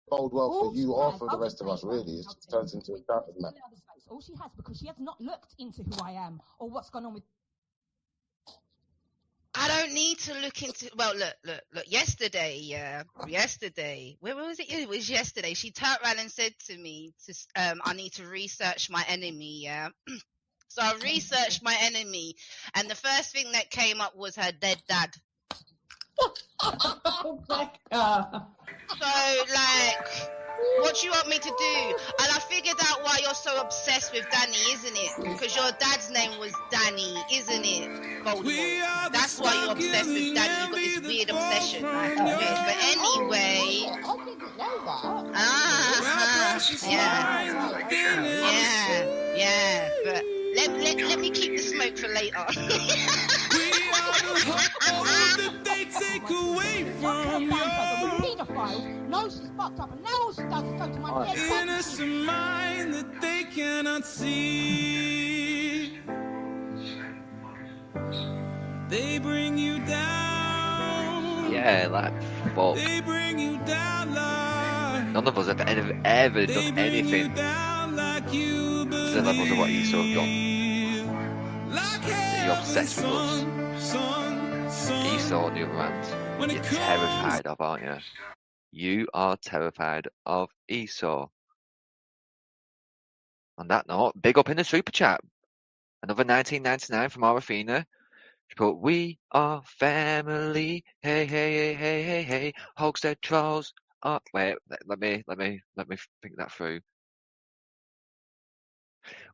bode well for you or for the rest of us, really. It just turns into a character match. All she has, because she has not looked into who I am or what's gone on with. I don't need to look into. Well, look. Yesterday, where was it? It was yesterday. She turned around and said to me, I need to research my enemy. Yeah. So I researched my enemy, and the first thing that came up was her dead dad. Oh, Becca. So, like, what do you want me to do? And I figured out why you're so obsessed with Danny, isn't it? Because your dad's name was Danny, isn't it, Voldemort? That's why you're obsessed with Danny. You've got this weird obsession, right? But anyway... I didn't know that. Yeah. But let me keep the smoke for later. Take away from you. No, she's fucked up, and now all she does is go to my dead Innocent mind that they cannot see. They bring you down. Yeah, like fuck. They bring you down like. None of us have ever done anything to the levels of what you sort of done. You're obsessed with us. Esau, on the other hand, you're terrified of, aren't you? You are terrified of Esau. On that note, big up in the super chat. Another 1999 from our Athena. She put, "We are family. Hey, hey, hey, hey, hey, hey. Hogshead trolls." Oh, wait, let me think that through.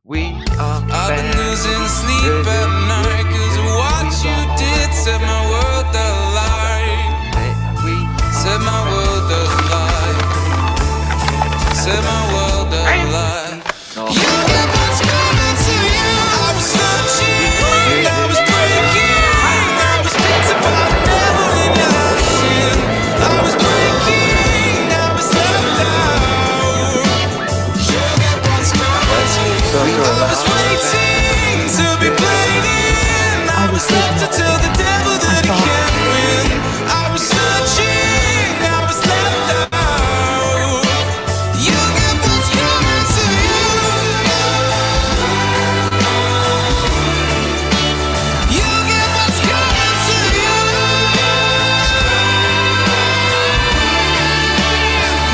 We are family. I've been losing sleep at night, 'cause what you did set my world alight. Set my world alight. Set my world alight. No. You were what's coming to you. I was searching, I was breaking, I was picked apart, never in your sin. I was breaking, I was left out. You get what's coming to you. I was waiting to be played in. I was left to tell the devil that he can't win. I was searching, I was left out. You get what's coming to you. You get what's coming to you.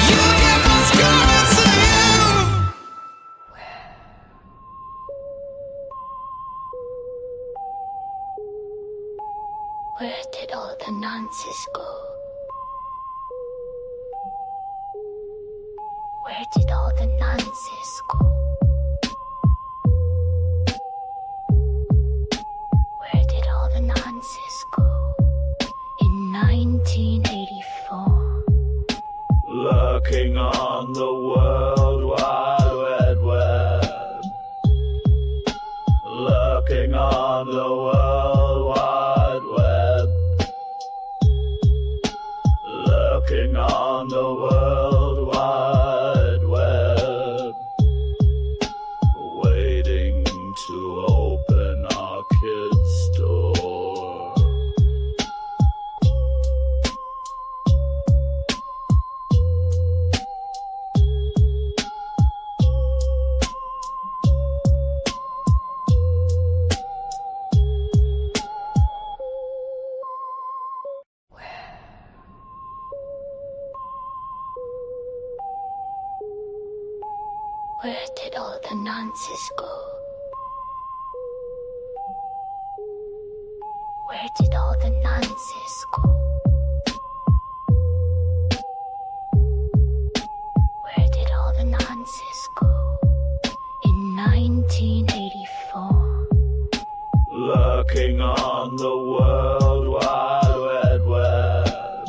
You get what's coming to you. Where did all the nonsense go? Where did all the nonsense go? Where did all the nonsense go? In 1984. Lurking on the World Wide Web. Lurking on the World Wide Web. Lurking on the World Wide Web. Waiting to open our kids' door. Where did all the nonsense go? Where did all the nonsense go? Where did all the nonsense go? In 1984. Lurking on the World Wide Web.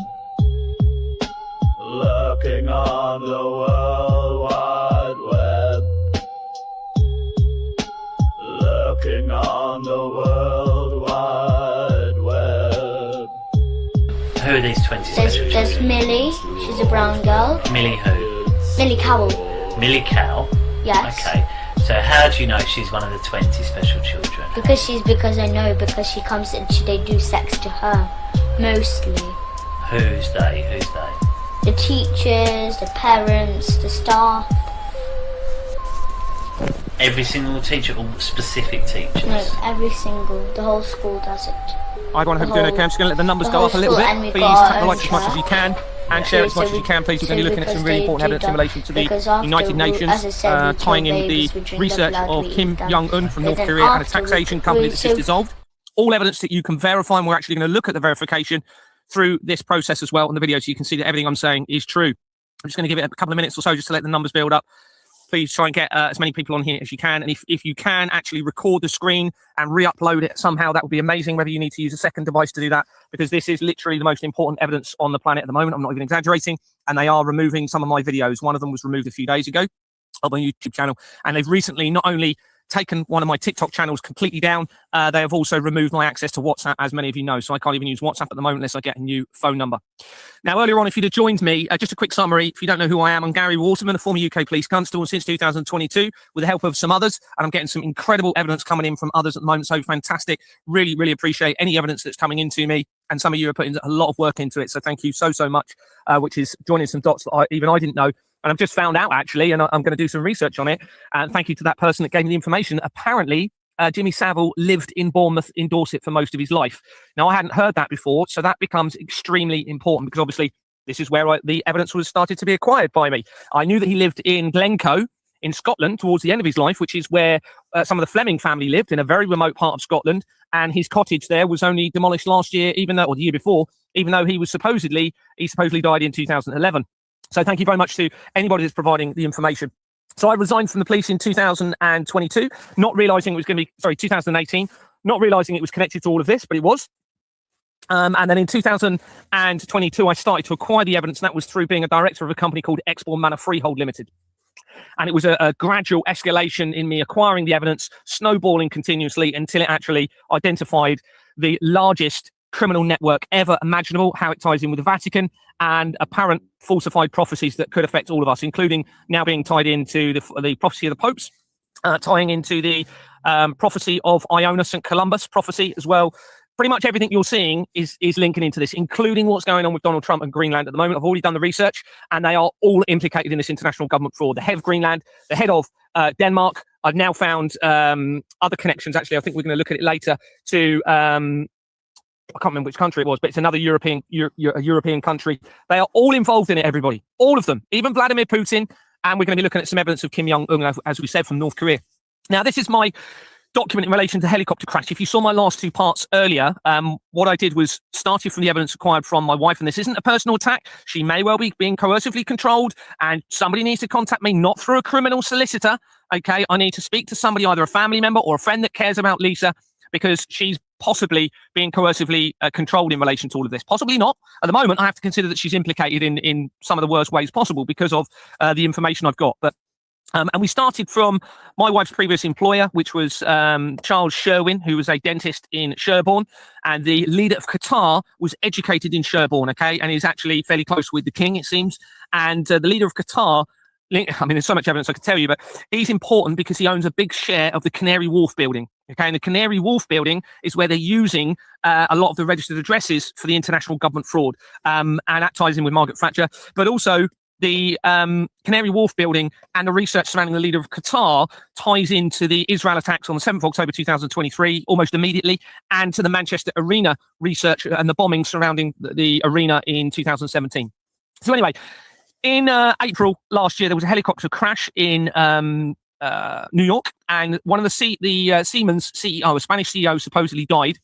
Lurking on the World Wide Web. Lurking on the World Wide Web. Who are these 20 special There's children? Millie, she's a brown girl. Millie who? Millie Cowell, Millie Cow? yes. Okay. So how do you know she's one of the 20 special children? Because I know because she comes and they do sex to her, mostly. Who's they? the teachers, the parents, the staff. Every single teacher or specific teachers? No, the whole school does it. Hi everyone, hope you're doing okay. I'm just going to let the numbers go up a little bit. Please tap the like as much as you can and share as much as you can, please. We're going to be looking at some really important evidence in relation to the United Nations, tying in the research of Kim Jong-un from North Korea and a taxation company that's just dissolved. All evidence that you can verify, and we're actually going to look at the verification through this process as well on the video, so you can see that everything I'm saying is true. I'm just going to give it a couple of minutes or so just to let the numbers build up. Please try and get as many people on here as you can. And if you can actually record the screen and re-upload it somehow, that would be amazing, whether you need to use a second device to do that, because this is literally the most important evidence on the planet at the moment. I'm not even exaggerating. And they are removing some of my videos. One of them was removed a few days ago on my YouTube channel. And they've recently not only taken one of my TikTok channels completely down, they have also removed my access to WhatsApp, as many of you know. So I can't even use WhatsApp at the moment unless I get a new phone number. Now, earlier on, if you'd have joined me, just a quick summary. If you don't know who I am, I'm Gary Waterman, a former UK police constable since 2022, with the help of some others. And I'm getting some incredible evidence coming in from others at the moment. So fantastic. Really, really appreciate any evidence that's coming into me. And some of you are putting a lot of work into it. So thank you so much, which is joining some dots that even I didn't know. And I've just found out, actually, and I'm going to do some research on it. And thank you to that person that gave me the information. Apparently, Jimmy Savile lived in Bournemouth in Dorset for most of his life. Now, I hadn't heard that before, so that becomes extremely important, because obviously this is where the evidence was started to be acquired by me. I knew that he lived in Glencoe in Scotland towards the end of his life, which is where some of the Fleming family lived, in a very remote part of Scotland. And his cottage there was only demolished last year, or the year before, even though he supposedly died in 2011. So thank you very much to anybody that's providing the information. So I resigned from the police in 2022, not realising it was going to be, 2018, not realising it was connected to all of this, but it was. And then in 2022, I started to acquire the evidence, and that was through being a director of a company called Exbourne Manor Freehold Limited. And it was a gradual escalation in me acquiring the evidence, snowballing continuously until it actually identified the largest criminal network ever imaginable, how it ties in with the Vatican, and apparent falsified prophecies that could affect all of us, including now being tied into the prophecy of the popes, tying into the prophecy of Iona St. Columbus prophecy as well. Pretty much everything you're seeing is linking into this, including what's going on with Donald Trump and Greenland at the moment. I've already done the research, and they are all implicated in this international government fraud. The head of Greenland, the head of Denmark. I've now found other connections. Actually, I think we're going to look at it later to I can't remember which country it was, but it's another European country. They are all involved in it, everybody. All of them, even Vladimir Putin. And we're going to be looking at some evidence of Kim Jong-un, as we said, from North Korea. Now, this is my document in relation to the helicopter crash. If you saw my last two parts earlier, what I did was started from the evidence acquired from my wife, and this isn't a personal attack. She may well be being coercively controlled, and somebody needs to contact me, not through a criminal solicitor. Okay, I need to speak to somebody, either a family member or a friend that cares about Lisa, because she's possibly being coercively controlled in relation to all of this. Possibly not. At the moment, I have to consider that she's implicated in some of the worst ways possible because of the information I've got. But and we started from my wife's previous employer, which was Charles Sherwin, who was a dentist in Sherborne. And the leader of Qatar was educated in Sherborne, okay? And he's actually fairly close with the king, it seems. And the leader of Qatar, I mean, there's so much evidence I could tell you, but he's important because he owns a big share of the Canary Wharf building. Okay, and the Canary Wharf building is where they're using a lot of the registered addresses for the international government fraud. And that ties in with Margaret Thatcher, but also the Canary Wharf building and the research surrounding the leader of Qatar ties into the Israel attacks on the 7th of October 2023, almost immediately, and to the Manchester Arena research and the bombing surrounding the arena in 2017. So anyway, in April last year, there was a helicopter crash in New York, and one of the Siemens CEO, a Spanish CEO, supposedly died.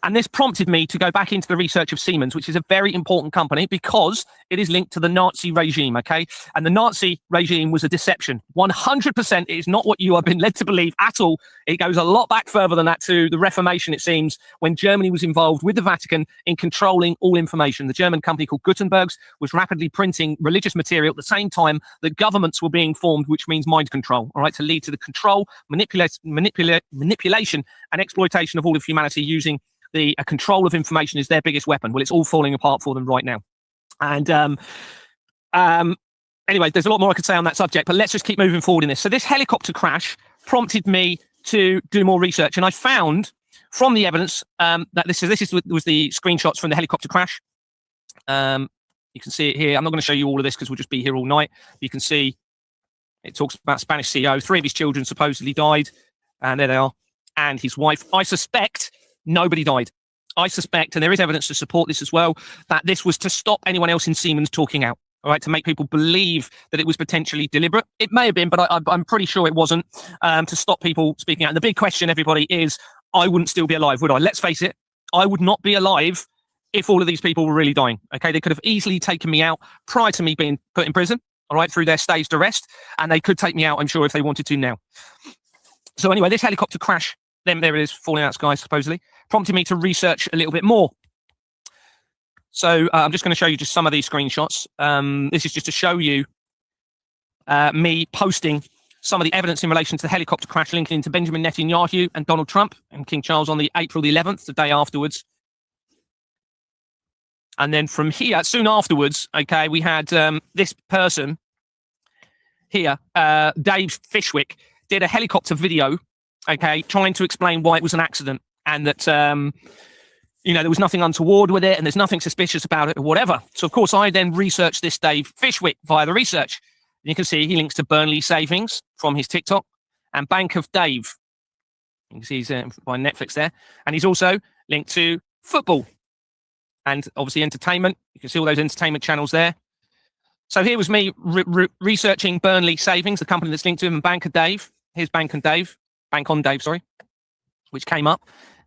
And this prompted me to go back into the research of Siemens, which is a very important company because it is linked to the Nazi regime, okay? And the Nazi regime was a deception. 100% it is not what you have been led to believe at all. It goes a lot back further than that, to the Reformation, it seems, when Germany was involved with the Vatican in controlling all information. The German company called Gutenberg's was rapidly printing religious material at the same time that governments were being formed, which means mind control, all right, to lead to the control, manipulation and exploitation of all of humanity using the control of information is their biggest weapon. Well, it's all falling apart for them right now. And anyway, there's a lot more I could say on that subject, but let's just keep moving forward in this. So this helicopter crash prompted me to do more research, and I found from the evidence that this was the screenshots from the helicopter crash. You can see it here. I'm not going to show you all of this because we'll just be here all night. You can see it talks about Spanish CEO. 3 of his children supposedly died. And there they are. And his wife. I suspect nobody died. I suspect, and there is evidence to support this as well, that this was to stop anyone else in Siemens talking out. All right, to make people believe that it was potentially deliberate. It may have been, but I'm pretty sure it wasn't, to stop people speaking out. And the big question, everybody, is I wouldn't still be alive, would I? Let's face it. I would not be alive if all of these people were really dying. Okay, they could have easily taken me out prior to me being put in prison, all right, through their staged arrest, and they could take me out, I'm sure, if they wanted to now. So anyway, this helicopter crash, then there it is, falling out of the sky, supposedly, prompted me to research a little bit more. So I'm just going to show you just some of these screenshots. This is just to show you me posting some of the evidence in relation to the helicopter crash, linking into Benjamin Netanyahu and Donald Trump and King Charles on the April the 11th, the day afterwards. And then from here, soon afterwards, okay, we had this person here, Dave Fishwick, did a helicopter video, okay, trying to explain why it was an accident and that, you know, there was nothing untoward with it and there's nothing suspicious about it or whatever. So, of course, I then researched this Dave Fishwick via the research. And you can see he links to Burnley Savings from his TikTok and Bank of Dave. You can see he's by Netflix there. And he's also linked to football and obviously entertainment. You can see all those entertainment channels there. So here was me researching Burnley Savings, the company that's linked to him, and Bank of Dave. Here's Bank on Dave, which came up.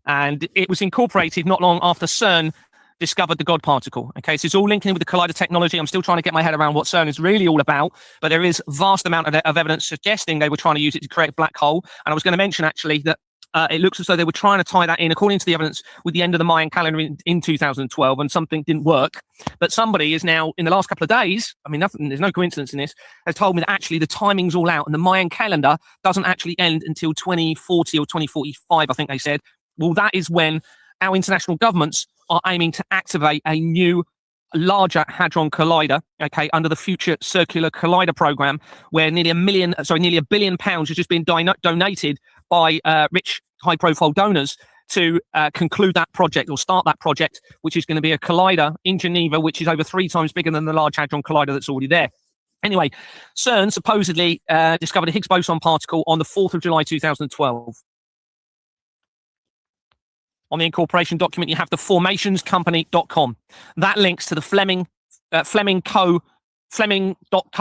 And it was incorporated not long after CERN discovered the God particle. Okay, so it's all linking with the collider technology. I'm still trying to get my head around what CERN is really all about, but there is vast amount of evidence suggesting they were trying to use it to create a black hole. And I was going to mention actually that it looks as though they were trying to tie that in, according to the evidence, with the end of the Mayan calendar in 2012, and something didn't work. But somebody is now, in the last couple of days, I mean, there's no coincidence in this, has told me that actually the timing's all out, and the Mayan calendar doesn't actually end until 2040 or 2045, I think they said. Well, that is when our international governments are aiming to activate a new, larger Hadron Collider, okay, under the Future Circular Collider program, where nearly £1 billion has just been donated by rich, high-profile donors to conclude that project or start that project, which is going to be a collider in Geneva, which is over 3 times bigger than the Large Hadron Collider that's already there. Anyway, CERN supposedly discovered a Higgs boson particle on the 4th of July 2012. On the incorporation document, you have the formationscompany.com. That links to the Fleming.co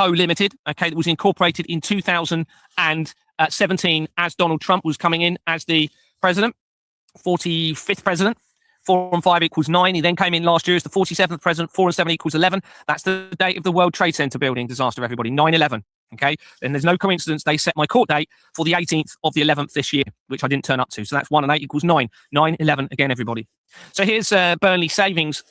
Limited, okay, that was incorporated in 2017 as Donald Trump was coming in as the president, 45th president. 4 and 5 equals 9. He then came in last year as the 47th president. 4 and 7 equals 11. That's the date of the World Trade Center building disaster, everybody, 9/11. Okay, and there's no coincidence they set my court date for the 18th of the 11th this year, which I didn't turn up to. So that's 1 and 8 equals 9. 9/11 again, everybody. So here's Burnley Savings,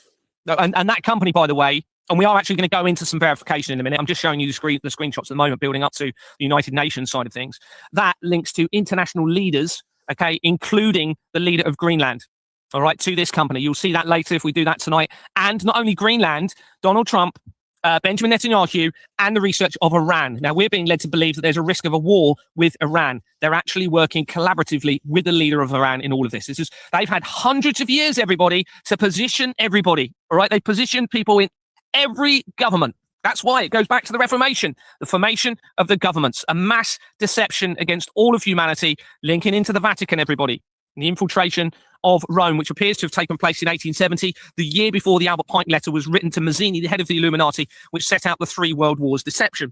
and that company, by the way. And we are actually going to go into some verification in a minute. I'm just showing you the screenshots at the moment, building up to the United Nations side of things. That links to international leaders, okay, including the leader of Greenland. All right, to this company. You'll see that later if we do that tonight. And not only Greenland, Donald Trump, Benjamin Netanyahu, and the research of Iran. Now, we're being led to believe that there's a risk of a war with Iran. They're actually working collaboratively with the leader of Iran in all of this. They've had hundreds of years, everybody, to position everybody. All right, they position people in every government. That's why it goes back to the Reformation, the formation of the governments, a mass deception against all of humanity, linking into the Vatican, everybody. The infiltration of Rome, which appears to have taken place in 1870, the year before the Albert Pike letter was written to Mazzini, the head of the Illuminati, which set out the 3 world wars deception.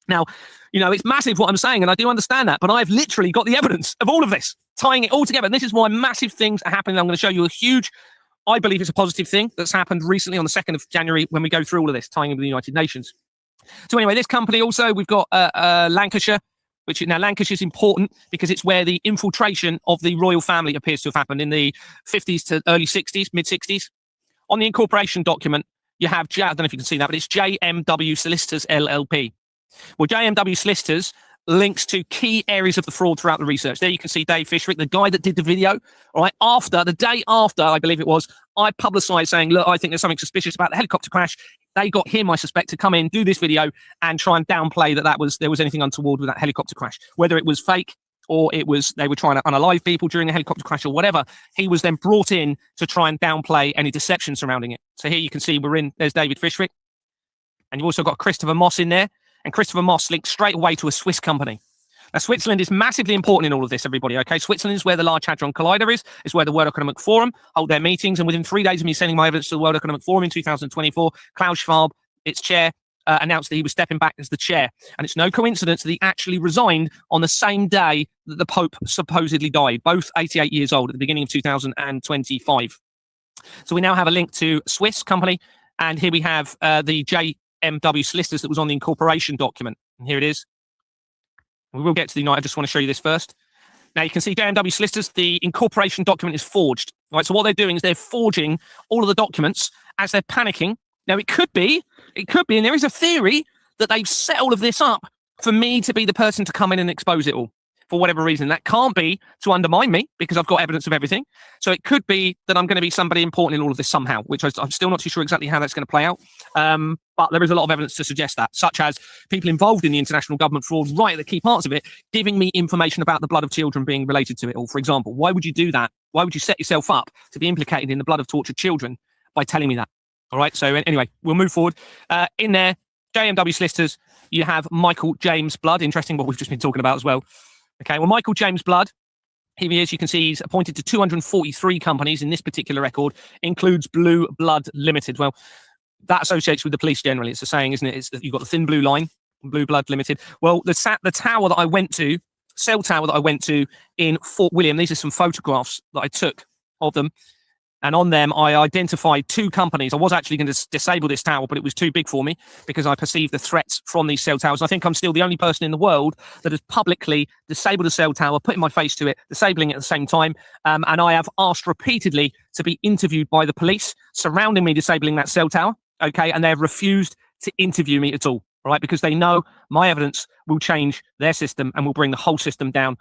Now, you know, it's massive what I'm saying, and I do understand that, but I've literally got the evidence of all of this, tying it all together. And this is why massive things are happening. I'm going to show you a huge, I believe it's a positive thing that's happened recently on the 2nd of January when we go through all of this, tying in with the United Nations. So anyway, this company also, we've got Lancashire, which now Lancashire is important because it's where the infiltration of the royal family appears to have happened in the 50s to early 60s, mid 60s. On the incorporation document, you have, I don't know if you can see that, but it's JMW Solicitors LLP. Well, JMW Solicitors links to key areas of the fraud throughout the research. There you can see Dave Fishwick, the guy that did the video. All right, the day after, I believe it was, I publicised saying, look, I think there's something suspicious about the helicopter crash. They got him, I suspect, to come in, do this video, and try and downplay that there was anything untoward with that helicopter crash. Whether it was fake or it was they were trying to unalive people during the helicopter crash or whatever, he was then brought in to try and downplay any deception surrounding it. So here you can see there's David Fishwick. And you've also got Christopher Moss in there. And Christopher Moss linked straight away to a Swiss company. Now, Switzerland is massively important in all of this, everybody, okay? Switzerland is where the Large Hadron Collider is. It's where the World Economic Forum hold their meetings. And within 3 days of me sending my evidence to the World Economic Forum in 2024, Klaus Schwab, its chair, announced that he was stepping back as the chair. And it's no coincidence that he actually resigned on the same day that the Pope supposedly died, both 88 years old at the beginning of 2025. So we now have a link to Swiss company. And here we have the JMW solicitors that was on the incorporation document. And here it is. We will get to the United. I just want to show you this first. Now you can see JMW solicitors, the incorporation document is forged. Right, so what they're doing is they're forging all of the documents as they're panicking. Now it could be, and there is a theory that they've set all of this up for me to be the person to come in and expose it all for whatever reason. That can't be to undermine me because I've got evidence of everything. So it could be that I'm going to be somebody important in all of this somehow, which I'm still not too sure exactly how that's going to play out. But there is a lot of evidence to suggest that, such as people involved in the international government fraud, right at the key parts of it, giving me information about the blood of children being related to it all. For example, why would you do that? Why would you set yourself up to be implicated in the blood of tortured children by telling me that? All right. So anyway, we'll move forward. In there, JMW solicitors, you have Michael James Blood. Interesting what we've just been talking about as well. Okay. Well, Michael James Blood, here he is. You can see he's appointed to 243 companies in this particular record, includes Blue Blood Limited. Well, that associates with the police generally. It's a saying, isn't it? It's that you've got the thin blue line, Blue Blood Limited. Well, the tower that I went to, cell tower that I went to in Fort William, these are some photographs that I took of them. And on them, I identified 2 companies. I was actually going to disable this tower, but it was too big for me because I perceived the threats from these cell towers. And I think I'm still the only person in the world that has publicly disabled a cell tower, putting my face to it, disabling it at the same time. And I have asked repeatedly to be interviewed by the police surrounding me disabling that cell tower. Okay. And they have refused to interview me at all. Right. Because they know my evidence will change their system and will bring the whole system down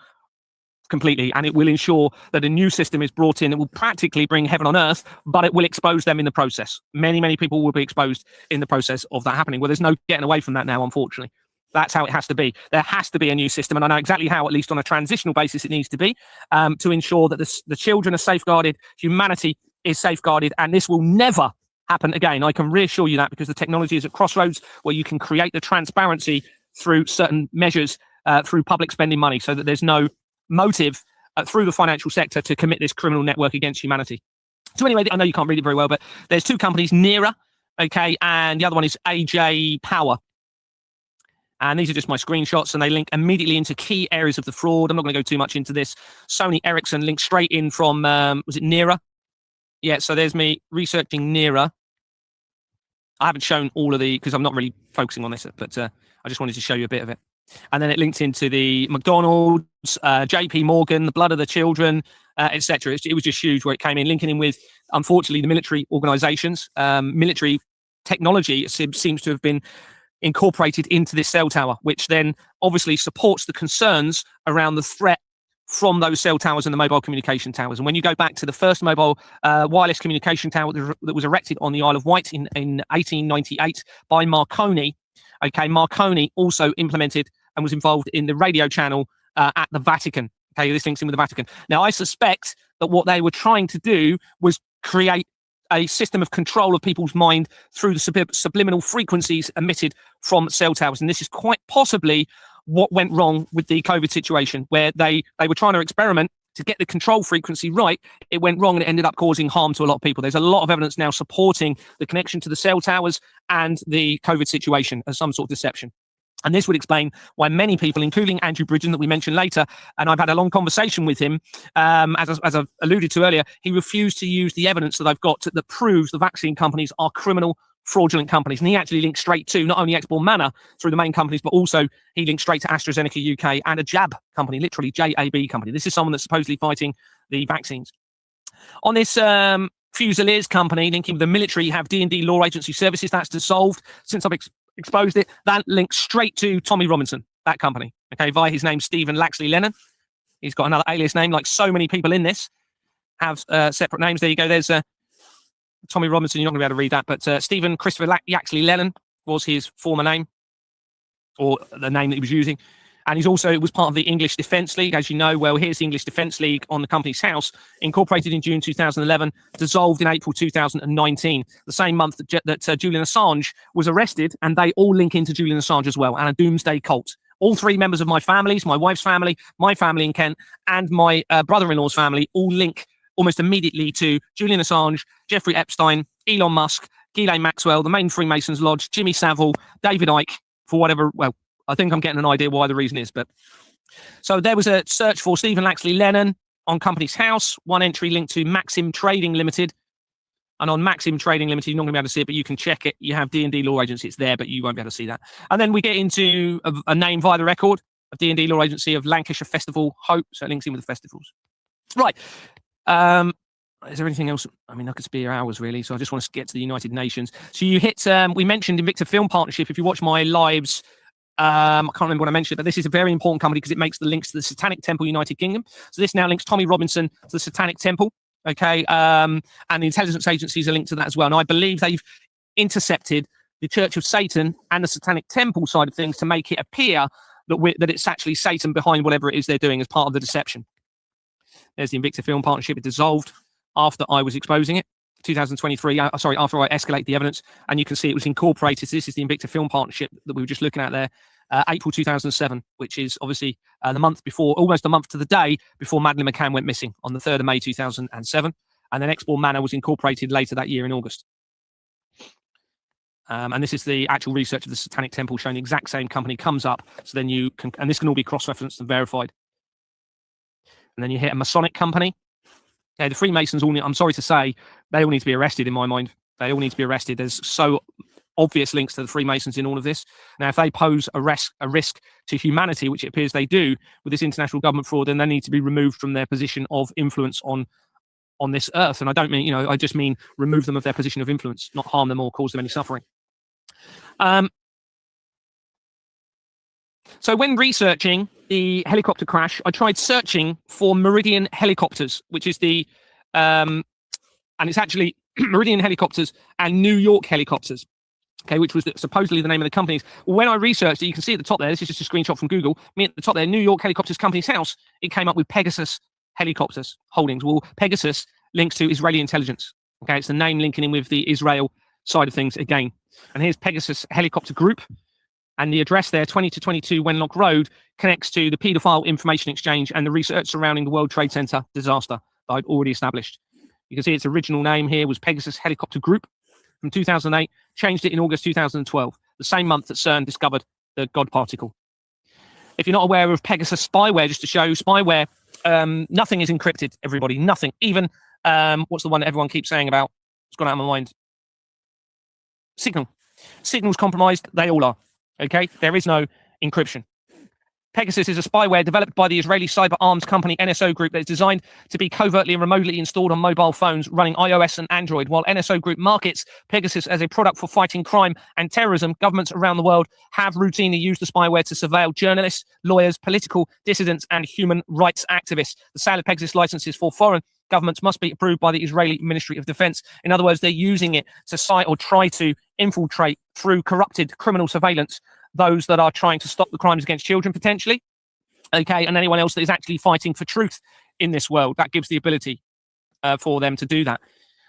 completely, and it will ensure that a new system is brought in that will practically bring heaven on earth, but it will expose them in the process. Many people will be exposed in the process of that happening. Well, there's no getting away from that now, unfortunately. That's how it has to be. There has to be a new system, and I know exactly how, at least on a transitional basis, it needs to be to ensure that the children are safeguarded, humanity is safeguarded, and this will never happen again. I can reassure you that because the technology is at crossroads where you can create the transparency through certain measures, through public spending money, so that there's no motive through the financial sector to commit this criminal network against humanity. So anyway, I know you can't read it very well, but there's 2 companies, Nera, okay, and the other one is AJ Power. And these are just my screenshots, and they link immediately into key areas of the fraud. I'm not going to go too much into this. Sony Ericsson linked straight in from, was it Nera? Yeah, so there's me researching Nera. I haven't shown all of the, because I'm not really focusing on this, but I just wanted to show you a bit of it. And then it linked into the McDonald's, JP Morgan, the blood of the children, etc. It was just huge where it came in, linking in with, unfortunately, the military organizations. Military technology seems to have been incorporated into this cell tower, which then obviously supports the concerns around the threat from those cell towers and the mobile communication towers. And when you go back to the first mobile wireless communication tower that was erected on the Isle of Wight in 1898 by Marconi, okay, Marconi also implemented and was involved in the radio channel at the Vatican. Okay, this links in with the Vatican. Now, I suspect that what they were trying to do was create a system of control of people's mind through the subliminal frequencies emitted from cell towers. And this is quite possibly what went wrong with the COVID situation, where they were trying to experiment to get the control frequency right. It went wrong and it ended up causing harm to a lot of people. There's a lot of evidence now supporting the connection to the cell towers and the COVID situation as some sort of deception. And this would explain why many people, including Andrew Bridgen, that we mentioned later, and I've had a long conversation with him, as I've alluded to earlier, he refused to use the evidence that I've got that proves the vaccine companies are criminal, fraudulent companies. And he actually linked straight to not only Export Manor through the main companies, but also he linked straight to AstraZeneca UK and a JAB company, literally JAB company. This is someone that's supposedly fighting the vaccines. On this Fusiliers company, linking with the military, you have D&D Law Agency Services. That's dissolved since I've exposed it. That links straight to Tommy Robinson, that company, okay, via his name, Stephen Laxley Lennon. He's got another alias name, like so many people in this have separate names. There you go. There's Tommy Robinson. You're not going to be able to read that, but Stephen Christopher Yaxley Lennon was his former name, or the name that he was using. And he's also was part of the English Defence League, as you know. Well, here's the English Defence League on the company's house, incorporated in June 2011, dissolved in April 2019, the same month that Julian Assange was arrested, and they all link into Julian Assange as well, and a doomsday cult. All three members of my families, my wife's family, my family in Kent, and my brother-in-law's family all link almost immediately to Julian Assange, Jeffrey Epstein, Elon Musk, Ghislaine Maxwell, the main Freemasons Lodge, Jimmy Savile, David Icke, for whatever, well, I think I'm getting an idea why the reason is, but... So there was a search for Stephen Laxley Lennon on company's house, one entry linked to Maxim Trading Limited, and on Maxim Trading Limited, you're not going to be able to see it, but you can check it. You have D&D Law Agency, it's there, but you won't be able to see that. And then we get into a name via the record of D&D Law Agency of Lancashire Festival Hope, so it links in with the festivals. Right. Is there anything else? I mean, I could spare hours, really, so I just want to get to the United Nations. So you hit, we mentioned Invicta Film Partnership. If you watch my lives, I can't remember when I mentioned it, but this is a very important company because it makes the links to the Satanic Temple United Kingdom. So this now links Tommy Robinson to the Satanic Temple. Okay, and the intelligence agencies are linked to that as well. And I believe they've intercepted the Church of Satan and the Satanic Temple side of things to make it appear that it's actually Satan behind whatever it is they're doing as part of the deception. There's the Invicta Film Partnership. It dissolved after I was exposing it, 2023. After I escalated the evidence, and you can see it was incorporated. So this is the Invicta Film Partnership that we were just looking at there. April 2007, which is obviously the month before, almost a month to the day before Madeleine McCann went missing on the 3rd of May 2007. And then Exbourne Manor was incorporated later that year in August. And this is the actual research of the Satanic Temple showing the exact same company comes up. So then you can, and this can all be cross-referenced and verified. And then you hit a Masonic company. The Freemasons all need, I'm sorry to say, they all need to be arrested in my mind. They all need to be arrested. There's so obvious links to the Freemasons in all of this. Now, if they pose a risk to humanity, which it appears they do with this international government fraud, then they need to be removed from their position of influence on this earth. And I don't mean, I just mean remove them of their position of influence, not harm them or cause them any suffering. So when researching the helicopter crash, I tried searching for Meridian Helicopters, which is the, and it's actually Meridian Helicopters and New York Helicopters. Okay, which was supposedly the name of the companies. Well, when I researched it, you can see at the top there, this is just a screenshot from Google, me at the top there, New York Helicopters Company's house, it came up with Pegasus Helicopters Holdings. Well, Pegasus links to Israeli intelligence. Okay, it's the name linking in with the Israel side of things again. And here's Pegasus Helicopter Group. And the address there, 20 to 22 Wenlock Road, connects to the paedophile information exchange and the research surrounding the World Trade Center disaster that I'd already established. You can see its original name here was Pegasus Helicopter Group from 2008, changed it in August 2012, the same month that CERN discovered the God particle. If you're not aware of Pegasus spyware, just to show spyware, nothing is encrypted, everybody, nothing. Even, what's the one that everyone keeps saying about? It's gone out of my mind. Signal. Signal's compromised, they all are. Okay, there is no encryption. Pegasus is a spyware developed by the Israeli cyber arms company NSO Group that is designed to be covertly and remotely installed on mobile phones running iOS and Android. While NSO Group markets Pegasus as a product for fighting crime and terrorism, governments around the world have routinely used the spyware to surveil journalists, lawyers, political dissidents, and human rights activists. The sale of Pegasus licenses for foreign governments must be approved by the Israeli Ministry of Defense. In other words, they're using it to cite or try to infiltrate through corrupted criminal surveillance those that are trying to stop the crimes against children, potentially, okay, and anyone else that is actually fighting for truth in this world. That gives the ability for them to do that.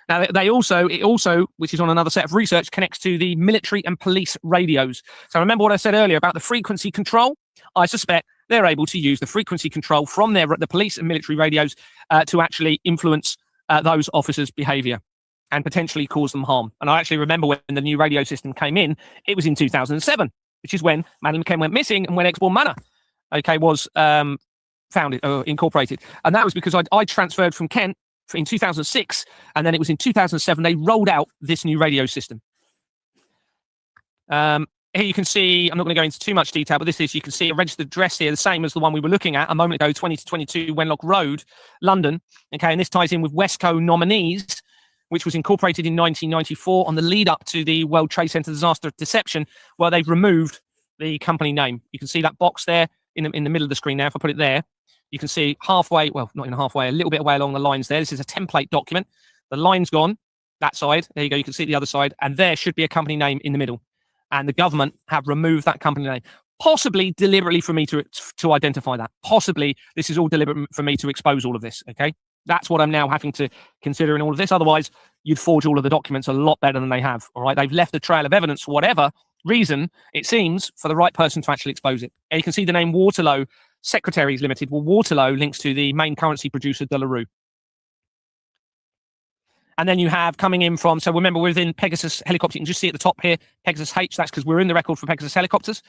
Now, it also, which is on another set of research, connects to the military and police radios. So remember what I said earlier about the frequency control? I suspect they're able to use the frequency control from the police and military radios to actually influence those officers' behavior and potentially cause them harm. And I actually remember when the new radio system came in, it was in 2007. Which is when Madeleine McCann went missing and when Exbourne Manor, okay, was founded or incorporated. And that was because I transferred from Kent in 2006, and then it was in 2007 they rolled out this new radio system. Here you can see, I'm not going to go into too much detail, but you can see a registered address here, the same as the one we were looking at a moment ago, 20 to 22 Wenlock Road, London. Okay, and this ties in with Westco Nominees, which was incorporated in 1994 on the lead up to the World Trade Center disaster deception, where they've removed the company name. You can see that box there in the middle of the screen now. If I put it there, you can see halfway, well, not even halfway, a little bit away along the lines there. This is a template document. The line's gone, that side. There you go. You can see the other side. And there should be a company name in the middle. And the government have removed that company name. possibly deliberately for me to identify that. Possibly this is all deliberate for me to expose all of this, okay? That's what I'm now having to consider in all of this. Otherwise, you'd forge all of the documents a lot better than they have, all right? They've left a trail of evidence for whatever reason, it seems, for the right person to actually expose it. And you can see the name Waterloo Secretaries Limited. Well, Waterloo links to the main currency producer, De La Rue. And then you have coming in from, so remember, we're within Pegasus Helicopter. You can just see at the top here, Pegasus H. That's because we're in the record for Pegasus Helicopters.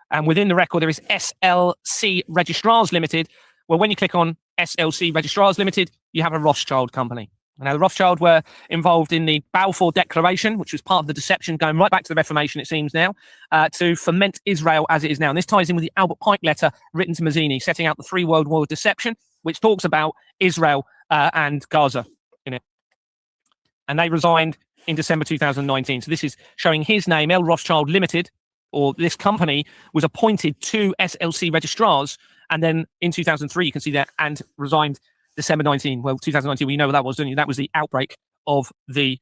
And within the record, there is SLC Registrars Limited. Well, when you click on SLC Registrars Limited, you have a Rothschild company. Now, the Rothschild were involved in the Balfour Declaration, which was part of the deception going right back to the Reformation, it seems now, to foment Israel as it is now. And this ties in with the Albert Pike letter written to Mazzini, setting out the 3 World War deception, which talks about Israel and Gaza in it. And they resigned in December 2019. So this is showing his name, L. Rothschild Limited, or this company was appointed to SLC registrars. And then in 2003, you can see that, and resigned December 19. Well, 2019, we know what that was, don't you? That was the outbreak of the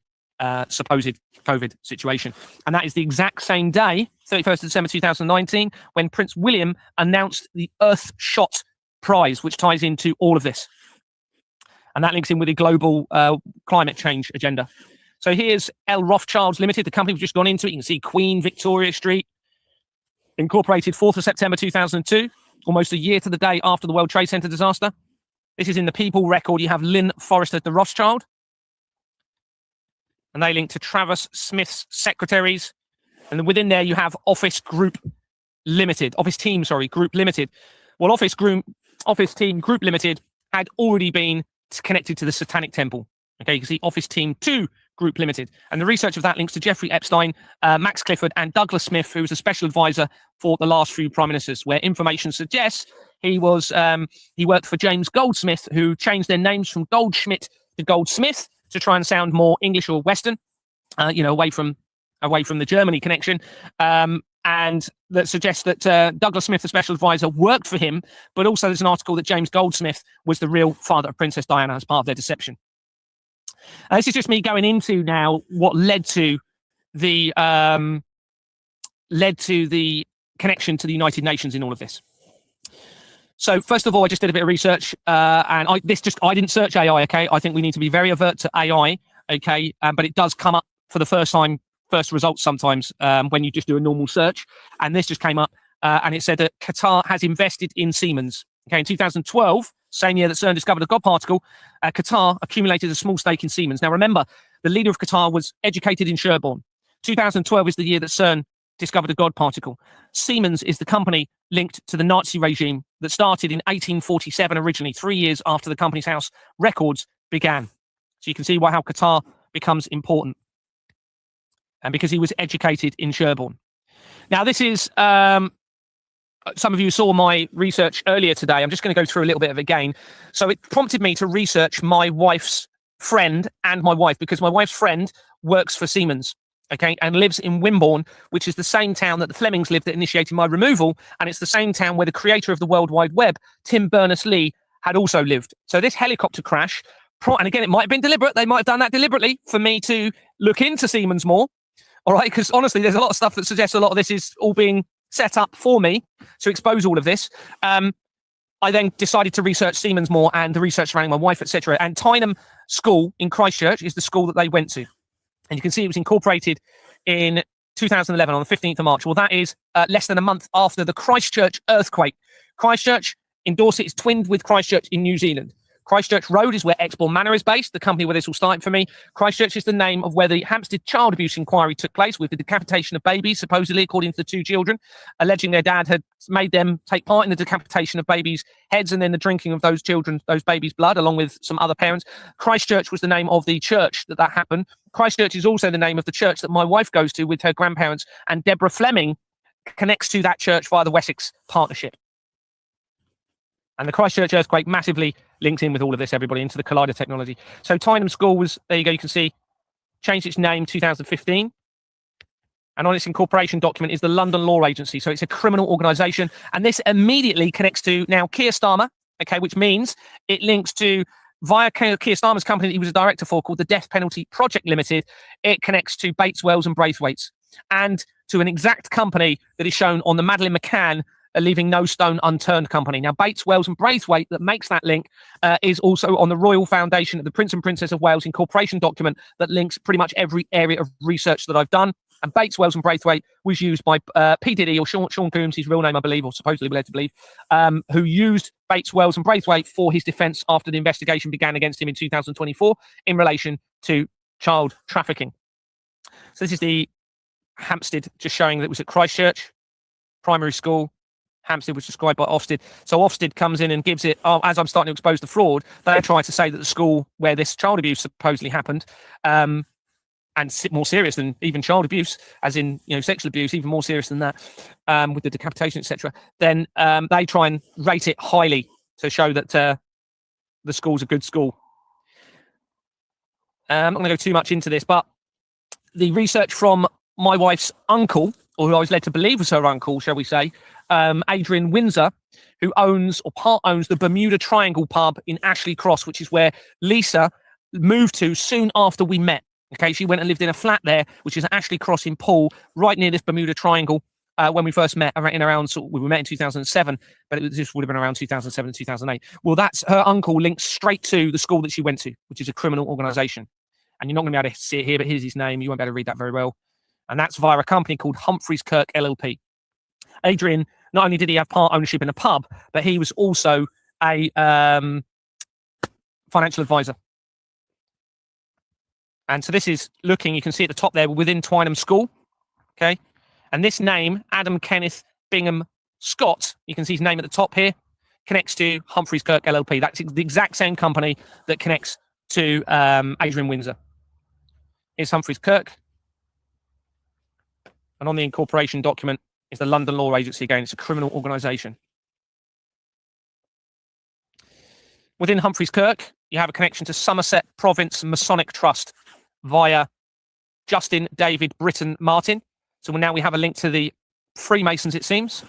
supposed COVID situation. And that is the exact same day, 31st of December 2019, when Prince William announced the Earthshot Prize, which ties into all of this. And that links in with the global climate change agenda. So here's L. Rothschilds Limited, the company we've just gone into. You can see Queen Victoria Street, incorporated 4th of September 2002, almost a year to the day after the World Trade Center disaster. This is in the People record. You have Lynn Forrester, the Rothschild. And they link to Travis Smith's secretaries. And then within there, you have Office Group Limited, Office Team, sorry, Group Limited. Well, Office Team Group Limited had already been connected to the Satanic Temple. Okay, you can see Office Team 2 Group Limited. And the research of that links to Jeffrey Epstein, Max Clifford, and Douglas Smith, who was a special advisor for the last few prime ministers, where information suggests he worked for James Goldsmith, who changed their names from Goldschmidt to Goldsmith to try and sound more English or Western, away from the Germany connection. And that suggests that Douglas Smith, the special advisor, worked for him, but also there's an article that James Goldsmith was the real father of Princess Diana as part of their deception. This is just me going into now what led to the connection to the United Nations in all of this. So first of all, I just did a bit of research, and I didn't search AI. Okay, I think we need to be very alert to AI. Okay, but it does come up for the first results sometimes when you just do a normal search, and this just came up, and it said that Qatar has invested in Siemens. Okay, in 2012, same year that CERN discovered the God particle, Qatar accumulated a small stake in Siemens. Now remember, the leader of Qatar was educated in Sherborne. 2012 is the year that CERN discovered a God particle. Siemens is the company linked to the Nazi regime that started in 1847 originally, 3 years after the company's house records began. So you can see how Qatar becomes important. And because he was educated in Sherborne. Now, this is, some of you saw my research earlier today. I'm just going to go through a little bit of it again. So it prompted me to research my wife's friend and my wife, because my wife's friend works for Siemens, okay, and lives in Wimborne, which is the same town that the Flemings lived that initiated my removal. And it's the same town where the creator of the World Wide Web, Tim Berners-Lee, had also lived. So this helicopter crash, and again, it might have been deliberate. They might have done that deliberately for me to look into Siemens more. All right, because honestly, there's a lot of stuff that suggests a lot of this is all being set up for me to expose all of this. I then decided to research Siemens more and the research surrounding my wife, etc. And Tyneham School in Christchurch is the school that they went to. And you can see it was incorporated in 2011 on the 15th of March. Well, that is less than a month after the Christchurch earthquake. Christchurch in Dorset is twinned with Christchurch in New Zealand. Christchurch Road is where Exbourne Manor is based, the company where this all started for me. Christchurch is the name of where the Hampstead child abuse inquiry took place, with the decapitation of babies, supposedly, according to the 2 children, alleging their dad had made them take part in the decapitation of babies' heads and then the drinking of those babies' blood, along with some other parents. Christchurch was the name of the church that happened. Christchurch is also the name of the church that my wife goes to with her grandparents, and Deborah Fleming connects to that church via the Wessex Partnership. And the Christchurch earthquake massively links in with all of this, everybody, into the collider technology. So Tyneham School was, there you go, you can see, changed its name 2015. And on its incorporation document is the London Law Agency. So it's a criminal organisation. And this immediately connects to now Keir Starmer, okay, which means it links to, via Keir Starmer's company that he was a director for, called the Death Penalty Project Limited, it connects to Bates Wells and Braithwaite's. and to an exact company that is shown on the Madeleine McCann Leaving No Stone Unturned company. Now, Bates, Wells and Braithwaite that makes that link is also on the Royal Foundation of the Prince and Princess of Wales Incorporation document that links pretty much every area of research that I've done. And Bates, Wells and Braithwaite was used by P. Diddy, or Sean Combs, his real name, I believe, or supposedly we're led to believe, who used Bates, Wells and Braithwaite for his defence after the investigation began against him in 2024 in relation to child trafficking. So this is the Hampstead, just showing that it was at Christchurch Primary School. Hampstead was described by Ofsted. So Ofsted comes in and gives it, as I'm starting to expose the fraud, they try to say that the school where this child abuse supposedly happened, and more serious than even child abuse, as in, you know, sexual abuse, even more serious than that, with the decapitation, etc. Then they try and rate it highly to show that the school's a good school. I'm not going to go too much into this, but the research from my wife's uncle, or who I was led to believe was her uncle, shall we say, Adrian Windsor, who owns or part owns the Bermuda Triangle pub in Ashley Cross, which is where Lisa moved to soon after we met. Okay, she went and lived in a flat there, which is Ashley Cross in Poole, right near this Bermuda Triangle. When we first met, we met in 2007, but this would have been around 2007, 2008. Well, that's her uncle links straight to the school that she went to, which is a criminal organisation. And you're not going to be able to see it here, but here's his name. You won't be able to read that very well. And that's via a company called Humphreys Kirk LLP. Adrian, not only did he have part ownership in a pub, but he was also a financial advisor. And so this is looking, you can see at the top there, within Twynham School. Okay. And this name, Adam Kenneth Bingham Scott, you can see his name at the top here, connects to Humphreys Kirk LLP. That's the exact same company that connects to Adrian Windsor. Here's Humphreys Kirk. And on the incorporation document is the London Law Agency again. It's a criminal organisation. Within Humphreys Kirk, you have a connection to Somerset Province Masonic Trust via Justin David Britton Martin. So now we have a link to the Freemasons, it seems.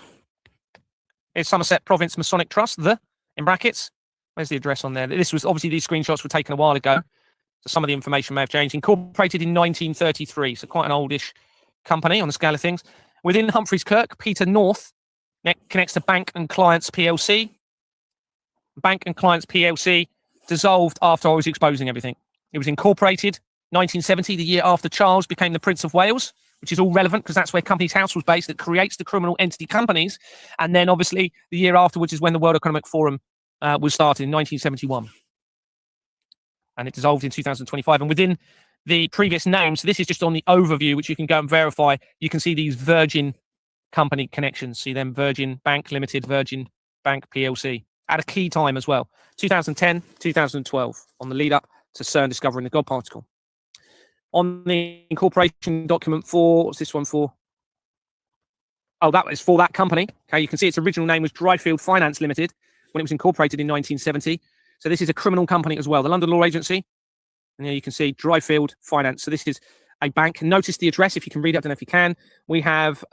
Here's Somerset Province Masonic Trust, in brackets. Where's the address on there? This was obviously, these screenshots were taken a while ago, so some of the information may have changed. Incorporated in 1933, so quite an oldish company on the scale of things. Within Humphreys Kirk, Peter North connects to Bank and Clients PLC. Bank and Clients PLC dissolved after I was exposing everything. It was incorporated 1970, the year after Charles became the Prince of Wales, which is all relevant because that's where Companies House was based, that creates the criminal entity companies. And then obviously the year afterwards is when the World Economic Forum was started in 1971. And it dissolved in 2025. And within the previous names, this is just on the overview, which you can go and verify. You can see these Virgin company connections. See them, Virgin Bank Limited, Virgin Bank PLC, at a key time as well. 2010, 2012, on the lead up to CERN discovering the God particle. On the incorporation document for, what's this one for? Oh, that was for that company. Okay, you can see its original name was Dryfield Finance Limited when it was incorporated in 1970. So this is a criminal company as well, the London Law Agency. And here you can see Dryfield Finance. So this is a bank. Notice the address if you can read it. I don't know if you can. We have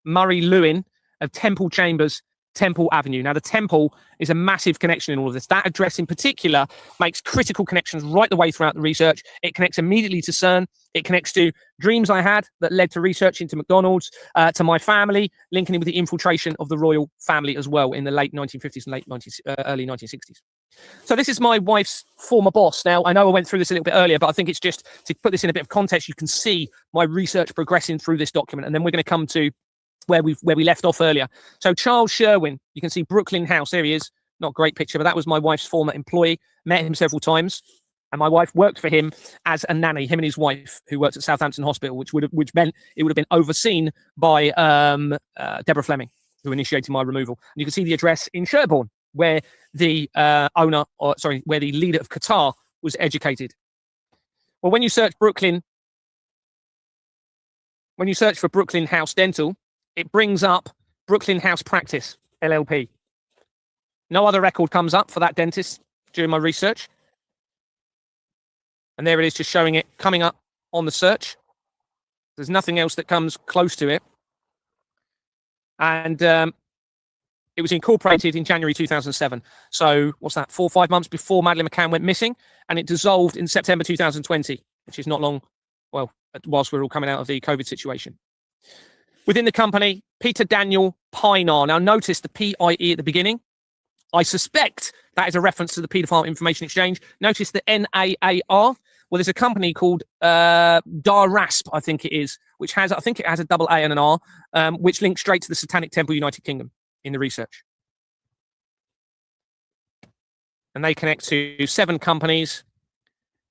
Murray Lewin of Temple Chambers, Temple Avenue. Now, the Temple is a massive connection in all of this. That address in particular makes critical connections right the way throughout the research. It connects immediately to CERN. It connects to dreams I had that led to research into McDonald's, to my family, linking in with the infiltration of the royal family as well in the late 1950s and early 1960s. So this is my wife's former boss. Now, I know I went through this a little bit earlier, but I think it's just to put this in a bit of context. You can see my research progressing through this document, and then we're going to come to where we left off earlier. So Charles Sherwin, you can see Brooklyn House. There he is. Not a great picture, but that was my wife's former employee. Met him several times, and my wife worked for him as a nanny. Him and his wife, who worked at Southampton Hospital, which meant it would have been overseen by Deborah Fleming, who initiated my removal. And you can see the address in Sherborne, where the where the leader of Qatar was educated. Well, when you search for Brooklyn House Dental, it brings up Brooklyn House Practice, LLP. No other record comes up for that dentist during my research. And there it is, just showing it coming up on the search. There's nothing else that comes close to it. And it was incorporated in January 2007. So what's that, 4 or 5 months before Madeleine McCann went missing? And it dissolved in September 2020, which is not long, well, whilst we're all coming out of the COVID situation. Within the company, Peter Daniel Pinar. Now, notice the PIE at the beginning. I suspect that is a reference to the Paedophile Information Exchange. Notice the NAAR. Well, there's a company called DARASP, I think it is, which has, I think it has a double A and an R, which links straight to the Satanic Temple United Kingdom in the research. And they connect to 7 companies,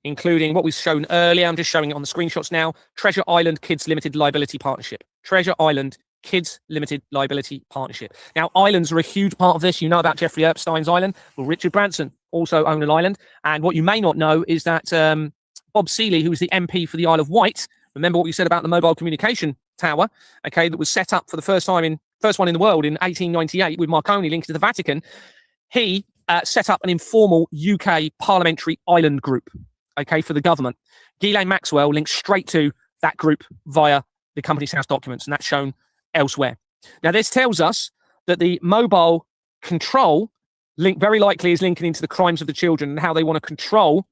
including what we've shown earlier. I'm just showing it on the screenshots now. Treasure Island Kids Limited Liability Partnership. Treasure Island Kids Limited Liability Partnership. Now, islands are a huge part of this. You know about Jeffrey Epstein's island. Well, Richard Branson also owned an island. And what you may not know is that Bob Seeley, who was the MP for the Isle of Wight, remember what we said about the mobile communication tower, okay, that was set up for the first one in the world in 1898 with Marconi linked to the Vatican. He set up an informal UK parliamentary island group, okay, for the government. Ghislaine Maxwell links straight to that group via the Companies House documents, and that's shown elsewhere. Now, this tells us that the mobile control link very likely is linking into the crimes of the children and how they want to control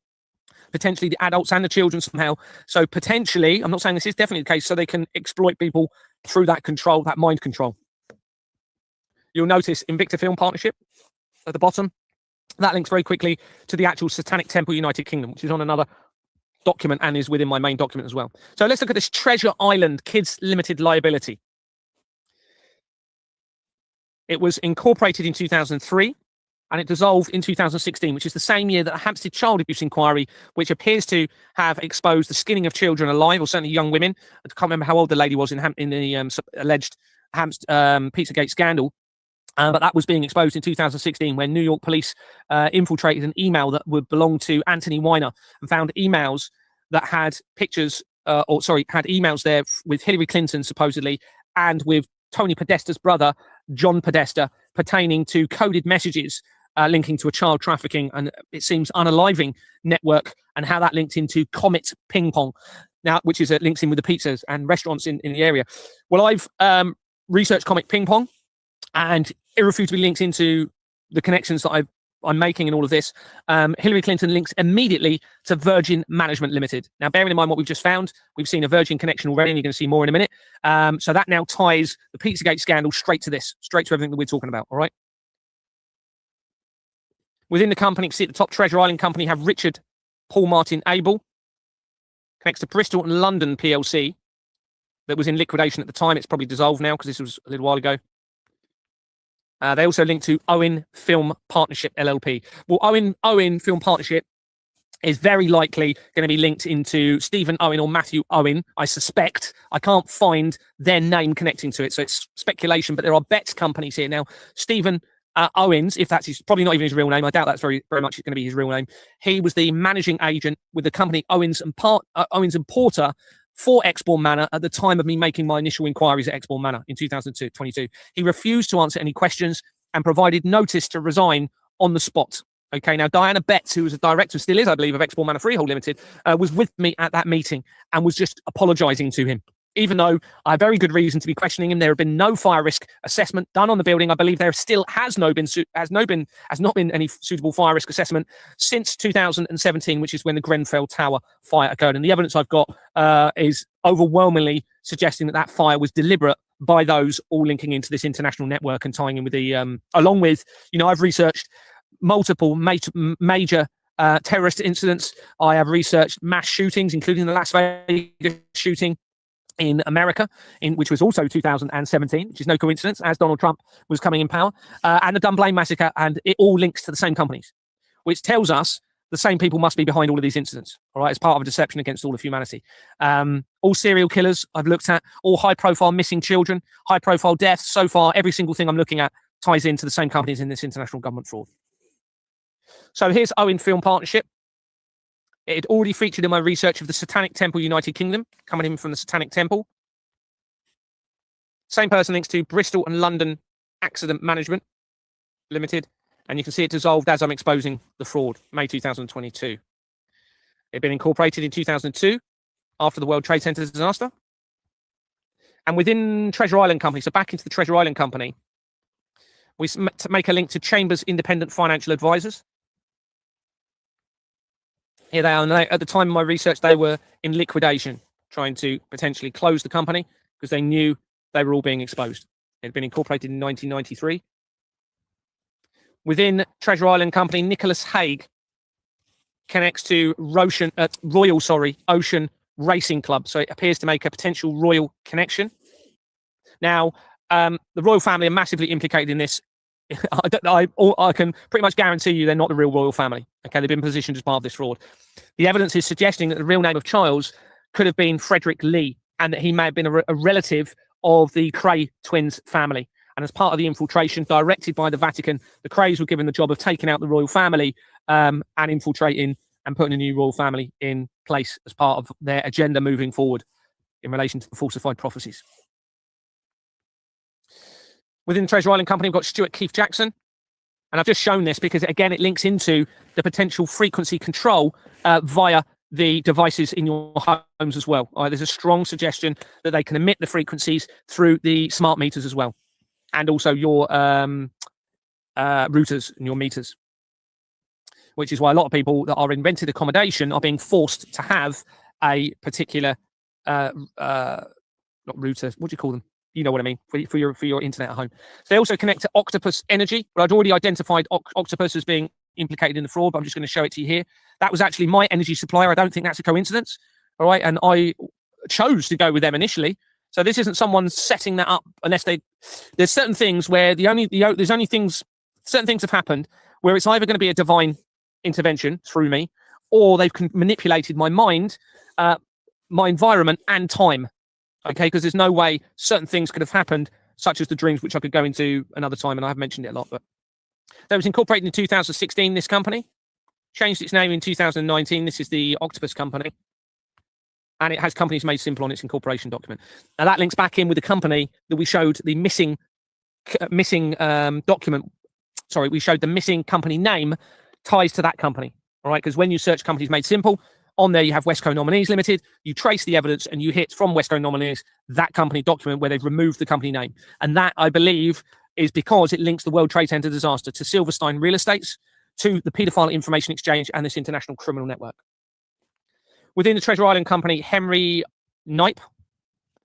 potentially the adults and the children somehow. So potentially, I'm not saying this is definitely the case, so they can exploit people through that control, that mind control. You'll notice Invicta Film Partnership at the bottom. That links very quickly to the actual Satanic Temple United Kingdom, which is on another document and is within my main document as well. So let's look at this Treasure Island Kids Limited Liability. It was incorporated in 2003 and it dissolved in 2016, which is the same year that the Hampstead Child Abuse Inquiry, which appears to have exposed the skinning of children alive, or certainly young women. I can't remember how old the lady was in the alleged Pizzagate scandal. But that was being exposed in 2016 when New York police infiltrated an email that would belong to Anthony Weiner and found emails that had pictures, had emails there with Hillary Clinton supposedly and with Tony Podesta's brother, John Podesta, pertaining to coded messages linking to a child trafficking and it seems unaliving network and how that linked into Comet Ping Pong, now which is links in with the pizzas and restaurants in the area. Well, I've researched Comet Ping Pong, and irrefutably links into the connections that I'm making in all of this. Hillary Clinton links immediately to Virgin Management Limited. Now, bearing in mind what we've just found, we've seen a Virgin connection already, and you're going to see more in a minute. So that now ties the Pizzagate scandal straight to this, straight to everything that we're talking about, all right? Within the company, you can see at the top, Treasure Island Company have Richard Paul Martin Abel. Connects to Bristol and London PLC that was in liquidation at the time. It's probably dissolved now because this was a little while ago. They also link to Owen Film Partnership LLP. Well, Owen Film Partnership is very likely going to be linked into Stephen Owen or Matthew Owen, I suspect. I can't find their name connecting to it, so it's speculation, but there are bets companies here. Now, Stephen Owens, if that's probably not even his real name, I doubt that's very much going to be his real name. He was the managing agent with the company Owens and Porter for Exbourne Manor at the time of me making my initial inquiries at Exbourne Manor in 2022. He refused to answer any questions and provided notice to resign on the spot. Okay, now Diana Betts, who was a director, still is, I believe, of Exbourne Manor Freehold Limited, was with me at that meeting and was just apologising to him. Even though I have very good reason to be questioning him, there have been no fire risk assessment done on the building. I believe there still has not been any suitable fire risk assessment since 2017, which is when the Grenfell Tower fire occurred. And the evidence I've got is overwhelmingly suggesting that fire was deliberate by those all linking into this international network and tying in with the, along with, I've researched multiple major terrorist incidents. I have researched mass shootings, including the Las Vegas shooting in America, which was also 2017, which is no coincidence, as Donald Trump was coming in power, and the Dunblane massacre, and it all links to the same companies, which tells us the same people must be behind all of these incidents, all right, as part of a deception against all of humanity. All serial killers I've looked at, all high-profile missing children, high-profile deaths. So far, every single thing I'm looking at ties into the same companies in this international government fraud. So here's Owen Film Partnership. It had already featured in my research of the Satanic Temple United Kingdom, coming in from the Satanic Temple. Same person links to Bristol and London Accident Management Limited, and you can see it dissolved as I'm exposing the fraud, May 2022. It had been incorporated in 2002 after the World Trade Center disaster. And within Treasure Island Company, so back into the Treasure Island Company, we make a link to Chambers Independent Financial Advisors. Here they are. And at the time of my research, they were in liquidation. trying to potentially close the company because they knew they were all being exposed. It had been incorporated in 1993. Within Treasure Island Company, Nicholas Haig connects to Royal Ocean Racing Club. So it appears to make a potential royal connection. Now, the royal family are massively implicated in this. I can pretty much guarantee you they're not the real royal family. Okay, they've been positioned as part of this fraud. The evidence is suggesting that the real name of Charles could have been Frederick Lee, and that he may have been a relative of the Cray twins family. And as part of the infiltration directed by the Vatican, the Crays were given the job of taking out the royal family and infiltrating and putting a new royal family in place as part of their agenda moving forward in relation to the falsified prophecies. Within the Treasure Island Company, we've got Stuart Keith Jackson. And I've just shown this because, again, it links into the potential frequency control via the devices in your homes as well. There's a strong suggestion that they can emit the frequencies through the smart meters as well. And also your routers and your meters. Which is why a lot of people that are in rented accommodation are being forced to have a particular, not router, what do you call them? You know what I mean, for your internet at home. So they also connect to Octopus Energy, but I'd already identified Octopus as being implicated in the fraud, but I'm just going to show it to you here. That was actually my energy supplier. I don't think that's a coincidence. All right. And I chose to go with them initially. So this isn't someone setting that up unless there's certain things where certain things have happened where it's either going to be a divine intervention through me, or they've manipulated my mind, my environment and time. Okay, because there's no way certain things could have happened, such as the dreams, which I could go into another time, and I've mentioned it a lot. But that was incorporated in 2016, this company. Changed its name in 2019. This is the Octopus Company. And it has Companies Made Simple on its incorporation document. Now, that links back in with the company that we showed the missing document. Sorry, we showed the missing company name ties to that company. All right, because when you search Companies Made Simple, on there, you have Westco Nominees Limited. You trace the evidence and you hit from Westco Nominees that company document where they've removed the company name. And that, I believe, is because it links the World Trade Center disaster to Silverstein Real Estates, to the Paedophile Information Exchange and this international criminal network. Within the Treasure Island Company, Henry Knipe,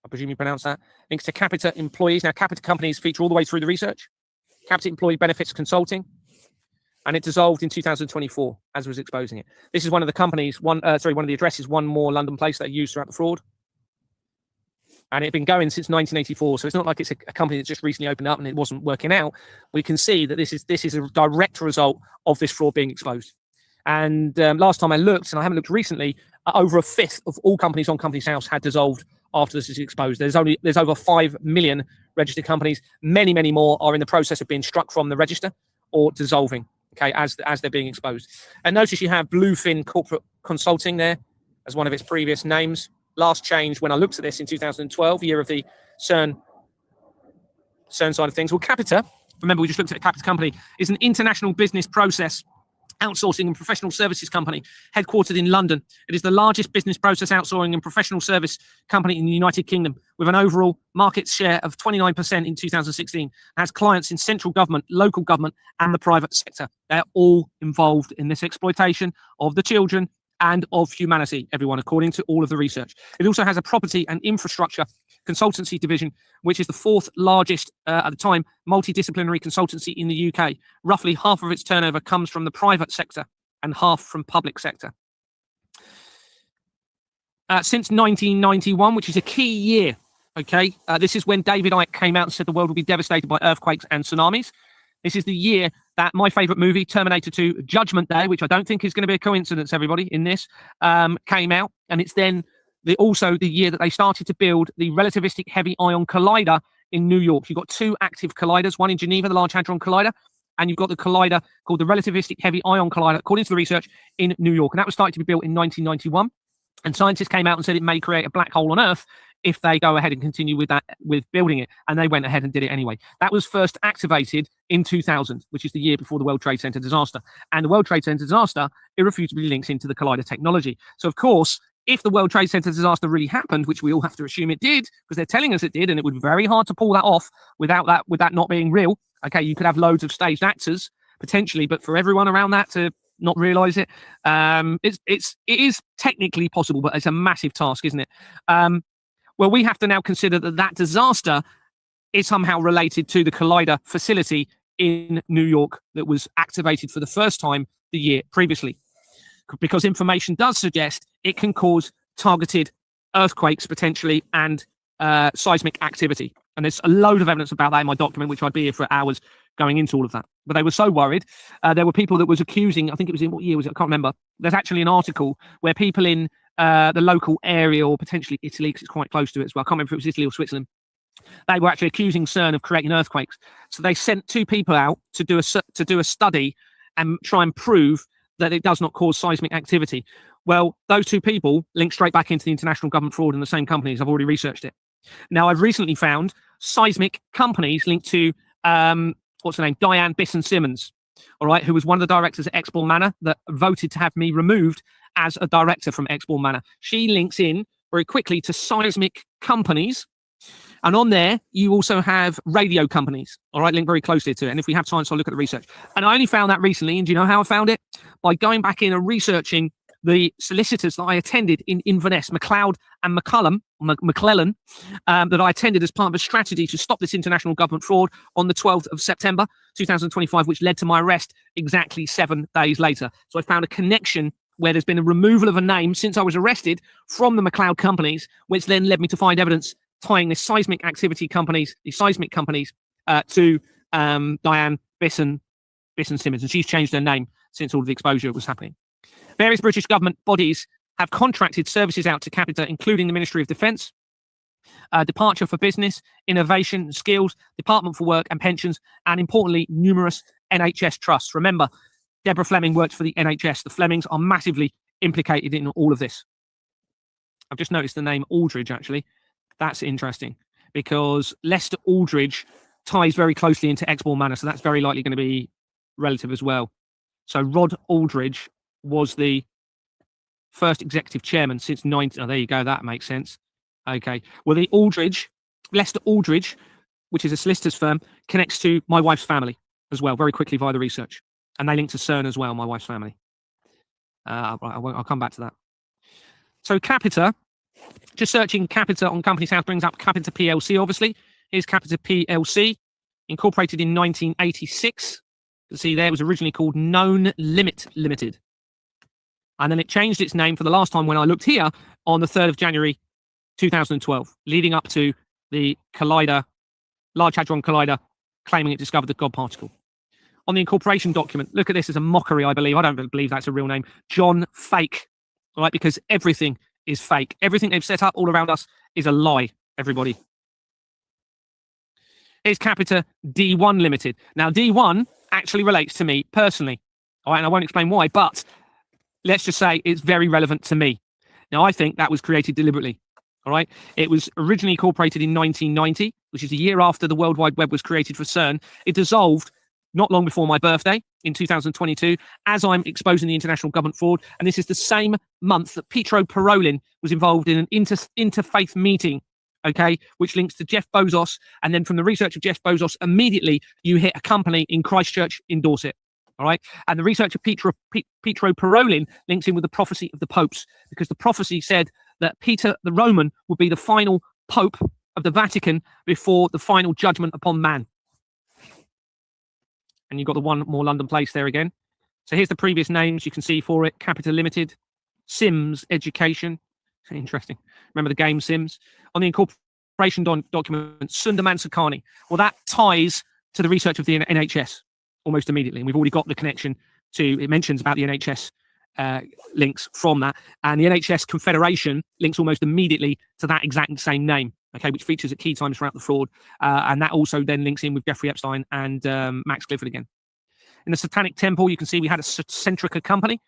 I presume you pronounce that, links to Capita Employees. Now, Capita companies feature all the way through the research. Capita Employee Benefits Consulting. And it dissolved in 2024 as was exposing it. This is one of the companies, one of the addresses, One More London Place, that are used throughout the fraud. And it's been going since 1984. So it's not like it's a company that just recently opened up and it wasn't working out. We can see that this is a direct result of this fraud being exposed. And last time I looked, and I haven't looked recently, over a fifth of all companies on Companies House had dissolved after this is exposed. There's over 5 million registered companies. Many, many more are in the process of being struck from the register or dissolving. Okay, as they're being exposed. And notice you have Bluefin Corporate Consulting there as one of its previous names. Last change when I looked at this in 2012, year of the CERN side of things. Well, Capita, remember we just looked at a Capita company, is an international business process outsourcing and professional services company headquartered in London. It is the largest business process outsourcing and professional service company in the United Kingdom, with an overall market share of 29% in 2016, and has clients in central government, local government, and the private sector. They're all involved in this exploitation of the children and of humanity, everyone, according to all of the research. It also has a property and infrastructure consultancy division, which is the fourth largest, at the time, multidisciplinary consultancy in the UK. Roughly half of its turnover comes from the private sector and half from public sector. Since 1991, which is a key year, okay, this is when David Icke came out and said the world will be devastated by earthquakes and tsunamis. This is the year that my favourite movie, Terminator 2, Judgment Day, which I don't think is going to be a coincidence, everybody, in this, came out. And it's then also the year that they started to build the relativistic heavy ion collider in New York. You've got two active colliders, one in Geneva, the Large Hadron Collider, and you've got the collider called the relativistic heavy ion collider, according to the research, in New York. And that was started to be built in 1991. And scientists came out and said it may create a black hole on Earth if they go ahead and continue with building it. And they went ahead and did it anyway. That was first activated in 2000, which is the year before the World Trade Center disaster. And the World Trade Center disaster irrefutably links into the collider technology. So, of course, if the World Trade Center disaster really happened, which we all have to assume it did, because they're telling us it did, and it would be very hard to pull that off with that not being real. Okay, you could have loads of staged actors, potentially, but for everyone around that to not realise it. It is technically possible, but it's a massive task, isn't it? Well, we have to now consider that disaster is somehow related to the Collider facility in New York that was activated for the first time the year previously, because information does suggest it can cause targeted earthquakes potentially and seismic activity. And there's a load of evidence about that in my document, which I'd be here for hours going into all of that. But they were so worried. There were people that was accusing, I think it was in, what year was it? I can't remember. There's actually an article where people in the local area, or potentially Italy, because it's quite close to it as well. I can't remember if it was Italy or Switzerland. They were actually accusing CERN of creating earthquakes. So they sent 2 people out to do a study and try and prove that it does not cause seismic activity. Well, those 2 people linked straight back into the international government fraud in the same companies. I've already researched it. Now, I've recently found seismic companies linked to, what's her name? Diane Bisson-Simmons, all right, who was one of the directors at Exbourne Manor that voted to have me removed as a director from Exbourne Manor. She links in very quickly to seismic companies. And on there, you also have radio companies, all right, linked very closely to it. And if we have time, so I'll look at the research. And I only found that recently. And do you know how I found it? By going back in and researching the solicitors that I attended in Inverness, MacLeod and McClellan, that I attended as part of a strategy to stop this international government fraud on the 12th of September 2025, which led to my arrest exactly 7 days later. So I found a connection where there's been a removal of a name since I was arrested from the MacLeod companies, which then led me to find evidence tying the seismic companies to Diane Bisson-Simmons. And she's changed her name since all of the exposure was happening. Various British government bodies have contracted services out to Capita, including the Ministry of Defence, Departure for Business, Innovation and Skills, Department for Work and Pensions, and importantly, numerous NHS trusts. Remember, Deborah Fleming worked for the NHS. The Flemings are massively implicated in all of this. I've just noticed the name Aldridge, actually. That's interesting because Lester Aldridge ties very closely into Exbourne Manor, so that's very likely going to be relative as well. So Rod Aldridge was the first executive chairman since 19... Oh, there you go. That makes sense. Okay. Well, the Lester Aldridge, which is a solicitor's firm, connects to my wife's family as well, very quickly via the research. And they link to CERN as well, my wife's family. I'll come back to that. So Capita, just searching Capita on Companies House brings up Capita PLC, obviously. Here's Capita PLC, incorporated in 1986. You can see there, it was originally called Known Limit Limited. And then it changed its name for the last time when I looked here on the 3rd of January 2012, leading up to the Collider, Large Hadron Collider, claiming it discovered the God particle. On the incorporation document, look at this as a mockery, I believe. I don't believe that's a real name. John Fake, all right, because everything is fake. Everything they've set up all around us is a lie, everybody. Here's Capita D1 Limited. Now, D1 actually relates to me personally, all right, and I won't explain why, but let's just say it's very relevant to me. Now, I think that was created deliberately, all right? It was originally incorporated in 1990, which is a year after the World Wide Web was created for CERN. It dissolved not long before my birthday in 2022, as I'm exposing the international government fraud. And this is the same month that Pietro Parolin was involved in an interfaith meeting, okay, which links to Jeff Bezos. And then from the research of Jeff Bezos, immediately you hit a company in Christchurch in Dorset. All right. And the research of Pietro Parolin links in with the prophecy of the popes, because the prophecy said that Peter the Roman would be the final pope of the Vatican before the final judgment upon man. And you've got the One More London Place there again. So here's the previous names you can see for it. Capita Limited, Sims Education. Interesting. Remember the game Sims? On the incorporation document, Sunderman Sakani. Well, that ties to the research of the NHS almost immediately. And we've already got the connection to, it mentions about the NHS links from that. And the NHS Confederation links almost immediately to that exact same name, okay, which features at key times throughout the fraud. And that also then links in with Jeffrey Epstein and Max Clifford again. In the Satanic Temple, you can see we had a Centrica company,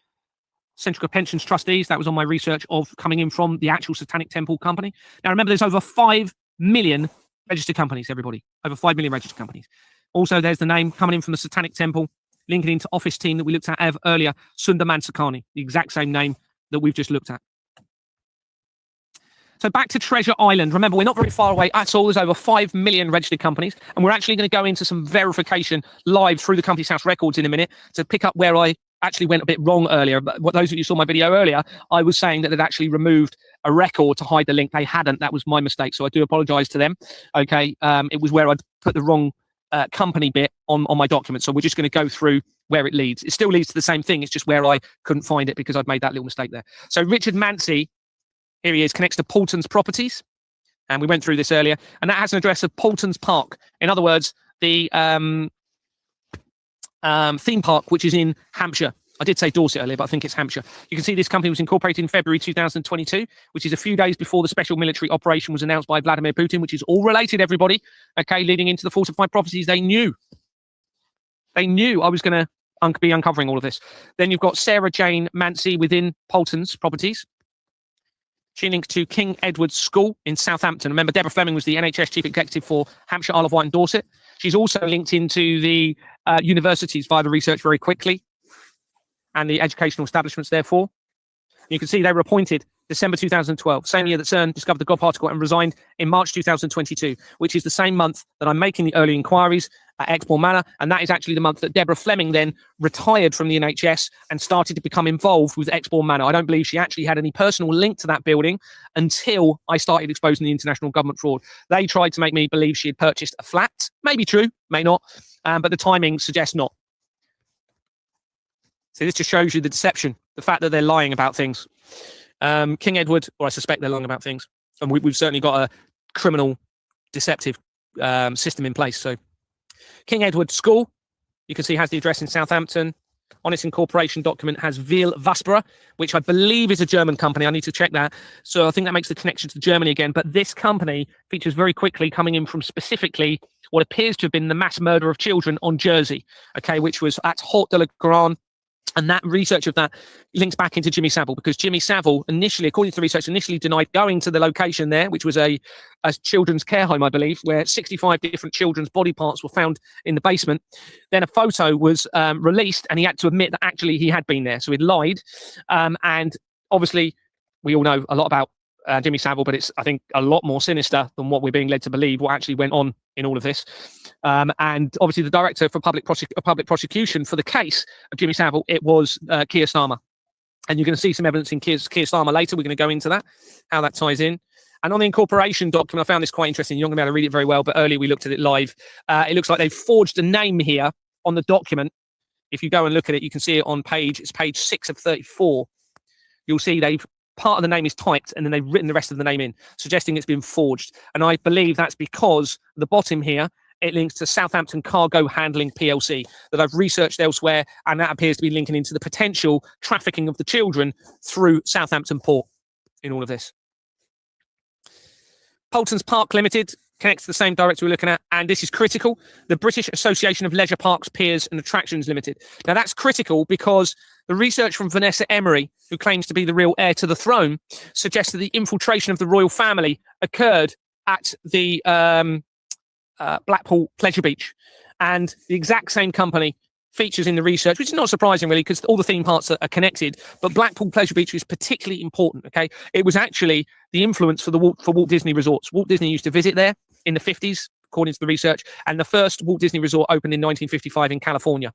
Centrica Pensions Trustees. That was on my research of coming in from the actual Satanic Temple company. Now, remember, there's over 5 million registered companies, everybody. Over 5 million registered companies. Also, there's the name coming in from the Satanic Temple, linking into Office Team that we looked at earlier, Sunderman Sakani, the exact same name that we've just looked at. So back to Treasure Island. Remember, we're not very far away at all. There's over 5 million registered companies. And we're actually going to go into some verification live through the Companies House records in a minute to pick up where I actually went a bit wrong earlier. But what those of you who saw my video earlier, I was saying that they'd actually removed a record to hide the link. They hadn't. That was my mistake. So I do apologize to them. Okay. It was where I'd put the wrong company bit on my document. So we're just going to go through where it leads. It still leads to the same thing. It's just where I couldn't find it because I'd made that little mistake there. So Richard Mancy, here he is, connects to Paulton's properties. And we went through this earlier. And that has an address of Paulton's Park. In other words, the theme park, which is in Hampshire. I did say Dorset earlier, but I think it's Hampshire. You can see this company was incorporated in February 2022, which is a few days before the special military operation was announced by Vladimir Putin, which is all related, everybody. Okay, leading into the fortified prophecies. They knew I was going to be uncovering all of this. Then you've got Sarah Jane Mancy within Paulton's properties. She links to King Edward's School in Southampton. Remember, Deborah Fleming was the NHS chief executive for Hampshire, Isle of Wight and Dorset. She's also linked into the universities via the research very quickly and the educational establishments, therefore. You can see they were appointed December 2012, same year that CERN discovered the God particle and resigned in March 2022, which is the same month that I'm making the early inquiries at Exmoor Manor. And that is actually the month that Deborah Fleming then retired from the NHS and started to become involved with Exmoor Manor. I don't believe she actually had any personal link to that building until I started exposing the international government fraud. They tried to make me believe she had purchased a flat. Maybe true, may not, but the timing suggests not. So this just shows you the deception, the fact that they're lying about things. King Edward, or I suspect they're lying about things. And we've certainly got a criminal deceptive system in place. So King Edward School, you can see has the address in Southampton. On its incorporation document has Veal Vaspera, which I believe is a German company. I need to check that. So I think that makes the connection to Germany again. But this company features very quickly coming in from specifically what appears to have been the mass murder of children on Jersey, okay, which was at Haute de la Grande. And that research of that links back into Jimmy Savile, because Jimmy Savile initially, according to the research, initially denied going to the location there, which was a children's care home, I believe, where 65 different children's body parts were found in the basement. Then a photo was released and he had to admit that actually he had been there. So he'd lied. And obviously, we all know a lot about Jimmy Savile, but it's, I think, a lot more sinister than what we're being led to believe, what actually went on in all of this. And obviously the director for public prosecution for the case of Jimmy Savile, it was Keir Starmer. And you're going to see some evidence in Keir Starmer later. We're going to go into that, how that ties in. And on the incorporation document, I found this quite interesting. You're not going to be able to read it very well, but earlier we looked at it live. It looks like they've forged a name here on the document. If you go and look at it, you can see it on page 6 of 34. You'll see part of the name is typed and then they've written the rest of the name in, suggesting it's been forged. And I believe that's because the bottom here, it links to Southampton Cargo Handling PLC that I've researched elsewhere, and that appears to be linking into the potential trafficking of the children through Southampton Port in all of this. Paulton's Park Limited connects to the same director we're looking at, and this is critical. The British Association of Leisure Parks, Piers and Attractions Limited. Now that's critical because the research from Vanessa Emery, who claims to be the real heir to the throne, suggests that the infiltration of the royal family occurred at the Blackpool Pleasure Beach. And the exact same company features in the research, which is not surprising really, because all the theme parts are connected. But Blackpool Pleasure Beach is particularly important. Okay, it was actually the influence for Walt Disney resorts. Walt Disney used to visit there in the 50s, according to the research, and the first Walt Disney resort opened in 1955 in California.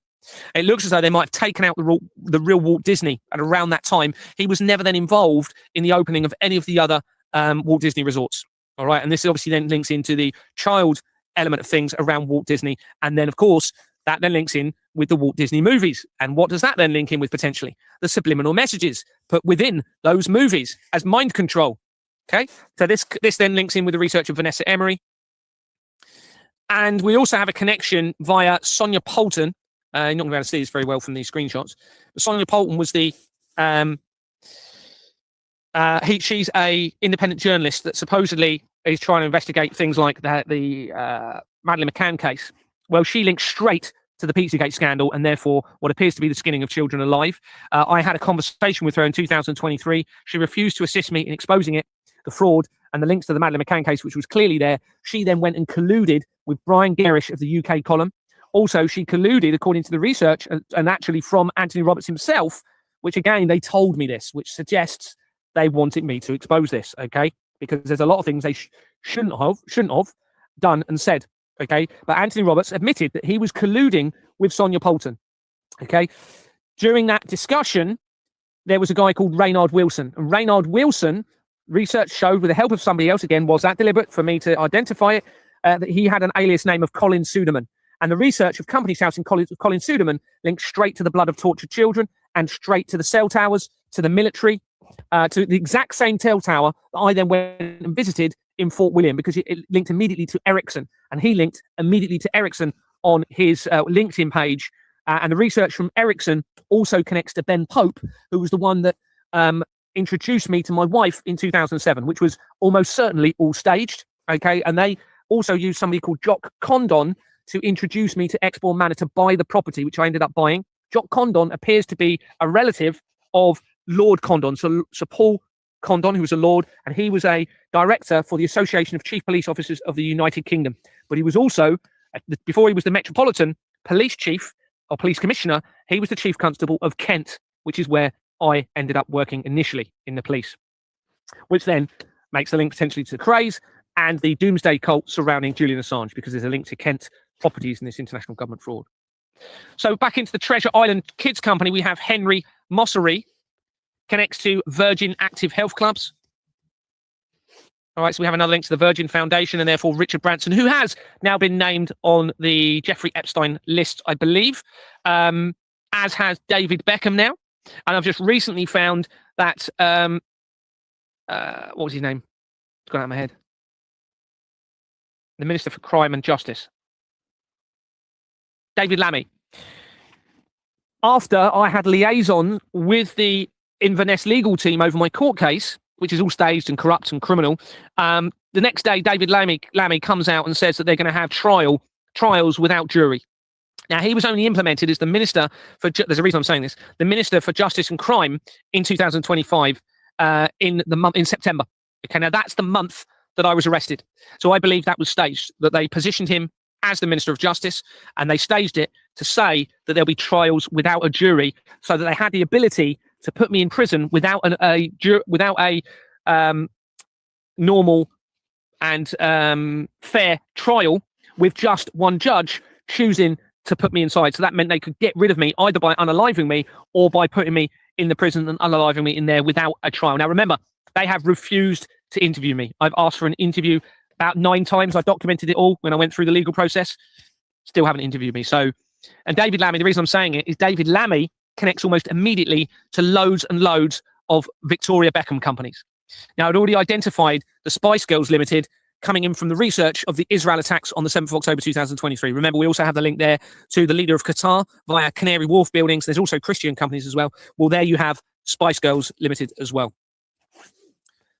It looks as though they might have taken out the real Walt Disney at around that time. He was never then involved in the opening of any of the other Walt Disney resorts. All right, and this obviously then links into the child element of things around Walt Disney, and then of course that then links in with the Walt Disney movies. And what does that then link in with potentially? The subliminal messages put within those movies as mind control. Okay, so this then links in with the research of Vanessa Emery. And we also have a connection via Sonia Poulton. You're not going to be able to see this very well from these screenshots. But Sonia Poulton was the she's a independent journalist that supposedly is trying to investigate things like the Madeleine McCann case. Well, she links straight to the Pizzagate scandal and therefore what appears to be the skinning of children alive. I had a conversation with her in 2023. She refused to assist me in exposing it, the fraud, and the links to the Madeleine McCann case, which was clearly there. She then went and colluded with Brian Gerrish of the UK column. Also, she colluded, according to the research, and actually from Anthony Roberts himself, which again, they told me this, which suggests they wanted me to expose this, okay? Because there's a lot of things they shouldn't have done and said, okay? But Anthony Roberts admitted that he was colluding with Sonia Poulton, okay? during that discussion, there was a guy called Reynard Wilson. And Reynard Wilson, research showed with the help of somebody else, again, was that deliberate for me to identify it, that he had an alias name of Colin Suderman. And the research of Companies House in Colin Suderman linked straight to the blood of tortured children and straight to the cell towers, to the military, to the exact same cell tower that I then went and visited in Fort William, because it linked immediately to Ericsson. And he linked immediately to Ericsson on his LinkedIn page. And the research from Ericsson also connects to Ben Pope, who was the one that introduced me to my wife in 2007, which was almost certainly all staged. Okay. And they also used somebody called Jock Condon to introduce me to Exbourne Manor to buy the property, which I ended up buying. Jock Condon appears to be a relative of Lord Condon. So Paul Condon, who was a lord, and he was a director for the Association of Chief Police Officers of the United Kingdom. But he was also, before he was the Metropolitan Police Chief or Police Commissioner, he was the Chief Constable of Kent, which is where I ended up working initially in the police, which then makes the link potentially to the craze and the doomsday cult surrounding Julian Assange, because there's a link to Kent properties in this international government fraud. So back into the Treasure Island Kids Company, we have Henry Mossery, connects to Virgin Active Health Clubs. All right, so we have another link to the Virgin Foundation, and therefore Richard Branson, who has now been named on the Jeffrey Epstein list, I believe, as has David Beckham now. And I've just recently found that, what was his name? It's gone out of my head. The Minister for Crime and Justice, David Lammy. After I had liaison with the Inverness legal team over my court case, which is all staged and corrupt and criminal, the next day David Lammy comes out and says that they're going to have trials without jury. Now, he was only implemented as the Minister for, there's a reason I'm saying this, the Minister for Justice and Crime in 2025 in September. Okay, now that's the month that I was arrested. So I believe that was staged, that they positioned him as the Minister of Justice, and they staged it to say that there'll be trials without a jury, so that they had the ability to put me in prison without a normal and fair trial, with just one judge choosing to put me inside. So that meant they could get rid of me either by unaliving me or by putting me in the prison and unaliving me in there without a trial. Now, remember, they have refused to interview me. I've asked for an interview about 9 times. I documented it all when I went through the legal process. Still haven't interviewed me. So, and David Lammy, the reason I'm saying it is David Lammy connects almost immediately to loads and loads of Victoria Beckham companies. Now, I'd already identified the Spice Girls Limited coming in from the research of the Israel attacks on the 7th of October 2023. Remember, we also have the link there to the leader of Qatar via Canary Wharf buildings. There's also Christian companies as well. Well, there you have Spice Girls Limited as well.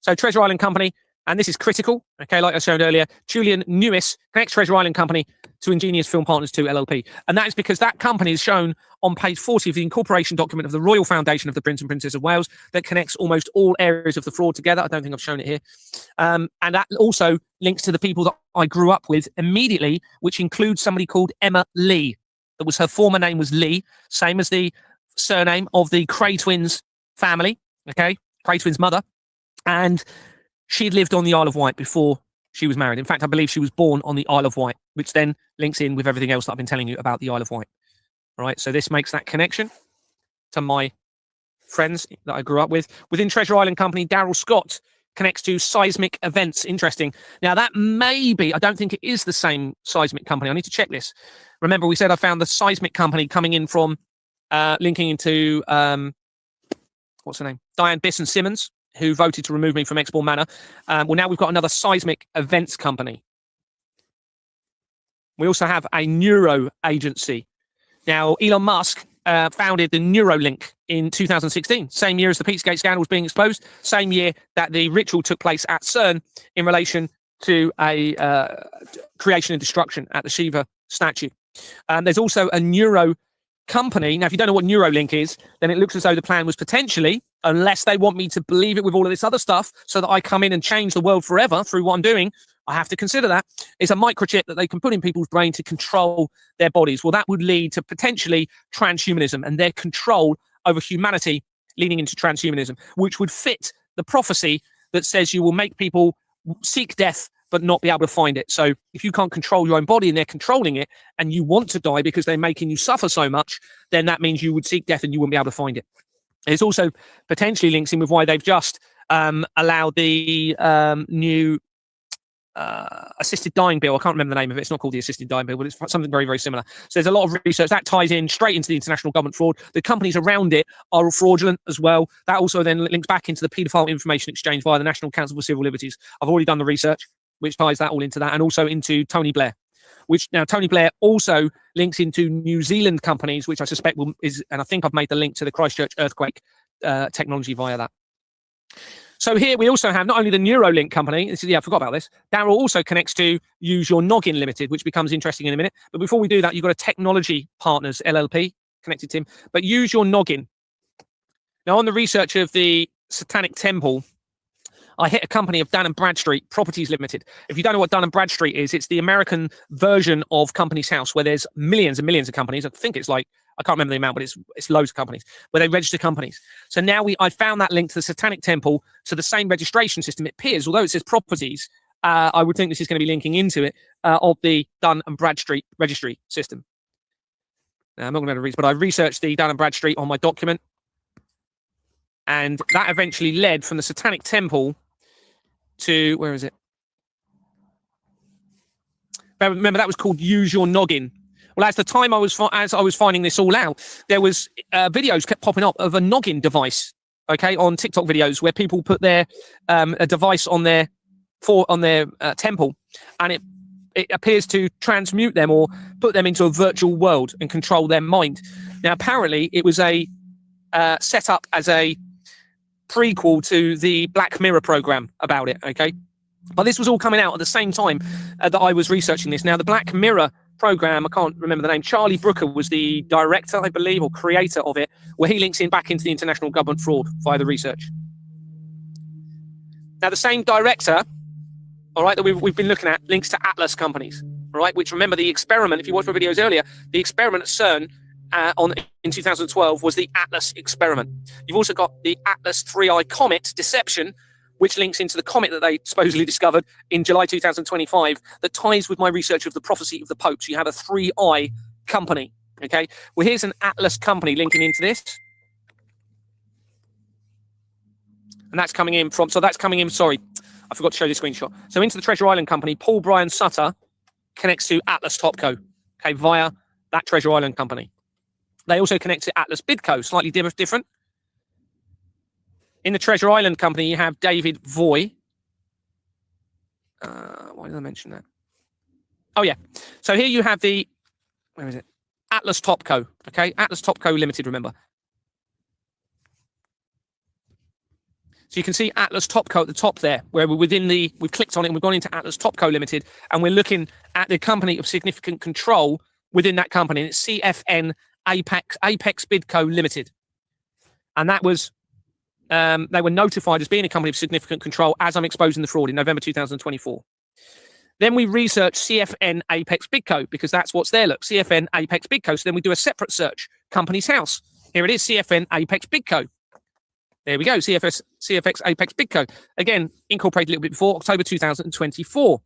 So Treasure Island Company, and this is critical, okay, like I showed earlier, Julian Newis connects Treasure Island Company to Ingenious Film Partners 2 LLP. And that is because that company is shown on page 40 of the incorporation document of the Royal Foundation of the Prince and Princess of Wales that connects almost all areas of the fraud together. I don't think I've shown it here. And that also links to the people that I grew up with immediately, which includes somebody called Emma Lee. That was her former name was Lee, same as the surname of the Cray twins family, okay, Cray twins' mother. And she'd lived on the Isle of Wight before she was married. In fact, I believe she was born on the Isle of Wight, which then links in with everything else that I've been telling you about the Isle of Wight. All right, so this makes that connection to my friends that I grew up with. Within Treasure Island Company, Daryl Scott connects to Seismic Events. Interesting. Now, that may be, I don't think it is the same Seismic Company. I need to check this. Remember, we said I found the Seismic Company coming in from linking into, what's her name? Diane Bisson-Simmons, who voted to remove me from Exbourne Manor. Well, now we've got another Seismic Events Company. We also have a neuro agency. Now, Elon Musk founded the Neuralink in 2016, same year as the Pizzagate scandal was being exposed, same year that the ritual took place at CERN in relation to a creation and destruction at the Shiva statue. There's also a neuro company. Now, if you don't know what Neuralink is, then it looks as though the plan was potentially, unless they want me to believe it with all of this other stuff so that I come in and change the world forever through what I'm doing, I have to consider that. It's a microchip that they can put in people's brain to control their bodies. Well, that would lead to potentially transhumanism and their control over humanity leading into transhumanism, which would fit the prophecy that says you will make people seek death but not be able to find it. So if you can't control your own body and they're controlling it, and you want to die because they're making you suffer so much, then that means you would seek death and you wouldn't be able to find it. There's also potentially links in with why they've just allowed the new assisted dying bill. I can't remember the name of it. It's not called the assisted dying bill, but it's something very, very similar. So there's a lot of research that ties in straight into the international government fraud. The companies around it are fraudulent as well. That also then links back into the paedophile information exchange via the National Council for Civil Liberties. I've already done the research, which ties that all into that, and also into Tony Blair, which now Tony Blair also links into New Zealand companies, which I suspect is, and I think I've made the link to the Christchurch earthquake technology via that. So here we also have not only the Neuralink company. I forgot about this. Darryl also connects to Use Your Noggin Limited, which becomes interesting in a minute. But before we do that, you've got a Technology Partners LLP connected to him. But Use Your Noggin. Now, on the research of the Satanic Temple, I hit a company of Dun & Bradstreet Properties Limited. If you don't know what Dun & Bradstreet is, it's the American version of Companies House, where there's millions and millions of companies. I think it's like, I can't remember the amount, but it's loads of companies where they register companies. So now I found that link to the Satanic Temple to the same registration system. It appears, although it says properties, I would think this is going to be linking into it, of the Dun & Bradstreet registry system. Now, I'm not going to be able to read, but I researched the Dun & Bradstreet on my document. And that eventually led from the Satanic Temple to, where is it? Remember, that was called Use Your Noggin. Well, as the time I was finding this all out, there was videos kept popping up of a noggin device, okay, on TikTok videos where people put their a device on their temple, and it appears to transmute them or put them into a virtual world and control their mind. Now, apparently, it was set up as a prequel to the Black Mirror program about it, okay? But this was all coming out at the same time that I was researching this. Now, the Black Mirror program, I can't remember the name, Charlie Brooker was the director, I believe, or creator of it, where he links in back into the international government fraud via the research. Now, the same director, all right, that we've been looking at, links to Atlas companies, all right, which, remember, the experiment, if you watched my videos earlier, the experiment at CERN in 2012 was the Atlas experiment. You've also got the Atlas 3i comet deception, which links into the comet that they supposedly discovered in July 2025 that ties with my research of the prophecy of the Pope. So you have a 3i company, okay? Well, here's an Atlas company linking into this. And that's coming in from, sorry, I forgot to show you the screenshot. So into the Treasure Island company, Paul Brian Sutter connects to Atlas Topco, okay, via that Treasure Island company. They also connect to Atlas Bidco, slightly different. In the Treasure Island company, you have David Voy. Why did I mention that? Oh, yeah. So here you have the, where is it? Atlas Topco, okay? Atlas Topco Limited, remember. So you can see Atlas Topco at the top there, where we've clicked on it and we've gone into Atlas Topco Limited, and we're looking at the company of significant control within that company. And it's CFN Apex Bidco Limited. And that was, they were notified as being a company of significant control as I'm exposing the fraud in November 2024. Then we research CFN Apex Bidco because that's what's there. Look, CFN Apex Bidco. So then we do a separate search, Companies House. Here it is, CFN Apex Bidco. There we go, CFX Apex Bidco. Again, incorporated a little bit before, October 2024.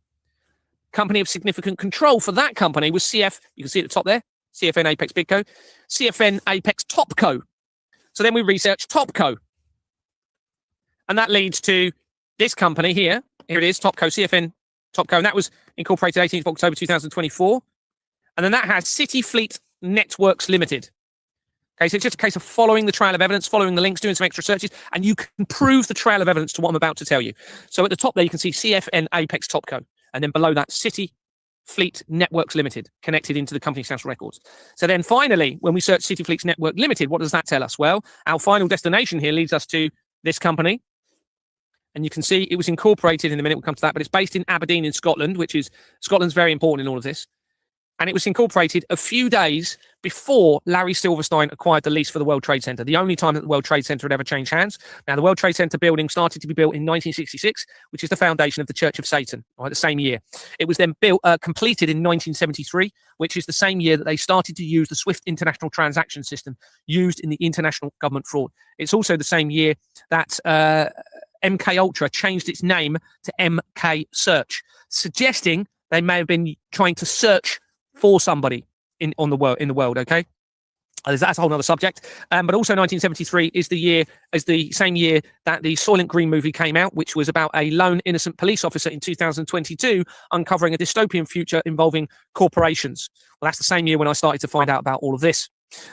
Company of significant control for that company was you can see at the top there, CFN Apex Bidco, CFN Apex Topco. So then we research Topco. And that leads to this company here. Here it is, Topco, CFN Topco. And that was incorporated 18th of October 2024. And then that has City Fleet Networks Limited. Okay, so it's just a case of following the trail of evidence, following the links, doing some extra searches, and you can prove the trail of evidence to what I'm about to tell you. So at the top there, you can see CFN Apex Topco. And then below that, City Fleet Networks Limited, connected into the company's national records. So then finally, when we search City Fleets Network Limited, what does that tell us? Well, our final destination here leads us to this company. And you can see it was incorporated, in a minute we'll come to that, but it's based in Aberdeen in Scotland, Scotland's very important in all of this. And it was incorporated a few days before Larry Silverstein acquired the lease for the World Trade Center, the only time that the World Trade Center had ever changed hands. Now, the World Trade Center building started to be built in 1966, which is the foundation of the Church of Satan, right, the same year. It was then completed in 1973, which is the same year that they started to use the SWIFT international transaction system used in the international government fraud. It's also the same year that MK Ultra changed its name to MK Search, suggesting they may have been trying to search for somebody in the world. Okay. That's a whole other subject. But also 1973 is the same year that the Soylent Green movie came out, which was about a lone innocent police officer in 2022 uncovering a dystopian future involving corporations. Well, that's the same year when I started to find out about all of this.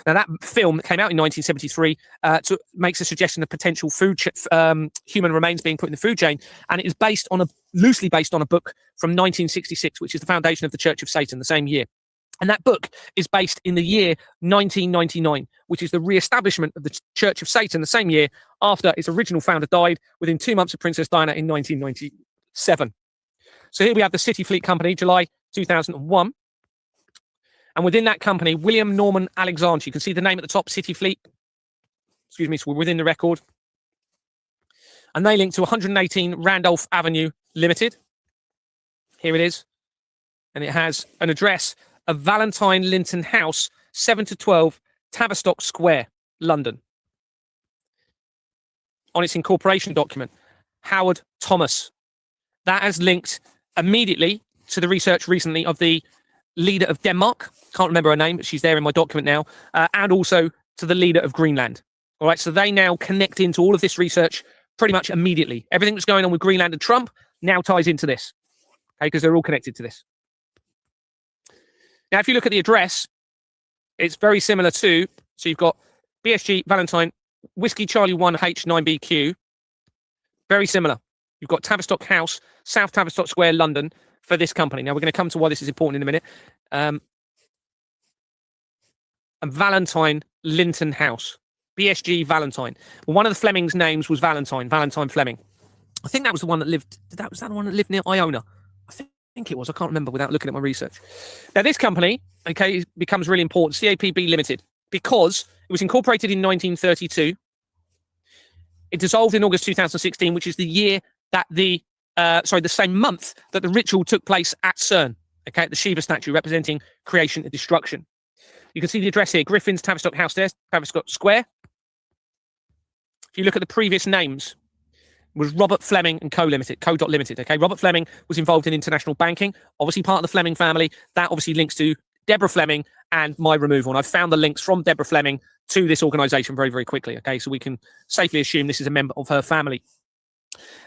Now, that film that came out in 1973 makes a suggestion of potential human remains being put in the food chain, and it is loosely based on a book from 1966, which is the foundation of the Church of Satan, the same year. And that book is based in the year 1999, which is the re-establishment of the Church of Satan the same year after its original founder died within 2 months of Princess Diana in 1997. So here we have the City Fleet Company, July 2001. And within that company, William Norman Alexander, you can see the name at the top, City Fleet. Excuse me, so we're within the record. And they link to 118 Randolph Avenue Limited. Here it is. And it has an address of Valentine Linton House, 7 to 12, Tavistock Square, London. On its incorporation document, Howard Thomas. That has linked immediately to the research recently of the leader of Denmark. Can't remember her name, but she's there in my document now. And also to the leader of Greenland. All right, so they now connect into all of this research pretty much immediately. Everything that's going on with Greenland and Trump now ties into this. Okay, because they're all connected to this. Now, if you look at the address, it's very similar to, so you've got BSG, Valentine, Whiskey Charlie 1H9BQ. Very similar. You've got Tavistock House, South Tavistock Square, London, for this company. Now, we're going to come to why this is important in a minute. And Valentine Linton House, BSG Valentine. Well, one of the Flemings' names was Valentine Fleming. I think that was the one that lived, was that the one that lived near Iona? I think it was. I can't remember without looking at my research. Now, this company, okay, becomes really important, CAPB Limited, because it was incorporated in 1932. It dissolved in August 2016, which is the year that the same month that the ritual took place at CERN, okay, at the Shiva statue representing creation and destruction. You can see the address here, Griffin's Tavistock House there, Tavistock Square. If you look at the previous names, was Robert Fleming and Co. Limited, Co.Limited. Okay, Robert Fleming was involved in international banking, obviously part of the Fleming family. That obviously links to Deborah Fleming and my removal. And I've found the links from Deborah Fleming to this organisation very, very quickly. Okay, so we can safely assume this is a member of her family.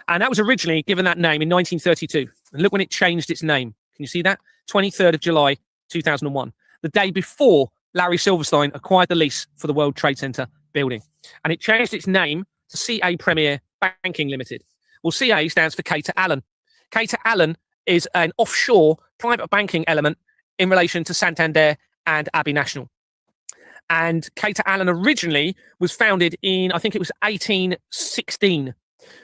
And that was originally given that name in 1932. And look when it changed its name. Can you see that? 23rd of July, 2001. The day before Larry Silverstein acquired the lease for the World Trade Center building. And it changed its name to CA Premier Banking Limited. Well, CA stands for Cater Allen. Cater Allen is an offshore private banking element in relation to Santander and Abbey National. And Cater Allen originally was founded in, I think it was 1816,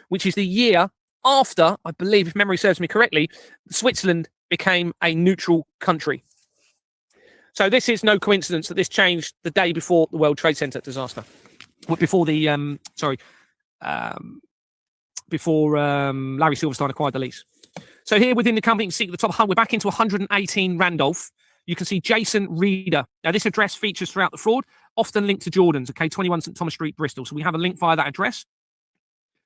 which is the year after, I believe, if memory serves me correctly, Switzerland became a neutral country. So this is no coincidence that this changed the day before the World Trade Center disaster. Before the, Larry Silverstein acquired the lease. So here within the company, you can see at the top, we're back into 118 Randolph. You can see Jason Reeder. Now, this address features throughout the fraud, often linked to Jordan's, okay, 21 St Thomas Street, Bristol. So we have a link via that address.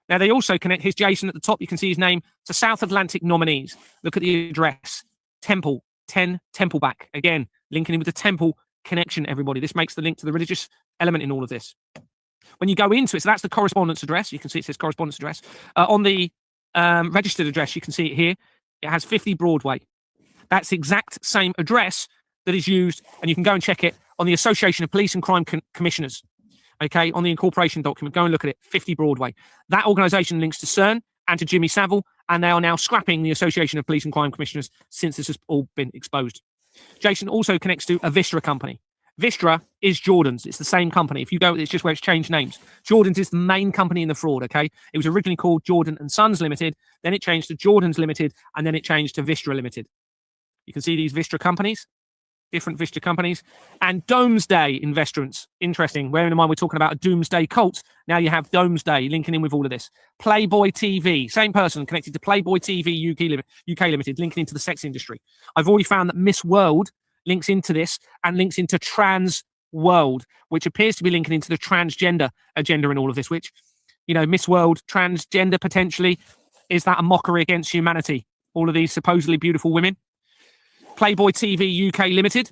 Now, they also connect, here's Jason at the top. You can see his name to South Atlantic nominees. Look at the address. Temple, 10 Templeback. Again, linking in with the Temple connection, everybody. This makes the link to the religious element in all of this. When you go into it, so that's the correspondence address. You can see it says correspondence address. On the registered address, you can see it here. It has 50 Broadway. That's the exact same address that is used, and you can go and check it on the Association of Police and Crime Commissioners. Okay, on the incorporation document, go and look at it, 50 Broadway. That organisation links to CERN and to Jimmy Savile, and they are now scrapping the Association of Police and Crime Commissioners since this has all been exposed. Jason also connects to a Vistra company. Vistra is Jordan's. It's the same company. If you go, it's just where it's changed names. Jordan's is the main company in the fraud, okay? It was originally called Jordan and Sons Limited, then it changed to Jordan's Limited, and then it changed to Vistra Limited. You can see these Vistra companies, different Vistra companies, and Domesday Investments. Interesting. Bearing in mind we're talking about a doomsday cult. Now you have Domesday linking in with all of this. Playboy TV, same person connected to Playboy TV UK Limited, linking into the sex industry. I've already found that Miss World links into this and links into Trans World, which appears to be linking into the transgender agenda in all of this, which, Miss World, transgender potentially. Is that a mockery against humanity? All of these supposedly beautiful women. Playboy TV UK Limited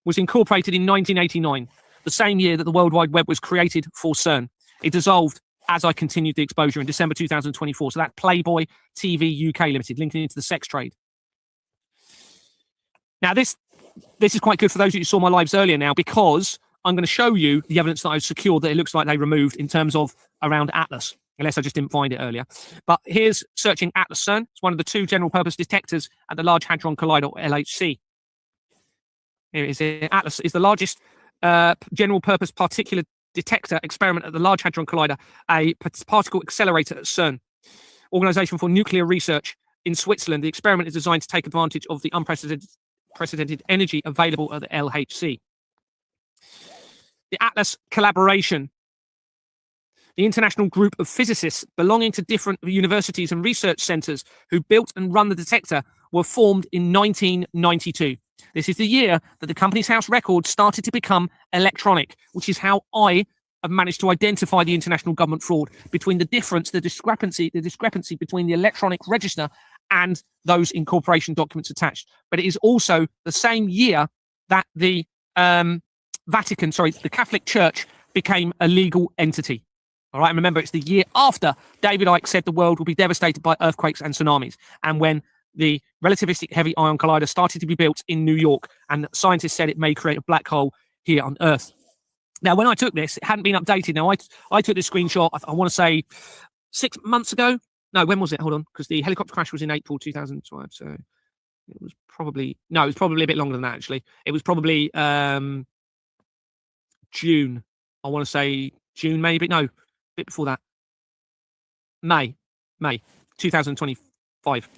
was incorporated in 1989, the same year that the World Wide Web was created for CERN. It dissolved as I continued the exposure in December 2024. So that's Playboy TV UK Limited, linking into the sex trade. Now, this is quite good for those of you who saw my lives earlier now, because I'm going to show you the evidence that I've secured that it looks like they removed in terms of around Atlas, unless I just didn't find it earlier. But here's searching Atlas CERN. It's one of the 2 general purpose detectors at the Large Hadron Collider, or LHC. Here it is. Atlas is the largest general purpose particulate detector experiment at the Large Hadron Collider, a particle accelerator at CERN, Organization for Nuclear Research in Switzerland. The experiment is designed to take advantage of the unprecedented energy available at the LHC. The Atlas collaboration. The international group of physicists belonging to different universities and research centers who built and run the detector were formed in 1992. This is the year that the Companies House record started to become electronic, which is how I have managed to identify the international government fraud between the discrepancy between the electronic register and those incorporation documents attached. But it is also the same year that the the Catholic Church became a legal entity. All right, and remember, it's the year after David Icke said the world will be devastated by earthquakes and tsunamis, and when the relativistic heavy ion collider started to be built in New York, and scientists said it may create a black hole here on Earth. Now, when I took this, it hadn't been updated. Now, I took this screenshot, I want to say 6 months ago. No, when was it? Hold on, because the helicopter crash was in April 2012, so it was probably a bit longer than that, actually. It was probably June. I want to say June, maybe. No, a bit before that. May 2025.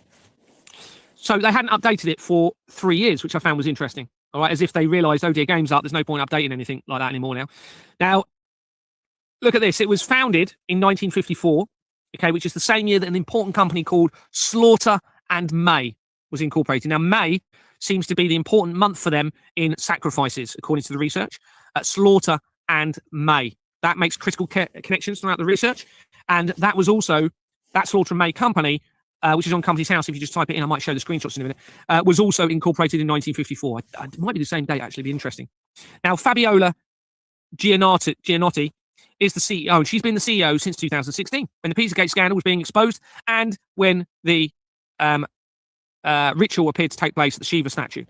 So they hadn't updated it for 3 years, which I found was interesting. All right, as if they realised, oh dear, game's up. There's no point updating anything like that anymore now. Now, look at this. It was founded in 1954, okay, which is the same year that an important company called Slaughter and May was incorporated. Now, May seems to be the important month for them in sacrifices, according to the research. Slaughter and May. That makes critical connections throughout the research. And that was also, that Slaughter and May company, which is on Companies House, if you just type it in, I might show the screenshots in a minute, was also incorporated in 1954. It might be the same date, actually, be interesting. Now, Fabiola Gianotti is the CEO, and she's been the CEO since 2016, when the Pizzagate scandal was being exposed, and when the ritual appeared to take place at the Shiva statue.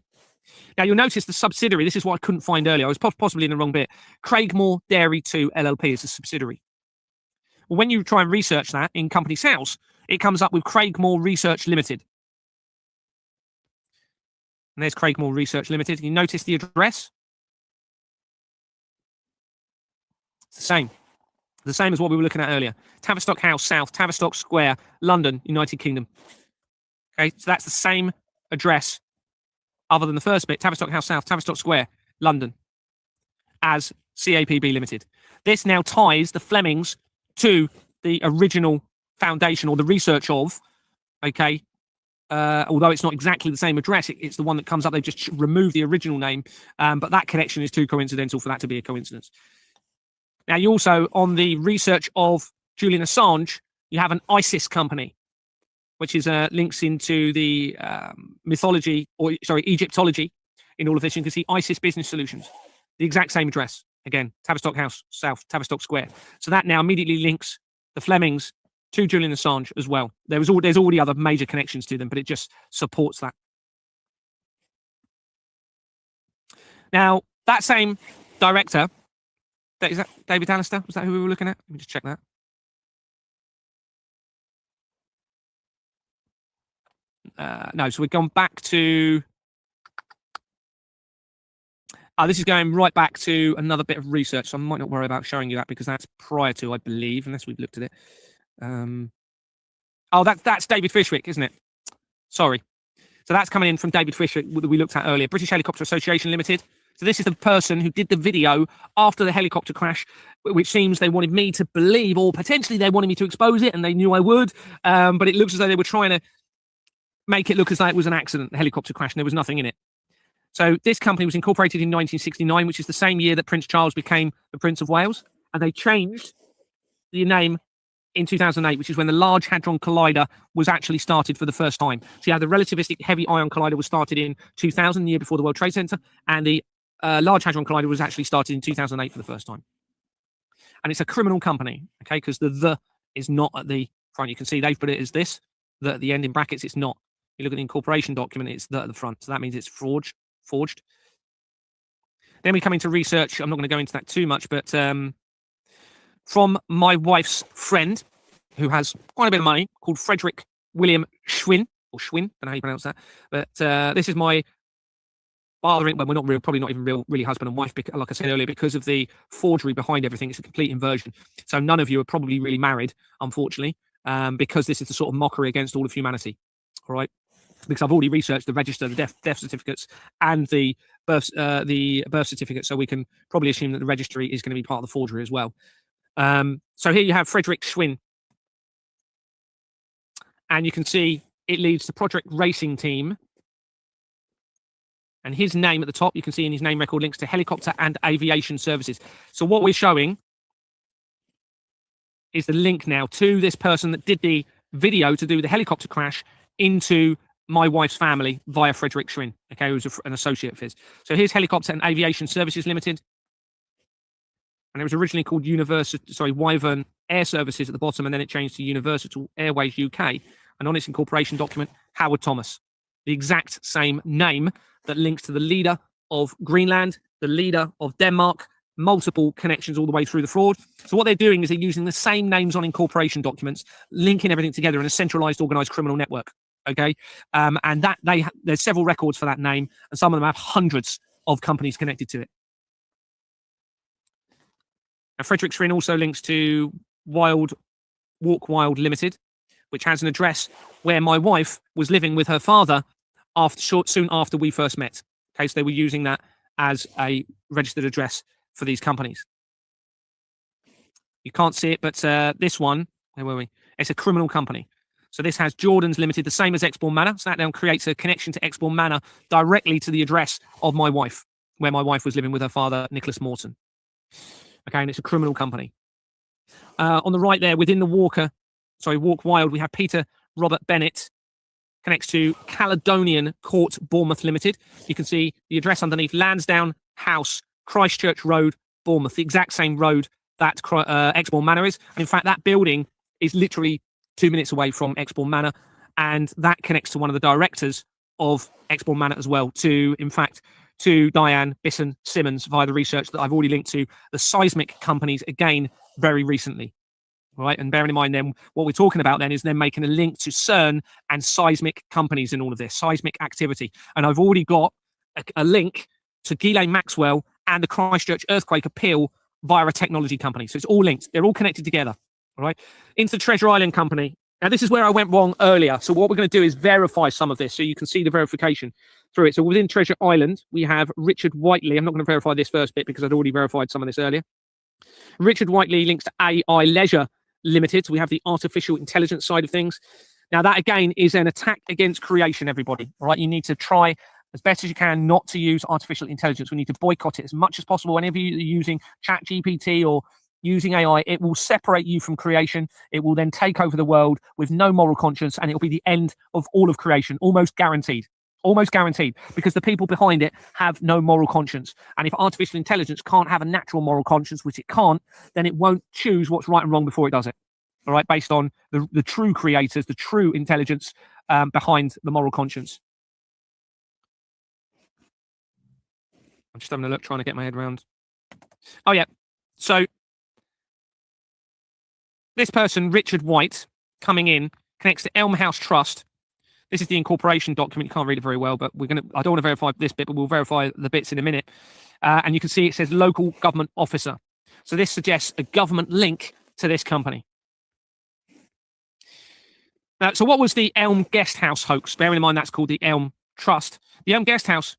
Now, you'll notice the subsidiary, this is what I couldn't find earlier, I was possibly in the wrong bit. Craigmore Dairy 2 LLP is a subsidiary. Well, when you try and research that in Companies House, it comes up with Craigmore Research Limited. And there's Craigmore Research Limited. You notice the address? It's the same. The same as what we were looking at earlier. Tavistock House South, Tavistock Square, London, United Kingdom. Okay, so that's the same address, other than the first bit, Tavistock House South, Tavistock Square, London, as CAPB Limited. This now ties the Flemings to the original foundation or the research of, okay, although it's not exactly the same address, it's the one that comes up. They've just removed the original name, but that connection is too coincidental for that to be a coincidence. Now, you also, on the research of Julian Assange, you have an ISIS company, which is links into the Egyptology in all of this. You can see ISIS Business Solutions, the exact same address. Again, Tavistock House South, Tavistock Square. So that now immediately links the Flemings to Julian Assange as well. There's already other major connections to them, but it just supports that. Now, that same director, is that David Allister? Was that who we were looking at? Let me just check that. No, so we've gone back to... this is going right back to another bit of research, so I might not worry about showing you that because that's prior to, I believe, unless we've looked at it. That's David Fishwick, isn't it? Sorry. So that's coming in from David Fishwick that we looked at earlier, British Helicopter Association Limited. So this is the person who did the video after the helicopter crash, which seems they wanted me to believe, or potentially they wanted me to expose it, and they knew I would. But it looks as though they were trying to make it look as though it was an accident, a helicopter crash, and there was nothing in it. So this company was incorporated in 1969, which is the same year that Prince Charles became the Prince of Wales. And they changed the name in 2008, which is when the Large Hadron Collider was actually started for the first time. So you had the Relativistic Heavy Ion Collider was started in 2000, the year before the World Trade Center, and the Large Hadron Collider was actually started in 2008 for the first time. And it's a criminal company, okay, because the is not at the front. You can see they've put it as this, the at the end in brackets, it's not. You look at the incorporation document, it's the at the front. So that means it's forged. Then we come into research. I'm not going to go into that too much, but from my wife's friend, who has quite a bit of money, called Frederick William Schwinn, or Schwinn, I don't know how you pronounce that. But this is my father, well, we're not real, probably not even really husband and wife, because, like I said earlier, because of the forgery behind everything. It's a complete inversion. So none of you are probably really married, unfortunately, because this is the sort of mockery against all of humanity. All right. Because I've already researched the register, the death certificates, and the birth certificate, so we can probably assume that the registry is going to be part of the forgery as well. So here you have Frederick Schwinn, and you can see it leads the Project Racing Team, and his name at the top, you can see in his name record, links to helicopter and aviation services. So what we're showing is the link now to this person that did the video to do the helicopter crash into my wife's family via Frederick Schwinn, okay, who's an associate of his. So here's Helicopter and Aviation Services Limited. And it was originally called Wyvern Air Services at the bottom, and then it changed to Universal Airways UK. And on its incorporation document, Howard Thomas. The exact same name that links to the leader of Greenland, the leader of Denmark, multiple connections all the way through the fraud. So what they're doing is they're using the same names on incorporation documents, linking everything together in a centralized organized criminal network. Okay, and that there's several records for that name, and some of them have hundreds of companies connected to it. And Frederick Schwinn also links to Walk Wild Limited, which has an address where my wife was living with her father soon after we first met. Okay, so they were using that as a registered address for these companies. You can't see it, but this one, where were we? It's a criminal company. So this has Jordan's Limited, the same as Exbourne Manor. So that then creates a connection to Exbourne Manor directly to the address of my wife, where my wife was living with her father, Nicholas Morton. Okay, and it's a criminal company. On the right there, within the Walk Wild, we have Peter Robert Bennett, connects to Caledonian Court Bournemouth Limited. You can see the address underneath, Lansdowne House, Christchurch Road, Bournemouth, the exact same road that Exbourne Manor is. And in fact, that building is literally 2 minutes away from Exbourne Manor, and that connects to one of the directors of Exbourne Manor as well, to Diane Bisson Simmons, via the research that I've already linked to the seismic companies again very recently. Right, and bearing in mind then what we're talking about then is then making a link to CERN and seismic companies in all of this, seismic activity. And I've already got a link to Ghislaine Maxwell and the Christchurch earthquake appeal via a technology company. So it's all linked. They're all connected together. All right, into the Treasure Island company. Now, this is where I went wrong earlier. So what we're going to do is verify some of this so you can see the verification through it. So within Treasure Island, we have Richard Whiteley. I'm not going to verify this first bit because I'd already verified some of this earlier. Richard Whiteley links to AI Leisure Limited. So we have the artificial intelligence side of things. Now, that again is an attack against creation, everybody. All right, you need to try as best as you can not to use artificial intelligence. We need to boycott it as much as possible. Whenever you're using ChatGPT or using AI, it will separate you from creation. It will then take over the world with no moral conscience, and it will be the end of all of creation, almost guaranteed. Almost guaranteed, because the people behind it have no moral conscience. And if artificial intelligence can't have a natural moral conscience, which it can't, then it won't choose what's right and wrong before it does it. All right, based on the true creators, the true intelligence behind the moral conscience. I'm just having a look, trying to get my head around. Oh, yeah. So this person, Richard White, coming in, connects to Elm House Trust. This is the incorporation document. You can't read it very well, but I don't want to verify this bit, but we'll verify the bits in a minute. And you can see it says local government officer. So this suggests a government link to this company. So what was the Elm Guest House hoax? Bearing in mind that's called the Elm Trust. The Elm Guest House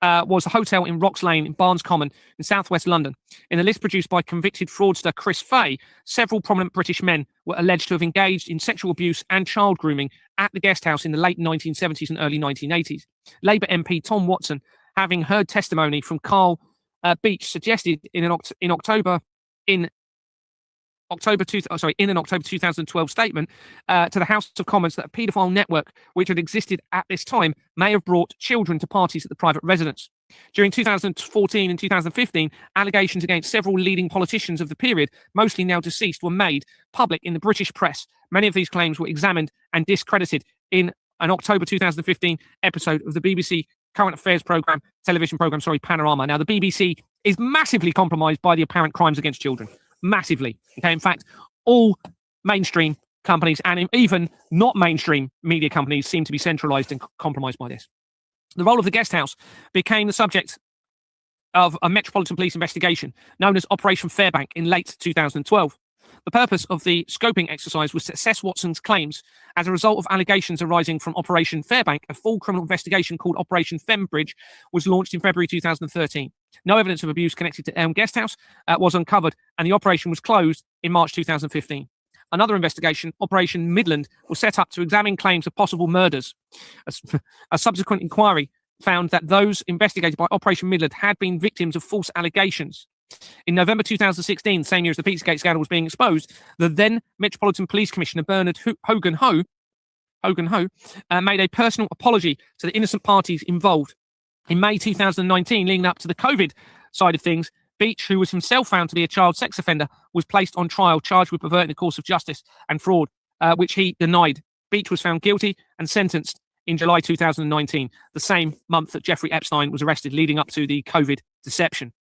was a hotel in Rocks Lane in Barnes Common in southwest London. In a list produced by convicted fraudster Chris Fay, several prominent British men were alleged to have engaged in sexual abuse and child grooming at the guest house in the late 1970s and early 1980s. Labour MP Tom Watson, having heard testimony from Carl Beach, suggested in October in in an October 2012 statement to the House of Commons that a paedophile network which had existed at this time may have brought children to parties at the private residence. During 2014 and 2015, allegations against several leading politicians of the period, mostly now deceased, were made public in the British press. Many of these claims were examined and discredited in an October 2015 episode of the BBC current affairs television program, Panorama. Now, the BBC is massively compromised by the apparent crimes against children. Massively. Okay, in fact, all mainstream companies and even not mainstream media companies seem to be centralized and compromised by this. The role of the guest house became the subject of a Metropolitan Police investigation known as Operation Fairbank in late 2012. The purpose of the scoping exercise was to assess Watson's claims. As a result of allegations arising from Operation Fairbank, a full criminal investigation called Operation Fembridge was launched in February 2013. No evidence of abuse connected to Elm Guesthouse was uncovered, and the operation was closed in March 2015. Another investigation, Operation Midland, was set up to examine claims of possible murders. A subsequent inquiry found that those investigated by Operation Midland had been victims of false allegations. In November 2016, same year as the Pizzagate scandal was being exposed, the then Metropolitan Police Commissioner Bernard Hogan Ho made a personal apology to the innocent parties involved. In May 2019, leading up to the COVID side of things, Beach, who was himself found to be a child sex offender, was placed on trial, charged with perverting the course of justice and fraud, which he denied. Beach was found guilty and sentenced in July 2019, the same month that Jeffrey Epstein was arrested, leading up to the COVID deception.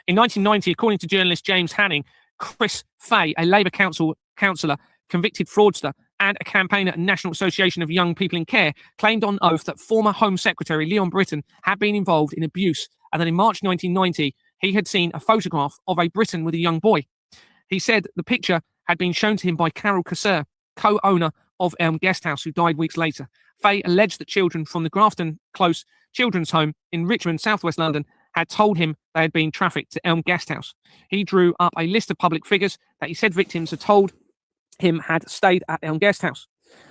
In 1990, according to journalist James Hanning, Chris Fay, a Labour councillor, convicted fraudster, and a campaigner at the National Association of Young People in Care, claimed on oath that former Home Secretary Leon Britton had been involved in abuse, and that in March 1990, he had seen a photograph of a Britton with a young boy. He said the picture had been shown to him by Carol Casseur, co-owner of Elm Guesthouse, who died weeks later. Fay alleged that children from the Grafton Close Children's Home in Richmond, southwest London, had told him they had been trafficked to Elm Guesthouse. He drew up a list of public figures that he said victims had told him had stayed at Elm Guesthouse.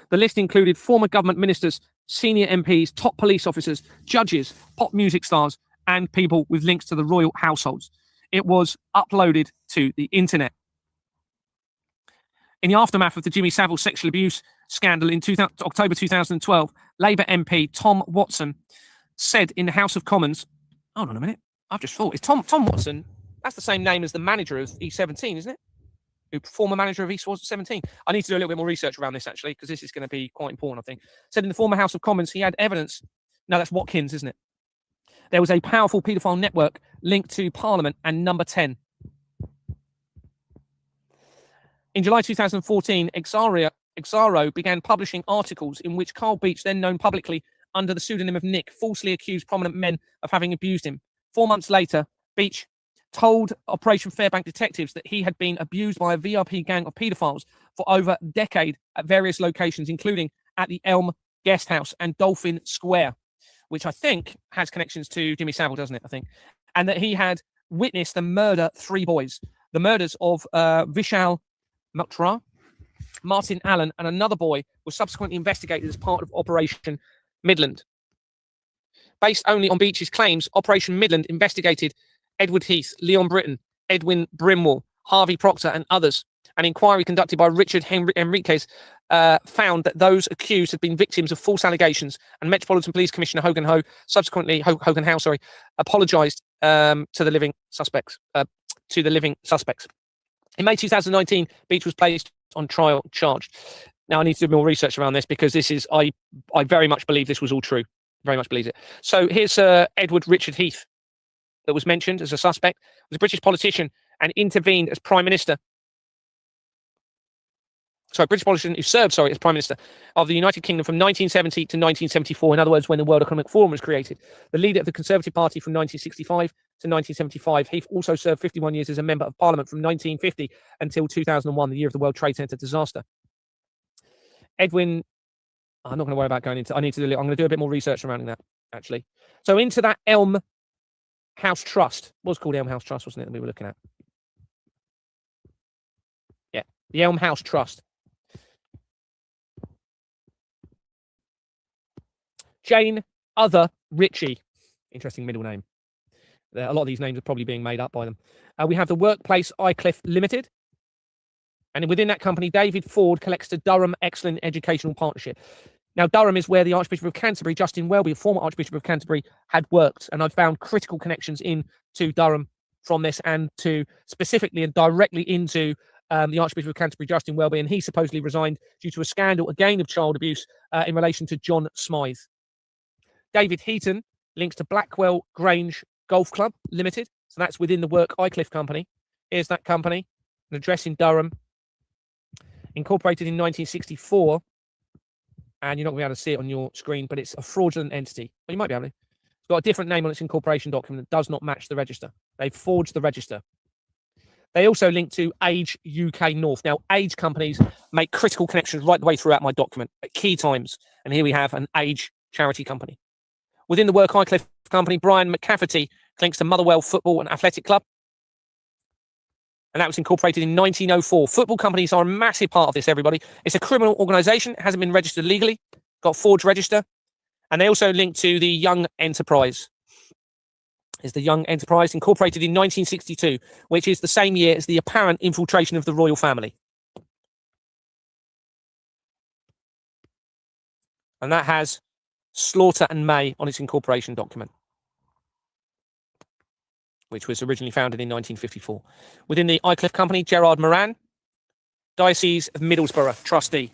The list included former government ministers, senior MPs, top police officers, judges, pop music stars, and people with links to the royal households. It was uploaded to the internet. In the aftermath of the Jimmy Savile sexual abuse scandal in October 2012, Labour MP Tom Watson said in the House of Commons, hold on a minute, I've just thought, it's Tom Watson, that's the same name as the manager of E17, isn't it? Who former manager of E17. I need to do a little bit more research around this, actually, because this is going to be quite important, I think. Said in the former House of Commons, he had evidence. No, that's Watkins, isn't it? There was a powerful paedophile network linked to Parliament and Number 10. In July 2014, Exaro began publishing articles in which Carl Beach, then known publicly under the pseudonym of Nick, falsely accused prominent men of having abused him. 4 months later, Beach told Operation Fairbank detectives that he had been abused by a VIP gang of paedophiles for over a decade at various locations, including at the Elm Guesthouse and Dolphin Square, which I think has connections to Jimmy Savile, doesn't it? I think. And that he had witnessed the murder of 3 boys, the murders of Vishal Matra, Martin Allen, and another boy was subsequently investigated as part of Operation Midland. Based only on Beach's claims, Operation Midland investigated Edward Heath, Leon Britton, Edwin Brimwell, Harvey Proctor, and others. An inquiry conducted by Richard Henriquez found that those accused had been victims of false allegations, and Metropolitan Police Commissioner Hogan Howe apologised to the living suspects. In May 2019, Beach was placed on trial, charged. Now I need to do more research around this because this is I very much believe this was all true. Very much believe it. So here's Edward Richard Heath, that was mentioned as a suspect, was a British politician and intervened as Prime Minister. British politician who served, as Prime Minister of the United Kingdom from 1970 to 1974. In other words, when the World Economic Forum was created. The leader of the Conservative Party from 1965 to 1975. Heath also served 51 years as a Member of Parliament from 1950 until 2001, the year of the World Trade Center disaster. Edwin, I'm not going to worry about going into, I'm going to do a bit more research surrounding that, actually. So into that Elm House Trust. It was called Elm House Trust, wasn't it, that we were looking at? Yeah, the Elm House Trust. Jane Other Ritchie. Interesting middle name. A lot of these names are probably being made up by them. We have the Workplace Aycliffe Limited. And within that company, David Ford collects the Durham Excellent Educational Partnership. Now, Durham is where the Archbishop of Canterbury, Justin Welby, former Archbishop of Canterbury, had worked. And I've found critical connections into Durham from this, and to specifically and directly into the Archbishop of Canterbury, Justin Welby. And he supposedly resigned due to a scandal, again, of child abuse in relation to John Smythe. David Heaton links to Blackwell Grange Golf Club Limited. So that's within the Work Highcliffe company. Here's that company, an address in Durham, incorporated in 1964. And you're not going to be able to see it on your screen, but it's a fraudulent entity. Well, you might be able to. It's got a different name on its incorporation document that does not match the register. They've forged the register. They also link to Age UK North. Now, Age companies make critical connections right the way throughout my document at key times. And here we have an Age charity company. Within the Work Highcliffe company, Brian McCafferty links to Motherwell Football and Athletic Club. And that was incorporated in 1904. Football companies are a massive part of this, everybody. It's a criminal organisation. It hasn't been registered legally. Got forged register. And they also link to the Young Enterprise. Is the Young Enterprise, incorporated in 1962, which is the same year as the apparent infiltration of the royal family. And that has Slaughter and May on its incorporation document, which was originally founded in 1954. Within the Highcliffe company, Gerard Moran, Diocese of Middlesbrough trustee.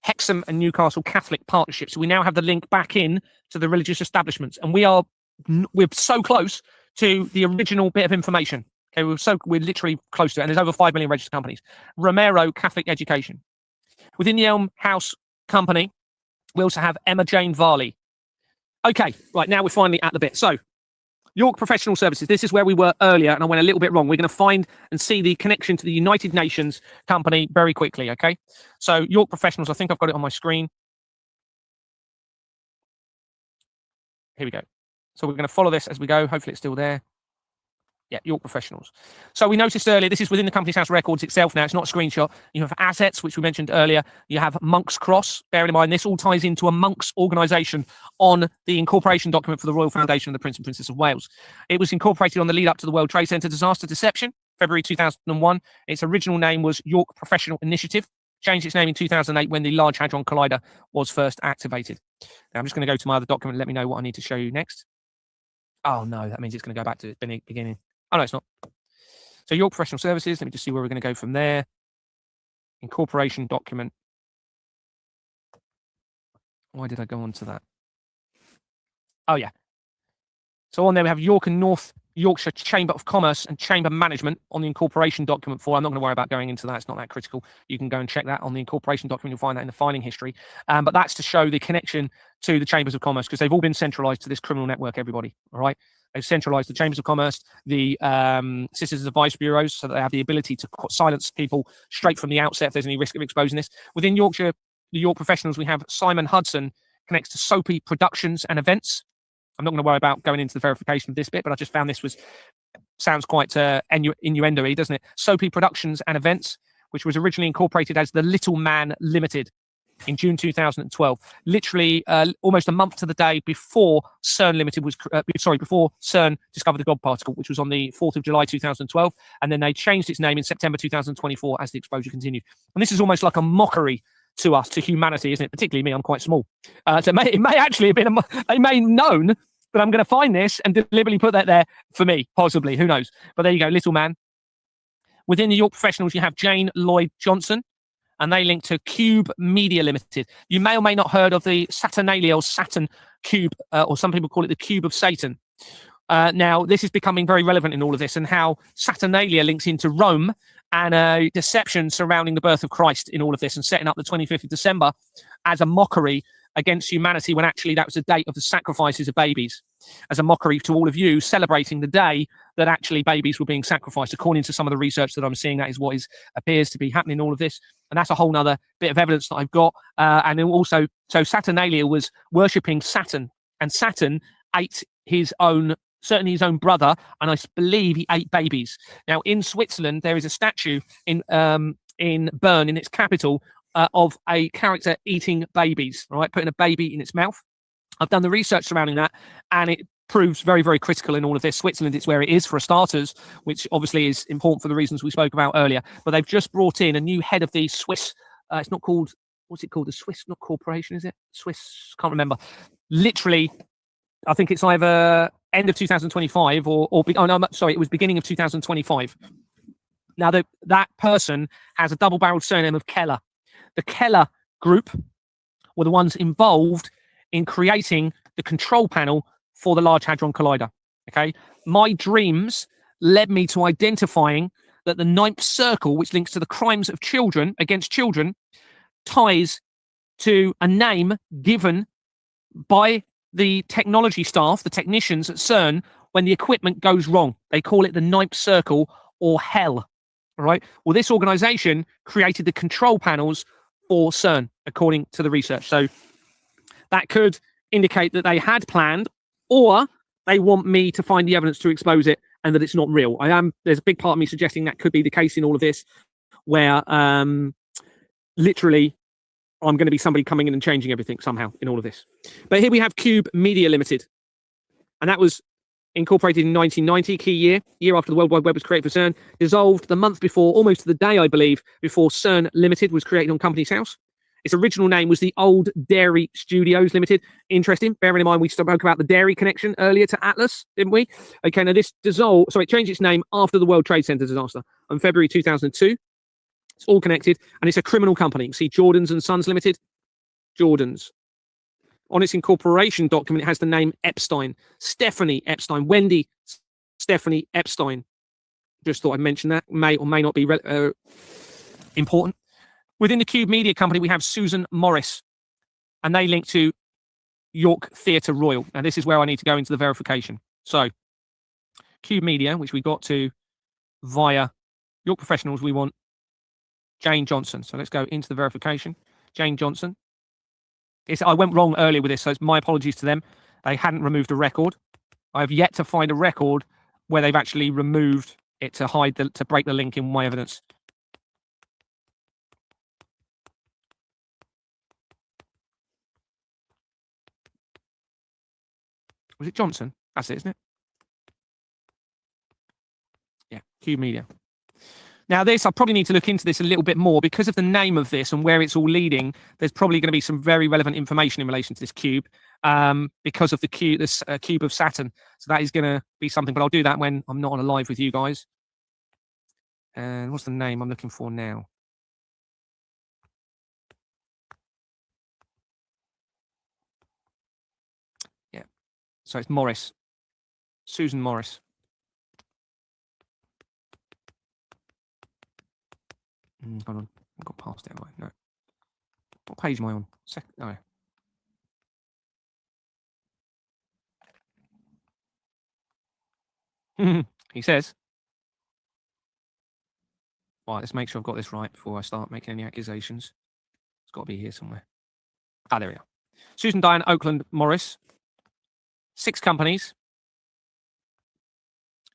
Hexham and Newcastle Catholic Partnership. So we now have the link back in to the religious establishments, and we're so close to the original bit of information. Okay, we're literally close to it, and there's over 5 million registered companies. Romero Catholic Education. Within the Elm House company, we also have Emma Jane Varley. Okay, right, now we're finally at the bit. So, York Professional Services. This is where we were earlier, and I went a little bit wrong. We're going to find and see the connection to the United Nations company very quickly, okay? So, York Professionals, I think I've got it on my screen. Here we go. So, we're going to follow this as we go. Hopefully, it's still there. Yeah, York Professionals. So we noticed earlier, this is within the Companies House records itself now. It's not a screenshot. You have assets, which we mentioned earlier. You have Monk's Cross. Bearing in mind, this all ties into a monks organisation on the incorporation document for the Royal Foundation of the Prince and Princess of Wales. It was incorporated on the lead up to the World Trade Centre disaster deception, February 2001. Its original name was York Professional Initiative. Changed its name in 2008 when the Large Hadron Collider was first activated. Now, I'm just going to go to my other document and let me know what I need to show you next. Oh, no, that means it's going to go back to the beginning. Oh, no, it's not. So York Professional Services, let me just see where we're going to go from there. Incorporation document. Why did I go on to that? Oh, yeah. So on there we have York and North Yorkshire Chamber of Commerce and Chamber Management on the incorporation document for. I'm not going to worry about going into that. It's not that critical. You can go and check that on the incorporation document. You'll find that in the filing history. But that's to show the connection to the Chambers of Commerce, because they've all been centralised to this criminal network, everybody. All right. They've centralised the Chambers of Commerce, the Citizens Advice Bureaus, so that they have the ability to silence people straight from the outset if there's any risk of exposing this. Within Yorkshire, the York Professionals, we have Simon Hudson connects to Soapy Productions and Events. I'm not going to worry about going into the verification of this bit, but I just found this sounds quite innuendo-y, doesn't it? Soapy Productions and Events, which was originally incorporated as the Little Man Limited in June 2012, literally almost a month to the day before CERN Limited was, before CERN discovered the God particle, which was on the 4th of July 2012, and then they changed its name in September 2024 as the exposure continued. And this is almost like a mockery to us, to humanity, isn't it? Particularly me, I'm quite small. So it may actually have been, they may known that I'm going to find this and deliberately put that there for me, possibly, who knows? But there you go, Little Man. Within the York Professionals, you have Jane Lloyd Johnson, and they link to Cube Media Limited. You may or may not heard of the Saturnalia or Saturn Cube, or some people call it the Cube of Satan. Now, this is becoming very relevant in all of this, and how Saturnalia links into Rome and a deception surrounding the birth of Christ in all of this, and setting up the 25th of December as a mockery against humanity, when actually that was the date of the sacrifices of babies, as a mockery to all of you, celebrating the day that actually babies were being sacrificed. According to some of the research that I'm seeing, that is what appears to be happening in all of this. And that's a whole nother bit of evidence that I've got. And then also, so Saturnalia was worshipping Saturn, and Saturn ate certainly his own brother, and I believe he ate babies. Now, in Switzerland, there is a statue in Bern, in its capital, of a character eating babies, right? Putting a baby in its mouth. I've done the research surrounding that, and it proves very, very critical in all of this. Switzerland, it's where it is for starters, which obviously is important for the reasons we spoke about earlier. But they've just brought in a new head of the Swiss. It's not called, what's it called? The Swiss, not corporation, is it? Swiss, can't remember. Literally, I think it's either end of 2025 or oh no, sorry, it was beginning of 2025. Now, that person has a double-barreled surname of Keller. The Keller group were the ones involved in creating the control panel for the Large Hadron Collider. Okay, my dreams led me to identifying that the ninth circle, which links to the crimes of children against children, ties to a name given by the technology staff, the technicians at CERN, when the equipment goes wrong. They call it the ninth circle or hell. All right. Well, this organization created the control panels for CERN, according to the research. So that could indicate that they had planned, or they want me to find the evidence to expose it and that it's not real. There's a big part of me suggesting that could be the case in all of this, where literally I'm going to be somebody coming in and changing everything somehow in all of this. But here we have Cube Media Limited, and that was incorporated in 1990, key year after the World Wide Web was created for CERN, dissolved the month before, almost to the day, I believe, before CERN Limited was created on Company's House. Its original name was the Old Dairy Studios Limited. Interesting, bearing in mind we spoke about the dairy connection earlier to Atlas, didn't we? Okay, now this it changed its name after the World Trade Center disaster on February 2002. It's all connected, and it's a criminal company. You can see Jordan's and Sons Limited. Jordan's. On its incorporation document, it has the name Epstein. Stephanie Epstein. Wendy Stephanie Epstein. Just thought I'd mention that. May or may not be important. Within the Cube Media Company, we have Susan Morris, and they link to York Theatre Royal. Now, this is where I need to go into the verification. So, Cube Media, which we got to via York Professionals, we want Jane Johnson. So let's go into the verification. Jane Johnson. I went wrong earlier with this, so it's my apologies to them. They hadn't removed a record. I have yet to find a record where they've actually removed it to break the link in my evidence. Was it Johnson? That's it, isn't it? Yeah, Cube Media. Now, I probably need to look into this a little bit more because of the name of this and where it's all leading. There's probably going to be some very relevant information in relation to this cube because of the cube of Saturn. So that is going to be something, but I'll do that when I'm not on a live with you guys. And what's the name I'm looking for now? Yeah. So it's Morris. Susan Morris. Hold on, I've got past it, have I? No. What page am I on? Second. No. He says. All right, let's make sure I've got this right before I start making any accusations. It's got to be here somewhere. There we are. Susan Diane Oakland Morris. 6 companies.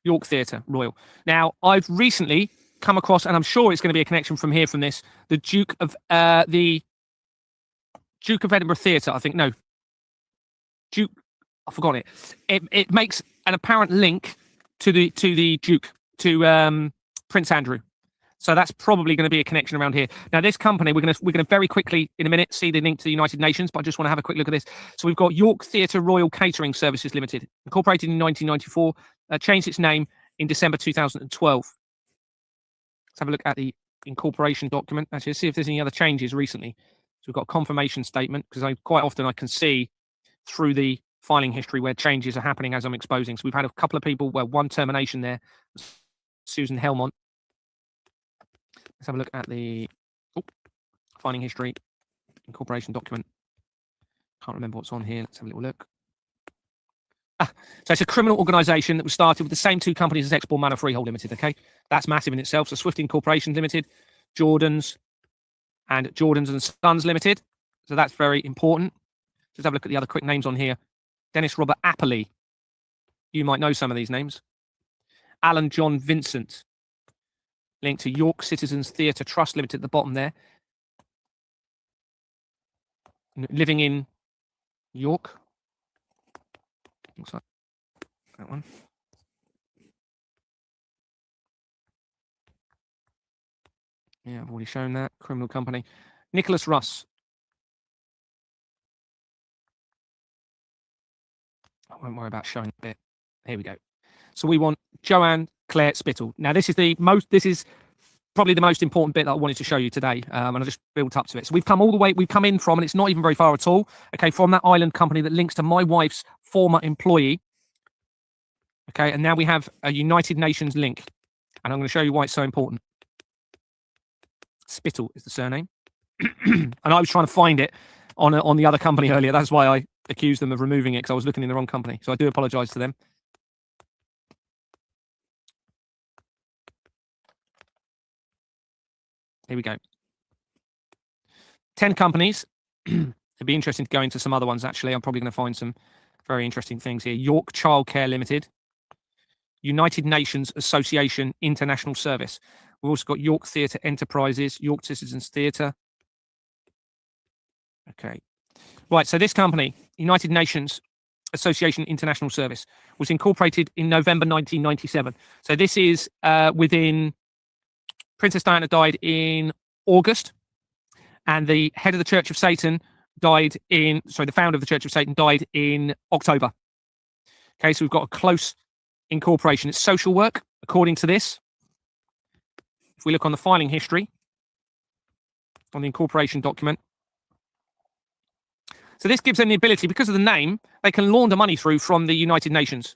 York Theatre Royal. Now, I've recently come across, and I'm sure it's going to be a connection from this, the Duke of Edinburgh Theatre, I think. No, Duke, I forgot it. It makes an apparent link to the Duke, to Prince Andrew. So that's probably going to be a connection around here. Now, this company, we're going to very quickly in a minute see the link to the United Nations, but I just want to have a quick look at this. So we've got York Theatre Royal Catering Services Limited, incorporated in 1994, changed its name in December 2012. Let's have a look at the incorporation document. Actually, let's see if there's any other changes recently. So we've got a confirmation statement, because quite often I can see through the filing history where changes are happening as I'm exposing. So we've had a couple of people, one termination there, Susan Helmont. Let's have a look at the filing history, incorporation document. Can't remember what's on here. Let's have a little look. So it's a criminal organisation that was started with the same 2 companies as Export Manor Freehold Limited, okay? That's massive in itself. So Swift Incorporation Limited, Jordan's and Sons Limited. So that's very important. Just have a look at the other quick names on here. Dennis Robert Appley. You might know some of these names. Alan John Vincent. Linked to York Citizens Theatre Trust Limited at the bottom there. Living in York. Looks like That one. Yeah, I've already shown that. Criminal company. Nicholas Russ. I won't worry about showing a bit. Here we go. So we want Joanne Claire Spittle. Now, this is probably the most important bit that I wanted to show you today, and I just built up to it. So we've come all the way, we've come in from, and it's not even very far at all, okay, from that island company that links to my wife's former employee, okay, and now we have a United Nations link, and I'm going to show you why it's so important. Spittle is the surname, and I was trying to find it on the other company earlier. That's why I accused them of removing it, because I was looking in the wrong company, so I do apologise to them. Here we go. 10 companies. It'd be interesting to go into some other ones, actually. I'm probably going to find some very interesting things here. York Childcare Limited. United Nations Association International Service. We've also got York Theatre Enterprises, York Citizens Theatre. Okay. Right, so this company, United Nations Association International Service, was incorporated in November 1997. So this is within... Princess Diana died in August, and the head of the Church of Satan died in, sorry, the founder of the Church of Satan died in October. Okay, so we've got a close incorporation. It's social work, according to this. If we look on the filing history, on the incorporation document. So this gives them the ability, because of the name, they can launder money through from the United Nations,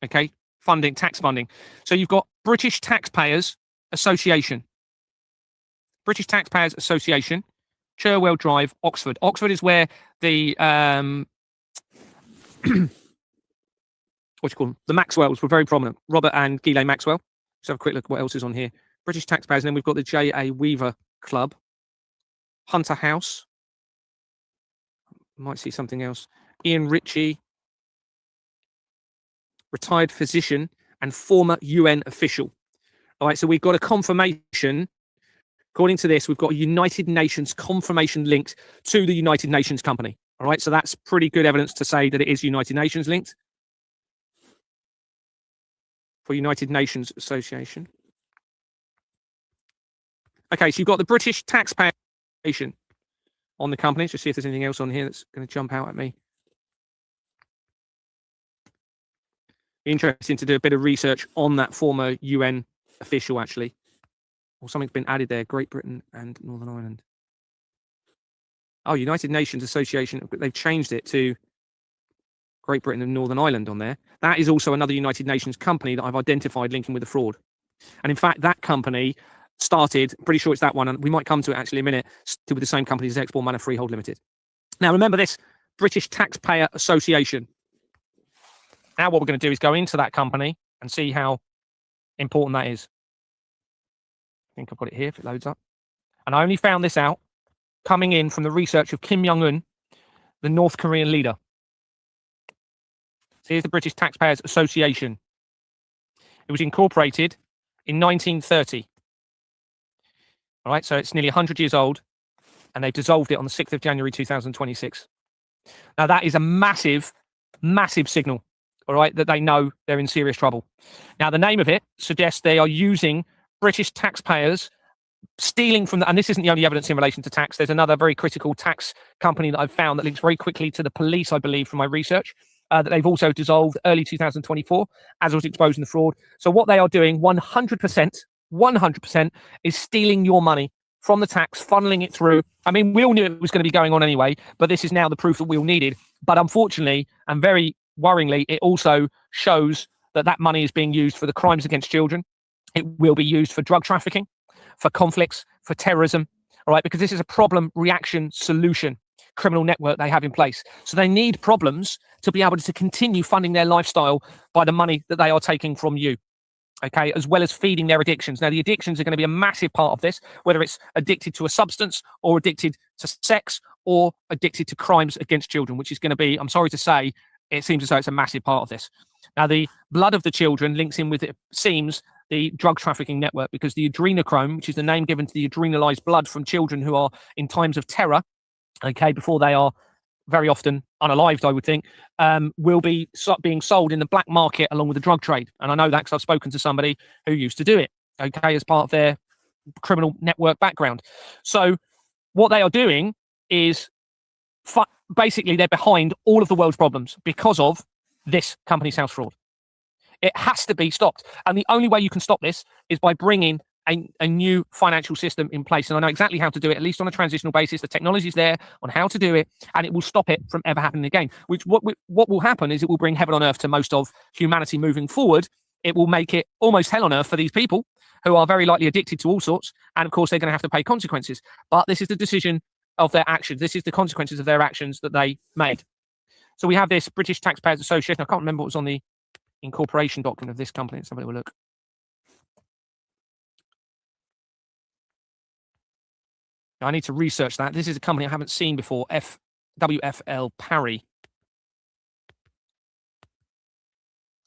okay, funding, tax funding. So you've got British Taxpayers Association. British Taxpayers Association, Cherwell Drive, Oxford. Oxford is where the what do you call them? The Maxwells were very prominent. Robert and Ghislaine Maxwell. Let's have a quick look at what else is on here. British Taxpayers, and then we've got the J.A. Weaver Club, Hunter House. Might see something else. Ian Ritchie, retired physician and former UN official. All right, so we've got a confirmation. According to this, we've got a United Nations confirmation linked to the United Nations company. All right, so that's pretty good evidence to say that it is United Nations linked. For United Nations Association. Okay, so you've got the British Taxpayer Association on the company. Let's see if there's anything else on here that's going to jump out at me. Interesting to do a bit of research on that former UN official, actually. Or something's been added there. Great Britain and Northern Ireland. Oh, United Nations Association. They've changed it to Great Britain and Northern Ireland on there. That is also another United Nations company that I've identified linking with the fraud. And in fact, that company started, pretty sure it's that one, and we might come to it actually in a minute, with the same company as Export Manor Freehold Limited. Now, remember this, British Taxpayer Association. Now what we're going to do is go into that company and see how important that is. I think I've got it here if it loads up. And I only found this out coming in from the research of Kim Jong-un, the North Korean leader. So here's the British Taxpayers Association. It was incorporated in 1930. All right, so it's nearly 100 years old, and they've dissolved it on the 6th of January 2026. Now, that is a massive, massive signal, all right, that they know they're in serious trouble. Now, the name of it suggests they are using British taxpayers, stealing from the, and this isn't the only evidence in relation to tax. There's another very critical tax company that I've found that links very quickly to the police, I believe, from my research, that they've also dissolved early 2024, as I was exposing the fraud. So what they are doing 100% is stealing your money from the tax, funneling it through. I mean, we all knew it was going to be going on anyway, but this is now the proof that we all needed. But unfortunately, and very worryingly, it also shows that that money is being used for the crimes against children. It will be used for drug trafficking, for conflicts, for terrorism, all right, because this is a problem, reaction, solution criminal network they have in place. So they need problems to be able to continue funding their lifestyle by the money that they are taking from you. Okay, as well as feeding their addictions. Now, the addictions are going to be a massive part of this, whether it's addicted to a substance or addicted to sex or addicted to crimes against children, which is going to be, I'm sorry to say, it seems as though it's a massive part of this. Now, the blood of the children links in with, it seems, the drug trafficking network, because the adrenochrome, which is the name given to the adrenalized blood from children who are in times of terror, okay, before they are very often unalived, I would think, will be being sold in the black market along with the drug trade. And I know that because I've spoken to somebody who used to do it, okay, as part of their criminal network background. So what they are doing is basically they're behind all of the world's problems because of this company's house fraud. It has to be stopped. And the only way you can stop this is by bringing a new financial system in place. And I know exactly how to do it, at least on a transitional basis. The technology is there on how to do it, and it will stop it from ever happening again. Which what will happen is it will bring heaven on earth to most of humanity moving forward. It will make it almost hell on earth for these people who are very likely addicted to all sorts. And of course, they're going to have to pay consequences. But this is the decision of their actions. This is the consequences of their actions that they made. So we have this British Taxpayers Association. I can't remember what was on the incorporation document of this company. Let's have a little look. I need to research that. This is a company I haven't seen before. WFL Parry.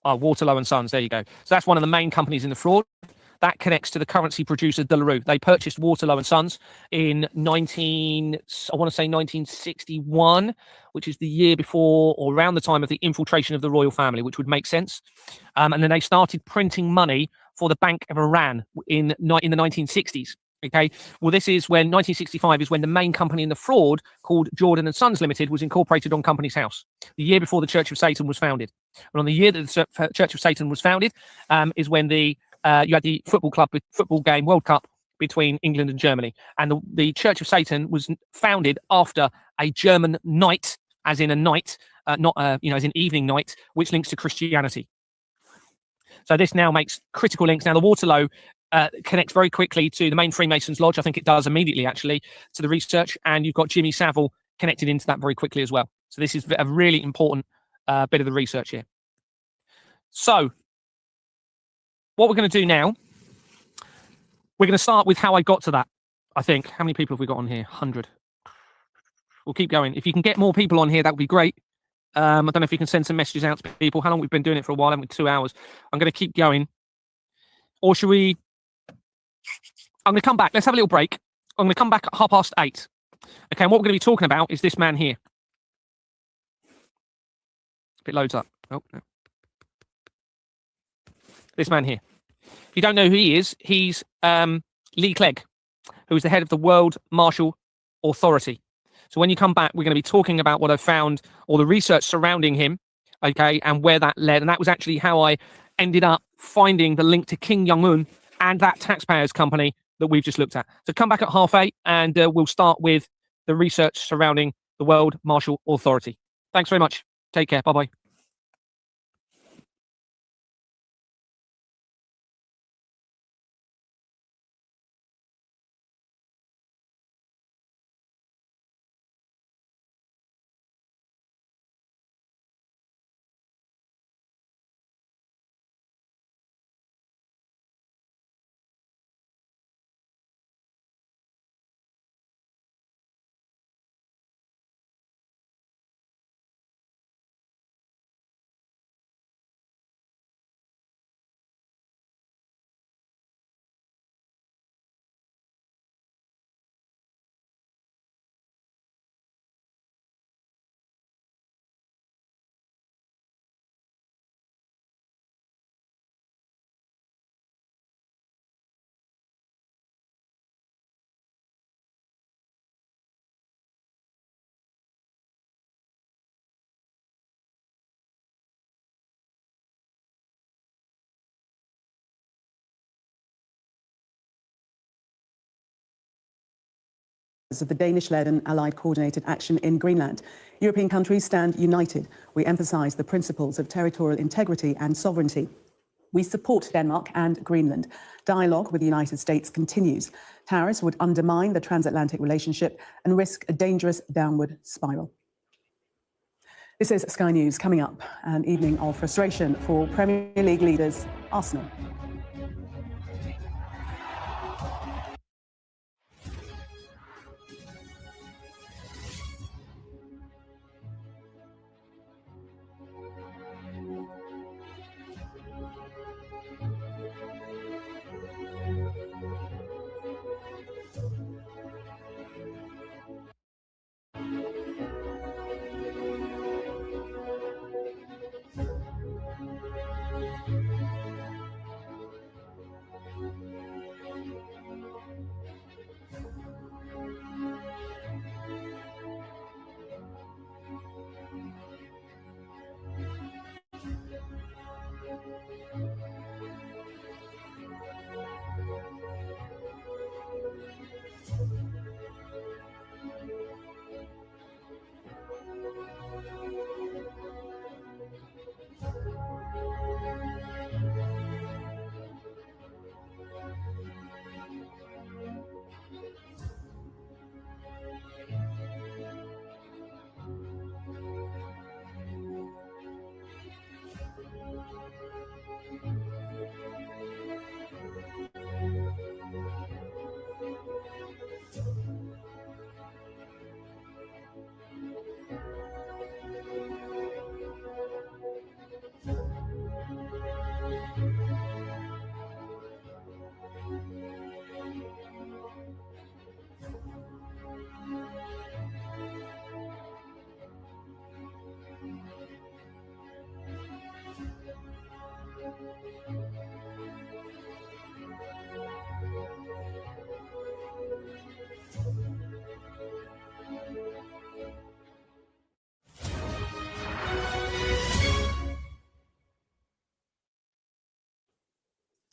Oh, Waterloo and Sons. There you go. So that's one of the main companies in the fraud. That connects to the currency producer De La Rue. They purchased Waterloo and Sons in 1961, which is the year before or around the time of the infiltration of the royal family, which would make sense. And then they started printing money for the Bank of Iran in the 1960s. Okay, well, this is when 1965 is when the main company in the fraud called Jordan and Sons Limited was incorporated on Companies House, the year before the Church of Satan was founded. And on the year that the Church of Satan was founded is when you had the football game World Cup between England and Germany. And the Church of Satan was founded after a German night, as in a night, not as in evening night, which links to Christianity. So this now makes critical links. Now the Waterloo connects very quickly to the main Freemasons Lodge. I think it does immediately, actually, to the research. And you've got Jimmy Savile connected into that very quickly as well. So this is a really important bit of the research here. So what we're going to do now, we're going to start with how I got to that, I think. How many people have we got on here? 100. We'll keep going. If you can get more people on here, that would be great. I don't know if you can send some messages out to people. How long we've been doing it for a while? Haven't we? 2 hours. I'm going to keep going. Or should we... I'm going to come back. Let's have a little break. I'm going to come back at 8:30. Okay, and what we're going to be talking about is this man here. If it loads up. Oh, no. This man here. If you don't know who he is, he's Lee Clegg, who is the head of the World Martial Authority. So when you come back, we're going to be talking about what I found, or the research surrounding him, okay, and where that led. And that was actually how I ended up finding the link to Kim Jong-un and that taxpayers company that we've just looked at. So come back at 8:30 and we'll start with the research surrounding the World Martial Authority. Thanks very much. Take care. Bye-bye. Of the Danish-led and Allied coordinated action in Greenland. European countries stand united. We emphasise the principles of territorial integrity and sovereignty. We support Denmark and Greenland. Dialogue with the United States continues. Tariffs would undermine the transatlantic relationship and risk a dangerous downward spiral. This is Sky News. Coming up, an evening of frustration for Premier League leaders Arsenal.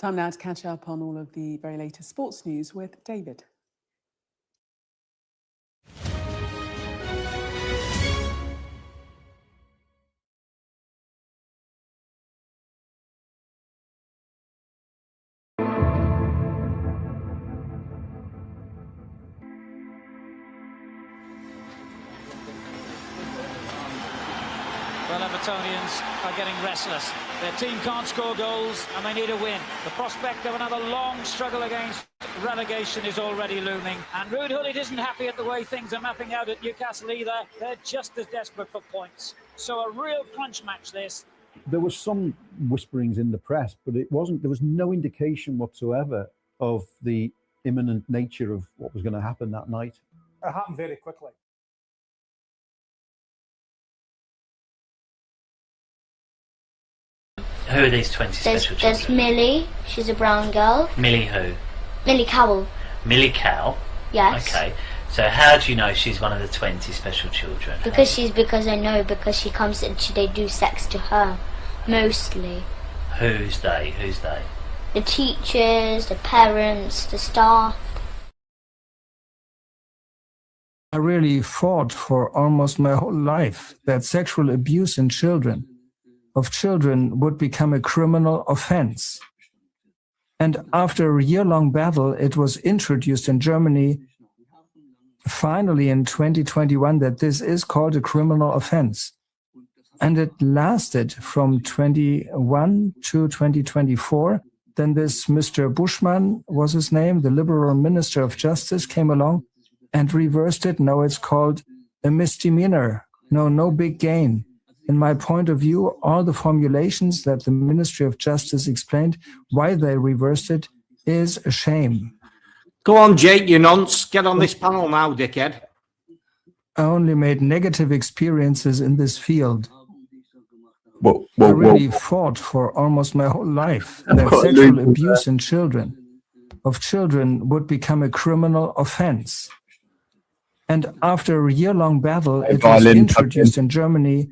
Time now to catch up on all of the very latest sports news with David. Well, Evertonians are getting restless. Their team can't score goals and they need a win. The prospect of another long struggle against relegation is already looming. And Ruud Gullit isn't happy at the way things are mapping out at Newcastle either. They're just as desperate for points. So a real punch match this. There was some whisperings in the press, but there was no indication whatsoever of the imminent nature of what was going to happen that night. It happened very quickly. Who are these 20 special children? There's Millie. She's a brown girl. Millie who? Millie Cowell. Millie Cow? Yes. Okay. So how do you know she's one of the 20 special children? Because I know, because she comes and they do sex to her, mostly. Who's they? Who's they? The teachers, the parents, the staff. I really fought for almost my whole life that sexual abuse of children would become a criminal offense. And after a year-long battle, it was introduced in Germany, finally in 2021, that this is called a criminal offense. And it lasted from 21 to 2024. Then this Mr. Buschmann was his name, the Liberal Minister of Justice, came along and reversed it. Now it's called a misdemeanor. No big gain. In my point of view, all the formulations that the Ministry of Justice explained why they reversed it is a shame. Go on, Jake, you nonce. Get on this panel now, dickhead. I only made negative experiences in this field. I really fought for almost my whole life that sexual abuse of children would become a criminal offense. And after a year-long battle, it was introduced in Germany,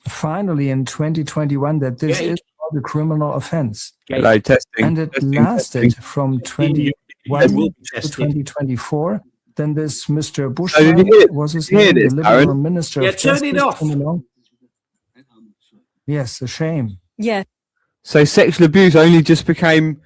finally in 2021, that this is called a criminal offense. And it lasted from 21 to 2024. Then this Mr. Buschmann was his name, the Liberal Minister of Justice. Turn it off. Yes, a shame. Yeah. So sexual abuse only just became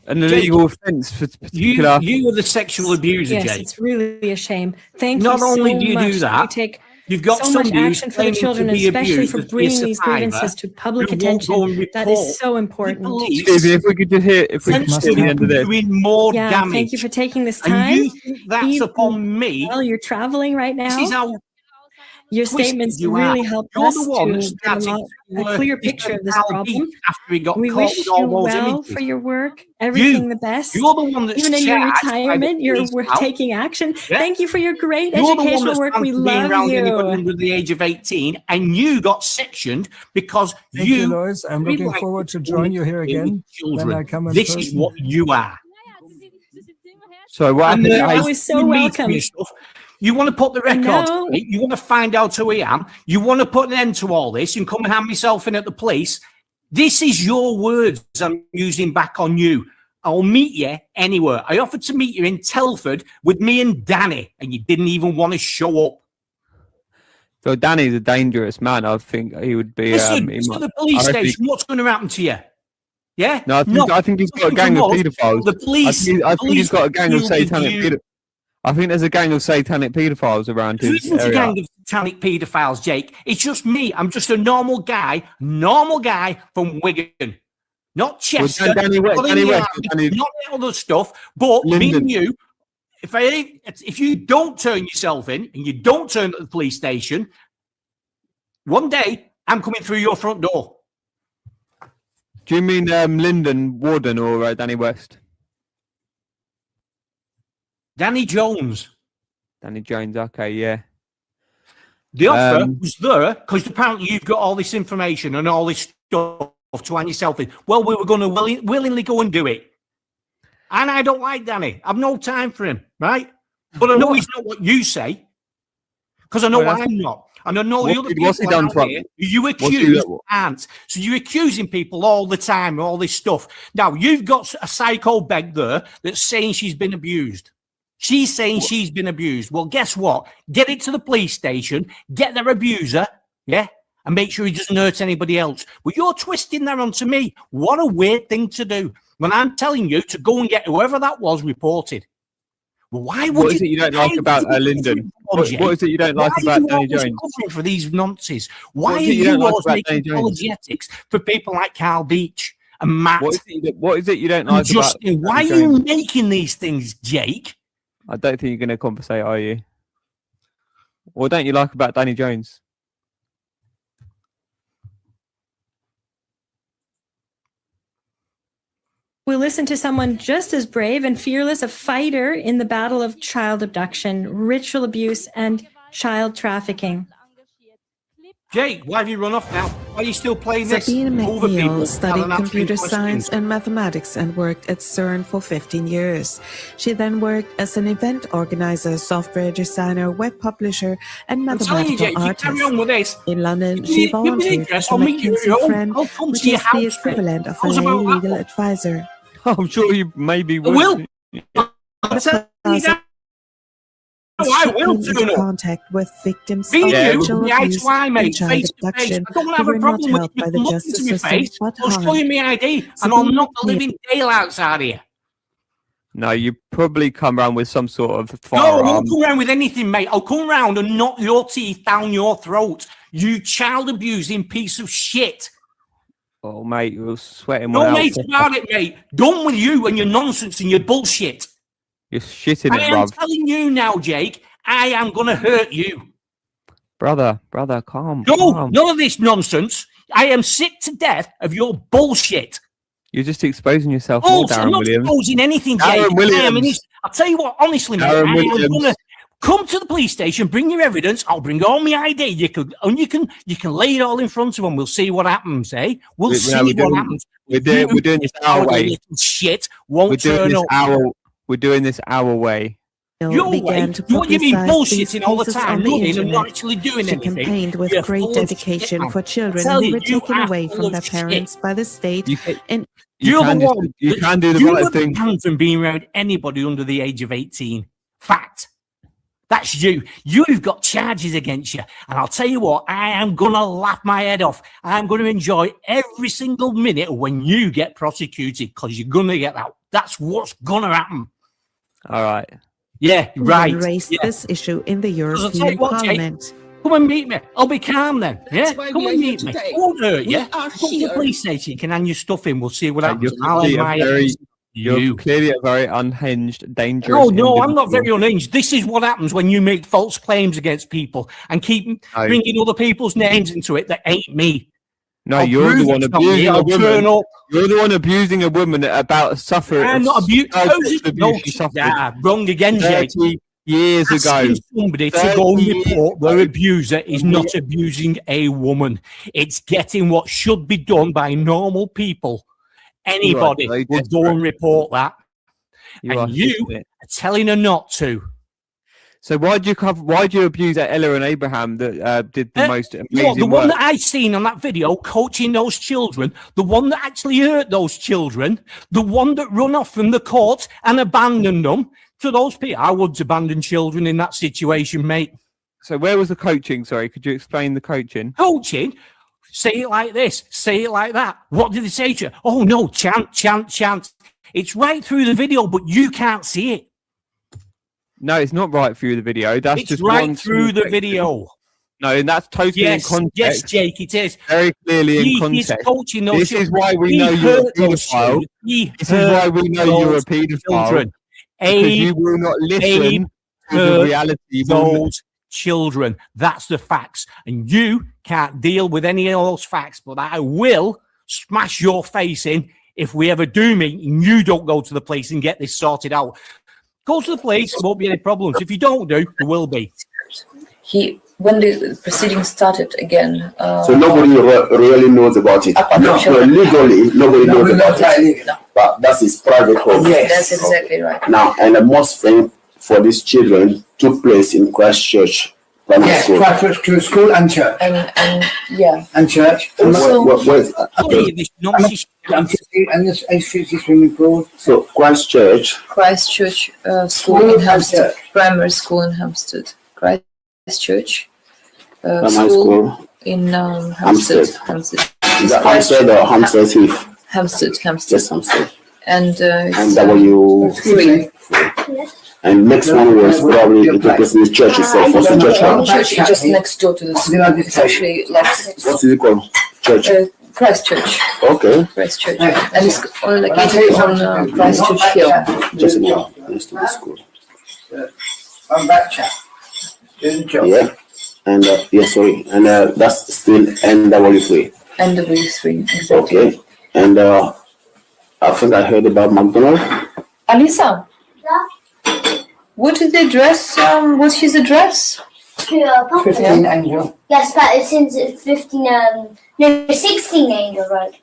an illegal offence for particular. You were the sexual abuser, Yes, Jake. it's really a shame. Thank Not you so only do you much. do that, You take you've got so much somebody action for the claiming to children, be especially abused for as a bringing these survivor grievances to public who won't go and attention. That report. is so important. Excuse me, if we could just hear, if we could just hear the end of this. Doing more Yeah, damage. thank you for taking this And time. you think that's upon me? Well, you're traveling right now. This is how Your twisted statements you really are. help You're us the one that to get started a clear picture of this problem. after he got We caught wish with you all those well images. for your work, everything the best. You're the one that's Even in your charged by the retirement, you're police now. taking action. Yeah. Thank you for your great You're the one educational that's work. We banned from being love around anybody you. under the age of 18, and you got sectioned because Thank you, Lois. I'm looking forward to join you here again when I come in This person. is what you are. So what And happened? I was so you meet welcome. me and stuff. You want to put the record know. straight. You want to find out who I am. You want to put an end to all this and come and hand myself in at the police. This is your words I'm using back on you. I'll meet you anywhere. I offered to meet you in Telford with me and Danny, and you didn't even want to show up. So Danny's a dangerous man. I think he would be. Listen, he it's might- at the police I reckon he- station. What's going to happen to you? Yeah? No, I think he's got a gang of paedophiles. The police. I think he's got a gang of police deal satanic with you. paedophiles. I think there's a gang of satanic paedophiles around There his isn't a area. gang of satanic paedophiles, Jake. It's just me. I'm just a normal guy from Wigan. Not Chester, Danny West- not Danny in the West- army, Danny- not the other stuff, but me Lyndon. and you, if you don't turn yourself in and you don't turn at the police station, one day I'm coming through your front door. Do you mean Lyndon Warden or Danny West? Danny Jones. Danny Jones, okay, yeah. The offer was there because apparently you've got all this information and all this stuff to hand yourself in. Well, we were going to willingly go and do it. And I don't like Danny. I've no time for him, right? But I know he's not what you say because I know Well, I'm not. And I know the other people what's he done out here, you accuse aren't. So you're accusing people all the time, all this stuff. Now, you've got a psycho beg there that's saying she's been abused. She's saying she's been abused. Well, guess what? Get it to the police station, get their abuser, yeah, and make sure he doesn't hurt anybody else. But you're twisting that onto me. What a weird thing to do. When I'm telling you to go and get whoever that was reported. Well, why would what is it you don't like about Lyndon? What is it you don't like about Danny Jones? For these nonsense. Why are you always making apologetics for people like Carl Beach and Matt? What is it you don't like Justin, about why are you making these things, Jake? I don't think you're going to compensate, are you? What don't you like about Danny Jones? We'll listen to someone just as brave and fearless, a fighter in the battle of child abduction, ritual abuse, and child trafficking. Jake, why have you run off now? Why are you still playing this? Sabine Over McNeil people studied answering computer questions. science and mathematics and worked at CERN for 15 years. She then worked as an event organizer, software designer, web publisher, and I'm telling you, mathematical Jake, if you artist. carry on with this, In London, give me she the volunteered address, as a I'll meet you at McKinsey your home. friend, I'll come which to your is the house, equivalent of a How's lay about that? legal advisor. I'm sure you maybe would. will. I'm telling you now. No, I will Into turn up. contact with victims Me of and you, sexual the eye abuse to eye, and mate, child face to face. abduction I don't who have were a not problem with helped you by the looking justice into my system face but or harmed. showing me ID, and I'll knock the living daylights out of you. No, you probably come around with some sort of No, I firearm. won't come around with anything, mate. I'll come round and knock your teeth down your throat. You child abusing piece of shit. Oh, mate, you're sweating No, one out. mate, about it, mate. Done with you and your nonsense and your bullshit. You're shitting I it, am bruv. telling you now, Jake, I am going to hurt you. Brother, calm. No, calm. none of this nonsense. I am sick to death of your bullshit. You're just exposing yourself more, I'm Darren not Williams. exposing anything, Jake. Darren Williams. I'll tell you what, honestly, mate, Darren I am Williams. going to come to the police station, bring your evidence. I'll bring all my ID. You can lay it all in front of them. We'll see what happens, eh? We'll see what happens. We're doing this our way. Little shit won't turn up. We're doing this our way. Your way? began to What you mean publicize these bullshitting all the cases time, on the looking and not internet. actually doing She anything? campaigned with You're great full of shit, dedication man. for children Tell who you, were you taken are away full from of their shit. parents by the state. You're can the just- one. you can do the you right were thing. banned from being around anybody under the age of 18. Fact. That's you. You've got charges against you. And I'll tell you what, I am going to laugh my head off. I'm going to enjoy every single minute when you get prosecuted because you're going to get that. That's what's going to happen. All right. Yeah, Who right. then raised Yeah. this issue in the Because I'll tell European you what, Jake, Parliament. come and meet me. I'll be calm then. Yeah, why come we are and here meet me. today. I won't hurt you. We are Come to the here. police station. You can hand your stuff in. We'll see what happens. You're I'll clearly have my a very, evidence. you're clearly a very unhinged, dangerous. No, I'm not very individual. unhinged. This is what happens when you make false claims against people and keep No. bringing other people's names into it that ain't me. No, I'll you're the prove one it's not me. abusing a I'll turn woman. up. You're the one abusing a woman about suffering. I'm not abusing. No, she suffered wrong again, Jake. 30 years ago. Asking somebody to 30 go and years report their ago. abuser is not abusing a woman. It's getting what should be done by normal people. Anybody very will go and report that. You are And you shitting it. are telling her not to. So why do you abuse that Ella and Abraham that did the most amazing the one work? that I seen on that video coaching those children, the one that actually hurt those children, the one that run off from the court and abandoned them to those people. I would abandon children in that situation, mate. So where was the coaching? Sorry, could you explain the coaching? Coaching? Say it like this, say it like that. What did they say to you? Oh no, chant, chant, chant. It's right through the video, but you can't see it. No, it's not right through the video. That's It's just right one through the section. video. No, and that's totally in context. Yes, Jake, it is. Very clearly in He is context. coaching those This is children. why we He know you're a hurt those paedophile. children. He This is why hurt we know you're a those paedophile. children. Because you will not listen to the hurt reality. You will not- those children. That's the facts. And you can't deal with any of those facts, but I will smash your face in if we ever do meet and you don't go to the police and get this sorted out. Go to the police, there won't be any problems. If you don't do, there will be. When the proceedings started again. So nobody really knows about it. No, legally, nobody knows about it. But that's his private home. Yes, that's exactly right. Now, and the most thing for these children took place in Christchurch. Yes, Christchurch School and church. And yeah. And church. Also, and this HCC swimming pool. So Christchurch School in Hampstead. Primary school in Hampstead. Christchurch school in Hampstead. Hampstead. Is that Hampstead or Hampstead Heath? Hampstead. Yes, Hampstead. And W3. And next one was probably it took place in the church itself. What's the church called? Church is just next door to the school. It's actually like What's it called? Church. Christchurch. Okay. Christchurch. And it's located on Christchurch Hill. Just next to the school. I'm back chat. Yeah. And and that's still NW3. NW3, exactly. Okay. And I think I heard about McDonald. Alisa, what is the address? What's his address? 15 Angel. Yes, but it's in 16 Angel Road.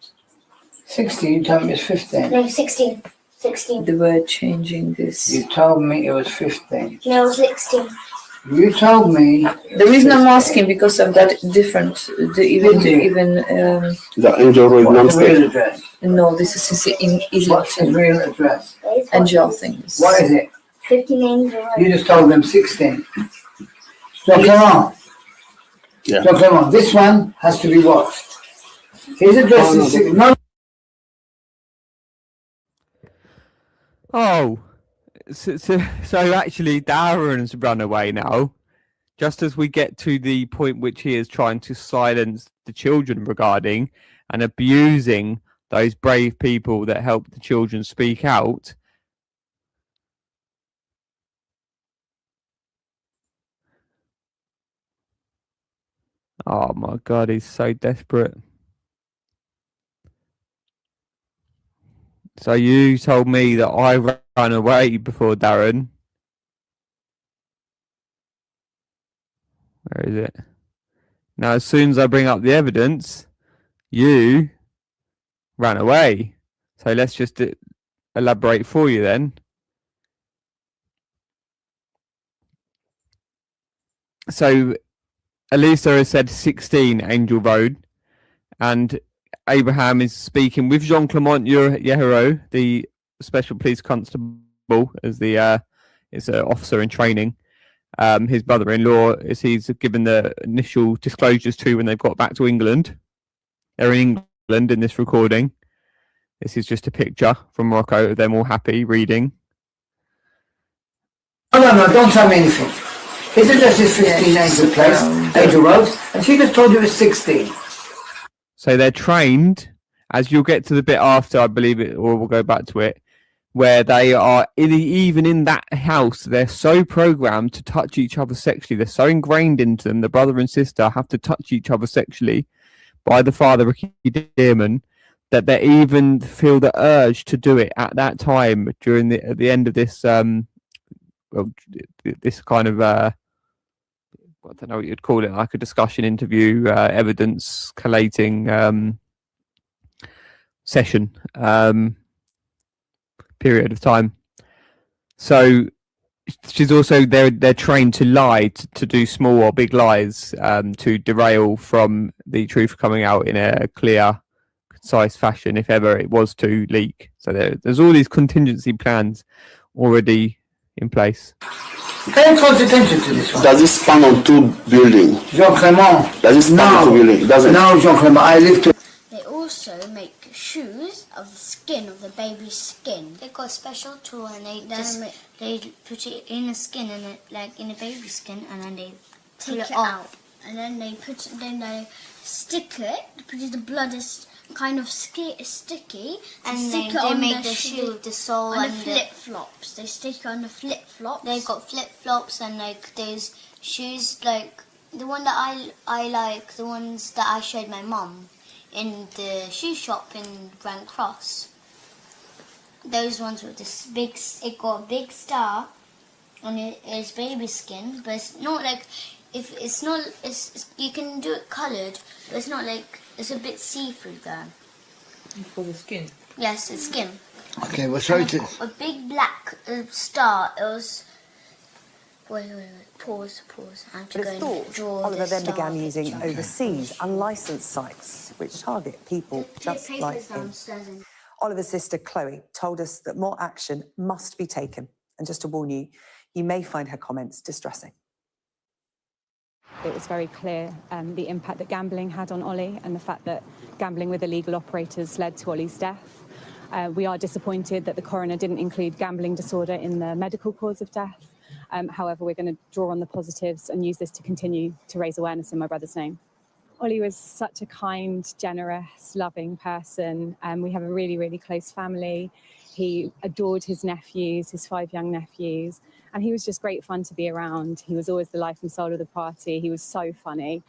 16, you told me it's 15. No, 16. 16. They were changing this. You told me it was 15. No, 16. You told me. The reason I'm asking because of that different. Is that Angel Road non-state? No, this is in Islington. What's the real address? Angel things. What is it? 15 Angel Road. You just told them 16. So Clement. Yeah. So Clement, this one has to be watched. His address is 16. No. Oh, so actually Darren's run away now, just as we get to the point which he is trying to silence the children regarding and abusing those brave people that help the children speak out. Oh my God, he's so desperate. So you told me that I ran away before Darren. Where is it? Now, as soon as I bring up the evidence, you ran away. So let's just elaborate for you then. So Elisa has said 16 Angel Road, and Abraham is speaking with Jean Clement Yehero, the special police constable, as the is an officer in training. His brother-in-law, is he's given the initial disclosures to when they've got back to England. They're in England in this recording. This is just a picture from Morocco of them all happy reading. No, don't tell me anything. His address is 15 Angel Road, and she just told you it was 16. So they're trained, as you'll get to the bit after, I believe it, or we'll go back to it, where they are, even in that house, they're so programmed to touch each other sexually. They're so ingrained into them, the brother and sister have to touch each other sexually by the father, Ricky Dearman, that they even feel the urge to do it at that time during at the end of this, this kind of, I don't know what you'd call it, like a discussion, interview, evidence collating session period of time. So she's also they're trained to lie, to do small or big lies, to derail from the truth coming out in a clear, concise fashion if ever it was to leak. So there's all these contingency plans already in place. Pay close attention to this one. Does it span on 2 buildings? Jean Clement. Does it span on 2 buildings? It doesn't. No, Jean Clement. I live to. They also make shoes of the skin of the baby's skin. They got a special tool and they put it in the skin and like in the baby's skin, and then they take it out, and then they stick it. Because the blood is kind of sticky, and they make the shoe with the sole and the flip flops. They stick it on the flip flops. They got flip flops and like those shoes, like the one that I like, the ones that I showed my mum in the shoe shop in Grand Cross. Those ones with this big, it got a big star on its baby skin, but it's not like, you can do it coloured, but it's not like, it's a bit see-through there. For the skin? Yes, it's skin. Okay, well, sorry to. A big black star, it Wait. Pause. I have to But go it's and thought draw Oliver this then star began using picture. overseas unlicensed sites which target people just like him. Oliver's sister Chloe told us that more action must be taken. And just to warn you, you may find her comments distressing. It was very clear the impact that gambling had on Ollie and the fact that gambling with illegal operators led to Ollie's death. We are disappointed that the coroner didn't include gambling disorder in the medical cause of death. However, we're going to draw on the positives and use this to continue to raise awareness in my brother's name. Ollie was such a kind, generous, loving person. We have a really, really close family. He adored his nephews, his 5 young nephews, and he was just great fun to be around. He was always the life and soul of the party. He was so funny.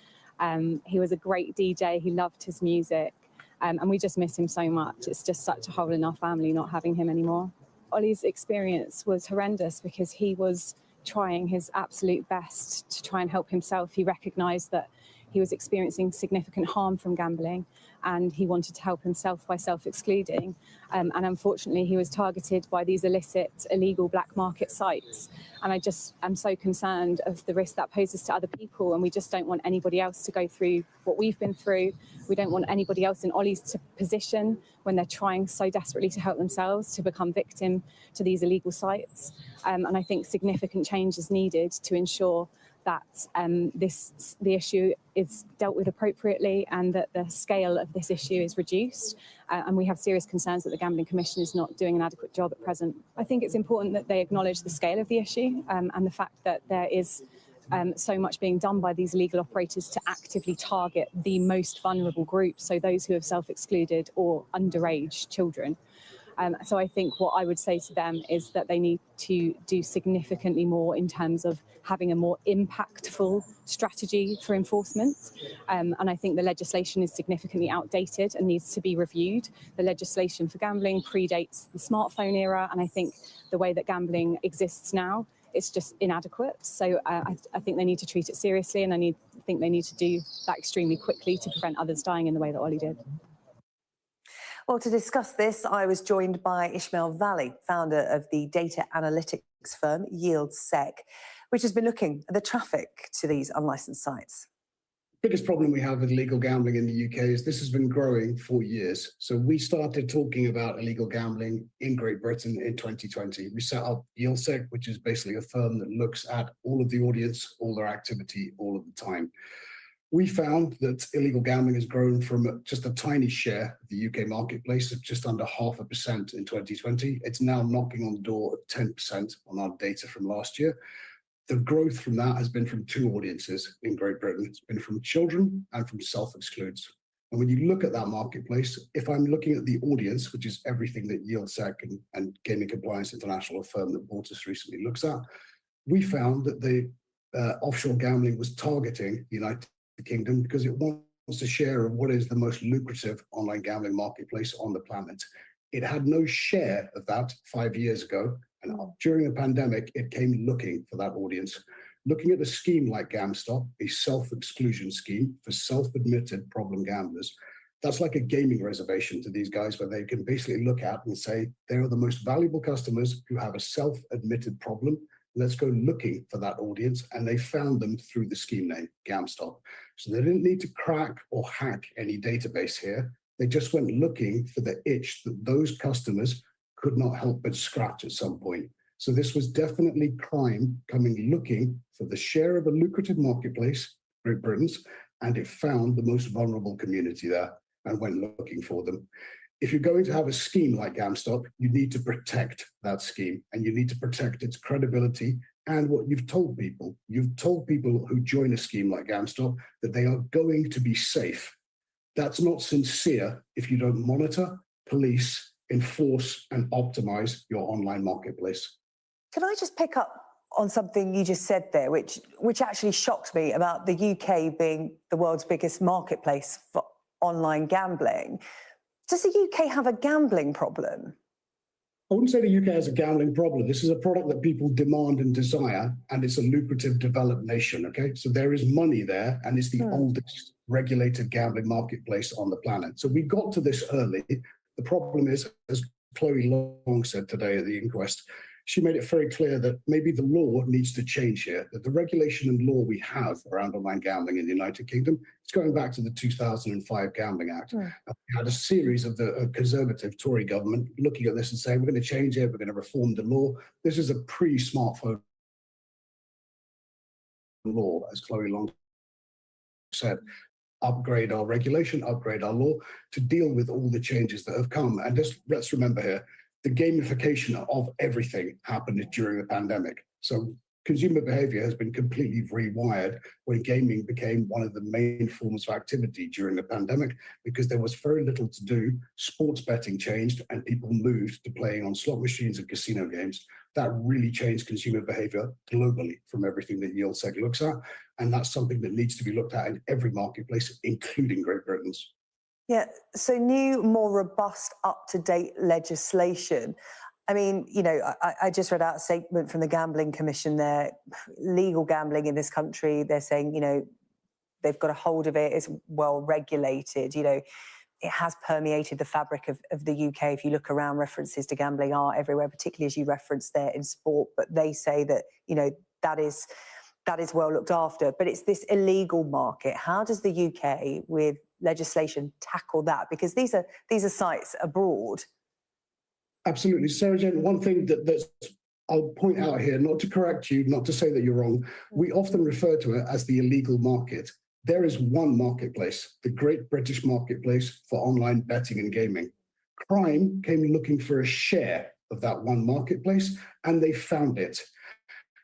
He was a great DJ. He loved his music, and we just miss him so much. It's just such a hole in our family not having him anymore. Ollie's experience was horrendous because he was trying his absolute best to try and help himself. He recognised that he was experiencing significant harm from gambling and he wanted to help himself by self-excluding. And unfortunately, he was targeted by these illicit, illegal black market sites. And I just am so concerned of the risk that poses to other people. And we just don't want anybody else to go through what we've been through. We don't want anybody else in Ollie's position when they're trying so desperately to help themselves to become victim to these illegal sites. And I think significant change is needed to ensure that the issue is dealt with appropriately and that the scale of this issue is reduced. And we have serious concerns that the Gambling Commission is not doing an adequate job at present. I think it's important that they acknowledge the scale of the issue and the fact that there is so much being done by these illegal operators to actively target the most vulnerable groups, so those who have self-excluded or underage children. So I think what I would say to them is that they need to do significantly more in terms of having a more impactful strategy for enforcement. And I think the legislation is significantly outdated and needs to be reviewed. The legislation for gambling predates the smartphone era, and I think the way that gambling exists now is just inadequate. So I think they need to treat it seriously, and I think they need to do that extremely quickly to prevent others dying in the way that Ollie did. Well, to discuss this, I was joined by Ishmael Valley, founder of the data analytics firm UGSCP, which has been looking at the traffic to these unlicensed sites. The biggest problem we have with illegal gambling in the UK is this has been growing for years. So we started talking about illegal gambling in Great Britain in 2020. We set up UGSCP, which is basically a firm that looks at all of the audience, all their activity, all of the time. We found that illegal gambling has grown from just a tiny share of the UK marketplace of just under 0.5% in 2020. It's now knocking on the door of 10% on our data from last year. The growth from that has been from two audiences in Great Britain. It's been from children and from self-excludes. And when you look at that marketplace, if I'm looking at the audience, which is everything that UGSCP and Gaming Compliance International, a firm that bought us recently, looks at, we found that the offshore gambling was targeting the United Kingdom because it wants a share of what is the most lucrative online gambling marketplace on the planet. It had no share of that 5 years ago, and during the pandemic, it came looking for that audience. Looking at a scheme like GamStop, a self-exclusion scheme for self-admitted problem gamblers, that's like a gaming reservation to these guys where they can basically look at and say, they are the most valuable customers who have a self-admitted problem. Let's go looking for that audience, and they found them through the scheme name, GamStop. So they didn't need to crack or hack any database here. They just went looking for the itch that those customers could not help but scratch at some point. So this was definitely crime coming looking for the share of a lucrative marketplace, Great Britain's, and it found the most vulnerable community there and went looking for them. If you're going to have a scheme like GamStop, you need to protect that scheme, and you need to protect its credibility and what you've told people. You've told people who join a scheme like GamStop that they are going to be safe. That's not sincere if you don't monitor, police, enforce, and optimize your online marketplace. Can I just pick up on something you just said there, which actually shocked me about the UK being the world's biggest marketplace for online gambling? Does the UK have a gambling problem? I wouldn't say the UK has a gambling problem. This is a product that people demand and desire, and it's a lucrative developed nation, okay? So there is money there, and it's the oldest regulated gambling marketplace on the planet. So we got to this early. The problem is, as Chloe Long said today at the inquest, she made it very clear that maybe the law needs to change here, that the regulation and law we have around online gambling in the United Kingdom, it's going back to the 2005 Gambling Act. We had a series of the conservative Tory government looking at this and saying, we're going to change it, we're going to reform the law. This is a pre-smartphone law, as Chloe Long said. Upgrade our regulation, upgrade our law to deal with all the changes that have come. And just let's remember here, the gamification of everything happened during the pandemic. So consumer behavior has been completely rewired when gaming became one of the main forms of activity during the pandemic, because there was very little to do. Sports betting changed and people moved to playing on slot machines and casino games. That really changed consumer behavior globally from everything that UGSCP looks at. And that's something that needs to be looked at in every marketplace, including Great Britain's. Yeah, so new, more robust, up-to-date legislation. I mean, you know, I just read out a statement from the Gambling Commission there. Legal gambling in this country, they're saying, you know, they've got a hold of it, it's well regulated, you know, it has permeated the fabric of the UK. If you look around, references to gambling are everywhere, particularly as you referenced there in sport, but they say that, you know, that is well looked after. But it's this illegal market. How does the UK, with legislation, tackle that? Because these are sites abroad. Absolutely. Sarah Jane, one thing that's I'll point out here, not to correct you, not to say that you're wrong, we often refer to it as the illegal market. There is one marketplace, the Great British Marketplace for online betting and gaming. Crime came looking for a share of that one marketplace, and they found it.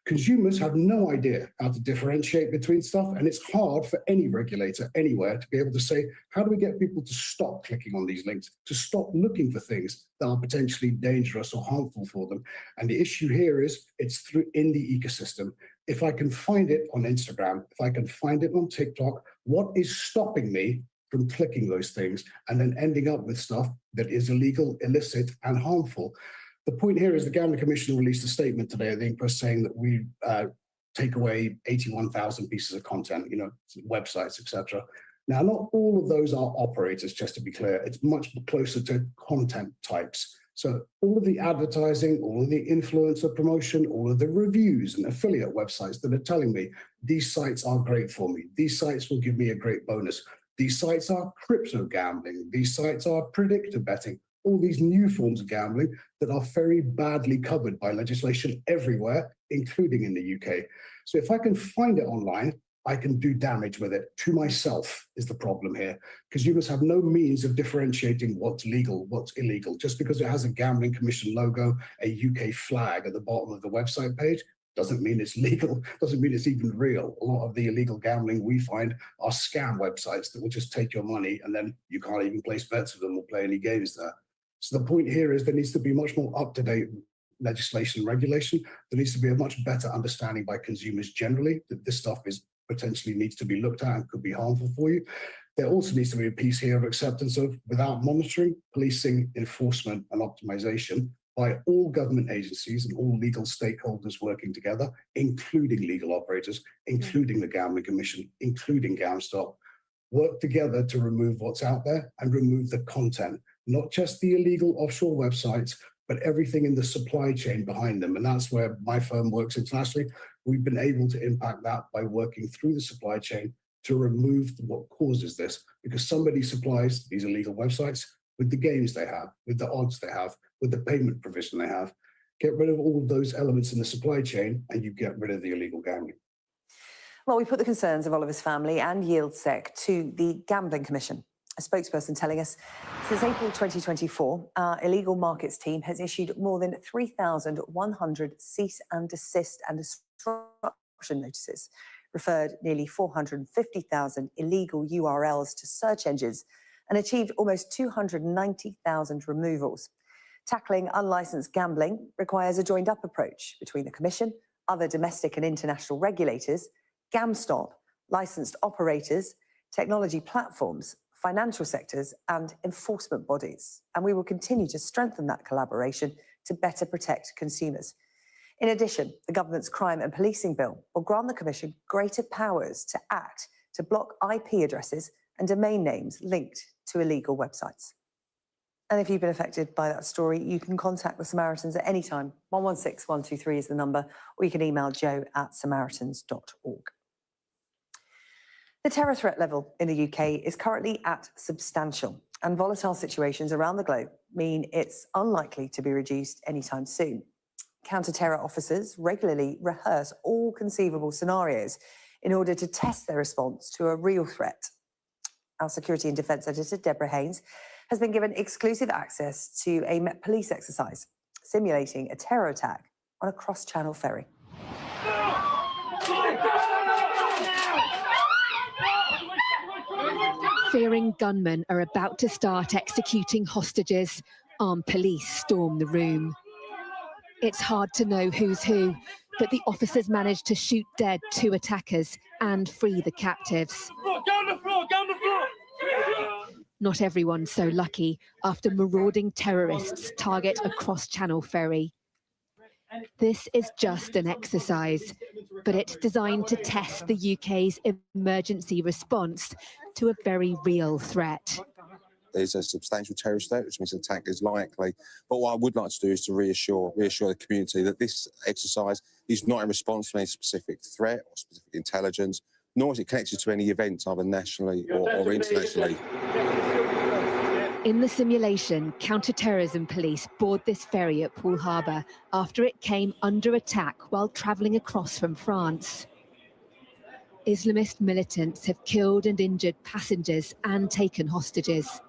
Consumers have no idea how to differentiate between stuff, and it's hard for any regulator anywhere to be able to say, how do we get people to stop clicking on these links, to stop looking for things that are potentially dangerous or harmful for them? And the issue here is it's in the ecosystem. If I can find it on Instagram, if I can find it on TikTok, what is stopping me from clicking those things and then ending up with stuff that is illegal, illicit, and harmful? The point here is the Gambling Commission released a statement today, I think, saying that we take away 81,000 pieces of content, you know, websites, etc. Now, not all of those are operators, just to be clear. It's much closer to content types. So all of the advertising, all of the influencer promotion, all of the reviews and affiliate websites that are telling me these sites are great for me, these sites will give me a great bonus, these sites are crypto gambling, these sites are predictor betting, all these new forms of gambling that are very badly covered by legislation everywhere, including in the UK. So if I can find it online, I can do damage with it to myself is the problem here. Consumers have no means of differentiating what's legal, what's illegal. Just because it has a Gambling Commission logo, a UK flag at the bottom of the website page, doesn't mean it's legal, doesn't mean it's even real. A lot of the illegal gambling we find are scam websites that will just take your money and then you can't even place bets with them or play any games there. So the point here is there needs to be much more up-to-date legislation and regulation. There needs to be a much better understanding by consumers generally that this stuff is potentially needs to be looked at and could be harmful for you. There also needs to be a piece here of acceptance of, without monitoring, policing, enforcement, and optimization by all government agencies and all legal stakeholders working together, including legal operators, including the Gambling Commission, including GamStop, work together to remove what's out there and remove the content, not just the illegal offshore websites, but everything in the supply chain behind them. And that's where my firm works internationally. We've been able to impact that by working through the supply chain to remove what causes this, because somebody supplies these illegal websites with the games they have, with the odds they have, with the payment provision they have. Get rid of all of those elements in the supply chain and you get rid of the illegal gambling. Well, we put the concerns of Oliver's family and UGSCP to the Gambling Commission. A spokesperson telling us, since April 2024, our illegal markets team has issued more than 3,100 cease and desist and disruption notices, referred nearly 450,000 illegal URLs to search engines, and achieved almost 290,000 removals. Tackling unlicensed gambling requires a joined-up approach between the Commission, other domestic and international regulators, GamStop, licensed operators, technology platforms, financial sectors and enforcement bodies. And we will continue to strengthen that collaboration to better protect consumers. In addition, the government's Crime and Policing Bill will grant the Commission greater powers to act to block IP addresses and domain names linked to illegal websites. And if you've been affected by that story, you can contact the Samaritans at any time. 116 123 is the number, or you can email joe@samaritans.org. The terror threat level in the UK is currently at substantial, and volatile situations around the globe mean it's unlikely to be reduced anytime soon. Counter-terror officers regularly rehearse all conceivable scenarios in order to test their response to a real threat. Our Security and Defence Editor, Deborah Haynes, has been given exclusive access to a Met Police exercise simulating a terror attack on a cross-channel ferry. Fearing gunmen are about to start executing hostages, armed police storm the room. It's hard to know who's who, but the officers managed to shoot dead 2 attackers and free the captives. Down the floor, down the floor! Not everyone's so lucky after marauding terrorists target a cross-channel ferry. This is just an exercise, but it's designed to test the UK's emergency response to a very real threat. There's a substantial terrorist threat, which means an attack is likely. But what I would like to do is to reassure the community that this exercise is not in response to any specific threat or specific intelligence, nor is it connected to any events either nationally or internationally. In the simulation, counter-terrorism police board this ferry at Poole Harbour after it came under attack while travelling across from France. Islamist militants have killed and injured passengers and taken hostages.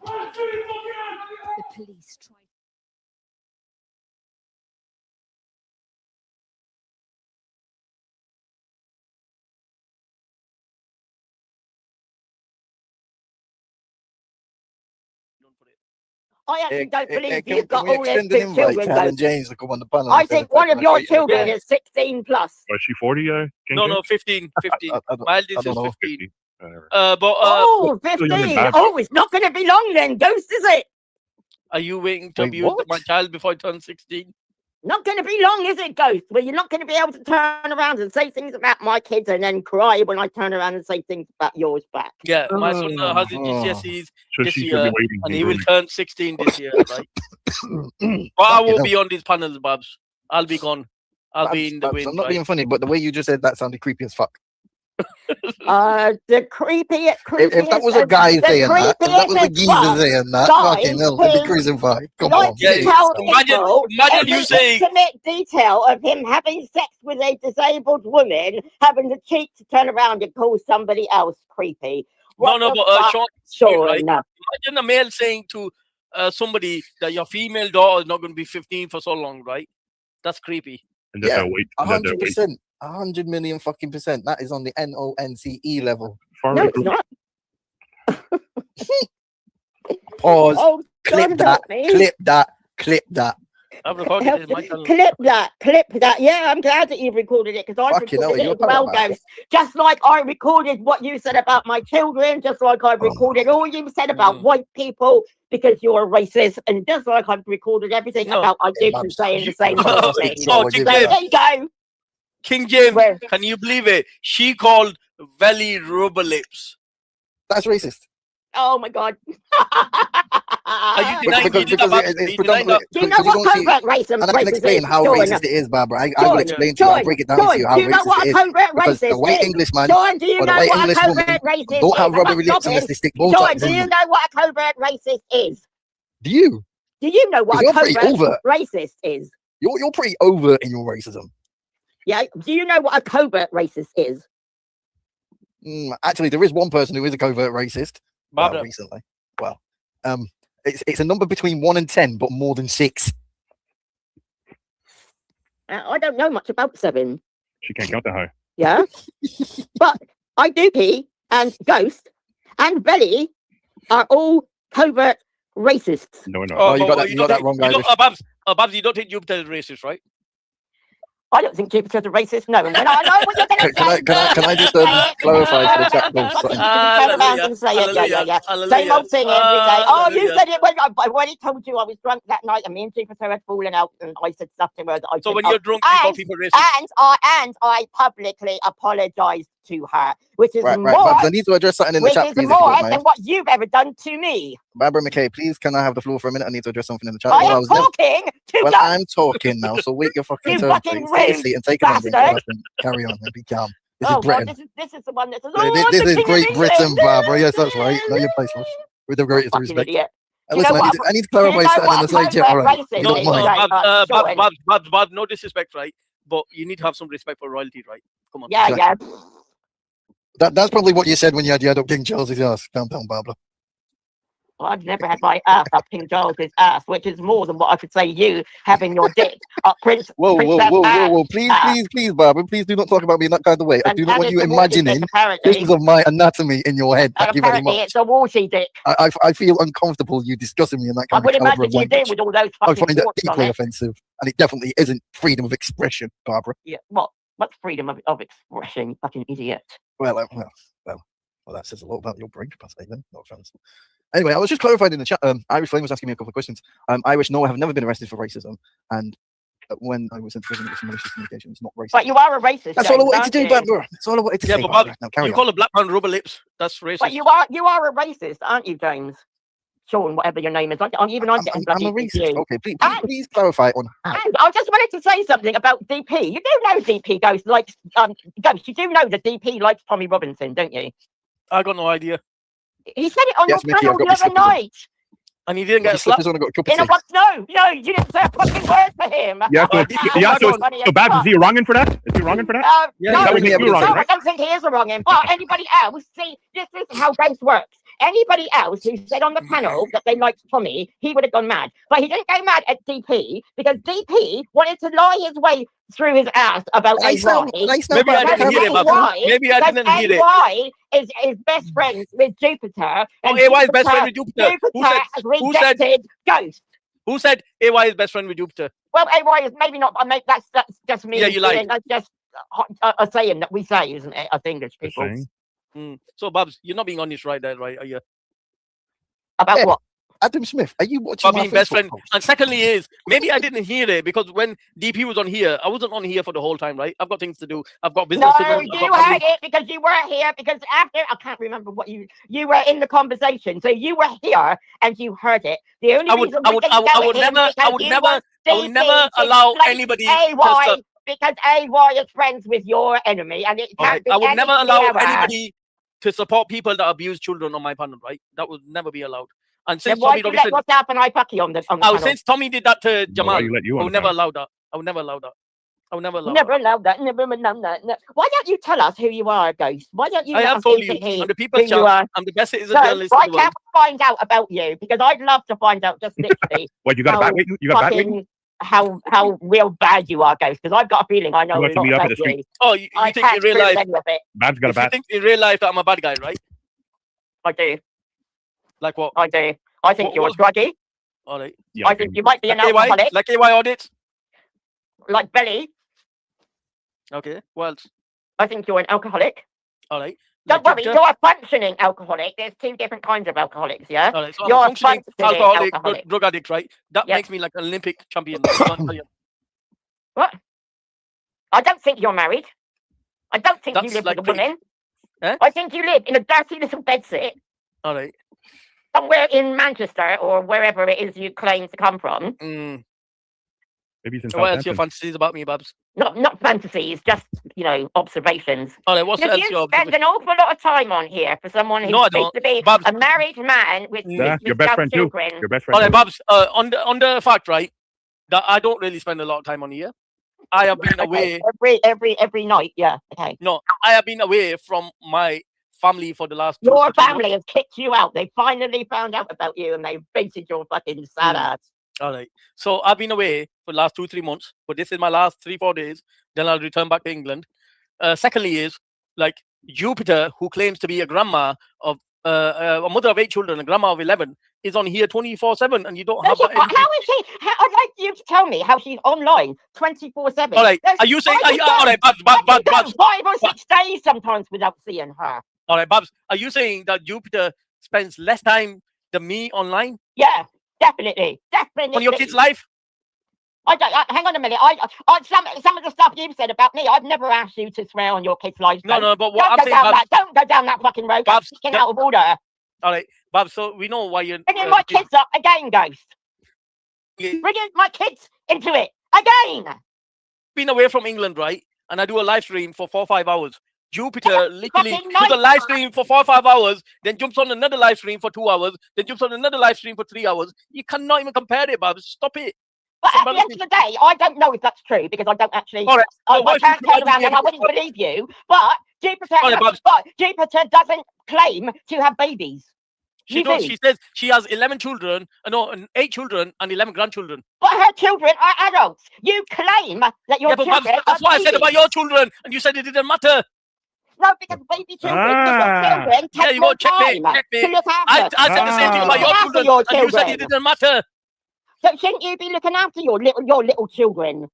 The police tried. I actually don't believe you've got all those big children. James to come on the panel. I think one of your children is 16 plus. Was she 40? No, 15. 15. Mild is 15. Oh, 15. Oh, it's not going to be long then, Ghost, is it? Are you waiting to abuse my child before I turn 16? Not going to be long, is it, Ghost? Well, you're not going to be able to turn around and say things about my kids and then cry when I turn around and say things about yours back. Yeah, my son has his GCSEs So this she year, should be waiting and in he will room. turn 16 this year, right? But I won't be on these panels, Babs. I'll be gone. I'll be in the wind. I'm not right? being funny, but the way you just said that sounded creepy as fuck. The creepy. If that was a guy saying that, if that was a geezer saying that, fucking hell, they'd be crucified. Come on. Imagine you saying intimate detail of him having sex with a disabled woman, having the cheek to turn around and call somebody else creepy. Sean, right? No. Imagine a male saying to somebody that your female daughter is not going to be 15 for so long, right? That's creepy. And Yeah, 100%. 100 million fucking %. That is on the NONCE level. No, it's not. Pause. Oh, clip God, that. help me. Clip that. Clip that. I've recorded it in my channel. Clip that. Yeah, I'm glad that you've recorded it because I Fucking hell, recorded it you're as well, about it. Ghost. Just like I recorded what you said about my children, just like I've recorded all you said about white people because you're a racist, and just like I've recorded everything about I did and saying the same thing. Oh, So there you go. King James, can you believe it? She called Valley rubber lips. That's racist. Oh my God. Are you denying Because it's predominantly. Do you know what covert racism And I can explain how racist it is, Barbara. I will explain to you. I'll break it down to you how do you know racist what it a is. covert Because the racist white is? Englishman John, do you or the know white what a English woman covert racist don't have is? rubbery lips unless they stick both John, sides do in you them. know what a covert racist is? Do you? Do you know what a You're pretty covert overt. racist is? You're pretty overt in your racism. Yeah. Do you know what a covert racist is? Actually, there is one person who is a covert racist. Barbara. Recently. Well, it's a number between 1 and 10, but more than 6. I don't know much about 7. She can't count that high. Yeah. But I do P and Ghost and Belly are all covert racists. No, no. Oh, you got that wrong, guys. Babs, you don't think Jupiter is racist, right? I don't think Jupiter's a racist. No, and when I know what you're going to say. Can I just clarify for the chat? Turn around and say it. Yeah. Same old thing every day. Oh, you said it when he told you I was drunk that night, and me and Jupiter had fallen out, and I said stuff to her that I. So when you're drunk, you call people racist. And I publicly apologised to her, which is Right, more, Babs, I need to address something in the which chat, is please, if you more don't than mind. what you've ever done to me. Barbara McKay, please, can I have the floor for a minute? I need to address something in the chat. I am talking to Well, you. I'm talking now, so wait your fucking You turn, fucking please. Take a rude seat and take a number bastard. and carry on and be calm. This Oh is God, Britain. this is the one that says, This, "Oh, I'm this the is King of Great England." Britain, Barbara. Yes, that's right. Know your place, love. With the greatest Fucking respect. idiot. Do you Listen, know I need to clarify something in the side chat, all right? You No, don't mind. Babs, no disrespect, right? But you need to have some respect for royalty, right? Come on. Yeah, yeah. That's probably what you said when you had your head up King Charles's ass. Calm down, Barbara. Well, I've never had my ass up King Charles's ass, which is more than what I could say you having your dick up Princess Whoa. Anne's Please, Barbara. Please do not talk about me in that kind of way. I And do not want it's you a watery dick, imagining apparently. pieces of my anatomy in your head. And Thank you very apparently much. it's a watery dick. I feel uncomfortable you discussing me in that I kind would of caliber imagine of you do language. with all those I fucking find that warts on deeply it. offensive, and it definitely isn't freedom of expression, Barbara. Yeah, what's freedom of expression, you fucking idiot? Well, that says a lot about your brain capacity then. No offense. Anyway, I was just clarifying in the chat. Irish Flame was asking me a couple of questions. Irish, no, I have never been arrested for racism, and when I was in prison, it was malicious communication. It's not racist. But you are a racist. That's all I James, wanted to do, aren't you? Barbara. That's all I wanted to Yeah, say. but Barbara. Babs, Now carry you on. call a black man rubber lips. That's racist. But you are a racist, aren't you, James? Sean, whatever your name is. I'm getting bloody I'm a racist. confused. Okay, please clarify on how. And I just wanted to say something about DP. You do know DP Ghost likes Ghost. You do know that DP likes Tommy Robinson, don't you? I got no idea. He said it on Yes, your Mickey, I've panel got the my other slippers on. night. And he didn't get a His slap. slippers on, I got a cup of In a tea. box, no, you didn't say a fucking word for him. Yeah, so, Funny so as Babs, fuck. is he wronging for that? Is he wronging for that? No, that was you wronging, no, I right? don't think he is a wronging. But anybody else, see, this is how Ghost works. Anybody else who said on the panel that they liked Tommy, he would have gone mad. But he didn't go mad at DP because DP wanted to lie his way through his ass about AY. Maybe I didn't hear it, Babs. Maybe I didn't hear it. AY is best friends with Jupiter. Oh, and AY is best friend with Jupiter. Jupiter has rejected Ghost. Who said AY is best friend with Jupiter? Well, AY is maybe not. That's just me. Yeah, you lied. That's just a saying that we say, isn't it? Us English people. So, Babs, you're not being honest right there, right? Are you? About what? Adam Smith, are you watching my being best Facebook friend? post? And secondly is, maybe I didn't hear it because when DP was on here, I wasn't on here for the whole time, right? I've got things to do. I've got business to do. No, I've you got heard it because you weren't here. Because after I can't remember what you were in the conversation, so you were here and you heard it. The only reason we didn't go would in never, because I would you never, want I would DP never to allow place anybody AY because AY is friends with your enemy, and it can't be I would any never allow clearer. anybody to support people that abuse children on my panel, right? That would never be allowed. And Then since why Tommy do you let Robinson, yourself and Ipaki on the panel? since Tommy did that to Jamal, why you let you I on would the never panel? allow that. I would never allow that. I would never allow Never that. allowed that. Never allowed that. No. Why don't you tell us who you are, Ghost? Why don't you I let have us told you, into I'm the people's who you champ. are? I'm the best citizen No, journalist why in the world. can't we find out about you? Because I'd love to find out just literally What, you got a how bat waiting? You got a bat waiting? fucking how real bad you are, Ghost. Because I've got a feeling I know You a want to lot meet up in about the street? you. Oh, you I think in can't real prove life? any of it. Babs got a If you bat. think in real life that I'm a bad guy, right? I do. Like what? I do. I think you're a druggie. All right. Yeah, I think you might be an Like AY? alcoholic, Like AY audits? like Belly. Okay. What else? I think you're an alcoholic. All right. Don't Like worry, Jupiter? you're a functioning alcoholic. There's two different kinds of alcoholics, yeah? All right. So I'm You're a a functioning functioning alcoholic, alcoholic. drug addict, right? That Yep. makes me like an Olympic champion. You know what I'm telling you? What? I don't think you're married. I don't think you That's live like with a woman. Eh? I think you live in a dirty little bedsit All right. somewhere in Manchester or wherever it is you claim to come from. Maybe he's in So what else your Southampton. fantasies about me, Babs? Not fantasies, just, observations. All right. What's Because else you your spend an awful lot of time on here for someone who's No, I supposed don't. to be Babs. a married man with Yeah, your with best young friend too. children. Your best All friend right, too. Babs. On the fact, right, that I don't really spend a lot of time on here. I have been away. Every night, yeah. Okay. No, I have been away from my family for the last. Your 2 to 3 family has kicked you out. They finally found out about you and they've baited your fucking sad ass. All right. So I've been away for the last 2-3 months, but this is my last 3-4 days. Then I'll return back to England. Secondly, is like Jupiter, who claims to be a grandma of a mother of 8 children, a grandma of 11, is on here 24/7, and you don't have that. How is she? I'd like you to tell me how she's online 24/7. All right. Are you saying? All right, Babs. 5 or 6 days sometimes without seeing her. All right, Babs. Are you saying that Jupiter spends less time than me online Yeah, definitely. on your kid's life? Hang on a minute. Some of the stuff you've said about me, I've never asked you to swear on your kids' lives. No, but what I'm saying, don't go down that fucking road. That's out of order. All right, Bob. So we know why you're Bringing my kids up again, Ghost. Bringing my kids into it again. Been away from England, right? And I do a live stream for 4 or 5 hours. Jupiter literally does a live stream for 4 or 5 hours, then jumps on another live stream for 2 hours, then jumps on another live stream for 3 hours. You cannot even compare it, Bob. Stop it. But at the end of the day, I don't know if that's true because I don't actually. All right, so I can't turn around and I wouldn't believe you. But Jupiter doesn't claim to have babies. She does. She says she has 11 children, 8 children and 11 grandchildren. But her children are adults. You claim that your children that's what I said about your children, and you said it didn't matter. No, because baby children take more time to look after. I said the same thing about your children, and you said it didn't matter. So shouldn't you be looking after your little children?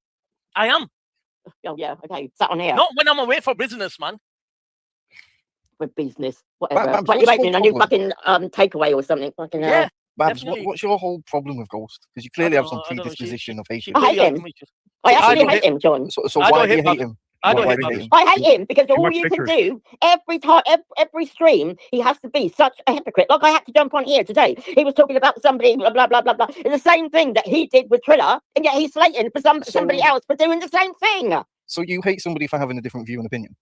I am. Oh yeah, okay. Sat on here. Not when I'm away for business, man. For business, whatever. But you're making a new fucking takeaway or something. Fucking yeah. Babs, what's your whole problem with Ghost? Because you clearly have some predisposition of hatred. I hate him. I actually hate him, John. So why do you hate him? I hate him because all you can do every time, every stream, he has to be such a hypocrite. Like I had to jump on here today. He was talking about somebody, blah blah blah blah blah. It's the same thing that he did with Triller, and yet he's slating for somebody else for doing the same thing. So you hate somebody for having a different view and opinion?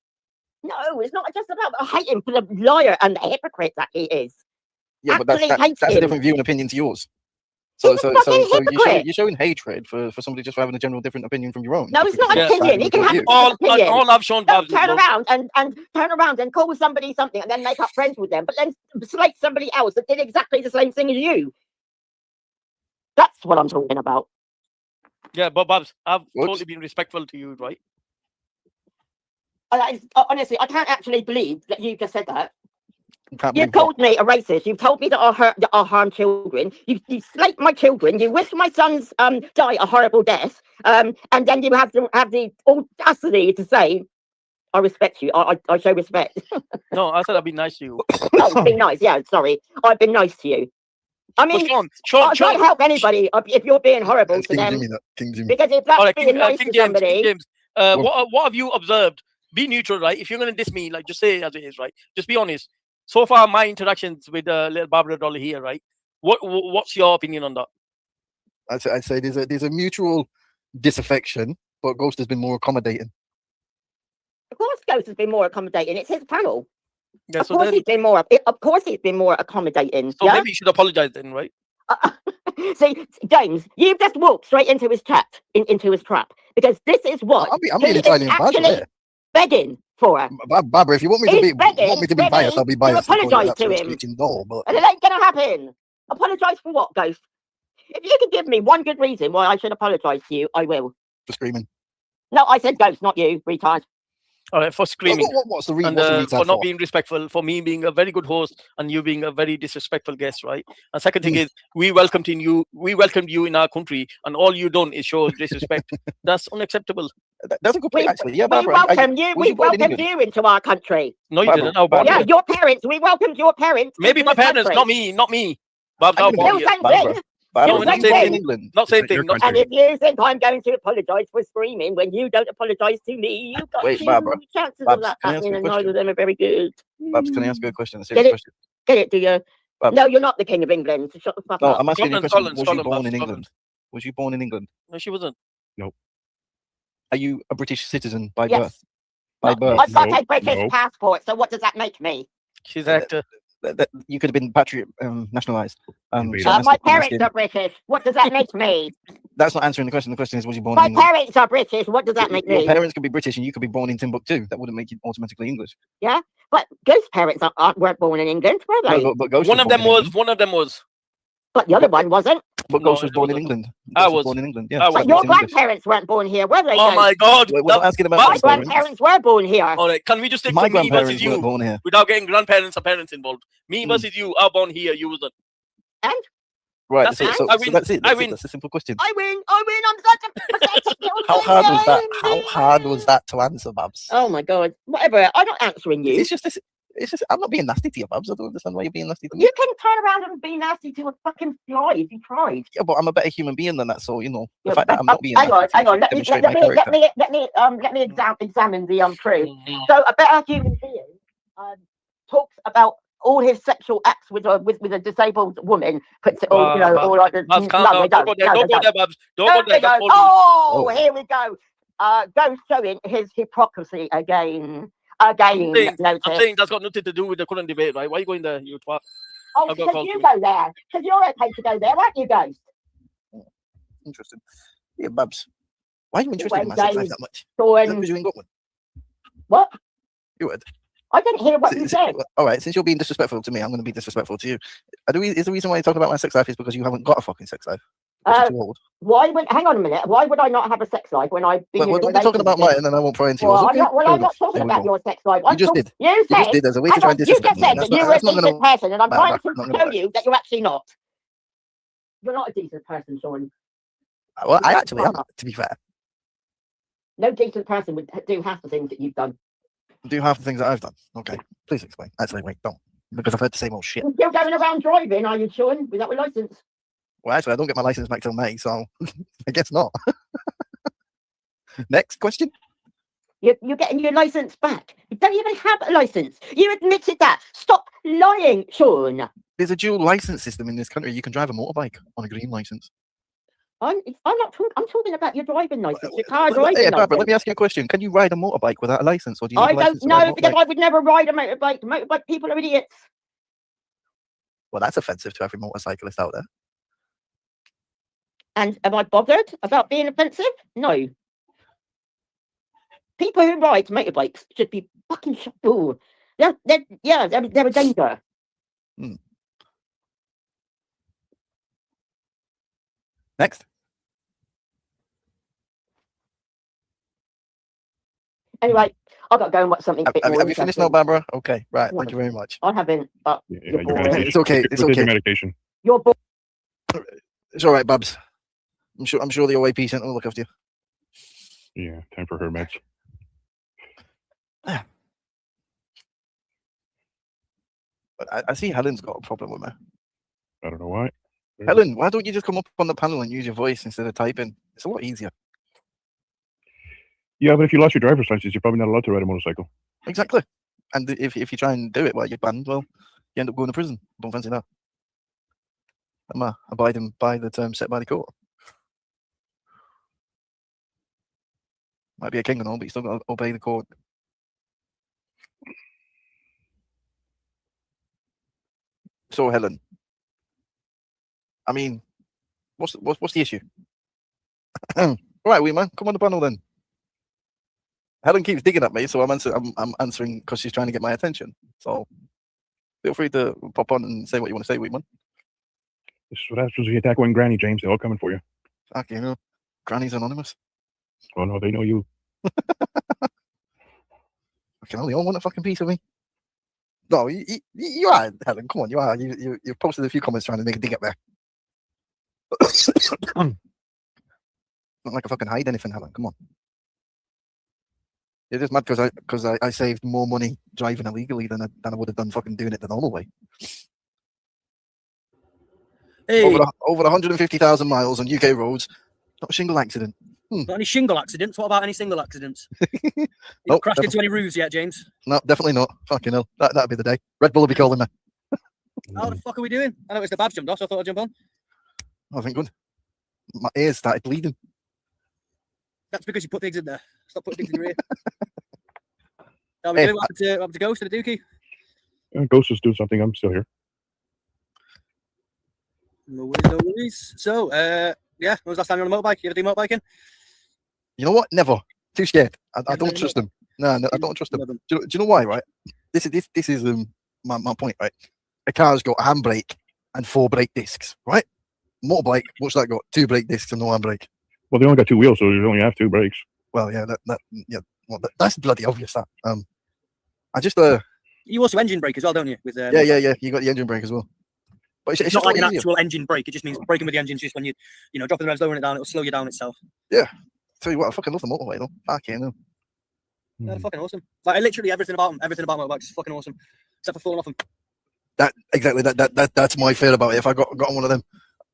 No, it's not just about. I hate him for the liar and the hypocrite that he is. Yeah, but that's a different view and opinion to yours. So you're showing hatred for somebody just for having a general different opinion from your own. No, it's not an opinion. He can have an opinion. All I've shown Don't turn around and call somebody something and then make up friends with them, but then slate somebody else that did exactly the same thing as you. That's what I'm talking about. Yeah, but Babs, I've totally been respectful to you, right? Honestly, I can't actually believe that you just said that. You called me a racist. You've told me that I harm children. You slate my children. You wish my sons die a horrible death. And then you have the audacity to say, "I respect you. I show respect." No, I said I've been nice to you. Oh, be nice. Yeah, sorry. I've been nice to you. I mean, I can't help anybody if you're being horrible to them. Because if that's being nice to somebody, James, what have you observed? Be neutral, right? If you're going to diss me, like just say it as it is, right? Just be honest. So far, my interactions with little Barbara Dolly here, right? What's your opinion on that? I'd say there's a mutual disaffection, but Ghost has been more accommodating. Of course, Ghost has been more accommodating. It's his panel. Yeah, of course, he's been more accommodating. So maybe you should apologize then, right? See, James, you've just walked straight into his trap, into his trap, because this is what I'm being Italian actually begging for. Barbara, if you want me to be biased, I'll be biased. Apologise to him. No, but and it ain't gonna happen. Apologise for what, Ghost? If you could give me one good reason why I should apologise to you, I will. For screaming. No, I said Ghost, not you, retard. All right, for screaming. What's the reason? And for not being respectful, for me being a very good host and you being a very disrespectful guest, right? And second thing is, we welcomed you in our country, and all you done is show disrespect. That's unacceptable. That's a good point, actually. Yeah, we welcomed you into our country. No, you didn't. No, yeah, your parents. We welcomed your parents. Maybe my parents, not me. Bob, Not same thing. And if you think I'm going to apologise for screaming when you don't apologise to me, you've got chances of that happening, and neither of them are very good. Babs, can I ask you a question? A serious question. Get it, do you? Babs. No, you're not the King of England, so shut the fuck up. I'm asking you a question. Was you born in England? Was you born in England? No, she wasn't. Nope. Are you a British citizen by yes. birth? By birth? I've got a British passport, so what does that make me? She's an actor. You could have been patriot nationalised. My parents are British. What does that make me? That's not answering the question. The question is, was you born in England? My parents are British. What does that make me? Your parents could be British and you could be born in Timbuktu. That wouldn't make you automatically English. Yeah, but Ghost's parents weren't born in England, were they? No, but Ghost one of them was. But the other one wasn't. But Ghost was born in England. I was born in England. Yeah. But your grandparents weren't born here, were they? Oh my God! We're not asking about my grandparents were born here. All right, can we just take my me versus you born here without getting grandparents or parents involved? Me versus you are born here. You wasn't. And right, that's it. So I win. that's it. I win. That's a simple question. I win. I'm such a pathetic little How hard was that? How hard was that to answer, Babs? Oh my God! Whatever. I'm not answering you. It's just this. It's just, I'm not being nasty to you, Babs. I don't understand why you're being nasty to me. You can turn around and be nasty to a fucking fly if you tried. Yeah, but I'm a better human being than that. So you know, the Yeah, fact that I'm not being hang on, nasty hang on. Let demonstrate my me examine the proof. So a better human being talks about all his sexual acts with a disabled woman. Puts it all, you know, all like the. Babs, calm down. Don't go there, Babs. Don't go there. That's Oh, here we go. Go showing his hypocrisy again. I'm saying that's got nothing to do with the current debate, right? Why are you going there, you twat? Oh, because you go there. Because you're okay to go there, aren't you, Ghost? Interesting. Yeah, Babs. Why are you interested in my sex life that much? Because you ain't got one. What? You would. I didn't hear what you said. All right, since you're being disrespectful to me, I'm going to be disrespectful to you. Is the reason why you talk about my sex life is because you haven't got a fucking sex life? You're too old. Hang on a minute. Why would I not have a sex life when I've been Well, don't be talking about mine, and then I won't pry into yours. I'm not talking about your sex life. You just did. You just did. There's a way to try and disrespect me. You just said that you were a decent person, and I'm trying to show you that you're actually not. You're not a decent person, Sean. Well, I actually am, to be fair. No decent person would do half the things that you've done. Do half the things that I've done. Okay, please explain. Actually, wait, don't. Because I've heard the same old shit. You're still going around driving, are you, Sean, without a license? Well, actually, I don't get my license back till May, so I guess not. Next question. You're getting your license back. You don't even have a license. You admitted that. Stop lying, Sean. There's a dual license system in this country. You can drive a motorbike on a green license. I'm not talking. I'm talking about your driving license, your car driving Hey, license. Barbara, let me ask you a question. Can you ride a motorbike without a license, or do you need I a license don't to ride a know because motorbike? I would never ride a motorbike. Motorbike people are idiots. Well, that's offensive to every motorcyclist out there. And am I bothered about being offensive? No. People who ride motorbikes should be fucking shot. Ooh, they're a danger. Next. Anyway, I've got to go and watch something. Have you finished now, Barbara? Okay, right. Thank you very much. I haven't, but you're boring. It's okay. It's okay. Medication. You're boring. It's all right, Babs. I'm sure the OAP centre will look after you. Yeah, time for her meds. Yeah. But I see Helen's got a problem with me. I don't know why. Helen, why don't you just come up on the panel and use your voice instead of typing? It's a lot easier. Yeah, but if you lost your driver's license, you're probably not allowed to ride a motorcycle. Exactly. And if you try and do it while you're banned, well, you end up going to prison. Don't fancy that. I'm abiding by the terms set by the court. Might be a king and all, but you still got to obey the court. So, Helen, I mean, what's the issue? Right, wee man, come on the panel then. Helen keeps digging at me, so I'm answering because she's trying to get my attention. So, feel free to pop on and say what you want to say, wee man. This is what happens when you attack one granny, James. They're all coming for you. Fuck, you know, Granny's Anonymous. Oh no, they know you. Fucking hell, they all want a fucking piece of me. No, you are, Helen. Come on, you are. You posted a few comments trying to make a dig at me. Not like I fucking hide anything, Helen. Come on. You're just mad because I saved more money driving illegally than I would have done fucking doing it the normal way. Hey. Over 150,000 miles on UK roads. Not a shingle accident. Not any shingle accidents? What about any single accidents? You Nope, crashed into any roofs yet, James? No, definitely not. Fucking hell. That'd be the day. Red Bull will be calling me. How the fuck are we doing? I noticed the badge jumped off, so I thought I'd jump on. Oh, thank good. My ears started bleeding. That's because you put things in there. Stop putting things in your ear. How are we doing? What happened to Ghost and the Dookie? Ghost is doing something. I'm still here. No worries. So, yeah, when was the last time you were on a motorbike? You ever do motorbiking? You know what? Never. Too scared. I don't trust them. No, I don't trust them. Do you know why, right? This is my point, right? A car's got a handbrake and 4 brake discs, right? Motorbike, what's that got? 2 brake discs and no handbrake. Well, they only got 2 wheels, so you only have 2 brakes. Well, yeah, that's bloody obvious. That I just You also engine brake as well, don't you? With yeah. You got the engine brake as well. But it's not like an actual engine brake. It just means braking with the engine. Just when you dropping the revs, lowering it down, it'll slow you down itself. Yeah. Tell you what, I fucking love the motorway though. Fucking hell. They're fucking awesome. Like literally everything about them, everything about motorbikes is fucking awesome. except for falling off them. That's my fear about it. If I got on one of them,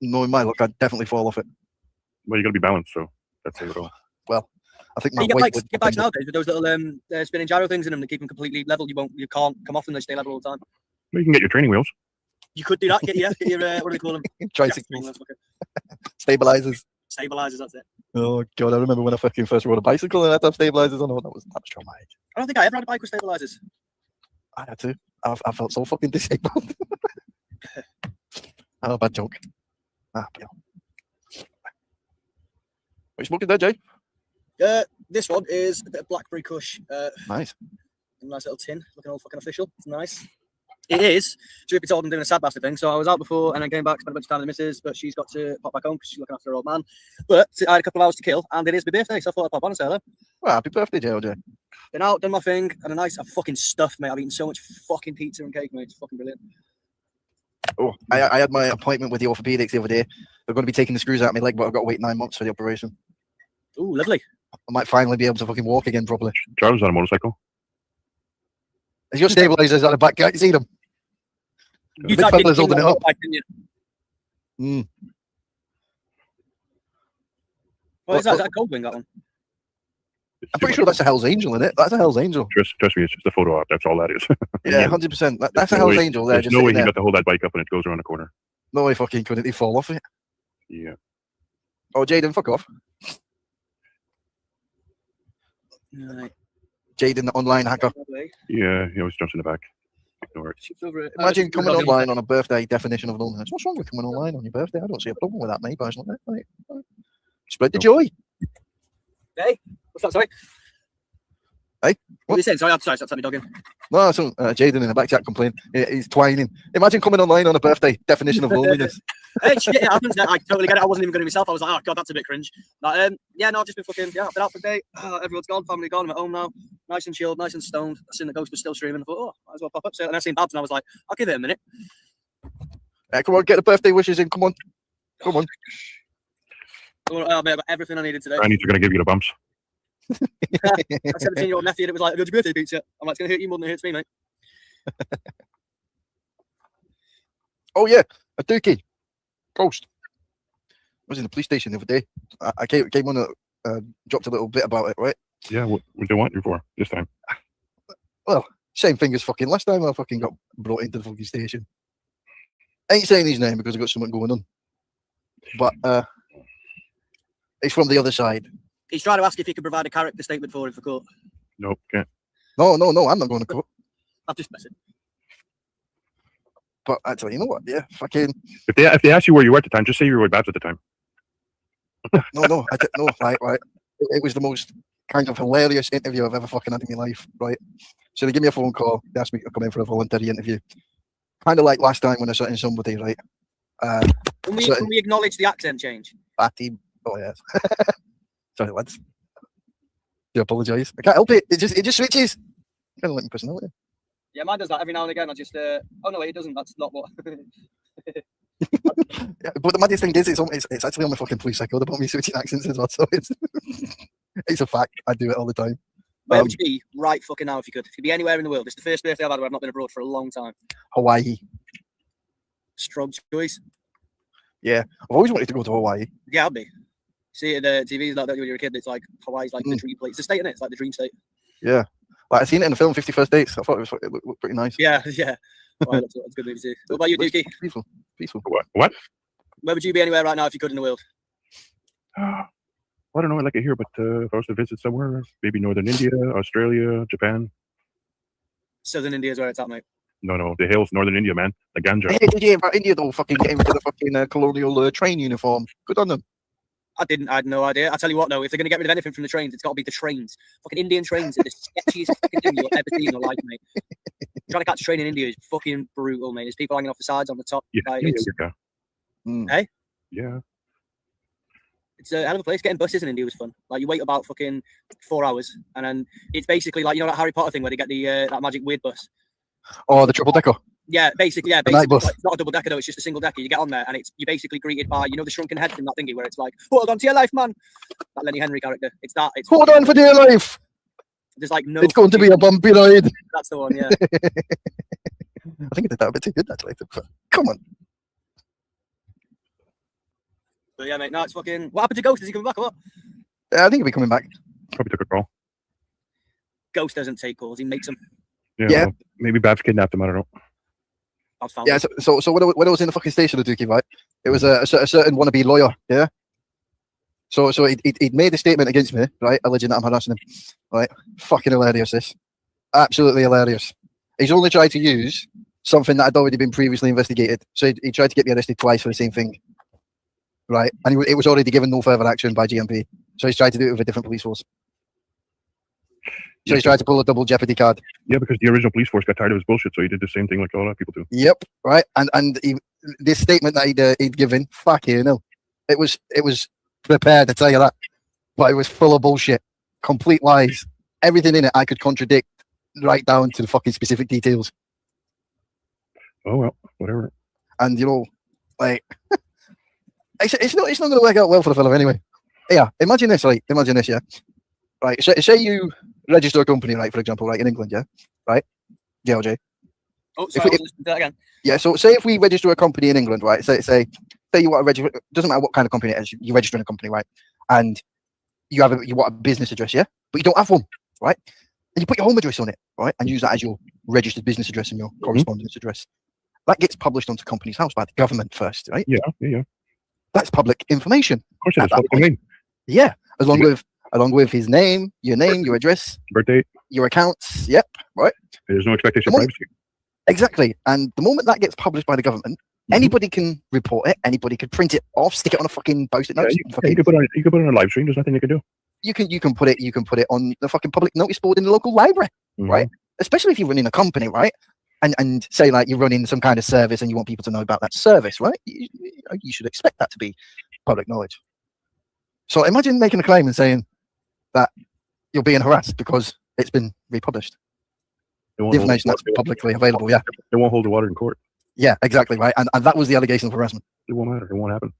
knowing my luck, I'd definitely fall off it. Well, you got to be balanced, so that's it all. Well, I think my You get weight bikes, would get bikes depend on- nowadays with those little spinning gyro things in them that keep them completely level. You can't come off them; they stay level all the time. Well, you can get your training wheels. You could do that. Get your what do they call them? Tricycles. Stabilizers. Stabilizers. That's it. Oh god, I remember when I fucking first rode a bicycle and I had to have stabilizers on. That was traumatic. I don't think I ever had a bike with stabilizers. I had to. I felt so fucking disabled. Oh, bad joke. Yeah. What you smoking there, Jay? This one is a bit of blackberry kush. Nice. A nice little tin, looking all fucking official. It's nice. It is. Truth be told, I'm doing a sad bastard thing. So I was out before and I came back, spent a bunch of time with the missus, but she's got to pop back home because she's looking after her old man. But I had a couple of hours to kill, and it is my birthday, so I thought I'd pop on and say hello. Well, happy birthday, JLJ. Been out, done my thing, and I'm fucking stuffed, mate. I've eaten so much fucking pizza and cake, mate. It's fucking brilliant. Oh, I had my appointment with the orthopedics the other day. They're going to be taking the screws out of my leg, but I've got to wait 9 months for the operation. Ooh, lovely. I might finally be able to fucking walk again properly. Charles on a motorcycle. Is your stabilizers at the back? Can't you see them? You The big fella's holding it up. Bike, didn't you? What is that? Is that a Goldwing, that one? I'm pretty sure that's a Hell's Angel, isn't it? That's a Hell's Angel. Trust me, it's just a photo op. That's all that is. Yeah, 100%. That's a Hell's Angel there. There's Just no way sitting he there. got to hold that bike up when it goes around the corner. No way fucking couldn't he fall off it? Yeah. Oh, Jaden, fuck off. Right. Jaden, the online hacker. Yeah, he always jumps in the back. Ignore it. Imagine coming online on a birthday definition of loneliness. What's wrong with coming online on your birthday? I don't see a problem with that, mate, personally. Right. Spread the joy. Hey, what's that? Sorry. Hey, What are you saying? Sorry, I'm sorry. Stop me dogging. No, so Jaden in the back chat complained. He's twining. Imagine coming online on a birthday definition of loneliness. Hey, shit, it happens. I totally get it. I wasn't even going to myself. I was like, oh god, that's a bit cringe. But yeah, no, I've just been fucking. Yeah, I've been out for the day. Everyone's gone. Family gone. I'm at home now. Nice and chilled. Nice and stoned. I seen the ghost was still streaming. I thought, oh, might as well pop up. So, and I seen Babs, and I was like, I'll give it a minute. Come on, get the birthday wishes in. Come on. Come on. Oh, mate, I got everything I needed today. Granny's going to give you the bumps. My 17-year-old nephew that was like, "Have you got your birthday pizza?" I'm like, "It's gonna hurt you more than it hurts me, mate." Oh yeah, a dookie. Ghost. I was in the police station the other day. I came on dropped a little bit about it, right? Yeah, what do they want you for this time? Well, same thing as fucking last time I fucking got brought into the fucking station. Ain't saying his name because I got something going on. But it's from the other side. He's trying to ask if you can provide a character statement for him for court. Nope, can't. No, I'm not going to court. I'm just messing. But actually, you know what? Yeah, fucking. If they ask you where you were at the time, just say you were with Babs at the time. No, right. It was the most kind of hilarious interview I've ever fucking had in my life, right? So they give me a phone call, they asked me to come in for a voluntary interview. Kind of like last time when I sat in somebody, right? Can we acknowledge the accent change? Oh yes. Sorry, lads. Do apologise. I can't help it. It just switches. Kind of like my personality. Yeah, mine does that every now and again. I just oh no, wait, it doesn't. That's not what. Yeah, but the maddest thing is, it's actually on my fucking police record about me switching accents as well. So it's a fact. I do it all the time. Where would you be right fucking now if you could? If you could be anywhere in the world. It's the first birthday I've had where I've not been abroad for a long time. Hawaii. Strong choice. Yeah, I've always wanted to go to Hawaii. Yeah, I'd be. See the TVs like that when you're a kid. It's like Hawaii's like the dream place. It's the state, innit? It's like the dream state. Yeah, like I seen it in the film 50 First Dates. I thought it looked pretty nice. Yeah. Well, that's a good movie too. What about you, Dookie? Peaceful. What? Where would you be anywhere right now if you could in the world? I don't know. I'd like to hear, but if I was to visit somewhere, maybe Northern India, Australia, Japan. Southern India is where it's at, mate. No, the hills, Northern India, man. The ganja. Yeah, but India don't fucking get into the fucking colonial train uniform. Good on them. I had no idea. I tell you what, though, if they're going to get rid of anything from the trains, it's got to be the trains. Fucking Indian trains are the sketchiest fucking thing you'll ever see in your life, mate. Trying to catch a train in India is fucking brutal, mate. There's people hanging off the sides on the top. Yeah. Hey? Yeah. It's a hell of a place. Getting buses in India was fun. Like, you wait about fucking 4 hours, and then it's basically like, you know, that Harry Potter thing where they get the that magic weird bus. Oh, the triple decker. Yeah, basically, The night bus. it's not a double decker though. It's just a single decker. You get on there, and you're basically greeted by, you know, the shrunken head from that thingy where it's like, hold on to your life, man. That Lenny Henry character. It's that. It's Hold on for dear life. There's like no. It's going to be a bumpy ride. That's the one. Yeah. I think I did that a bit too good, actually. Come on. But yeah, mate, no, it's fucking... What happened to Ghost? Is he coming back or what? Yeah, I think he'll be coming back. Probably took a call. Ghost doesn't take calls, he makes them. Yeah. Well, maybe Babs kidnapped him. I don't know. Yeah, so when I was in the fucking station, Dookie, right? It was a certain wannabe lawyer, yeah? So he'd made a statement against me, right? Alleging that I'm harassing him, right? Fucking hilarious, this. Absolutely hilarious. He's only tried to use something that had already been previously investigated. So he tried to get me arrested twice for the same thing, right? And it was already given no further action by GMP. So he's tried to do it with a different police force. So he's tried to pull a double jeopardy card. Yeah, because the original police force got tired of his bullshit, so he did the same thing like a lot of people do. Yep, right. And this statement that he'd given, fuck you know, it was prepared to tell you that, but it was full of bullshit, complete lies. Everything in it I could contradict right down to the fucking specific details. Oh well, whatever. And you know, like, it's not going to work out well for the fellow anyway. Yeah, imagine this, right? Imagine this, yeah. Right, say you register a company, right, for example, right, in England, yeah, right, JLJ. Oh, sorry, do that again. Yeah, so say if we register a company in England, right, say you want to register, doesn't matter what kind of company it is, you register in a company, right, and you want a business address, yeah, but you don't have one, right, and you put your home address on it, right, and use that as your registered business address and your correspondence address. That gets published onto Companies House by the government first, right? Yeah. That's public information. Of course, it's public domain. Yeah, along with his name, your address, birthday, your accounts. Yep, right. There's no expectation of privacy. Exactly. And the moment that gets published by the government, anybody can report it. Anybody could print it off, stick it on a fucking post-it note. You can put it on a live stream. There's nothing you can do. You can put it on the fucking public notice board in the local library, right? Especially if you're running a company, right? And say like you're running some kind of service and you want people to know about that service, right? You should expect that to be public knowledge. So imagine making a claim and saying that you're being harassed because it's been republished. The information that's publicly available, yeah. They won't hold the water in court. Yeah, exactly, right. And that was the allegation of harassment. It won't matter. It won't happen.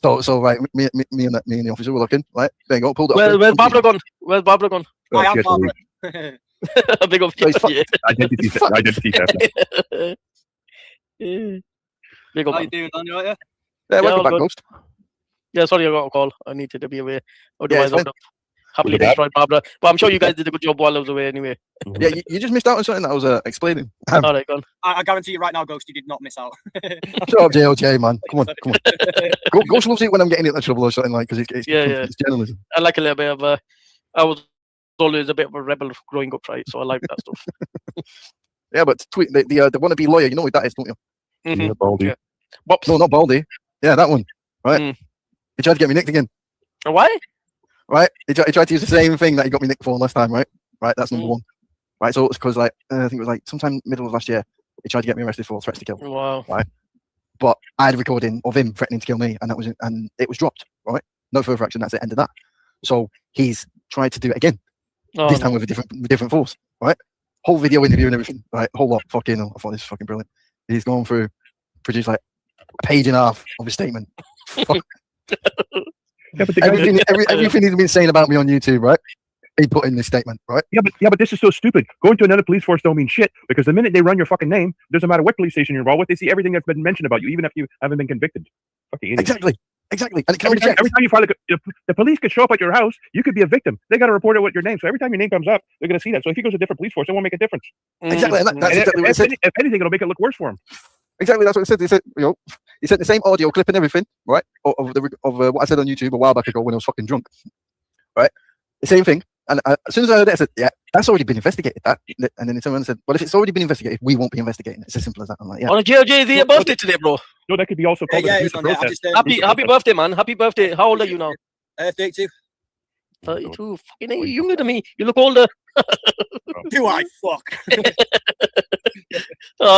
So right, me and the officer were looking, right? There you go, pulled up. Where's Barbara gone? Where's Barbara gone? I am Barbara. Big up. Identity theft. Big up. How you doing, Dan? You right, yeah? Yeah, welcome back, Ghost. Yeah, sorry, I got a call. I needed to be away. Otherwise, Yeah, I would have happily destroyed Barbara. But I'm sure you guys did a good job while I was away anyway. Yeah, you just missed out on something that I was explaining. All right, go on. I guarantee you right now, Ghost, you did not miss out. Shut up, JLJ, man. Come on. Ghost loves it when I'm getting into trouble or something like, because it's journalism. I like a little bit of I was always a bit of a rebel growing up, right? So I like that stuff. Yeah, but the wannabe lawyer, you know what that is, don't you? Yeah, Baldy. Yeah. No, not Baldy. Yeah, that one. Right. He tried to get me nicked again. Why? Right. He tried to use the same thing that he got me nicked for last time. Right. That's number one. Right. So it's because I think it was like sometime middle of last year. He tried to get me arrested for threats to kill. Wow. Right. But I had a recording of him threatening to kill me, and it was dropped. Right. No further action. That's the end of that. So he's tried to do it again. This time with a different force. Right. Whole video interview and everything. Right. Whole lot. Fucking hell. I thought this was fucking brilliant. He's gone through, produced like a page and a half of a statement. Yeah, but everything he's been saying about me on YouTube, right? He put in this statement, right? Yeah, but this is so stupid. Going to another police force don't mean shit, because the minute they run your fucking name, doesn't matter what police station you're involved with, they see everything that's been mentioned about you, even if you haven't been convicted. Fucking idiot. Exactly. And every time you file the police could show up at your house, you could be a victim. They got to report it with your name. So every time your name comes up, they're going to see that. So if he goes to a different police force, it won't make a difference. Exactly. And that's exactly what I said. If anything, it'll make it look worse for him. Exactly, that's what he said. He sent the same audio clip and everything, right? Of what I said on YouTube a while back ago when I was fucking drunk, right? The same thing. And as soon as I heard it, I said, "Yeah, that's already been investigated." And then he turned around and said, "Well, if it's already been investigated, we won't be investigating it." It's as simple as that. I'm like, "Yeah." On a JLJ, your birthday today, bro. No, that could be also called happy birthday, man. Happy birthday. How old are you now? 32. 32. Fucking you're younger than me. You look older. Do I fuck?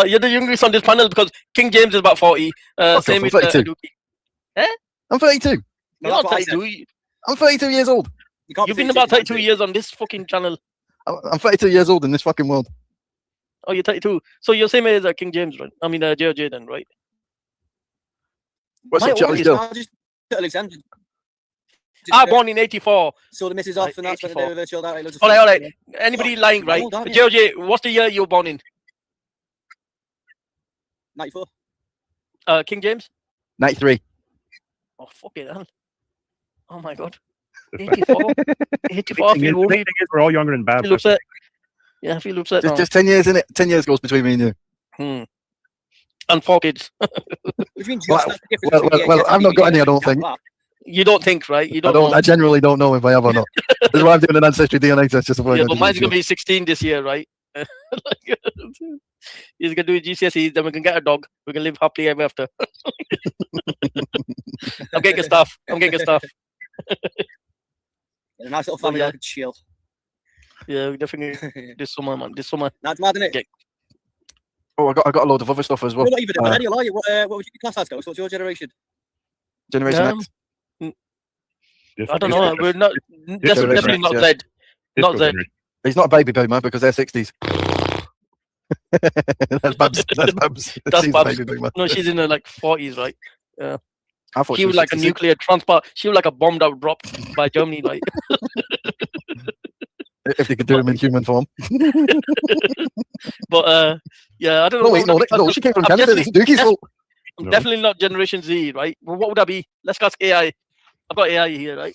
You're the youngest on this panel because King James is about 40. Same with Dookie. I'm 32. You're not 32. I'm 32 years old. You've been about 32 years on this fucking channel. I'm 32 years old in this fucking world. Oh, you're 32. So you're same age as King James, right? I mean, JJ then, right? What's up, Charlie? Alexander. Born in 84. So the missus off and that's what they were chilled out. All right. Anybody lying, right? JJ, what's the year you were born in? 94. King James. 93. Oh fucking hell! Oh my god. 84. 84. I feel The old. thing is, we're all younger than Babs. Feel upset. Yeah, I feel upset now. Just 10 years in it. 10 years goes between me and you. And 4 kids. Well, I've not got any. I don't think. You don't think, right? You I don't. don't. know. I generally don't know if I have or not. That's why I'm doing an ancestry DNA test just to find Yeah, out. but mine's gonna be 16 this year, right? He's gonna do his GCSEs, then we can get a dog. We can live happily ever after. I'm getting stuff. I'm getting stuff. A nice little family, like chill. Yeah, we definitely this summer, man. This summer. That's mad, isn't it? Oh, I got a load of other stuff as well. You're not even a millennial, are you? What would you class as, Ghost? What's your generation? Generation X. I don't know. We're not definitely not Z. Not Z. He's not a baby boomer because they're 60s. That's Babs. That's Babs. That's She's a Babs. baby boomer. No, she's in her like 40s, right? Yeah. I thought She was like a 66. nuclear transport. She was like a bombed out drop by Germany, like. If they could do him in human form. But yeah, I don't know. No, she came from Canada. It's Dookie's fault. I'm definitely not Generation Z, right? Well, what would I be? Let's ask AI. I've got AI here, right?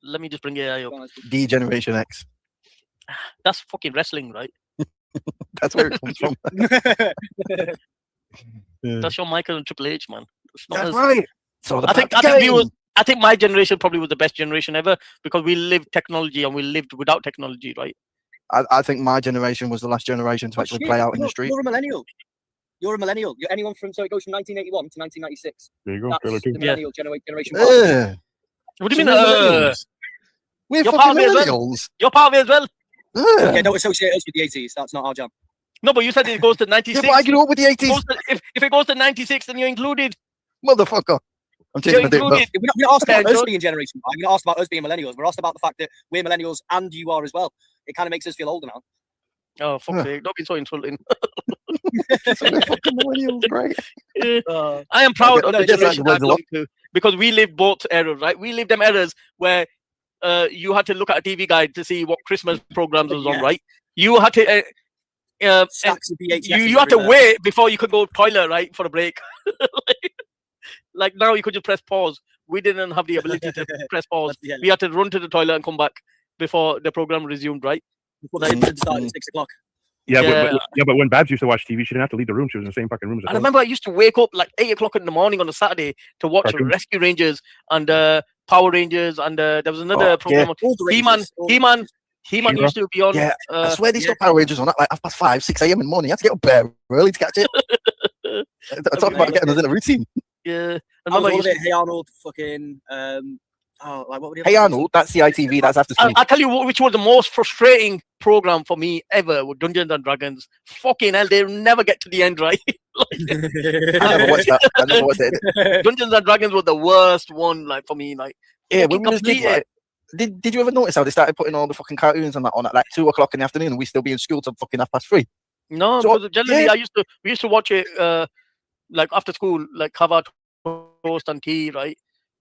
Let me just bring AI up. D Generation X. That's fucking wrestling, right? That's where it comes from. That's Shawn Michaels and Triple H, man. It's not That's right. So I think my generation probably was the best generation ever because we lived technology and we lived without technology, right? I think my generation was the last generation to actually play out in the street. You're a millennial. You're a millennial. You're anyone from, so it goes from 1981 to 1996. There you go. That's the millennial generation. What do you mean? We're You're fucking part of it as well. millennials. You're part of it as well. Yeah, don't associate us with the 80s. That's not our jam. No, but you said it goes to 96. Yeah, but I grew up with the 80s. If it goes to 96, then you're included. Motherfucker. I'm changing my date of birth. We're not asked about us being generation. We're not asked about us being millennials. We're asked about the fact that we're millennials and you are as well. It kind of makes us feel older now. Oh, fuck's sake. Don't be so insulting. Fucking millennials, great. I am proud of the it just generation I adds a belong lot. to because we lived both eras, right? We lived them eras where you had to look at a TV guide to see what Christmas programs was on, right? You had to you had to wait before you could go toilet, right, for a break. like now you could just press pause. We didn't have the ability to press pause. We had to run to the toilet and come back before the program resumed, right? Before they started at 6 o'clock. Yeah, but when Babs used to watch TV, she didn't have to leave the room. She was in the same fucking room as I remember I used to wake up like 8 o'clock in the morning on a Saturday to watch Cartoons. Rescue Rangers and Power Rangers, and there was another program. He-Man used to be on. Yeah, I swear they stopped Power Rangers on at like 5:30, 6 a.m. in the morning. You had to get up there early to catch it. Talk about getting us in a routine. Yeah, I was all of it. Hey Arnold, fucking. Like what would you Hey Arnold, that's CITV. That's after school. I'll tell you which was the most frustrating program for me ever with Dungeons and Dragons. Fucking hell, they never get to the end, right? I never watched that. I never watched it. Dungeons and Dragons was the worst one, like for me, like. Yeah, when we was kids, right? Did you ever notice how they started putting all the fucking cartoons and that on at like 2 o'clock in the afternoon, and we still be in school till fucking 3:30? No, So, because generally yeah. we used to watch it like after school, like have our toast and tea, right?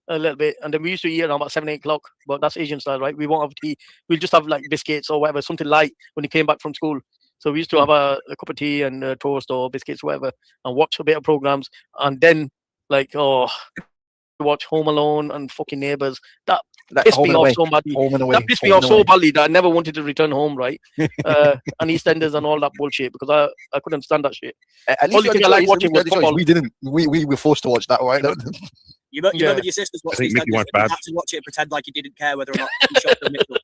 A little bit, and then we used to eat around about 7, 8 o'clock. But that's Asian style, right? We won't have tea. We'll just have like biscuits or whatever, something light when he came back from school. So we used to have a cup of tea and toast or biscuits, whatever, and watch a bit of programs, and then like watch Home Alone and fucking Neighbours. That pissed me off so badly. That pissed me off so badly that I never wanted to return home, right? And EastEnders and all that bullshit because I couldn't stand that shit. At least Only thing I like watching was football. We didn't. We were forced to watch that, all right? You remember your sisters watched think Mickey EastEnders, wants and you Babs. had to watch it and pretend like you didn't care whether or not you shot the Mitchell.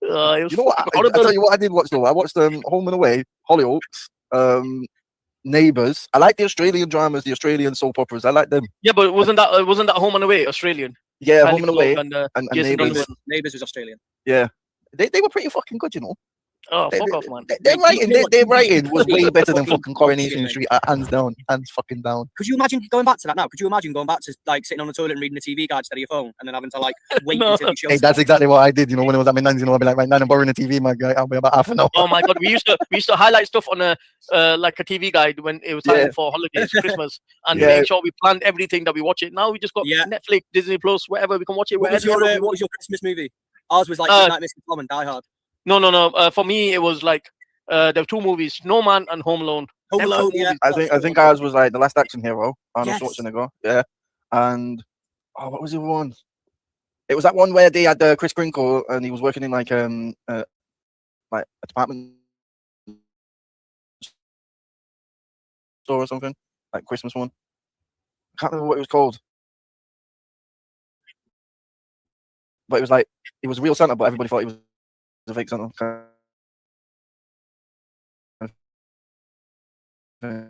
You know what? I'll tell you what I did watch though. I watched Home and Away, Hollyoaks, Neighbours. I like the Australian dramas, the Australian soap operas. I like them. Yeah, but wasn't that Home and Away Australian? Yeah, Kylie Home and Away Minogue and Jason Neighbours. Donovan. Neighbours was Australian. Yeah, they were pretty fucking good, you know. Oh, fuck off, man. Their writing was way better than fucking Coronation Street. Hands down, hands fucking down. Could you imagine going back to that now? Could you imagine going back to like sitting on the toilet and reading a TV guide instead of your phone, and then having to like wait until it shows? Hey, that's exactly what I did. You know, when it was at my nan's, you know, I'd be like, right now I'm borrowing a TV, my guy. I'll be about half an hour. Oh my god, we used to highlight stuff on a like a TV guide when it was time for holidays, Christmas, and make sure we planned everything that we watch it. Now we just got Netflix, Disney Plus, whatever. We can watch it. What was your Christmas movie? Ours was like Midnight Mr. Tom and Die Hard. No. For me, it was like there were 2 movies, Snowman and Home Alone. Home Alone, yeah. I think ours was like The Last Action Hero, Arnold Yes. Schwarzenegger. Yeah, and what was the one? It was that one where they had Chris Kringle and he was working in like a department store or something, like Christmas one. I can't remember what it was called, but it was like it was real Santa, but everybody thought he was a fake Santa. The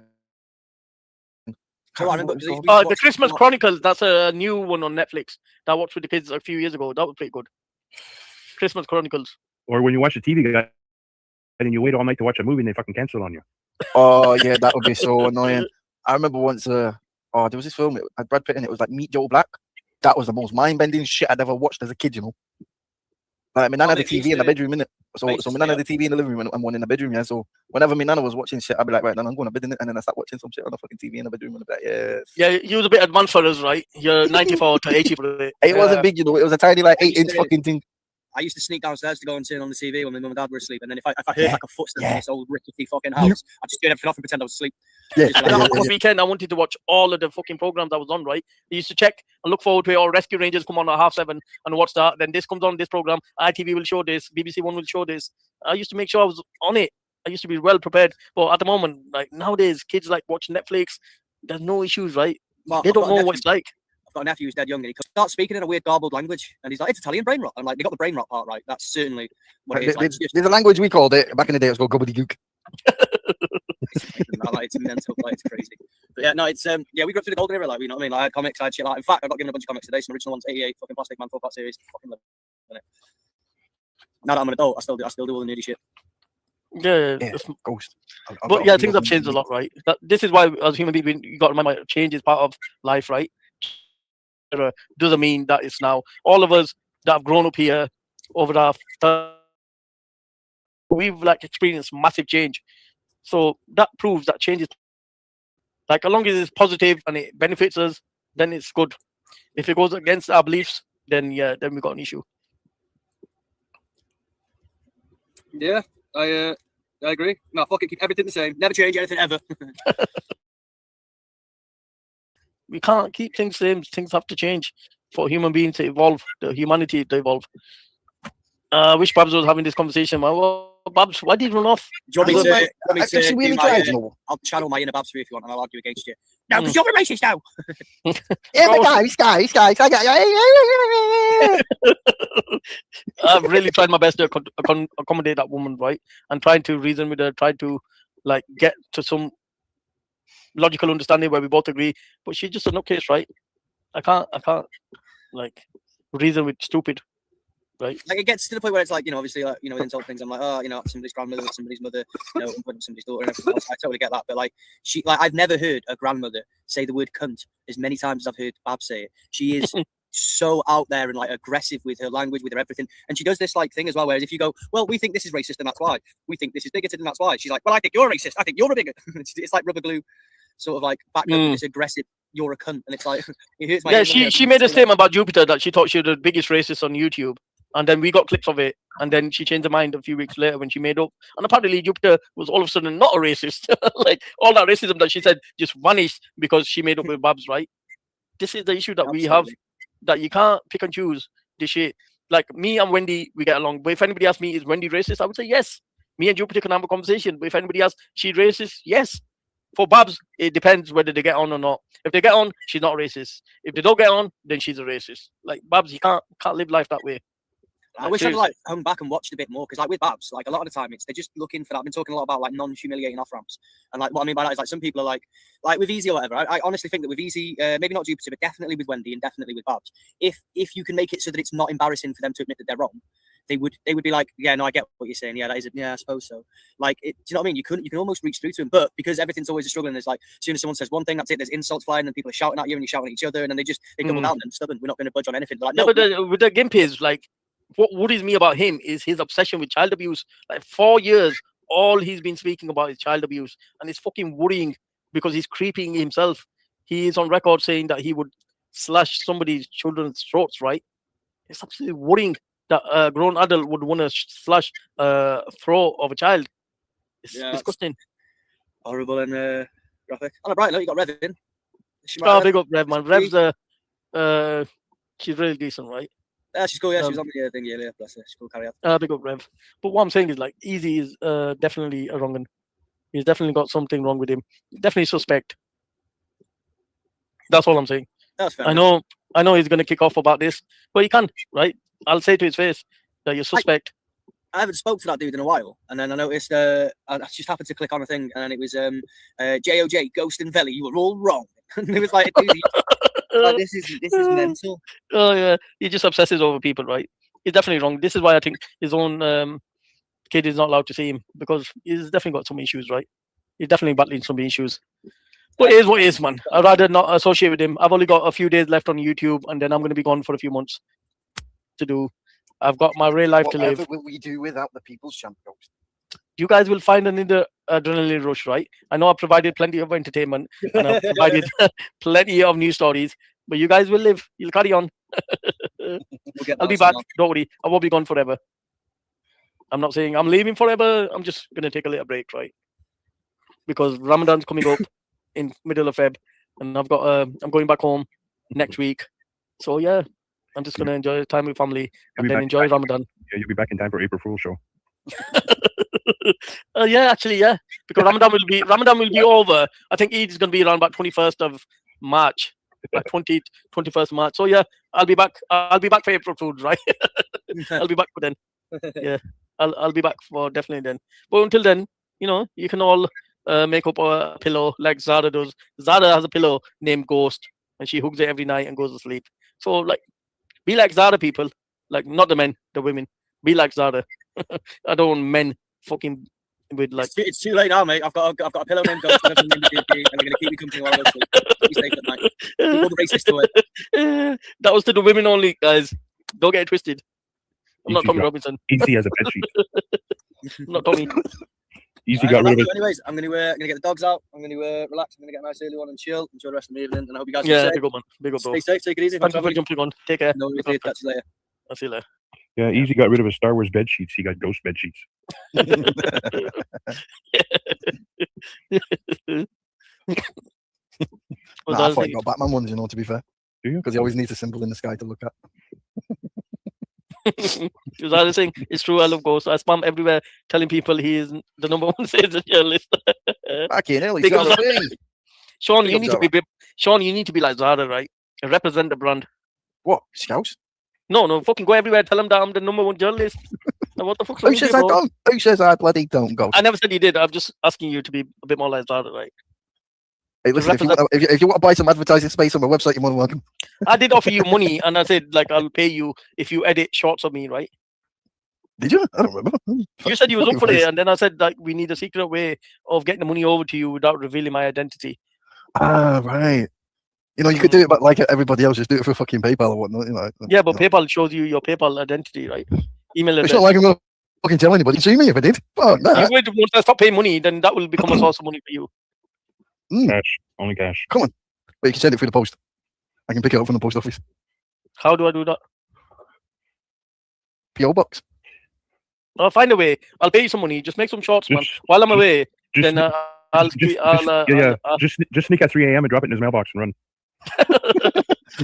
Christmas Chronicles. That's a new one on Netflix that I watched with the kids a few years ago. That was pretty good. Christmas Chronicles. Or when you watch the TV guide and you wait all night to watch a movie and they fucking cancel on you. Oh yeah, that would be so annoying. I remember once. There was this film. It had Brad Pitt in it. It was like Meet Joe Black. That was the most mind-bending shit I'd ever watched as a kid. You know, like my nana had the TV in the bedroom, innit? So my nana had the TV in the living room and one in the bedroom. Yeah. So whenever my nana was watching shit, I'd be like, right, then I'm going to bed in it, and then I start watching some shit on the fucking TV in the bedroom, and I'd be like, yes. Yeah, you was a bit advanced for us, right? You're 94 to 80 for it. It wasn't big, you know. It was a tiny, like 8-inch fucking thing. I used to sneak downstairs to go and turn on the TV when my mum and dad were asleep, and then if I heard like a footstep in this old rickety fucking house, I just turn everything off and pretend I was asleep. Last weekend, I wanted to watch all of the fucking programs that was on, right? I used to check and look forward to it. All Rescue Rangers come on at 7:30 and watch that. Then this comes on, this program. ITV will show this. BBC One will show this. I used to make sure I was on it. I used to be well prepared. But at the moment, like nowadays, kids like watch Netflix. There's no issues, right? They don't know what it's like. I've got a nephew who's dead young, and he starts speaking in a weird garbled language, and he's like, "It's Italian brain rot." I'm like, "They got the brain rot part right. That's certainly what it is." Like, There's a language we called it back in the day. It was called gobbledygook. It's mental, like, it's crazy. But yeah, no, it's we grew up through the golden era, like, you know what I mean? Like, I had comics, I had shit like. In fact, I got given a bunch of comics today, some original ones, 88 fucking Plastic Man 4-part series, fucking love it. Now that I'm an adult, I still do all the nerdy shit. Yeah. Ghost. But yeah, things have changed a lot, right? This is why, as human beings, you got to remember, change is part of life, right? Doesn't mean that it's now all of us that have grown up here over the we've like experienced massive change. So that proves that change is like, as long as it's positive and it benefits us, then it's good. If it goes against our beliefs, then then we got an issue. Yeah, I agree. No, fuck it, keep everything the same. Never change anything ever. We can't keep things the same. Things have to change for human beings to evolve, the humanity to evolve. I wish Babs was having this conversation. Well, Babs, why did you run off? Do you want me to I'll channel my inner Babs for you if you want, and I'll argue against you. No, because you're a racist now. Yeah, but guys, I've really tried my best to accommodate that woman, right? And trying to reason with her, try to like get to some logical understanding where we both agree. But she's just a nutcase, right? I can't like reason with stupid. Right. Like, it gets to the point where it's like, you know, obviously, like, you know, with insult things, I'm like, oh, you know, somebody's grandmother, somebody's mother, you know, somebody's daughter, and everything else. I totally get that. But like, I've never heard a grandmother say the word cunt as many times as I've heard Babs say it. She is so out there and like aggressive with her language, with her everything. And she does this like thing as well, whereas if you go, well, we think this is racist and that's why. We think this is bigoted and that's why. She's like, well, I think you're racist. I think you're a bigot. It's like rubber glue, sort of like back up with this aggressive, you're a cunt. And it's like, it hurts my yeah, she made a statement about Jupiter that she thought she was the biggest racist on YouTube. And then we got clips of it. And then she changed her mind a few weeks later when she made up. And apparently Jupiter was all of a sudden not a racist. Like, all that racism that she said just vanished because she made up with Babs, right? This is the issue that we have, that you can't pick and choose this shit. Like, me and Wendy, we get along. But if anybody asks me, is Wendy racist? I would say yes. Me and Jupiter can have a conversation. But if anybody asks, she's racist? Yes. For Babs, it depends whether they get on or not. If they get on, she's not racist. If they don't get on, then she's a racist. Like, Babs, you can't live life that way. I wish I'd like hung back and watched a bit more, because like with Babs, like a lot of the time they're just looking for that. I've been talking a lot about like non-humiliating off ramps, and like what I mean by that is like some people are like with Easy or whatever. I honestly think that with Easy, maybe not Jupiter, but definitely with Wendy and definitely with Babs, if you can make it so that it's not embarrassing for them to admit that they're wrong, they would be like, yeah, no, I get what you're saying. Yeah, that is I suppose so. Like, do you know what I mean? You can almost reach through to them, but because everything's always a struggle, and there's like, as soon as someone says one thing, that's it. There's insults flying, and people are shouting at you, and you're shouting at each other, and then they double down and stubborn. We're not going to budge on anything. But like, no, but with the Gimpies, like, what worries me about him is his obsession with child abuse. Like, 4 years, all he's been speaking about is child abuse, and it's fucking worrying because he's creeping himself. He is on record saying that he would slash somebody's children's throats. Right? It's absolutely worrying that a grown adult would want to slash throat of a child. It's disgusting. horrible and graphic. On a bright note, you got Rev in. Oh, big up Rev, man. Rev's she's really decent, right? Yeah, she's cool. Yeah, she was on the thing earlier. Bless her. She's cool. Carry on. Big up Rev. But what I'm saying is, like, Easy is definitely a wrong one. He's definitely got something wrong with him. Definitely suspect. That's all I'm saying. That's fair. I know he's going to kick off about this, but he can't, right? I'll say to his face that you're suspect. I haven't spoke to that dude in a while, and then I noticed I just happened to click on a thing, and then it was JOJ Ghost and Velly. You were all wrong. And it was like, dude, like, this is mental. Oh yeah, he just obsesses over people, right? He's definitely wrong. This is why I think his own kid is not allowed to see him, because he's definitely got some issues, right? He's definitely battling some issues. But it is what it is, man. I'd rather not associate with him. I've only got a few days left on YouTube, and then I'm going to be gone for a few months to do. I've got my real life to live. What will we do without the People's Champ Ghost? You guys will find another adrenaline rush, right? I know I've provided plenty of entertainment, and I've provided plenty of news stories, but you guys will live. You'll carry on. I'll be back. Don't worry. I won't be gone forever. I'm not saying I'm leaving forever. I'm just going to take a little break, right? Because Ramadan's coming up in middle of Feb, and I've got I'm going back home next week. So yeah, I'm just going to enjoy time with family and then enjoy Ramadan. Yeah, you'll be back in time for April Fool's show. Yeah, actually, yeah, because Ramadan will be over. I think Eid is going to be around about 21st of March, like 21st March. So yeah, I'll be back for April Fools, right? I'll be back for then. Yeah, I'll be back for definitely then. But until then, you can all make up a pillow like Zara does. Zara has a pillow named Ghost, and she hugs it every night and goes to sleep. So like, be like Zara, people. Like, not the men, the women. Be like Zara. I don't want men fucking with like. It's too late now, mate. I've got a pillow named Ghost, and they're going to keep me company while I go to sleep. Keep me safe at night. Keep all the racist to it. That was to the women only, guys. Don't get it twisted. I'm not Tommy Robinson. Easy as a bed sheet. I'm not Tommy. Easy got rid of it. Anyways, I'm gonna get the dogs out. I'm gonna relax. I'm gonna get a nice early one and chill. Enjoy the rest of the evening. And I hope you guys big up, man. Big up, bro. Stay safe. Take it easy. Thank you for jumping on. Take care. No, catch you later. I'll see you later. Yeah, Easy got rid of his Star Wars bed sheets. He got ghost bed sheets. I thought you got Batman ones, to be fair. Do you? Because he always needs a symbol in the sky to look at. The other thing, it's true. I love Ghost. I spam everywhere telling people he is the #1 citizen journalist. Fucking hell, Sean, you need to be like Zara, right? And represent the brand. What? Scouts? No, fucking go everywhere. Tell them that I'm the #1 journalist. What the fuck? Who says I don't? Who says I bloody don't, Ghost? I never said you did. I'm just asking you to be a bit more like Zara, right? Hey, listen, if you want to buy some advertising space on my website, you're more than welcome. I did offer you money, and I said, like, I'll pay you if you edit shorts of me, right? Did you? I don't remember. You said you was up for it, and then I said, like, we need a secret way of getting the money over to you without revealing my identity. Ah, right. You could do it, but like everybody else, just do it for fucking PayPal or whatnot. Yeah, but PayPal shows you your PayPal identity, right? Email address. It's not like I'm going to fucking tell anybody. See me if I did. Oh, no. Once I stop paying money, then that will become a source of money for you. Cash, only cash. Come on. But you can send it through the post. I can pick it up from the post office. How do I do that? PO box. I'll find a way. I'll pay you some money. Just make some shorts, man. While I'm away, then I'll just sneak at 3 a.m. and drop it in his mailbox and run.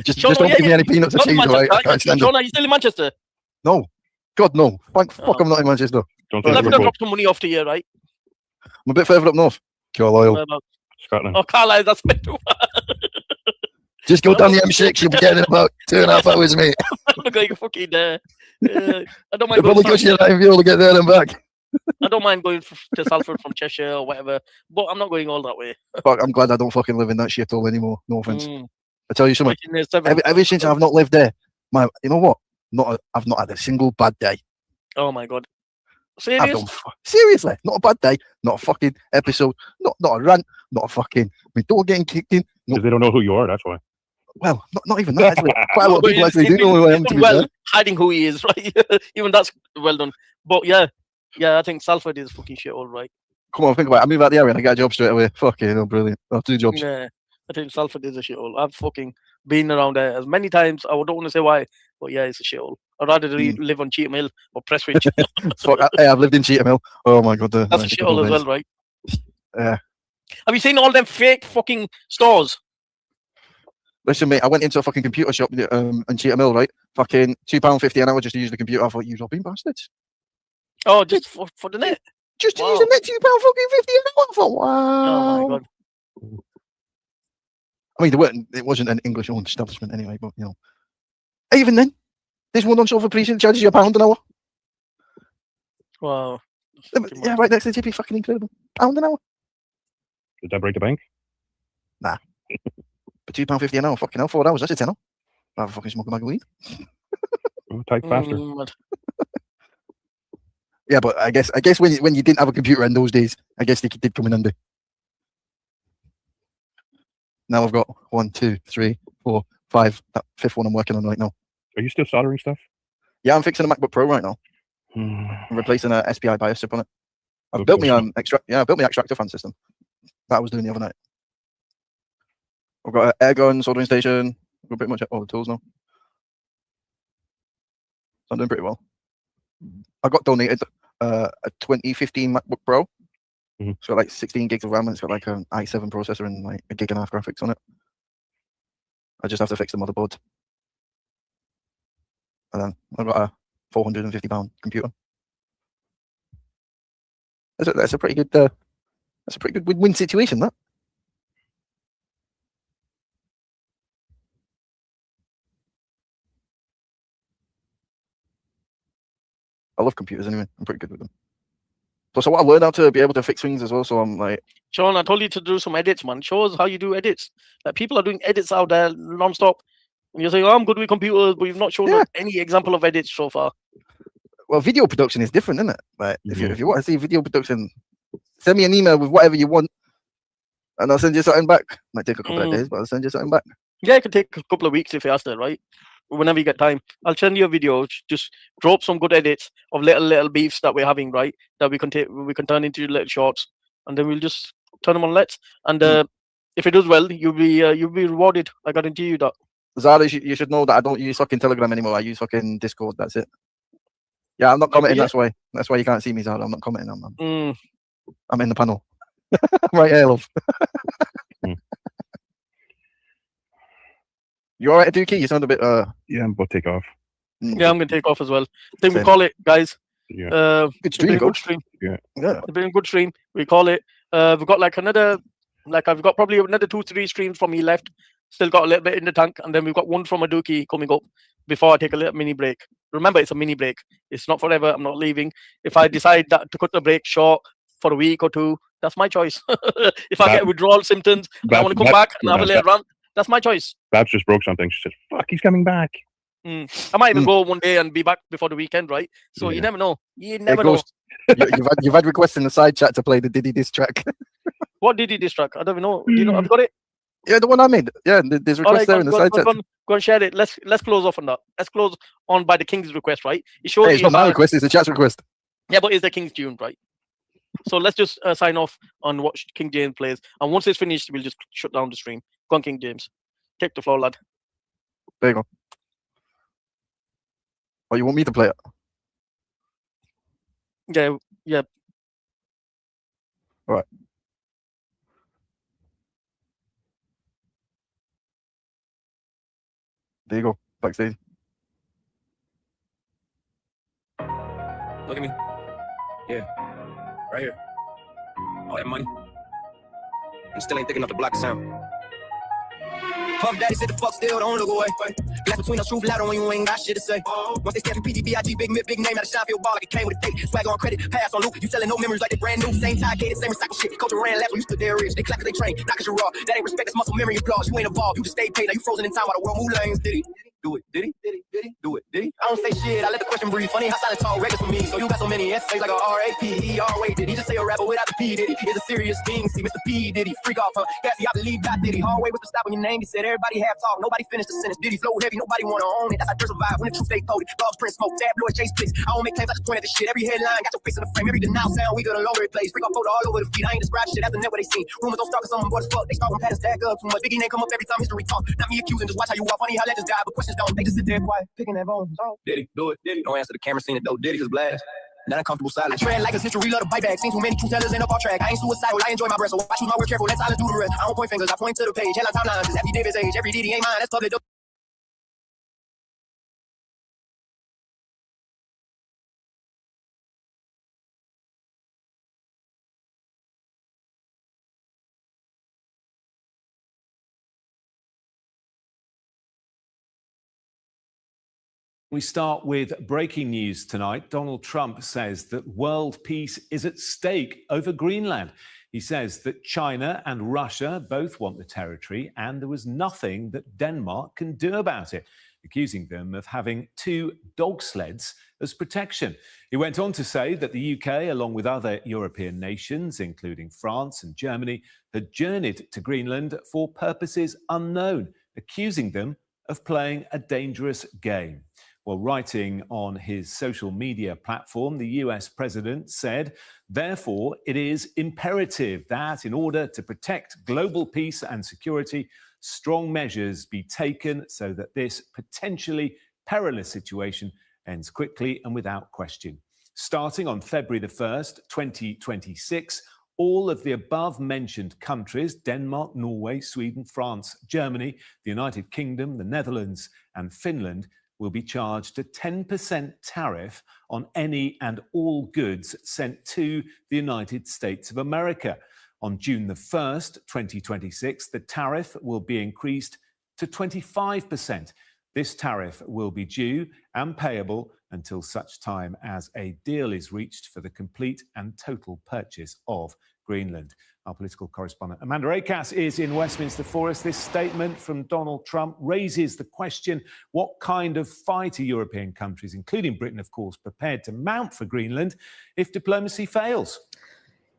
just don't give me any peanuts or cheese, right? I can't stand Sean, are you still in Manchester? No. God, no. Fuck, I'm not in Manchester. Let me drop some money off to you, right? I'm a bit further up north. Carlisle. Scotland. Oh, Carlisle, that's better. Just go down the M6. You'll be getting in about 2.5 hours, mate. I'm going fucking there. I don't mind. It probably costs you 9 euro to get there and back. I don't mind going to Salford from Cheshire or whatever, but I'm not going all that way. Fuck, I'm glad I don't fucking live in that shithole anymore. No offense. I tell you something. Ever since I've not lived there, you know what? I've not had a single bad day. Oh my god. Serious? Seriously, not a bad day, not a fucking episode, not a rant, not a fucking my door getting kicked in. Because they don't know who you are, that's why. Well, not even that. Actually. Quite a lot of people actually do know who I am. To be fair. Hiding who he is, right? Even that's well done. But yeah, I think Salford is fucking shit, all right. Come on, think about it. I move out the area and I get a job straight away. Fucking brilliant. I'll have 2 jobs. Yeah, I think Salford is a shithole. I've fucking been around there as many times. I don't want to say why, but yeah, it's a shithole. I'd rather live on Cheetham Hill or Prestwich. Fuck, I've lived in Cheetham Hill. Oh my god, that's a shithole as well, right? Yeah. Have you seen all them fake fucking stores? Listen, mate, I went into a fucking computer shop in Cheetah Mill, right? Fucking £2.50 an hour just to use the computer. I thought, you robbing bastards. Oh, just for the net? Just to use the net, £2.50 an hour. I thought, wow. Oh, my God. I mean, it wasn't an English-owned establishment anyway, but, you know. Even then, there's one on Sofa Police that charges you £1 an hour. Wow. Yeah, right next to the GP, fucking incredible. £1 an hour. Did that break the bank? Nah. But £2.50 an hour, fucking hell, 4 hours, that's a tenner. I'll fucking smoke a bag of weed. Type faster. Yeah, but I guess when you didn't have a computer in those days, I guess they did come in handy. Now I've got 1, 2, 3, 4, 5. That 5th one I'm working on right now. Are you still soldering stuff? Yeah, I'm fixing a MacBook Pro right now. I'm replacing a SPI BIOS chip on it. I've built me I built my extractor fan system. That I was doing the other night. I've got an air gun, soldering station. I've got pretty much all the tools now. So I'm doing pretty well. I got donated a 2015 MacBook Pro. It's got like 16 gigs of RAM and it's got like an i7 processor and like 1.5 GB graphics on it. I just have to fix the motherboard. And then I've got a £450 computer. That's a pretty good win-win situation, that. I love computers anyway. I'm pretty good with them. Plus, I want to learn how to be able to fix things as well. So I'm like, Sean, I told you to do some edits, man. Show us how you do edits. Like, people are doing edits out there non-stop. And you're saying, oh, I'm good with computers, but you've not shown us any example of edits so far. well, video production is different, isn't it? Like, if you want to see video production, send me an email with whatever you want, and I'll send you something back. Might take a couple of days, but I'll send you something back. Yeah, it could take a couple of weeks if you ask that, right? Whenever you get time, I'll send you a video. Just drop some good edits of little beefs that we're having, right? That we can turn into little shorts, and then we'll just turn them on Let's. And if it does well, you'll be rewarded. I guarantee you that. Zara, you should know that I don't use fucking Telegram anymore. I use fucking Discord. That's it. Yeah, I'm not commenting. That's why you can't see me, Zara. I'm not commenting on them. I'm in the panel. Right here, love. You all right, Dookie? You sound a bit. Yeah, I'm about to take off. Yeah, I'm gonna take off as well. I think we call it, guys. Yeah. Good stream, good stream. Yeah. It's been a good stream. We call it. We've got like I've got probably another 2-3 streams from me left. Still got a little bit in the tank, and then we've got one from a Dookie coming up before I take a little mini break. Remember, it's a mini break. It's not forever. I'm not leaving. If I decide that to cut the break short for a week or two, that's my choice. If I get withdrawal symptoms and I want to come back and have a little run, that's my choice. Babs just broke something. She said, "Fuck, he's coming back." I might even go one day and be back before the weekend, right? So you never know. You never know. You've had requests in the side chat to play the Diddy diss track. What Diddy diss track? I don't even know. Do you know? Have you got it? Yeah, the one I made. Yeah, there's requests there in the side chat. Go and share it. Let's close off on that. Let's close on by the King's request, right? It shows it's not my request. It's the chat's request. Yeah, but it's the King's tune, right? So let's just sign off on what King James plays, and once it's finished, we'll just shut down the stream. Go on, King James. Take the floor, lad. There you go. Oh, you want me to play it? Yeah. All right. There you go. Backstage. Look at me. Yeah. Right here. All that money. And still ain't thick enough to block the sound. Puff Daddy said the fuck still don't look away. Glass between us, truth louder when you ain't got shit to say. Once they stamp you PDBIG, big name out of shine, feel ball like it came with a date. Swag on credit, pass on loot. You selling no memories like they brand new. Same tie, gated, same recycle shit. Culture ran last when you stood there rich. They clap cause they train, not cause you're raw. That ain't respect, that's muscle memory applause. You ain't evolved, you just stay paid. Now you frozen in time while the world move lanes. Did he? Do it, did he? Do it, did he? I don't say shit, I let the question breathe. Funny how silent talk regular for me. So you got so many essays like a R-A-P-E, R-Wait, did he just say a rapper without the P, did he? It's a serious thing, see Mr. P, did he? Freak off, huh? Gassy, I believe that, did he? Hallway with the stop on your name, he said everybody have talk. Nobody finished the sentence, did he? Flow heavy, nobody wanna own it. That's how they survive when the truth stay coded. Dogs print smoke, tabloid chase clicks. I don't make claims, I just point at the shit. Every headline got your face in the frame. Every denounce sound, we got all over the place. Freak off photo all over the feed. I ain't describe shit, that's the net what they seen. Rumors don't start cause someone bored as fuck. They start when patterns stack up too much. Biggie name come up every time history talk. Not me accusing, just watch how you walk. Funny how legends die, but questions don't. They just sit there quiet, picking that bone. Did he? Do it, did he? Don't answer the camera, seen it though. Did he? Just blast. Not a comfortable silence. Tread like a history, love to bite back. Seen too many truth tellers end up off track. I ain't suicidal, I enjoy my breath, so I choose my words careful. Let silence do the rest. I don't point fingers, I point to the page. Headline timelines, it's affidavit's age. Every DD ain't mine, that's public. We start with breaking news tonight. Donald Trump says that world peace is at stake over Greenland. He says that China and Russia both want the territory, and there was nothing that Denmark can do about it, accusing them of having 2 dog sleds as protection. He went on to say that the UK, along with other European nations, including France and Germany, had journeyed to Greenland for purposes unknown, accusing them of playing a dangerous game. Well, writing on his social media platform, the US president said, therefore, it is imperative that in order to protect global peace and security, strong measures be taken so that this potentially perilous situation ends quickly and without question. Starting on February the 1st, 2026, all of the above-mentioned countries, Denmark, Norway, Sweden, France, Germany, the United Kingdom, the Netherlands, and Finland, will be charged a 10% tariff on any and all goods sent to the United States of America. On June the 1st, 2026, the tariff will be increased to 25%. This tariff will be due and payable until such time as a deal is reached for the complete and total purchase of Greenland. Our political correspondent Amanda Akas is in Westminster for us. This statement from Donald Trump raises the question, what kind of fight are European countries, including Britain, of course, prepared to mount for Greenland if diplomacy fails?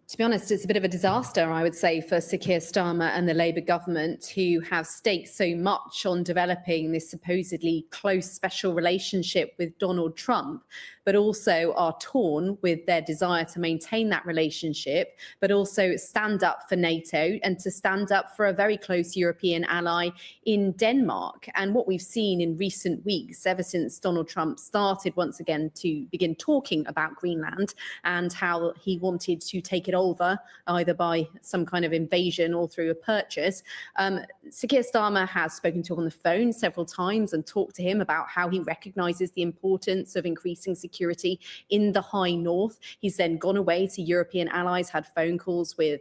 To be honest, it's a bit of a disaster, I would say, for Sir Keir Starmer and the Labour government, who have staked so much on developing this supposedly close special relationship with Donald Trump, but also are torn with their desire to maintain that relationship, but also stand up for NATO and to stand up for a very close European ally in Denmark. And what we've seen in recent weeks, ever since Donald Trump started once again to begin talking about Greenland and how he wanted to take it over, either by some kind of invasion or through a purchase. Sir Keir Starmer has spoken to him on the phone several times and talked to him about how he recognises the importance of increasing security in the High North. He's then gone away to European allies, had phone calls with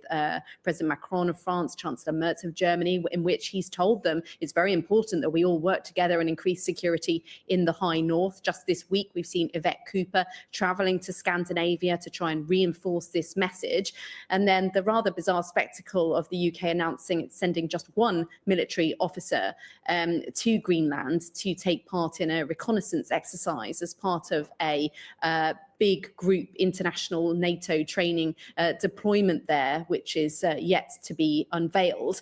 President Macron of France, Chancellor Merz of Germany, in which he's told them it's very important that we all work together and increase security in the High North. Just this week, we've seen Yvette Cooper travelling to Scandinavia to try and reinforce this message. And then the rather bizarre spectacle of the UK announcing it's sending just 1 military officer to Greenland to take part in a reconnaissance exercise as part of a big group international NATO training deployment there, which is yet to be unveiled,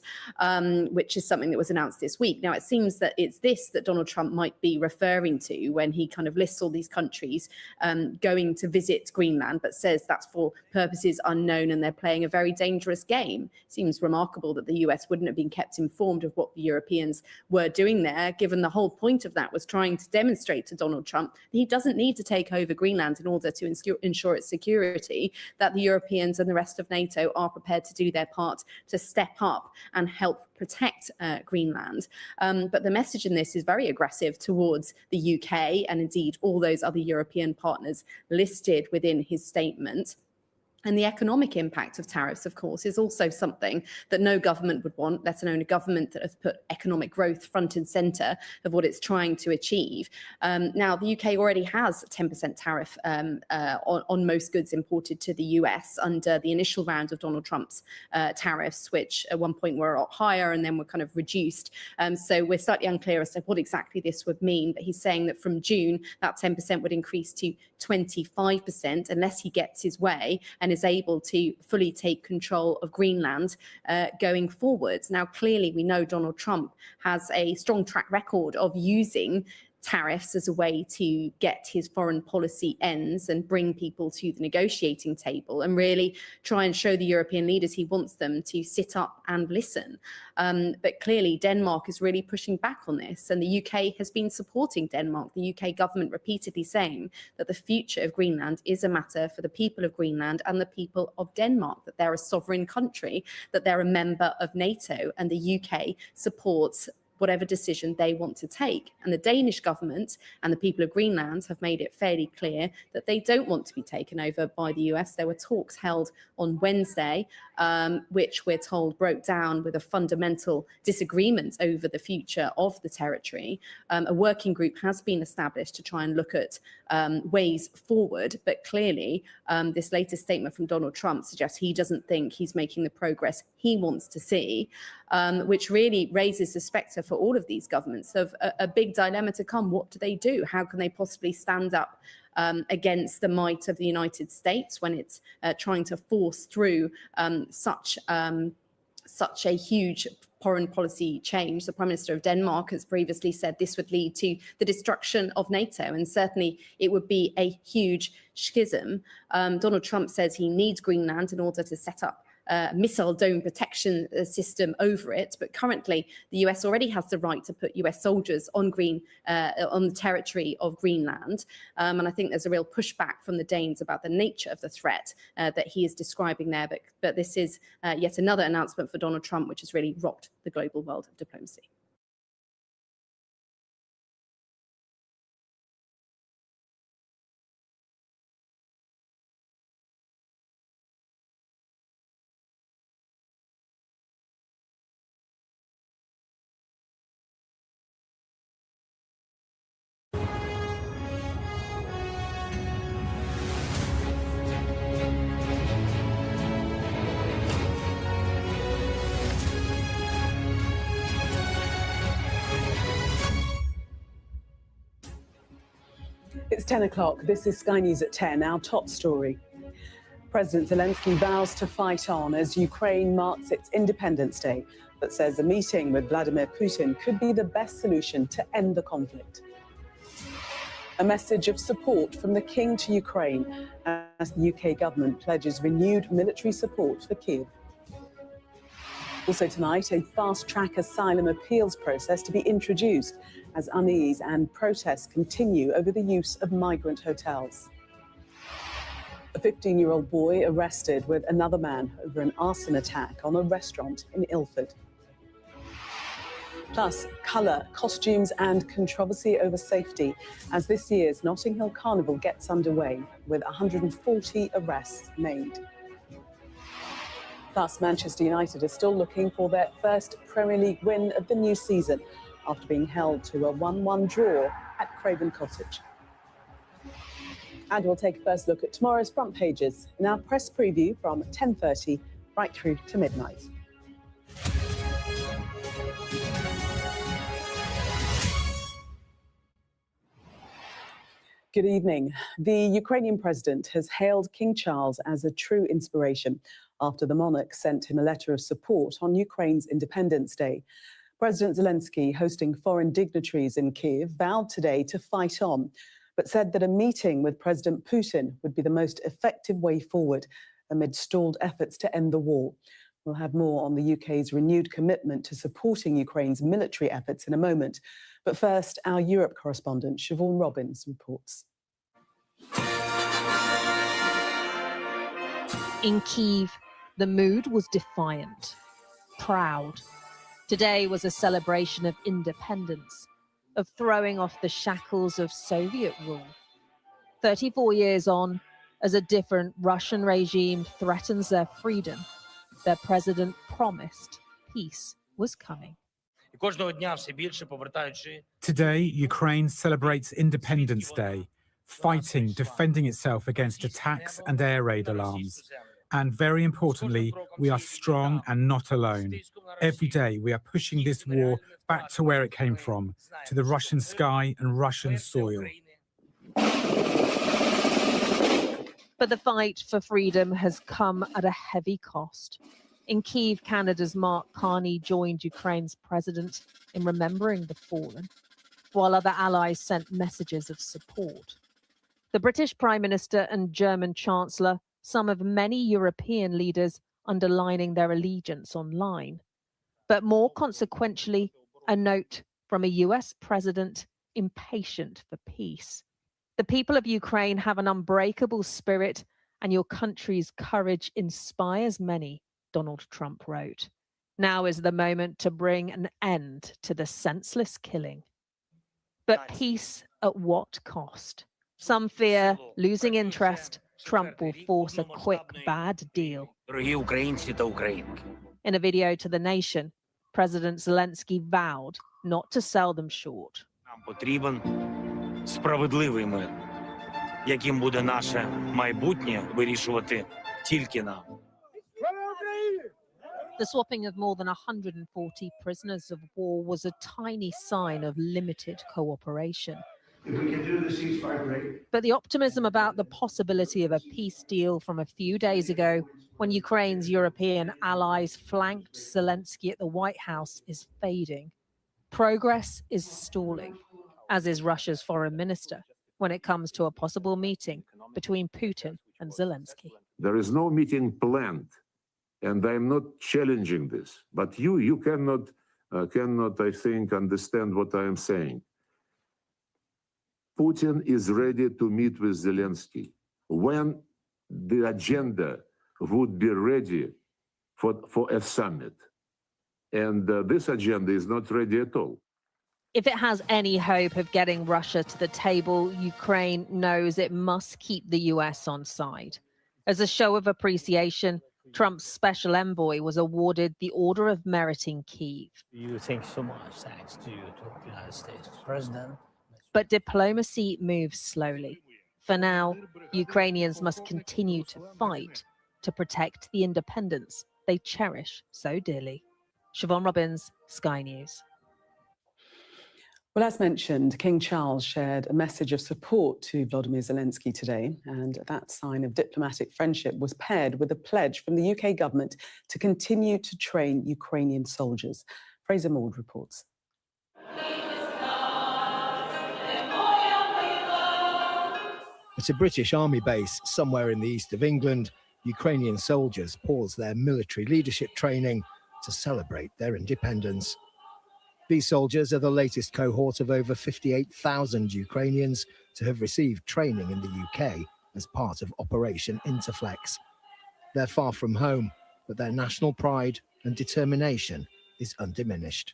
which is something that was announced this week. Now, it seems that it's this that Donald Trump might be referring to when he kind of lists all these countries going to visit Greenland, but says that's for purposes unknown and they're playing a very dangerous game. It seems remarkable that the US wouldn't have been kept informed of what the Europeans were doing there, given the whole point of that was trying to demonstrate to Donald Trump that he doesn't need to take over Greenland in order to ensure its security, that the Europeans and the rest of NATO are prepared to do their part to step up and help protect Greenland. But the message in this is very aggressive towards the UK and indeed all those other European partners listed within his statement. And the economic impact of tariffs, of course, is also something that no government would want, let alone a government that has put economic growth front and centre of what it's trying to achieve. Now, the UK already has a 10% tariff on most goods imported to the US under the initial round of Donald Trump's tariffs, which at one point were a lot higher and then were kind of reduced. So we're slightly unclear as to what exactly this would mean. But he's saying that from June, that 10% would increase to 25% unless he gets his way and is able to fully take control of Greenland going forward. Now, clearly, we know Donald Trump has a strong track record of using tariffs as a way to get his foreign policy ends and bring people to the negotiating table and really try and show the European leaders he wants them to sit up and listen. But clearly Denmark is really pushing back on this, and the UK has been supporting Denmark, the UK government repeatedly saying that the future of Greenland is a matter for the people of Greenland and the people of Denmark, that they're a sovereign country, that they're a member of NATO, and the UK supports whatever decision they want to take. And the Danish government and the people of Greenland have made it fairly clear that they don't want to be taken over by the US. There were talks held on Wednesday, which we're told broke down with a fundamental disagreement over the future of the territory. A working group has been established to try and look at ways forward, but clearly this latest statement from Donald Trump suggests he doesn't think he's making the progress he wants to see, which really raises the spectre for all of these governments of a big dilemma to come. What do they do? How can they possibly stand up against the might of the United States when it's trying to force through such a huge foreign policy change? The Prime Minister of Denmark has previously said this would lead to the destruction of NATO, and certainly it would be a huge schism. Donald Trump says he needs Greenland in order to set up missile dome protection system over it, but currently the US already has the right to put US soldiers on the territory of Greenland, and I think there's a real pushback from the Danes about the nature of the threat that he is describing there. But this is yet another announcement for Donald Trump, which has really rocked the global world of diplomacy. It's 10 o'clock. This is Sky News at 10. Our top story. President Zelensky vows to fight on as Ukraine marks its Independence Day, but says a meeting with Vladimir Putin could be the best solution to end the conflict. A message of support from the King to Ukraine as the UK government pledges renewed military support for Kyiv. Also tonight, a fast-track asylum appeals process to be introduced as unease and protests continue over the use of migrant hotels. A 15-year-old boy arrested with another man over an arson attack on a restaurant in Ilford. Plus, colour, costumes and controversy over safety as this year's Notting Hill Carnival gets underway with 140 arrests made. Plus, Manchester United are still looking for their first Premier League win of the new season after being held to a 1-1 draw at Craven Cottage. And we'll take a first look at tomorrow's front pages in our press preview from 10:30 right through to midnight. Good evening. The Ukrainian president has hailed King Charles as a true inspiration after the monarch sent him a letter of support on Ukraine's Independence Day. President Zelensky, hosting foreign dignitaries in Kyiv, vowed today to fight on, but said that a meeting with President Putin would be the most effective way forward amid stalled efforts to end the war. We'll have more on the UK's renewed commitment to supporting Ukraine's military efforts in a moment. But first, our Europe correspondent, Siobhan Robbins, reports. In Kyiv, the mood was defiant, proud. Today was a celebration of independence, of throwing off the shackles of Soviet rule. 34 years on, as a different Russian regime threatens their freedom, their president promised peace was coming. Today, Ukraine celebrates Independence Day, fighting, defending itself against attacks and air raid alarms. And very importantly, we are strong and not alone. Every day, we are pushing this war back to where it came from, to the Russian sky and Russian soil. But the fight for freedom has come at a heavy cost. In Kyiv, Canada's Mark Carney joined Ukraine's president in remembering the fallen. while other allies sent messages of support. The British Prime Minister and German Chancellor, some of many European leaders underlining their allegiance online. But more consequentially, a note from a US president impatient for peace. The people of Ukraine have an unbreakable spirit, and your country's courage inspires many, Donald Trump wrote. Now is the moment to bring an end to the senseless killing. But peace at what cost? Some fear, losing interest, Trump will force a quick bad deal. In a video to the nation, President Zelensky vowed not to sell them short. Справедливий мир, яким буде наше майбутнє вирішувати тільки нам. The swapping of more than 140 prisoners of war was a tiny sign of limited cooperation. If we can do the ceasefire, great. But the optimism about the possibility of a peace deal from a few days ago, when Ukraine's European allies flanked Zelensky at the White House, is fading. Progress is stalling, as is Russia's foreign minister, when it comes to a possible meeting between Putin and Zelensky. There is no meeting planned, and I'm not challenging this. But you cannot, I think, understand what I am saying. Putin is ready to meet with Zelensky when the agenda would be ready for a summit. And this agenda is not ready at all. If it has any hope of getting Russia to the table, Ukraine knows it must keep the US on side. As a show of appreciation, Trump's special envoy was awarded the Order of Merit in Kyiv. You think so much thanks to you, to the United States President. But diplomacy moves slowly. For now, Ukrainians must continue to fight to protect the independence they cherish so dearly. Siobhan Robbins, Sky News. Well, as mentioned, King Charles shared a message of support to Volodymyr Zelensky today, and that sign of diplomatic friendship was paired with a pledge from the UK government to continue to train Ukrainian soldiers. Fraser Mauld reports. At a British army base somewhere in the east of England, Ukrainian soldiers pause their military leadership training to celebrate their independence. These soldiers are the latest cohort of over 58,000 Ukrainians to have received training in the UK as part of Operation Interflex. They're far from home, but their national pride and determination is undiminished.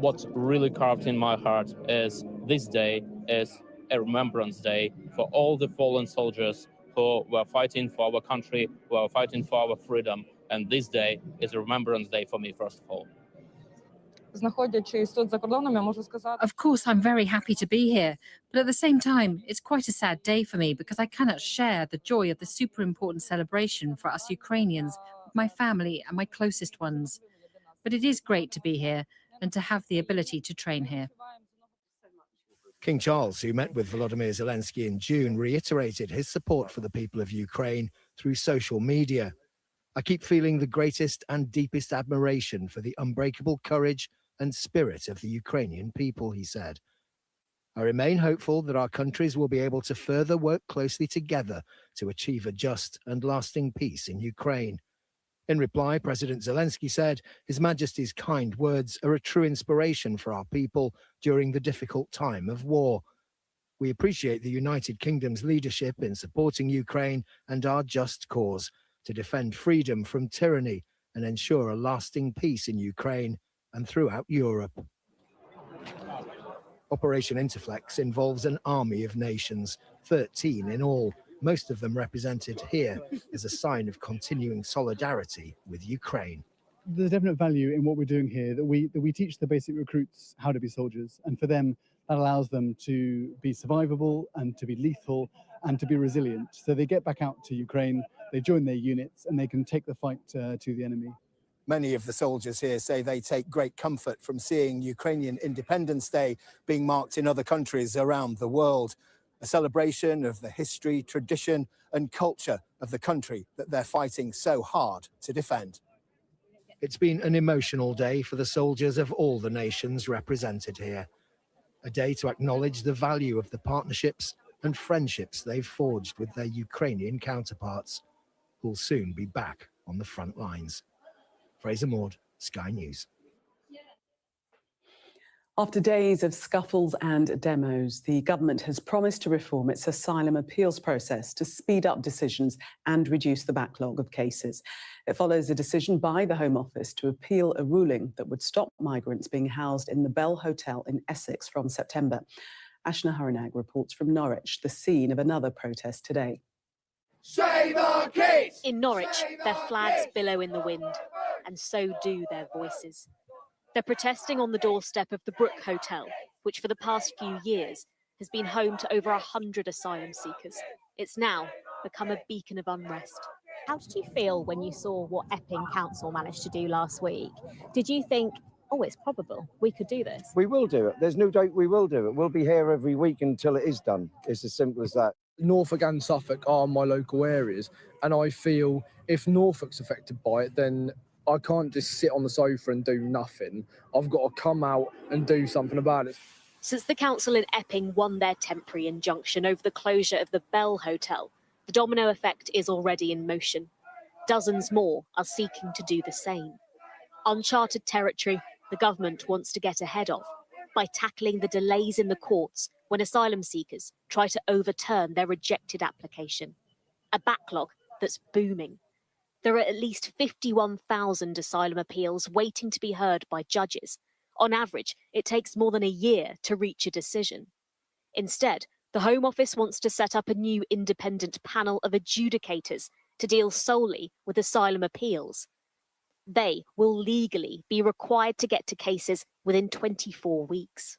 What's really carved in my heart is this day is a remembrance day for all the fallen soldiers who were fighting for our country, who are fighting for our freedom. And this day is a remembrance day for me, first of all. Of course, I'm very happy to be here, but at the same time, it's quite a sad day for me because I cannot share the joy of the super important celebration for us Ukrainians, with my family and my closest ones. But it is great to be here and to have the ability to train here. King Charles, who met with Volodymyr Zelensky in June, reiterated his support for the people of Ukraine through social media. I keep feeling the greatest and deepest admiration for the unbreakable courage and spirit of the Ukrainian people, he said. I remain hopeful that our countries will be able to further work closely together to achieve a just and lasting peace in Ukraine. In reply, President Zelensky said His Majesty's kind words are a true inspiration for our people during the difficult time of war. We appreciate the United Kingdom's leadership in supporting Ukraine and our just cause to defend freedom from tyranny and ensure a lasting peace in Ukraine and throughout Europe. Operation Interflex involves an army of nations, 13 in all, most of them represented here as a sign of continuing solidarity with Ukraine. There's definite value in what we're doing here, that we teach the basic recruits how to be soldiers, and for them that allows them to be survivable and to be lethal and to be resilient. So they get back out to Ukraine, they join their units, and they can take the fight to the enemy. Many of the soldiers here say they take great comfort from seeing Ukrainian Independence Day being marked in other countries around the world, a celebration of the history, tradition, and culture of the country that they're fighting so hard to defend. It's been an emotional day for the soldiers of all the nations represented here. A day to acknowledge the value of the partnerships and friendships they've forged with their Ukrainian counterparts, who'll soon be back on the front lines. Fraser Maud, Sky News. After days of scuffles and demos, the government has promised to reform its asylum appeals process to speed up decisions and reduce the backlog of cases. It follows a decision by the Home Office to appeal a ruling that would stop migrants being housed in the Bell Hotel in Essex from September. Ashna Haranag reports from Norwich, the scene of another protest today. Save our kids! In Norwich, their flags billow in the wind, and so do their voices. They're protesting on the doorstep of the Brook Hotel, which for the past few years has been home to over 100 asylum seekers. It's now become a beacon of unrest. How did you feel when you saw what Epping Council managed to do last week? Did you think, oh, it's probable we could do this? We will do it. There's no doubt we will do it. We'll be here every week until it is done. It's as simple as that. Norfolk and Suffolk are my local areas, and I feel if Norfolk's affected by it, then I can't just sit on the sofa and do nothing. I've got to come out and do something about it. Since the council in Epping won their temporary injunction over the closure of the Bell Hotel, the domino effect is already in motion. Dozens more are seeking to do the same. Uncharted territory the government wants to get ahead of by tackling the delays in the courts when asylum seekers try to overturn their rejected application. A backlog that's booming. There are at least 51,000 asylum appeals waiting to be heard by judges. On average, it takes more than a year to reach a decision. Instead, the Home Office wants to set up a new independent panel of adjudicators to deal solely with asylum appeals. They will legally be required to get to cases within 24 weeks.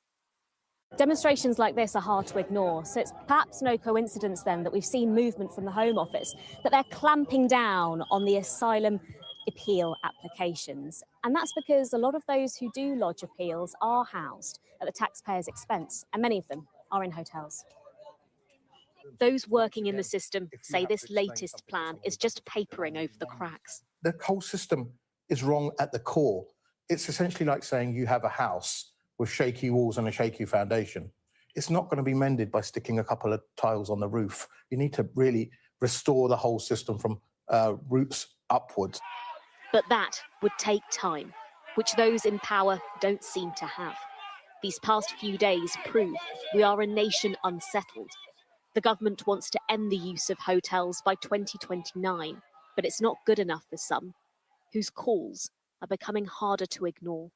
Demonstrations like this are hard to ignore, so it's perhaps no coincidence then that we've seen movement from the Home Office, that they're clamping down on the asylum appeal applications. And that's because a lot of those who do lodge appeals are housed at the taxpayers' expense, and many of them are in hotels. Those working in the system say this latest plan is just papering over the cracks. The whole system is wrong at the core. It's essentially like saying you have a house with shaky walls and a shaky foundation. It's not going to be mended by sticking a couple of tiles on the roof. You need to really restore the whole system from roots upwards. But that would take time, which those in power don't seem to have. These past few days prove we are a nation unsettled. The government wants to end the use of hotels by 2029, but it's not good enough for some, whose calls are becoming harder to ignore.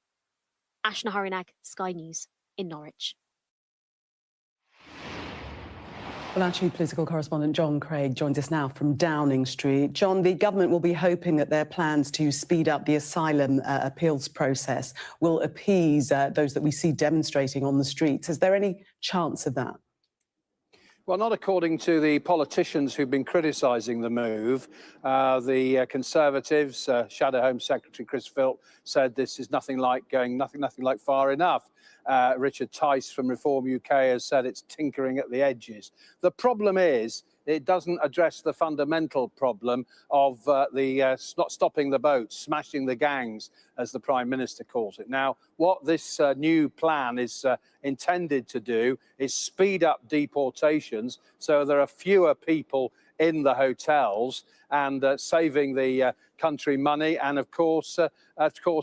Ashna Haranag, Sky News, in Norwich. Well, our chief political correspondent John Craig joins us now from Downing Street. John, the government will be hoping that their plans to speed up the asylum appeals process will appease those that we see demonstrating on the streets. Is there any chance of that? Well, not according to the politicians who've been criticising the move. The Conservatives, Shadow Home Secretary Chris Philp said this is nothing like far enough. Richard Tice from Reform UK has said it's tinkering at the edges. The problem is it doesn't address the fundamental problem of not stopping the boats, smashing the gangs, as the Prime Minister calls it. Now, what this new plan is intended to do is speed up deportations so there are fewer people in the hotels and saving the country money, and of course,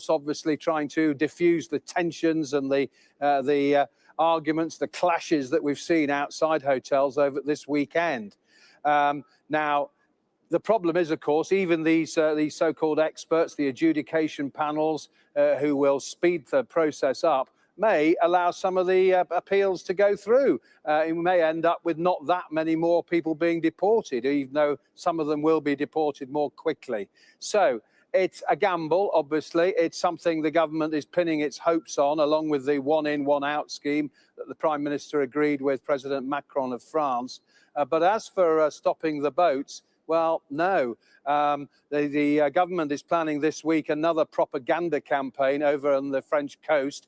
obviously trying to diffuse the tensions and the arguments, the clashes that we've seen outside hotels over this weekend. Now, the problem is, of course, even these so-called experts, the adjudication panels who will speed the process up, may allow some of the appeals to go through. It may end up with not that many more people being deported, even though some of them will be deported more quickly. So it's a gamble, obviously. It's something the government is pinning its hopes on, along with the one-in, one-out scheme that the Prime Minister agreed with President Macron of France. But as for stopping the boats, well, no. The government is planning this week another propaganda campaign over on the French coast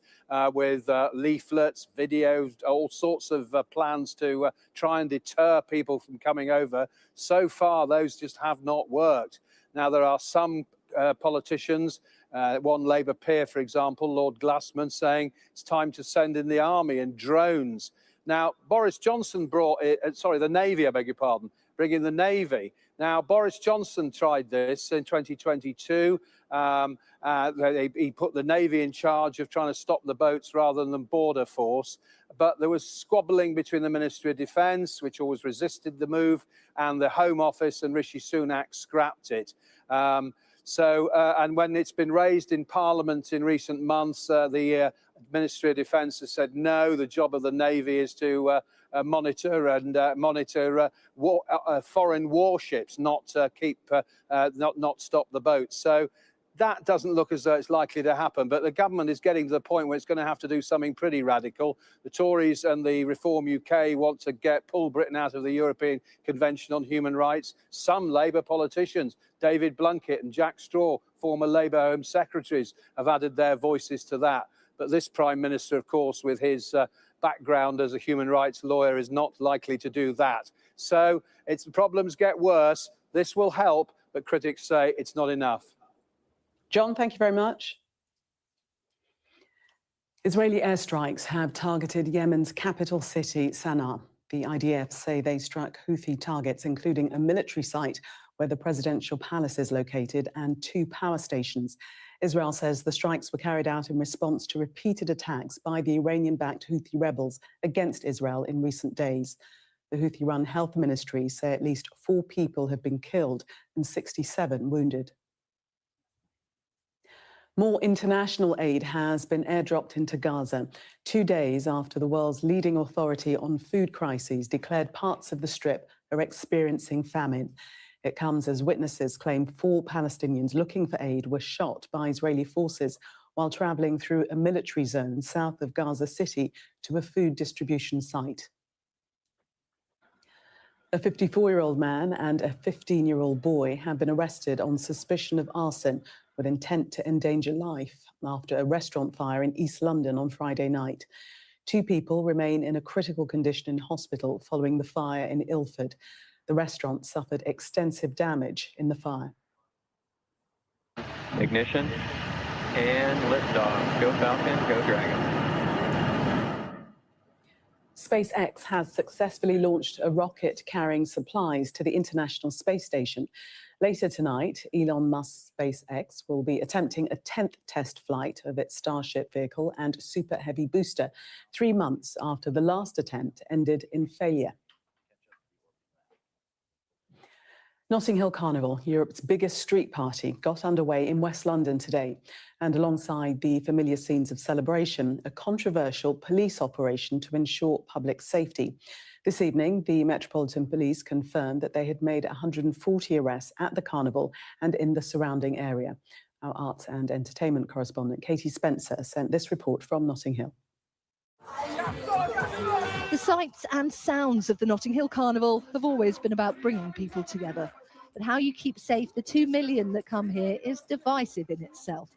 with leaflets, videos, all sorts of plans to try and deter people from coming over. So far, those just have not worked. Now, there are some politicians One Labour peer, for example, Lord Glassman, saying it's time to send in the army and drones. Now, Boris Johnson brought it, the Navy, I beg your pardon, bring in the Navy. Now, Boris Johnson tried this in 2022. He put the Navy in charge of trying to stop the boats rather than Border Force. But there was squabbling between the Ministry of Defence, which always resisted the move, and the Home Office, and Rishi Sunak scrapped it. And when it's been raised in Parliament in recent months, the Ministry of Defence has said no, the job of the Navy is to monitor foreign warships, not stop the boats. So that doesn't look as though it's likely to happen. But the government is getting to the point where it's going to have to do something pretty radical. The Tories and the Reform UK want to pull Britain out of the European Convention on Human Rights. Some Labour politicians, David Blunkett and Jack Straw, former Labour Home Secretaries, have added their voices to that. But this Prime Minister, of course, with his background as a human rights lawyer, is not likely to do that. So the problems get worse. This will help, but critics say it's not enough. John, thank you very much. Israeli airstrikes have targeted Yemen's capital city, Sana'a. The IDF say they struck Houthi targets, including a military site where the presidential palace is located and 2 power stations. Israel says the strikes were carried out in response to repeated attacks by the Iranian-backed Houthi rebels against Israel in recent days. The Houthi-run health ministry say at least 4 people have been killed and 67 wounded. More international aid has been airdropped into Gaza 2 days after the world's leading authority on food crises declared parts of the Strip are experiencing famine. It comes as witnesses claim 4 Palestinians looking for aid were shot by Israeli forces while traveling through a military zone south of Gaza City to a food distribution site. A 54-year-old man and a 15-year-old boy have been arrested on suspicion of arson with intent to endanger life after a restaurant fire in East London on Friday night. 2 people remain in a critical condition in hospital following the fire in Ilford. The restaurant suffered extensive damage in the fire. Ignition and liftoff. Go Falcon, go Dragon. SpaceX has successfully launched a rocket carrying supplies to the International Space Station. Later tonight, Elon Musk's SpaceX will be attempting a 10th test flight of its Starship vehicle and Super Heavy booster, 3 months after the last attempt ended in failure. Notting Hill Carnival, Europe's biggest street party, got underway in West London today. And alongside the familiar scenes of celebration, a controversial police operation to ensure public safety. This evening, the Metropolitan Police confirmed that they had made 140 arrests at the carnival and in the surrounding area. Our arts and entertainment correspondent, Katie Spencer, sent this report from Notting Hill. The sights and sounds of the Notting Hill Carnival have always been about bringing people together. But how you keep safe the 2 million that come here is divisive in itself.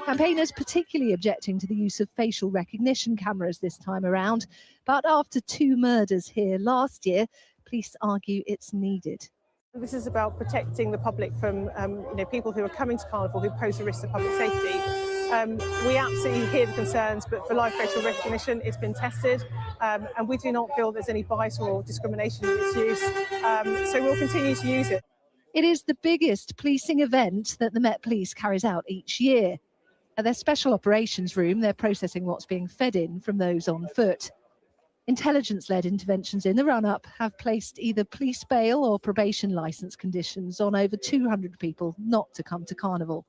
Campaigners particularly objecting to the use of facial recognition cameras this time around. But after 2 murders here last year, police argue it's needed. This is about protecting the public from people who are coming to Carnival who pose a risk to public safety. We absolutely hear the concerns, but for live facial recognition, it's been tested, and we do not feel there's any bias or discrimination in its use, so we'll continue to use it. It is the biggest policing event that the Met Police carries out each year. At their special operations room, they're processing what's being fed in from those on foot. Intelligence-led interventions in the run-up have placed either police bail or probation licence conditions on over 200 people not to come to Carnival.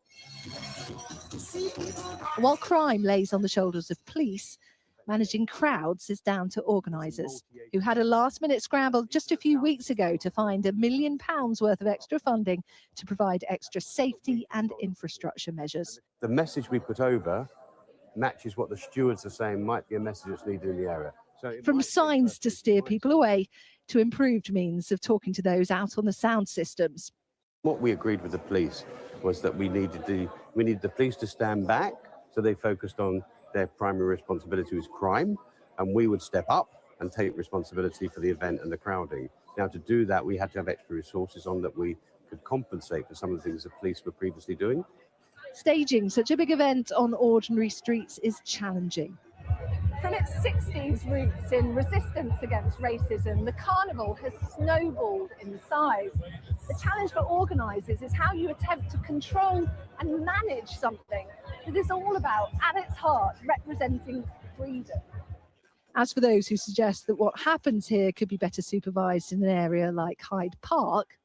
While crime lays on the shoulders of police, managing crowds is down to organisers, who had a last-minute scramble just a few weeks ago to find £1 million worth of extra funding to provide extra safety and infrastructure measures. The message we put over matches what the stewards are saying might be a message that's needed in the area. From signs to steer people away to improved means of talking to those out on the sound systems. What we agreed with the police was that we needed the police to stand back, so they focused on their primary responsibility was crime, and we would step up and take responsibility for the event and the crowding. Now, to do that, we had to have extra resources on that we could compensate for some of the things the police were previously doing. Staging such a big event on ordinary streets is challenging. From its 60s roots in resistance against racism, the carnival has snowballed in size. The challenge for organisers is how you attempt to control and manage something that is all about, at its heart, representing freedom. As for those who suggest that what happens here could be better supervised in an area like Hyde Park,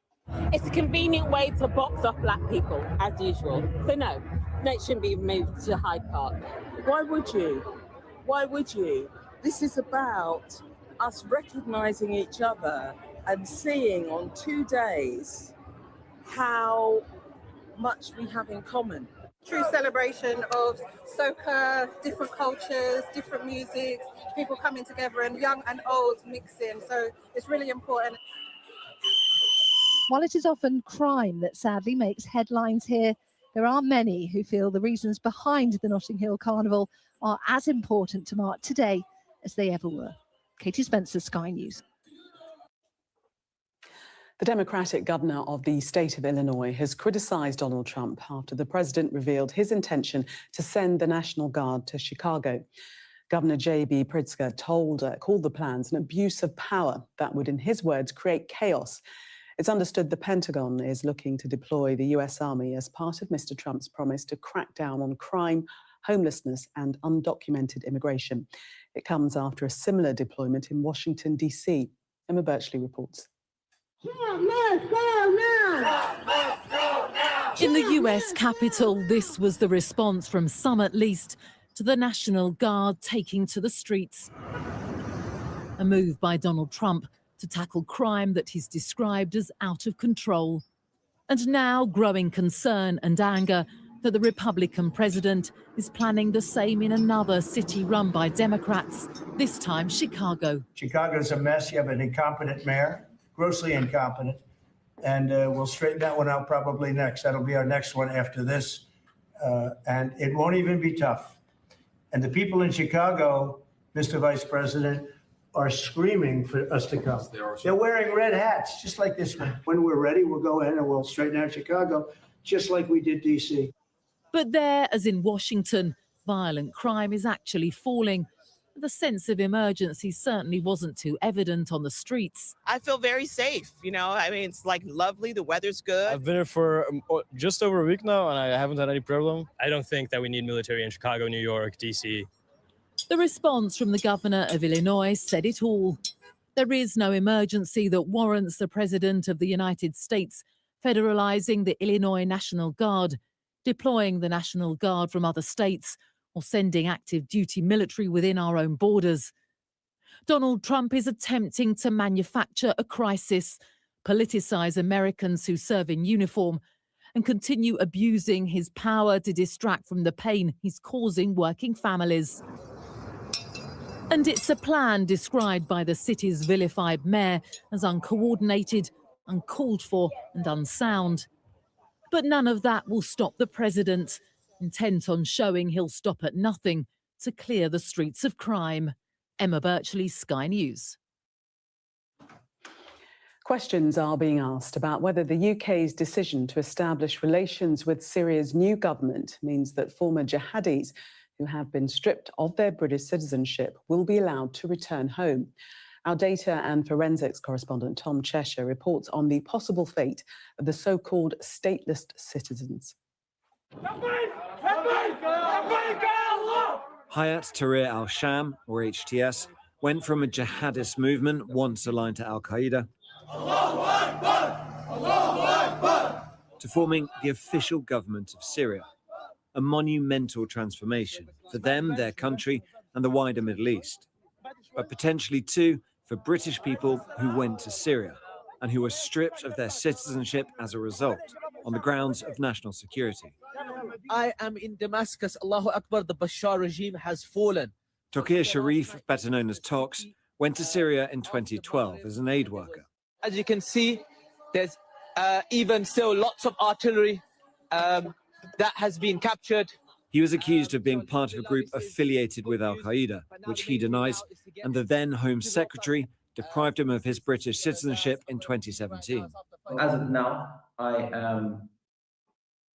it's a convenient way to box off black people, as usual. So no, it shouldn't be moved to Hyde Park. Why would you? Why would you? This is about us recognising each other and seeing on 2 days how much we have in common. True celebration of soca, different cultures, different musics, people coming together and young and old mixing. So it's really important. while it is often crime that sadly makes headlines here, there are many who feel the reasons behind the Notting Hill Carnival are as important to mark today as they ever were. Katie Spencer, Sky News. The Democratic governor of the state of Illinois has criticised Donald Trump after the president revealed his intention to send the National Guard to Chicago. Governor J.B. Pritzker called the plans an abuse of power that would, in his words, create chaos. It's understood the Pentagon is looking to deploy the US Army as part of Mr. Trump's promise to crack down on crime, homelessness and undocumented immigration. It comes after a similar deployment in Washington, D.C. Emma Birchley reports. In the US Capitol, this was the response from some at least to the National Guard taking to the streets. A move by Donald Trump to tackle crime that he's described as out of control. And now growing concern and anger that the Republican president is planning the same in another city run by Democrats, this time Chicago. Chicago's a mess. You have an incompetent mayor, grossly incompetent, and we'll straighten that one out probably next. That'll be our next one after this, and it won't even be tough. And the people in Chicago, Mr. Vice President, are screaming for us to come. They're wearing red hats, just like this one. When we're ready, we'll go ahead and we'll straighten out Chicago, just like we did D.C. But there, as in Washington, violent crime is actually falling. The sense of emergency certainly wasn't too evident on the streets. I feel very safe, you know, I mean, it's like lovely, the weather's good. I've been here for just over a week now and I haven't had any problem. I don't think that we need military in Chicago, New York, DC. The response from the governor of Illinois said it all. There is no emergency that warrants the president of the United States federalizing the Illinois National Guard, deploying the National Guard from other states, or sending active duty military within our own borders. Donald Trump is attempting to manufacture a crisis, politicize Americans who serve in uniform, and continue abusing his power to distract from the pain he's causing working families. And it's a plan described by the city's vilified mayor as uncoordinated, uncalled for and unsound. But none of that will stop the president, intent on showing he'll stop at nothing to clear the streets of crime. Emma Birchley, Sky News. Questions are being asked about whether the UK's decision to establish relations with Syria's new government means that former jihadis who have been stripped of their British citizenship will be allowed to return home. Our data and forensics correspondent Tom Cheshire reports on the possible fate of the so-called stateless citizens. Hayat Tahrir al-Sham, or HTS, went from a jihadist movement once aligned to al-Qaeda to forming the official government of Syria, a monumental transformation for them, their country, and the wider Middle East, but potentially too for British people who went to Syria and who were stripped of their citizenship as a result on the grounds of national security. I am in Damascus. Allahu Akbar, the Bashar regime has fallen. Tokir Sharif, better known as Tox, went to Syria in 2012 as an aid worker. As you can see, there's even still lots of artillery that has been captured. He was accused of being part of a group affiliated with al-Qaeda, which he denies, and the then Home Secretary deprived him of his British citizenship in 2017. As of now, I am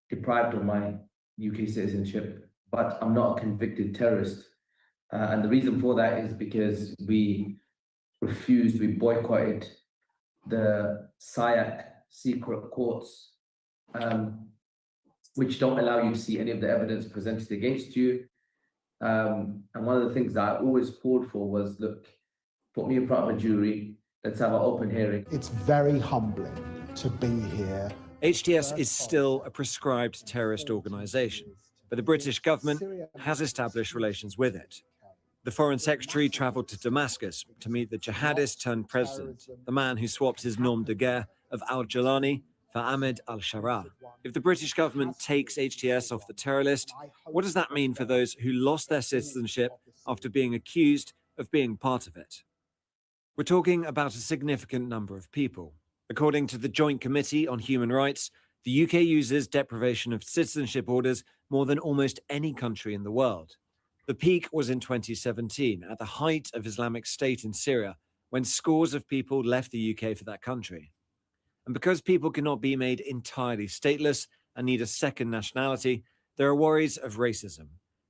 deprived of my UK citizenship, but I'm not a convicted terrorist. And the reason for that is because we boycotted the SIAC secret courts, which don't allow you to see any of the evidence presented against you. And one of the things that I always called for was, look, put me in front of a jury, let's have an open hearing. It's very humbling to be here. HTS is still a prescribed terrorist organisation, but the British government has established relations with it. The Foreign Secretary travelled to Damascus to meet the jihadist-turned-president, the man who swapped his nom de guerre of al-Jalani for Ahmed al-Sharaa. If the British government takes HTS off the terror list, what does that mean for those who lost their citizenship after being accused of being part of it? We're talking about a significant number of people. According to the Joint Committee on Human Rights, the UK uses deprivation of citizenship orders more than almost any country in the world. The peak was in 2017, at the height of Islamic State in Syria, when scores of people left the UK for that country. And because people cannot be made entirely stateless and need a second nationality, there are worries of racism.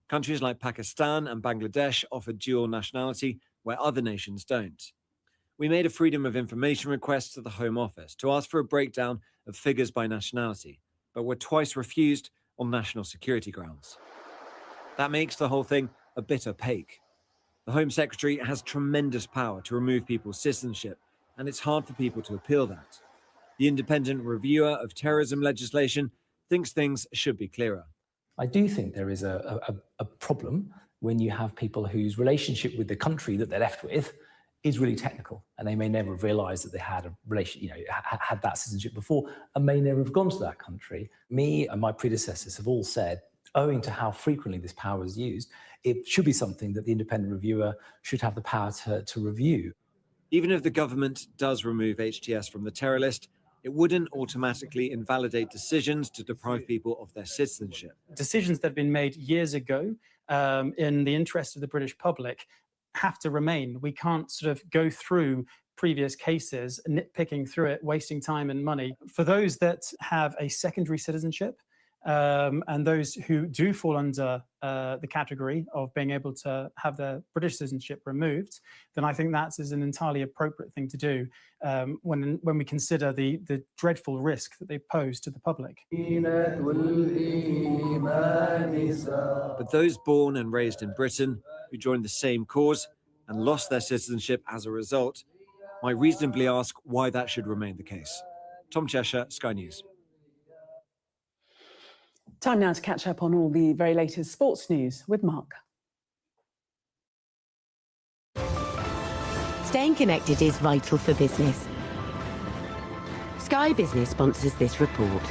Countries like Pakistan and Bangladesh offer dual nationality, where other nations don't. We made a Freedom of Information request to the Home Office to ask for a breakdown of figures by nationality, but were twice refused on national security grounds. That makes the whole thing a bit opaque. The Home Secretary has tremendous power to remove people's citizenship, and it's hard for people to appeal that. The independent reviewer of terrorism legislation thinks things should be clearer. I do think there is a problem when you have people whose relationship with the country that they're left with is really technical, and they may never have realised that they had a relation, had that citizenship before, and may never have gone to that country. Me and my predecessors have all said, owing to how frequently this power is used, it should be something that the independent reviewer should have the power to review. Even if the government does remove HTS from the terror list, it wouldn't automatically invalidate decisions to deprive people of their citizenship. Decisions that have been made years ago in the interest of the British public have to remain. We can't sort of go through previous cases, nitpicking through it, wasting time and money. For those that have a secondary citizenship, and those who do fall under the category of being able to have their British citizenship removed, then I think that is an entirely appropriate thing to do when we consider the dreadful risk that they pose to the public. But those born and raised in Britain who joined the same cause and lost their citizenship as a result might reasonably ask why that should remain the case. Tom Cheshire, Sky News. Time now to catch up on all the very latest sports news with Mark. Staying connected is vital for business. Sky Business sponsors this report.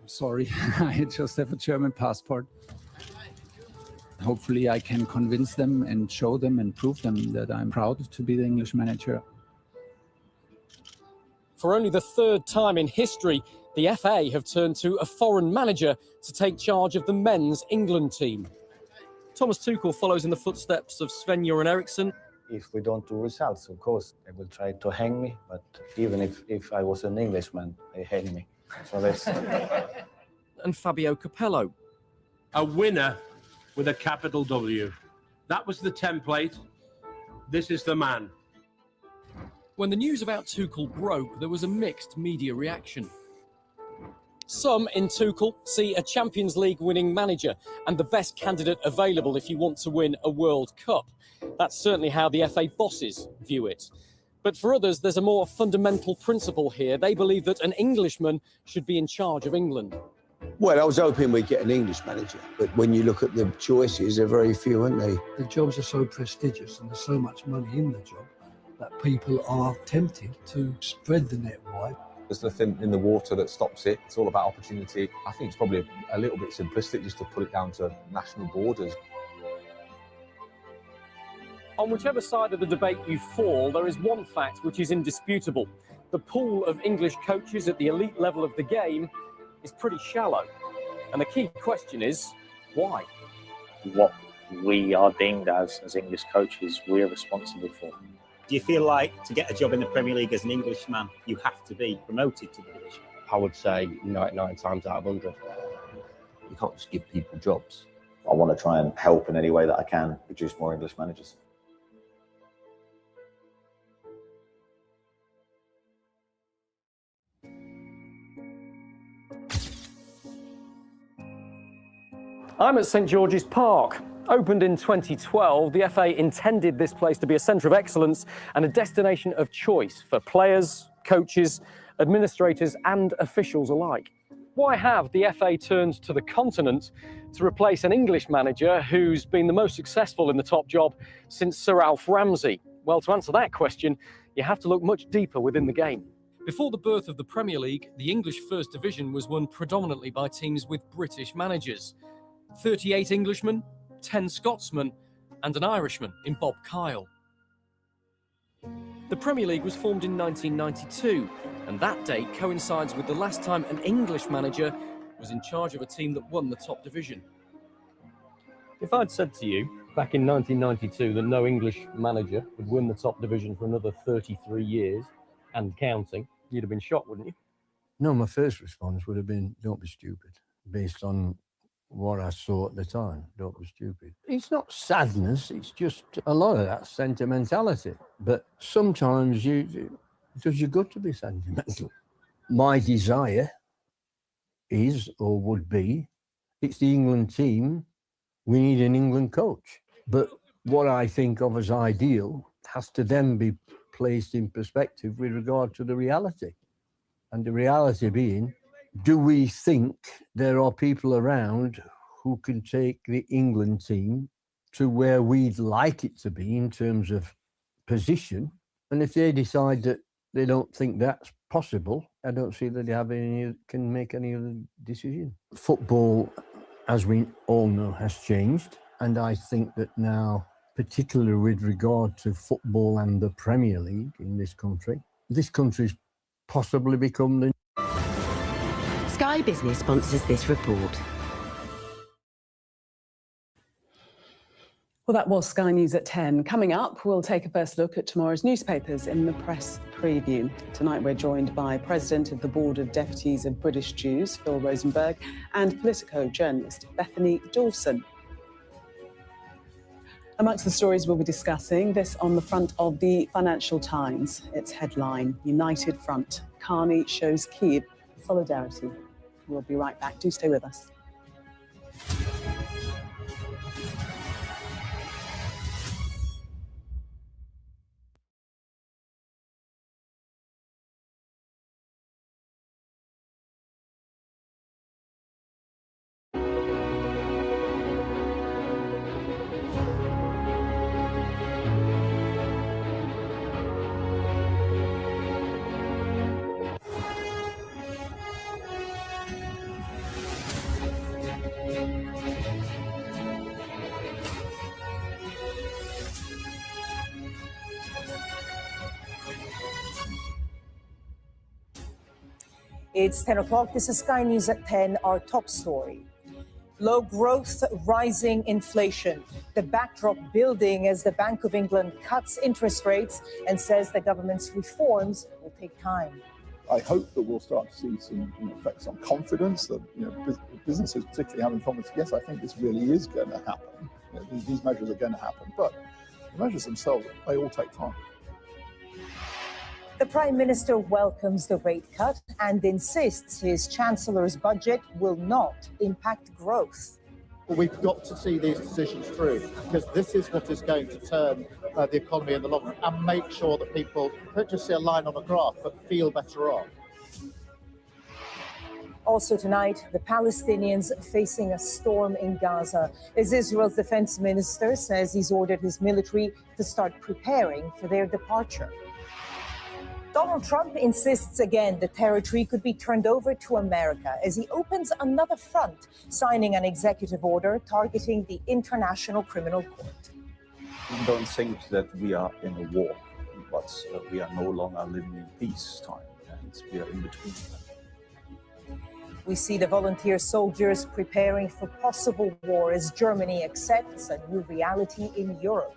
Sorry, I just have a German passport. Hopefully I can convince them and show them and prove them that I'm proud to be the English manager. For only the third time in history, the FA have turned to a foreign manager to take charge of the men's England team. Thomas Tuchel follows in the footsteps of Sven-Göran Eriksson. If we don't do results, of course, they will try to hang me, but even if I was an Englishman, they hang me. So that's... And Fabio Capello. A winner with a capital W. That was the template. This is the man. When the news about Tuchel broke, there was a mixed media reaction. Some in Tuchel see a Champions League winning manager and the best candidate available if you want to win a World Cup. That's certainly how the FA bosses view it. But for others, there's a more fundamental principle here. They believe that an Englishman should be in charge of England. Well, I was hoping we'd get an English manager, but when you look at the choices, they're very few, aren't they? The jobs are so prestigious and there's so much money in the job that people are tempted to spread the net wide. There's nothing in the water that stops it. It's all about opportunity. I think it's probably a little bit simplistic just to put it down to national borders. On whichever side of the debate you fall, there is one fact which is indisputable. the pool of English coaches at the elite level of the game is pretty shallow. And the key question is, why? What we are deemed as English coaches, we're responsible for. Do you feel like to get a job in the Premier League as an Englishman, you have to be promoted to the division? I would say 99 times out of 100. You can't just give people jobs. I want to try and help in any way that I can produce more English managers. I'm at St George's Park. Opened in 2012, the FA intended this place to be a centre of excellence and a destination of choice for players, coaches, administrators and officials alike. Why have the FA turned to the continent to replace an English manager who's been the most successful in the top job since Sir Alf Ramsey? Well, to answer that question, you have to look much deeper within the game. Before the birth of the Premier League, the English First Division was won predominantly by teams with British managers. 38 Englishmen, 10 Scotsmen and an Irishman in Bob Kyle. The Premier League was formed in 1992, and that date coincides with the last time an English manager was in charge of a team that won the top division. If I'd said to you back in 1992 that no English manager would win the top division for another 33 years and counting, you'd have been shocked, wouldn't you? No, my first response would have been, don't be stupid, based on what I saw at the time. Don't be stupid. It's not sadness, it's just a lot of that sentimentality. But sometimes because you've got to be sentimental. My desire is, or would be, it's the England team, we need an England coach. But what I think of as ideal has to then be placed in perspective with regard to the reality. And the reality being, do we think there are people around who can take the England team to where we'd like it to be in terms of position? And if they decide that they don't think that's possible, I don't see that they can make any other decision. Football, as we all know, has changed. And I think that now, particularly with regard to football and the Premier League in this country's possibly become the... Sky Business sponsors this report. Well, that was Sky News at 10. Coming up, we'll take a first look at tomorrow's newspapers in the press preview. Tonight, we're joined by President of the Board of Deputies of British Jews, Phil Rosenberg, and Politico journalist Bethany Dawson. Amongst the stories we'll be discussing, this on the front of the Financial Times. Its headline, United Front. Carney shows Kyiv solidarity. We'll be right back. Do stay with us. It's 10 o'clock. This is Sky News at 10, our top story. Low growth, rising inflation. The backdrop building as the Bank of England cuts interest rates and says the government's reforms will take time. I hope that we'll start to see some effects on confidence, that businesses particularly having confidence. Yes, I think this really is going to happen. These measures are going to happen, but the measures themselves, they all take time. The Prime Minister welcomes the rate cut and insists his Chancellor's budget will not impact growth. But we've got to see these decisions through, because this is what is going to turn the economy in the long run and make sure that people don't just see a line on a graph, but feel better off. Also tonight, the Palestinians facing a storm in Gaza, as Israel's defense minister says he's ordered his military to start preparing for their departure. Donald Trump insists again the territory could be turned over to America as he opens another front, signing an executive order targeting the International Criminal Court. We don't think that we are in a war. but we are no longer living in peacetime, and we are in between. We see the volunteer soldiers preparing for possible war as Germany accepts a new reality in Europe.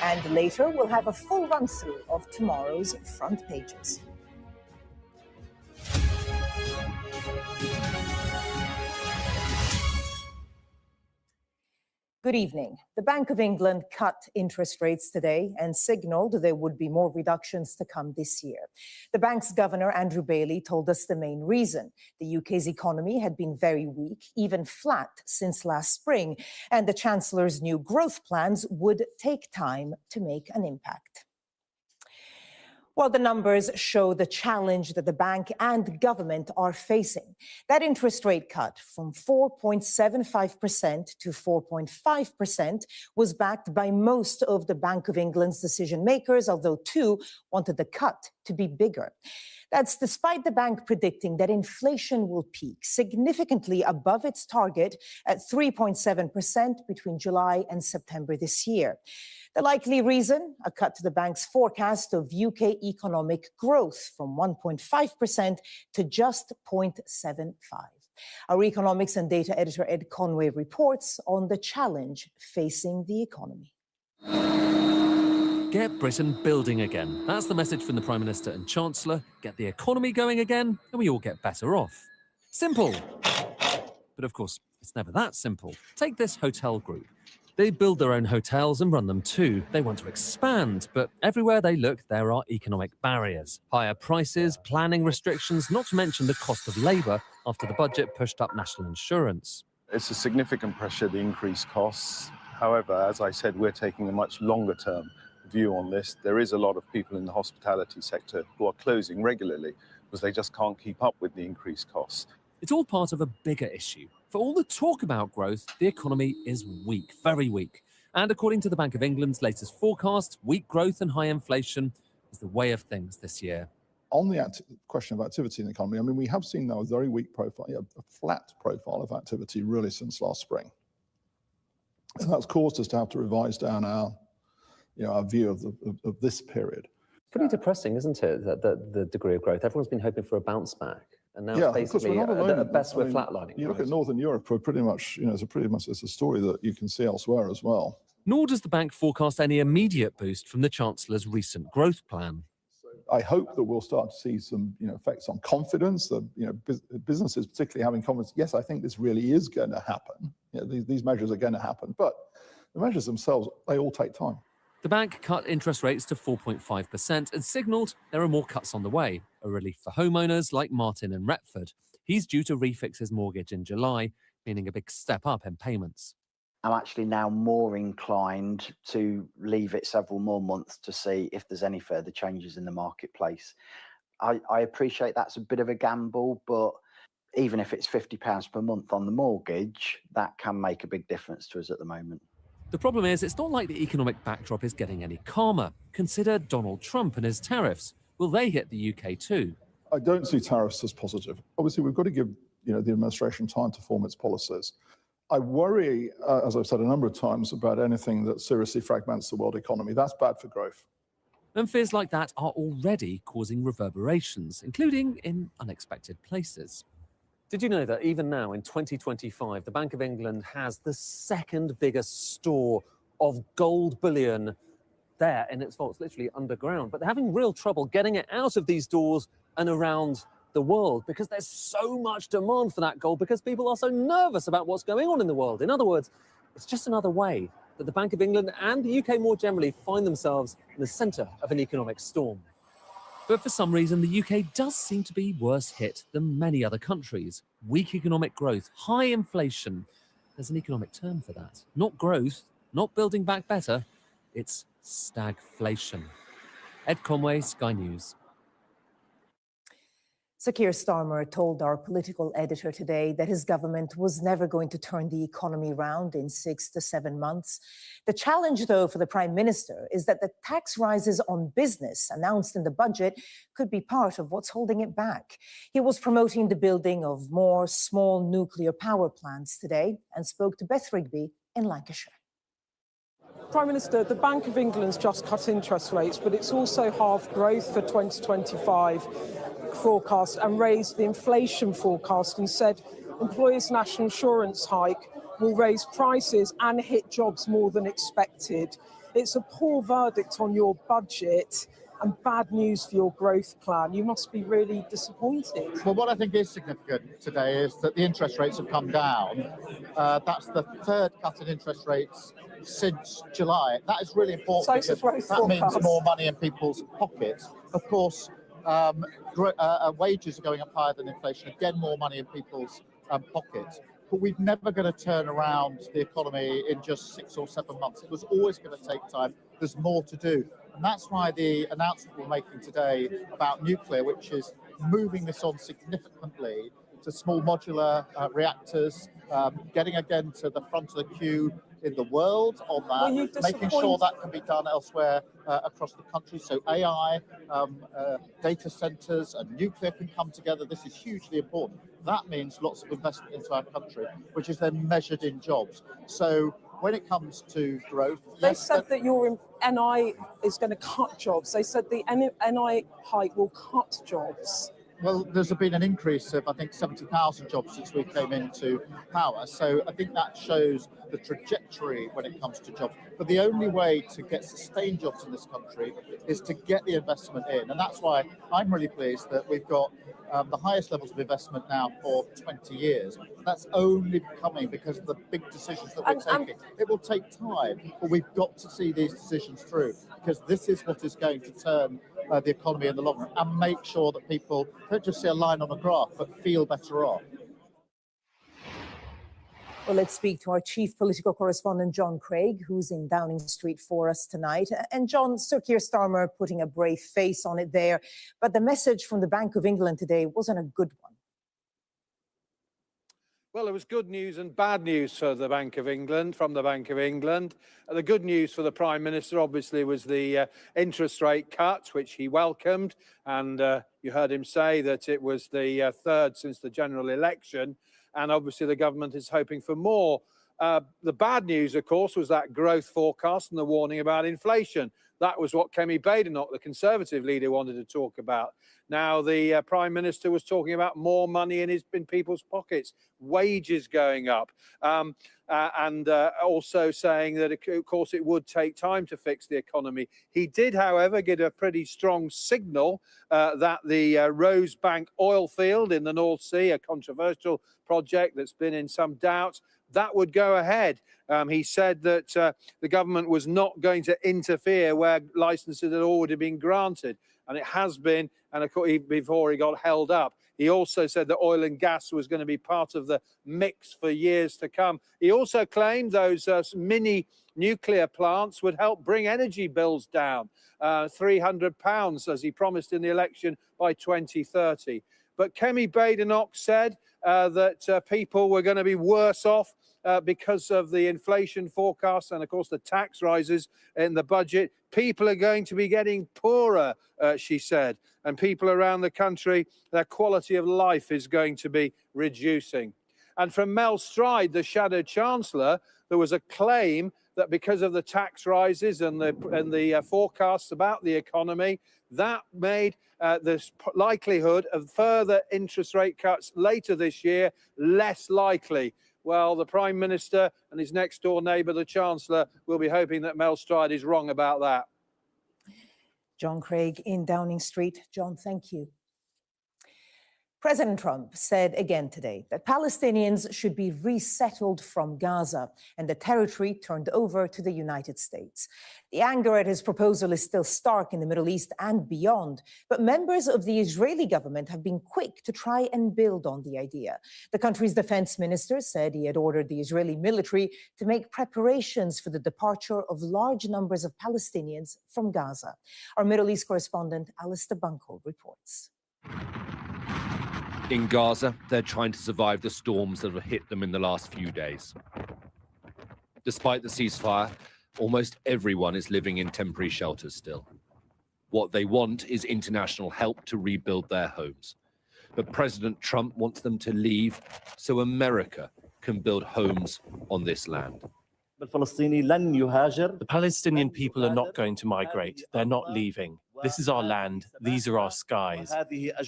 And later, we'll have a full run-through of tomorrow's front pages. Good evening. The Bank of England cut interest rates today and signalled there would be more reductions to come this year. The bank's governor, Andrew Bailey, told us the main reason. The UK's economy had been very weak, even flat, since last spring, and the Chancellor's new growth plans would take time to make an impact. Well, the numbers show the challenge that the bank and government are facing. That interest rate cut from 4.75% to 4.5% was backed by most of the Bank of England's decision makers, although two wanted the cut to be bigger. That's despite the bank predicting that inflation will peak significantly above its target at 3.7% between July and September this year. The likely reason? A cut to the bank's forecast of UK economic growth from 1.5% to just 0.75. Our economics and data editor Ed Conway reports on the challenge facing the economy. Get Britain building again. That's the message from the Prime Minister and Chancellor. Get the economy going again, and we all get better off. Simple. But of course, it's never that simple. Take this hotel group. They build their own hotels and run them too. They want to expand, but everywhere they look, there are economic barriers. Higher prices, planning restrictions, not to mention the cost of labour after the budget pushed up national insurance. It's a significant pressure, the increased costs. However, as I said, we're taking a much longer term view on this. There is a lot of people in the hospitality sector who are closing regularly because they just can't keep up with the increased costs. It's all part of a bigger issue. For all the talk about growth, the economy is weak, very weak. And according to the Bank of England's latest forecast, weak growth and high inflation is the way of things this year. On the question of activity in the economy, I mean, we have seen now a very weak profile, a flat profile of activity really since last spring. And that's caused us to have to revise down our view of this period. Pretty depressing, isn't it, that the degree of growth? Everyone's been hoping for a bounce back. And now it's basically, at best, we're flatlining. You look at Northern Europe, we're pretty much, it's a story that you can see elsewhere as well. Nor does the bank forecast any immediate boost from the Chancellor's recent growth plan. I hope that we'll start to see some, effects on confidence. That businesses, particularly having confidence. Yes, I think this really is going to happen. These measures are going to happen, but the measures themselves, they all take time. The bank cut interest rates to 4.5% and signalled there are more cuts on the way, a relief for homeowners like Martin in Retford. He's due to refix his mortgage in July, meaning a big step up in payments. I'm actually now more inclined to leave it several more months to see if there's any further changes in the marketplace. I appreciate that's a bit of a gamble, but even if it's £50 per month on the mortgage, that can make a big difference to us at the moment. The problem is, it's not like the economic backdrop is getting any calmer. Consider Donald Trump and his tariffs. Will they hit the UK too? I don't see tariffs as positive. Obviously, we've got to give the administration time to form its policies. I worry, as I've said a number of times, about anything that seriously fragments the world economy. That's bad for growth. And fears like that are already causing reverberations, including in unexpected places. Did you know that even now in 2025, the Bank of England has the second biggest store of gold bullion there in its vaults, literally underground. But they're having real trouble getting it out of these doors and around the world because there's so much demand for that gold because people are so nervous about what's going on in the world. In other words, it's just another way that the Bank of England and the UK more generally find themselves in the centre of an economic storm. But for some reason, the UK does seem to be worse hit than many other countries. Weak economic growth, high inflation. There's an economic term for that. Not growth, not building back better, it's stagflation. Ed Conway, Sky News. Sir Keir Starmer told our political editor today that his government was never going to turn the economy round in 6 to 7 months. The challenge, though, for the Prime Minister is that the tax rises on business announced in the budget could be part of what's holding it back. He was promoting the building of more small nuclear power plants today and spoke to Beth Rigby in Lancashire. Prime Minister, the Bank of England's just cut interest rates, but it's also halved growth for 2025 forecast and raised the inflation forecast and said employers' national insurance hike will raise prices and hit jobs more than expected. It's a poor verdict on your budget and bad news for your growth plan. You must be really disappointed. Well, what I think is significant today is that the interest rates have come down. That's the third cut in interest rates since July. That is really important because that means more money in people's pockets. Of course, wages are going up higher than inflation. Again, more money in people's pockets. But we're never going to turn around the economy in just 6 or 7 months. It was always going to take time. There's more to do. And that's why the announcement we're making today about nuclear, which is moving this on significantly to small modular reactors, getting again to the front of the queue in the world on that, making sure that can be done elsewhere across the country. So AI, data centres and nuclear can come together. This is hugely important. That means lots of investment into our country, which is then measured in jobs. So when it comes to growth... They said that your NI is going to cut jobs. They said the NI hike will cut jobs. Well, there's been an increase of, I think, 70,000 jobs since we came into power. So I think that shows the trajectory when it comes to jobs. But the only way to get sustained jobs in this country is to get the investment in. And that's why I'm really pleased that we've got the highest levels of investment now for 20 years. That's only coming because of the big decisions that we're taking. It will take time, but we've got to see these decisions through because this is what is going to turn the economy in the long run and make sure that people don't just see a line on a graph, but feel better off. Well, let's speak to our chief political correspondent, John Craig, who's in Downing Street for us tonight. And John, Sir Keir Starmer putting a brave face on it there. But the message from the Bank of England today wasn't a good one. Well, it was good news and bad news for the Bank of England, from the Bank of England. The good news for the Prime Minister, obviously, was the interest rate cut, which he welcomed. And you heard him say that it was the third since the general election. And obviously, the government is hoping for more. The bad news, of course, was that growth forecast and the warning about inflation. That was what Kemi Badenoch, the Conservative leader, wanted to talk about. Now, the Prime Minister was talking about more money in people's pockets, wages going up, and also saying that, of course, it would take time to fix the economy. He did, however, get a pretty strong signal that the Rosebank oil field in the North Sea, a controversial project that's been in some doubt, that would go ahead. He said that the government was not going to interfere where licenses had already been granted, and it has been, and of course, before he got held up. He also said that oil and gas was going to be part of the mix for years to come. He also claimed those mini nuclear plants would help bring energy bills down, £300, as he promised in the election, by 2030. But Kemi Badenoch said that people were going to be worse off because of the inflation forecast and, of course, the tax rises in the budget. People are going to be getting poorer, she said, and people around the country, their quality of life is going to be reducing. And from Mel Stride, the Shadow Chancellor, there was a claim that because of the tax rises and the forecasts about the economy, that made the likelihood of further interest rate cuts later this year less likely. Well, the Prime Minister and his next-door neighbour, the Chancellor, will be hoping that Mel Stride is wrong about that. John Craig in Downing Street. John, thank you. President Trump said again today that Palestinians should be resettled from Gaza and the territory turned over to the United States. The anger at his proposal is still stark in the Middle East and beyond, but members of the Israeli government have been quick to try and build on the idea. The country's defense minister said he had ordered the Israeli military to make preparations for the departure of large numbers of Palestinians from Gaza. Our Middle East correspondent, Alistair Bunkle, reports. In Gaza, they're trying to survive the storms that have hit them in the last few days. Despite the ceasefire, almost everyone is living in temporary shelters still. What they want is international help to rebuild their homes. But President Trump wants them to leave so America can build homes on this land. The Palestinian people are not going to migrate. They're not leaving. This is our land. These are our skies.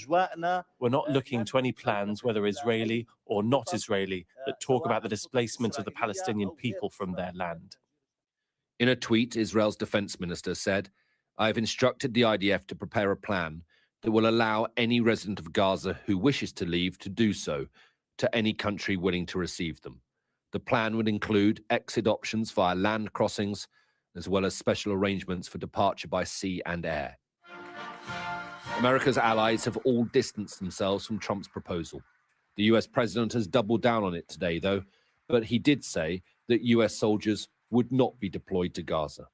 We're not looking to any plans, whether Israeli or not Israeli, that talk about the displacement of the Palestinian people from their land. In a tweet, Israel's defense minister said, "I have instructed the IDF to prepare a plan that will allow any resident of Gaza who wishes to leave to do so to any country willing to receive them. The plan would include exit options via land crossings, as well as special arrangements for departure by sea and air." America's allies have all distanced themselves from Trump's proposal. The US president has doubled down on it today, though, but he did say that US soldiers would not be deployed to Gaza.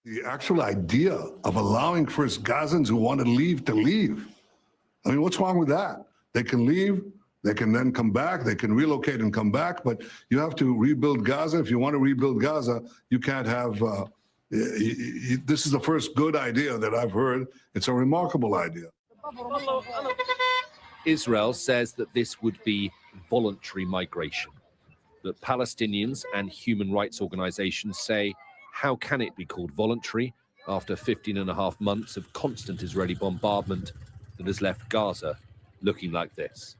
The actual idea of allowing first Gazans who want to leave. I mean, what's wrong with that? They can leave, they can then come back, they can relocate and come back, but you have to rebuild Gaza. If you want to rebuild Gaza, you can't have, this is the first good idea that I've heard. It's a remarkable idea. Israel says that this would be voluntary migration, but Palestinians and human rights organizations say, how can it be called voluntary after 15.5 months of constant Israeli bombardment that has left Gaza looking like this?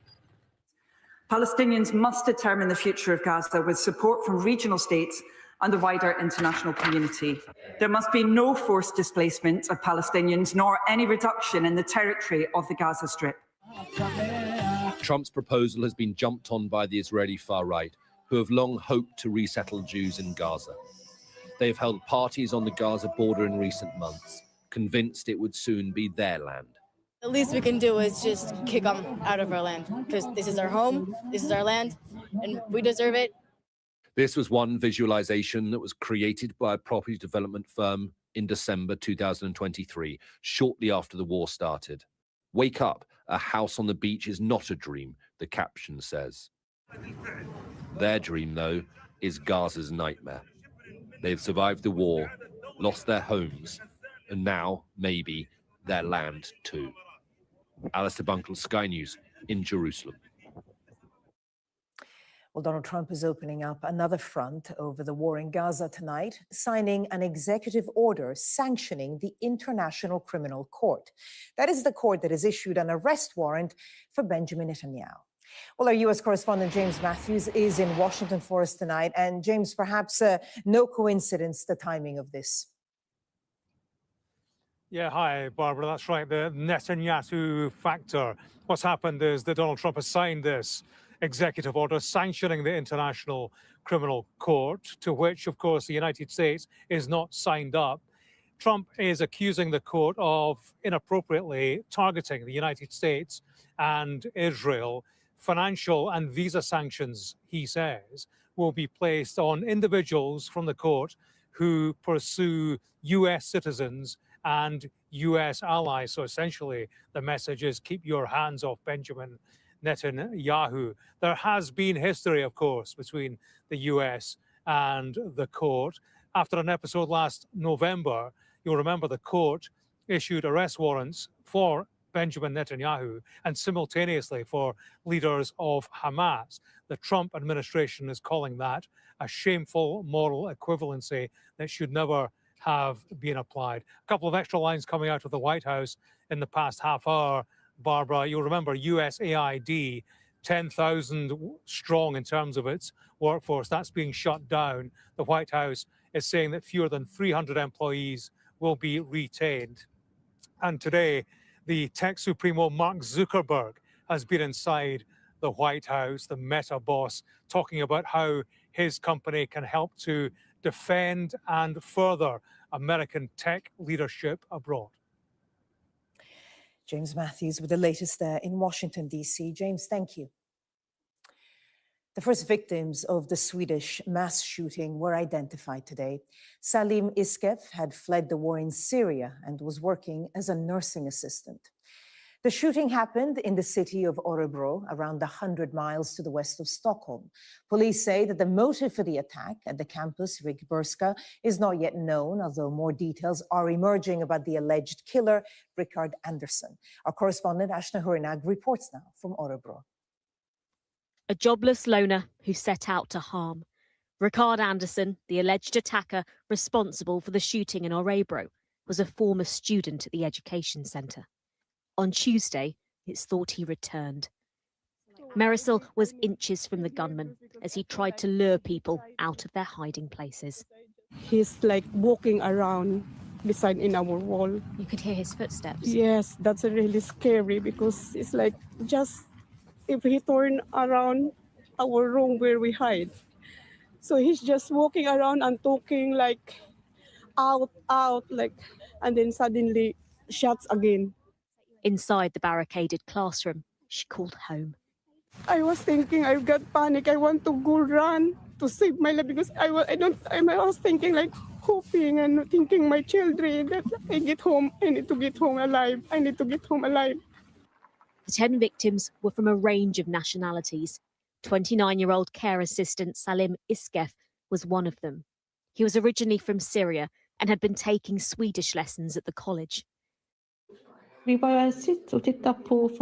Palestinians must determine the future of Gaza with support from regional states and the wider international community. There must be no forced displacement of Palestinians, nor any reduction in the territory of the Gaza Strip. Trump's proposal has been jumped on by the Israeli far right, who have long hoped to resettle Jews in Gaza. They have held parties on the Gaza border in recent months, convinced it would soon be their land. The least we can do is just kick them out of our land, because this is our home, this is our land, and we deserve it. This was one visualization that was created by a property development firm in December 2023, shortly after the war started. "Wake up, a house on the beach is not a dream," the caption says. Their dream, though, is Gaza's nightmare. They've survived the war, lost their homes, and now, maybe, their land too. Alistair Bunkle, Sky News in Jerusalem. Well, Donald Trump is opening up another front over the war in Gaza tonight, signing an executive order sanctioning the International Criminal Court. That is the court that has issued an arrest warrant for Benjamin Netanyahu. Well, our U.S. correspondent James Matthews is in Washington for us tonight. And James, perhaps no coincidence, the timing of this. Yeah, hi, Barbara. That's right, the Netanyahu factor. What's happened is that Donald Trump has signed this executive order sanctioning the International Criminal Court, to which, of course, the United States is not signed up. Trump is accusing the court of inappropriately targeting the United States and Israel. Financial and visa sanctions, he says, will be placed on individuals from the court who pursue U.S. citizens and U.S. allies. So essentially, the message is keep your hands off Benjamin Netanyahu. There has been history, of course, between the U.S. and the court. After an episode last November, you'll remember the court issued arrest warrants for Benjamin Netanyahu and simultaneously for leaders of Hamas. The Trump administration is calling that a shameful moral equivalency that should never have been applied. A couple of extra lines coming out of the White House in the past half hour. Barbara, you'll remember USAID, 10,000 strong in terms of its workforce. That's being shut down. The White House is saying that fewer than 300 employees will be retained. And today, the tech supremo Mark Zuckerberg has been inside the White House, the Meta boss, talking about how his company can help to defend and further American tech leadership abroad. James Matthews with the latest there in Washington, D.C. James, thank you. The first victims of the Swedish mass shooting were identified today. Salim Iskev had fled the war in Syria and was working as a nursing assistant. The shooting happened in the city of Örebro, around 100 miles to the west of Stockholm. Police say that the motive for the attack at the campus, Rickberska, is not yet known, although more details are emerging about the alleged killer, Rickard Andersson. Our correspondent, Ashna Hurinag, reports now from Örebro. A jobless loner who set out to harm. Ricard Anderson, the alleged attacker responsible for the shooting in Orebro, was a former student at the education centre. On Tuesday, it's thought he returned. Marisol was inches from the gunman as he tried to lure people out of their hiding places. He's like walking around beside in our wall. You could hear his footsteps. Yes, that's really scary because it's like just if he turn around our room where we hide. So he's just walking around and talking like out, like, and then suddenly shuts again. Inside the barricaded classroom, she called home. I was thinking, I got panic. I want to go run to save my life because I was thinking like hoping and thinking my children that I get home. I need to get home alive. I need to get home alive. The 10 victims were from a range of nationalities. 29-year-old care assistant Salim Iskef was one of them. He was originally from Syria and had been taking Swedish lessons at the college. We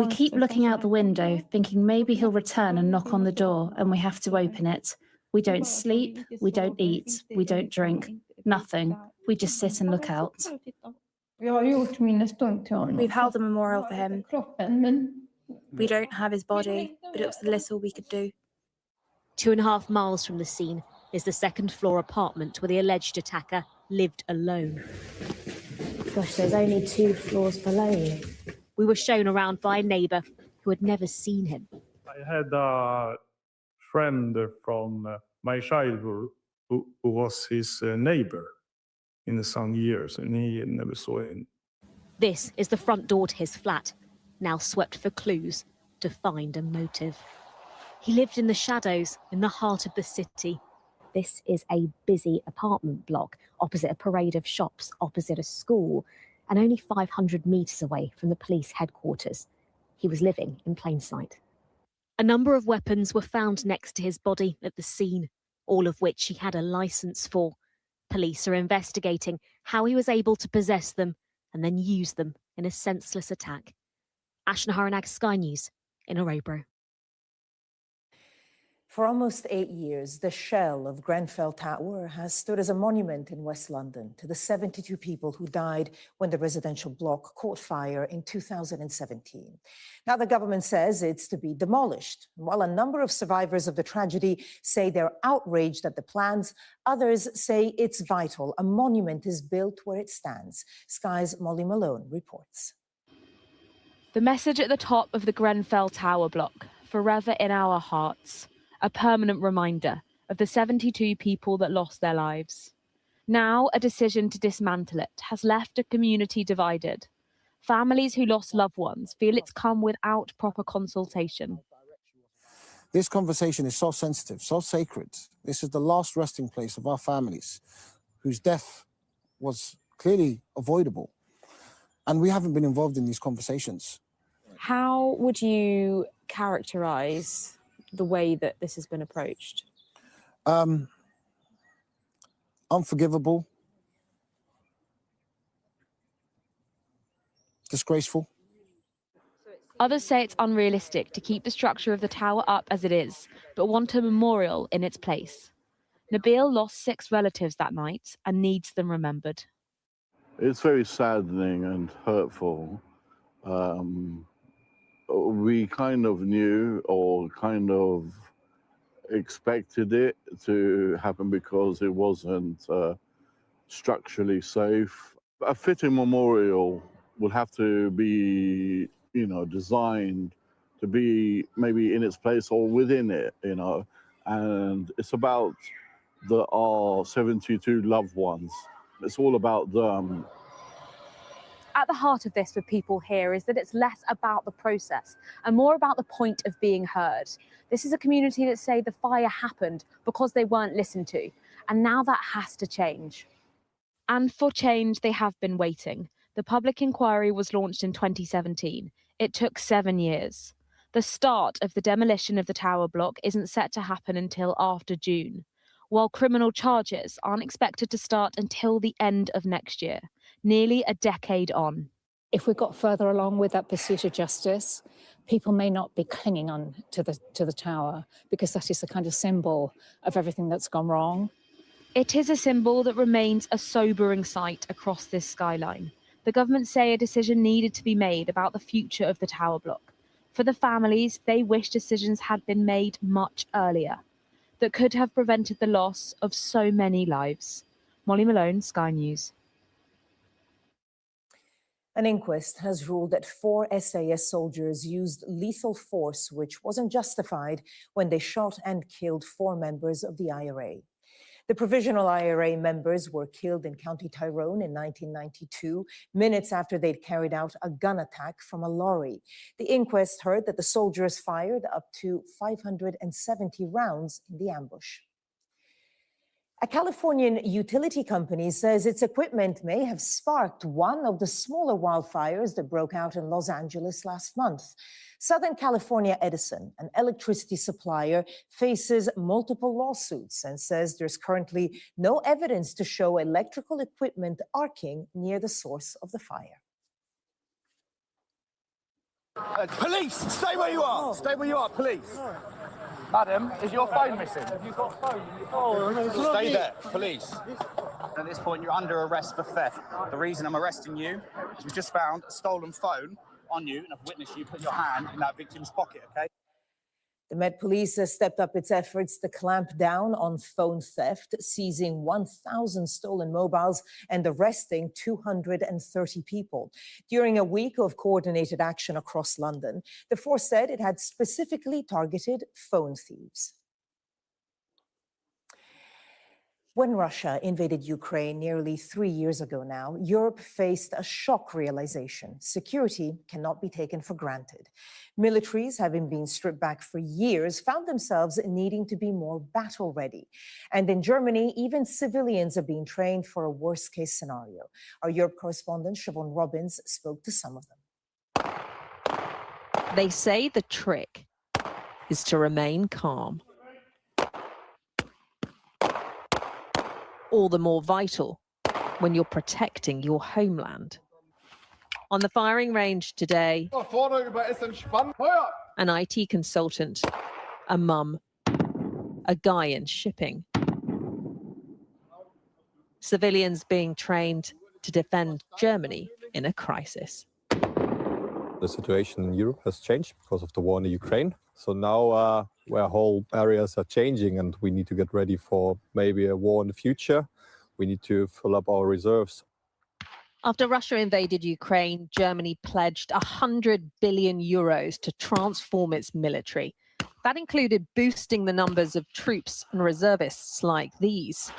keep looking out the window, thinking maybe he'll return and knock on the door, and we have to open it. We don't sleep, we don't eat, we don't drink, nothing. We just sit and look out. We've held a memorial for him. We don't have his body, but it was the little we could do. 2.5 miles from the scene is the second-floor apartment where the alleged attacker lived alone. Gosh, there's only 2 floors below you. We were shown around by a neighbour who had never seen him. I had a friend from my childhood who was his neighbour in some years, and he never saw him. This is the front door to his flat, now swept for clues to find a motive. He lived in the shadows in the heart of the city. This is a busy apartment block opposite a parade of shops, opposite a school, and only 500 metres away from the police headquarters. He was living in plain sight. A number of weapons were found next to his body at the scene, all of which he had a licence for. Police are investigating how he was able to possess them and then use them in a senseless attack. Ashna Haranag, Sky News, in Orebro. For almost 8 years, the shell of Grenfell Tower has stood as a monument in West London to the 72 people who died when the residential block caught fire in 2017. Now, the government says it's to be demolished. While a number of survivors of the tragedy say they're outraged at the plans, others say it's vital a monument is built where it stands. Sky's Molly Malone reports. The message at the top of the Grenfell Tower block, forever in our hearts. A permanent reminder of the 72 people that lost their lives. Now, a decision to dismantle it has left a community divided. Families who lost loved ones feel it's come without proper consultation. This conversation is so sensitive, so sacred. This is the last resting place of our families, whose death was clearly avoidable. And we haven't been involved in these conversations. How would you characterise the way that this has been approached? Unforgivable. Disgraceful. Others say it's unrealistic to keep the structure of the tower up as it is, but want a memorial in its place. Nabil lost 6 relatives that night and needs them remembered. It's very saddening and hurtful. We kind of knew or kind of expected it to happen because it wasn't structurally safe. A fitting memorial would have to be, designed to be maybe in its place or within it, and it's about our 72 loved ones. It's all about them. At the heart of this for people here is that it's less about the process and more about the point of being heard. This is a community that say the fire happened because they weren't listened to, and now that has to change. And for change, they have been waiting. The public inquiry was launched in 2017. It took 7 years. The start of the demolition of the tower block isn't set to happen until after June, while criminal charges aren't expected to start until the end of next year. Nearly a decade on. If we got further along with that pursuit of justice, people may not be clinging on to the tower, because that is the kind of symbol of everything that's gone wrong. It is a symbol that remains a sobering sight across this skyline. The government say a decision needed to be made about the future of the tower block. For the families, they wish decisions had been made much earlier that could have prevented the loss of so many lives. Molly Malone, Sky News. An inquest has ruled that 4 SAS soldiers used lethal force, which wasn't justified, when they shot and killed 4 members of the IRA. The provisional IRA members were killed in County Tyrone in 1992, minutes after they'd carried out a gun attack from a lorry. The inquest heard that the soldiers fired up to 570 rounds in the ambush. A Californian utility company says its equipment may have sparked one of the smaller wildfires that broke out in Los Angeles last month. Southern California Edison, an electricity supplier, faces multiple lawsuits and says there's currently no evidence to show electrical equipment arcing near the source of the fire. Police, stay where you are. Stay where you are, police. Madam, is your phone missing? Have you got a phone? Oh, stay there, police. At this point, you're under arrest for theft. The reason I'm arresting you is we just found a stolen phone on you, and I've witnessed you put your hand in that victim's pocket, okay? The Met Police has stepped up its efforts to clamp down on phone theft, seizing 1,000 stolen mobiles and arresting 230 people. During a week of coordinated action across London, the force said it had specifically targeted phone thieves. When Russia invaded Ukraine nearly 3 years ago now, Europe faced a shock realization. Security cannot be taken for granted. Militaries, having been stripped back for years, found themselves needing to be more battle-ready. And in Germany, even civilians are being trained for a worst-case scenario. Our Europe correspondent, Siobhan Robbins, spoke to some of them. They say the trick is to remain calm. All the more vital when you're protecting your homeland. On the firing range today, an IT consultant, a mum, a guy in shipping. Civilians being trained to defend Germany in a crisis. The situation in Europe has changed because of the war in the Ukraine. So now where whole areas are changing and we need to get ready for maybe a war in the future, we need to fill up our reserves. After Russia invaded Ukraine, Germany pledged 100 billion euros to transform its military. That included boosting the numbers of troops and reservists like these.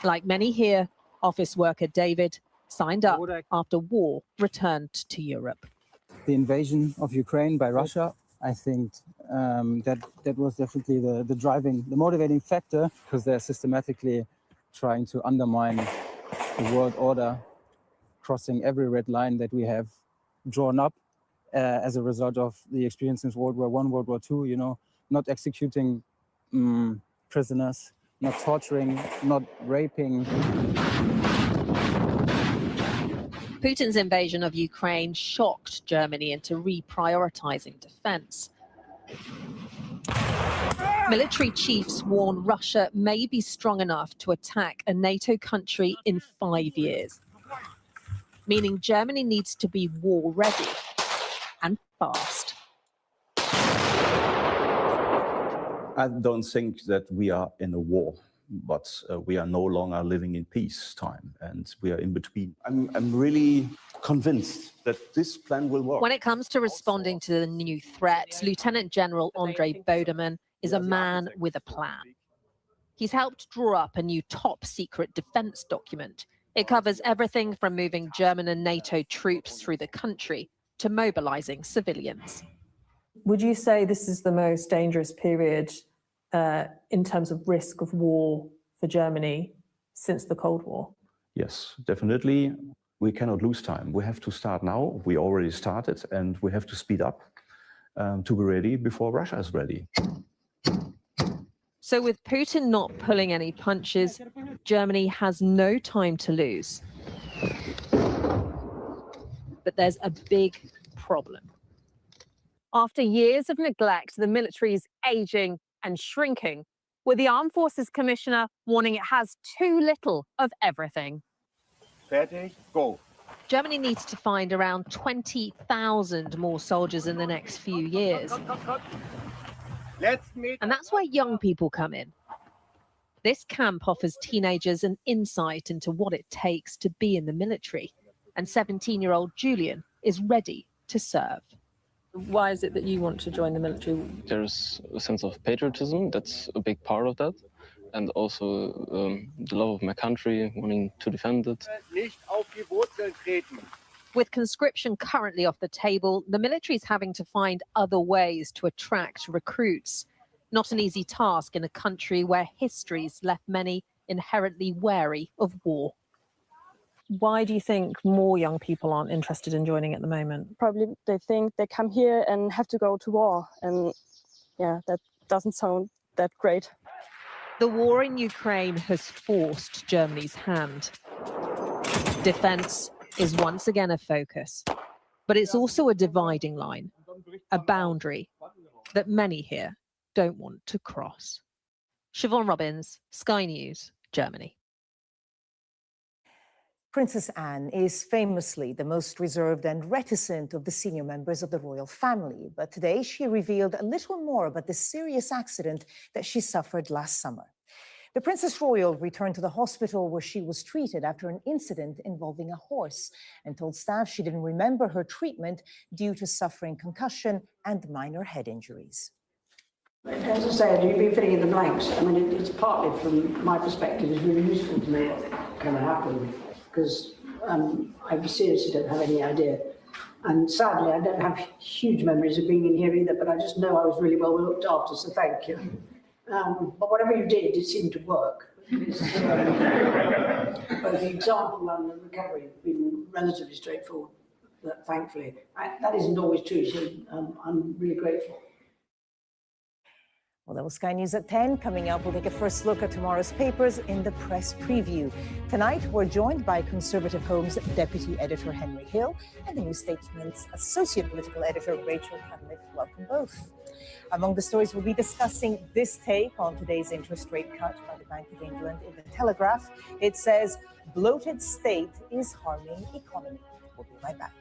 Like many here, office worker David signed up after war returned to Europe. The invasion of Ukraine by Russia, I think that was definitely the motivating factor, because they're systematically trying to undermine the world order, crossing every red line that we have drawn up as a result of the experience since World War I, World War II, you know, not executing prisoners, not torturing, not raping. Putin's invasion of Ukraine shocked Germany into reprioritizing defense. Military chiefs warn Russia may be strong enough to attack a NATO country in 5 years, meaning Germany needs to be war ready and fast. I don't think that we are in a war, but we are no longer living in peacetime, and we are in between. I'm really convinced that this plan will work. When it comes to responding to the new threats, Lieutenant General Andrei Bodeman is a man with a plan. He's helped draw up a new top-secret defense document. It covers everything from moving German and NATO troops through the country to mobilizing civilians. Would you say this is the most dangerous period in terms of risk of war for Germany since the Cold War? Yes, definitely. We cannot lose time. We have to start now. We already started, and we have to speed up to be ready before Russia is ready. So with Putin not pulling any punches, Germany has no time to lose. But there's a big problem. After years of neglect, the military is aging and shrinking, with the Armed Forces Commissioner warning it has too little of everything. Ready, go. Germany needs to find around 20,000 more soldiers in the next few years. And that's where young people come in. This camp offers teenagers an insight into what it takes to be in the military. And 17-year-old Julian is ready to serve. Why is it that you want to join the military? There's a sense of patriotism, that's a big part of that. And also the love of my country, wanting to defend it. With conscription currently off the table, the military is having to find other ways to attract recruits. Not an easy task in a country where history's left many inherently wary of war. Why do you think more young people aren't interested in joining at the moment? Probably they think they come here and have to go to war. And yeah, that doesn't sound that great. The war in Ukraine has forced Germany's hand. Defense is once again a focus, but it's also a dividing line, a boundary that many here don't want to cross. Siobhan Robbins, Sky News, Germany. Princess Anne is famously the most reserved and reticent of the senior members of the royal family, but today she revealed a little more about the serious accident that she suffered last summer. The Princess Royal returned to the hospital where she was treated after an incident involving a horse and told staff she didn't remember her treatment due to suffering concussion and minor head injuries. As I said, you've been filling in the blanks. I mean, it's partly from my perspective, it's really useful to know what kind of happened, because I seriously don't have any idea. And sadly, I don't have huge memories of being in here either, but I just know I was really well looked after, so thank you. But whatever you did, it seemed to work. Both the example and the recovery have been relatively straightforward, thankfully. That isn't always true, so I'm really grateful. Well, that was Sky News at 10. Coming up, we'll take a first look at tomorrow's papers in the press preview. Tonight, we're joined by Conservative Home's Deputy Editor Henry Hill and the New Statesman's Associate Political Editor Rachel Cunliffe. Welcome both. Among the stories we'll be discussing, this take on today's interest rate cut by the Bank of England in the Telegraph. It says, bloated state is harming economy. We'll be right back.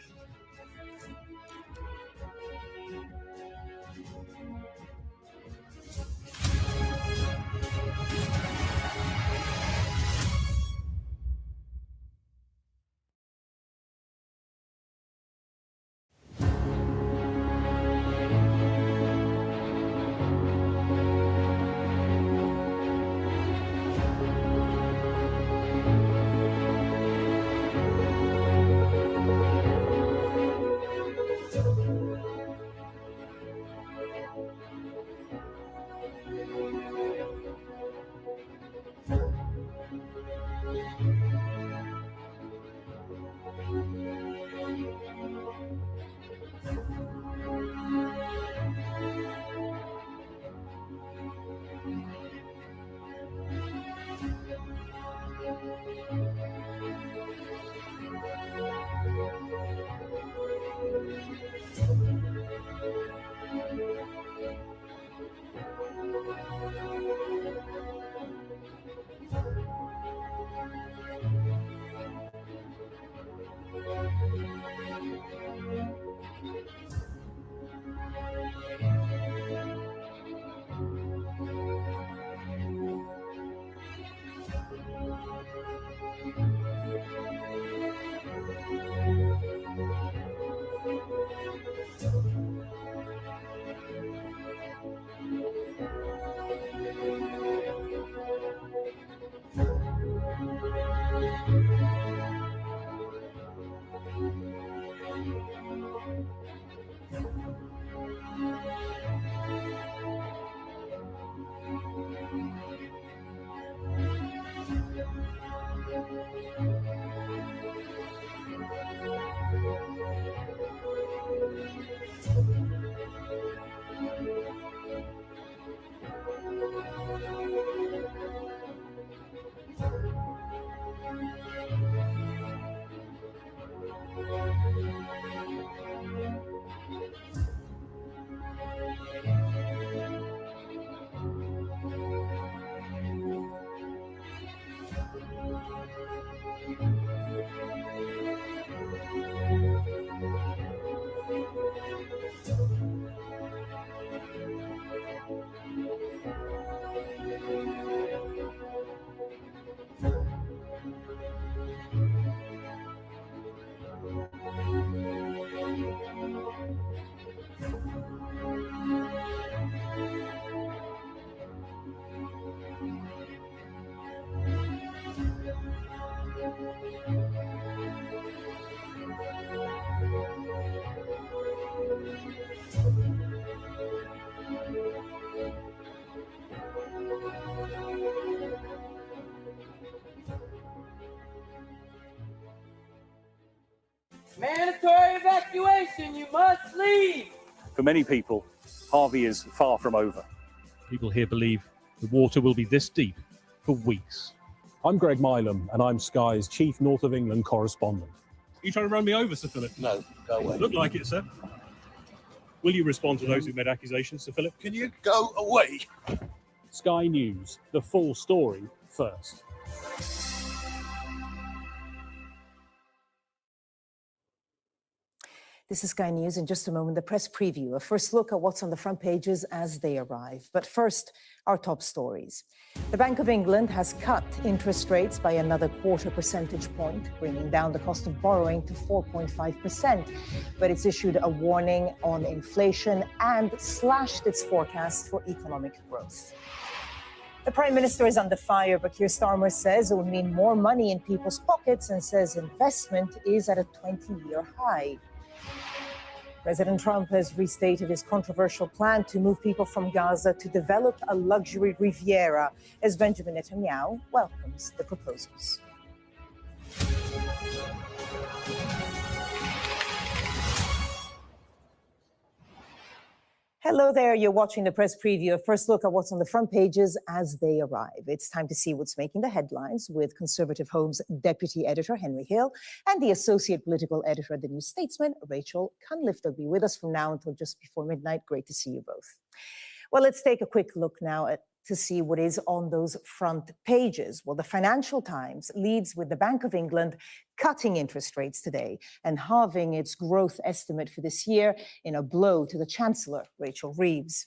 Mandatory evacuation, you must leave. For many people, Harvey is far from over. People here believe the water will be this deep for weeks. I'm Greg Milam, and I'm Sky's chief North of England correspondent. Are you trying to run me over, Sir Philip? No, go away. Look like it, sir. Will you respond to those who made accusations, Sir Philip? Can you go away? Sky News, the full story first. This is Sky News. In just a moment, the press preview, a first look at what's on the front pages as they arrive. But first, our top stories. The Bank of England has cut interest rates by another 0.25 percentage point, bringing down the cost of borrowing to 4.5%. But it's issued a warning on inflation and slashed its forecast for economic growth. The Prime Minister is under fire, but Keir Starmer says it will mean more money in people's pockets and says investment is at a 20-year high. President Trump has restated his controversial plan to move people from Gaza to develop a luxury Riviera as Benjamin Netanyahu welcomes the proposals. Hello there, you're watching the press preview, a first look at what's on the front pages as they arrive. It's time to see what's making the headlines with Conservative Home's deputy editor, Henry Hill, and the associate political editor at The New Statesman, Rachel Cunliffe. They'll be with us from now until just before midnight. Great to see you both. Well, let's take a quick look now to see what is on those front pages. Well, the Financial Times leads with the Bank of England cutting interest rates today and halving its growth estimate for this year in a blow to the Chancellor, Rachel Reeves.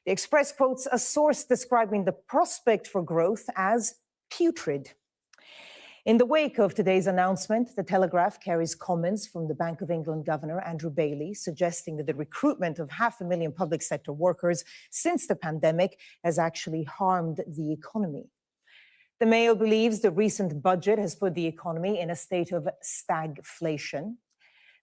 The Express quotes a source describing the prospect for growth as putrid. In the wake of today's announcement, the Telegraph carries comments from the Bank of England Governor, Andrew Bailey, suggesting that the recruitment of 500,000 public sector workers since the pandemic has actually harmed the economy. The Mail believes the recent budget has put the economy in a state of stagflation.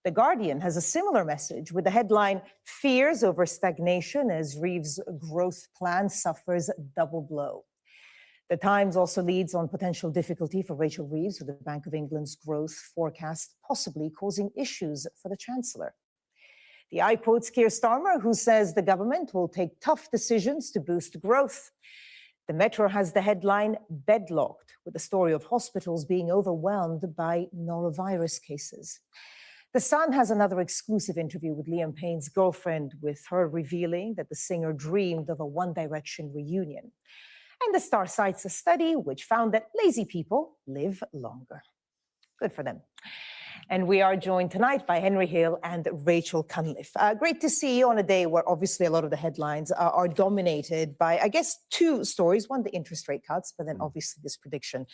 The Guardian has a similar message with the headline, "Fears over stagnation as Reeves' growth plan suffers double blow." The Times also leads on potential difficulty for Rachel Reeves with the Bank of England's growth forecast possibly causing issues for the Chancellor. The Eye quotes Keir Starmer, who says the government will take tough decisions to boost growth. The Metro has the headline, "Bedlocked," with the story of hospitals being overwhelmed by norovirus cases. The Sun has another exclusive interview with Liam Payne's girlfriend, with her revealing that the singer dreamed of a One Direction reunion. And the Star cites a study which found that lazy people live longer. Good for them. And we are joined tonight by Henry Hill and Rachel Cunliffe. Great to see you on a day where obviously a lot of the headlines are dominated by, I guess, two stories. One, the interest rate cuts, but then obviously this prediction,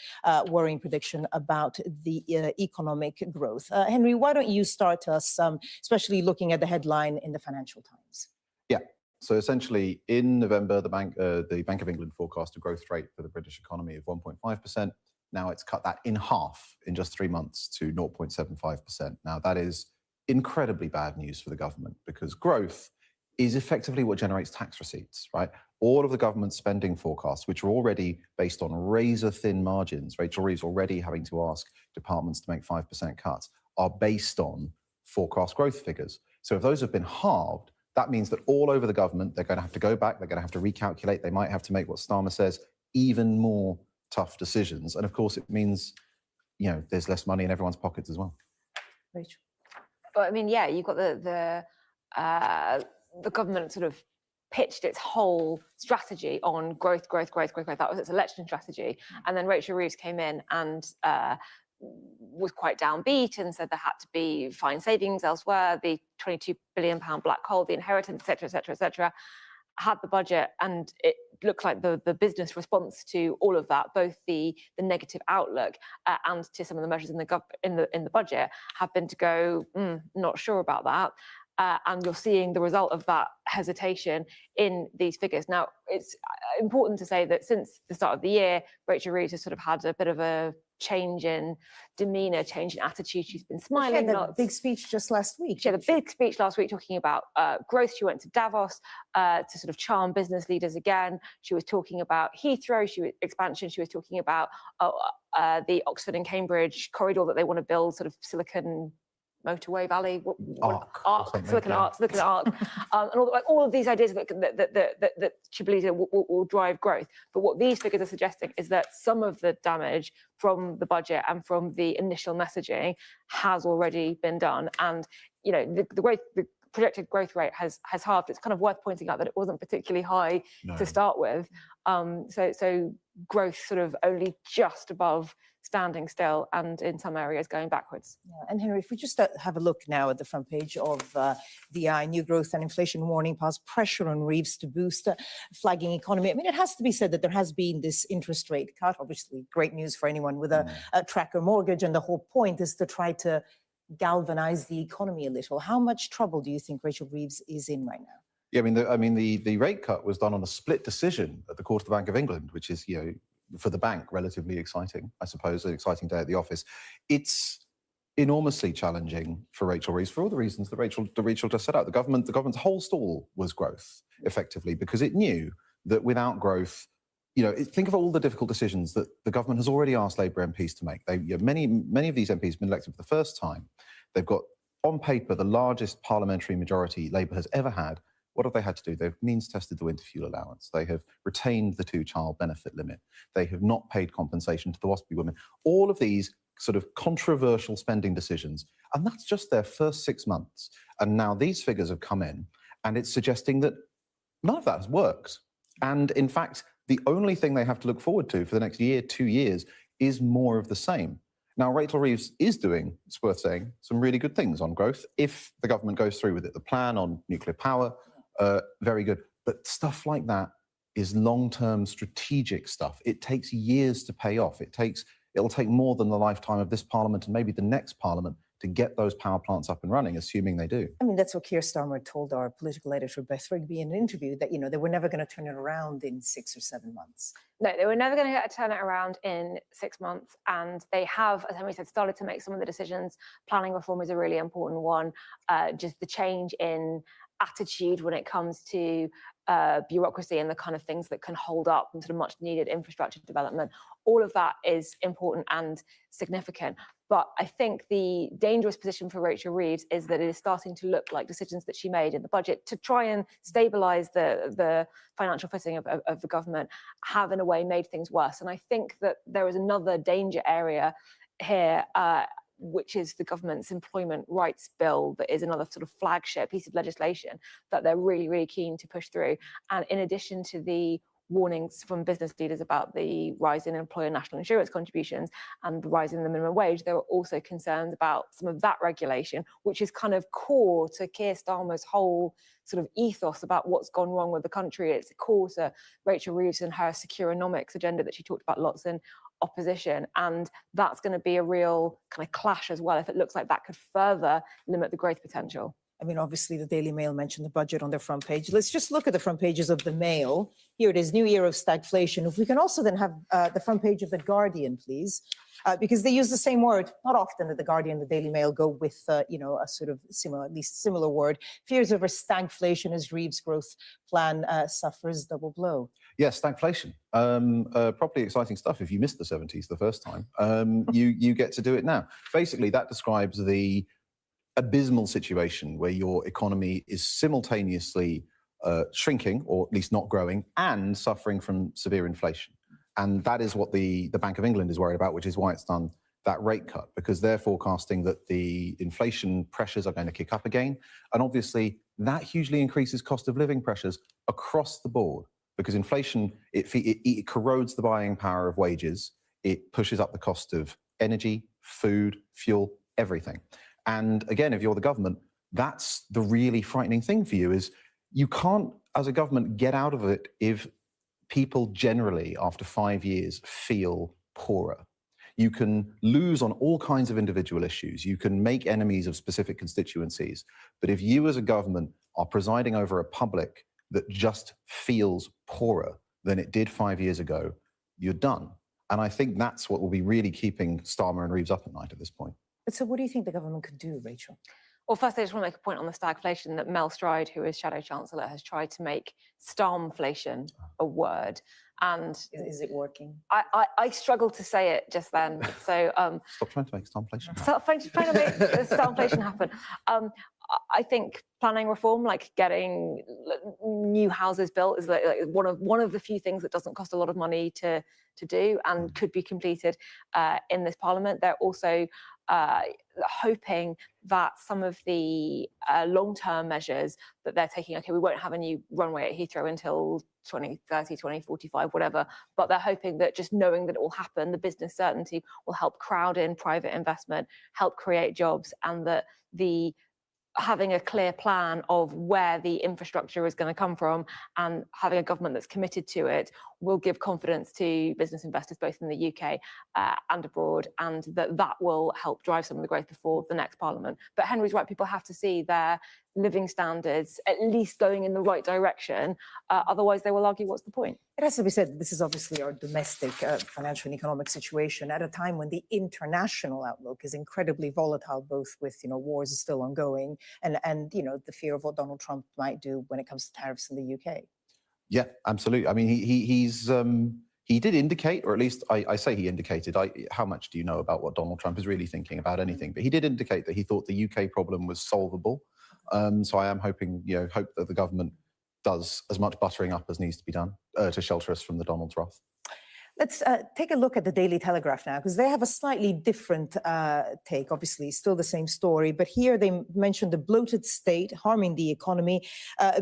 worrying prediction about the economic growth. Henry, why don't you start us, especially looking at the headline in the Financial Times? Yeah. So essentially, in November, the Bank of England forecast a growth rate for the British economy of 1.5%. Now it's cut that in half in just 3 months to 0.75%. Now that is incredibly bad news for the government, because growth is effectively what generates tax receipts, right? All of the government spending forecasts, which are already based on razor-thin margins, Rachel Reeves already having to ask departments to make 5% cuts, are based on forecast growth figures. So if those have been halved, that means that all over the government, they're going to have to go back, they're going to have to recalculate, they might have to make what Starmer says, even more tough decisions. And of course, it means, there's less money in everyone's pockets as well. Rachel. But I mean, yeah, you've got the government sort of pitched its whole strategy on growth. That was its election strategy. And then Rachel Reeves came in and was quite downbeat and said there had to be fine savings elsewhere, the £22 billion black hole, the inheritance, etc. Had the budget, and it looked like the business response to all of that, both the negative outlook and to some of the measures in the budget, have been to go, not sure about that. And you're seeing the result of that hesitation in these figures. Now, it's important to say that since the start of the year, Rachel Reeves has sort of had a bit of a change in demeanour, change in attitude. She's been smiling. She had a big speech just last week. She had a big speech last week talking about growth. She went to Davos to sort of charm business leaders again. She was talking about Heathrow, expansion. She was talking about the Oxford and Cambridge corridor that they want to build, sort of Silicon Motorway Valley, Silicon Arc, and all of these ideas that she believes will drive growth. But what these figures are suggesting is that some of the damage from the budget and from the initial messaging has already been done, and the projected growth rate has halved. It's kind of worth pointing out that it wasn't particularly high to start with. So growth sort of only just above standing still, and in some areas going backwards. Yeah. And Henry, if we just have a look now at the front page of the new growth and inflation warning piles pressure on Reeves to boost flagging economy. I mean, it has to be said that there has been this interest rate cut, obviously great news for anyone with a tracker mortgage, and the whole point is to try to galvanize the economy a little. How much trouble do you think Rachel Reeves is in right now? Yeah, the rate cut was done on a split decision at the Court of the Bank of England, which is, for the bank, relatively exciting, I suppose, an exciting day at the office. It's enormously challenging for Rachel Reeves for all the reasons that Rachel just set out. The government's whole stall was growth, effectively, because it knew that without growth, think of all the difficult decisions that the government has already asked Labour MPs to make. Many of these MPs have been elected for the first time. They've got, on paper, the largest parliamentary majority Labour has ever had. What have they had to do? They've means-tested the winter fuel allowance. They have retained the 2-child benefit limit. They have not paid compensation to the WASPy women. All of these sort of controversial spending decisions, and that's just their first 6 months. And now these figures have come in, and it's suggesting that none of that has worked. And in fact, the only thing they have to look forward to for the next year, 2 years, is more of the same. Now, Rachel Reeves is doing, it's worth saying, some really good things on growth if the government goes through with it. The plan on nuclear power, very good. But stuff like that is long-term strategic stuff. It takes years to pay off. It'll take more than the lifetime of this parliament and maybe the next parliament to get those power plants up and running, assuming they do. I mean, that's what Keir Starmer told our political editor, Beth Rigby, in an interview, that, they were never going to turn it around in 6 or 7 months. No, they were never going to turn it around in 6 months. And they have, as Henry said, started to make some of the decisions. Planning reform is a really important one. Just the change in attitude when it comes to bureaucracy and the kind of things that can hold up and sort of much needed infrastructure development. All of that is important and significant. But I think the dangerous position for Rachel Reeves is that it is starting to look like decisions that she made in the budget to try and stabilise the financial footing of the government have in a way made things worse. And I think that there is another danger area here, which is the government's employment rights bill, that is another sort of flagship piece of legislation that they're really, really keen to push through. And in addition to the warnings from business leaders about the rise in employer national insurance contributions and the rise in the minimum wage, there are also concerns about some of that regulation, which is kind of core to Keir Starmer's whole sort of ethos about what's gone wrong with the country. It's core to Rachel Reeves and her securonomics agenda that she talked about lots in opposition, and that's going to be a real kind of clash as well if it looks like that could further limit the growth potential. I mean, obviously, the Daily Mail mentioned the budget on their front page. Let's just look at the front pages of the Mail. Here it is, new year of stagflation. If we can also then have the front page of the Guardian, please, because they use the same word. Not often that the Guardian and the Daily Mail go with, a sort of similar, at least similar word. Fears over stagflation as Reeves' growth plan suffers double blow. Yes, stagflation. Properly exciting stuff. If you missed the 70s the first time, you get to do it now. Basically, that describes the abysmal situation where your economy is simultaneously shrinking, or at least not growing, and suffering from severe inflation. And that is what the Bank of England is worried about, which is why it's done that rate cut because they're forecasting that the inflation pressures are going to kick up again. And obviously, that hugely increases cost of living pressures across the board because inflation, it corrodes the buying power of wages. It pushes up the cost of energy, food, fuel, everything. And again, if you're the government, that's the really frightening thing for you is you can't, as a government, get out of it if people generally, after 5 years, feel poorer. You can lose on all kinds of individual issues. You can make enemies of specific constituencies. But if you as a government are presiding over a public that just feels poorer than it did 5 years ago, you're done. And I think that's what will be really keeping Starmer and Reeves up at night at this point. But so what do you think the government could do, Rachel? Well, first, I just want to make a point on the stagflation that Mel Stride, who is Shadow Chancellor, has tried to make starmflation a word. And is it working? I struggled to say it just then. So stop trying to make starmflation happen. Stop trying to make starmflation happen. I think planning reform, like getting new houses built, is like one of the few things that doesn't cost a lot of money to do and could be completed in this Parliament. They're also hoping that some of the long-term measures that they're taking, okay, we won't have a new runway at Heathrow until 2030, 2045, whatever, but they're hoping that just knowing that it will happen, the business certainty will help crowd in private investment, help create jobs, and that having a clear plan of where the infrastructure is going to come from and having a government that's committed to it will give confidence to business investors both in the UK and abroad, and that will help drive some of the growth before the next Parliament. But Henry's right, people have to see their living standards at least going in the right direction, otherwise they will argue what's the point. It has to be said, this is obviously our domestic financial and economic situation at a time when the international outlook is incredibly volatile, both with wars still ongoing and the fear of what Donald Trump might do when it comes to tariffs in the UK. Yeah, absolutely. I mean, he did indicate, or at least I say he indicated. How much do you know about what Donald Trump is really thinking about anything? But he did indicate that he thought the UK problem was solvable. So I am hoping, hope that the government does as much buttering up as needs to be done to shelter us from the Donald's wrath. Let's take a look at the Daily Telegraph now, because they have a slightly different take. Obviously, still the same story, but here they mentioned the bloated state harming the economy.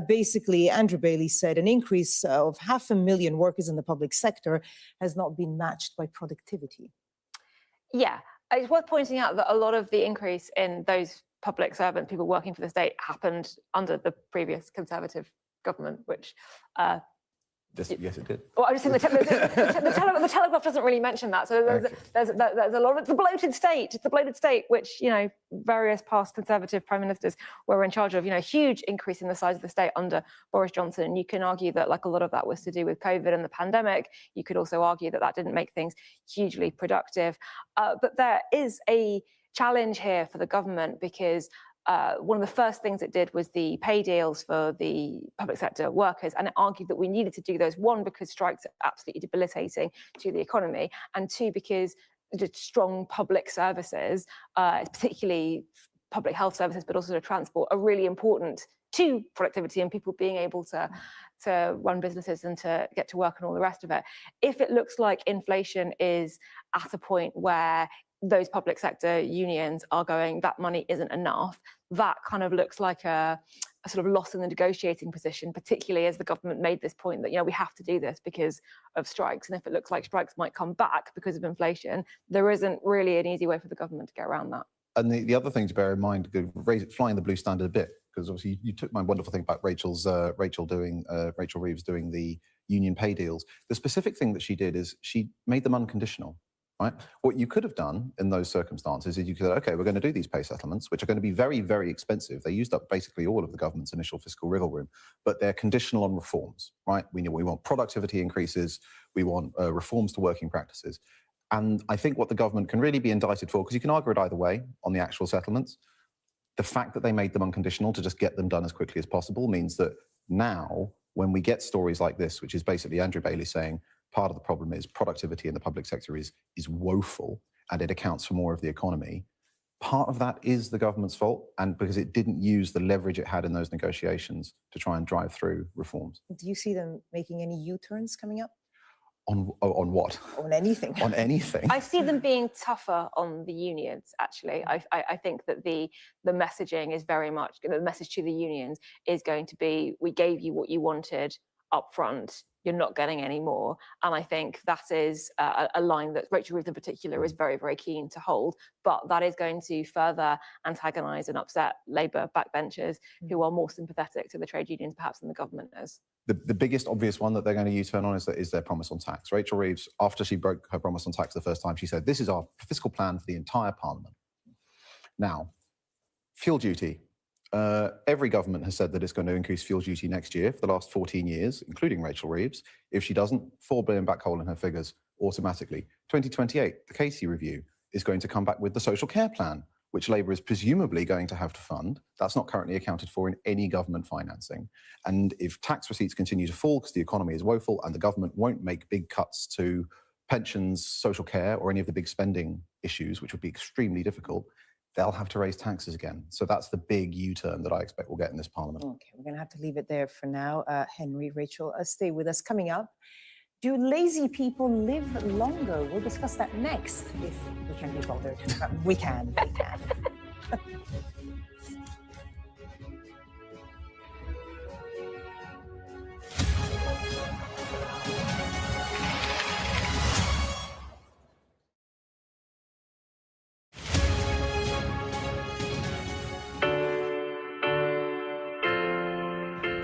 Basically, Andrew Bailey said an increase of 500,000 workers in the public sector has not been matched by productivity. Yeah, it's worth pointing out that a lot of the increase in those public servants, people working for the state, happened under the previous Conservative government, which yes, it did. Well, I just think the Telegraph doesn't really mention that. So there's a lot of it's the bloated state. It's the bloated state, which various past Conservative prime ministers were in charge of. Huge increase in the size of the state under Boris Johnson. And you can argue that like a lot of that was to do with COVID and the pandemic. You could also argue that didn't make things hugely productive. But there is a challenge here for the government because one of the first things it did was the pay deals for the public sector workers, and it argued that we needed to do those, one, because strikes are absolutely debilitating to the economy, and two, because the strong public services, particularly public health services, but also to transport, are really important to productivity and people being able to run businesses and to get to work and all the rest of it. If it looks like inflation is at a point where those public sector unions are going, that money isn't enough, that kind of looks like a sort of loss in the negotiating position, particularly as the government made this point that, we have to do this because of strikes. And if it looks like strikes might come back because of inflation, there isn't really an easy way for the government to get around that. And the other thing to bear in mind, flying the blue standard a bit, because obviously you took my wonderful thing about Rachel Reeves doing the union pay deals. The specific thing that she did is she made them unconditional. Right? What you could have done in those circumstances is you could say, okay, we're going to do these pay settlements, which are going to be very, very expensive. They used up basically all of the government's initial fiscal wriggle room, but they're conditional on reforms, right? We want productivity increases. We want reforms to working practices. And I think what the government can really be indicted for, because you can argue it either way on the actual settlements, the fact that they made them unconditional to just get them done as quickly as possible means that now, when we get stories like this, which is basically Andrew Bailey saying, part of the problem is productivity in the public sector is woeful and it accounts for more of the economy. Part of that is the government's fault, and because it didn't use the leverage it had in those negotiations to try and drive through reforms. Do you see them making any U-turns coming up? On what? On anything. On anything. I see them being tougher on the unions, actually. I think that the messaging is very much, the message to the unions is going to be, we gave you what you wanted up front, you're not getting any more. And I think that is a line that Rachel Reeves in particular is very, very keen to hold, but that is going to further antagonise and upset Labour backbenchers who are more sympathetic to the trade unions perhaps than the government is. The biggest obvious one that they're going to U-turn on is their promise on tax. Rachel Reeves, after she broke her promise on tax the first time, she said, this is our fiscal plan for the entire Parliament. Now, fuel duty. Every government has said that it's going to increase fuel duty next year for the last 14 years, including Rachel Reeves. If she doesn't, 4 billion back hole in her figures automatically. 2028, the Casey review is going to come back with the social care plan, which Labour is presumably going to have to fund. That's not currently accounted for in any government financing. And if tax receipts continue to fall because the economy is woeful and the government won't make big cuts to pensions, social care, or any of the big spending issues, which would be extremely difficult, they'll have to raise taxes again. So that's the big U-turn that I expect we'll get in this Parliament. Okay, we're going to have to leave it there for now. Henry, Rachel, stay with us. Coming up, do lazy people live longer? We'll discuss that next, if we can be bothered. We can.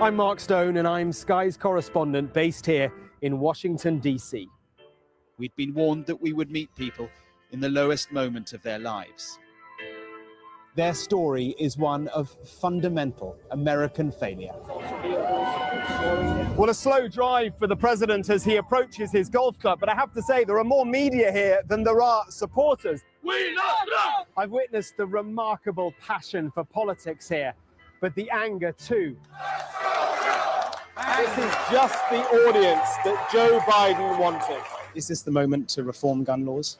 I'm Mark Stone and I'm Sky's correspondent based here in Washington, D.C. We'd been warned that we would meet people in the lowest moment of their lives. Their story is one of fundamental American failure. Well, a slow drive for the president as he approaches his golf club, but I have to say there are more media here than there are supporters. We love Trump! I've witnessed the remarkable passion for politics here, but the anger too. This is just the audience that Joe Biden wanted. Is this the moment to reform gun laws?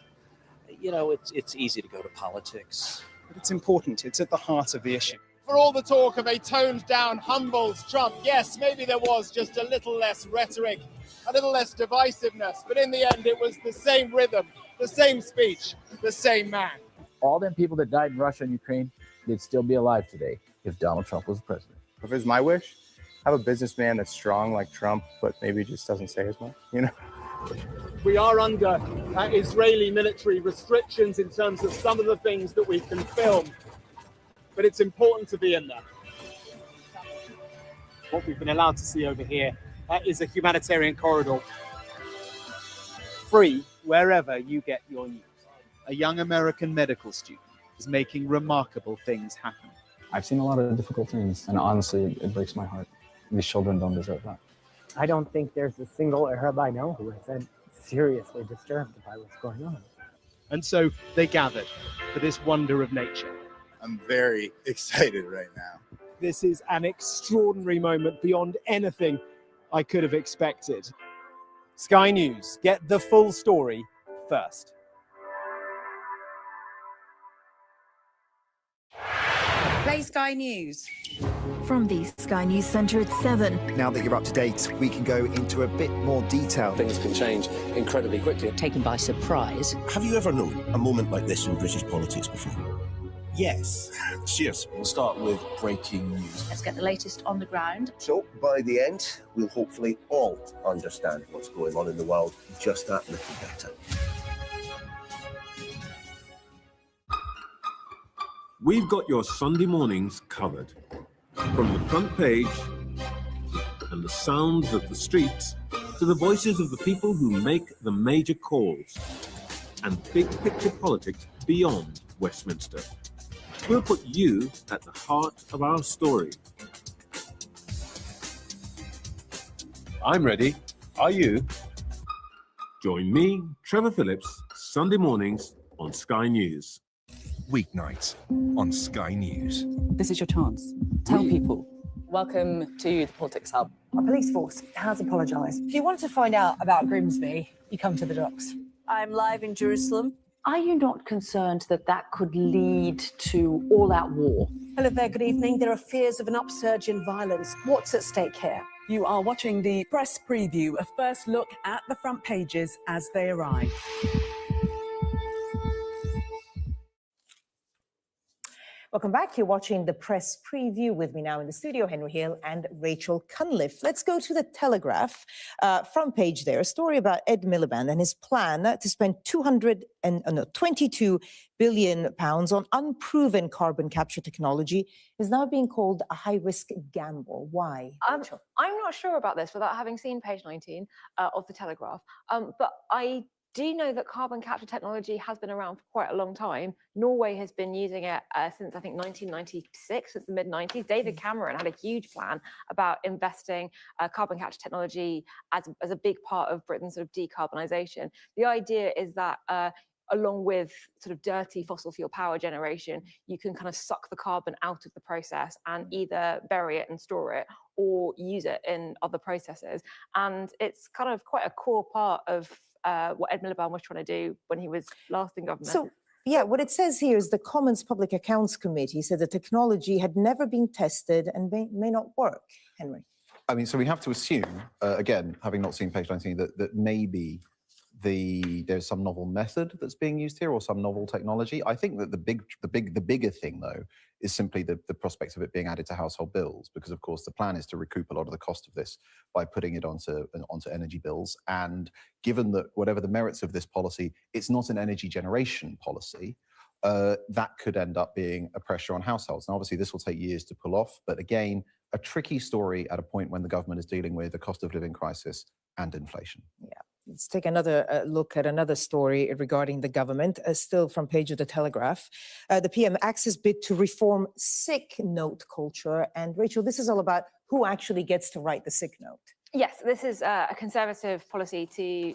You know, it's easy to go to politics. But it's important. It's at the heart of the issue. For all the talk of a toned-down, humbled Trump, yes, maybe there was just a little less rhetoric, a little less divisiveness, but in the end it was the same rhythm, the same speech, the same man. All them people that died in Russia and Ukraine, they'd still be alive today if Donald Trump was president. If it was my wish, have a businessman that's strong like Trump, but maybe just doesn't say as much, you know? We are under Israeli military restrictions in terms of some of the things that we can film, but it's important to be in there. What we've been allowed to see over here is a humanitarian corridor, free wherever you get your news. A young American medical student is making remarkable things happen. I've seen a lot of difficult things, and honestly, it breaks my heart. These children don't deserve that. I don't think there's a single Arab I know who isn't seriously disturbed by what's going on. And so they gathered for this wonder of nature. I'm very excited right now. This is an extraordinary moment beyond anything I could have expected. Sky News, get the full story first. Play Sky News. From the Sky News Centre at 7. Now that you're up to date, we can go into a bit more detail. Things can change incredibly quickly. Taken by surprise. Have you ever known a moment like this in British politics before? Yes. Cheers. We'll start with breaking news. Let's get the latest on the ground. So, by the end, we'll hopefully all understand what's going on in the world just that little better. We've got your Sunday mornings covered. From the front page and the sounds of the streets to the voices of the people who make the major calls and big picture politics beyond Westminster. We'll put you at the heart of our story. I'm ready. Are you? Join me, Trevor Phillips, Sunday mornings on Sky News. Weeknights on Sky News. This is your chance. Tell people. Welcome to the Politics Hub. Our police force has apologised. If you want to find out about Grimsby, you come to the docks. I'm live in Jerusalem. Are you not concerned that that could lead to all-out war? Hello there, good evening. There are fears of an upsurge in violence. What's at stake here? You are watching the press preview, a first look at the front pages as they arrive. Welcome back. You're watching the press preview. With me now in the studio, Henry Hill and Rachel Cunliffe. Let's go to the Telegraph. Front page there, a story about Ed Miliband and his plan to spend £22 billion on unproven carbon capture technology is now being called a high-risk gamble. Why? I'm not sure about this without having seen page 19 of the Telegraph, but I do know that carbon capture technology has been around for quite a long time. Norway has been using it since, I think, 1996, since the mid-90s. David Cameron had a huge plan about investing carbon capture technology as a big part of Britain's sort of decarbonisation. The idea is that along with sort of dirty fossil fuel power generation, you can kind of suck the carbon out of the process and either bury it and store it or use it in other processes. And it's kind of quite a core part of what Ed Miliband was trying to do when he was last in government. So, yeah, what it says here is the Commons Public Accounts Committee said the technology had never been tested and may not work. Henry? I mean, so we have to assume, again, having not seen page 19, that maybe there's some novel method that's being used here or some novel technology. I think that the bigger thing, though, is simply the prospect of it being added to household bills, because, of course, the plan is to recoup a lot of the cost of this by putting it onto energy bills. And given that whatever the merits of this policy, it's not an energy generation policy, that could end up being a pressure on households. Now, obviously, this will take years to pull off, but again, a tricky story at a point when the government is dealing with a cost of living crisis and inflation. Yeah. Let's take another look at another story regarding the government, still from page of the Telegraph. The PM Access bid to reform sick note culture. And Rachel, this is all about who actually gets to write the sick note. Yes, this is a Conservative policy to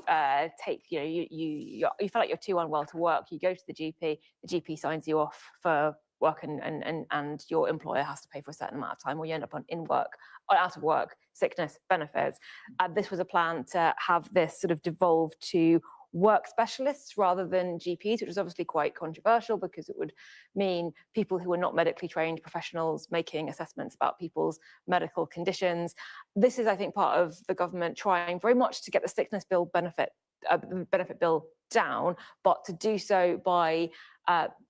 take, you feel like you're too unwell to work, you go to the GP signs you off for work and your employer has to pay for a certain amount of time, or you end up out of work, sickness benefits. This was a plan to have this sort of devolve to work specialists rather than GPs, which is obviously quite controversial because it would mean people who are not medically trained professionals making assessments about people's medical conditions. This is, I think, part of the government trying very much to get the sickness bill benefit bill down, but to do so by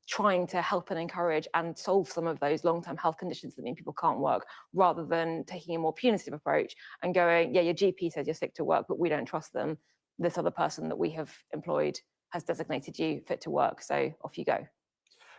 trying to help and encourage and solve some of those long-term health conditions that mean people can't work, rather than taking a more punitive approach and going, yeah, your GP says you're sick to work, but we don't trust them. This other person that we have employed has designated you fit to work, so off you go.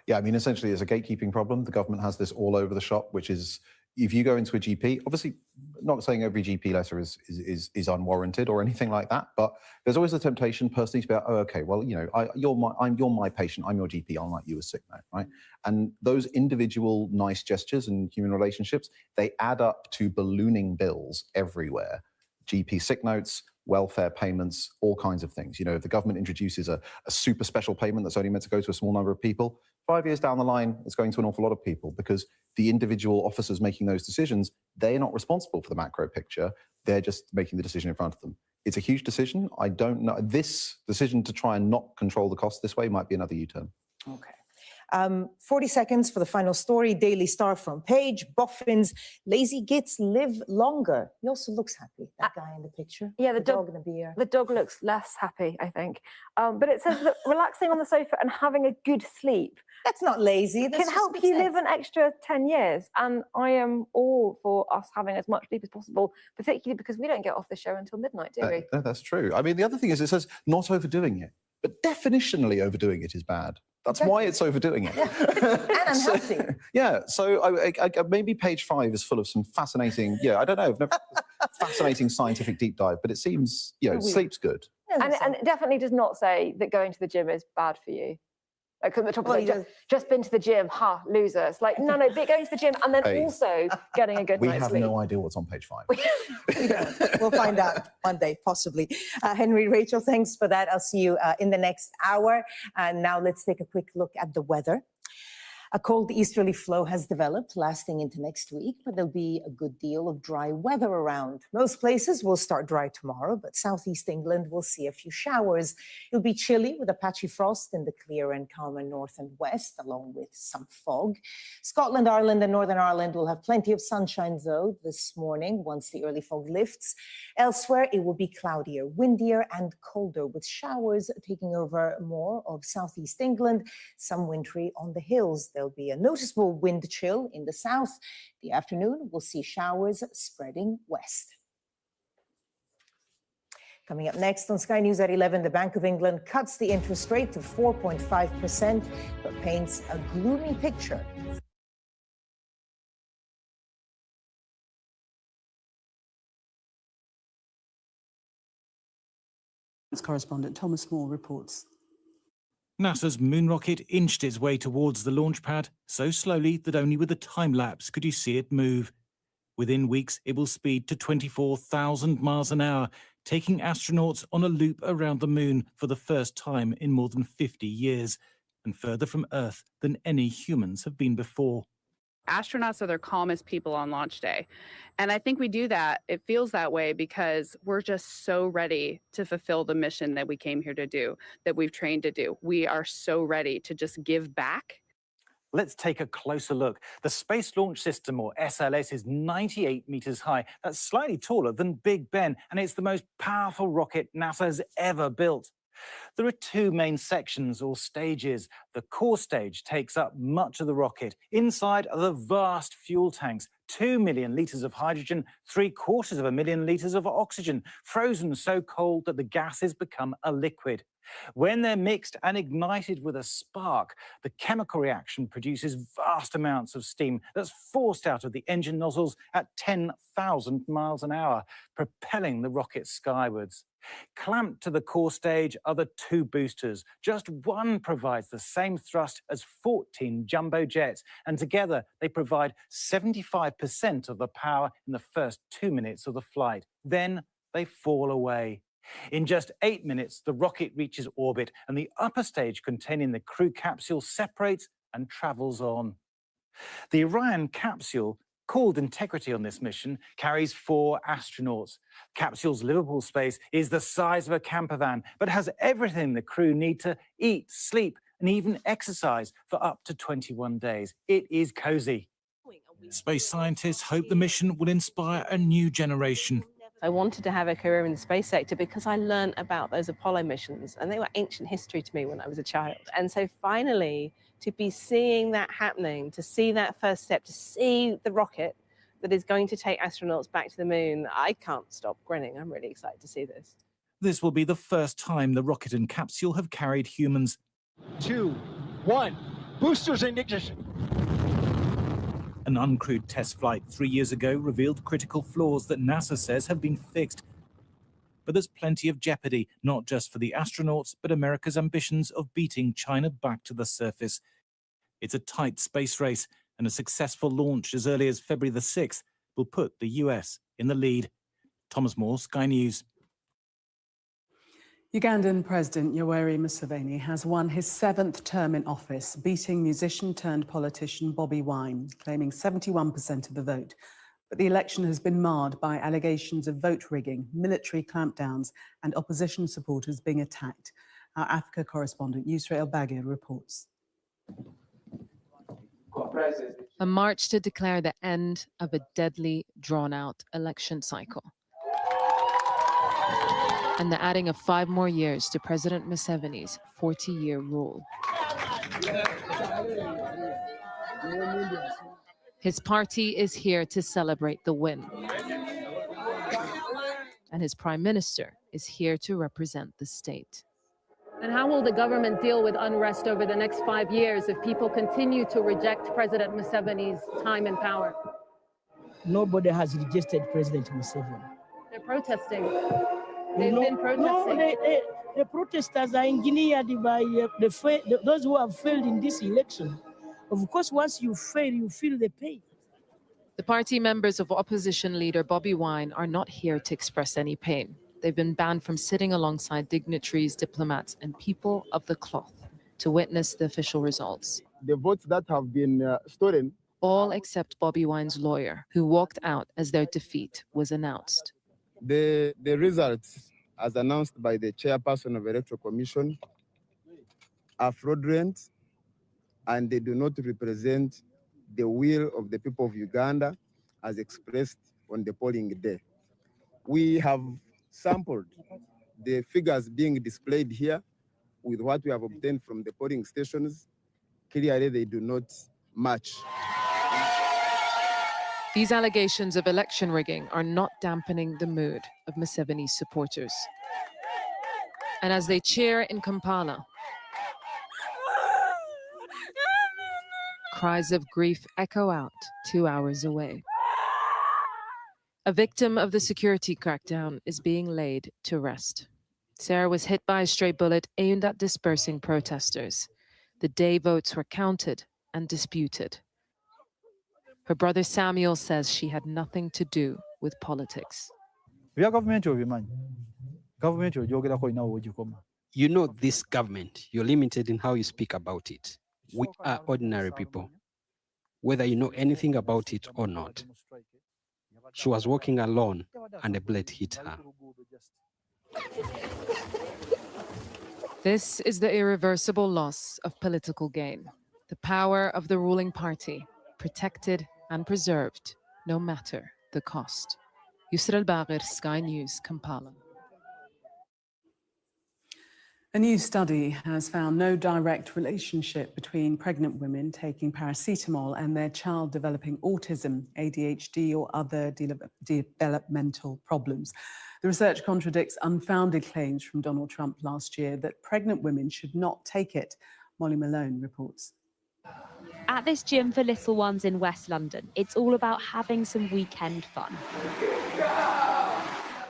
Yeah, I mean, essentially, it's a gatekeeping problem. The government has this all over the shop, which is, if you go into a GP, obviously not saying every GP letter is unwarranted or anything like that, but there's always the temptation personally to be like, oh, okay, well, you're my patient, I'm your GP, I'll write you a sick note, right? And those individual nice gestures and human relationships, they add up to ballooning bills everywhere. GP sick notes, welfare payments, all kinds of things. If the government introduces a super special payment that's only meant to go to a small number of people, 5 years down the line, it's going to an awful lot of people, because the individual officers making those decisions, they're not responsible for the macro picture. They're just making the decision in front of them. It's a huge decision. I don't know. This decision to try and not control the cost this way might be another U-turn. Okay. 40 seconds for the final story. Daily Star front page. Boffins, lazy gits live longer. He also looks happy, that guy in the picture. Yeah, the dog in the beer. The dog looks less happy, I think. But it says that relaxing on the sofa and having a good sleep. That's not lazy. It can help you live an extra 10 years. And I am all for us having as much sleep as possible, particularly because we don't get off the show until midnight, do we? No, that's true. I mean, the other thing is it says not overdoing it, but definitionally overdoing it is bad. That's why it's overdoing it. Yeah. And unhealthy. So maybe page 5 is full of some fascinating, I don't know, fascinating scientific deep dive, but it seems, sleep's good. And it definitely does not say that going to the gym is bad for you. Like at the top of just been to the gym, loser. It's like, no, but going to the gym and then also getting a good night's sleep. We have no idea what's on page 5. We don't. We'll find out one day, possibly. Henry, Rachel, thanks for that. I'll see you in the next hour. And now let's take a quick look at the weather. A cold easterly flow has developed, lasting into next week, but there'll be a good deal of dry weather around. Most places will start dry tomorrow, but southeast England will see a few showers. It'll be chilly with a patchy frost in the clear and calmer north and west, along with some fog. Scotland, Ireland, and Northern Ireland will have plenty of sunshine, though, this morning once the early fog lifts. Elsewhere, it will be cloudier, windier, and colder, with showers taking over more of southeast England, some wintry on the hills. There'll be a noticeable wind chill in the south. The afternoon will see showers spreading west. Coming up next on Sky News at 11, the Bank of England cuts the interest rate to 4.5%, but paints a gloomy picture. Correspondent Thomas Moore reports. NASA's moon rocket inched its way towards the launch pad so slowly that only with a time lapse could you see it move. Within weeks, it will speed to 24,000 miles an hour, taking astronauts on a loop around the moon for the first time in more than 50 years, and further from Earth than any humans have been before. Astronauts are the calmest people on launch day. And I think we do that. It feels that way because we're just so ready to fulfill the mission that we came here to do, that we've trained to do. We are so ready to just give back. Let's take a closer look. The Space Launch System, or SLS, is 98 meters high. That's slightly taller than Big Ben, and it's the most powerful rocket NASA has ever built. There are two main sections or stages. The core stage takes up much of the rocket. Inside are the vast fuel tanks, 2 million litres of hydrogen, 750,000 litres of oxygen, frozen so cold that the gases become a liquid. When they're mixed and ignited with a spark, the chemical reaction produces vast amounts of steam that's forced out of the engine nozzles at 10,000 miles an hour, propelling the rocket skywards. Clamped to the core stage are the two boosters. Just one provides the same thrust as 14 jumbo jets, and together they provide 75% of the power in the first 2 minutes of the flight. Then they fall away. In just 8 minutes, the rocket reaches orbit, and the upper stage containing the crew capsule separates and travels on. The Orion capsule, called Integrity on this mission, carries 4 astronauts. Capsule's Liverpool space is the size of a camper van, but has everything the crew need to eat, sleep, and even exercise for up to 21 days. It is cozy. Space scientists hope the mission will inspire a new generation. I wanted to have a career in the space sector because I learned about those Apollo missions, and they were ancient history to me when I was a child. And so finally, to be seeing that happening, to see that first step, to see the rocket that is going to take astronauts back to the moon, I can't stop grinning. I'm really excited to see this. This will be the first time the rocket and capsule have carried humans. 2, 1, boosters in ignition. An uncrewed test flight 3 years ago revealed critical flaws that NASA says have been fixed. But there's plenty of jeopardy, not just for the astronauts, but America's ambitions of beating China back to the surface. It's a tight space race, and a successful launch as early as February the 6th will put the US in the lead. Thomas Moore, Sky News. Ugandan President Yoweri Museveni has won his 7th term in office, beating musician-turned-politician Bobi Wine, claiming 71% of the vote. But the election has been marred by allegations of vote rigging, military clampdowns, and opposition supporters being attacked. Our Africa correspondent Yusra El-Bagir reports. A march to declare the end of a deadly, drawn-out election cycle. And the adding of 5 more years to President Museveni's 40-year rule. His party is here to celebrate the win. And his prime minister is here to represent the state. And how will the government deal with unrest over the next 5 years if people continue to reject President Museveni's time in power? Nobody has rejected President Museveni. They're protesting. They've been protesting. No, the protesters are engineered by those who have failed in this election. Of course, once you fail, you feel the pain. The party members of opposition leader Bobi Wine are not here to express any pain. They've been banned from sitting alongside dignitaries, diplomats, and people of the cloth to witness the official results. the votes that have been stolen. All except Bobi Wine's lawyer, who walked out as their defeat was announced. The results, as announced by the chairperson of the Electoral Commission, are fraudulent, and they do not represent the will of the people of Uganda as expressed on the polling day. We have sampled the figures being displayed here with what we have obtained from the polling stations. Clearly, they do not match. These allegations of election rigging are not dampening the mood of Museveni's supporters. And as they cheer in Kampala, cries of grief echo out 2 hours away. A victim of the security crackdown is being laid to rest. Sarah was hit by a stray bullet aimed at dispersing protesters. The day votes were counted and disputed. Her brother Samuel says she had nothing to do with politics. You know this government, you're limited in how you speak about it. We are ordinary people, whether you know anything about it or not. She was walking alone and a bullet hit her. This is the irreversible loss of political gain, the power of the ruling party, protected and preserved, no matter the cost. Yusra al-Bagir, Sky News, Kampala. A new study has found no direct relationship between pregnant women taking paracetamol and their child developing autism, ADHD, or other developmental problems. The research contradicts unfounded claims from Donald Trump last year that pregnant women should not take it. Molly Malone reports. At this gym for little ones in West London, it's all about having some weekend fun.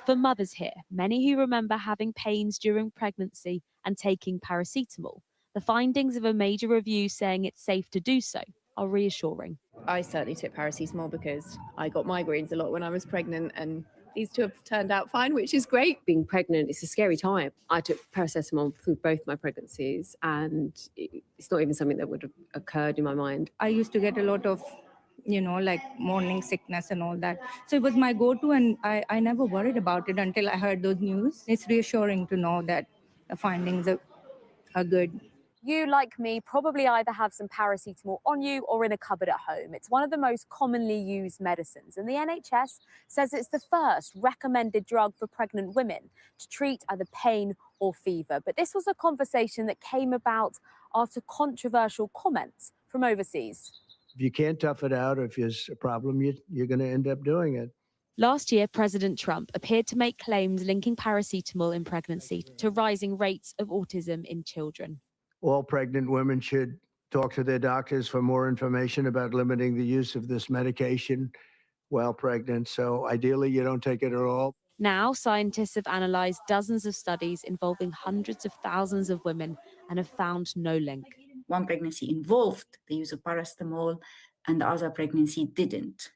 For mothers here, many who remember having pains during pregnancy and taking paracetamol, the findings of a major review saying it's safe to do so are reassuring. I certainly took paracetamol because I got migraines a lot when I was pregnant, and these two have turned out fine, which is great. Being pregnant, it's a scary time. I took paracetamol through both my pregnancies, and it's not even something that would have occurred in my mind. I used to get a lot of, like morning sickness and all that. So it was my go-to, and I never worried about it until I heard those news. It's reassuring to know that the findings are good. You, like me, probably either have some paracetamol on you or in a cupboard at home. It's one of the most commonly used medicines, and the NHS says it's the first recommended drug for pregnant women to treat either pain or fever. But this was a conversation that came about after controversial comments from overseas. If you can't tough it out, or if there's a problem, you're going to end up doing it. Last year, President Trump appeared to make claims linking paracetamol in pregnancy to rising rates of autism in children. All pregnant women should talk to their doctors for more information about limiting the use of this medication while pregnant. So ideally, you don't take it at all. Now, scientists have analysed dozens of studies involving hundreds of thousands of women and have found no link. One pregnancy involved the use of paracetamol and the other pregnancy didn't.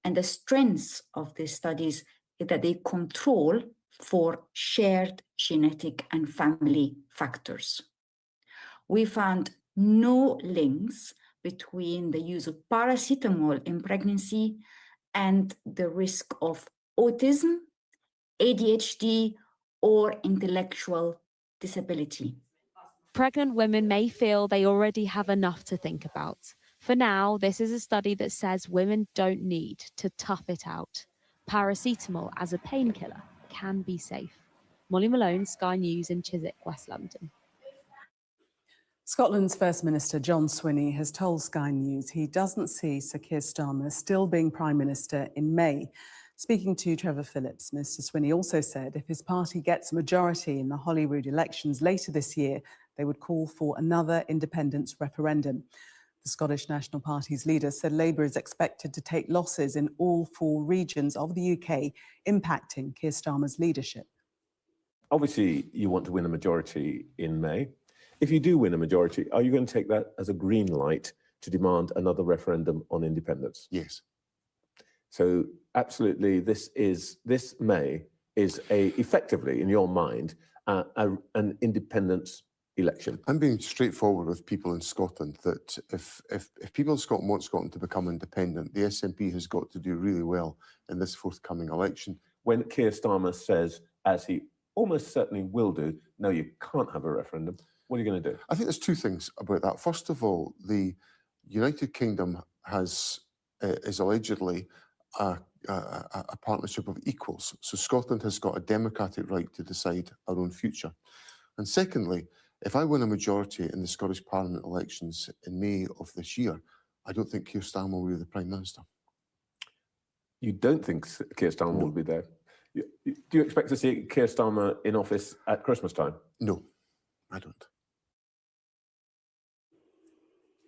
And the strengths of these studies is that they control for shared genetic and family factors. We found no links between the use of paracetamol in pregnancy and the risk of autism, ADHD, or intellectual disability. Pregnant women may feel they already have enough to think about. For now, this is a study that says women don't need to tough it out. Paracetamol as a painkiller can be safe. Molly Malone, Sky News in Chiswick, West London. Scotland's First Minister John Swinney has told Sky News he doesn't see Sir Keir Starmer still being Prime Minister in May. Speaking to Trevor Phillips, Mr Swinney also said if his party gets a majority in the Holyrood elections later this year, they would call for another independence referendum. The Scottish National Party's leader said Labour is expected to take losses in all 4 regions of the UK, impacting Keir Starmer's leadership. Obviously, you want to win a majority in May. If you do win a majority, are you going to take that as a green light to demand another referendum on independence? Yes. So absolutely, this May is effectively, in your mind, an independence election? I'm being straightforward with people in Scotland that if people in Scotland want Scotland to become independent, the SNP has got to do really well in this forthcoming election. When Keir Starmer says, as he almost certainly will do, no, you can't have a referendum, what are you going to do? I think there's two things about that. First of all, the United Kingdom is allegedly a partnership of equals. So Scotland has got a democratic right to decide our own future. And secondly, if I win a majority in the Scottish Parliament elections in May of this year, I don't think Keir Starmer will be the Prime Minister. You don't think Keir Starmer will be there? Do you expect to see Keir Starmer in office at Christmas time? No, I don't.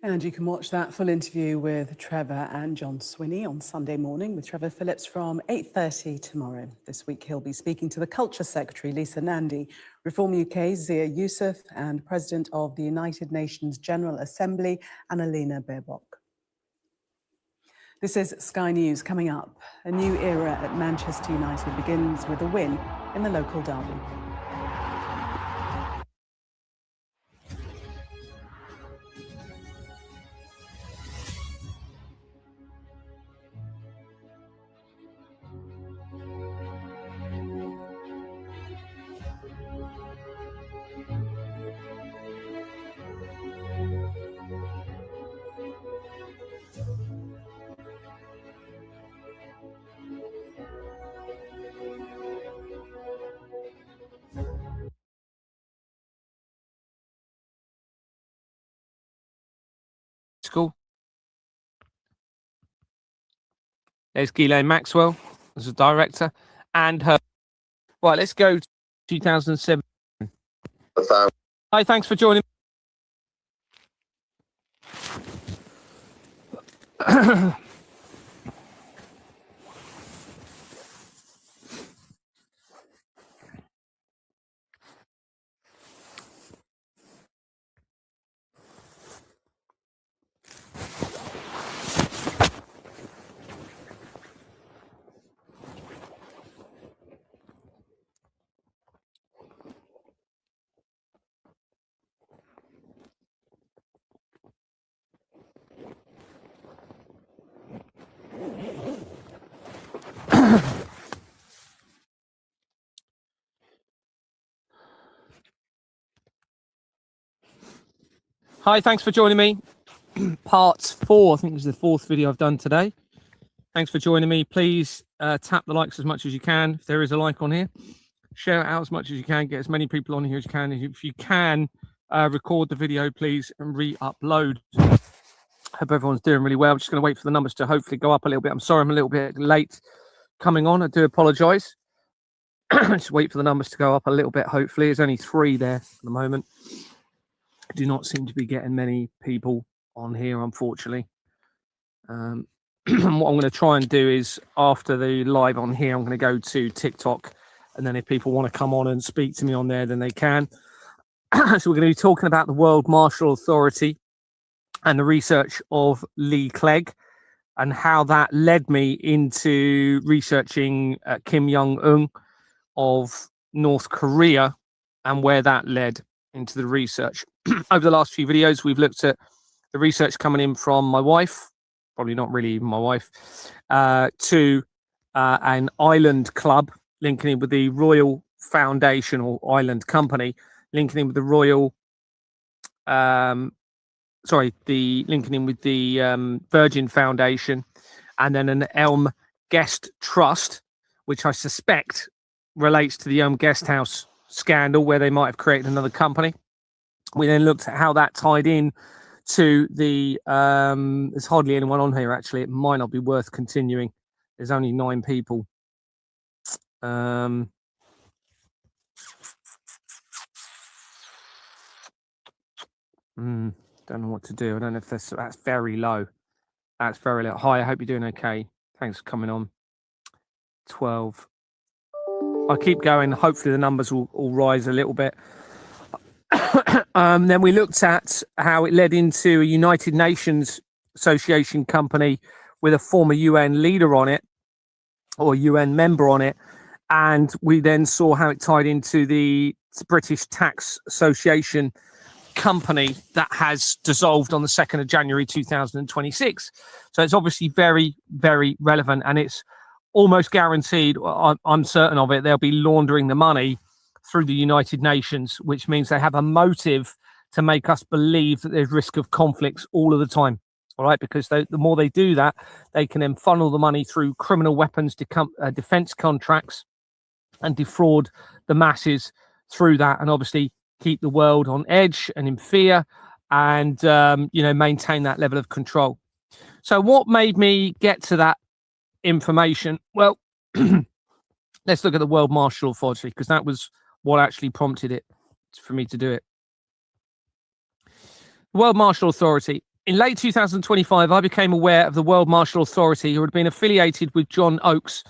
And you can watch that full interview with Trevor and John Swinney on Sunday morning with Trevor Phillips from 8:30 tomorrow. This week he'll be speaking to the Culture Secretary, Lisa Nandy, Reform UK's Zia Youssef, and President of the United Nations General Assembly, Annalena Baerbock. This is Sky News. Coming up. A new era at Manchester United begins with a win in the local derby. School. There's Ghislaine Maxwell as a director, and her. Right, let's go to 2007. Hi, thanks for joining. Hi, thanks for joining me. Part 4, I think this is the 4th video I've done today. Thanks for joining me. Please tap the likes as much as you can. If there is a like on here, share it out as much as you can. Get as many people on here as you can. If you can, record the video, please, and re-upload. Hope everyone's doing really well. I'm just going to wait for the numbers to hopefully go up a little bit. I'm sorry I'm a little bit late coming on. I do apologise. Just wait for the numbers to go up a little bit, hopefully. There's only 3 there at the moment. I do not seem to be getting many people on here, unfortunately. What I'm going to try and do is, after the live on here, I'm going to go to TikTok. And then if people want to come on and speak to me on there, then they can. So we're going to be talking about the World Martial Authority and the research of Lee Clegg and how that led me into researching Kim Jong-un of North Korea and where that led into the research. Over the last few videos, we've looked at the research coming in from my wife, probably not really even my wife, to an island club linking in with the Royal Foundation or Island Company, linking in with the Royal, linking in with the Virgin Foundation, and then an Elm Guest Trust, which I suspect relates to the Elm Guest House scandal where they might have created another company. We then looked at how that tied in to the there's hardly anyone on here actually. It might not be worth continuing. There's only 9 people. Don't know what to do. I don't know if that's very low. That's very low. Hi, I hope you're doing okay. Thanks for coming on. 12. I'll keep going. Hopefully the numbers will rise a little bit. Then we looked at how it led into a United Nations Association company with a former UN leader on it, or UN member on it. And we then saw how it tied into the British Tax Association company that has dissolved on the 2nd of January 2026. So it's obviously very, very relevant, and it's almost guaranteed, I'm certain of it, they'll be laundering the money through the United Nations, which means they have a motive to make us believe that there's risk of conflicts all of the time. All right, because the more they do that, they can then funnel the money through criminal weapons defense contracts and defraud the masses through that, and obviously keep the world on edge and in fear, and maintain that level of control. So what made me get to that information? Well, let's look at the World Martial Authority, because that was what actually prompted it for me to do it. The World Martial Authority. In late 2025, I became aware of the World Martial Authority, who had been affiliated with John Oakes,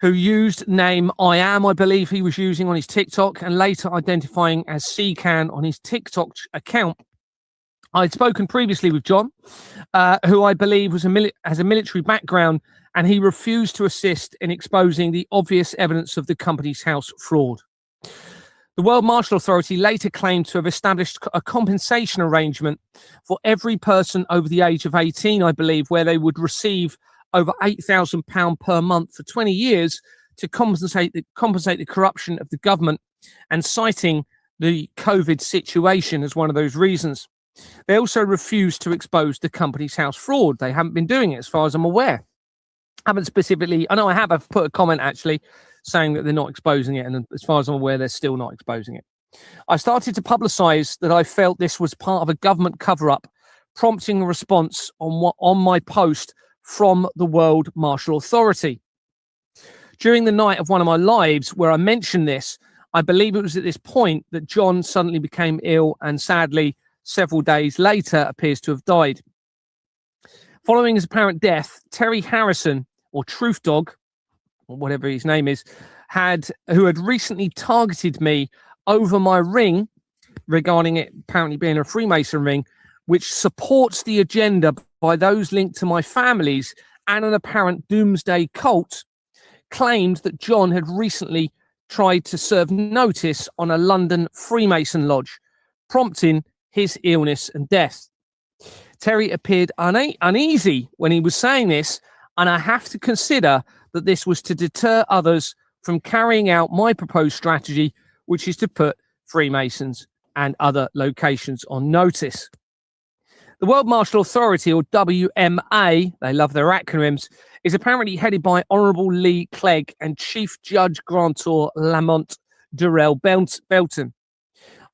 who used name I Am, I believe he was using on his TikTok, and later identifying as CCAN on his TikTok account. I'd spoken previously with John, who I believe has a military background, and he refused to assist in exposing the obvious evidence of the company's house fraud. The World Martial Authority later claimed to have established a compensation arrangement for every person over the age of 18, I believe, where they would receive over £8,000 per month for 20 years to compensate the corruption of the government, and citing the COVID situation as one of those reasons. They also refused to expose the company's house fraud. They haven't been doing it, as far as I'm aware. Haven't specifically, I know I have, I've put a comment actually saying that they're not exposing it, and as far as I'm aware, they're still not exposing it. I started to publicise that I felt this was part of a government cover-up, prompting a response on my post from the World Martial Authority. During the night of one of my lives where I mentioned this, I believe it was at this point that John suddenly became ill, and sadly, several days later, appears to have died. Following his apparent death, Terry Harrison, or Truth Dog, or whatever his name is, who had recently targeted me over my ring regarding it apparently being a Freemason ring, which supports the agenda by those linked to my families and an apparent doomsday cult, claimed that John had recently tried to serve notice on a London Freemason lodge, prompting his illness and death. Terry appeared uneasy when he was saying this, and I have to consider that this was to deter others from carrying out my proposed strategy, which is to put Freemasons and other locations on notice. The World Martial Authority, or WMA, they love their acronyms, is apparently headed by Honourable Lee Clegg and Chief Judge Grantor Lamont Durrell Belton.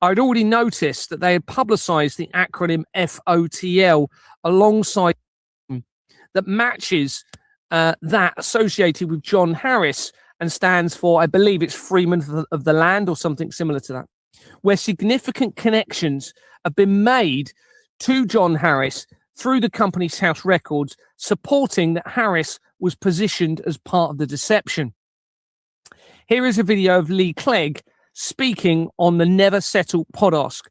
I'd already noticed that they had publicised the acronym FOTL alongside that matches that associated with John Harris and stands for, I believe it's Freeman of the Land or something similar to that, where significant connections have been made to John Harris through the company's house records, supporting that Harris was positioned as part of the deception. Here is a video of Lee Clegg speaking on the Never Settle podcast.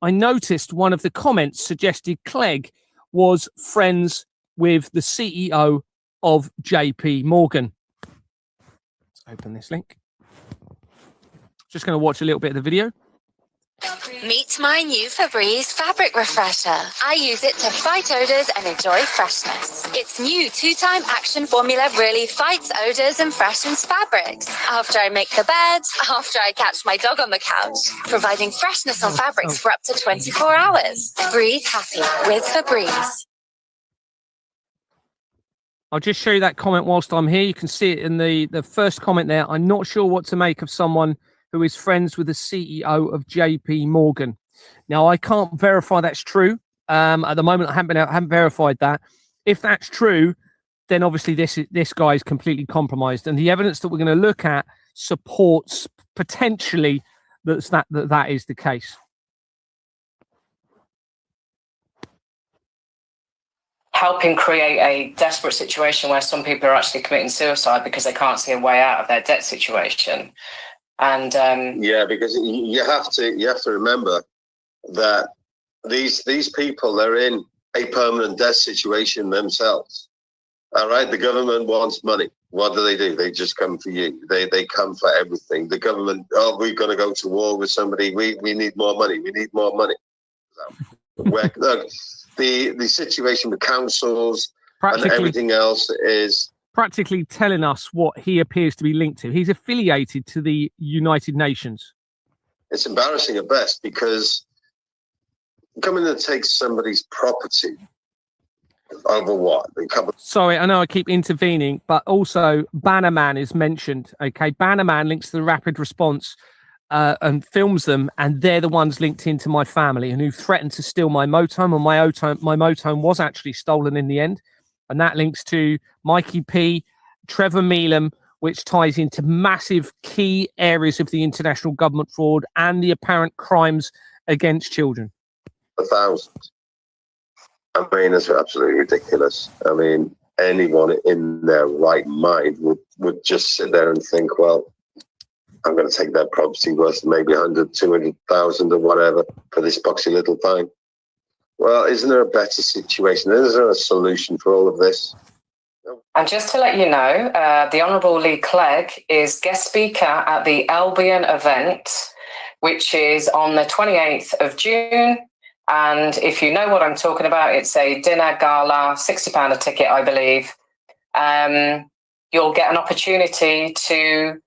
I noticed one of the comments suggested Clegg was friends with the CEO of JP Morgan. Let's open this link. Just going to watch a little bit of the video. Meet my new Febreze fabric refresher. I use it to fight odors and enjoy freshness. Its new 2-time action formula really fights odors and freshens fabrics. After I make the bed, after I catch my dog on the couch, providing freshness on fabrics for up to 24 hours. Breathe happy with Febreze. I'll just show you that comment whilst I'm here. You can see it in the first comment there. I'm not sure what to make of someone who is friends with the CEO of JP Morgan. Now, I can't verify that's true. At the moment, I haven't verified that. If that's true, then obviously this guy is completely compromised. And the evidence that we're going to look at supports potentially that is the case. Helping create a desperate situation where some people are actually committing suicide because they can't see a way out of their debt situation. And yeah, because you have to remember that these people are in a permanent debt situation themselves. All right, the government wants money. what do? They just come for you. They come for everything. The government, oh, we're going to go to war with somebody. We need more money. We need more money. Look, the situation with councils and everything else is practically telling us what he appears to be linked to. He's affiliated to the United Nations. It's embarrassing at best, because coming to take somebody's property over what? Sorry, I know I keep intervening, but also Bannerman is mentioned. Okay, Bannerman links to the rapid response and films them, and they're the ones linked into my family and who threatened to steal my motorhome. And my motorhome was actually stolen in the end, and that links to Mikey P, Trevor Meelam, which ties into massive key areas of the international government fraud and the apparent crimes against children. 1,000. I mean, it's absolutely ridiculous. I mean, anyone in their right mind would just sit there and think, well, I'm going to take that property worth maybe 100, 200,000 or whatever for this boxy little fine. Well, isn't there a better situation? Is there a solution for all of this? And just to let you know, the Honourable Lee Clegg is guest speaker at the Albion event, which is on the 28th of June. And if you know what I'm talking about, it's a dinner gala, £60 a ticket, I believe. You'll get an opportunity to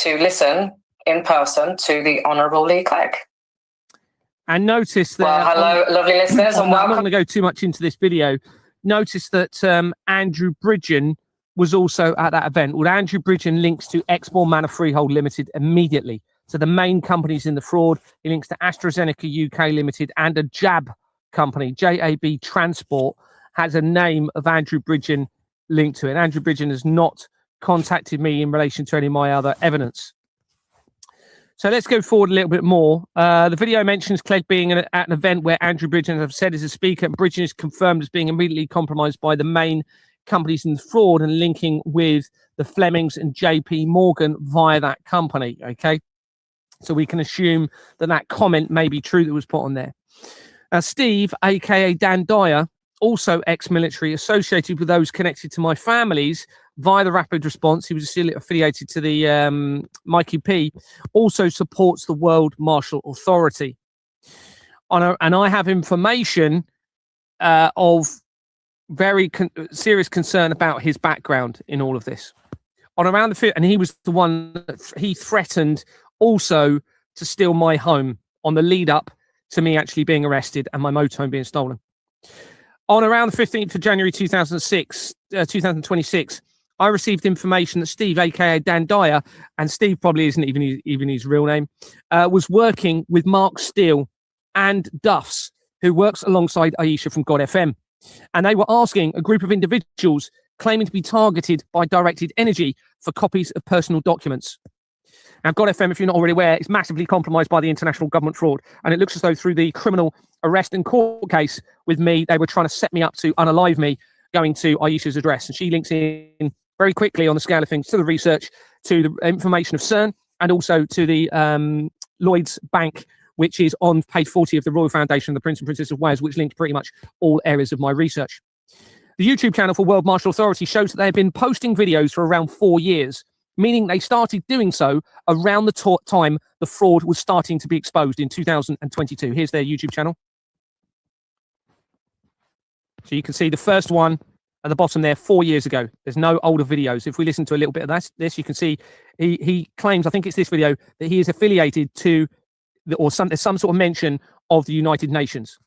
listen in person to the Honourable Lee Clegg. And notice that... Well, hello, lovely listeners, and I'm not welcome. going to go too much into this video. Notice that Andrew Bridgen was also at that event. Well, Andrew Bridgen links to Exmoor Manor Freehold Limited immediately. So the main companies in the fraud, he links to AstraZeneca UK Limited and a JAB company, JAB Transport, has a name of Andrew Bridgen linked to it. Andrew Bridgen has not contacted me in relation to any of my other evidence. So let's go forward a little bit more. The video mentions Clegg being at an event where Andrew Bridgen, as I've said, is a speaker, and Bridgen is confirmed as being immediately compromised by the main companies in the fraud and linking with the Flemings and JP Morgan via that company, okay? So we can assume that that comment may be true that was put on there. Steve, aka Dan Dyer, also ex-military, associated with those connected to my families via the rapid response. He was affiliated to the Mikey P, also supports the World Martial Authority. And I have information of very serious concern about his background in all of this. On around the and he was the one that he threatened also to steal my home on the lead up to me actually being arrested and my motorhome being stolen. On around the 15th of January 2026, I received information that Steve, aka Dan Dyer, and Steve probably isn't even his real name, was working with Mark Steele and Duffs, who works alongside Aisha from God FM. And they were asking a group of individuals claiming to be targeted by directed energy for copies of personal documents. Now, God FM, if you're not already aware, is massively compromised by the international government fraud. And it looks as though through the criminal arrest and court case with me, they were trying to set me up to unalive me going to Aisha's address. And she links in very quickly on the scale of things to the research, to the information of CERN, and also to the Lloyds Bank, which is on page 40 of the Royal Foundation of the Prince and Princess of Wales, which linked pretty much all areas of my research. The YouTube channel for World Martial Authority shows that they have been posting videos for around 4 years, meaning they started doing so around the time the fraud was starting to be exposed in 2022. Here's their YouTube channel. So you can see the first one at the bottom there 4 years ago. There's no older videos. If we listen to a little bit of this, you can see he claims, I think it's this video, that he is affiliated to, there's some sort of mention of the United Nations.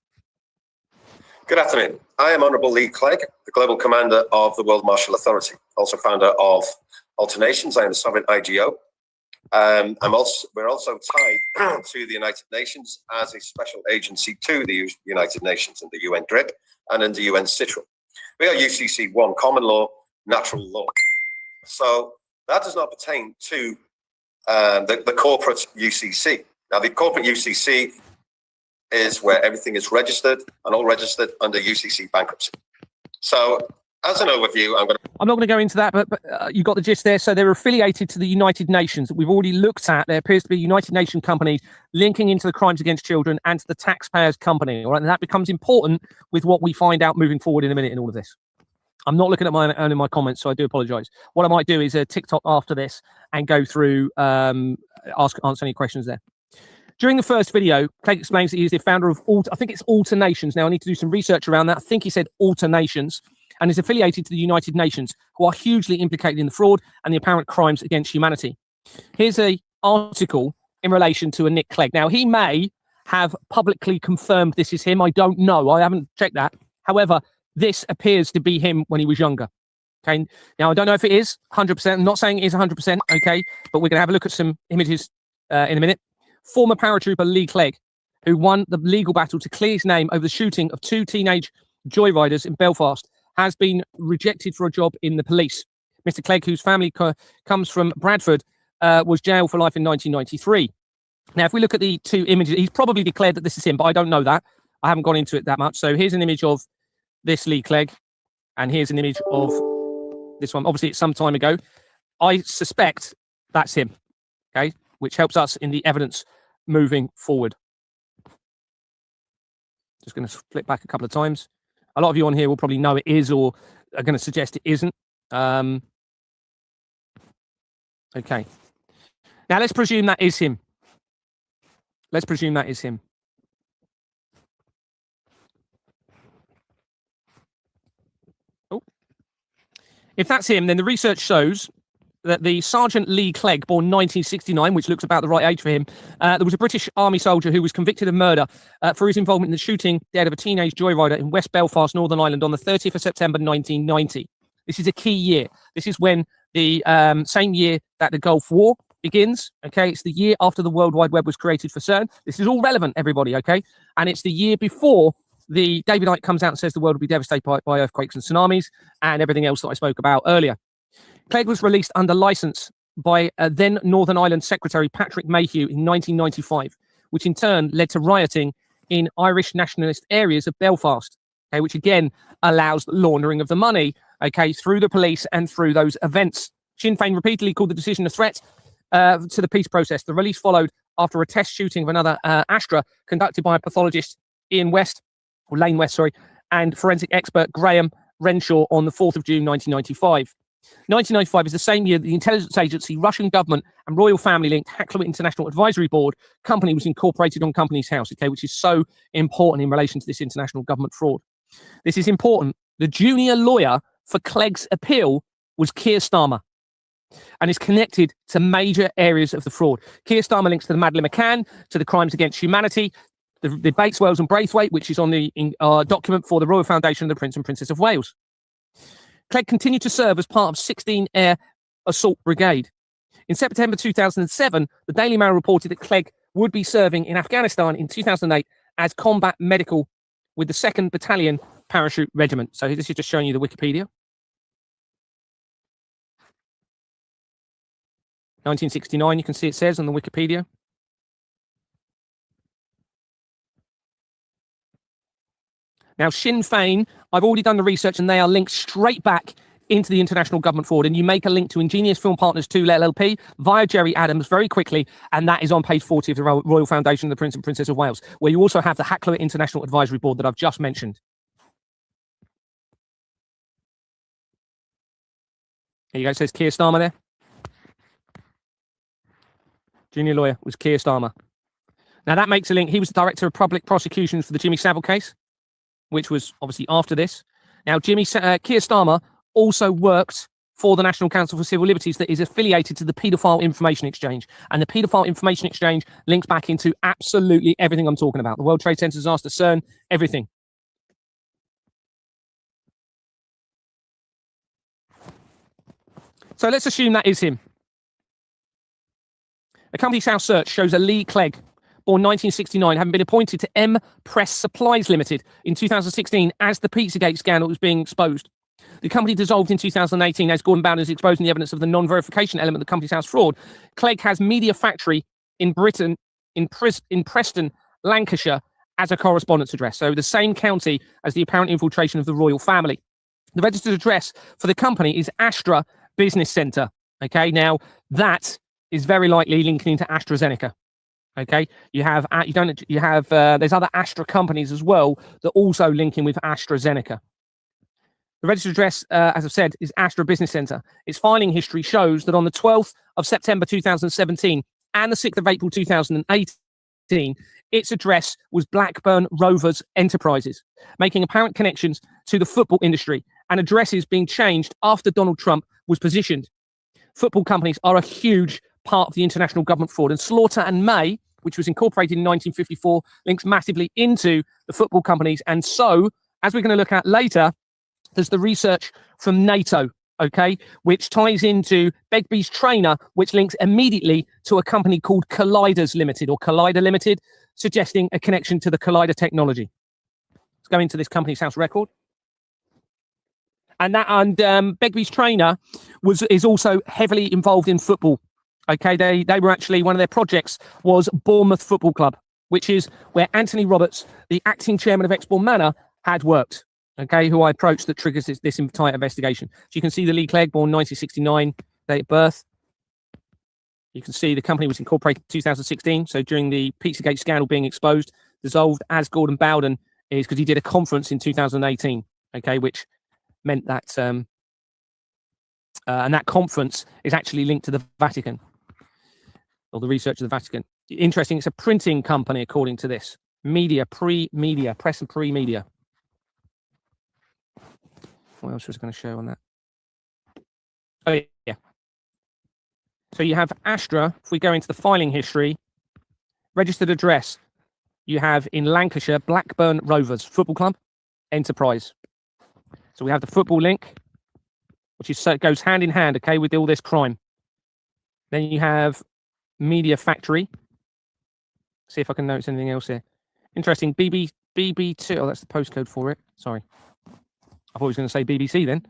Good afternoon. I am Honourable Lee Clegg, the Global Commander of the World Martial Authority, also founder of Alternations. I am a sovereign IGO. We're also tied to the United Nations as a special agency to the United Nations under UN GRIP and under UN CITRAL. We are UCC 1, common law, natural law. So that does not pertain to the corporate UCC. Now, the corporate UCC is where everything is registered and all registered under UCC bankruptcy. So as an overview, I'm not going to go into that, but you got the gist there. So they're affiliated to the United Nations that we've already looked at. There appears to be United Nations companies linking into the crimes against children and to the taxpayers' company. All right, and that becomes important with what we find out moving forward in a minute in all of this. I'm not looking at my comments, so I do apologise. What I might do is a TikTok after this and go through, answer any questions there. During the first video, Clegg explains that he is the founder of I think it's Alter Nations. Now, I need to do some research around that. I think he said Alter Nations, and is affiliated to the United Nations, who are hugely implicated in the fraud and the apparent crimes against humanity. Here's an article in relation to a Nick Clegg. Now, he may have publicly confirmed this is him. I don't know. I haven't checked that. However, this appears to be him when he was younger. Okay. Now, I don't know if it is 100%. I'm not saying it is 100%. Okay. But we're going to have a look at some images in a minute. Former paratrooper Lee Clegg, who won the legal battle to clear his name over the shooting of 2 teenage joyriders in Belfast, has been rejected for a job in the police. Mr. Clegg, whose family comes from Bradford, was jailed for life in 1993. Now, if we look at the 2 images, he's probably declared that this is him, but I don't know that. I haven't gone into it that much. So here's an image of this Lee Clegg, and here's an image of this one. Obviously, it's some time ago. I suspect that's him, okay, which helps us in the evidence moving forward. Just going to flip back a couple of times. A lot of you on here will probably know it is, or are going to suggest it isn't. Okay. Now, let's presume that is him. Let's presume that is him. Oh. If that's him, then the research shows that the Sergeant Lee Clegg, born 1969, which looks about the right age for him, there was a British Army soldier who was convicted of murder for his involvement in the shooting dead of a teenage joyrider in West Belfast, Northern Ireland on the 30th of September, 1990. This is a key year. This is when the same year that the Gulf War begins. Okay, it's the year after the World Wide Web was created for CERN. This is all relevant, everybody. Okay, and it's the year before the David Icke comes out and says the world will be devastated by earthquakes and tsunamis and everything else that I spoke about earlier. Clegg was released under license by then Northern Ireland Secretary Patrick Mayhew in 1995, which in turn led to rioting in Irish nationalist areas of Belfast, okay, which again allows the laundering of the money, okay, through the police and through those events. Sinn Féin repeatedly called the decision a threat to the peace process. The release followed after a test shooting of another Astra conducted by a pathologist Lane West, and forensic expert Graham Renshaw on the 4th of June 1995. 1995 is the same year that the intelligence agency, Russian government, and royal family-linked Hackler International Advisory Board company was incorporated on Companies House, okay, which is so important in relation to this international government fraud. This is important. The junior lawyer for Clegg's appeal was Keir Starmer, and is connected to major areas of the fraud. Keir Starmer links to the Madeleine McCann, to the crimes against humanity, the Bates, Wales and Braithwaite, which is on the document for the Royal Foundation of the Prince and Princess of Wales. Clegg continued to serve as part of 16 Air Assault Brigade. In September 2007, the Daily Mail reported that Clegg would be serving in Afghanistan in 2008 as combat medical with the 2nd Battalion Parachute Regiment. So this is just showing you the Wikipedia. 1969, you can see it says on the Wikipedia. Now, Sinn Féin, I've already done the research and they are linked straight back into the international government fraud. And you make a link to Ingenious Film Partners 2 LLP via Jerry Adams very quickly. And that is on page 40 of the Royal Foundation of the Prince and Princess of Wales, where you also have the Hackler International Advisory Board that I've just mentioned. There you go, it says Keir Starmer there. Junior lawyer was Keir Starmer. Now that makes a link. He was the director of public prosecutions for the Jimmy Savile case, which was obviously after this. Now, Keir Starmer also worked for the National Council for Civil Liberties that is affiliated to the Paedophile Information Exchange. And the Paedophile Information Exchange links back into absolutely everything I'm talking about. The World Trade Center disaster, CERN, everything. So let's assume that is him. A Companies House search shows a Lee Clegg, born 1969, having been appointed to M Press Supplies Limited in 2016 as the Pizzagate scandal was being exposed. The company dissolved in 2018 as Gordon Bowden is exposing the evidence of the non-verification element of the Companies House fraud. Clegg has Media Factory in Britain, in Preston, Lancashire, as a correspondence address. So the same county as the apparent infiltration of the royal family. The registered address for the company is Astra Business Centre. Okay, now that is very likely linking into AstraZeneca. Okay, there's other Astra companies as well that also link in with AstraZeneca. The registered address, as I've said, is Astra Business Centre. Its filing history shows that on the 12th of September 2017 and the 6th of April 2018, its address was Blackburn Rovers Enterprises, making apparent connections to the football industry and addresses being changed after Donald Trump was positioned. Football companies are a huge part of the international government fraud, and Slaughter and May, which was incorporated in 1954, links massively into the football companies. And so, as we're going to look at later, there's the research from NATO, okay, which ties into Begbie's Trainer, which links immediately to a company called Colliders Limited or Collider Limited, suggesting a connection to the Collider technology. Let's go into this company's house record. And Begbie's Trainer is also heavily involved in football. Okay, they were actually, one of their projects was Bournemouth Football Club, which is where Anthony Roberts, the acting chairman of Exbourne Manor, had worked. Okay, who I approached that triggers this entire investigation. So you can see the Lee Clegg, born 1969, date of birth. You can see the company was incorporated in 2016. So during the Pizzagate scandal being exposed, dissolved as Gordon Bowden is because he did a conference in 2018. Okay, which meant that, and that conference is actually linked to the Vatican, or the research of the Vatican. Interesting, it's a printing company, according to this. Media, pre-media, press and pre-media. What else was I going to show on that? Oh, yeah. So you have Astra. If we go into the filing history, registered address, you have in Lancashire, Blackburn Rovers Football Club, Enterprise. So we have the football link, which is goes hand in hand, okay, with all this crime. Then you have Media Factory. See if I can notice anything else here. Interesting. BB2. Oh, that's the postcode for it. Sorry. I thought he was going to say BBC then.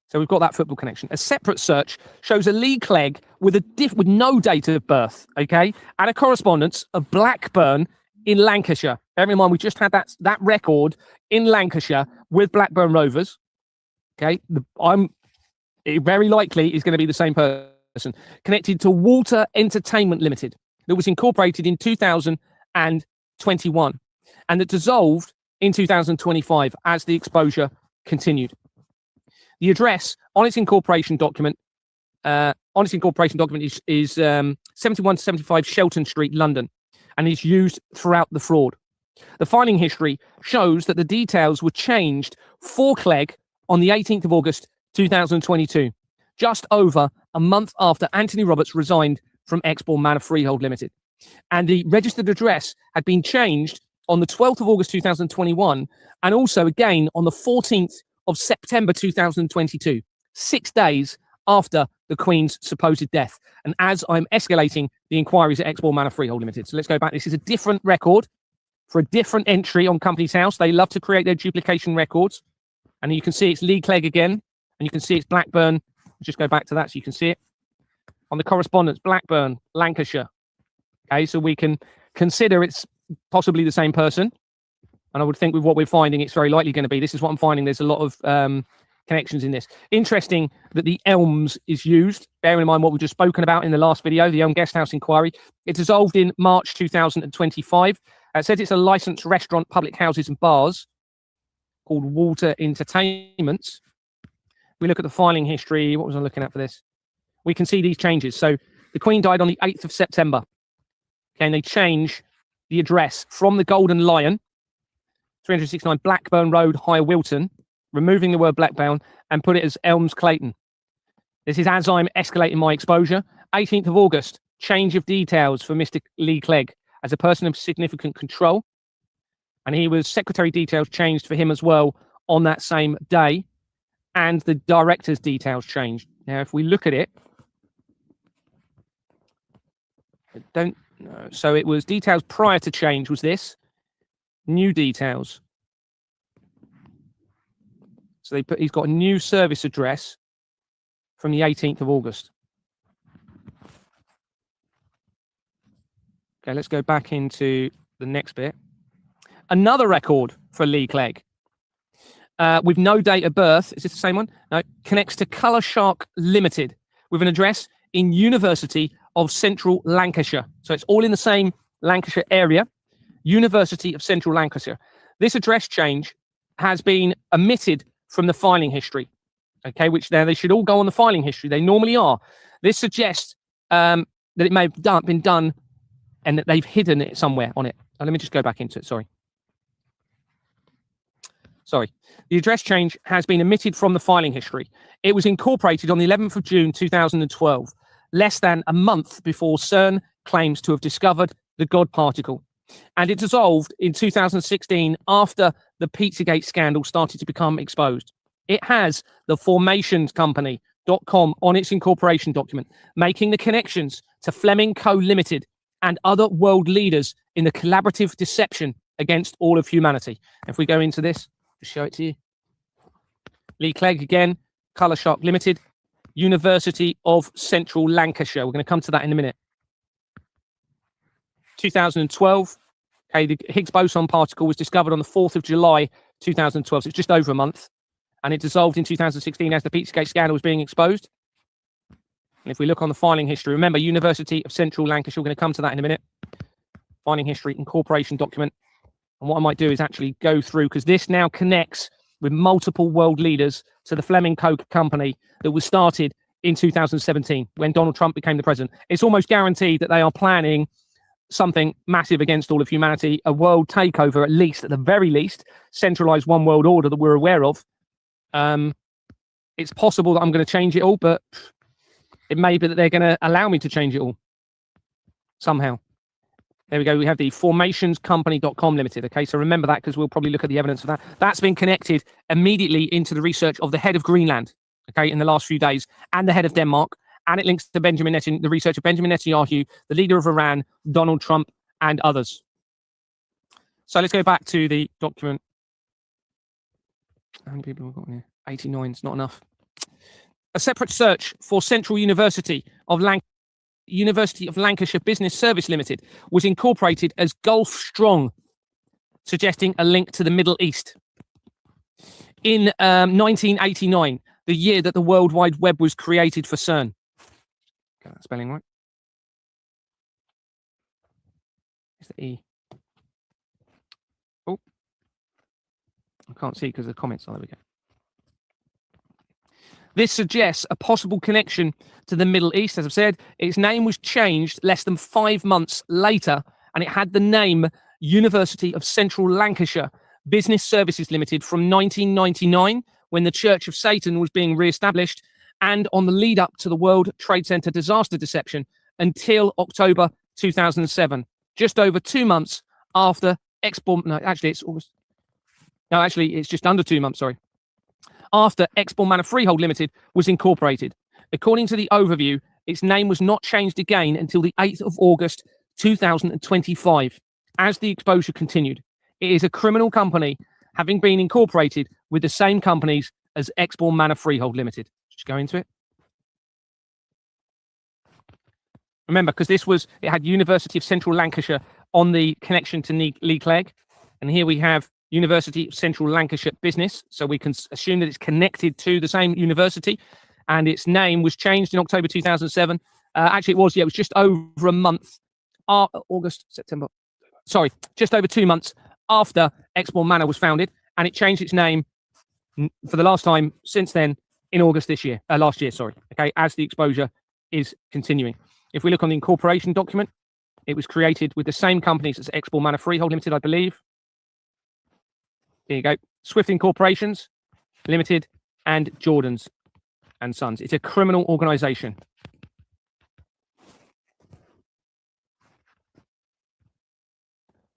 So we've got that football connection. A separate search shows a Lee Clegg with with no date of birth, okay, and a correspondence of Blackburn in Lancashire. Bear in mind, we just had that record in Lancashire with Blackburn Rovers. Okay, it very likely is going to be the same person, connected to Walter Entertainment Limited, that was incorporated in 2021 and that dissolved in 2025 as the exposure continued. The address on its incorporation document is 71 to 75 Shelton Street, London, and is used throughout the fraud. The filing history shows that the details were changed for Clegg on the 18th of August 2022, just over a month after Anthony Roberts resigned from Exbourne Manor Freehold Limited. And the registered address had been changed on the 12th of August 2021, and also again on the 14th of September 2022, 6 days after the Queen's supposed death. And as I'm escalating the inquiries at Exbourne Manor Freehold Limited. So let's go back. This is a different record for a different entry on Companies House. They love to create their duplication records. And you can see it's Lee Clegg again, and you can see it's Blackburn. Just go back to that so you can see it. On the correspondence, Blackburn, Lancashire. Okay, so we can consider it's possibly the same person. And I would think with what we're finding, it's very likely going to be. This is what I'm finding. There's a lot of connections in this. Interesting that the Elms is used, bearing in mind what we've just spoken about in the last video, the Elm Guest House inquiry. It dissolved in March 2025. It says it's a licensed restaurant, public houses and bars called Walter Entertainments. We look at the filing history. What was I looking at for this? We can see these changes. So the Queen died on the 8th of September. Okay, and they change the address from the Golden Lion, 369 Blackburn Road, High Wilton, removing the word Blackburn and put it as Elms Clayton. This is as I'm escalating my exposure. 18th of August, change of details for Mr. Lee Clegg as a person of significant control. And he was secretary details changed for him as well on that same day. And the director's details changed. Now, if we look at it, so it was details prior to change was this. New details. So he's got a new service address from the 18th of August. Okay, let's go back into the next bit. Another record for Lee Clegg. With no date of birth. Is this the same one? No. Connects to Colour Shark Limited with an address in University of Central Lancashire. So it's all in the same Lancashire area. University of Central Lancashire. This address change has been omitted from the filing history. Okay, which they should all go on the filing history. They normally are. This suggests that it may have been done and that they've hidden it somewhere on it. Let me just go back into it. Sorry. The address change has been omitted from the filing history. It was incorporated on the 11th of June 2012, less than a month before CERN claims to have discovered the God particle. And it dissolved in 2016 after the Pizzagate scandal started to become exposed. It has the formationscompany.com on its incorporation document, making the connections to Fleming Co. Limited and other world leaders in the collaborative deception against all of humanity. If we go into this, just show it to you. Lee Clegg again, Colour Shark Limited, University of Central Lancashire. We're going to come to that in a minute. 2012, okay, the Higgs boson particle was discovered on the 4th of July 2012, so it's just over a month. And it dissolved in 2016 as the Pizzagate scandal was being exposed. And if we look on the filing history, remember, University of Central Lancashire, we're going to come to that in a minute. Filing history, incorporation document. And what I might do is actually go through, because this now connects with multiple world leaders to the Fleming Co. company that was started in 2017 when Donald Trump became the president. It's almost guaranteed that they are planning something massive against all of humanity, a world takeover, at the very least, centralized one world order that we're aware of. It's possible that I'm going to change it all, but it may be that they're going to allow me to change it all somehow. There we go. We have the formationscompany.com limited. Okay, so remember that, because we'll probably look at the evidence of that. That's been connected immediately into the research of the head of Greenland, okay, in the last few days, and the head of Denmark. And it links to the research of Benjamin Netanyahu, the leader of Iran, Donald Trump, and others. So let's go back to the document. How many people have got in here? 89 is not enough. A separate search for Central University of Lancashire Business Service Limited was incorporated as Gulf Strong, suggesting a link to the Middle East. In 1989, the year that the World Wide Web was created for CERN. Got that spelling right? Is the E? Oh, I can't see because the comments. Oh, there we go. This suggests a possible connection to the Middle East. As I've said, its name was changed less than 5 months later, and it had the name University of Central Lancashire Business Services Limited from 1999, when the Church of Satan was being re-established, and on the lead up to the World Trade Center disaster deception until October 2007, just over 2 months after it's just under 2 months, sorry. After Exporn Manor Freehold Limited was incorporated. According to the overview, its name was not changed again until the 8th of August 2025, as the exposure continued. It is a criminal company, having been incorporated with the same companies as Exporn Manor Freehold Limited. Just go into it. Remember, because it had University of Central Lancashire on the connection to Lee Clegg. And here we have University of Central Lancashire Business, so we can assume that it's connected to the same university, and its name was changed in October 2007. Actually, it was just over a month, just over 2 months after Exporn Manor was founded, and it changed its name for the last time since then in August last year, okay, as the exposure is continuing. If we look on the incorporation document, it was created with the same companies as Exporn Manor Freehold Limited, I believe. There you go. Swift Incorporations Limited and Jordan's and Sons. It's a criminal organization.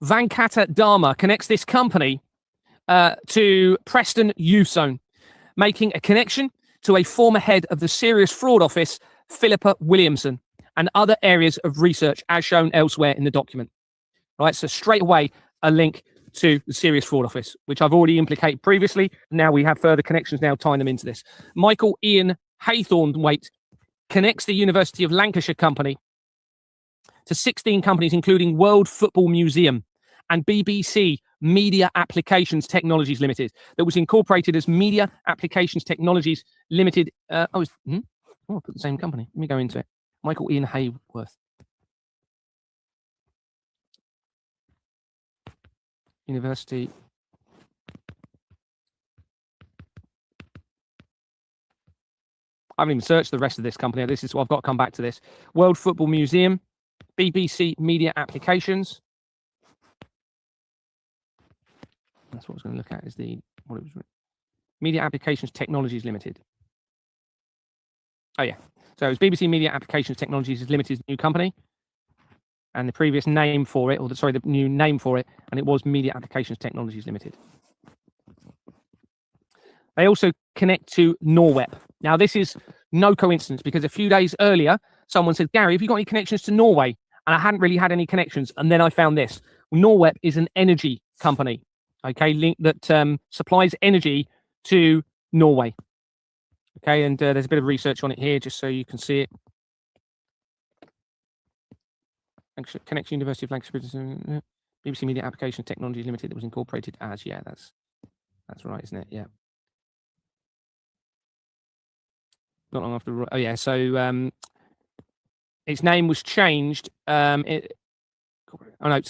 Venkata Dharma connects this company to Preston Youth Zone, making a connection to a former head of the Serious Fraud Office, Philippa Williamson, and other areas of research as shown elsewhere in the document. Right, so straight away a link to the Serious Fraud Office, which I've already implicated previously. Now we have further connections now tying them into this. Michael Ian Haythornthwaite connects the University of Lancashire company to 16 companies, including World Football Museum and BBC Media Applications Technologies Limited, that was incorporated as Media Applications Technologies Limited. I put the same company. Let me go into it. Michael Ian Hayworth. University I haven't even searched the rest of this company. This is what I've got to come back to this. World Football Museum, BBC Media Applications. That's what I was going to look at, is what it was. Media Applications Technologies Limited. Oh, yeah. So it's BBC Media Applications Technologies Limited, new company. And the previous name for it, the new name for it, and it was Media Applications Technologies Limited. They also connect to Norwep. Now, this is no coincidence, because a few days earlier, someone said, Gary, have you got any connections to Norway? And I hadn't really had any connections. And then I found this. Norwep is an energy company, okay, that supplies energy to Norway. Okay, and there's a bit of research on it here, just so you can see it. Connection University of Lancashire, BBC Media Application Technology Limited, that was incorporated as, yeah, that's right, isn't it? Yeah. Not long after, oh yeah, so its name was changed. So it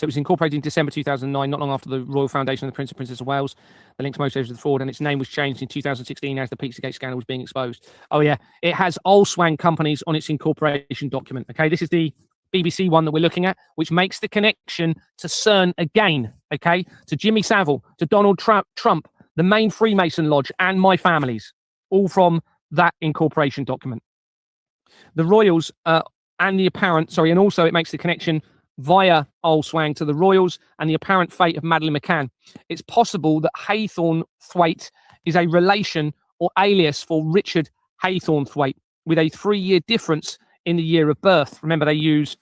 was incorporated in December 2009, not long after the Royal Foundation of the Prince and Princess of Wales. The links most of the fraud, and its name was changed in 2016 as the Pizzagate scandal was being exposed. Oh yeah, it has Olswang companies on its incorporation document. Okay, this is the BBC one that we're looking at, which makes the connection to CERN again. Okay, to Jimmy Savile, to Donald Trump, the main Freemason lodge, and my families, all from that incorporation document. The Royals and the apparent, and also it makes the connection via Olswang to the Royals and the apparent fate of Madeleine McCann. It's possible that Haythornthwaite is a relation or alias for Richard Haythornthwaite, with a 3-year difference in the year of birth. Remember, they use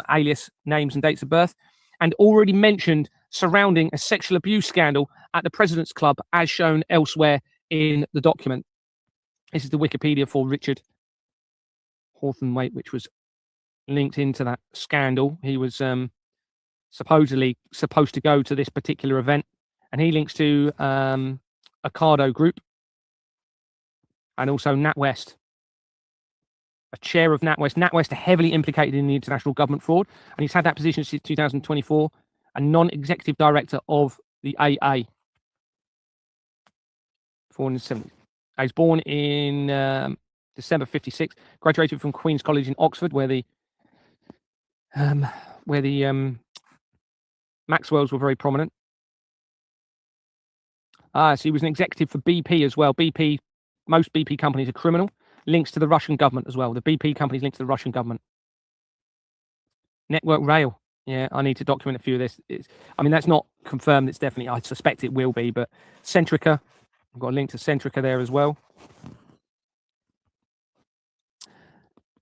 alias names and dates of birth. And already mentioned surrounding a sexual abuse scandal at the President's Club, as shown elsewhere in the document. This is the Wikipedia for Richard Haythornthwaite, which was linked into that scandal. He was supposedly supposed to go to this particular event, and he links to Ocado Group and also NatWest, a chair of NatWest. NatWest are heavily implicated in the international government fraud, and he's had that position since 2024, a non-executive director of the AA. 470. He was born in December 56, graduated from Queen's College in Oxford, where the Maxwells were very prominent. So he was an executive for BP as well. BP, most BP companies are criminal. Links to the Russian government as well. The BP companies linked to the Russian government. Network Rail. Yeah, I need to document a few of this. That's not confirmed. It's definitely, I suspect it will be, but Centrica. I've got a link to Centrica there as well.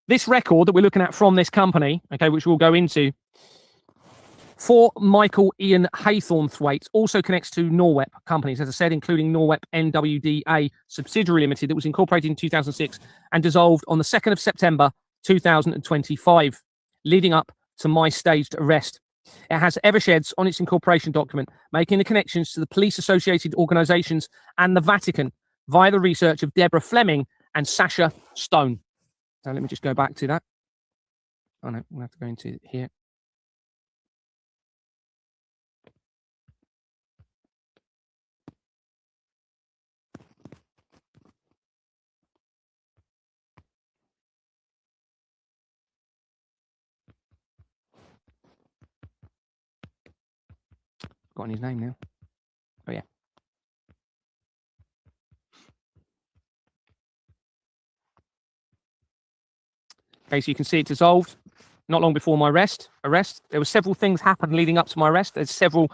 This record that we're looking at from this company, okay, which we'll go into, for Michael Ian Haythornthwaite, also connects to Norwep companies, as I said, including Norwep NWDA subsidiary limited that was incorporated in 2006 and dissolved on the 2nd of September 2025, leading up to my staged arrest. It has Eversheds on its incorporation document, making the connections to the police-associated organisations and the Vatican via the research of Deborah Fleming and Sasha Stone. So let me just go back to that. Oh no, we'll have to go into here. Got his name now. Oh yeah. Okay, so you can see it dissolved not long before my arrest. There were several things happened leading up to my arrest. There's several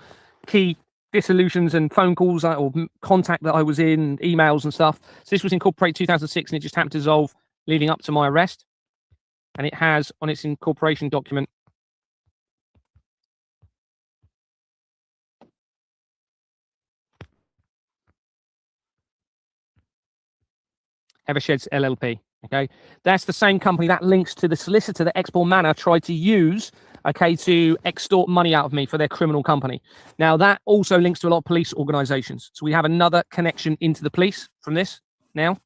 key dissolutions and phone calls or contact that I was in, emails and stuff. So this was incorporated 2006, and it just happened to dissolve leading up to my arrest. And it has on its incorporation document Eversheds LLP. Okay, that's the same company that links to the solicitor that Export Manor tried to use, okay, to extort money out of me for their criminal company. Now, that also links to a lot of police organisations. So we have another connection into the police from this now.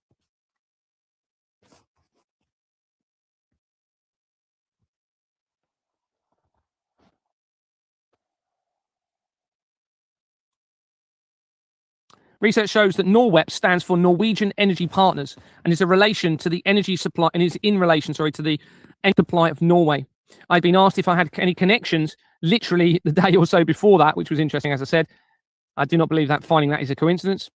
Research shows that NORWEP stands for Norwegian Energy Partners and is a relation to the energy supply and is in relation, sorry, to the energy supply of Norway. I'd been asked if I had any connections literally the day or so before that, which was interesting, as I said. I do not believe that finding that is a coincidence.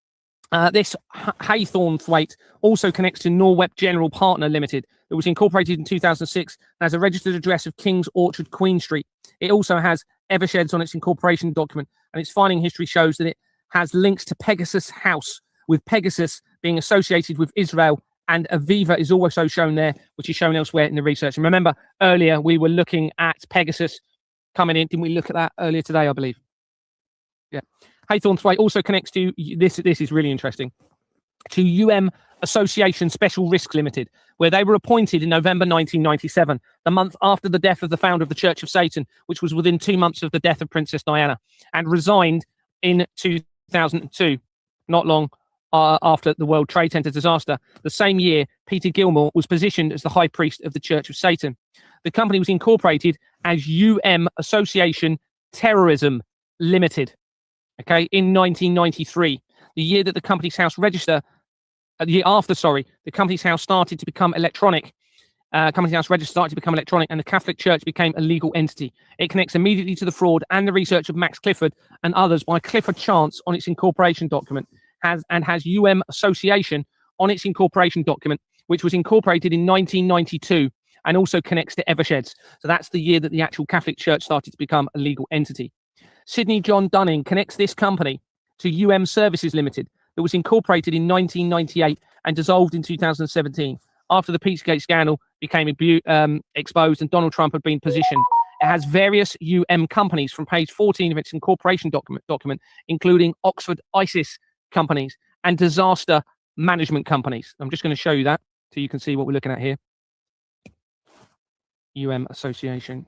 This Haythornthwaite also connects to NORWEP General Partner Limited. It was incorporated in 2006 and has a registered address of King's Orchard, Queen Street. It also has Eversheds on its incorporation document, and its filing history shows that it has links to Pegasus House, with Pegasus being associated with Israel, and Aviva is also shown there, which is shown elsewhere in the research. And remember, earlier we were looking at Pegasus coming in. Didn't we look at that earlier today, I believe? Yeah. Haythornthwaite also connects to, this is really interesting, to Association Special Risk Limited, where they were appointed in November 1997, the month after the death of the founder of the Church of Satan, which was within 2 months of the death of Princess Diana, and resigned in 2002, not long after the World Trade Center disaster. The same year, Peter Gilmore was positioned as the High Priest of the Church of Satan. The company was incorporated as Association Terrorism Limited, okay, in 1993, the year that the Companies House register, the year after, sorry, the Companies House started to become electronic. Companies House register started to become electronic, and the Catholic Church became a legal entity. It connects immediately to the fraud and the research of Max Clifford and others by Clifford Chance on its incorporation document, has Association on its incorporation document, which was incorporated in 1992, and also connects to Eversheds. So that's the year that the actual Catholic Church started to become a legal entity. Sidney John Dunning connects this company to Services Limited, that was incorporated in 1998 and dissolved in 2017 after the Pizzagate scandal became exposed and Donald Trump had been positioned. It has various companies from page 14 of its incorporation document, including Oxford ISIS companies and disaster management companies. I'm just going to show you that so you can see what we're looking at here. Association.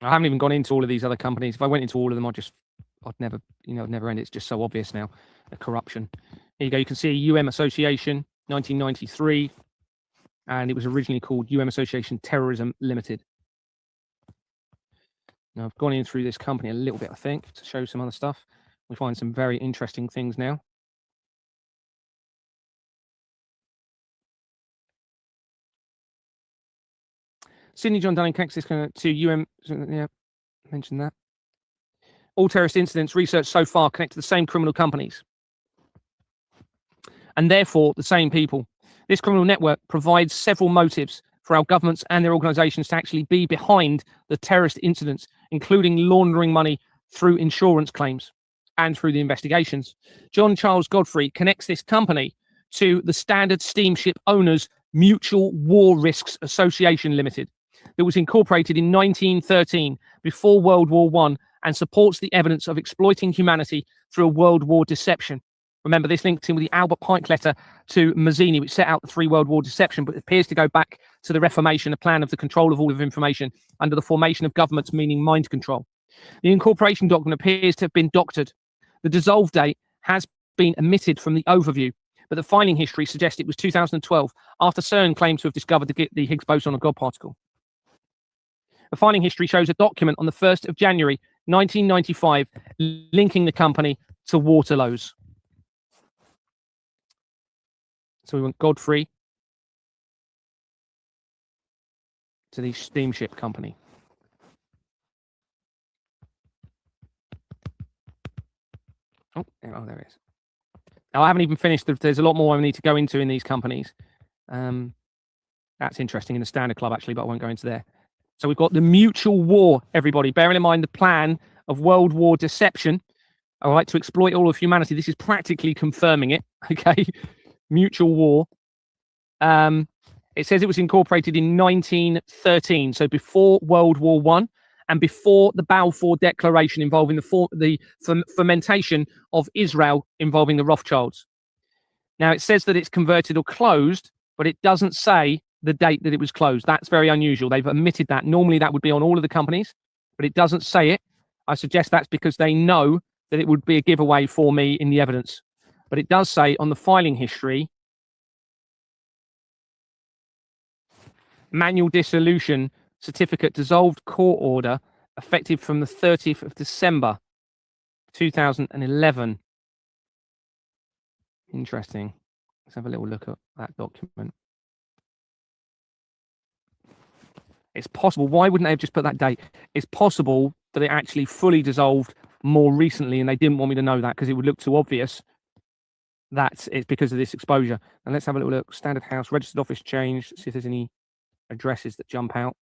I haven't even gone into all of these other companies. If I went into all of them, I'd never end. It's just so obvious now, the corruption. Here you go. You can see Association, 1993, and it was originally called Association Terrorism Limited. Now, I've gone in through this company a little bit, I think, to show some other stuff. We find some very interesting things now. Sidney John Dunning connects this to yeah, mentioned that. All terrorist incidents researched so far connect to the same criminal companies, and therefore the same people. This criminal network provides several motives for our governments and their organizations to actually be behind the terrorist incidents, including laundering money through insurance claims and through the investigations. John Charles Godfrey connects this company to the Standard Steamship Owners Mutual War Risks Association Limited, that was incorporated in 1913 before World War I and supports the evidence of exploiting humanity through a World War deception. Remember, this links in with the Albert Pike letter to Mazzini, which set out the 3 World War deception, but it appears to go back to the Reformation, a plan of the control of all of information under the formation of governments, meaning mind control. The incorporation document appears to have been doctored. The dissolve date has been omitted from the overview, but the filing history suggests it was 2012, after CERN claimed to have discovered the Higgs boson of God particle. The filing history shows a document on the 1st of January 1995 linking the company to Waterloo's. So we want Godfrey to the steamship company. Oh, there it is. Now, I haven't even finished. There's a lot more I need to go into in these companies. That's interesting in the Standard Club, actually, but I won't go into there. So we've got the mutual war, everybody. Bearing in mind the plan of World War deception, all right, to exploit all of humanity. This is practically confirming it, okay? Mutual war. It says it was incorporated in 1913, so before World War I and before the Balfour Declaration involving the fermentation of Israel involving the Rothschilds. Now, it says that it's converted or closed, but it doesn't say the date that it was closed. That's very unusual. They've omitted that. Normally, that would be on all of the companies, but it doesn't say it. I suggest that's because they know that it would be a giveaway for me in the evidence. But it does say on the filing history manual dissolution certificate dissolved court order effective from the 30th of December 2011. Interesting. Let's have a little look at that document. It's possible. Why wouldn't they have just put that date? It's possible that it actually fully dissolved more recently and they didn't want me to know that because it would look too obvious that it's because of this exposure. And let's have a little look. Standard House, registered office change. See if there's any addresses that jump out.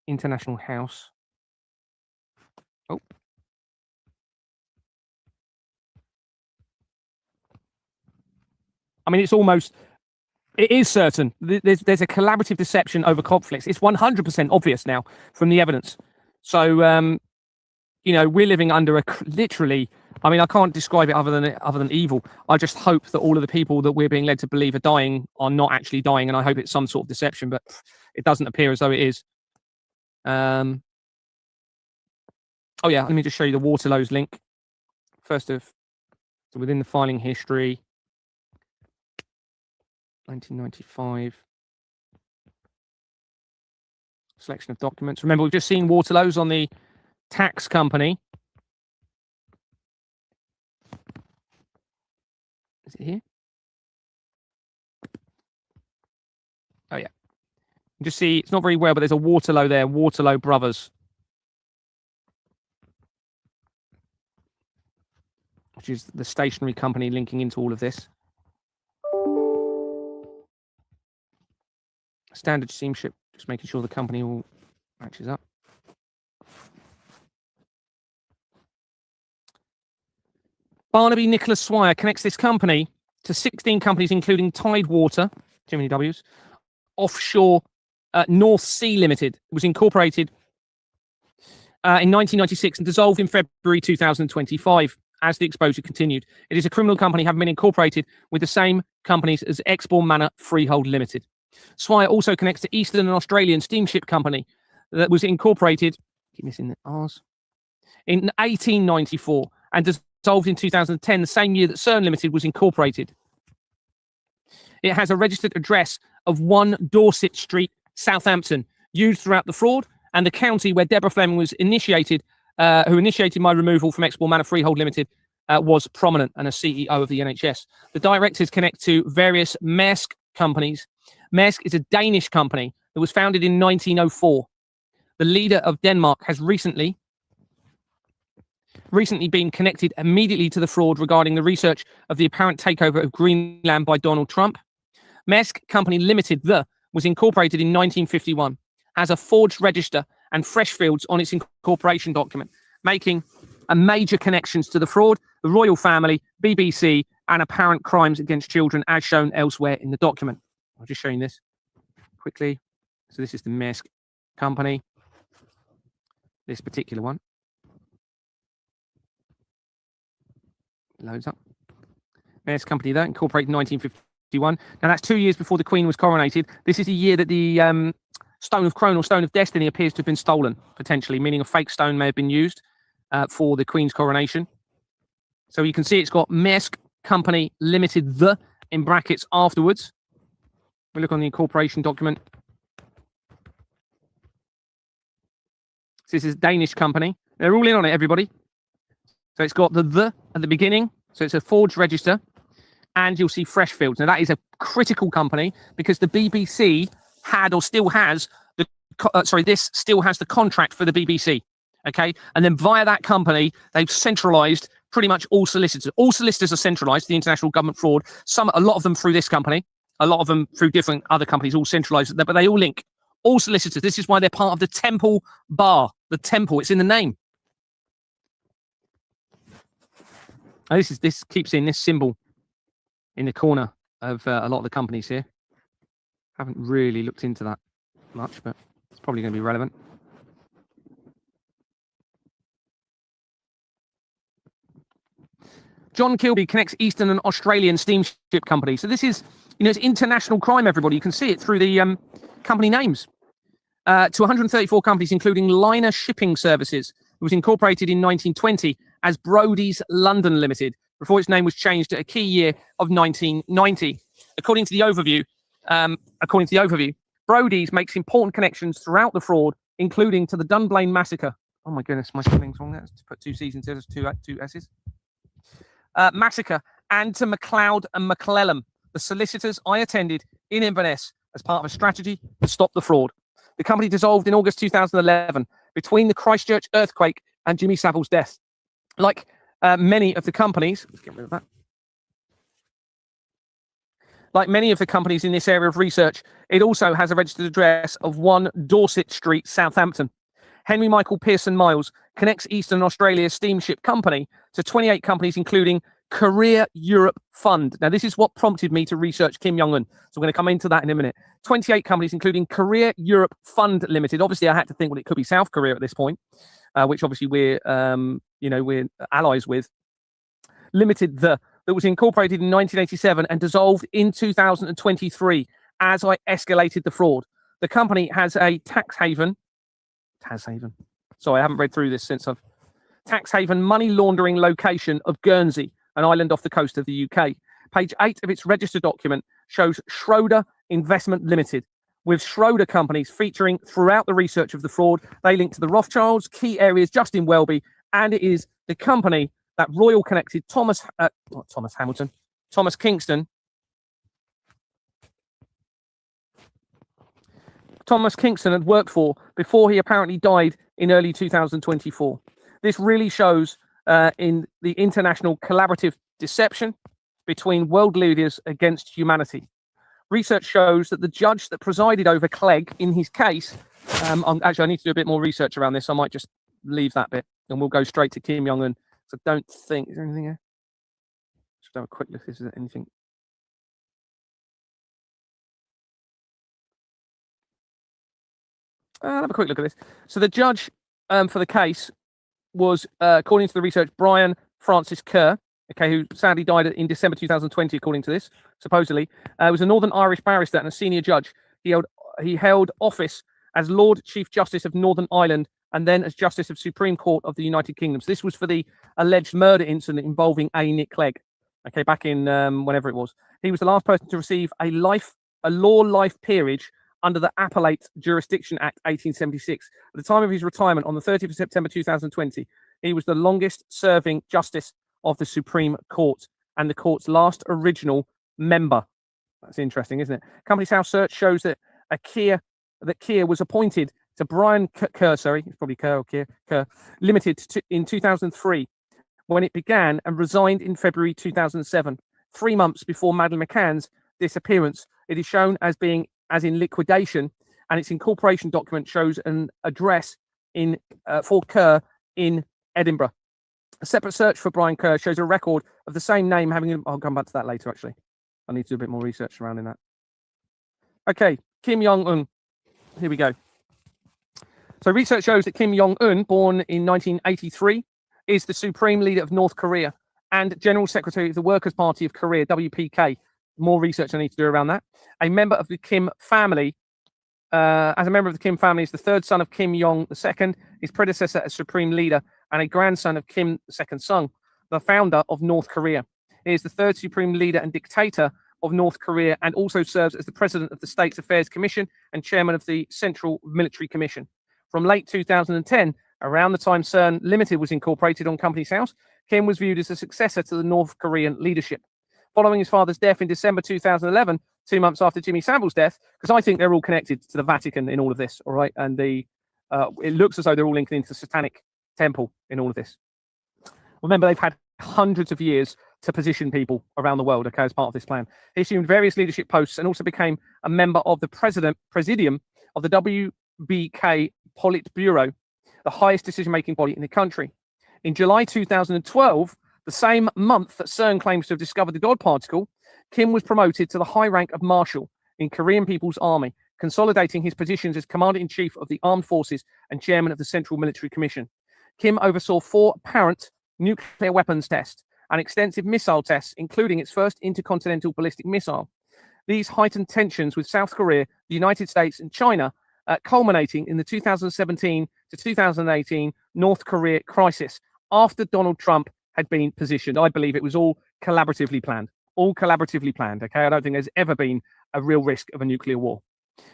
International House. Oh. I mean, it's almost, it is certain. There's a collaborative deception over conflicts. It's 100% obvious now from the evidence. So, you know, we're living under a literally, I mean, I can't describe it other than evil. I just hope that all of the people that we're being led to believe are dying are not actually dying. And I hope it's some sort of deception, but it doesn't appear as though it is. Oh yeah, let me just show you the Waterloo's link. First of, so within the filing history, 1995. Selection of documents. Remember, we've just seen Waterloo's on the tax company. Is it here? Oh, yeah. You just see, it's not very well, but there's a Waterloo there, Waterloo Brothers. Which is the stationery company linking into all of this. Standard steamship, just making sure the company all matches up. Barnaby Nicholas Swire connects this company to 16 companies, including Tidewater, too many W's, Offshore North Sea Limited. It was incorporated in 1996 and dissolved in February 2025 as the exposure continued. It is a criminal company having been incorporated with the same companies as Exbourne Manor Freehold Limited. Swire also connects to Eastern and Australian Steamship Company that was incorporated, keep missing the R's, in 1894 and dissolved in 2010, the same year that CERN Limited was incorporated. It has a registered address of 1 Dorset Street, Southampton, used throughout the fraud, and the county where Deborah Fleming was initiated, who initiated my removal from Exbourne Manor Freehold Limited, was prominent and a CEO of the NHS. The directors connect to various Maersk companies. Maersk is a Danish company that was founded in 1904. The leader of Denmark has recently been connected immediately to the fraud regarding the research of the apparent takeover of Greenland by Donald Trump. Maersk Company Limited, was incorporated in 1951, has a forged register and Freshfields on its incorporation document, making a major connections to the fraud, the royal family, BBC, and apparent crimes against children as shown elsewhere in the document. I'll just show you this quickly. So this is the Maersk Company, this particular one. Loads up. Maersk Company there, incorporated in 1951. Now that's 2 years before the Queen was coronated. This is the year that the Stone of Crone or Stone of Destiny appears to have been stolen, potentially, meaning a fake stone may have been used for the Queen's coronation. So you can see it's got Maersk Company Limited, in brackets afterwards. We look on the incorporation document. So this is a Danish company. They're all in on it, everybody. So it's got the at the beginning. So it's a forged register. And you'll see Freshfields. Now that is a critical company because the BBC had or still has the, this still has the contract for the BBC. Okay. And then via that company, they've centralized pretty much all solicitors. All solicitors are centralized, the international government fraud. A lot of them through this company, a lot of them through different other companies, all centralized, but they all link. All solicitors. This is why they're part of the Temple Bar. The Temple, it's in the name. And this keeps in this symbol in the corner of a lot of the companies here. Haven't really looked into that much, but it's probably going to be relevant. John Kilby connects Eastern and Australian Steamship Company. So this is, it's international crime, everybody. You can see it through the company names. To 134 companies, including Liner Shipping Services. It was incorporated in 1920 as Brodie's London Limited, before its name was changed at a key year of 1990. According to the overview, Brody's makes important connections throughout the fraud, including to the Dunblane massacre. Oh my goodness, my spelling's wrong there. Let's put 2 C's instead of 2 S's. Massacre, and to MacLeod and McClellan, the solicitors I attended in Inverness as part of a strategy to stop the fraud. The company dissolved in August 2011 between the Christchurch earthquake and Jimmy Savile's death. Like many of the companies, let's get rid of that. Like many of the companies in this area of research, it also has a registered address of 1 Dorset Street, Southampton. Henry Michael Pearson Miles connects Eastern Australia's steamship company to 28 companies, including Career Europe Fund. Now, this is what prompted me to research Kim Jong-un. So I'm going to come into that in a minute. 28 companies, including Career Europe Fund Limited. Obviously, I had to think, well, it could be South Korea at this point, which obviously we're allies with. Limited, that was incorporated in 1987 and dissolved in 2023 as I escalated the fraud. The company has a tax haven. Sorry, I haven't read through this since I've... Tax haven money laundering location of Guernsey, an island off the coast of the UK. Page 8 of its register document shows Schroeder Investment Limited, with Schroeder companies featuring throughout the research of the fraud. They link to the Rothschilds, key areas just in Welby, and it is the company that Royal connected Thomas Kingston. Thomas Kingston had worked for before he apparently died in early 2024. This really shows in the international collaborative deception between world leaders against humanity. Research shows that the judge that presided over Clegg in his case, actually I need to do a bit more research around this. I might just leave that bit and we'll go straight to Kim Jong-un. So I don't think, is there anything here? Just have a quick look. Is there anything? I'll have a quick look at this. So the judge for the case was, according to the research, Brian Francis Kerr, okay, who sadly died in December 2020, according to this, supposedly. Was a Northern Irish barrister and a senior judge. He held office as Lord Chief Justice of Northern Ireland and then as Justice of Supreme Court of the United Kingdom. So this was for the alleged murder incident involving A. Nick Clegg, okay, back in whenever it was. He was the last person to receive a law life peerage under the Appellate Jurisdiction Act 1876. At the time of his retirement on the 30th of September 2020, he was the longest serving justice of the Supreme Court and the court's last original member. That's interesting, isn't it? Company's House search shows that Keir was appointed to Brian Kerr, it's probably Kerr or Kerr Limited in 2003 when it began and resigned in February 2007. 3 months before Madeleine McCann's disappearance, it is shown as being as in liquidation, and its incorporation document shows an address in for Kerr in Edinburgh. A separate search for Brian Kerr shows a record of the same name having... I'll come back to that later, actually. I need to do a bit more research surrounding that. Okay, Kim Jong-un. Here we go. So research shows that Kim Jong-un, born in 1983, is the supreme leader of North Korea and General Secretary of the Workers' Party of Korea, WPK. More research I need to do around that. A member of the Kim family, as a member of the Kim family, is the third son of Kim Jong II, his predecessor as supreme leader, and a grandson of Kim II Sung, the founder of North Korea. He is the third supreme leader and dictator of North Korea and also serves as the president of the States Affairs Commission and chairman of the Central Military Commission. From late 2010, around the time CERN Limited was incorporated on Company's House, Kim was viewed as a successor to the North Korean leadership. Following his father's death in December 2011, 2 months after Jimmy Savile's death, because I think they're all connected to the Vatican in all of this, all right? And it looks as though they're all linked into the Satanic Temple in all of this. Remember, they've had hundreds of years to position people around the world, okay, as part of this plan. He assumed various leadership posts and also became a member of the presidium of the WBK Politburo, the highest decision-making body in the country. In July 2012, the same month that CERN claims to have discovered the God particle, Kim was promoted to the high rank of Marshal in Korean People's Army, consolidating his positions as Commander-in-Chief of the Armed Forces and Chairman of the Central Military Commission. Kim oversaw 4 apparent nuclear weapons tests and extensive missile tests, including its first intercontinental ballistic missile. These heightened tensions with South Korea, the United States, and China, culminating in the 2017 to 2018 North Korea crisis after Donald Trump had been positioned. I believe it was all collaboratively planned. All collaboratively planned, okay? I don't think there's ever been a real risk of a nuclear war.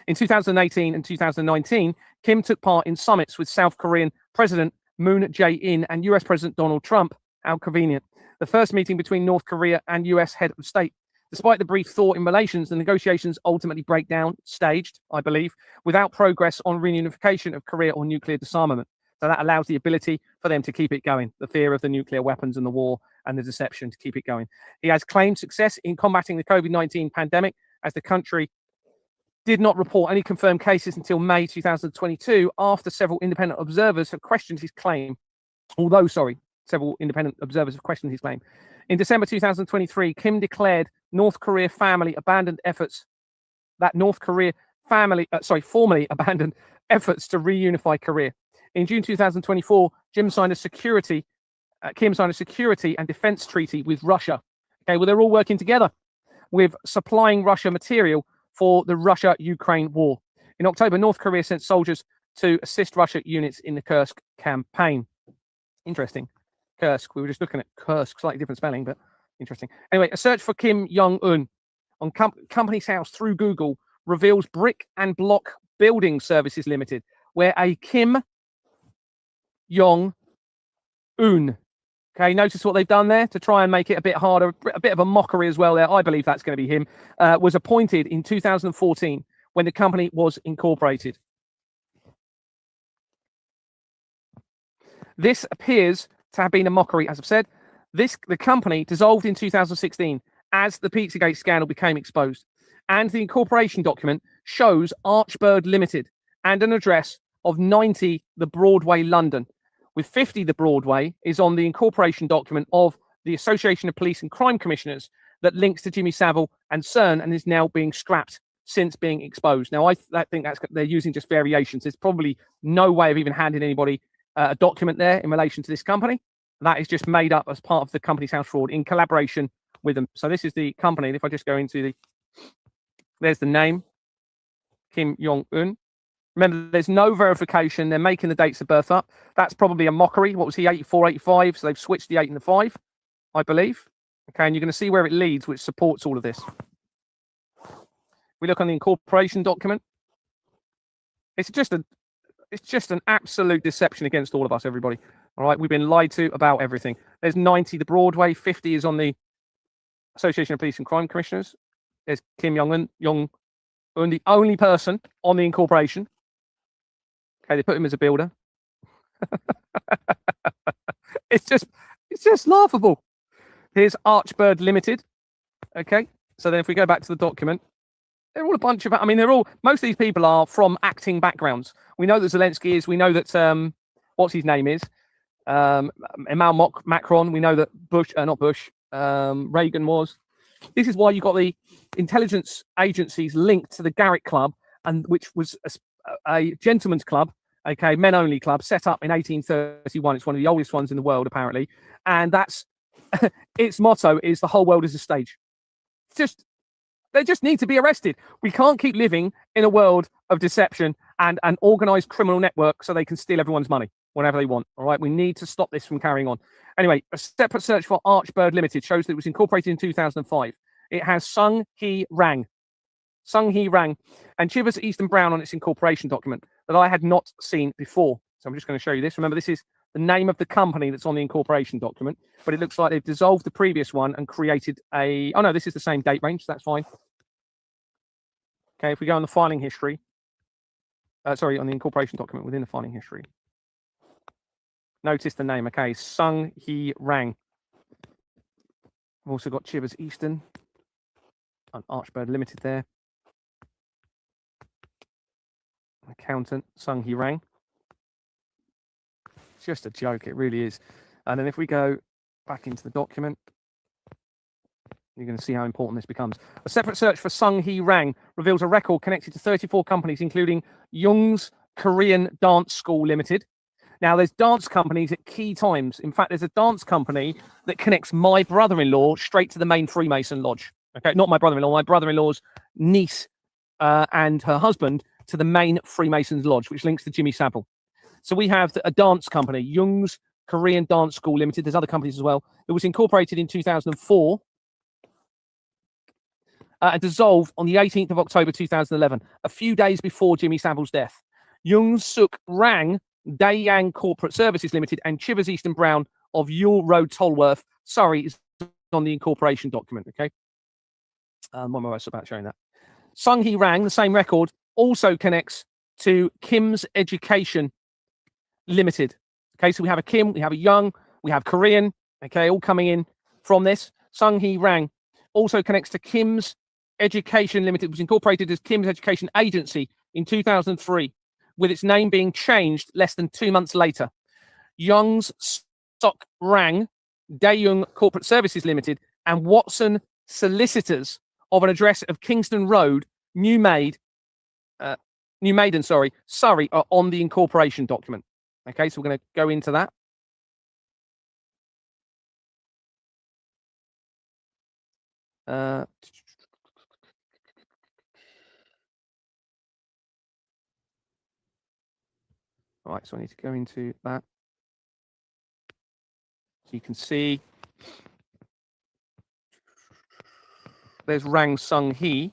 In 2018 and 2019, Kim took part in summits with South Korean President Moon Jae-in and US President Donald Trump. How convenient. The first meeting between North Korea and US head of state. Despite the brief thaw in relations, the negotiations ultimately break down, staged, I believe, without progress on reunification of Korea or nuclear disarmament. So that allows the ability for them to keep it going, the fear of the nuclear weapons and the war and the deception to keep it going. He has claimed success in combating the COVID-19 pandemic as the country did not report any confirmed cases until May 2022 after several independent observers have questioned his claim. Several independent observers have questioned his claim. In December 2023, Kim declared North Korea formally abandoned efforts to reunify Korea. In June 2024, Kim signed a security and defense treaty with Russia. Okay, well, they're all working together with supplying Russia material for the Russia-Ukraine war. In October, North Korea sent soldiers to assist Russia units in the Kursk campaign. Interesting. Kursk. We were just looking at Kursk, slightly different spelling, but interesting. Anyway, a search for Kim Jong-un on company's house through Google reveals Brick and Block Building Services Limited, where a Kim Jong-un, okay, notice what they've done there to try and make it a bit harder, a bit of a mockery as well there. I believe that's going to be him. Was appointed in 2014 when the company was incorporated. This appears to have been a mockery, as I've said. The company dissolved in 2016 as the Pizzagate scandal became exposed. And the incorporation document shows Archbird Limited and an address of 90 the Broadway, London, with 50 the Broadway is on the incorporation document of the Association of Police and Crime Commissioners that links to Jimmy Savile and CERN and is now being scrapped since being exposed. Now, I think they're using just variations. There's probably no way of even handing anybody a document there in relation to this company. That is just made up as part of the company's house fraud in collaboration with them. So this is the company. If I just go into there's the name, Kim Jong-un. Remember, there's no verification. They're making the dates of birth up. That's probably a mockery. What was he, 84, 85? So they've switched the 8 and the 5, I believe. Okay, and you're going to see where it leads, which supports all of this. We look on the incorporation document. It's just an absolute deception against all of us, everybody. All right, we've been lied to about everything. There's 90 the Broadway, 50 is on the Association of Police and Crime Commissioners. There's Kim Jong-un, the only person on the incorporation. Okay, they put him as a builder. It's just laughable. Here's Archbird Limited. Okay, so then if we go back to the document, they're all a bunch of, most of these people are from acting backgrounds. We know that Zelensky is, we know that, what's his name is? Emmanuel Macron. We know that Reagan was. This is why you got the intelligence agencies linked to the Garrick Club, and which was a gentleman's club, okay, men-only club set up in 1831. It's one of the oldest ones in the world, apparently, and that's its motto is the whole world is a stage. They just need to be arrested. We can't keep living in a world of deception and an organized criminal network so they can steal everyone's money whenever they want. All right, we need to stop this from carrying on. Anyway, a separate search for Archbird Limited shows that it was incorporated in 2005. It has Sung Hee Rang, and Chivers Easton Brown on its incorporation document that I had not seen before. So I'm just going to show you this. Remember, this is the name of the company that's on the incorporation document, but it looks like they've dissolved the previous one and created a... Oh, no, this is the same date range. So that's fine. Okay, if we go on the filing history, on the incorporation document within the filing history, notice the name, okay, Sung Hee Rang. I've also got Chivers Easton and Archbird Limited there. Accountant, Sung Hee Rang. It's just a joke, it really is. And then if we go back into the document, you're going to see how important this becomes. A separate search for Sung Hee Rang reveals a record connected to 34 companies, including Young's Korean Dance School Limited. Now, there's dance companies at key times. In fact, there's a dance company that connects my brother-in-law straight to the main Freemason lodge. Okay, not my brother-in-law, my brother-in-law's niece and her husband to the main Freemasons lodge, which links to Jimmy Savile. So we have a dance company, Young's Korean Dance School Limited. There's other companies as well. It was incorporated in 2004. and dissolved on the 18th of October 2011, a few days before Jimmy Savile's death. Young Suk Rang, Dayang Corporate Services Limited, and Chivers Eastern Brown of Yule Road, Tolworth, Surrey, is on the incorporation document. Okay. What am I about showing that? Sung Hee Rang, the same record, also connects to Kim's Education Limited. Okay, so we have a Kim, we have a Young, we have Korean, okay, all coming in from this. Sung Hee Rang also connects to Kim's Education Limited, which was incorporated as Kim's Education Agency in 2003, with its name being changed less than 2 months later. Young's Sok Rang, Daeyoung Corporate Services Limited, and Watson Solicitors of an address of Kingston Road, New Maiden, Surrey, are on the incorporation document. Okay, so we're going to go into that. All right, so I need to go into that. So you can see there's Rang Sung Hee,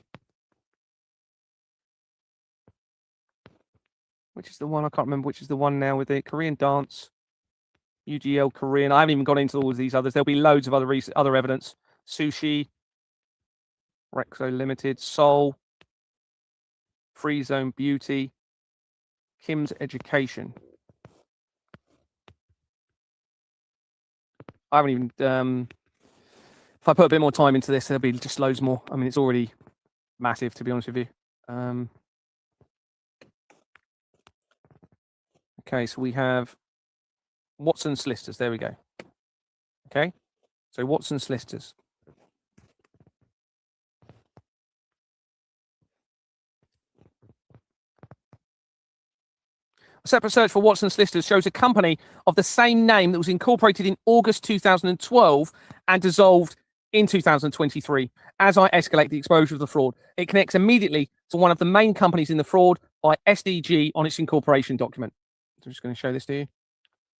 which is the one, I can't remember which is the one now, with the Korean dance, UGL Korean. I haven't even gone into all of these others. There'll be loads of other evidence. Sushi, Rexo Limited, Seoul, Free Zone Beauty, Kim's Education. I haven't even, if I put a bit more time into this, there'll be just loads more. I mean, it's already massive, to be honest with you. Okay, so we have Watson Solicitors. There we go. Okay, so Watson Solicitors. A separate search for Watson Solicitors shows a company of the same name that was incorporated in August 2012 and dissolved in 2023. As I escalate the exposure of the fraud, it connects immediately to one of the main companies in the fraud by SDG on its incorporation document. So I'm just going to show this to you.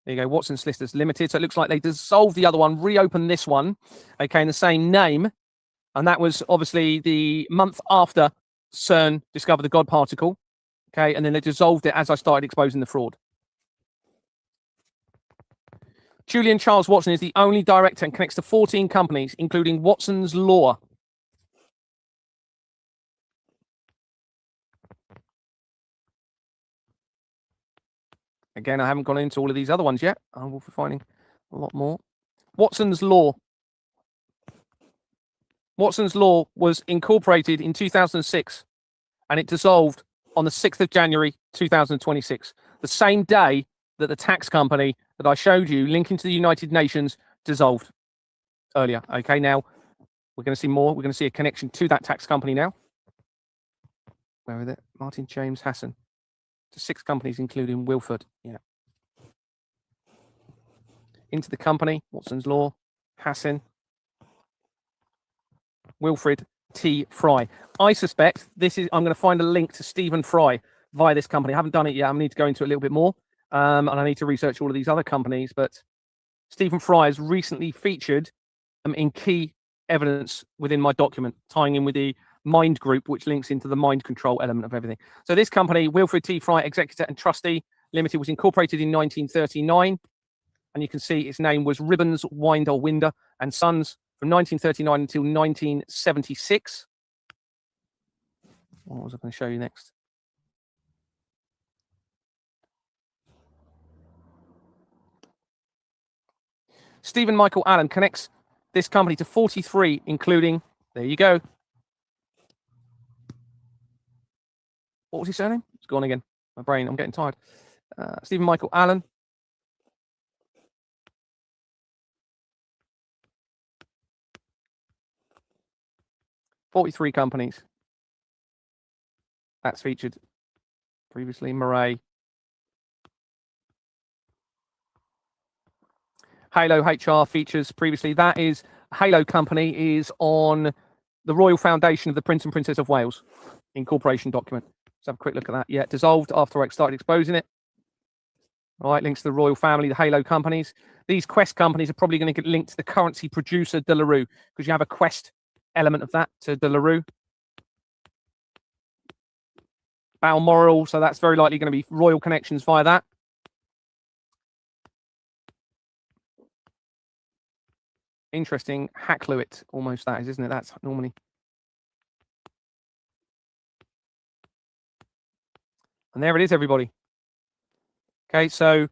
There you go, Watson Solicitors Limited. So it looks like they dissolved the other one, reopened this one, okay, in the same name. And that was obviously the month after CERN discovered the God particle. Okay, and then they dissolved it as I started exposing the fraud. Julian Charles Watson is the only director and connects to 14 companies, including Watson's Law. Again, I haven't gone into all of these other ones yet. I will be finding a lot more. Watson's Law. Watson's Law was incorporated in 2006 and it dissolved on the 6th of January 2026, the same day that the tax company that I showed you linking to the United Nations dissolved earlier. Okay, now we're going to see more. We're going to see a connection to that tax company now. Where is it? Martin James Hassan. To 6 companies, including Wilford. Yeah. Into the company, Watson's Law, Hassan, Wilfred T. Fry. I suspect this is, I'm going to find a link to Stephen Fry via this company. I haven't done it yet. I need to go into it a little bit more. And I need to research all of these other companies. But Stephen Fry has recently featured in key evidence within my document, tying in with the Mind Group, which links into the mind control element of everything. So this company, Wilfred T. Fry Executor and Trustee Limited, was incorporated in 1939. And you can see its name was Ribbons, Winder, Winder and Sons from 1939 until 1976. What was I going to show you next? Stephen Michael Allen connects this company to 43, including, there you go. What was his surname? It's gone again. My brain, I'm getting tired. Stephen Michael Allen. $43 companies. That's featured previously. Murray. Halo HR features previously. That is, Halo company is on the Royal Foundation of the Prince and Princess of Wales incorporation document. Let's have a quick look at that. Yeah, dissolved after I started exposing it. All right, links to the royal family, the Halo companies. These Quest companies are probably going to get linked to the currency producer De La Rue, because you have a Quest element of that to De La Rue. Balmoral, so that's very likely going to be royal connections via that. Interesting. Hackluit, almost that is, isn't it? That's normally. And there it is, everybody. Okay, so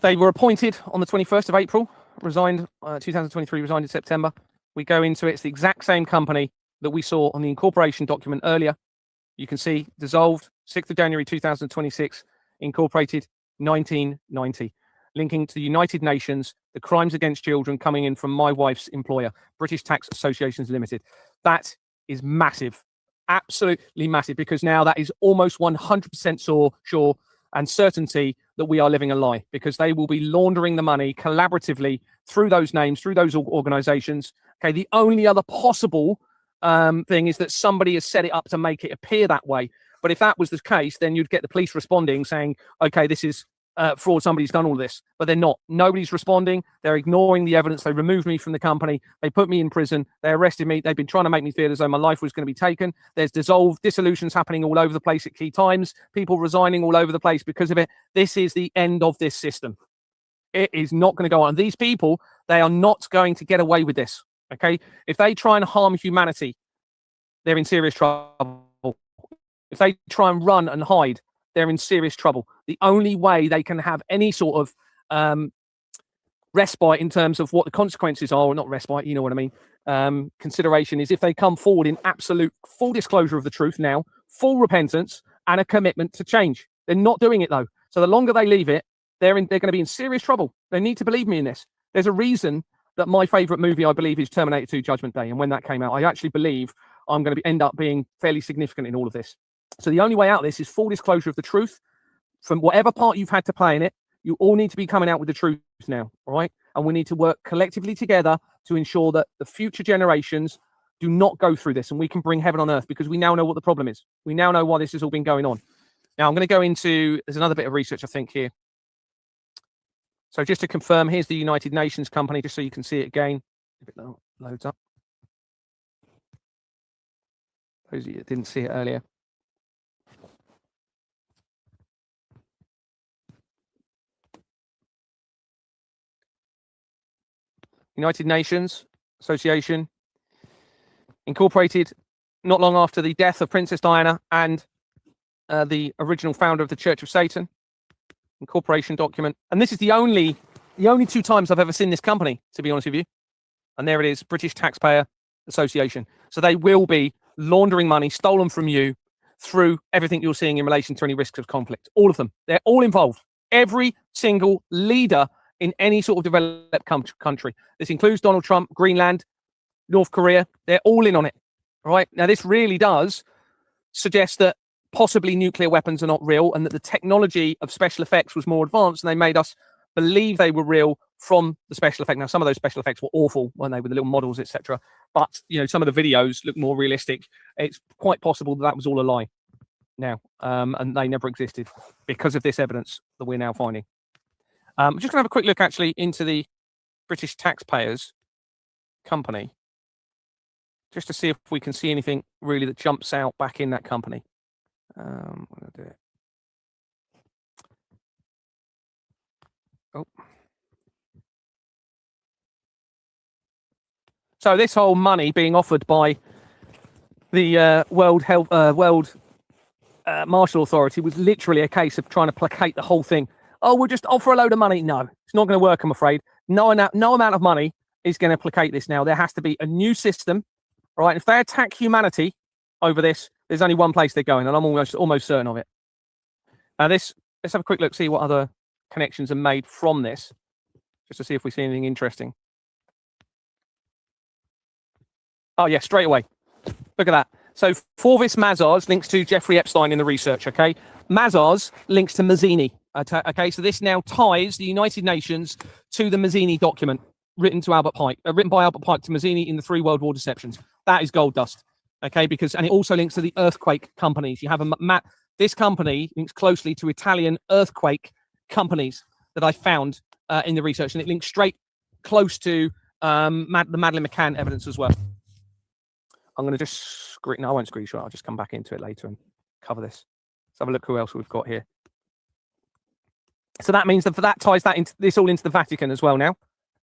they were appointed on the 21st of April, resigned 2023, resigned in September. We go into it. It's the exact same company that we saw on the incorporation document earlier. You can see dissolved 6th of January 2026, incorporated 1990, linking to the United Nations, the crimes against children coming in from my wife's employer, British Tax Associations Limited. That is massive, absolutely massive, because now that is almost 100% sure and certainty that we are living a lie, because they will be laundering the money collaboratively through those names, through those organizations. Okay, the only other possible thing is that somebody has set it up to make it appear that way. But if that was the case, then you'd get the police responding saying, okay, this is fraud, somebody's done all this. But they're not. Nobody's responding. They're ignoring the evidence. They removed me from the company. They put me in prison. They arrested me. They've been trying to make me feel as though my life was going to be taken. There's dissolutions happening all over the place at key times. People resigning all over the place because of it. This is the end of this system. It is not going to go on. These people, they are not going to get away with this. Okay? If they try and harm humanity, they're in serious trouble. If they try and run and hide, they're in serious trouble. The only way they can have any sort of respite in terms of what the consequences are, or not respite, you know what I mean, consideration, is if they come forward in absolute full disclosure of the truth now, full repentance, and a commitment to change. They're not doing it, though. So the longer they leave it, they're going to be in serious trouble. They need to believe me in this. There's a reason that my favorite movie, I believe, is Terminator 2 Judgment Day. And when that came out, I actually believe I'm going to end up being fairly significant in all of this. So the only way out of this is full disclosure of the truth. From whatever part you've had to play in it, you all need to be coming out with the truth now, all right? And we need to work collectively together to ensure that the future generations do not go through this, and we can bring heaven on earth, because we now know what the problem is. We now know why this has all been going on. Now, I'm going to go into, there's another bit of research, I think, here. So just to confirm, here's the United Nations company, just so you can see it again. If it loads up. Those of you that didn't see it earlier. United Nations Association, incorporated not long after the death of Princess Diana and the original founder of the Church of Satan. Incorporation document. And this is the only 2 times I've ever seen this company, to be honest with you. And there it is, British Taxpayer Association. So they will be laundering money stolen from you through everything you're seeing in relation to any risks of conflict. All of them. They're all involved. Every single leader in any sort of developed country. This includes Donald Trump, Greenland, North Korea. They're all in on it. All right. Now, this really does suggest that possibly nuclear weapons are not real, and that the technology of special effects was more advanced, and they made us believe they were real from the special effect. Now, some of those special effects were awful when they were the little models, etc. But, you know, some of the videos look more realistic. It's quite possible that that was all a lie now, and they never existed because of this evidence that we're now finding. I'm just going to have a quick look, actually, into the British Taxpayers company, just to see if we can see anything really that jumps out back in that company. I'm going to do it. Oh. So this whole money being offered by the World Marshall Authority was literally a case of trying to placate the whole thing. Oh, we'll just offer a load of money. No, it's not going to work, I'm afraid. No amount of money is going to placate this now. There has to be a new system, all right? If they attack humanity over this, there's only one place they're going, and I'm almost certain of it. Now, let's have a quick look, see what other connections are made from this, just to see if we see anything interesting. Oh, yeah, straight away. Look at that. So, Forvis Mazars links to Jeffrey Epstein in the research, okay? Mazars links to Mazzini, okay? So this now ties the United Nations to the Mazzini document written by Albert Pike to Mazzini in the 3 World War deceptions. That is gold dust, okay? And it also links to the earthquake companies. You have this company links closely to Italian earthquake companies that I found in the research, and it links straight close to the Madeleine McCann evidence as well. I'm going to just I won't screenshot. I'll just come back into it later and cover this. Let's have a look who else we've got here. So that means that ties that into this all into the Vatican as well now.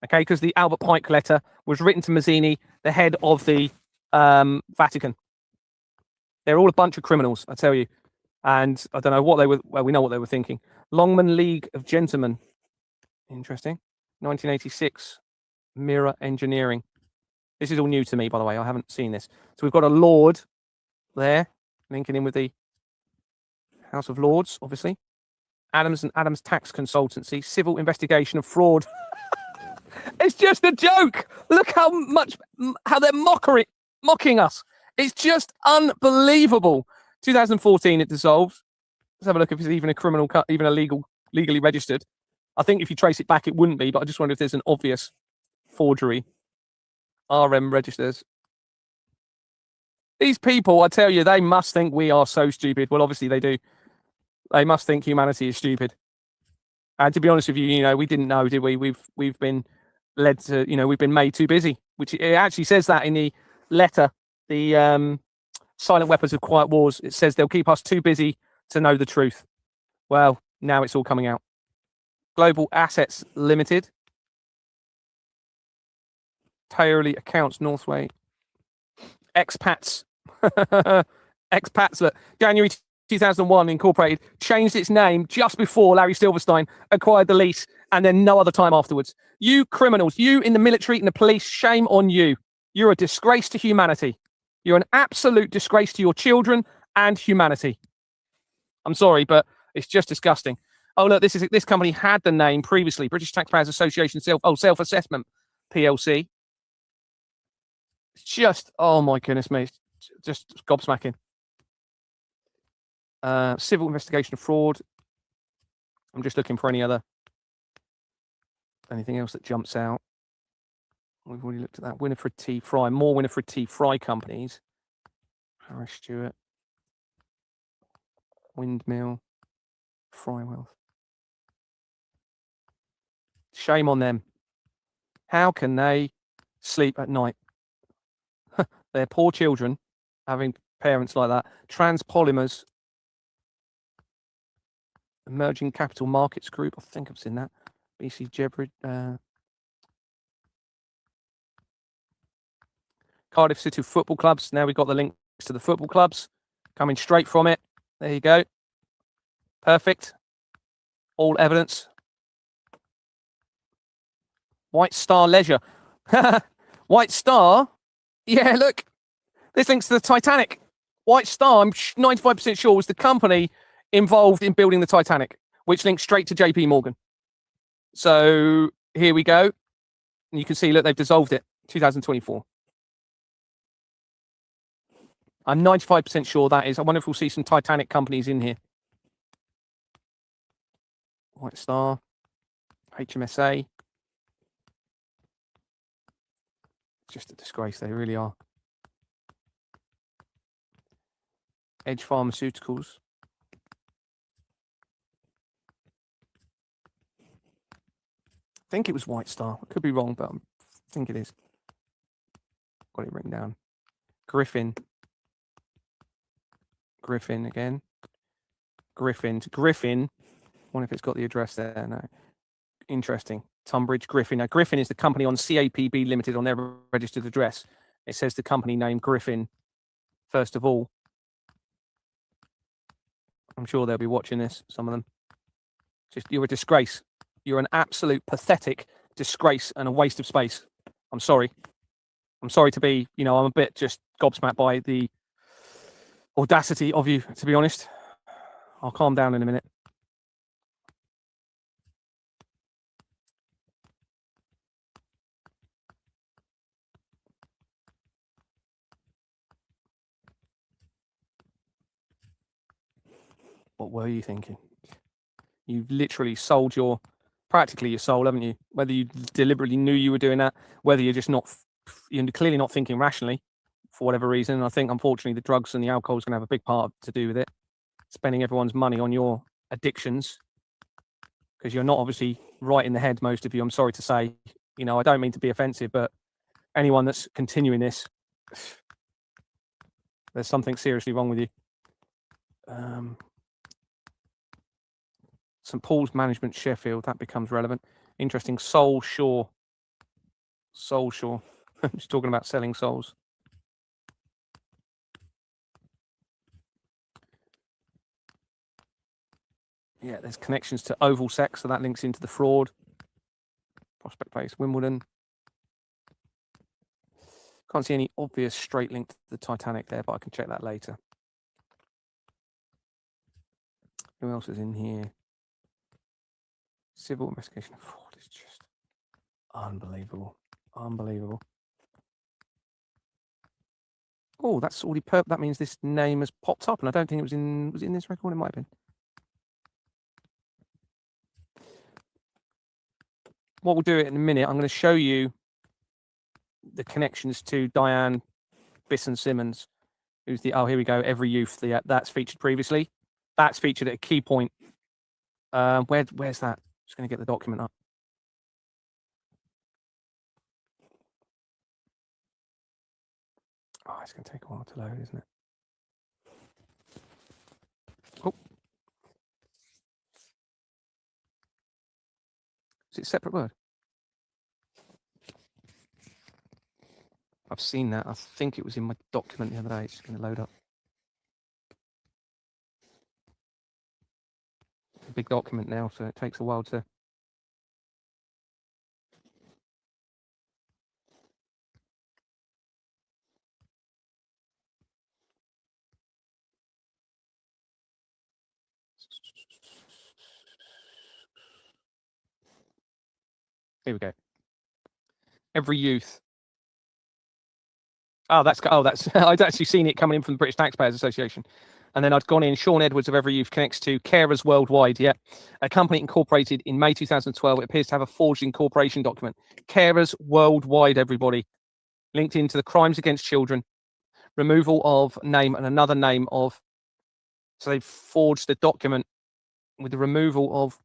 Okay, because the Albert Pike letter was written to Mazzini, the head of the Vatican. They're all a bunch of criminals, I tell you. And I don't know what they were. Well, we know what they were thinking. Longman League of Gentlemen. Interesting. 1986. Mirror Engineering. This is all new to me, by the way. I haven't seen this. So we've got a Lord there, linking in with the House of Lords, obviously. Adams and Adams Tax Consultancy, civil investigation of fraud. It's just a joke. Look how they're mocking us. It's just unbelievable. 2014, it dissolved. Let's have a look if it's even a criminal cut, even a legally registered. I think if you trace it back, it wouldn't be, but I just wonder if there's an obvious forgery. RM registers. These people, I tell you, they must think we are so stupid. Well, obviously they do. They must think humanity is stupid. And to be honest with you, we didn't know, did we? We've been led to, we've been made too busy. Which it actually says that in the letter, the Silent Weapons of Quiet Wars. It says they'll keep us too busy to know the truth. Well, now it's all coming out. Global Assets Limited. Taylorley Accounts, Northway. Expats. Expats, look. January 2001 Incorporated changed its name just before Larry Silverstein acquired the lease, and then no other time afterwards. You criminals, you in the military and the police, shame on you. You're a disgrace to humanity. You're an absolute disgrace to your children and humanity. I'm sorry, but it's just disgusting. Oh, look, this company had the name previously, British Taxpayers Association Self-Assessment PLC. It's just, oh my goodness me, it's just gobsmacking. Civil investigation of fraud. I'm just looking for anything else that jumps out. We've already looked at that. Winifred T. Fry, more Winifred T. Fry companies. Harris Stewart, Windmill, Fry Wealth. Shame on them. How can they sleep at night? They're poor children having parents like that. Transpolymers. Emerging Capital Markets Group. I think I've seen that. BC Jebrid. Cardiff City Football Clubs. Now we've got the links to the football clubs coming straight from it. There you go. Perfect. All evidence. White Star Leisure. White Star. Yeah, look. This links to the Titanic. White Star, I'm 95% sure, was the company involved in building the Titanic, which links straight to JP Morgan. So here we go. And you can see, look, they've dissolved it. 2024. I'm 95% sure that is. I wonder if we'll see some Titanic companies in here. White Star, HMSA. Just a disgrace, they really are. Edge Pharmaceuticals. I think it was White Star. I could be wrong, but I think it is. Got it written down. Griffin again. Griffin. I wonder if it's got the address there. No. Interesting. Tunbridge Griffin. Now, Griffin is the company on CAPB Limited on their registered address. It says the company name Griffin, first of all. I'm sure they'll be watching this, some of them. You're a disgrace. You're an absolute pathetic disgrace and a waste of space. I'm sorry. I'm sorry to be, I'm a bit just gobsmacked by the audacity of you, to be honest. I'll calm down in a minute. What were you thinking? You've literally sold practically your soul, haven't you? Whether you deliberately knew you were doing that, whether you're just you're clearly not thinking rationally for whatever reason. I think, unfortunately, the drugs and the alcohol is going to have a big part to do with it. Spending everyone's money on your addictions, because you're not obviously right in the head, most of you, I'm sorry to say. I don't mean to be offensive, but anyone that's continuing this, there's something seriously wrong with you. St Paul's Management, Sheffield. That becomes relevant. Interesting. Soul Shore. Soul Shore. Just talking about selling souls. Yeah, there's connections to Oval Sex, so that links into the fraud. Prospect Place, Wimbledon. Can't see any obvious straight link to the Titanic there, but I can check that later. Who else is in here? Civil investigation of fraud is just unbelievable. Unbelievable. Oh, that's already that means this name has popped up, and I don't think it was in this record. It might have been. What we'll do it in a minute, I'm going to show you the connections to Diane Bisson-Simmons, who's the, oh, here we go, Every Youth. That's featured previously. That's featured at a key point. Where's that? Just going to get the document up. Oh, it's going to take a while to load, isn't it? Oh. Is it a separate word? I've seen that. I think it was in my document the other day. It's just going to load up. It's a big document now, so it takes a while to... Here we go. Every Youth. Oh, that's I'd actually seen it coming in from the British Taxpayers Association. And then I'd gone in, Sean Edwards of Every Youth connects to Carers Worldwide. Yeah. A company incorporated in May 2012. It appears to have a forged incorporation document. Carers Worldwide, everybody. Linked into the crimes against children. Removal of name and another name of. So they've forged the document with the removal of.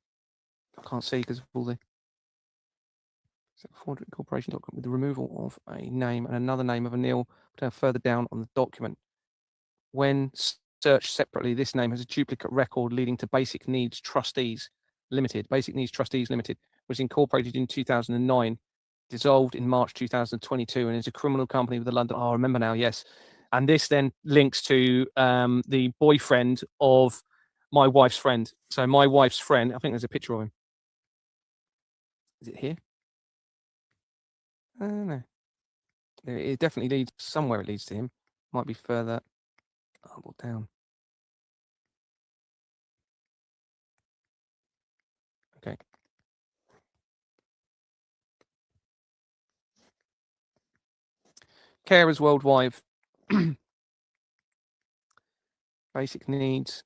I can't see because of all the. Forgery incorporation document with the removal of a name and another name of a nil further down on the document. When searched separately, this name has a duplicate record leading to Basic Needs Trustees Limited. Basic Needs Trustees Limited was incorporated in 2009, dissolved in March 2022, and is a criminal company with the London. Oh, I remember now, yes. And this then links to the boyfriend of my wife's friend. So my wife's friend, I think there's a picture of him. Is it here? I don't know. It definitely leads somewhere. It leads to him. Might be further up or down. Okay. Carers Worldwide. Basic Needs.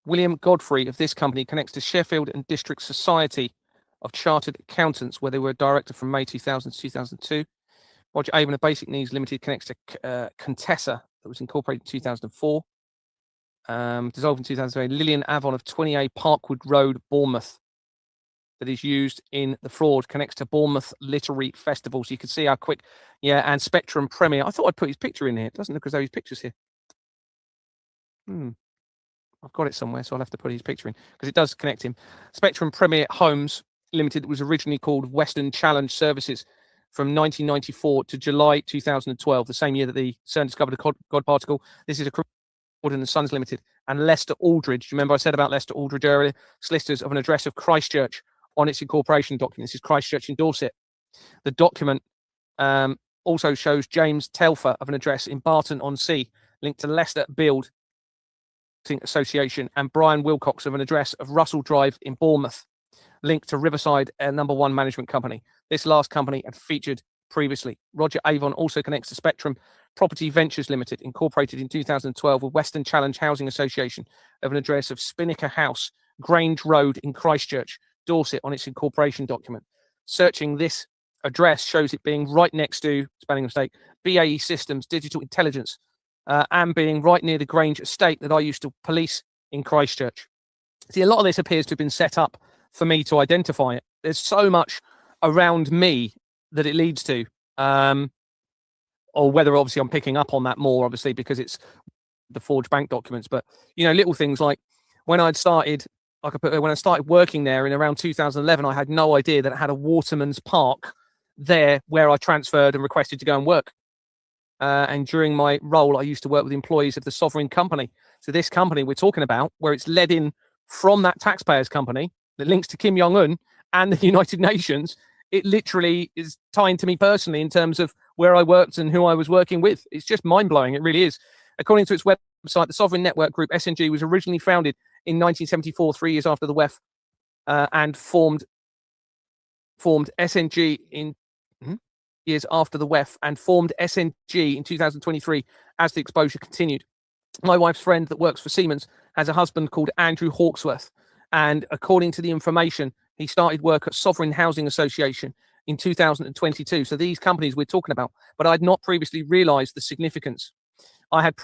William Godfrey of this company connects to Sheffield and District Society of Chartered Accountants, where they were a director from May 2000 to 2002. Roger Avon of Basic Needs Limited connects to Contessa, that was incorporated in 2004. Dissolved in 2008. Lillian Avon of 28 Parkwood Road, Bournemouth, that is used in the fraud, connects to Bournemouth Literary Festival. So you can see how quick. Yeah, and Spectrum Premier. I thought I'd put his picture in here. It doesn't look as though his picture's here. I've got it somewhere, so I'll have to put his picture in because it does connect him. Spectrum Premier Homes Limited was originally called Western Challenge Services from 1994 to July 2012, the same year that the CERN discovered a God particle. This is a Gordon and Sons Limited. And Leicester Aldridge, do you remember I said about Leicester Aldridge earlier? Solicitors of an address of Christchurch on its incorporation document. This is Christchurch in Dorset. The document also shows James Telfer of an address in Barton-on-Sea, linked to Leicester Build Association, and Brian Wilcox of an address of Russell Drive in Bournemouth, linked to Riverside #1 Management Company. This last company had featured previously. Roger Avon also connects to Spectrum Property Ventures Limited, incorporated in 2012 with Western Challenge Housing Association, of an address of Spinnaker House, Grange Road in Christchurch, Dorset, on its incorporation document. Searching this address shows it being right next to, spelling mistake, BAE Systems Digital Intelligence, and being right near the Grange estate that I used to police in Christchurch. See, a lot of this appears to have been set up for me to identify it. There's so much around me that it leads to, or whether obviously I'm picking up on that more, obviously, because it's the forged bank documents. But, you know, little things like when I'd started like I put, when I started working there in around 2011, I had no idea that it had a Waterman's Park there where I transferred and requested to go and work. And during my role, I used to work with employees of the sovereign company. So this company we're talking about, where it's led in from that taxpayers company that links to Kim Jong-un and the United Nations, it literally is tying to me personally in terms of where I worked and who I was working with. It's just mind-blowing. It really is. According to its website, the Sovereign Network Group, SNG, was originally founded in 1974, 3 years after the WEF, and formed SNG in years after the WEF, and formed SNG in 2023 as the exposure continued. My wife's friend that works for Siemens has a husband called Andrew Hawksworth, and according to the information, he started work at Sovereign Housing Association in 2022. So these companies we're talking about, but I'd not previously realized the significance. I had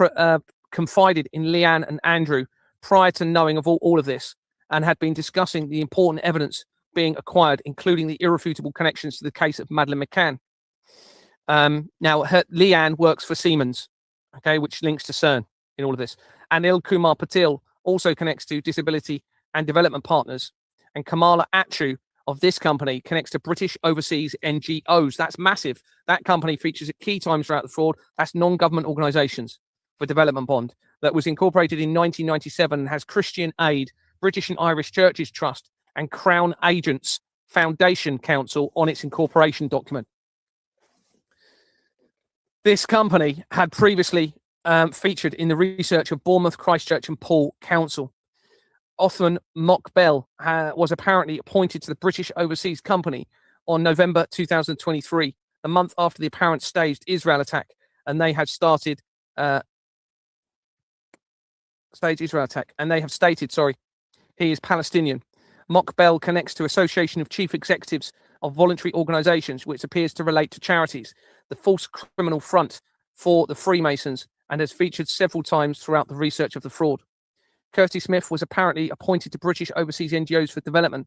confided in Leanne and Andrew prior to knowing of all of this, and had been discussing the important evidence being acquired, including the irrefutable connections to the case of Madeleine McCann. Now, Leanne works for Siemens, okay, which links to CERN in all of this. And Il Kumar Patil also connects to Disability and Development Partners. And Kamala Atru of this company connects to British overseas NGOs. That's massive. That company features at key times throughout the fraud. That's non-government organizations for Development Bond that was incorporated in 1997 and has Christian Aid, British and Irish Churches Trust, and Crown Agents Foundation Council on its incorporation document. This company had previously featured in the research of Bournemouth, Christchurch and Poole Council. Othman Mokbel was apparently appointed to the British Overseas Company on November 2023, a month after the apparent staged Israel attack, and they had started stated, he is Palestinian. Mokbel connects to Association of Chief Executives of Voluntary Organisations, which appears to relate to charities, the false criminal front for the Freemasons, and has featured several times throughout the research of the fraud. Kirsty Smith was apparently appointed to British Overseas NGOs for Development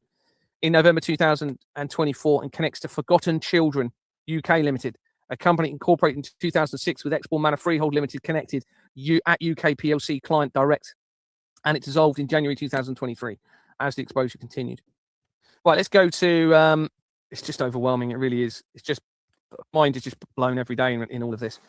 in November 2024 and connects to Forgotten Children UK Limited, a company incorporated in 2006 with Export Manor Freehold Limited connected at UK PLC Client Direct, and it dissolved in January 2023 as the exposure continued. Right, let's go to, it's just overwhelming, it really is. It's just, mind is just blown every day in all of this.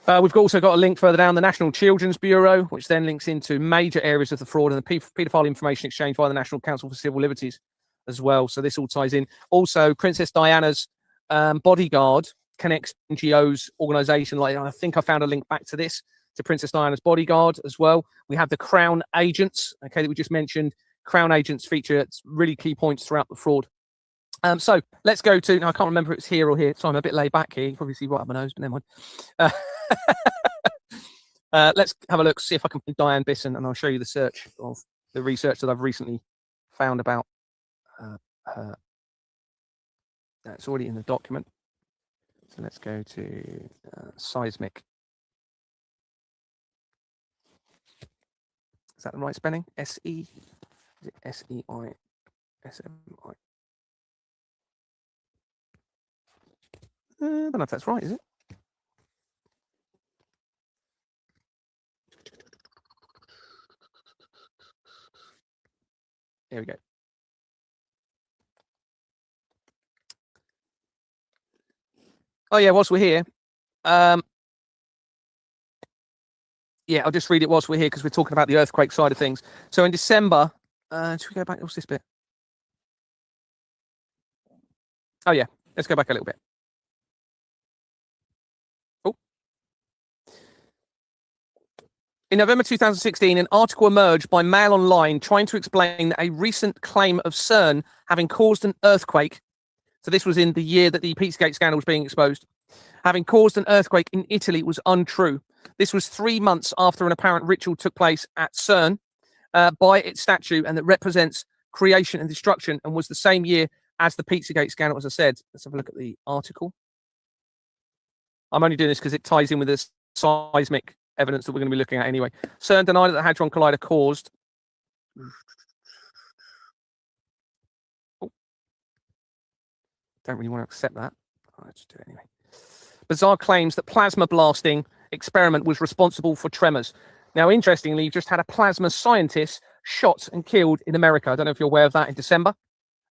We've also got a link further down, the National Children's Bureau, which then links into major areas of the fraud and the paedophile information exchange by the National Council for Civil Liberties as well. So this all ties in. Also, Princess Diana's bodyguard connects NGOs organisation. Like, I think I found a link back to this, to Princess Diana's bodyguard as well. We have the Crown Agents, okay, that we just mentioned. Crown Agents feature really key points throughout the fraud. So let's go to, now I can't remember if it's here or here, so I'm a bit laid back here. You can probably see right up my nose, but never mind. Let's have a look, see if I can find Diane Bisson, and I'll show you the search of the research that I've recently found about her. It's already in the document. So let's go to Seismic. Is that the right spelling? S-E? Is it S-E-I-S-M-I? I don't know if that's right, is it? Here we go. Oh yeah, whilst we're here, yeah, I'll just read it whilst we're here because we're talking about the earthquake side of things. So in December, should we go back? What's this bit? Oh yeah, let's go back a little bit. In November 2016, an article emerged by Mail Online trying to explain that a recent claim of CERN having caused an earthquake, so this was in the year that the Pizzagate scandal was being exposed, having caused an earthquake in Italy was untrue. This was 3 months after an apparent ritual took place at CERN by its statue, and that represents creation and destruction, and was the same year as the Pizzagate scandal, as I said. Let's have a look at the article. I'm only doing this because it ties in with this seismic evidence that we're going to be looking at anyway. CERN denied that the Hadron Collider caused... Oh. Don't really want to accept that. I'll just do it anyway. Bizarre claims that plasma blasting experiment was responsible for tremors. Now, interestingly, you've just had a plasma scientist shot and killed in America. I don't know if you're aware of that in December.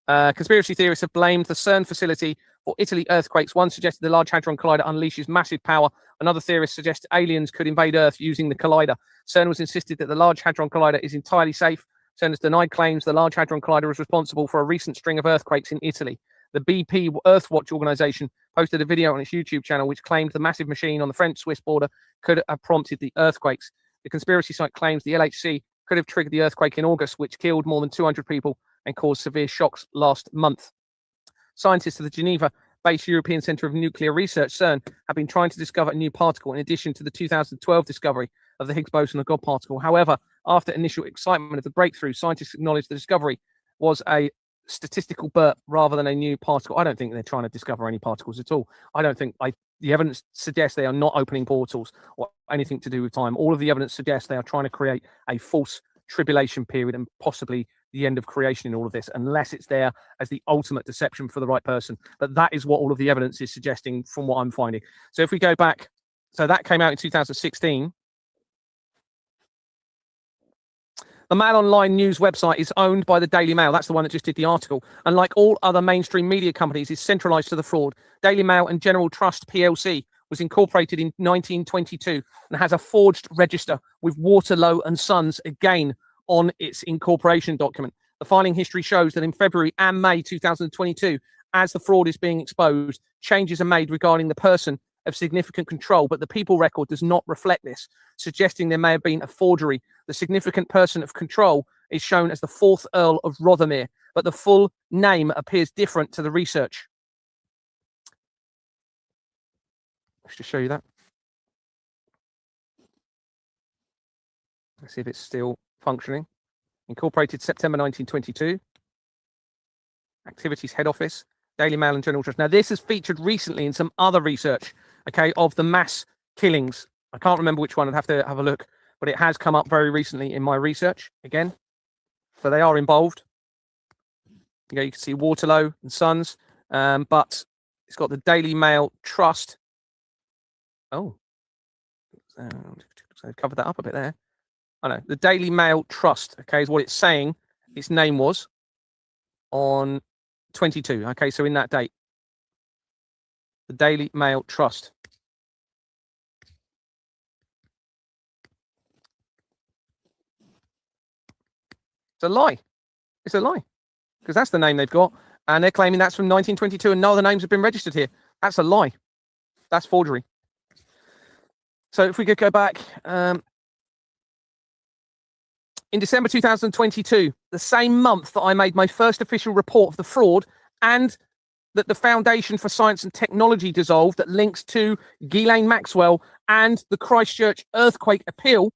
Conspiracy theorists have blamed the CERN facility for Italy earthquakes. One suggested the Large Hadron Collider unleashes massive power. Another theorist suggested aliens could invade Earth using the collider. CERN was insisted that the Large Hadron Collider is entirely safe. CERN has denied claims the Large Hadron Collider was responsible for a recent string of earthquakes in Italy. The BP Earthwatch organization posted a video on its YouTube channel which claimed the massive machine on the French-Swiss border could have prompted the earthquakes. The conspiracy site claims the LHC could have triggered the earthquake in August, which killed more than 200 people and caused severe shocks last month. Scientists of the Geneva-based European Centre of Nuclear Research, CERN, have been trying to discover a new particle in addition to the 2012 discovery of the Higgs boson of God particle. However, after initial excitement of the breakthrough, scientists acknowledged the discovery was a statistical burp rather than a new particle. I don't think they're trying to discover any particles at all. I don't think the evidence suggests they are not opening portals or anything to do with time. All of the evidence suggests they are trying to create a false tribulation period and possibly the end of creation in all of this, unless it's there as the ultimate deception for the right person. But that is what all of the evidence is suggesting from what I'm finding. So if we go back, so that came out in 2016. The Mail Online news website is owned by the Daily Mail. That's the one that just did the article. And like all other mainstream media companies, is centralized to the fraud. Daily Mail and General Trust PLC was incorporated in 1922 and has a forged register with Waterlow and Sons again on its incorporation document. The filing history shows that in February and May 2022, as the fraud is being exposed, changes are made regarding the person of significant control, but the people record does not reflect this, suggesting there may have been a forgery. The significant person of control is shown as the 4th Earl of Rothermere, but the full name appears different to the research. Let's just show you that. Let's see if it's still functioning. Incorporated September 1922. Activities head office, Daily Mail and General Trust. Now, this is featured recently in some other research, okay, of the mass killings. I can't remember which one. I'd have to have a look, but it has come up very recently in my research again. So they are involved. You can see Waterlow and Sons, but it's got the Daily Mail Trust. Oh, so I've covered that up a bit there. I know the Daily Mail Trust, okay, is what it's saying its name was on 22. Okay, so in that date, the Daily Mail Trust. It's a lie. It's a lie because that's the name they've got, and they're claiming that's from 1922, and no other names have been registered here. That's a lie. That's forgery. So if we could go back. In December 2022, the same month that I made my first official report of the fraud and that the Foundation for Science and Technology dissolved that links to Ghislaine Maxwell and the Christchurch earthquake appeal,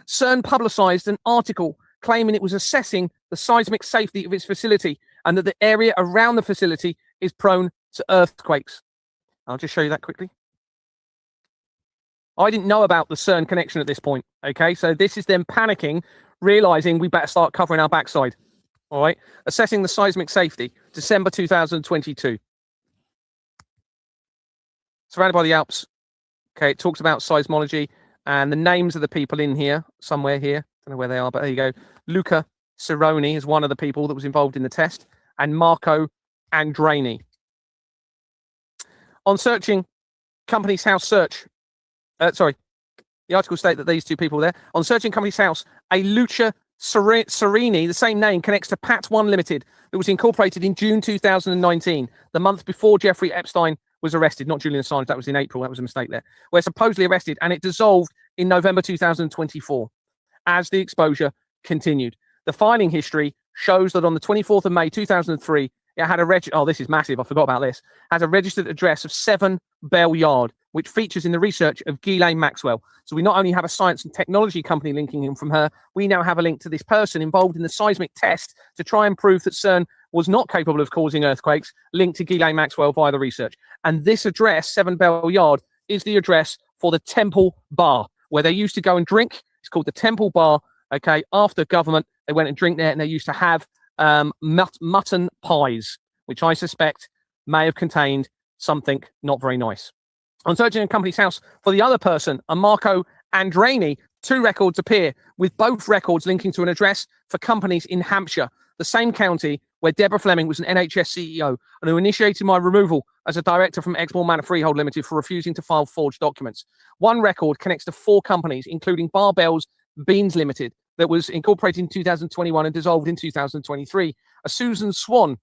CERN publicised an article claiming it was assessing the seismic safety of its facility and that the area around the facility is prone to earthquakes. I'll just show you that quickly. I didn't know about the CERN connection at this point, okay? So this is them panicking, realizing we better start covering our backside. All right. Assessing the seismic safety, December 2022. Surrounded by the Alps. Okay. It talks about seismology and the names of the people in here, somewhere here. Don't know where they are, but there you go. Luca Cironi is one of the people that was involved in the test, and Marco Andreni. On searching company's house search, the article states that these two people were there. On searching company's house, a Lucia Serini, the same name, connects to Pat One Limited, that was incorporated in June 2019, the month before Jeffrey Epstein was arrested. Not Julian Assange, that was in April. That was a mistake there. Where supposedly arrested, and it dissolved in November 2024 as the exposure continued. The filing history shows that on the 24th of May 2003, it had a oh, this is massive. I forgot about this. Has a registered address of 7 Bell Yard, which features in the research of Ghislaine Maxwell. So we not only have a science and technology company linking him from her, we now have a link to this person involved in the seismic test to try and prove that CERN was not capable of causing earthquakes, linked to Ghislaine Maxwell via the research. And this address, 7 Bell Yard, is the address for the Temple Bar, where they used to go and drink. It's called the Temple Bar. Okay, after government, they went and drink there, and they used to have mutton pies, which I suspect may have contained something not very nice. On searching a company's house for the other person, a Marco Andreni, 2 records appear, with both records linking to an address for companies in Hampshire, the same county where Deborah Fleming was an NHS CEO and who initiated my removal as a director from Exmoor Manor Freehold Limited for refusing to file forged documents. 1 record connects to 4 companies, including Barbell's Beans Limited, that was incorporated in 2021 and dissolved in 2023. A Susan Swan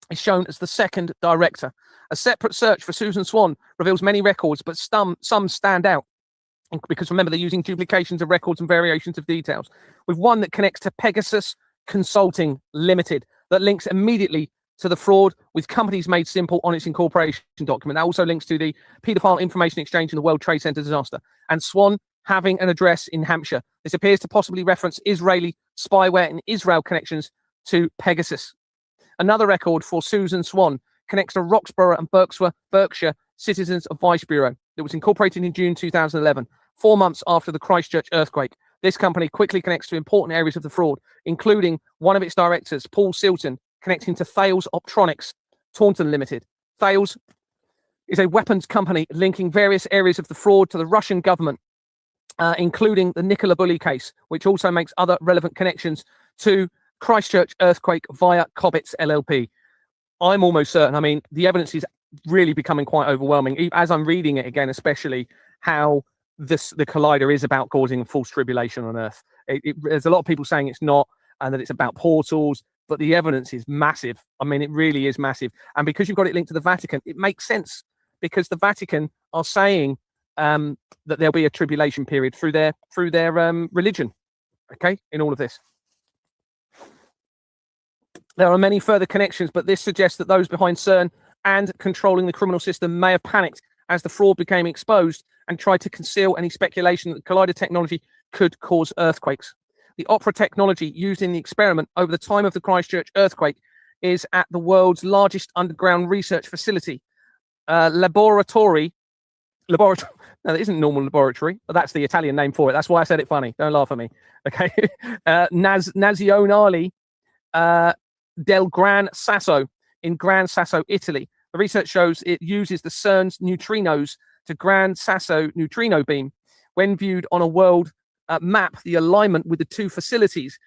is shown as the 2nd director. A separate search for Susan Swan reveals many records, but some stand out, because remember, they're using duplications of records and variations of details, with one that connects to Pegasus Consulting Limited that links immediately to the fraud, with companies made simple on its incorporation document. That also links to the paedophile information exchange in the World Trade Center disaster, and Swan having an address in Hampshire. This appears to possibly reference Israeli spyware and Israel connections to Pegasus. Another record for Susan Swan connects to Roxborough and Berkshire Citizens Advice Bureau that was incorporated in June 2011, 4 months after the Christchurch earthquake. This company quickly connects to important areas of the fraud, including one of its directors, Paul Silton, connecting to Thales Optronics, Taunton Limited. Thales is a weapons company linking various areas of the fraud to the Russian government, including the Nicola Bulley case, which also makes other relevant connections to Christchurch earthquake via Cobbitts LLP. I'm almost certain, I mean, the evidence is really becoming quite overwhelming, as I'm reading it again, especially how the collider is about causing false tribulation on Earth. There's a lot of people saying it's not, and that it's about portals, but the evidence is massive. I mean, it really is massive. And because you've got it linked to the Vatican, it makes sense, because the Vatican are saying that there'll be a tribulation period through their religion, okay, in all of this. There are many further connections, but this suggests that those behind CERN and controlling the criminal system may have panicked as the fraud became exposed and tried to conceal any speculation that the collider technology could cause earthquakes. The opera technology used in the experiment over the time of the Christchurch earthquake is at the world's largest underground research facility, laboratory. No, that isn't normal laboratory, but that's the Italian name for it. That's why I said it funny. Don't laugh at me. Okay. Nazionale del Gran Sasso in Gran Sasso, Italy. The research shows it uses the CERN's neutrinos to Gran Sasso neutrino beam. When viewed on a world map, the alignment with the 2 facilities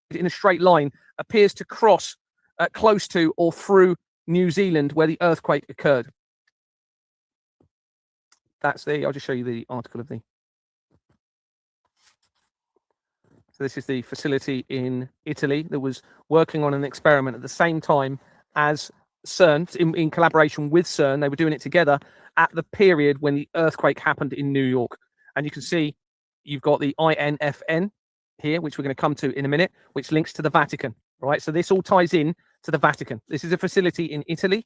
in a straight line appears to cross close to or through New Zealand, where the earthquake occurred. I'll just show you the article of the. So this is the facility in Italy that was working on an experiment at the same time as CERN, in collaboration with CERN. They were doing it together at the period when the earthquake happened in New York. And you can see you've got the INFN here, which we're going to come to in a minute, which links to the Vatican. Right, so this all ties in to the Vatican. This is a facility in Italy.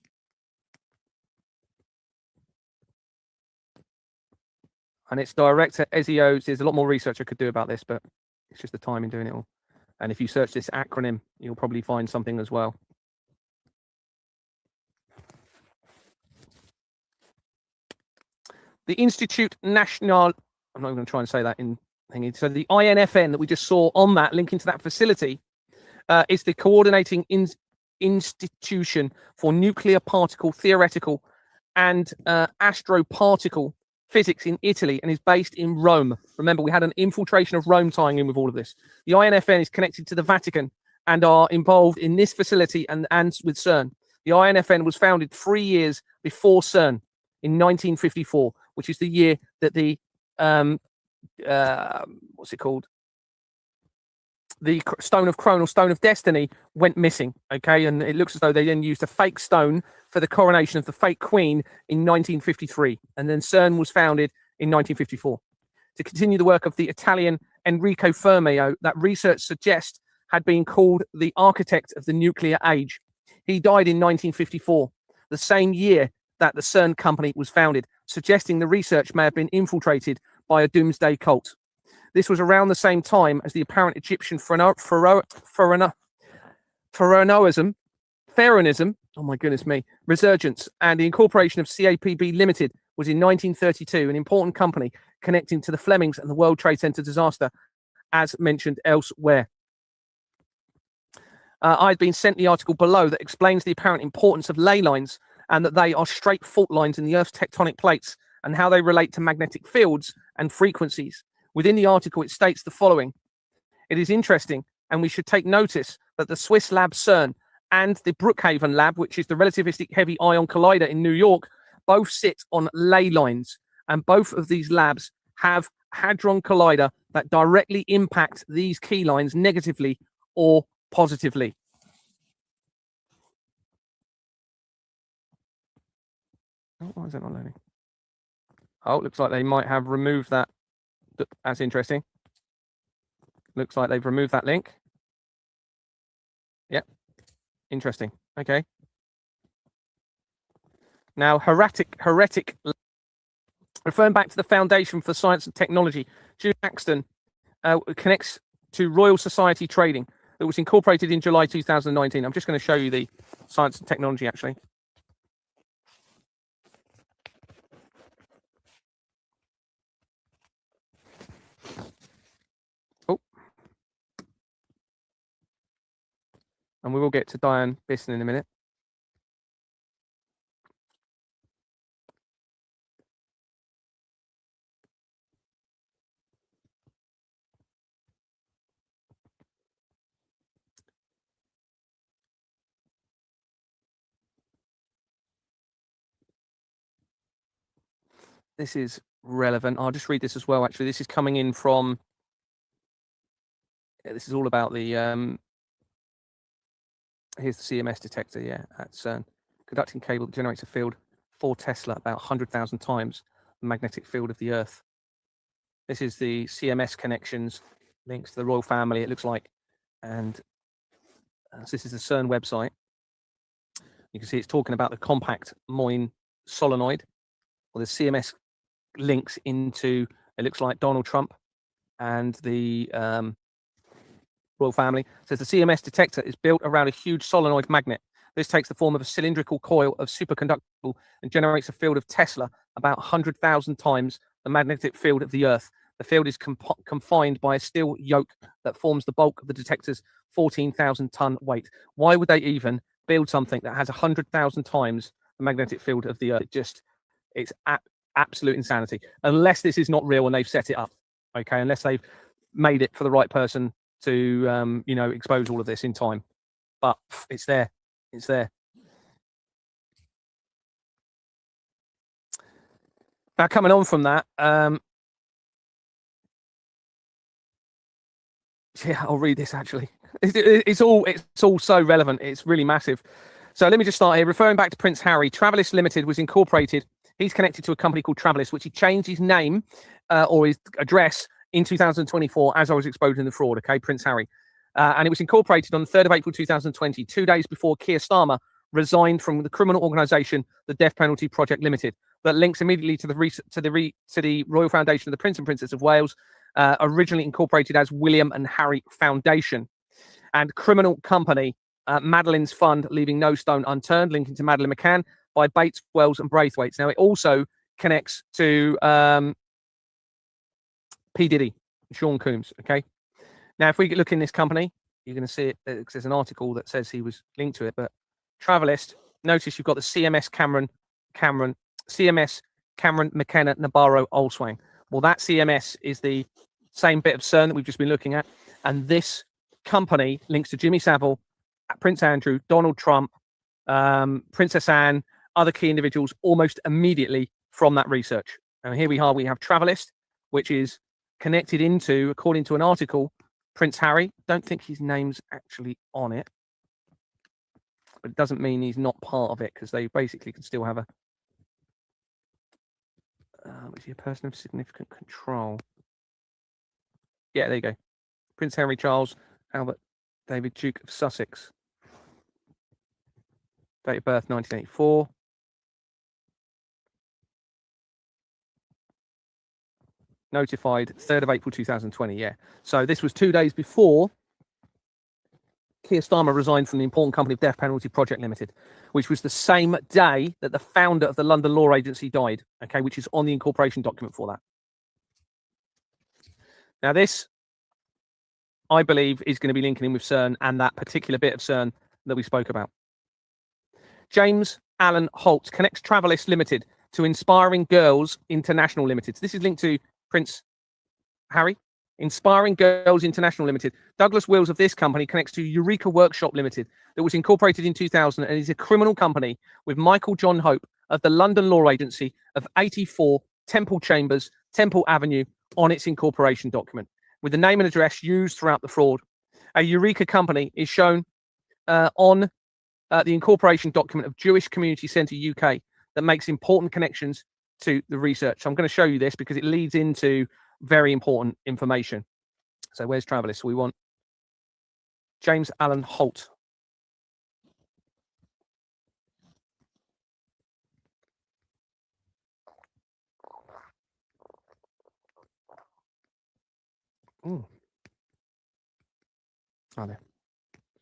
And its director, Ezio, there's a lot more research I could do about this, but it's just the time in doing it all. And if you search this acronym, you'll probably find something as well. The Institut National, I'm not going to try and say that in thingy. So the INFN that we just saw on that, linking to that facility, is the coordinating institution for nuclear particle theoretical and astroparticle physics in Italy, and is based in Rome. Remember, we had an infiltration of Rome tying in with all of this. The INFN is connected to the Vatican and are involved in this facility and with CERN. The INFN was founded 3 years before CERN in 1954, which is the year that the what's it called? The Stone of Crone or Stone of Destiny went missing, okay? And it looks as though they then used a fake stone for the coronation of the fake queen in 1953. And then CERN was founded in 1954. To continue the work of the Italian Enrico Fermi, that research suggests had been called the architect of the nuclear age. He died in 1954, the same year that the CERN company was founded, suggesting the research may have been infiltrated by a doomsday cult. This was around the same time as the apparent Egyptian Pharaonism, oh my goodness me, resurgence, and the incorporation of CAPB Limited was in 1932, an important company connecting to the Flemings and the World Trade Center disaster, as mentioned elsewhere. I've been sent the article below that explains the apparent importance of ley lines and that they are straight fault lines in the Earth's tectonic plates and how they relate to magnetic fields and frequencies. Within the article, it states the following. It is interesting, and we should take notice that the Swiss lab CERN and the Brookhaven lab, which is the relativistic heavy ion collider in New York, both sit on ley lines. And both of these labs have hadron collider that directly impact these key lines negatively or positively. Oh, why is that not loading? Oh, looks like they might have removed that. That's interesting. Looks like they've removed that link. Yep. Interesting. Okay. Now, heretic. Referring back to the Foundation for Science and Technology, June Axton connects to Royal Society Trading that was incorporated in July 2019. I'm just going to show you the science and technology, actually. Oh. And we will get to Diane Bisson in a minute. This is relevant. I'll just read this as well, actually. This is coming in from... this is all about the... here's the CMS detector, yeah, at CERN. Conducting cable that generates a field 4 Tesla, about 100,000 times the magnetic field of the Earth. This is the CMS connections, links to the royal family, it looks like. And so this is the CERN website. You can see it's talking about the compact Moyne solenoid. Well, the CMS links into, it looks like Donald Trump and the royal family. It says the CMS detector is built around a huge solenoid magnet. This takes the form of a cylindrical coil of superconductible and generates a field of Tesla about 100,000 times the magnetic field of the Earth. The field is confined by a steel yoke that forms the bulk of the detector's 14,000-ton weight. Why would they even build something that has 100,000 times the magnetic field of the Earth? It's absolute insanity. Unless this is not real and they've set it up, okay? Unless they've made it for the right person to, you know, expose all of this in time. But it's there. It's there. Now, coming on from that, yeah, I'll read this actually. It's all so relevant. It's really massive. So let me just start here. Referring back to Prince Harry, Travelist Limited was incorporated. He's connected to a company called Travelist, which he changed his name or his address in 2024 as I was exposing the fraud, okay, Prince Harry. And it was incorporated on the 3rd of April 2020, 2 days before Keir Starmer resigned from the criminal organisation, the Death Penalty Project Limited, that links immediately to the Royal Foundation of the Prince and Princess of Wales, originally incorporated as William and Harry Foundation. And criminal company, Madeleine's Fund, leaving no stone unturned, linking to Madeleine McCann by Bates, Wells and Braithwaite. Now, it also connects to P. Diddy, Sean Combs, okay? Now, if we look in this company, you're going to see it. There's an article that says he was linked to it, but Travelist, notice you've got the CMS Cameron, McKenna, Nabarro, Olswang. Well, that CMS is the same bit of CERN that we've just been looking at. And this company links to Jimmy Savile, Prince Andrew, Donald Trump, Princess Anne, other key individuals almost immediately from that research. And here we are, we have Travelist, which is connected into, according to an article, Prince Harry. Don't think his name's actually on it, but it doesn't mean he's not part of it, because they basically can still have a is he a person of significant control? Yeah, there you go. Prince Henry Charles Albert David Duke of Sussex. Date of birth 1984. Notified 3rd of April 2020. Yeah. So this was 2 days before Keir Starmer resigned from the important company of Death Penalty Project Limited, which was the same day that the founder of the London Law Agency died, okay, which is on the incorporation document for that. Now, this, I believe, is going to be linking in with CERN and that particular bit of CERN that we spoke about. James Allen Holt connects Travelist Limited to Inspiring Girls International Limited. This is linked to Prince Harry. Inspiring Girls International Limited. Douglas Wills of this company connects to Eureka Workshop Limited that was incorporated in 2000 and is a criminal company with Michael John Hope of the London Law Agency of 84 Temple Chambers, Temple Avenue on its incorporation document, with the name and address used throughout the fraud. A Eureka company is shown on the incorporation document of Jewish Community Centre UK that makes important connections to the research. So I'm going to show you this because it leads into very important information. So where's Travelist? We want James Allen Holt. Ooh. Oh, there.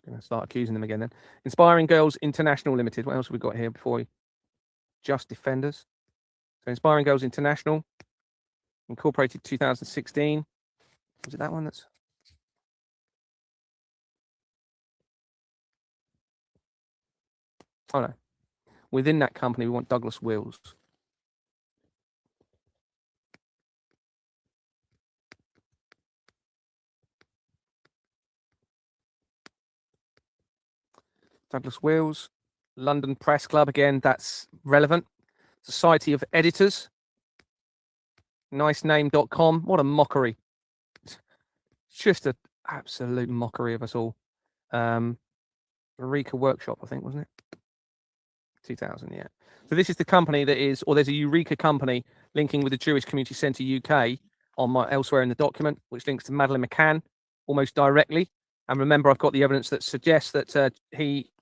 Going to start accusing them again then. Inspiring Girls International Limited. What else have we got here before we? Just Defenders. So Inspiring Girls International, incorporated 2016. Was it that one that's? Oh no. Within that company, we want Douglas Wills. Douglas Wills, London Press Club, again, that's relevant. Society of Editors, nicename.com. What a mockery. It's just an absolute mockery of us all. Eureka Workshop, I think, wasn't it? 2000, yeah. So this is the company that is, or there's a Eureka company linking with the Jewish Community Centre UK on my elsewhere in the document, which links to Madeleine McCann almost directly. And remember, I've got the evidence that suggests that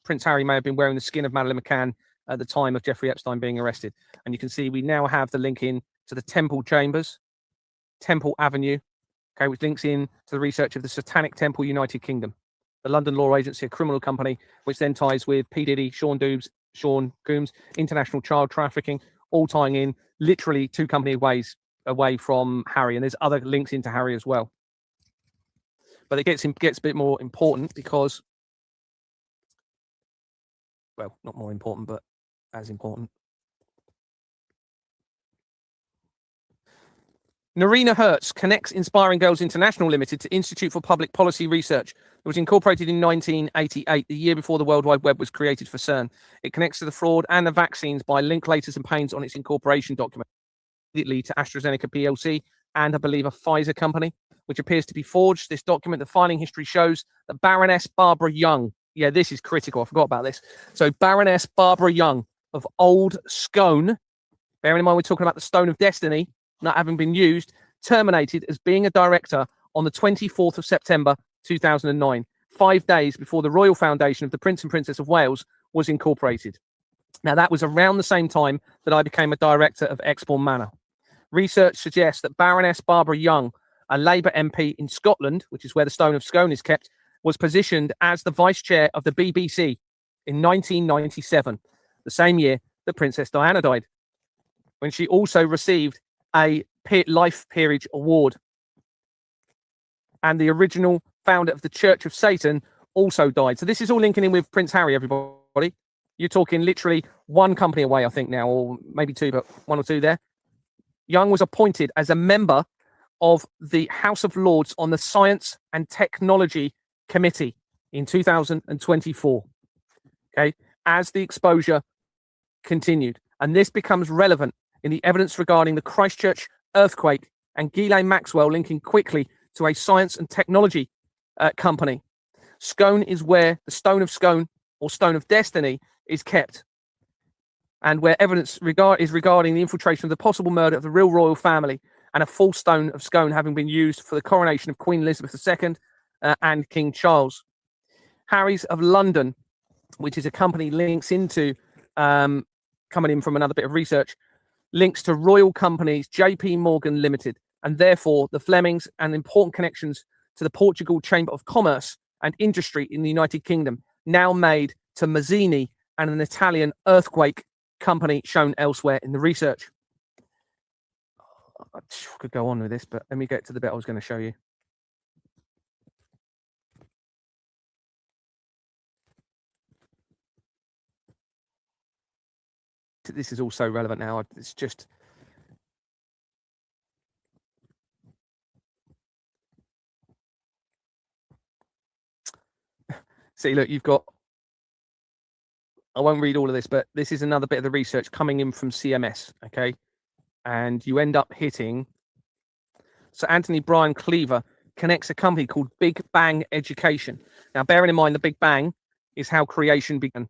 Prince Harry may have been wearing the skin of Madeleine McCann at the time of Jeffrey Epstein being arrested. And you can see we now have the link in to the Temple Chambers, Temple Avenue, okay, which links in to the research of the Satanic Temple United Kingdom, the London Law Agency, a criminal company, which then ties with P. Diddy, Sean Coombs, international child trafficking, all tying in literally two company ways away from Harry. And there's other links into Harry as well. But it gets a bit more important because, well, not more important, but as important. Narina Hertz connects Inspiring Girls International Limited to Institute for Public Policy Research. It was incorporated in 1988, the year before the World Wide Web was created for CERN. It connects to the fraud and the vaccines by Linklaters and Pains on its incorporation document, immediately to AstraZeneca PLC and, I believe, a Pfizer company, which appears to be forged. This document, the filing history shows that Baroness Barbara Young, yeah, this is critical, I forgot about this. So Baroness Barbara Young of Old Scone, bearing in mind we're talking about the Stone of Destiny, not having been used, terminated as being a director on the 24th of September 2009, 5 days before the Royal Foundation of the Prince and Princess of Wales was incorporated. Now, that was around the same time that I became a director of Exbourne Manor. Research suggests that Baroness Barbara Young, a Labour MP in Scotland, which is where the Stone of Scone is kept, was positioned as the vice chair of the BBC in 1997, the same year that Princess Diana died, when she also received a Life Peerage Award. And the original founder of the Church of Satan also died. So this is all linking in with Prince Harry, everybody. You're talking literally one company away, I think now, or maybe two, but one or two there. Young was appointed as a member of the House of Lords on the Science and Technology Committee in 2024. Okay, as the exposure continued. And this becomes relevant in the evidence regarding the Christchurch earthquake and Ghislaine Maxwell linking quickly to a science and technology company. Scone is where the Stone of Scone or Stone of Destiny is kept, and where evidence is regarding the infiltration of the possible murder of the real royal family and a false Stone of Scone having been used for the coronation of Queen Elizabeth II and King Charles. Harry's of London, which is a company links into, coming in from another bit of research, links to royal companies, JP Morgan Limited, and therefore the Flemings, and important connections to the Portugal Chamber of Commerce and Industry in the United Kingdom, now made to Mazzini and an Italian earthquake company shown elsewhere in the research. I could go on with this, but let me get to the bit I was going to show you. This is also relevant now. It's just See, look, you've got, I won't read all of this, but this is another bit of the research coming in from CMS, okay? And you end up hitting, so Anthony Brian Cleaver connects a company called Big Bang Education. Now, bearing in mind the Big Bang is how creation began,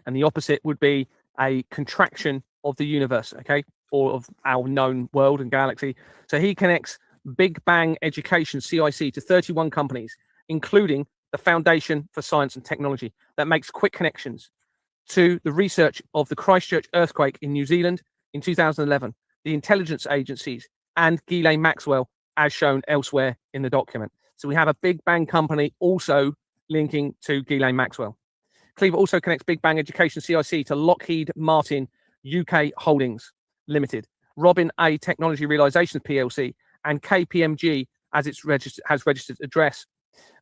and the opposite would be a contraction of the universe, okay, or of our known world and galaxy. So he connects Big Bang Education, CIC, to 31 companies, including the Foundation for Science and Technology, that makes quick connections to the research of the Christchurch earthquake in New Zealand in 2011, the intelligence agencies, and Ghislaine Maxwell, as shown elsewhere in the document. So we have a Big Bang company also linking to Ghislaine Maxwell. Cleaver also connects Big Bang Education, CIC, to Lockheed Martin UK Holdings Limited, Robin A Technology Realizations PLC, and KPMG as its registered address,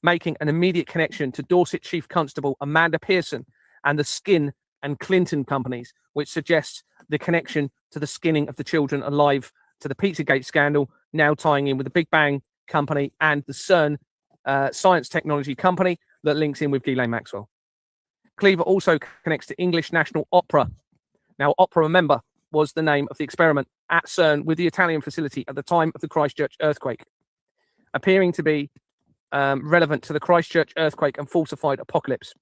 making an immediate connection to Dorset Chief Constable Amanda Pearson and the Skin and Clinton companies, which suggests the connection to the skinning of the children alive to the Pizzagate scandal, now tying in with the Big Bang company and the CERN science technology company that links in with Ghislaine Maxwell. Cleaver also connects to English National Opera. Now, opera, remember, was the name of the experiment at CERN with the Italian facility at the time of the Christchurch earthquake, appearing to be relevant to the Christchurch earthquake and falsified apocalypse.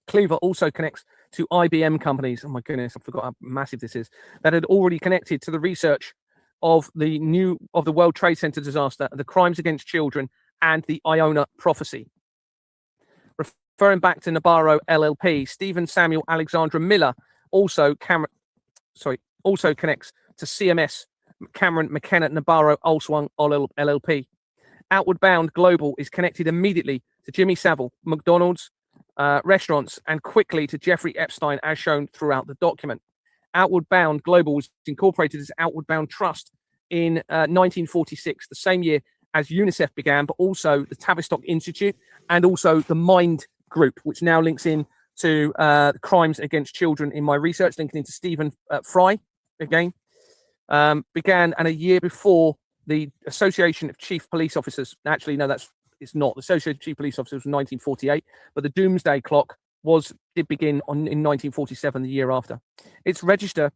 Cleaver also connects to IBM companies, oh my goodness, I forgot how massive this is, that had already connected to the research of the World Trade Center disaster, the crimes against children, and the Iona prophecy. Referring back to Nabarro LLP, Stephen Samuel Alexandra Miller also connects to CMS, Cameron McKenna Nabarro Olswang LLP. Outward Bound Global is connected immediately to Jimmy Savile, McDonald's, restaurants, and quickly to Jeffrey Epstein, as shown throughout the document. Outward Bound Global was incorporated as Outward Bound Trust in 1946, the same year as UNICEF began, but also the Tavistock Institute and also the Mind Group, which now links in to crimes against children in my research, linking into Stephen Fry again, began, and a year before the Association of Chief Police Officers, actually, no, it's not. The Association of Chief Police Officers was 1948, but the Doomsday Clock did begin in 1947, the year after. Its register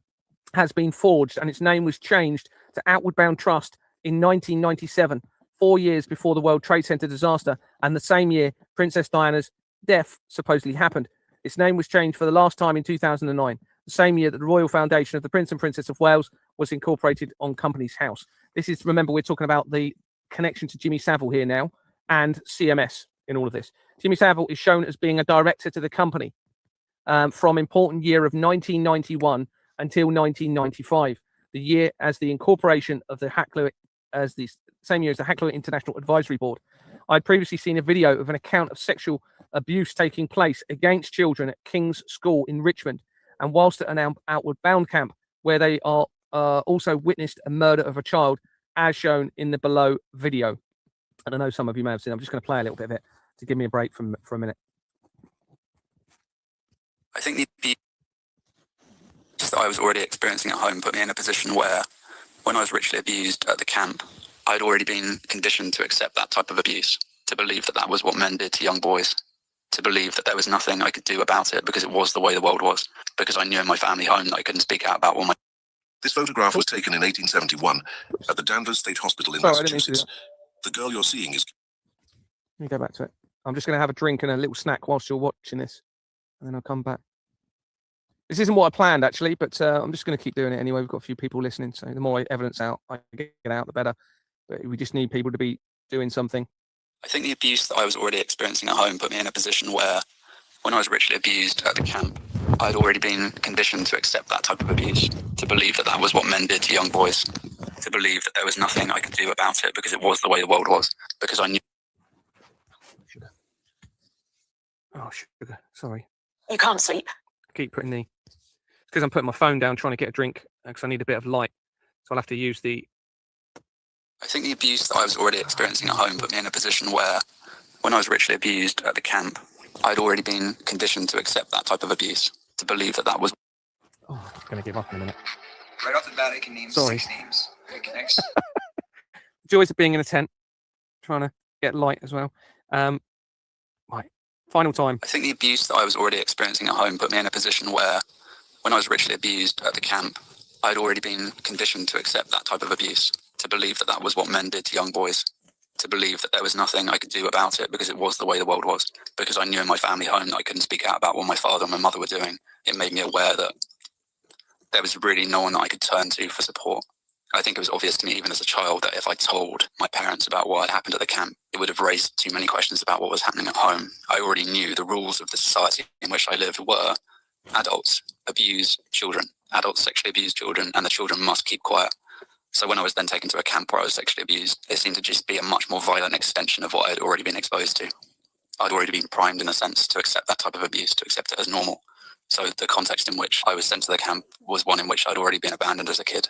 has been forged and its name was changed to Outward Bound Trust in 1997, 4 years before the World Trade Center disaster, and the same year Princess Diana's death supposedly happened. Its name was changed for the last time in 2009, the same year that the Royal Foundation of the Prince and Princess of Wales was incorporated on Companies House. This is, remember, we're talking about the connection to Jimmy Savile here now and CMS in all of this. Jimmy Savile is shown as being a director to the company from important year of 1991 until 1995, the year as the incorporation of the Hackler, as the same year as the Hackler International Advisory Board. I'd previously seen a video of an account of sexual abuse taking place against children at King's School in Richmond, and whilst at an Outward Bound camp where they are also witnessed a murder of a child, as shown in the below video. And I know some of you may have seen. I'm just going to play a little bit of it to give me a break for a minute. I think the abuse that I was already experiencing at home put me in a position where, when I was ritually abused at the camp, I'd already been conditioned to accept that type of abuse, to believe that that was what men did to young boys, to believe that there was nothing I could do about it because it was the way the world was, because I knew in my family home that I couldn't speak out about all my... This photograph was taken in 1871 at the Danvers State Hospital in Massachusetts. The girl you're seeing is... Let me go back to it. I'm just going to have a drink and a little snack whilst you're watching this, and then I'll come back. This isn't what I planned, actually, but I'm just going to keep doing it anyway. We've got a few people listening, so the more evidence I get out, the better. But we just need people to be doing something. I think the abuse that I was already experiencing at home put me in a position where, when I was ritually abused at the camp, I'd already been conditioned to accept that type of abuse, to believe that that was what men did to young boys, to believe that there was nothing I could do about it because it was the way the world was, because I knew... Oh, sugar. Sorry. You can't sleep. I keep putting the... It's because I'm putting my phone down trying to get a drink because I need a bit of light. So I'll have to use the... I think the abuse that I was already experiencing at home put me in a position where, when I was ritually abused at the camp, I'd already been conditioned to accept that type of abuse, to believe that that was... Oh, I'm going to give up in a minute. Right off the bat, I can name 6 names. It connects. Joys of being in a tent, trying to get light as well. Right, Final time. I think the abuse that I was already experiencing at home put me in a position where, when I was ritually abused at the camp, I'd already been conditioned to accept that type of abuse, to believe that that was what men did to young boys, to believe that there was nothing I could do about it because it was the way the world was. Because I knew in my family home that I couldn't speak out about what my father and my mother were doing. It made me aware that there was really no one that I could turn to for support. I think it was obvious to me even as a child that if I told my parents about what had happened at the camp, it would have raised too many questions about what was happening at home. I already knew the rules of the society in which I lived were adults abuse children, adults sexually abuse children, and the children must keep quiet. So when I was then taken to a camp where I was sexually abused, it seemed to just be a much more violent extension of what I had already been exposed to. I'd already been primed in a sense to accept that type of abuse, to accept it as normal. So the context in which I was sent to the camp was one in which I'd already been abandoned as a kid.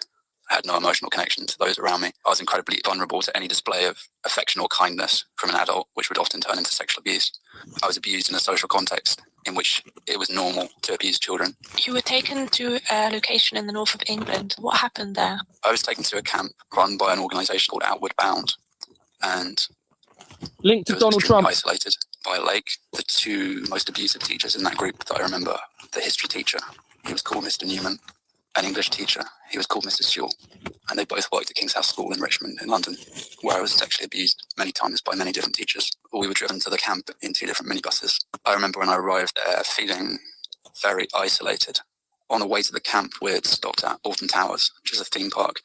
I had no emotional connection to those around me. I was incredibly vulnerable to any display of affection or kindness from an adult, which would often turn into sexual abuse. I was abused in a social context in which it was normal to abuse children. You were taken to a location in the north of England. What happened there? I was taken to a camp run by an organisation called Outward Bound, and Linked to Donald Trump. Isolated by a lake. The two most abusive teachers in that group that I remember, the history teacher, he was called Mr. Newman, an English teacher, he was called Mr. Sewell, and they both worked at King's House School in Richmond in London, where I was sexually abused many times by many different teachers. We were driven to the camp in 2 different minibuses. I remember when I arrived there feeling very isolated. On the way to the camp, we had stopped at Alton Towers, which is a theme park.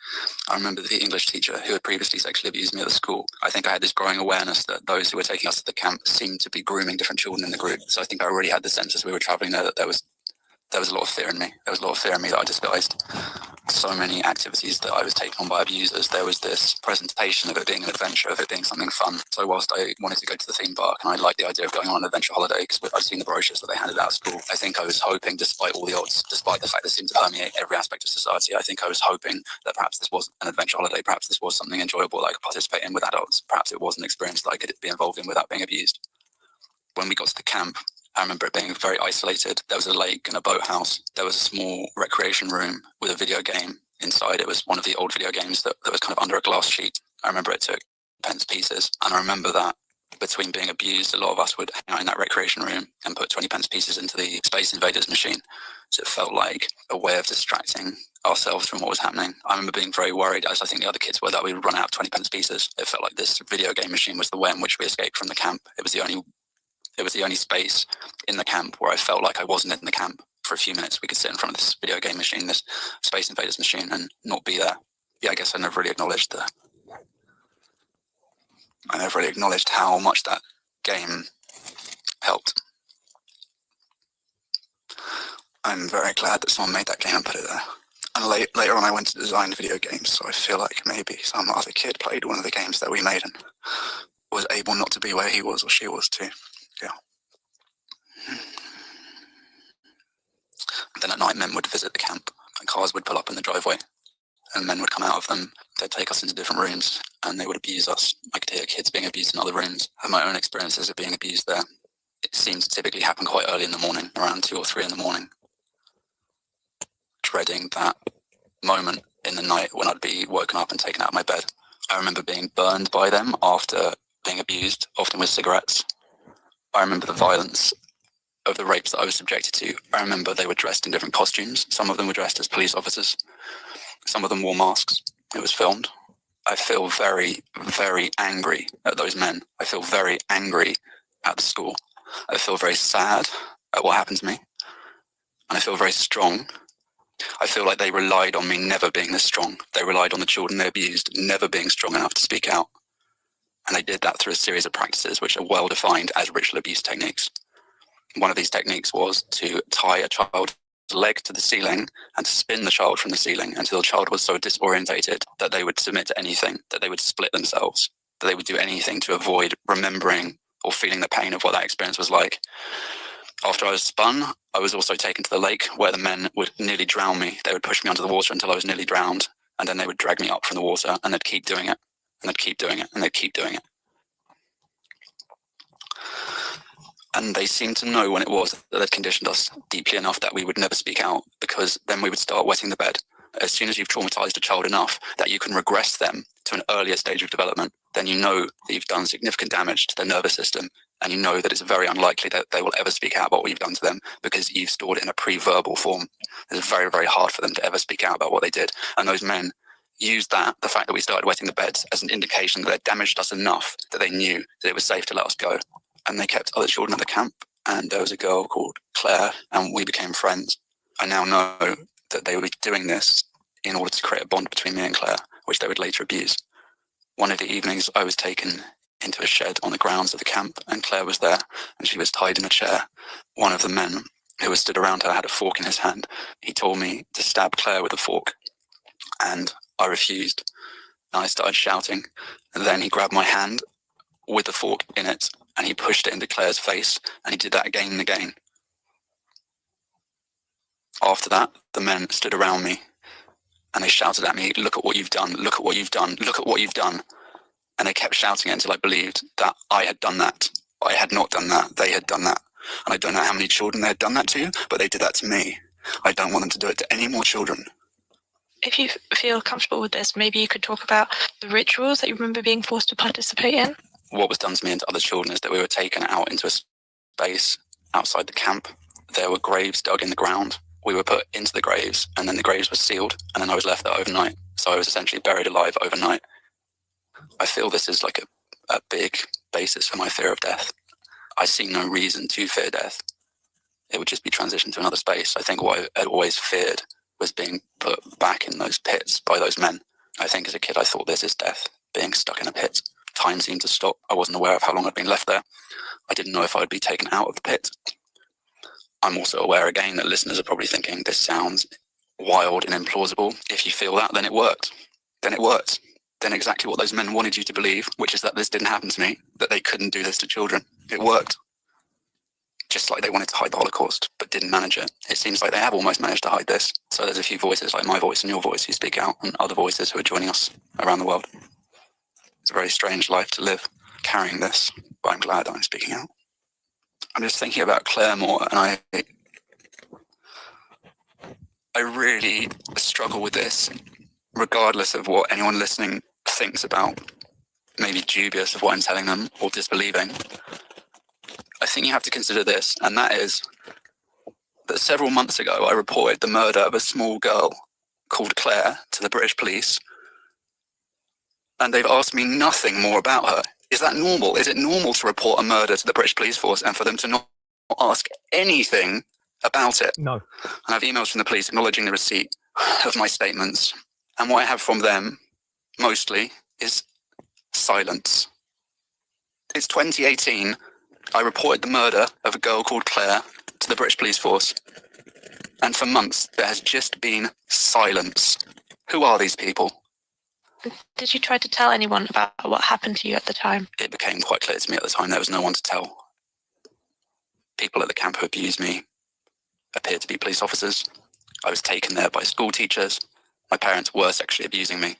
I remember the English teacher who had previously sexually abused me at the school. I think I had this growing awareness that those who were taking us to the camp seemed to be grooming different children in the group. So I think I already had the sense as we were traveling there that there was a lot of fear in me. There was a lot of fear in me that I disguised. So many activities that I was taken on by abusers. There was this presentation of it being an adventure, of it being something fun. So whilst I wanted to go to the theme park and I liked the idea of going on an adventure holiday because I'd seen the brochures that they handed out at school, I think I was hoping, despite all the odds, despite the fact that it seemed to permeate every aspect of society, I think I was hoping that perhaps this wasn't an adventure holiday, perhaps this was something enjoyable that I could participate in with adults. Perhaps it was an experience that I could be involved in without being abused. When we got to the camp, I remember it being very isolated. There was a lake and a boathouse. There was a small recreation room with a video game inside. It was one of the old video games that was kind of under a glass sheet. I remember it took pence pieces. And I remember that between being abused, a lot of us would hang out in that recreation room and put 20 pence pieces into the Space Invaders machine. So it felt like a way of distracting ourselves from what was happening. I remember being very worried, as I think the other kids were, that we would run out of 20 pence pieces. It felt like this video game machine was the way in which we escaped from the camp. It was the only space in the camp where I felt like I wasn't in the camp. For a few minutes, we could sit in front of this video game machine, this Space Invaders machine, and not be there. Yeah, I guess I never really acknowledged how much that game helped. I'm very glad that someone made that game and put it there. And later on, I went to design video games, so I feel like maybe some other kid played one of the games that we made and was able not to be where he was or she was too. Yeah. And then at night, men would visit the camp, and cars would pull up in the driveway, and men would come out of them. They'd take us into different rooms, and they would abuse us. I could hear kids being abused in other rooms. I had my own experiences of being abused there. It seemed to typically happen quite early in the morning, around 2 or 3 in the morning. Dreading that moment in the night when I'd be woken up and taken out of my bed. I remember being burned by them after being abused, often with cigarettes. I remember the violence of the rapes that I was subjected to. I remember they were dressed in different costumes. Some of them were dressed as police officers. Some of them wore masks. It was filmed. I feel very, very angry at those men. I feel very angry at the school. I feel very sad at what happened to me. And I feel very strong. I feel like they relied on me never being this strong. They relied on the children they abused never being strong enough to speak out. And they did that through a series of practices which are well defined as ritual abuse techniques. One of these techniques was to tie a child's leg to the ceiling and to spin the child from the ceiling until the child was so disorientated that they would submit to anything, that they would split themselves, that they would do anything to avoid remembering or feeling the pain of what that experience was like. After I was spun, I was also taken to the lake where the men would nearly drown me. They would push me under the water until I was nearly drowned, and then they would drag me up from the water, and they'd keep doing it, and they'd keep doing it, and they'd keep doing it. And they seemed to know when it was that they'd conditioned us deeply enough that we would never speak out, because then we would start wetting the bed. As soon as you've traumatized a child enough that you can regress them to an earlier stage of development, then you know that you've done significant damage to their nervous system And you know that it's very unlikely that they will ever speak out about what you've done to them because you've stored it in a pre-verbal form. It's very, very hard for them to ever speak out about what they did. And those men used that, the fact that we started wetting the beds, as an indication that they'd damaged us enough that they knew that it was safe to let us go. And they kept other children at the camp. And there was a girl called Claire, and we became friends. I now know that they would be doing this in order to create a bond between me and Claire, which they would later abuse. One of the evenings, I was taken into a shed on the grounds of the camp, and Claire was there, and she was tied in a chair. One of the men who was stood around her had a fork in his hand. He told me to stab Claire with a fork, and I refused. And I started shouting, and then he grabbed my hand with the fork in it, and he pushed it into Claire's face, and he did that again and again. After that, the men stood around me, and they shouted at me, "Look at what you've done, look at what you've done, look at what you've done." And they kept shouting it until I believed that I had done that. I had not done that. They had done that. And I don't know how many children they had done that to, but they did that to me. I don't want them to do it to any more children. If you feel comfortable with this, maybe you could talk about the rituals that you remember being forced to participate in. What was done to me and to other children is that we were taken out into a space outside the camp. There were graves dug in the ground. We were put into the graves, and then the graves were sealed, and then I was left there overnight. So I was essentially buried alive overnight. I feel this is like a big basis for my fear of death. I see no reason to fear death. It would just be transitioned to another space. I think what I had always feared was being put back in those pits by those men. I think as a kid, I thought this is death, being stuck in a pit. Time seemed to stop. I wasn't aware of how long I'd been left there. I didn't know if I would be taken out of the pit. I'm also aware again that listeners are probably thinking this sounds wild and implausible. If you feel that, then it worked. Then it worked. Then exactly what those men wanted you to believe, which is that this didn't happen to me, that they couldn't do this to children. It worked. Just like they wanted to hide the Holocaust, but didn't manage it. It seems like they have almost managed to hide this. So there's a few voices like my voice and your voice who speak out, and other voices who are joining us around the world. It's a very strange life to live, carrying this, but I'm glad that I'm speaking out. I'm just thinking about Claire more, and I really struggle with this, regardless of what anyone listening thinks about, maybe dubious of what I'm telling them or disbelieving. I think you have to consider this, and that is that several months ago I reported the murder of a small girl called Claire to the British police, and they've asked me nothing more about her. Is that normal? Is it normal to report a murder to the British police force and for them to not ask anything about it? No. And I have emails from the police acknowledging the receipt of my statements, and what I have from them, mostly, is silence. It's 2018. I reported the murder of a girl called Claire to the British police force, and for months there has just been silence. Who are these people? Did you try to tell anyone about what happened to you at the time? It became quite clear to me at the time there was no one to tell. People at the camp who abused me appeared to be police officers. I was taken there by school teachers. My parents were sexually abusing me.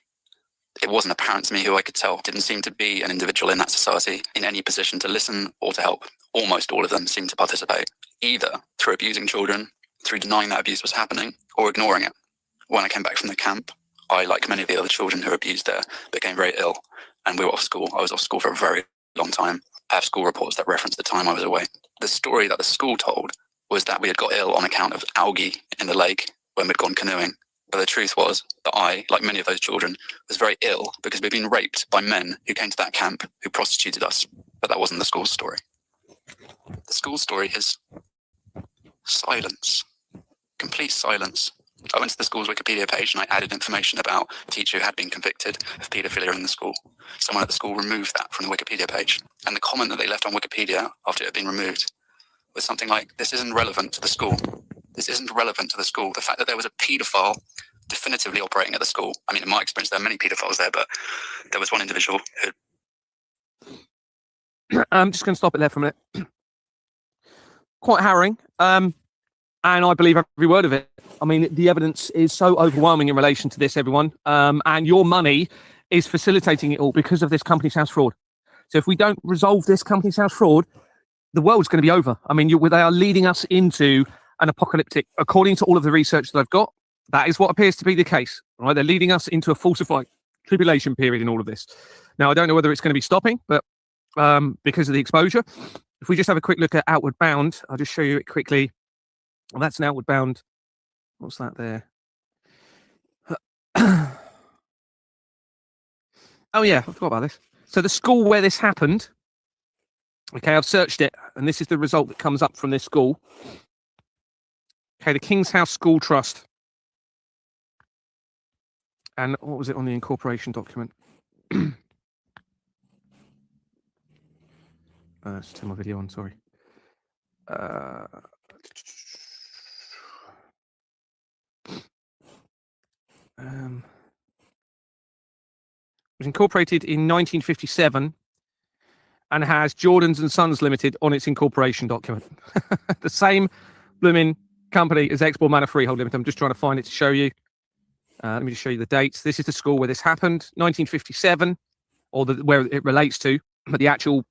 It wasn't apparent to me who I could tell. Didn't seem to be an individual in that society in any position to listen or to help. Almost all of them seemed to participate, either through abusing children, through denying that abuse was happening, or ignoring it. When I came back from the camp, I, like many of the other children who were abused there, became very ill, and we were off school. I was off school for a very long time. I have school reports that reference the time I was away. The story that the school told was that we had got ill on account of algae in the lake when we'd gone canoeing. But the truth was that I, like many of those children, was very ill because we'd been raped by men who came to that camp who prostituted us. But that wasn't the school's story. The school's story is silence. Complete silence. I went to the school's Wikipedia page and I added information about a teacher who had been convicted of paedophilia in the school. Someone at the school removed that from the Wikipedia page. And the comment that they left on Wikipedia after it had been removed was something like, "This isn't relevant to the school. This isn't relevant to the school." The fact that there was a paedophile definitively operating at the school. I mean, in my experience, there are many paedophiles there, but there was one individual who... I'm just going to stop it there for a minute. Quite harrowing. And I believe every word of it. I mean, the evidence is so overwhelming in relation to this, everyone. And your money is facilitating it all because of this company's house fraud. So if we don't resolve this company's house fraud, the world's going to be over. I mean, they are leading us into an apocalyptic, according to all of the research that I've got, that is what appears to be the case. Right? They're leading us into a falsified tribulation period in all of this. Now, I don't know whether it's going to be stopping, but because of the exposure, If we just have a quick look at Outward Bound, I'll just show you it quickly. Well, that's an Outward Bound. What's that there? Oh yeah, I forgot about this. So the school where this happened, okay, I've searched it, and this is the result that comes up from this school. Okay, the King's House School Trust. And what was it on the incorporation document? Let's turn my video on, sorry. It was incorporated in 1957 and has Jordans and Sons Limited on its incorporation document. The same blooming company as Export Manor Freehold Limited. I'm just trying to find it to show you. Let me just show you the dates. This is the school where this happened, 1957, or where it relates to, but the actual,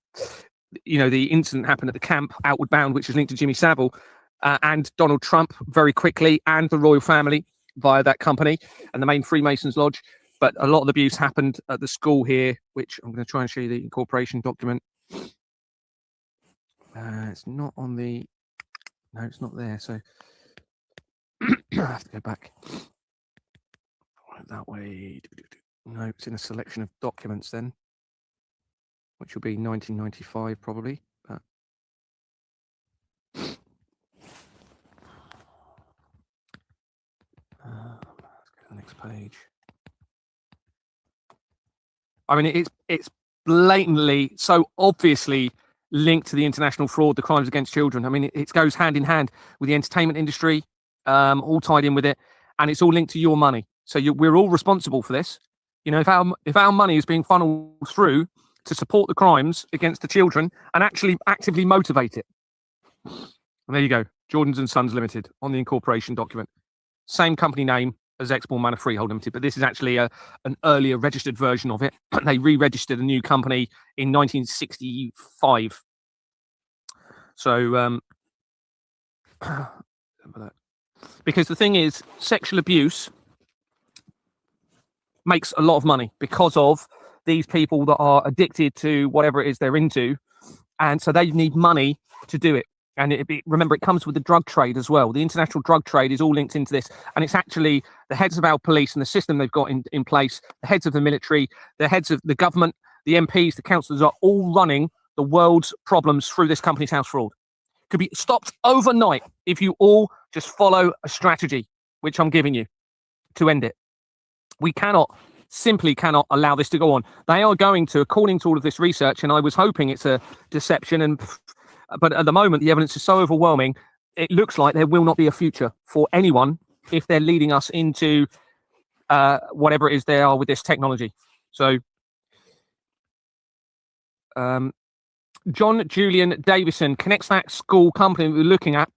the incident happened at the camp, Outward Bound, which is linked to Jimmy Savile and Donald Trump very quickly, and the royal family via that company and the main Freemasons Lodge. But a lot of the abuse happened at the school here, which I'm going to try and show you the incorporation document. It's not on the... No, it's not there, so I have to go back. Right, that way. No, it's in a selection of documents then, which will be 1995 probably. But... let's go to the next page. I mean, it's blatantly, so obviously linked to the international fraud, the crimes against children. I mean, it goes hand in hand with the entertainment industry, all tied in with it, and it's all linked to your money. So we're all responsible for this. If our money is being funneled through to support the crimes against the children and actually actively motivate it. And there you go, Jordans and Sons Limited on the incorporation document. Same company name as Export Manor Freehold Limited, but this is actually an earlier registered version of it. They re-registered a new company in 1965. So, because the thing is, sexual abuse makes a lot of money because of these people that are addicted to whatever it is they're into, and so they need money to do it. And remember, it comes with the drug trade as well. The international drug trade is all linked into this. And it's actually the heads of our police and the system they've got in place, the heads of the military, the heads of the government, the MPs, the councillors are all running the world's problems through this company's house fraud. Could be stopped overnight if you all just follow a strategy, which I'm giving you, to end it. We simply cannot allow this to go on. They are going to, according to all of this research, and I was hoping it's a deception, but at the moment, the evidence is so overwhelming, it looks like there will not be a future for anyone if they're leading us into whatever it is they are with this technology. So, John Julian Davison connects that school company we're looking at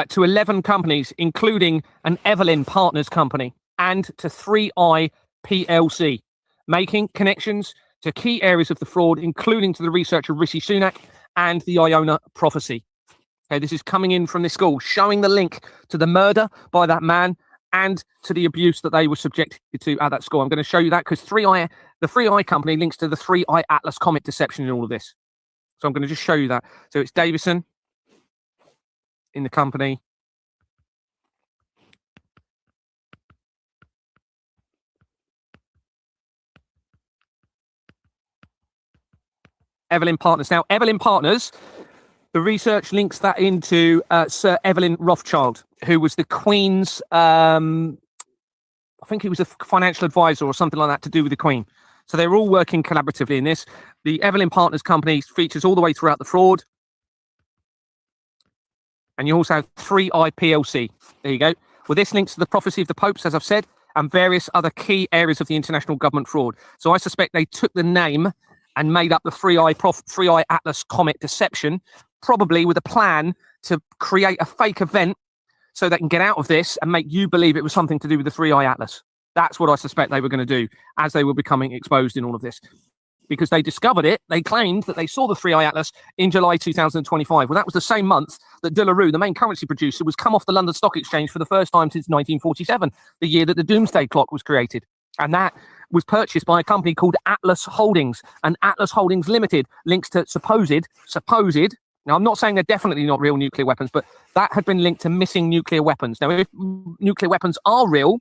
to 11 companies, including an Evelyn Partners company, and to 3i PLC, making connections to key areas of the fraud, including to the research of Rishi Sunak and the Iona prophecy. Okay, this is coming in from this school, showing the link to the murder by that man and to the abuse that they were subjected to at that school. I'm going to show you that because the 3i company links to the 3i Atlas comet deception in all of this. So I'm going to just show you that. So it's Davison in the company. Evelyn Partners. Now, Evelyn Partners, the research links that into Sir Evelyn Rothschild, who was the Queen's, I think he was a financial advisor or something like that to do with the Queen. So they're all working collaboratively in this. The Evelyn Partners company features all the way throughout the fraud. And you also have 3i PLC. There you go. Well, this links to the prophecy of the popes, as I've said, and various other key areas of the international government fraud. So I suspect they took the name and made up the 3i Atlas comet deception, probably with a plan to create a fake event so they can get out of this and make you believe it was something to do with the 3i Atlas. That's what I suspect they were going to do as they were becoming exposed in all of this. Because they discovered it, they claimed that they saw the 3i Atlas in July 2025. Well, that was the same month that De La Rue, the main currency producer, was come off the London Stock Exchange for the first time since 1947, the year that the Doomsday Clock was created. And that was purchased by a company called Atlas Holdings. And Atlas Holdings Limited links to supposed, now I'm not saying they're definitely not real nuclear weapons, but that had been linked to missing nuclear weapons. Now, if nuclear weapons are real,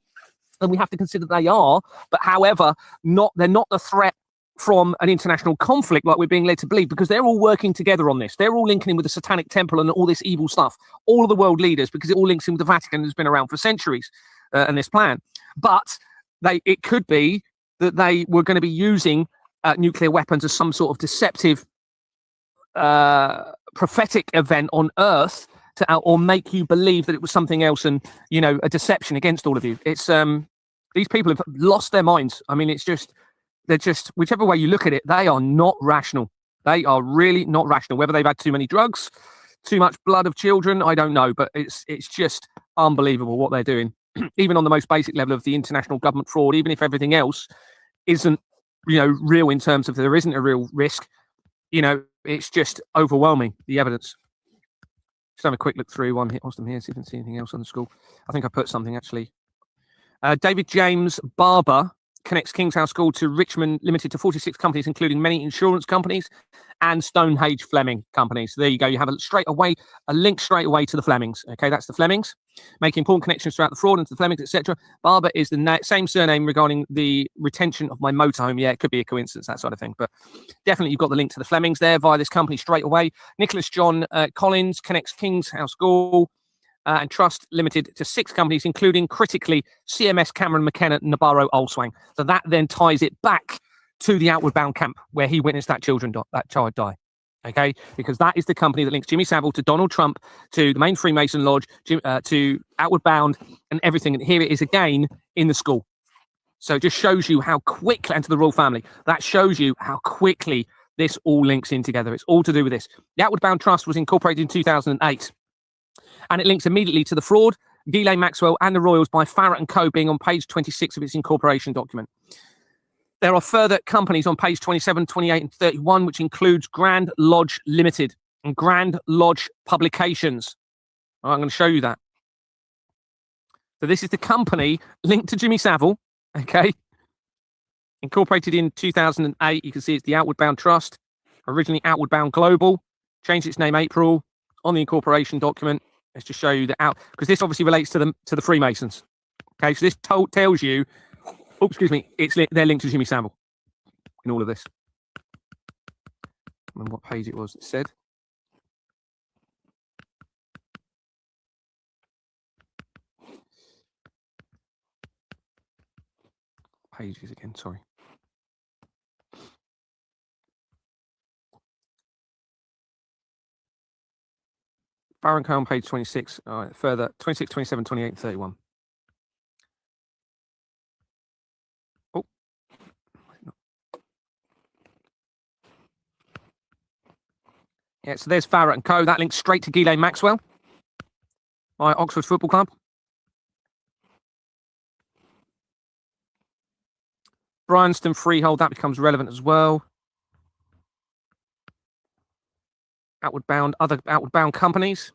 then we have to consider they are, but however, they're not the threat from an international conflict like we're being led to believe, because they're all working together on this. They're all linking in with the Satanic Temple and all this evil stuff. All of the world leaders, because it all links in with the Vatican, has been around for centuries, and this plan. But it could be that they were going to be using nuclear weapons as some sort of deceptive prophetic event on Earth or make you believe that it was something else, and a deception against all of you. It's these people have lost their minds. I mean, they're just whichever way you look at it, they are not rational. They are really not rational. Whether they've had too many drugs, too much blood of children, I don't know, but it's just unbelievable what they're doing. Even on the most basic level of the international government fraud, even if everything else isn't real in terms of there isn't a real risk, it's just overwhelming, the evidence. Just have a quick look through whilst I'm here, see if I can see anything else on the school. I think I put something actually. David James Barber connects King's House School to Richmond Limited to 46 companies, including many insurance companies and Stonehenge Fleming companies. So there you go. You have a link straight away to the Flemings. Okay, that's the Flemings, making important connections throughout the fraud into the Flemings, etc. Barber is the same surname regarding the retention of my motorhome. Yeah, it could be a coincidence, that sort of thing. But definitely you've got the link to the Flemings there via this company straight away. Nicholas John Collins connects King's House School and Trust Limited to 6 companies, including critically CMS, Cameron, McKenna, Nabarro, Olswang. So that then ties it back to the Outward Bound camp where he witnessed that child die. Okay, because that is the company that links Jimmy Savile to Donald Trump, to the main Freemason Lodge, to Outward Bound and everything. And here it is again in the school. So it just shows you how quickly, and to the royal family, that shows you how quickly this all links in together. It's all to do with this. The Outward Bound Trust was incorporated in 2008. And it links immediately to the fraud, Ghislaine Maxwell and the Royals by Farrett & Co. being on page 26 of its incorporation document. There are further companies on page 27, 28 and 31, which includes Grand Lodge Limited and Grand Lodge Publications. All right, I'm going to show you that. So this is the company linked to Jimmy Savile, okay? Incorporated in 2008. You can see it's the Outward Bound Trust, originally Outward Bound Global, changed its name April on the incorporation document. Let's just show you because this obviously relates to the Freemasons. Okay, so this tells you, they're linked to Jimmy Savile in all of this. I remember what page it was that said. Pages again, sorry. Farrett & Co. on page 26, all right, further 26, 27, 28, and 31. Oh. Yeah, so there's Farrett & Co. That links straight to Ghislaine Maxwell by Oxford Football Club. Bryanston Freehold, that becomes relevant as well. Other Outward Bound companies.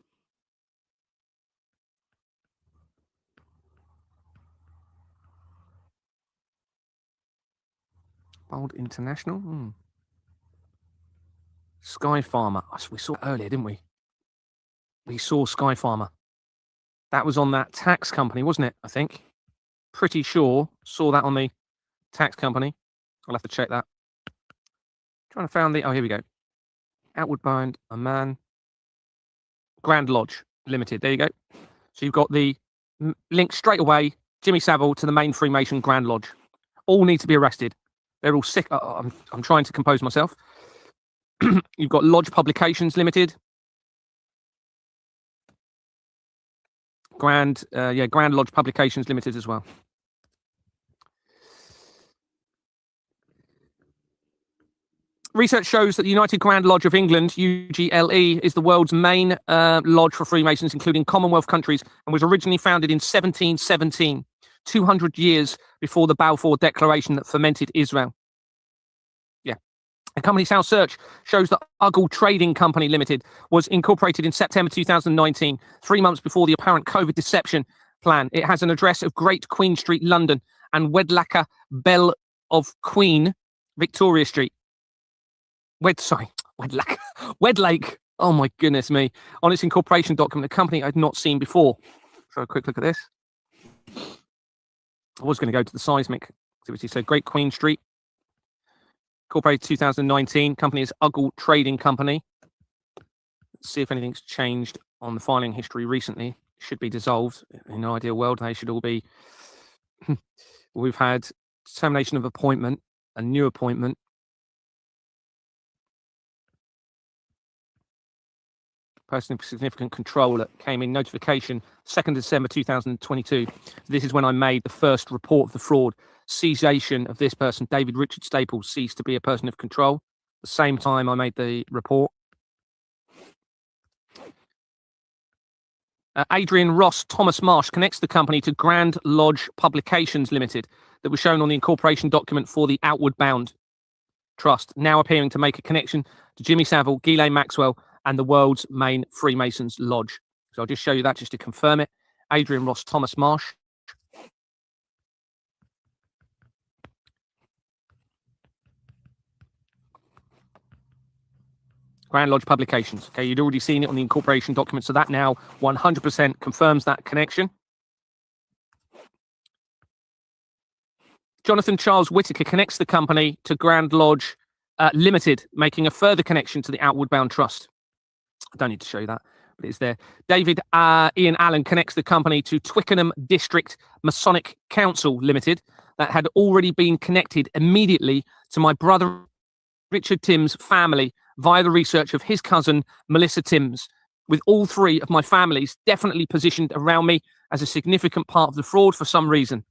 Bold International. Sky Farmer. We saw it earlier, didn't we? We saw Sky Farmer. That was on that tax company, wasn't it? I think. Pretty sure saw that on the tax company. I'll have to check that. Trying to find here we go. Outward Bound, a man. Grand Lodge Limited. There you go. So you've got the link straight away, Jimmy Savile to the main Freemason Grand Lodge. All need to be arrested. They're all sick. I'm trying to compose myself. You've got Lodge Publications Limited. Grand Lodge Publications Limited as well. Research shows that the United Grand Lodge of England, UGLE, is the world's main lodge for Freemasons, including Commonwealth countries, and was originally founded in 1717, 200 years before the Balfour Declaration that fermented Israel. Yeah. A company's house search shows that Uggle Trading Company Limited was incorporated in September 2019, 3 months before the apparent COVID deception plan. It has an address of Great Queen Street, London, and Wedlacker Belle of Queen, Victoria Street. Wedlake. Oh my goodness me. On its incorporation document, a company I'd not seen before. So a quick look at this. I was going to go to the seismic activity. So Great Queen Street, incorporated 2019. Company is Uggle Trading Company. Let's see if anything's changed on the filing history recently. Should be dissolved. In an ideal world, they should all be. We've had termination of appointment, a new appointment. Person of significant control that came in notification 2nd December 2022. This is when I made the first report of the fraud. Cessation of this person, David Richard Staples, ceased to be a person of control. The same time I made the report. Adrian Ross Thomas Marsh connects the company to Grand Lodge Publications Limited that was shown on the incorporation document for the Outward Bound Trust, now appearing to make a connection to Jimmy Savile, Ghislaine Maxwell, and the world's main Freemasons lodge. So I'll just show you that just to confirm it. Adrian Ross Thomas Marsh. Grand Lodge Publications. Okay, you'd already seen it on the incorporation document, so that now 100% confirms that connection. Jonathan Charles Whitaker connects the company to Grand Lodge Limited, making a further connection to the Outward Bound Trust. I don't need to show you that, but it's there. David Ian Allen connects the company to Twickenham District Masonic Council Limited that had already been connected immediately to my brother Richard Timms' family via the research of his cousin Melissa Timms, with all three of my families definitely positioned around me as a significant part of the fraud for some reason.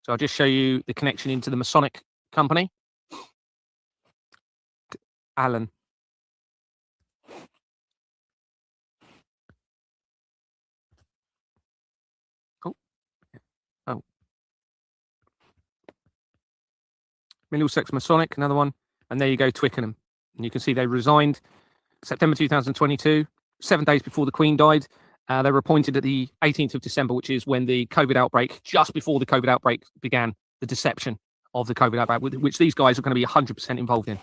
So I'll just show you the connection into the Masonic company. Allen. Oh. Middlesex Masonic, another one. And there you go, Twickenham. And you can see they resigned September 2022, 7 days before the Queen died. They were appointed at the 18th of December, which is when the COVID outbreak, just before the COVID outbreak began, the deception of the COVID outbreak, which these guys are going to be 100% involved in.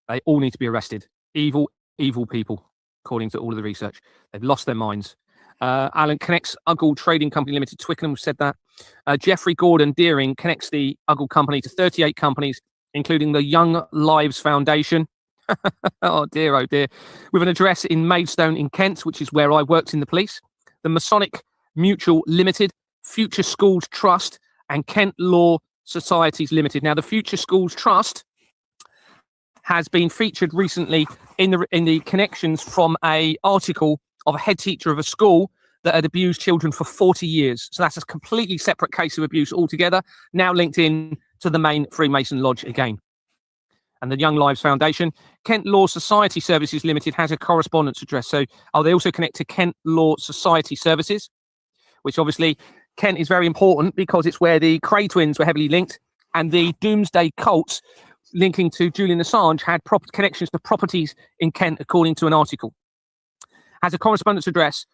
They all need to be arrested. Evil, evil people, according to all of the research. They've lost their minds. Alan connects Uggle Trading Company Limited, Twickenham, we've said that. Jeffrey Gordon Deering connects the Uggle Company to 38 companies, including the Young Lives Foundation. Oh dear, with an address in Maidstone in Kent, which is where I worked in the police. The Masonic Mutual Limited, Future Schools Trust, and Kent Law Societies Limited. Now, the Future Schools Trust has been featured recently in the connections from a article of a head teacher of a school that had abused children for 40 years. So that's a completely separate case of abuse altogether, now linked in to the main Freemason Lodge again. And the Young Lives Foundation, Kent Law Society Services Limited, has a correspondence address. So, they also connect to Kent Law Society Services, which obviously Kent is very important because it's where the Cray twins were heavily linked, and the Doomsday cults linking to Julian Assange had connections to properties in Kent, according to an article. Has a correspondence address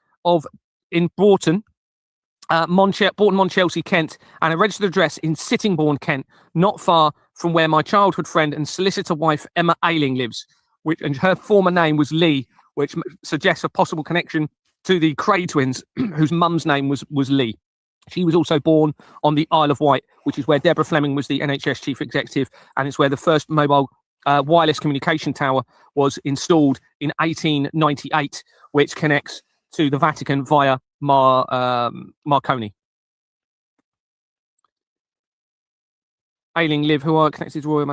in Broughton, Monchelsea, Kent, and a registered address in Sittingbourne, Kent, not far from where my childhood friend and solicitor wife Emma Ayling lives, and her former name was Lee, which suggests a possible connection to the Cray twins, whose mum's name was Lee. She was also born on the Isle of Wight, which is where Deborah Fleming was the NHS chief executive, and it's where the first mobile wireless communication tower was installed in 1898, which connects to the Vatican via Marconi. Ayling live, who are connected to Royal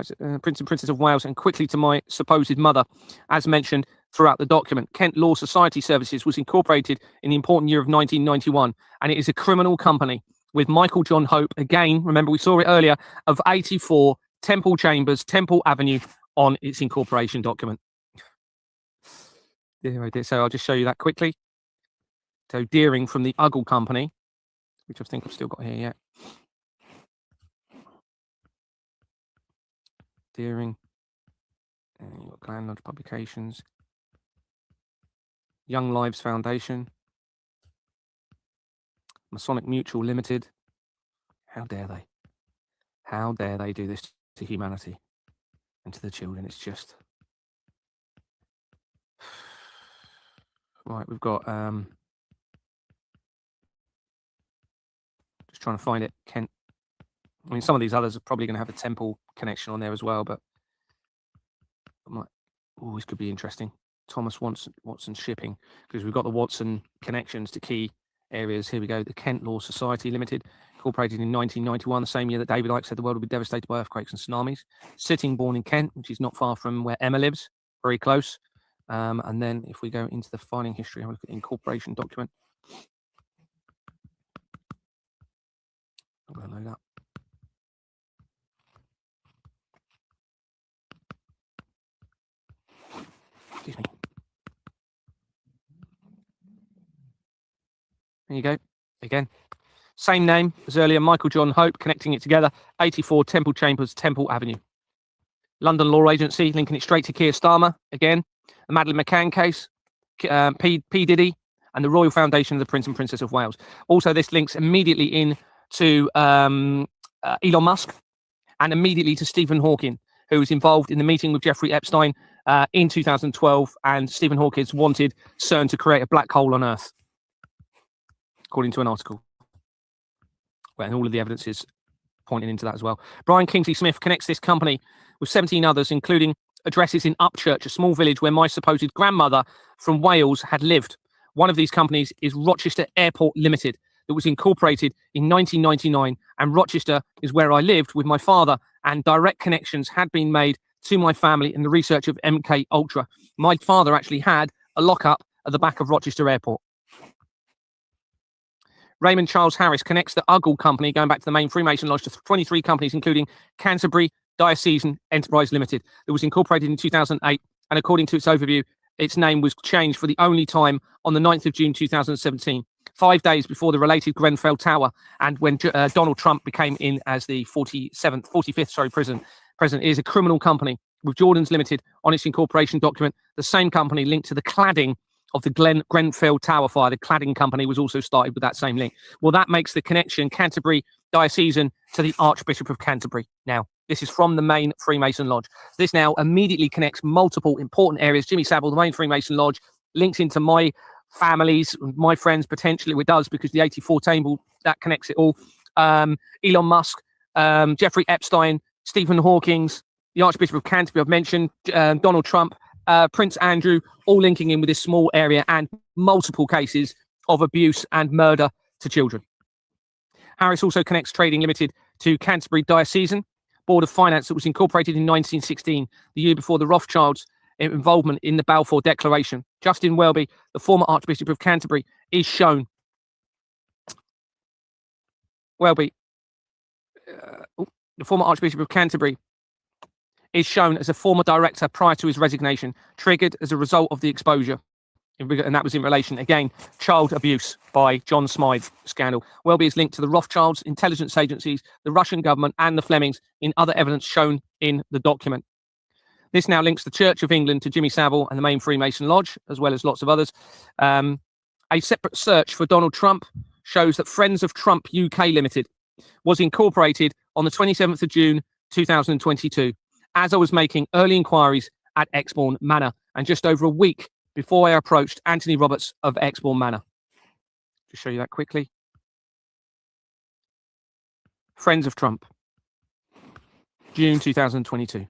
Prince and Princess of Wales, and quickly to my supposed mother, as mentioned throughout the document. Kent Law Society Services was incorporated in the important year of 1991, and it is a criminal company with Michael John Hope, again, remember we saw it earlier, of 84 Temple Chambers, Temple Avenue, on its incorporation document. So I'll just show you that quickly. So Deering from the Uggle Company, which I think I've still got here yet. Deering, and you've got Grand Lodge Publications, Young Lives Foundation, Masonic Mutual Limited. How dare they? How dare they do this to humanity and to the children? It's just... Right, we've got... just trying to find it. Kent. I mean, some of these others are probably going to have a temple connection on there as well, but... Oh, this could be interesting. Thomas Watson Shipping, because we've got the Watson connections to key areas. Here we go. The Kent Law Society Limited, incorporated in 1991, the same year that David Icke said the world would be devastated by earthquakes and tsunamis. Sittingbourne in Kent, which is not far from where Emma lives, very close. And then if we go into the filing history, have a look at the incorporation document. I'm going to load up. Excuse me. There you go. Again, same name as earlier, Michael John Hope, connecting it together. 84 Temple Chambers, Temple Avenue. London Law Agency, linking it straight to Keir Starmer. Again, the Madeleine McCann case, P. Diddy, and the Royal Foundation of the Prince and Princess of Wales. Also, this links immediately in to Elon Musk and immediately to Stephen Hawking, who was involved in the meeting with Jeffrey Epstein in 2012, and Stephen Hawking wanted CERN to create a black hole on Earth, according to an article. Well, and all of the evidence is pointing into that as well. Brian Kingsley Smith connects this company with 17 others, including addresses in Upchurch, a small village where my supposed grandmother from Wales had lived. One of these companies is Rochester Airport Limited, that was incorporated in 1999, and Rochester is where I lived with my father, and direct connections had been made to my family in the research of MK Ultra. My father actually had a lockup at the back of Rochester Airport. Raymond Charles Harris connects the Uggle Company, going back to the main Freemason Lodge, to 23 companies, including Canterbury Diocesan Enterprise Limited, that was incorporated in 2008, and according to its overview, its name was changed for the only time on the 9th of June 2017, 5 days before the related Grenfell Tower, and when Donald Trump became in as the 45th president. It is a criminal company with Jordan's Limited on its incorporation document, the same company linked to the cladding of the Grenfell Tower fire. The cladding company was also started with that same link. Well, that makes the connection Canterbury Diocesan to the Archbishop of Canterbury. Now, this is from the main Freemason Lodge. This now immediately connects multiple important areas. Jimmy Savile, the main Freemason Lodge, links into my families, my friends, potentially. It does, because the 84 table, that connects it all. Elon Musk, Jeffrey Epstein, Stephen Hawking, the Archbishop of Canterbury, I've mentioned, Donald Trump, Prince Andrew, all linking in with this small area, and multiple cases of abuse and murder to children. Harris also connects Trading Limited to Canterbury Diocesan Board of Finance, that was incorporated in 1916, the year before the Rothschilds' involvement in the Balfour Declaration. Justin Welby, the former Archbishop of Canterbury, is shown. Welby, the former Archbishop of Canterbury, is shown as a former director prior to his resignation, triggered as a result of the exposure. And that was in relation, again, child abuse by John Smythe scandal. Welby is linked to the Rothschilds, intelligence agencies, the Russian government, and the Flemings in other evidence shown in the document. This now links the Church of England to Jimmy Savile and the main Freemason Lodge, as well as lots of others. A separate search for Donald Trump shows that Friends of Trump UK Limited was incorporated on the 27th of June 2022, as I was making early inquiries at Exbourne Manor, and just over a week before I approached Anthony Roberts of Exbourne Manor. Just show you that quickly. Friends of Trump, June 2022.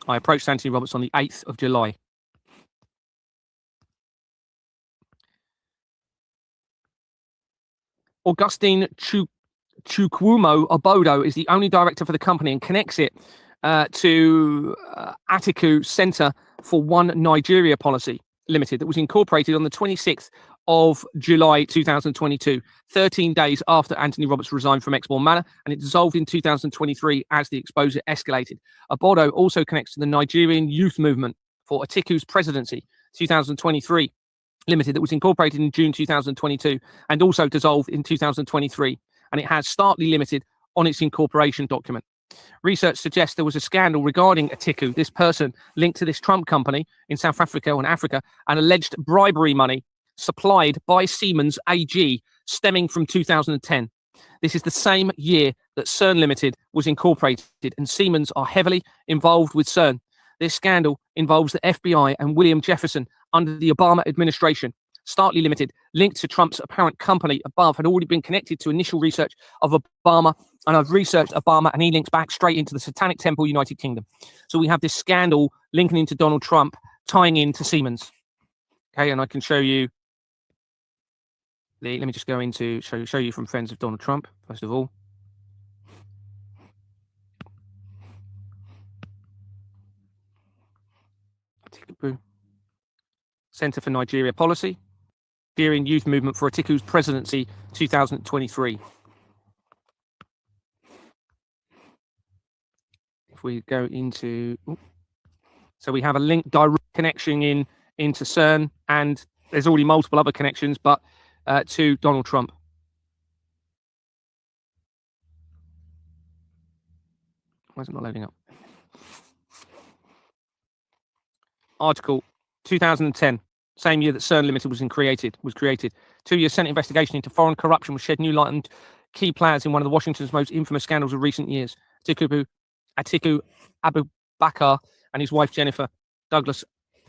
I approached Anthony Roberts on the 8th of July. Augustine Chukwumo Obodo is the only director for the company and connects it to Atiku Center for One Nigeria Policy Limited, that was incorporated on the 26th of July 2022, 13 days after Anthony Roberts resigned from Exbourne Manor, and it dissolved in 2023 as the exposure escalated. Obodo also connects to the Nigerian Youth Movement for Atiku's presidency, 2023 Limited, that was incorporated in June 2022 and also dissolved in 2023, and it has Startley Limited on its incorporation document. Research suggests there was a scandal regarding Atiku, this person linked to this Trump company in South Africa or in Africa, and alleged bribery money supplied by Siemens AG stemming from 2010. This is the same year that CERN Limited was incorporated, and Siemens are heavily involved with CERN. This scandal involves the FBI and William Jefferson under the Obama administration. Startley Limited, linked to Trump's apparent company above, had already been connected to initial research of Obama, and I've researched Obama, and he links back straight into the Satanic Temple, United Kingdom. So we have this scandal linking into Donald Trump, tying into Siemens. Okay, and I can show you. Let me just go into show you from Friends of Donald Trump first of all. Center for Nigeria Policy, Nigerian Youth Movement for Atiku's Presidency, 2023. If we go into, so we have a link direct connection into CERN, and there's already multiple other connections, but to Donald Trump. Why is it not loading up? Article 2010, same year that CERN Limited was created. 2-year Senate investigation into foreign corruption was shed new light on key players in one of the Washington's most infamous scandals of recent years. Atiku Abubakar and his wife Jennifer Douglas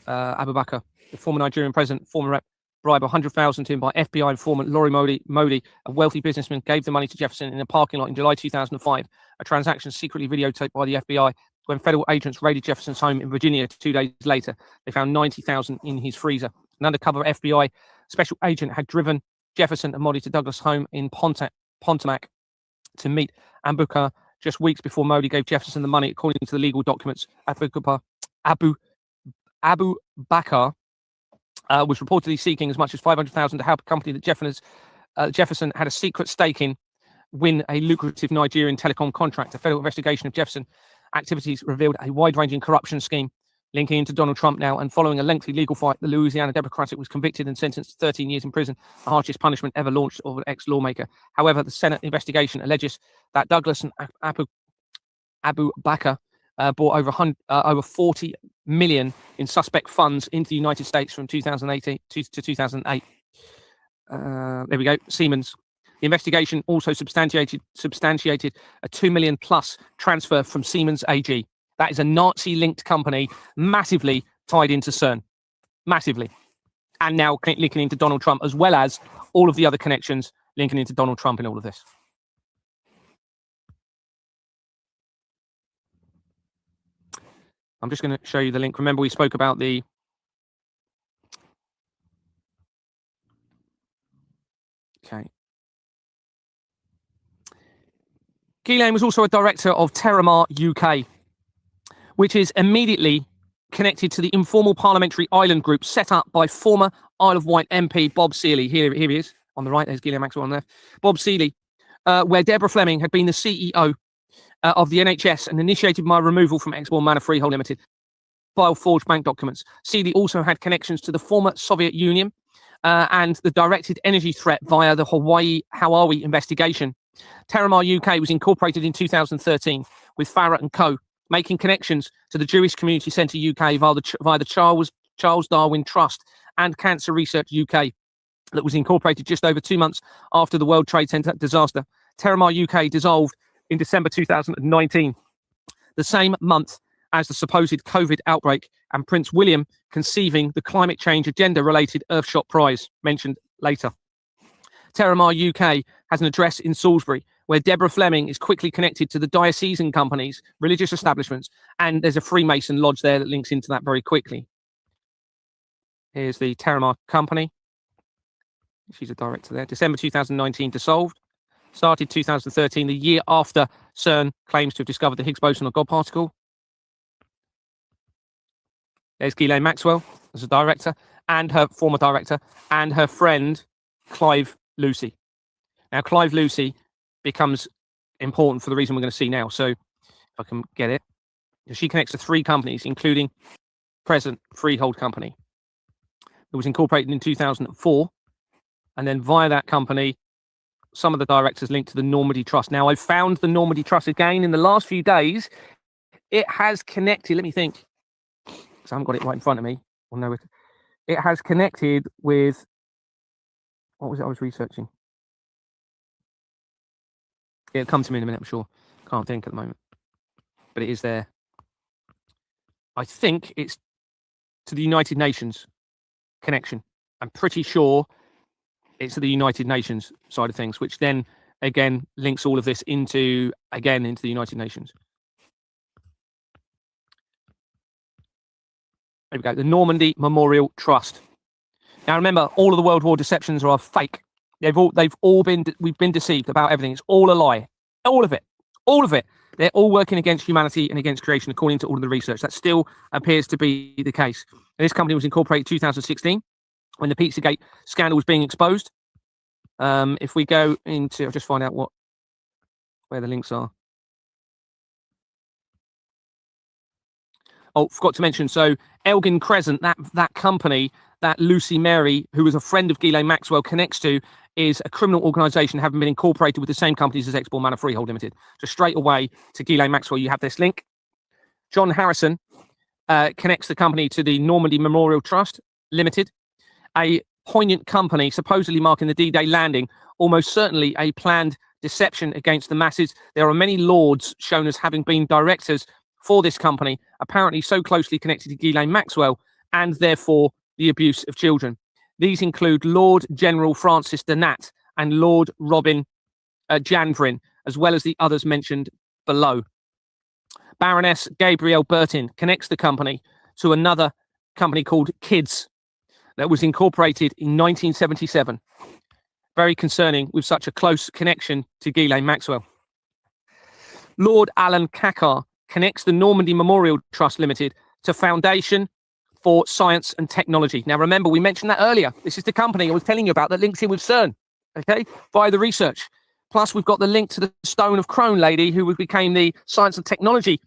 Abubakar, the former Nigerian president, former rep, bribed 100,000 to him by FBI informant Laurie Modi, a wealthy businessman, gave the money to Jefferson in a parking lot in July 2005. A transaction secretly videotaped by the FBI. When federal agents raided Jefferson's home in Virginia 2 days later, they found 90,000 in his freezer. An undercover FBI special agent had driven Jefferson and Modi to Douglas' home in Pontomac to meet Abubakar just weeks before Modi gave Jefferson the money, according to the legal documents. Abubakar was reportedly seeking as much as $500,000 to help a company that Jefferson had a secret stake in win a lucrative Nigerian telecom contract. A federal investigation of Jefferson activities revealed a wide-ranging corruption scheme linking into Donald Trump now, and following a lengthy legal fight, the Louisiana Democratic was convicted and sentenced to 13 years in prison, the harshest punishment ever launched of an ex-lawmaker. However, the Senate investigation alleges that Douglas and Abubakar brought over 40 million in suspect funds into the United States from 2018 to 2008. There we go. Siemens. The investigation also substantiated a 2 million plus transfer from Siemens AG. That is a Nazi-linked company, massively tied into CERN, massively, and now linking into Donald Trump, as well as all of the other connections linking into Donald Trump in all of this. I'm just going to show you the link. Remember, we spoke about the Ghislaine was also a director of Terramar UK, which is immediately connected to the informal parliamentary island group set up by former Isle of Wight MP Bob Seeley. Here he is on the right. There's Ghislaine Maxwell on the left. Bob Seeley, where Deborah Fleming had been the CEO of the NHS and initiated my removal from Exmoor Manor Freehold Limited. File forged bank documents. Seeley also had connections to the former Soviet Union and the directed energy threat via the Hawaii investigation. Terramar UK was incorporated in 2013 with Farah and Co., making connections to the Jewish Community Centre UK via the Charles Darwin Trust and Cancer Research UK, that was incorporated just over 2 months after the World Trade Center disaster. Terramar UK dissolved in December 2019, the same month as the supposed COVID outbreak and Prince William conceiving the climate change agenda-related Earthshot Prize, mentioned later. Terramar UK has an address in Salisbury, where Deborah Fleming is quickly connected to the diocesan companies, religious establishments, and there's a Freemason lodge there that links into that very quickly. Here's the Terramar company. She's a director there. December 2019 dissolved. Started 2013, the year after CERN claims to have discovered the Higgs boson or God particle. There's Ghislaine Maxwell as a director, and her former director, and her friend, Clive Lucy. Now, Clive Lucy becomes important for the reason we're going to see now. So, if I can get it. She connects to 3 companies, including present Freehold Company. It was incorporated in 2004. And then via that company, some of the directors linked to the Normandy Trust. Now, I found the Normandy Trust again in the last few days. It has connected, let me think, because I haven't got it right in front of me. I'll know it. It has connected with, what was it I was researching? It'll come to me in a minute, I'm sure. Can't think at the moment. But it is there. I think it's to the United Nations connection. I'm pretty sure it's to the United Nations side of things, which then, again, links all of this into the United Nations. There we go. The Normandy Memorial Trust. Now, remember, all of the World War deceptions are fake. We've been deceived about everything. It's all a lie. All of it. They're all working against humanity and against creation, according to all of the research. That still appears to be the case. And this company was incorporated in 2016 when the Pizzagate scandal was being exposed. If we go into, I'll just find out where the links are. Oh, forgot to mention. So Elgin Crescent, that company that Lucy Mary, who was a friend of Ghislaine Maxwell, connects to, is a criminal organisation having been incorporated with the same companies as Expoor Manor Freehold Limited. So straight away to Ghislaine Maxwell, you have this link. John Harrison connects the company to the Normandy Memorial Trust Limited, a poignant company supposedly marking the D-Day landing, almost certainly a planned deception against the masses. There are many lords shown as having been directors for this company, apparently so closely connected to Ghislaine Maxwell, and therefore the abuse of children. These include Lord General Francis de Nat and Lord Robin Janvrin, as well as the others mentioned below. Baroness Gabrielle Burton connects the company to another company called Kids that was incorporated in 1977. Very concerning with such a close connection to Ghislaine Maxwell. Lord Alan Kakar connects the Normandy Memorial Trust Limited to Foundation for Science and Technology. Now, remember, we mentioned that earlier. This is the company I was telling you about that links in with CERN, okay, via the research. Plus, we've got the link to the Stone of Crone lady who became the Science and Technology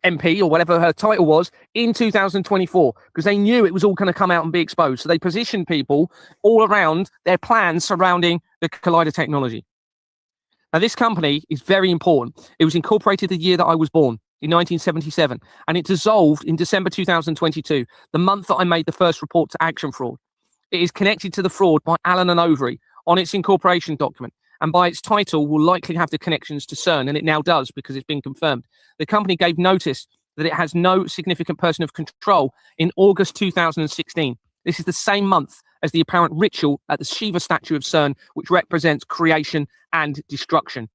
MP, or whatever her title was, in 2024, because they knew it was all going to come out and be exposed. So they positioned people all around their plans surrounding the Collider technology. Now, this company is very important. It was incorporated the year that I was born, in 1977, and it dissolved in December 2022, the month that I made the first report to Action Fraud. It is connected to the fraud by Allen and Overy on its incorporation document, and by its title will likely have the connections to CERN, and it now does because it's been confirmed. The company gave notice that it has no significant person of control in August 2016. This is the same month as the apparent ritual at the Shiva statue of CERN, which represents creation and destruction.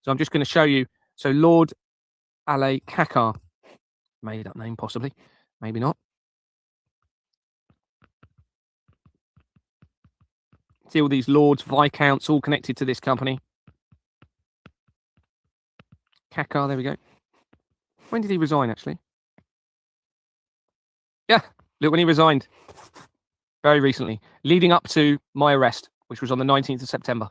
So I'm just going to show you. So Lord Ale Kakar, made up name possibly, maybe not. See all these lords, viscounts, all connected to this company. Kakar, there we go. When did he resign, actually? Yeah, look, when he resigned. Very recently, leading up to my arrest, which was on the 19th of September.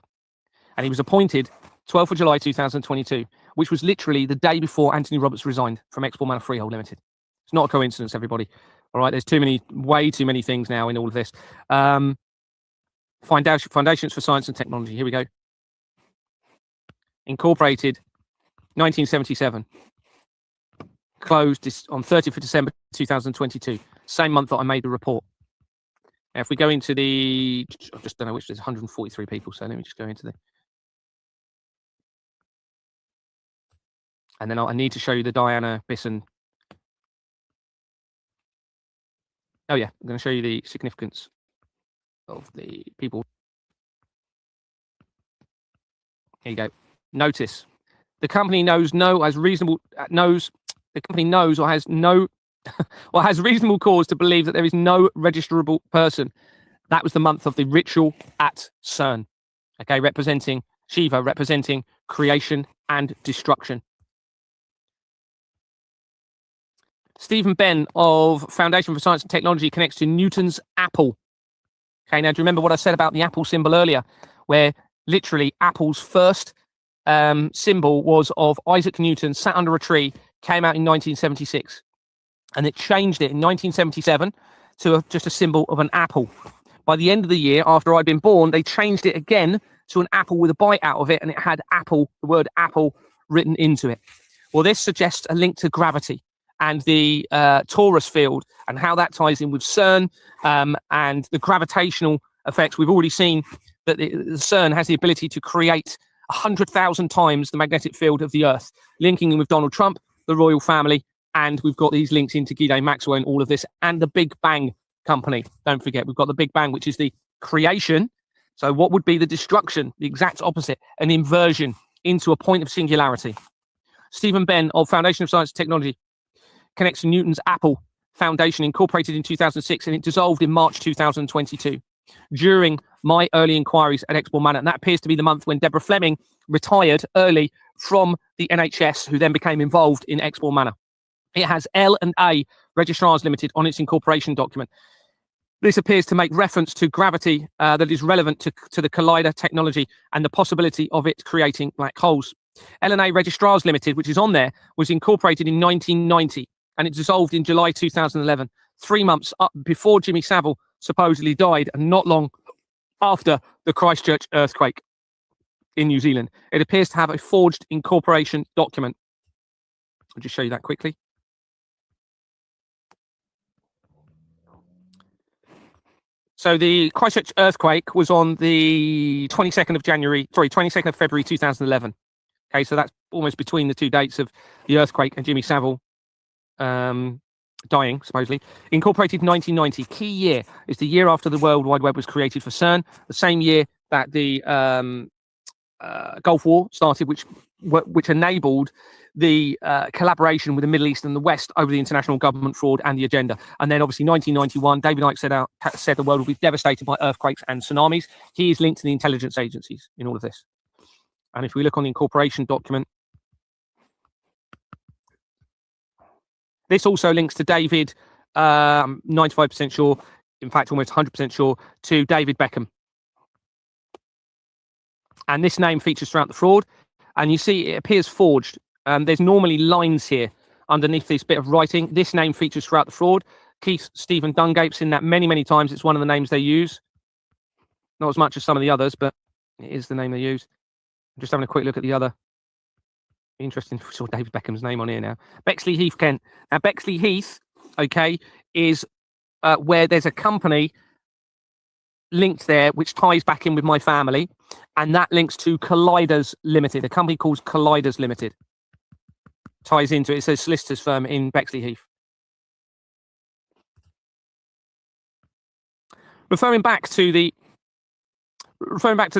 And he was appointed 12th of July 2022, which was literally the day before Anthony Roberts resigned from Expoor Manor Freehold Limited. It's not a coincidence, everybody. All right, there's way too many things now in all of this. Foundations for Science and Technology. Here we go. Incorporated 1977. Closed on 30th of December 2022. Same month that I made the report. Now, if we go into the, I just don't know which, there's 143 people, so let me just go into the, and then I need to show you the Diana Bisson. Oh yeah, I'm going to show you the significance of the people. Here you go. Notice the company knows or has reasonable cause to believe that there is no registerable person. That was the month of the ritual at CERN. Okay, representing Shiva, representing creation and destruction. Stephen Benn of Foundation for Science and Technology connects to Newton's apple. Okay, now do you remember what I said about the apple symbol earlier, where literally Apple's first symbol was of Isaac Newton sat under a tree, came out in 1976. And it changed it in 1977 to just a symbol of an apple. By the end of the year, after I'd been born, they changed it again to an apple with a bite out of it, and it had apple, the word apple, written into it. Well, this suggests a link to gravity and the torus field and how that ties in with CERN and the gravitational effects. We've already seen that the CERN has the ability to create 100,000 times the magnetic field of the Earth, linking in with Donald Trump, the royal family, and we've got these links into Ghislaine Maxwell and all of this, and the Big Bang Company. Don't forget, we've got the Big Bang, which is the creation. So what would be the destruction? The exact opposite, an inversion into a point of singularity. Stephen Benn of Foundation of Science and Technology connects to Newton's Apple Foundation, incorporated in 2006, and it dissolved in March 2022 during my early inquiries at Exmoor Manor. And that appears to be the month when Deborah Fleming retired early from the NHS, who then became involved in Exmoor Manor. It has L&A Registrars Limited on its incorporation document. This appears to make reference to gravity that is relevant to the collider technology and the possibility of it creating black holes. L&A Registrars Limited, which is on there, was incorporated in 1990, and it dissolved in July 2011, 3 months before Jimmy Savile supposedly died, and not long after the Christchurch earthquake in New Zealand. It appears to have a forged incorporation document. I'll just show you that quickly. So the Christchurch earthquake was on the 22nd of February 2011. Okay, so that's almost between the two dates of the earthquake and Jimmy Savile dying, supposedly. Incorporated 1990. Key year is the year after the World Wide Web was created for CERN, the same year that the Gulf War started, which enabled the collaboration with the Middle East and the West over the international government fraud and the agenda. And then obviously 1991, David Icke said the world will be devastated by earthquakes and tsunamis. He is linked to the intelligence agencies in all of this. And if we look on the incorporation document, this also links to David, 95% sure, in fact, almost 100% sure, to David Beckham. And this name features throughout the fraud. And you see it appears forged. There's normally lines here underneath this bit of writing. This name features throughout the fraud. Keith Stephen Dungape's in that many, many times. It's one of the names they use. Not as much as some of the others, but it is the name they use. I'm just having a quick look at the other. Interesting. I saw David Beckham's name on here now. Bexley Heath, Kent. Now, Bexley Heath, okay, is where there's a company linked there which ties back in with my family, and that links to Colliders Limited, a company called Colliders Limited. Ties into it. It's a solicitor's firm in Bexley Heath. Referring back to the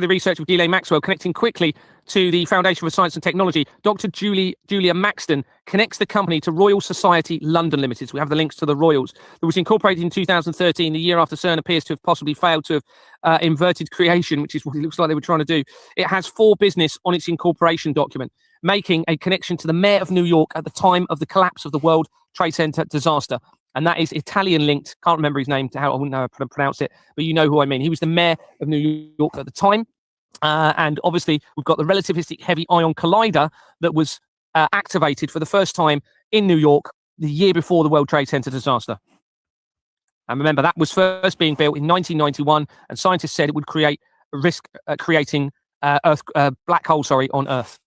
research of Ghislaine Maxwell, connecting quickly to the Foundation for Science and Technology, Dr. Julia Maxton connects the company to Royal Society London Limited. So we have the links to the Royals. It was incorporated in 2013, the year after CERN appears to have possibly failed to have inverted creation, which is what it looks like they were trying to do. It has for business on its incorporation document, making a connection to the mayor of New York at the time of the collapse of the World Trade Center disaster. And that is Italian linked. Can't remember his name, I wouldn't know how to pronounce it, but you know who I mean. He was the mayor of New York at the time. And obviously, we've got the relativistic heavy ion collider that was activated for the first time in New York the year before the World Trade Center disaster. And remember, that was first being built in 1991, and scientists said it would create a risk creating black hole, on Earth.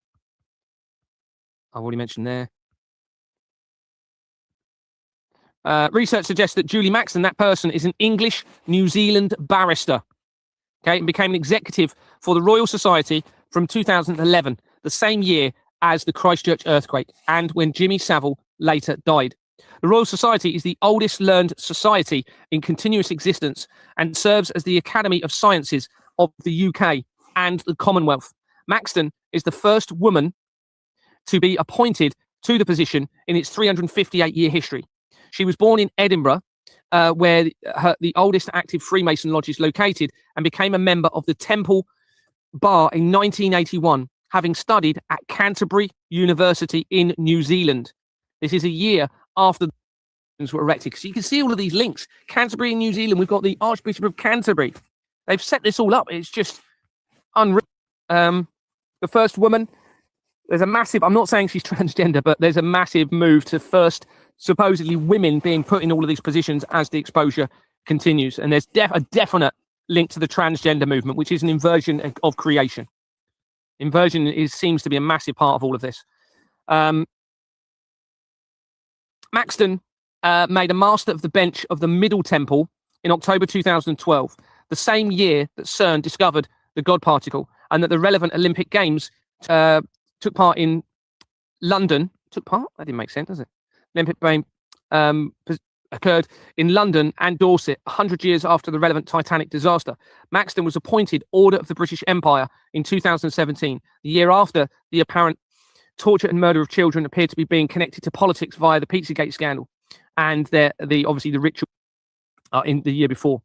I've already mentioned there. Research suggests that Julie Maxton, that person, is an English New Zealand barrister. Okay, and became an executive for the Royal Society from 2011, the same year as the Christchurch earthquake, and when Jimmy Savile later died. The Royal Society is the oldest learned society in continuous existence and serves as the Academy of Sciences of the UK and the Commonwealth. Maxton is the first woman to be appointed to the position in its 358-year history. She was born in Edinburgh, where the oldest active Freemason lodge is located, and became a member of the Temple Bar in 1981, having studied at Canterbury University in New Zealand. This is a year after the were erected. So you can see all of these links. Canterbury in New Zealand, we've got the Archbishop of Canterbury. They've set this all up. It's just unreal. The first woman, there's a massive, I'm not saying she's transgender, but there's a massive move to first supposedly women being put in all of these positions as the exposure continues. And there's a definite link to the transgender movement, which is an inversion of creation. Inversion seems to be a massive part of all of this. Maxton made a Master of the Bench of the Middle Temple in October 2012, the same year that CERN discovered the God particle, and that the relevant Olympic Games took part in London. Took part? That didn't make sense, does it? Olympic Games occurred in London and Dorset 100 years after the relevant Titanic disaster. Maxton was appointed Order of the British Empire in 2017, the year after the apparent torture and murder of children appeared to be being connected to politics via the Pizzagate scandal and obviously the ritual in the year before.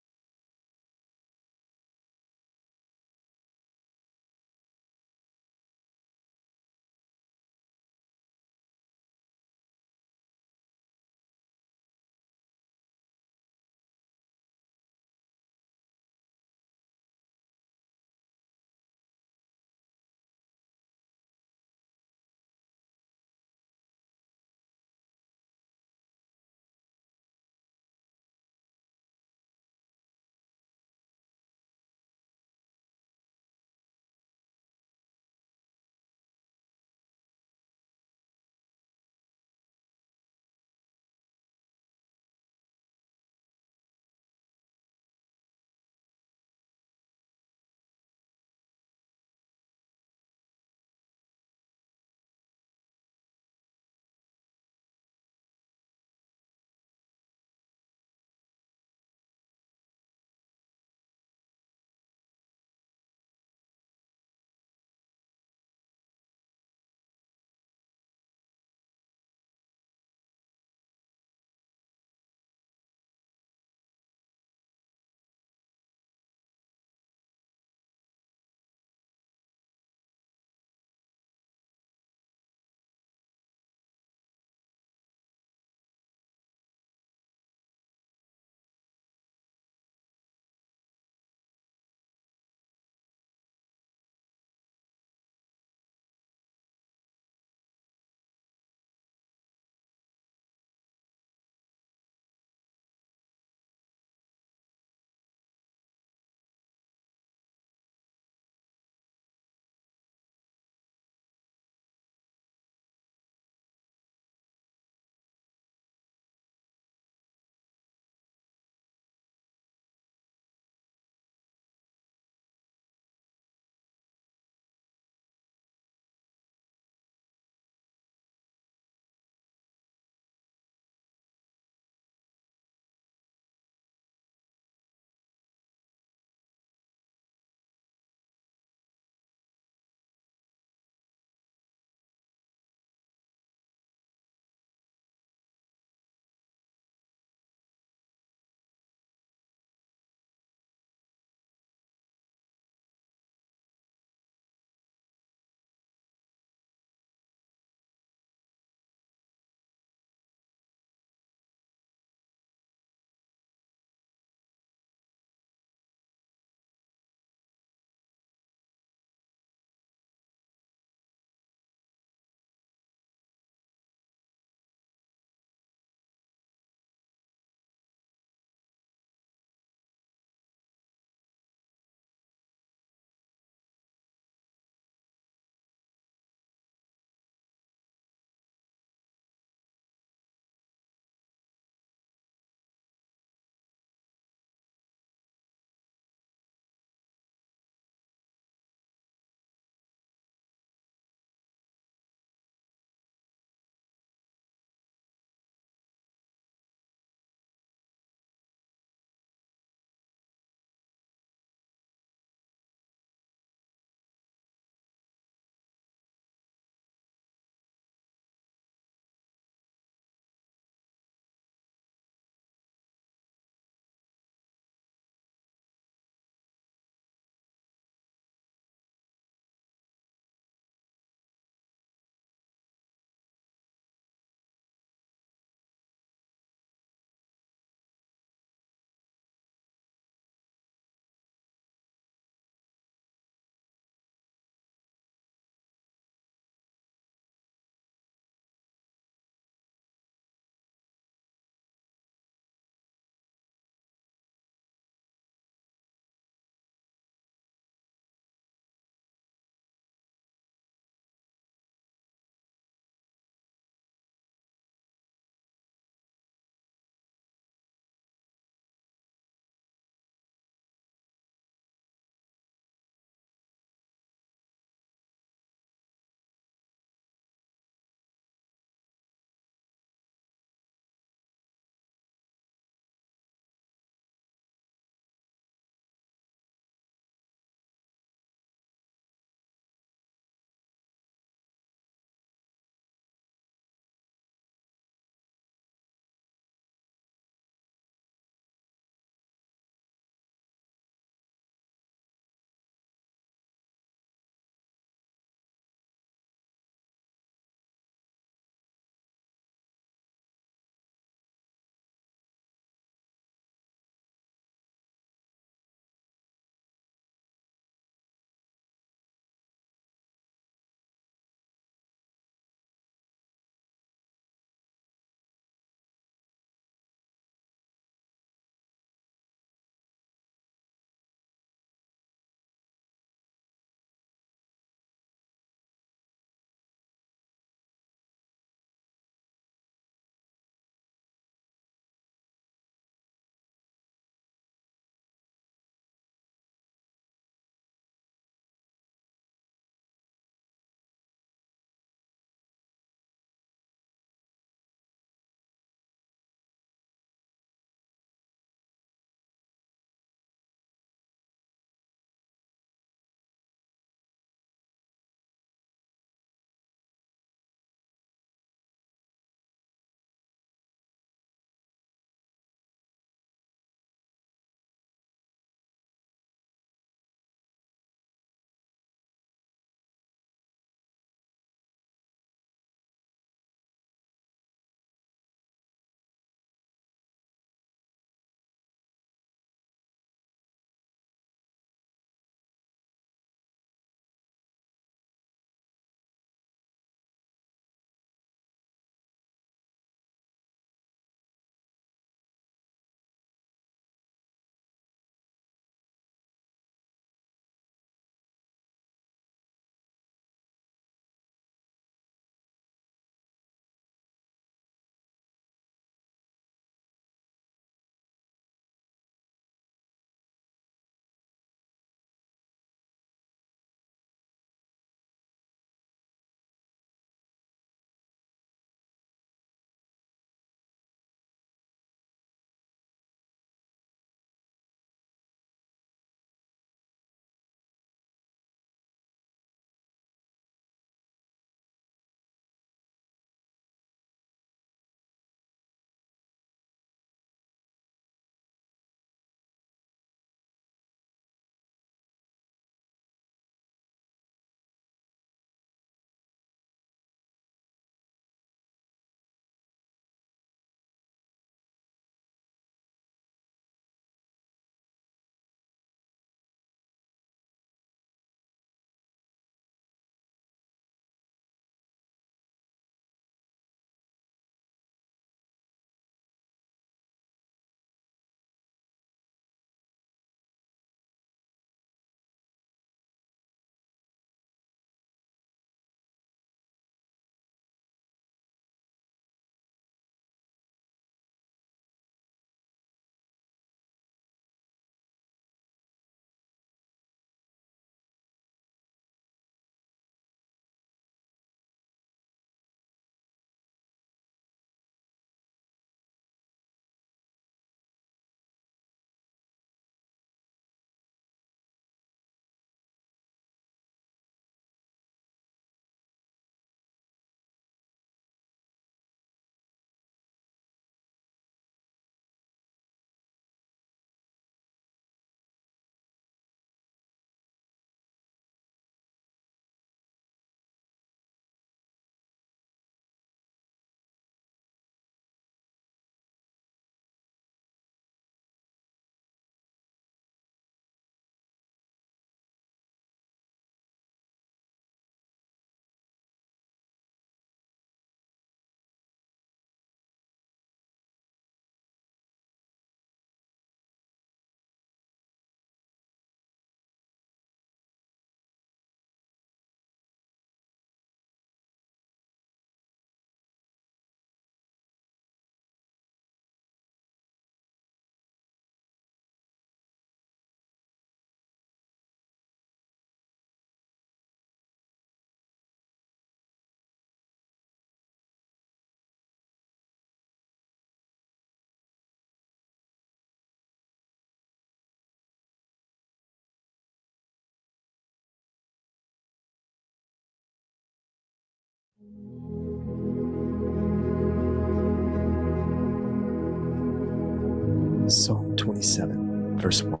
Psalm 27, verse 1.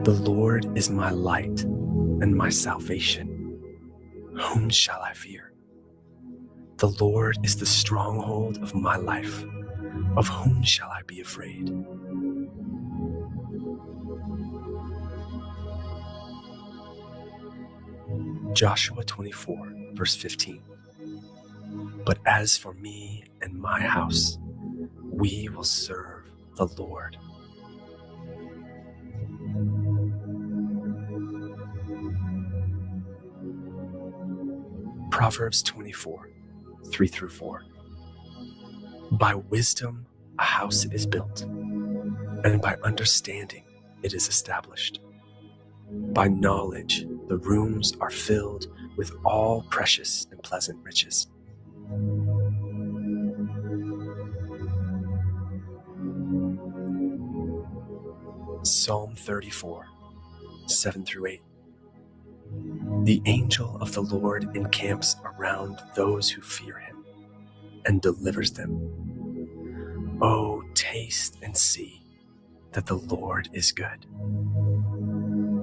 The Lord is my light and my salvation. Whom shall I fear? The Lord is the stronghold of my life. Of whom shall I be afraid? Joshua 24, verse 15. But as for me and my house, we will serve the Lord. Proverbs 24, 3 through 4. By wisdom a house is built, and by understanding it is established. By knowledge the rooms are filled with all precious and pleasant riches. Psalm 34, 7 through 8. The angel of the Lord encamps around those who fear him and delivers them. Oh, taste and see that the Lord is good.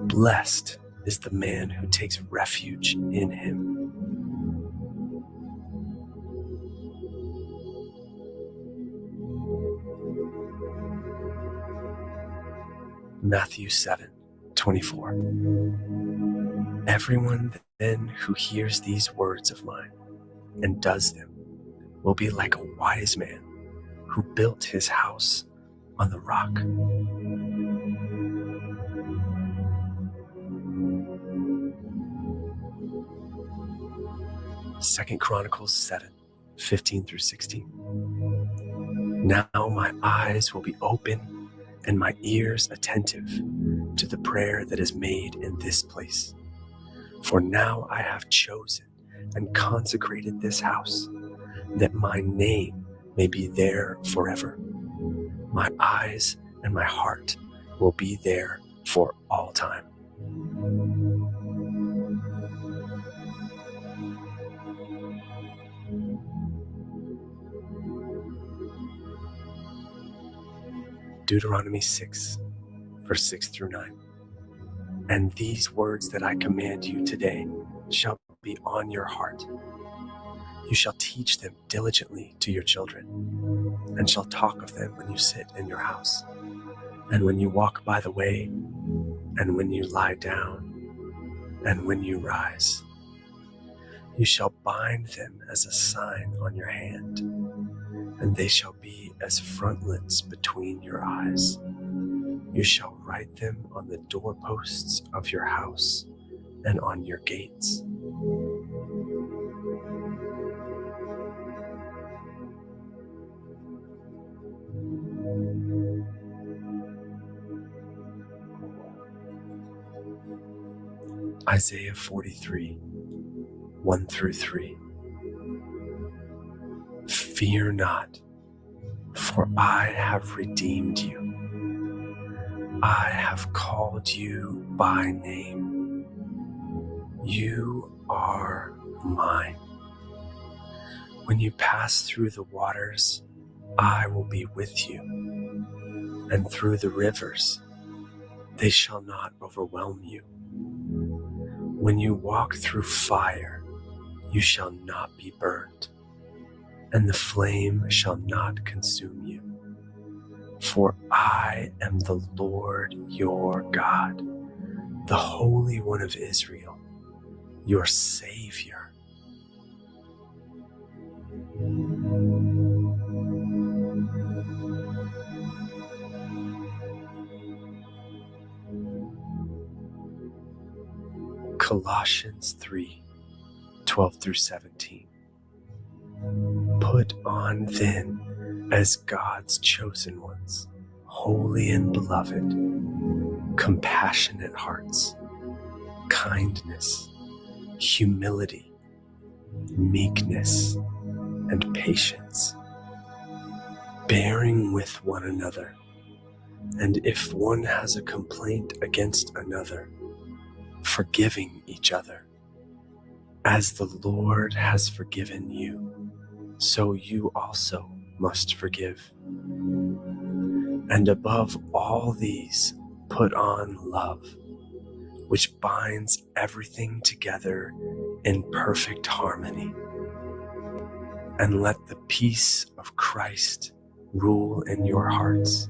Blessed is the man who takes refuge in him. Matthew 7, 24. Everyone then who hears these words of mine and does them will be like a wise man who built his house on the rock. Second Chronicles 7, 15 through 16. Now my eyes will be open and my ears attentive to the prayer that is made in this place. For now I have chosen and consecrated this house, that my name may be there forever. My eyes and my heart will be there for all time. Deuteronomy 6, verse 6 through 9. And these words that I command you today shall be on your heart. You shall teach them diligently to your children, and shall talk of them when you sit in your house, and when you walk by the way, and when you lie down, and when you rise. You shall bind them as a sign on your hand, and they shall be as frontlets between your eyes. You shall write them on the doorposts of your house and on your gates. Isaiah 43, 1 through 3. Fear not, for I have redeemed you. I have called you by name. You are mine. When you pass through the waters, I will be with you, and through the rivers, they shall not overwhelm you. When you walk through fire, you shall not be burned, and the flame shall not consume you. For I am the Lord your God, the Holy One of Israel, your Savior. Colossians 3, 12 through 17. Put on then, as God's chosen ones, holy and beloved, compassionate hearts, kindness, humility, meekness, and patience, bearing with one another, and if one has a complaint against another, forgiving each other. As the Lord has forgiven you, so you also must forgive. And above all these, put on love, which binds everything together in perfect harmony. And let the peace of Christ rule in your hearts,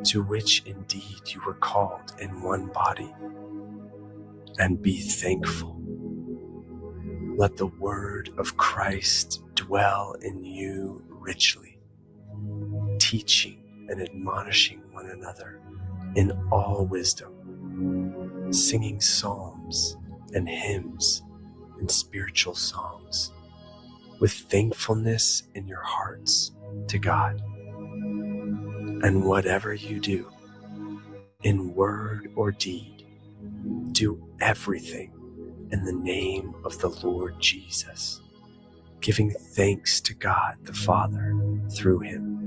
to which indeed you were called in one body. And be thankful. Let the word of Christ dwell in you richly, teaching and admonishing one another in all wisdom, singing psalms and hymns and spiritual songs, with thankfulness in your hearts to God. And whatever you do, in word or deed, do everything in the name of the Lord Jesus, giving thanks to God the Father through him.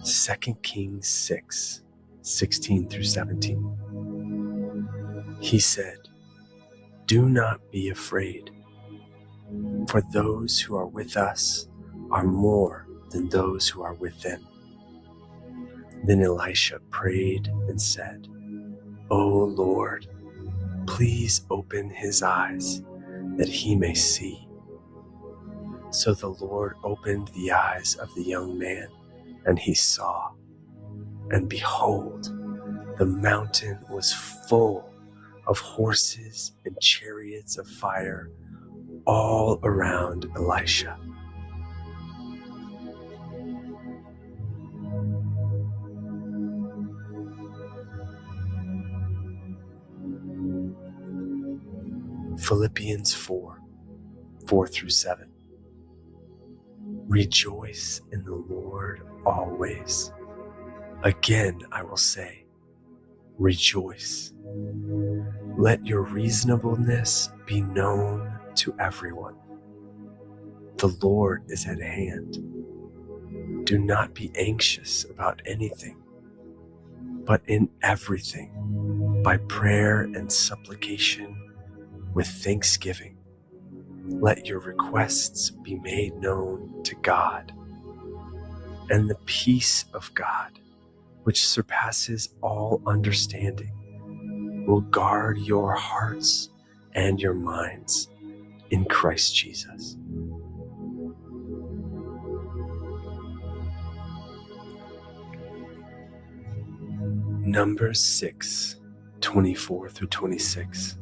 Second Kings 6, 16 through 17. He said, "Do not be afraid, for those who are with us are more than those who are with them." Then Elisha prayed and said, "O Lord, please open his eyes that he may see." So the Lord opened the eyes of the young man, and he saw. And behold, the mountain was full of horses and chariots of fire all around Elisha. Philippians 4, 4 through 7. Rejoice in the Lord always. Again, I will say, rejoice. Let your reasonableness be known to everyone. The Lord is at hand. Do not be anxious about anything, but in everything, by prayer and supplication, with thanksgiving, let your requests be made known to God. And the peace of God, which surpasses all understanding, will guard your hearts and your minds in Christ Jesus. Numbers 6, 24 through 26.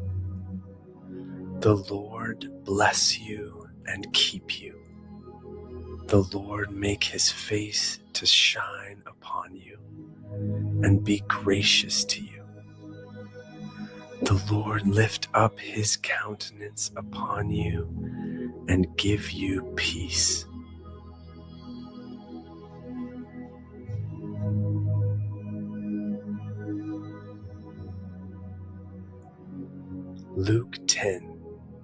The Lord bless you and keep you. The Lord make his face to shine upon you and be gracious to you. The Lord lift up his countenance upon you and give you peace. Luke 10,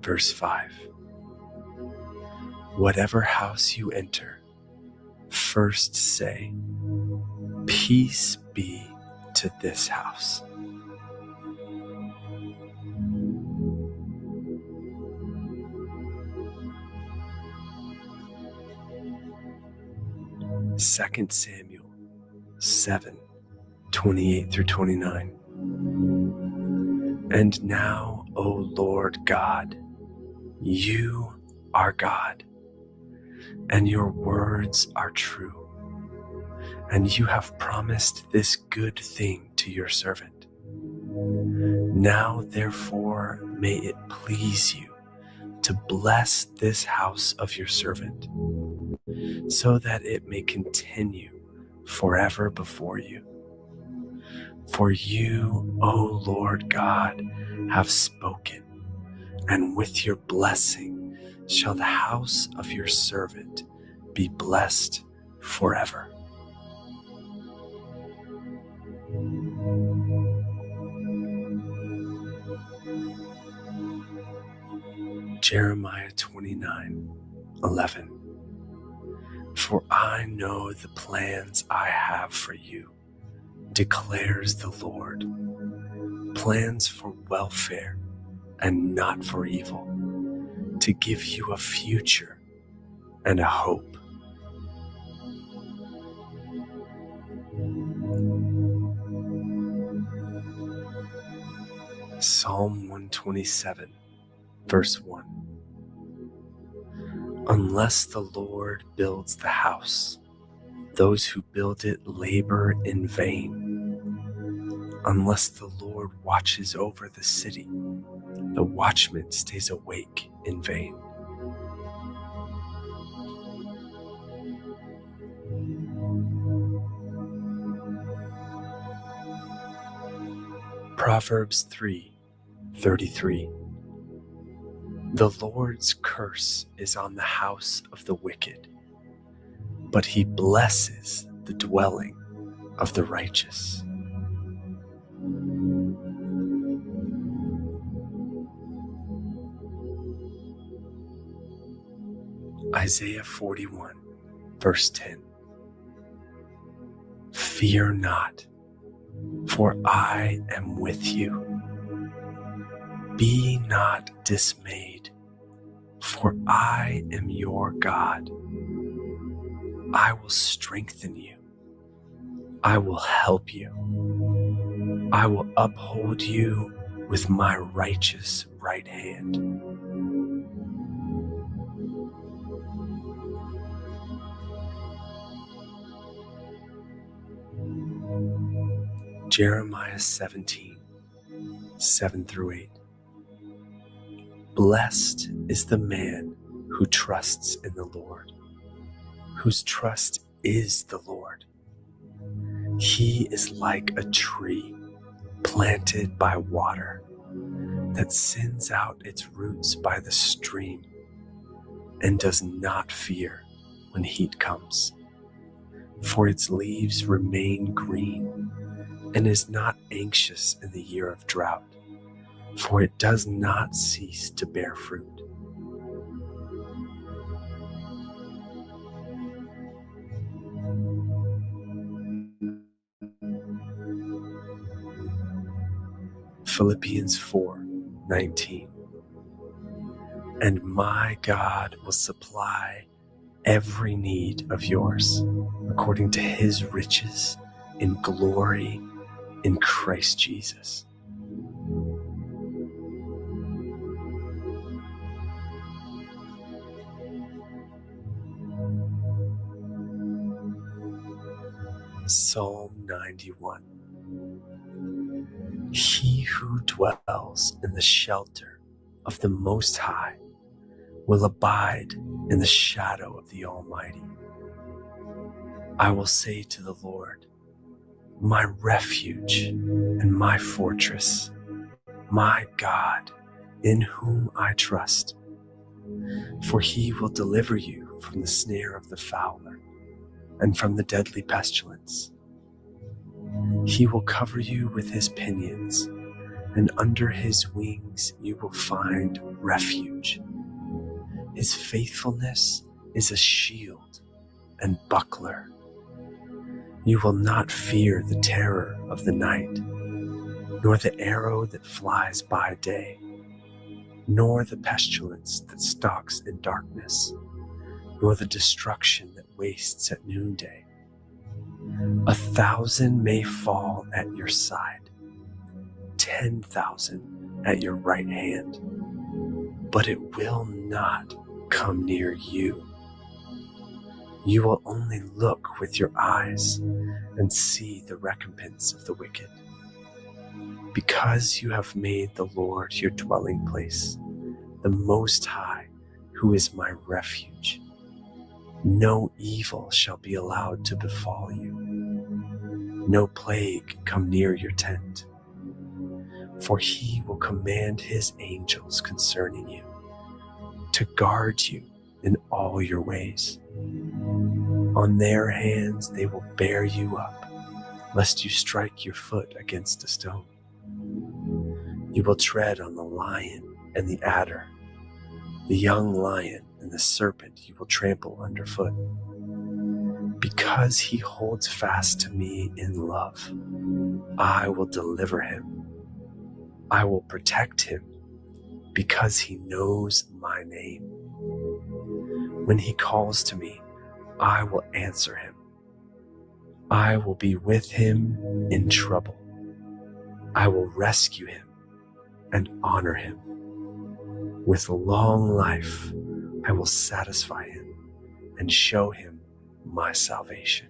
verse 5. Whatever house you enter, first say, "Peace be to this house." Second Samuel 7, 28 through 29. And now, O Lord God, you are God, and your words are true, and you have promised this good thing to your servant. Now, therefore, may it please you to bless this house of your servant, so that it may continue forever before you. For you, O Lord God, have spoken, and with your blessing shall the house of your servant be blessed forever. Jeremiah 29, 11. For I know the plans I have for you, declares the Lord. Plans for welfare and not for evil, to give you a future and a hope. Psalm 127, verse 1. Unless the Lord builds the house, those who build it labor in vain. Unless the Lord watches over the city, the watchman stays awake in vain. Proverbs 3:33. The Lord's curse is on the house of the wicked, but he blesses the dwelling of the righteous. Isaiah 41, verse 10. Fear not, for I am with you. Be not dismayed, for I am your God. I will strengthen you. I will help you. I will uphold you with my righteous right hand. Jeremiah 17, 7 through 8. Blessed is the man who trusts in the Lord, whose trust is the Lord. He is like a tree planted by water that sends out its roots by the stream and does not fear when heat comes, for its leaves remain green and is not anxious in the year of drought, for it does not cease to bear fruit. Philippians 4:19. And my God will supply every need of yours according to his riches in glory in Christ Jesus. Psalm 91. He who dwells in the shelter of the Most High will abide in the shadow of the Almighty. I will say to the Lord, my refuge and my fortress, my God, in whom I trust. For he will deliver you from the snare of the fowler and from the deadly pestilence. He will cover you with his pinions, and under his wings you will find refuge. His faithfulness is a shield and buckler. You will not fear the terror of the night, nor the arrow that flies by day, nor the pestilence that stalks in darkness, nor the destruction that wastes at noonday. 1,000 may fall at your side, 10,000 at your right hand, but it will not come near you. You will only look with your eyes and see the recompense of the wicked. Because you have made the Lord your dwelling place, the Most High, who is my refuge, no evil shall be allowed to befall you. No plague come near your tent. For he will command his angels concerning you, to guard you in all your ways. On their hands they will bear you up, lest you strike your foot against a stone. You will tread on the lion and the adder, the young lion and the serpent you will trample underfoot. Because he holds fast to me in love, I will deliver him. I will protect him because he knows my name. When he calls to me, I will answer him. I will be with him in trouble. I will rescue him and honor him. With long life, I will satisfy him and show him my salvation.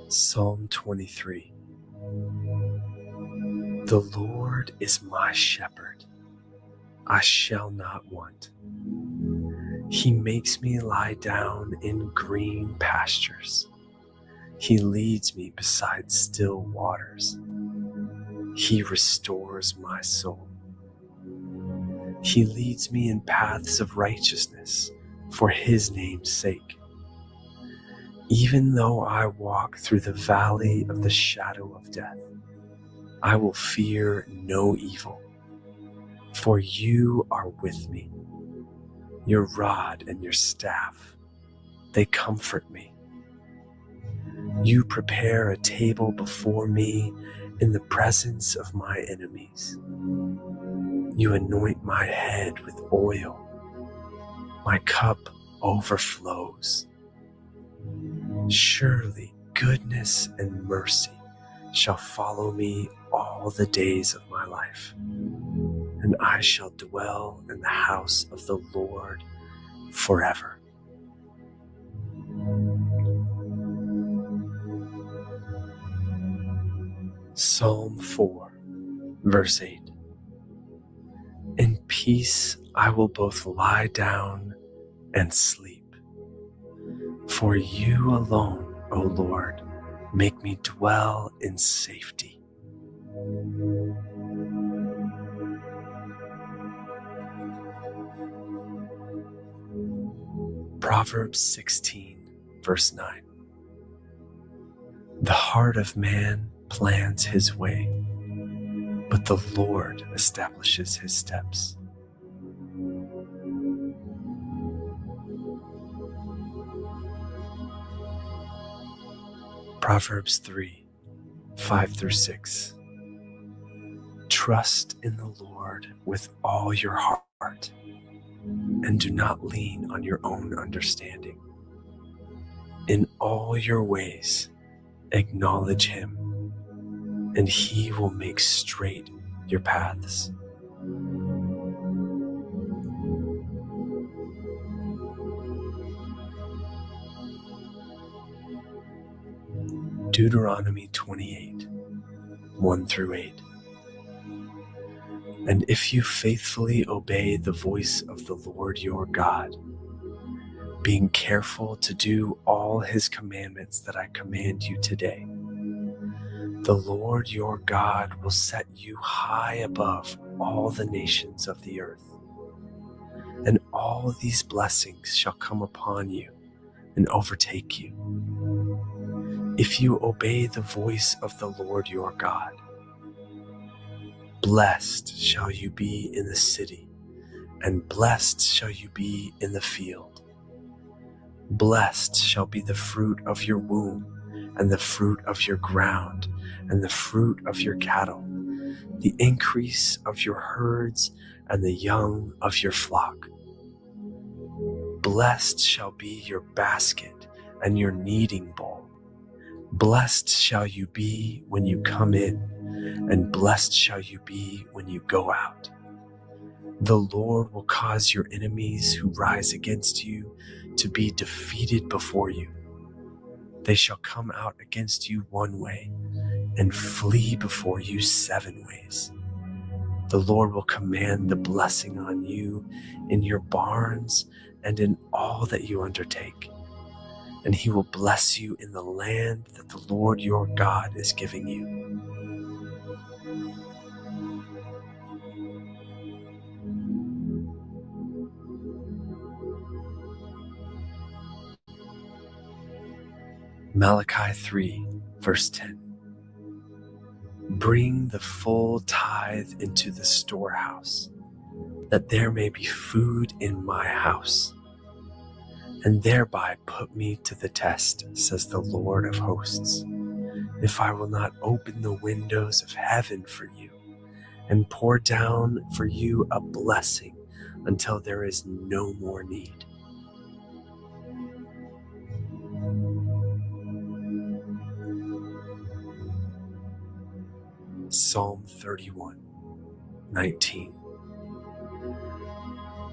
Psalm 23. The Lord is my shepherd. I shall not want. He makes me lie down in green pastures. He leads me beside still waters. He restores my soul. He leads me in paths of righteousness for his name's sake. Even though I walk through the valley of the shadow of death, I will fear no evil, for you are with me. Your rod and your staff, they comfort me. You prepare a table before me in the presence of my enemies. You anoint my head with oil. My cup overflows. Surely goodness and mercy shall follow me all the days of my life, and I shall dwell in the house of the Lord forever. Psalm 4, verse 8. In peace I will both lie down and sleep. For you alone, O Lord, make me dwell in safety. Proverbs 16, verse 9. The heart of man plans his way, but the Lord establishes his steps. Proverbs 3, 5 through 6. Trust in the Lord with all your heart, and do not lean on your own understanding. In all your ways, acknowledge him, and he will make straight your paths. Deuteronomy 28, 1 through 8. And if you faithfully obey the voice of the Lord your God, being careful to do all his commandments that I command you today, the Lord your God will set you high above all the nations of the earth. And all these blessings shall come upon you and overtake you, if you obey the voice of the Lord your God. Blessed shall you be in the city, and blessed shall you be in the field. Blessed shall be the fruit of your womb, and the fruit of your ground, and the fruit of your cattle, the increase of your herds, and the young of your flock. Blessed shall be your basket and your kneading bowl. Blessed shall you be when you come in, and blessed shall you be when you go out. The Lord will cause your enemies who rise against you to be defeated before you. They shall come out against you one way and flee before you 7 ways. The Lord will command the blessing on you in your barns and in all that you undertake. And he will bless you in the land that the Lord your God is giving you. Malachi 3, verse 10. Bring the full tithe into the storehouse, that there may be food in my house, and thereby put me to the test, says the Lord of hosts, if I will not open the windows of heaven for you and pour down for you a blessing until there is no more need. Psalm 31, 19.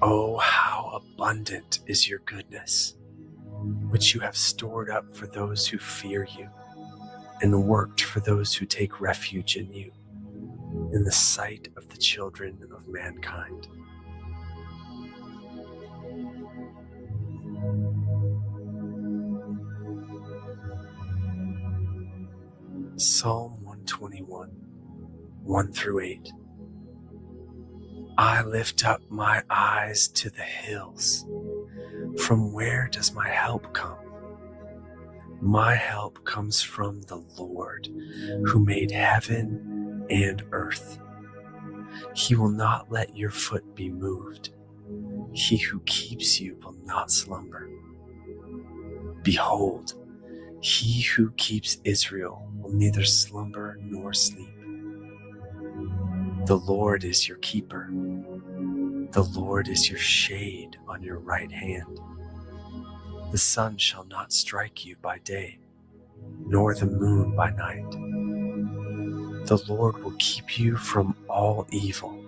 Oh, how abundant is your goodness, which you have stored up for those who fear you, and worked for those who take refuge in you, in the sight of the children of mankind. Psalm 121, 1 through 8. I lift up my eyes to the hills. From where does my help come? My help comes from the Lord, who made heaven and earth. He will not let your foot be moved. He who keeps you will not slumber. Behold, he who keeps Israel will neither slumber nor sleep. The Lord is your keeper. The Lord is your shade on your right hand. The sun shall not strike you by day, nor the moon by night. The Lord will keep you from all evil.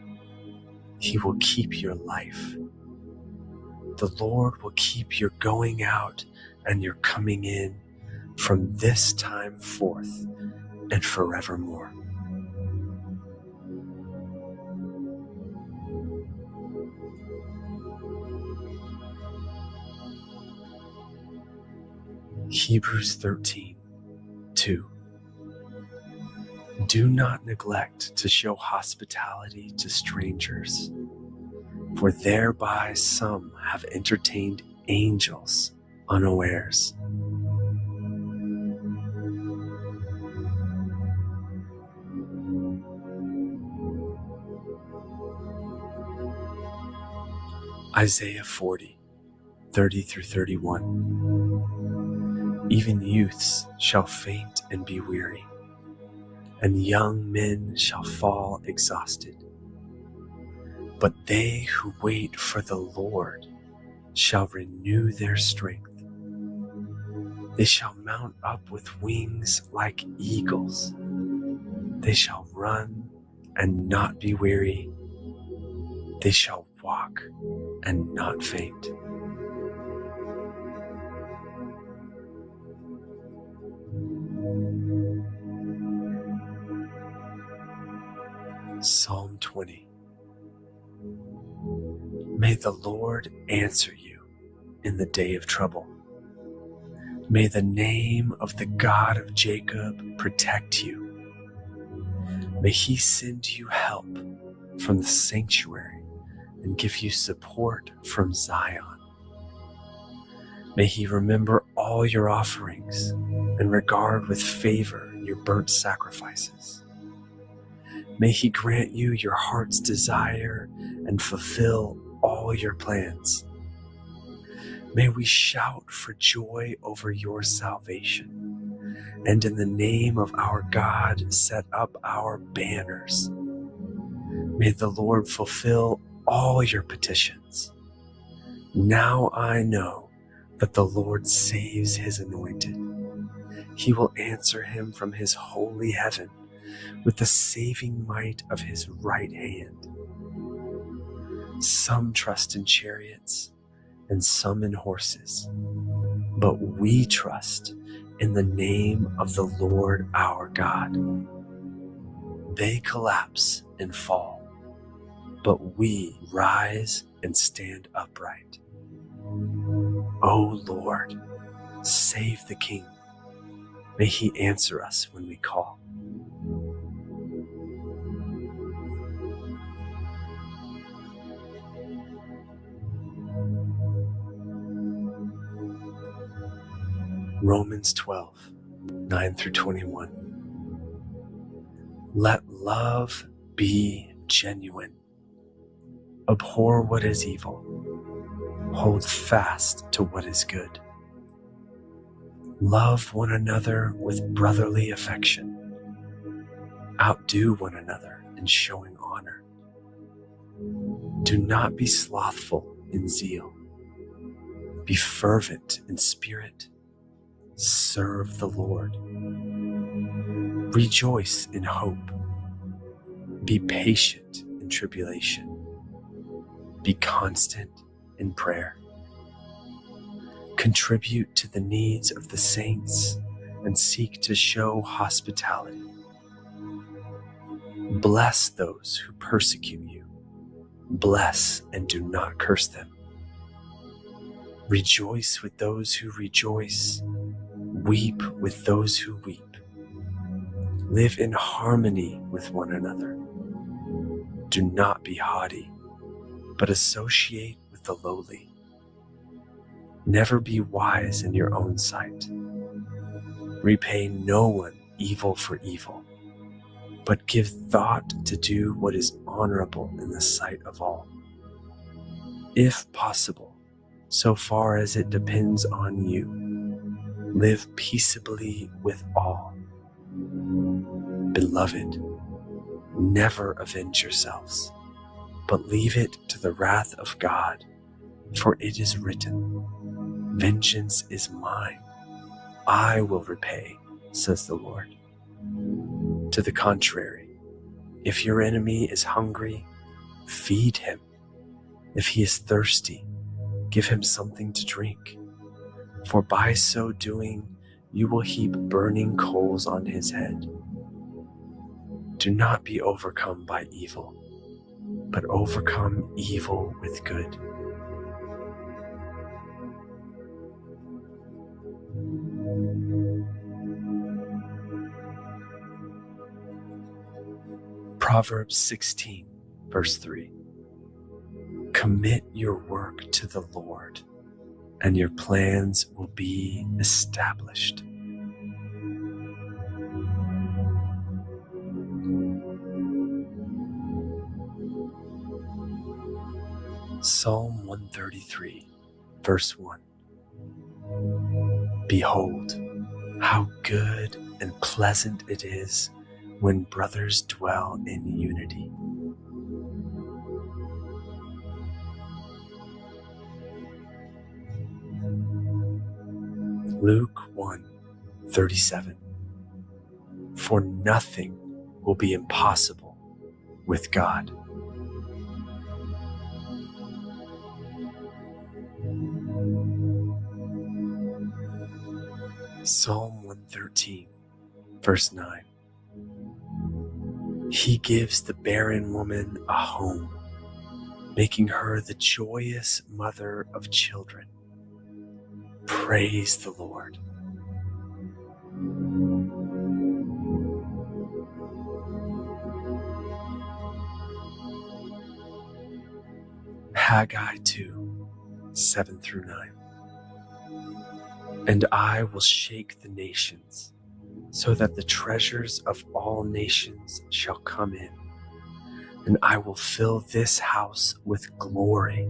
He will keep your life. The Lord will keep your going out and your coming in from this time forth and forevermore. Hebrews 13, 2. Do not neglect to show hospitality to strangers, for thereby some have entertained angels unawares. Isaiah 40, 30 through 31. Even youths shall faint and be weary, and young men shall fall exhausted. But they who wait for the Lord shall renew their strength. They shall mount up with wings like eagles. They shall run and not be weary. They shall walk and not faint. Psalm 20. May the Lord answer you in the day of trouble. May the name of the God of Jacob protect you. May he send you help from the sanctuary and give you support from Zion. May he remember all your offerings and regard with favor your burnt sacrifices. May he grant you your heart's desire and fulfill all your plans. May we shout for joy over your salvation, and in the name of our God set up our banners. May the Lord fulfill all your petitions. Now I know that the Lord saves his anointed. He will answer him from his holy heaven with the saving might of his right hand. Some trust in chariots and some in horses, but we trust in the name of the Lord our God. They collapse and fall, but we rise and stand upright. O Lord, save the King. May he answer us when we call. Romans 12, 9 through 21. Let love be genuine. Abhor what is evil. Hold fast to what is good. Love one another with brotherly affection. Outdo one another in showing honor. Do not be slothful in zeal. Be fervent in spirit. Serve the Lord. Rejoice in hope. Be patient in tribulation. Be constant in prayer. Contribute to the needs of the saints and seek to show hospitality. Bless those who persecute you. Bless and do not curse them. Rejoice with those who rejoice. Weep with those who weep. Live in harmony with one another. Do not be haughty, but associate with the lowly. Never be wise in your own sight. Repay no one evil for evil, but give thought to do what is honorable in the sight of all. If possible, so far as it depends on you, live peaceably with all. Beloved, never avenge yourselves, but leave it to the wrath of God, for it is written, "Vengeance is mine, I will repay," says the Lord. To the contrary, if your enemy is hungry, feed him. If he is thirsty, give him something to drink, for by so doing, you will heap burning coals on his head. Do not be overcome by evil, but overcome evil with good. Proverbs 16, verse 3. Commit your work to the Lord, and your plans will be established. Psalm 133, verse 1. Behold, how good and pleasant it is when brothers dwell in unity. Luke 1:37. For nothing will be impossible with God. Psalm 113, verse 9. He gives the barren woman a home, making her the joyous mother of children. Praise the Lord. Haggai 2, 7 through 9. And I will shake the nations, so that the treasures of all nations shall come in. And I will fill this house with glory,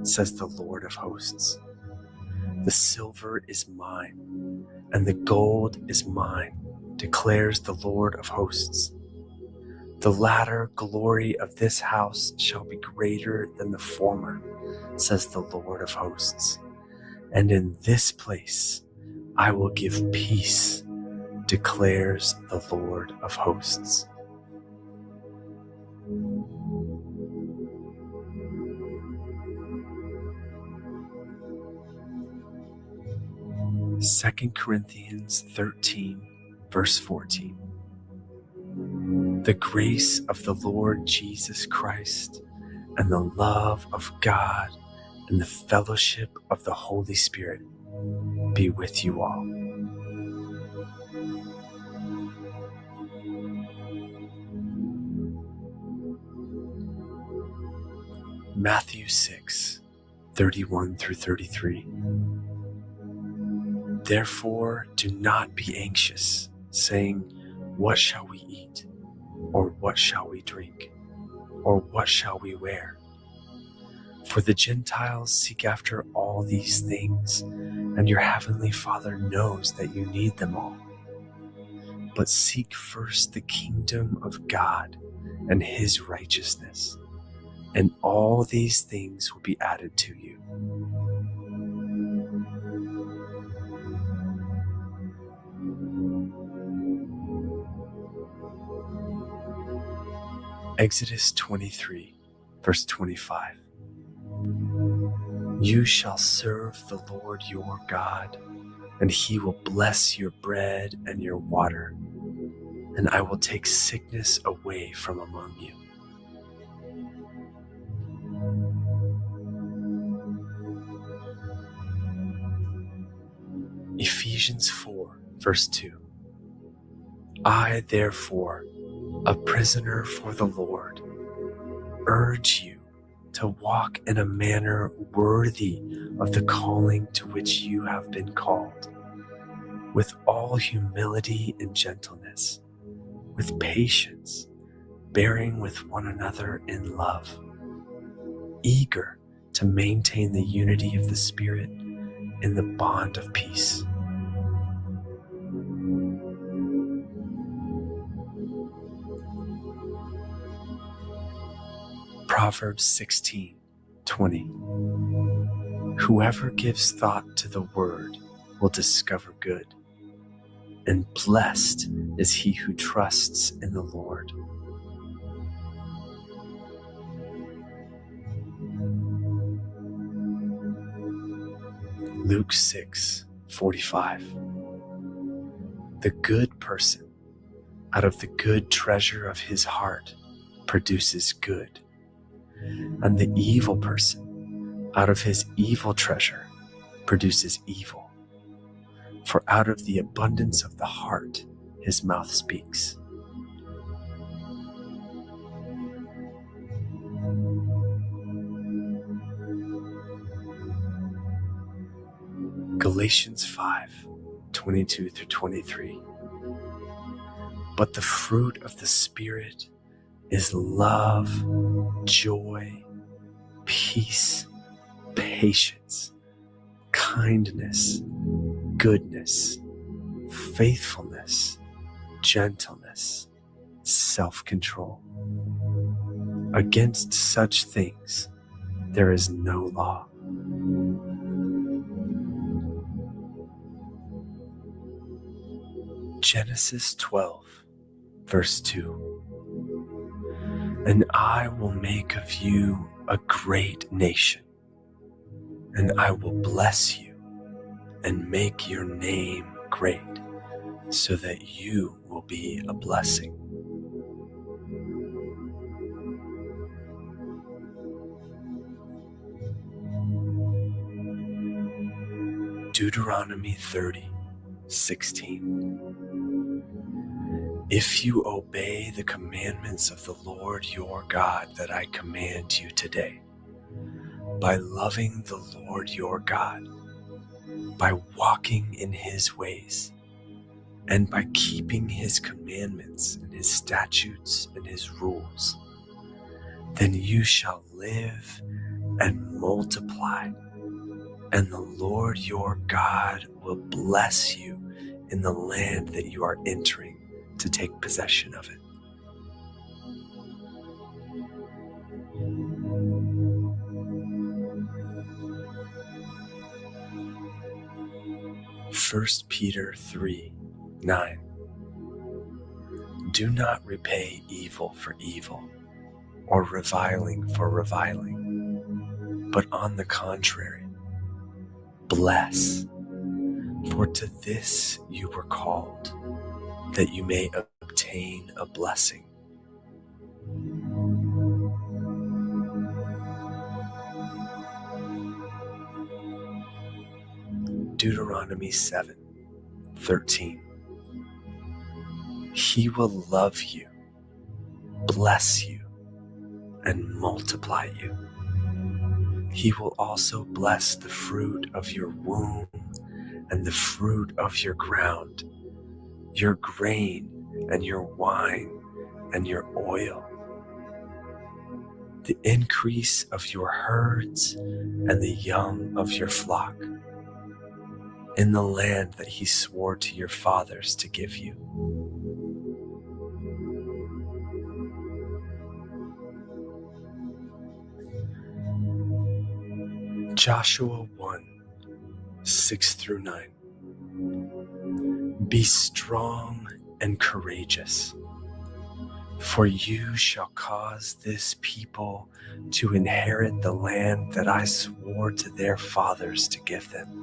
says the Lord of hosts. The silver is mine, and the gold is mine, declares the Lord of hosts. The latter glory of this house shall be greater than the former, says the Lord of hosts. And in this place I will give peace, declares the Lord of hosts. Second Corinthians 13, verse 14. The grace of the Lord Jesus Christ and the love of God and the fellowship of the Holy Spirit be with you all. Matthew 6, 31 through 33. Therefore, do not be anxious, saying, what shall we eat? Or what shall we drink? Or what shall we wear? For the Gentiles seek after all these things, and your heavenly Father knows that you need them all. But seek first the kingdom of God and his righteousness, and all these things will be added to you. Exodus 23, verse 25. You shall serve the Lord your God, and he will bless your bread and your water, and I will take sickness away from among you. Ephesians 4, verse 2. I, therefore, a prisoner for the Lord, urge you to walk in a manner worthy of the calling to which you have been called, with all humility and gentleness, with patience, bearing with one another in love, eager to maintain the unity of the Spirit in the bond of peace. Proverbs 16:20. Whoever gives thought to the word will discover good, and blessed is he who trusts in the Lord. Luke 6:45. The good person out of the good treasure of his heart produces good, and the evil person out of his evil treasure produces evil. For out of the abundance of the heart his mouth speaks. Galatians 5:22 through 23. But the fruit of the Spirit is love, joy, peace, patience, kindness, goodness, faithfulness, gentleness, self-control. Against such things there is no law. Genesis 12, verse 2. And I will make of you a great nation, and I will bless you and make your name great, so that you will be a blessing. Deuteronomy 30:16. If you obey the commandments of the Lord your God that I command you today, by loving the Lord your God, by walking in his ways, and by keeping his commandments and his statutes and his rules, then you shall live and multiply, and the Lord your God will bless you in the land that you are entering to take possession of it. First Peter 3:9. Do not repay evil for evil, or reviling for reviling, but on the contrary, bless, for to this you were called, that you may obtain a blessing. Deuteronomy 7:13. He will love you, bless you, and multiply you. He will also bless the fruit of your womb and the fruit of your ground, your grain and your wine and your oil, the increase of your herds and the young of your flock, in the land that he swore to your fathers to give you. Joshua 1, 6 through 9. Be strong and courageous, for you shall cause this people to inherit the land that I swore to their fathers to give them.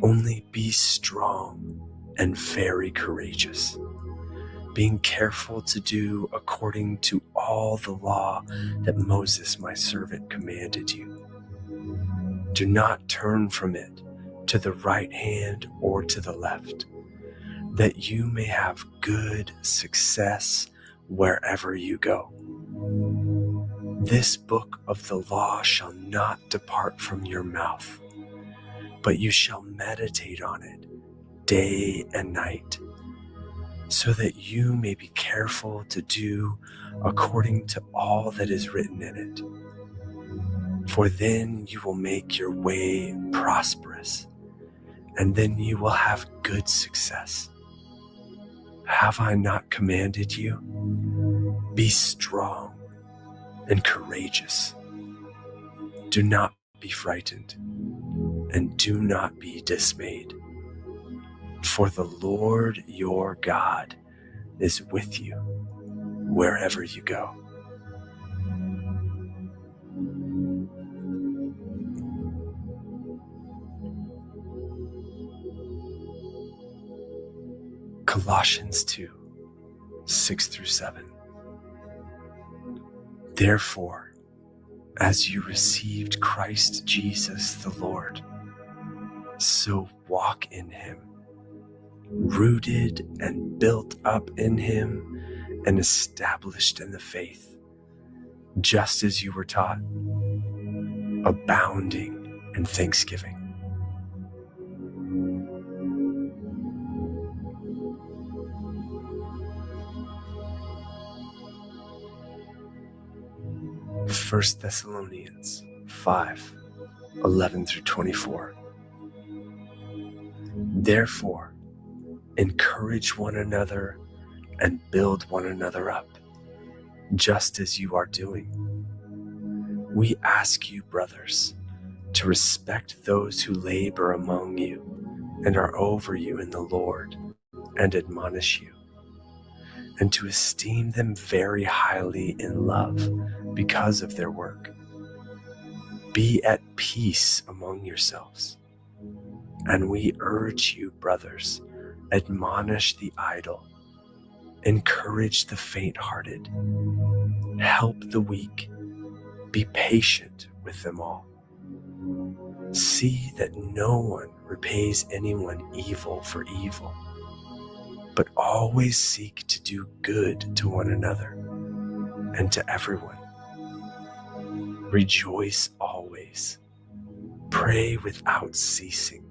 Only be strong and very courageous, being careful to do according to all the law that Moses my servant commanded you. Do not turn from it to the right hand or to the left, that you may have good success wherever you go. This book of the law shall not depart from your mouth, but you shall meditate on it day and night, so that you may be careful to do according to all that is written in it. For then you will make your way prosperous, and then you will have good success. Have I not commanded you? Be strong and courageous. Do not be frightened, and do not be dismayed. For the Lord your God is with you wherever you go. Colossians 2, 6 through 7. Therefore, as you received Christ Jesus the Lord, so walk in him, rooted and built up in him and established in the faith, just as you were taught, abounding in thanksgiving. 1 Thessalonians 5, 11 through 24. Therefore, encourage one another and build one another up, just as you are doing. We ask you, brothers, to respect those who labor among you and are over you in the Lord and admonish you, and to esteem them very highly in love because of their work. Be at peace among yourselves. And we urge you, brothers, admonish the idle, encourage the faint-hearted, help the weak, be patient with them all. See that no one repays anyone evil for evil, but always seek to do good to one another and to everyone. Rejoice always. Pray without ceasing.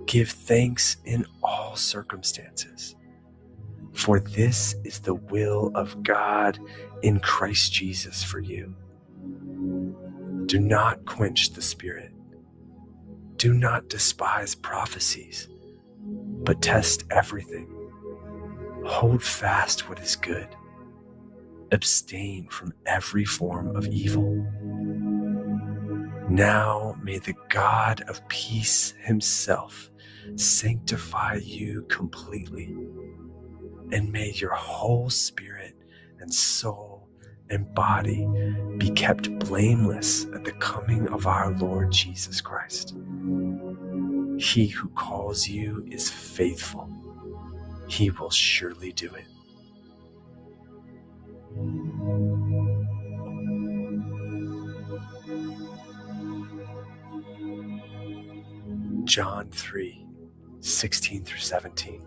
Give thanks in all circumstances, for this is the will of God in Christ Jesus for you. Do not quench the Spirit. Do not despise prophecies, but test everything. Hold fast what is good. Abstain from every form of evil. Now may the God of peace himself sanctify you completely, and may your whole spirit and soul and body be kept blameless at the coming of our Lord Jesus Christ. He who calls you is faithful. He will surely do it. John 3, 16 through 17.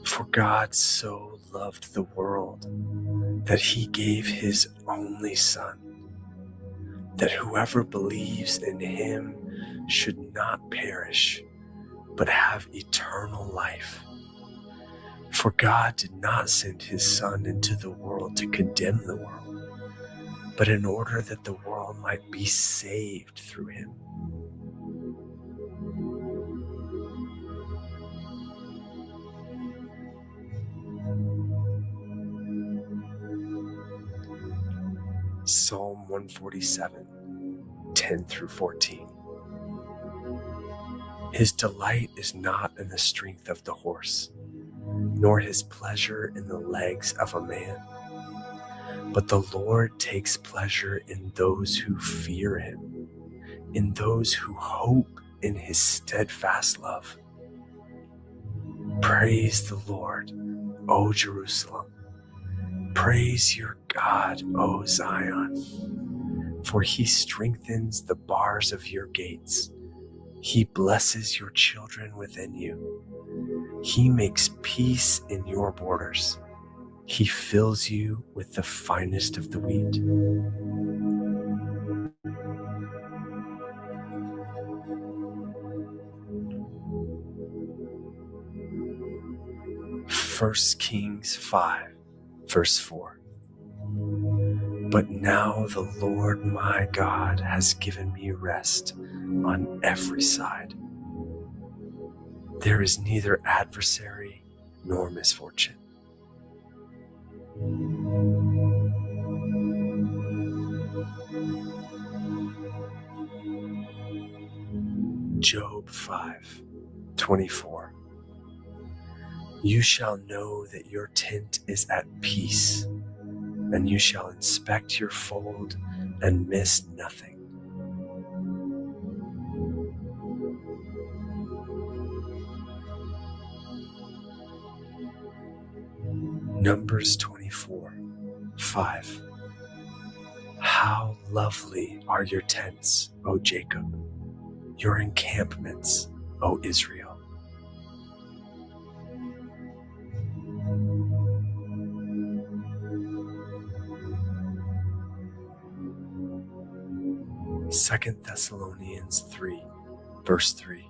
For God so loved the world that he gave his only Son, that whoever believes in him should not perish, but have eternal life. For God did not send his Son into the world to condemn the world, but in order that the world might be saved through him. Psalm 147, 10 through 14. His delight is not in the strength of the horse, nor his pleasure in the legs of a man. But the Lord takes pleasure in those who fear him, in those who hope in his steadfast love. Praise the Lord, O Jerusalem. Praise your God, O Zion. For he strengthens the bars of your gates. He blesses your children within you. He makes peace in your borders. He fills you with the finest of the wheat. First Kings 5, verse 4. But now the Lord my God has given me rest on every side. There is neither adversary nor misfortune. Job 5, 24. You shall know that your tent is at peace, and you shall inspect your fold and miss nothing. Numbers 24, 5. How lovely are your tents, O Jacob, your encampments, O Israel. Second Thessalonians 3, verse 3.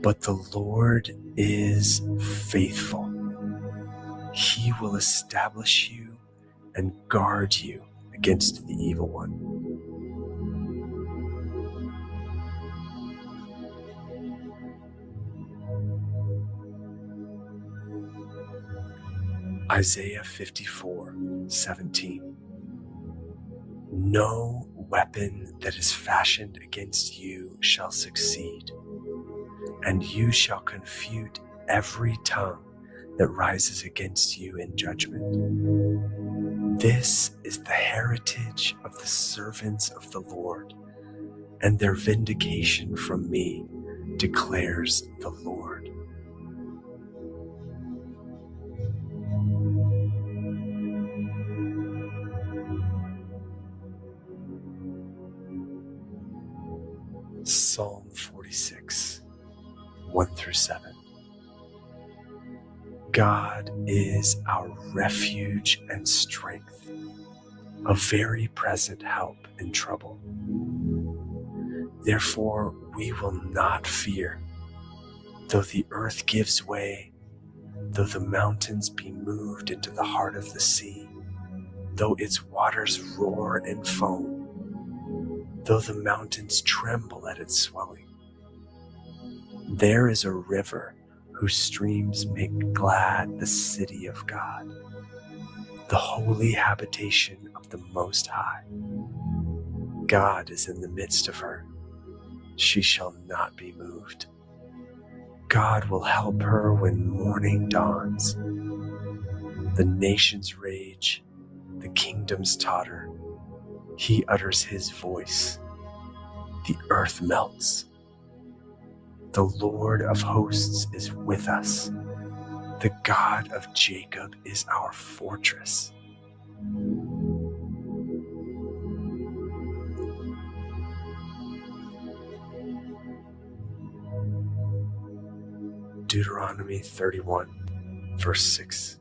But the Lord is faithful. He will establish you and guard you against the evil one. Isaiah 54, 17. No weapon that is fashioned against you shall succeed, and you shall confute every tongue that rises against you in judgment. This is the heritage of the servants of the Lord, and their vindication from me, declares the Lord. Psalm 46, 1 through 7. God is our refuge and strength, a very present help in trouble. Therefore, we will not fear, though the earth gives way, though the mountains be moved into the heart of the sea, though its waters roar and foam, though the mountains tremble at its swelling. There is a river whose streams make glad the city of God, the holy habitation of the Most High. God is in the midst of her. She shall not be moved. God will help her when morning dawns. The nations rage, the kingdoms totter. He utters his voice. The earth melts. The Lord of hosts is with us. The God of Jacob is our fortress. Deuteronomy 31, verse 6.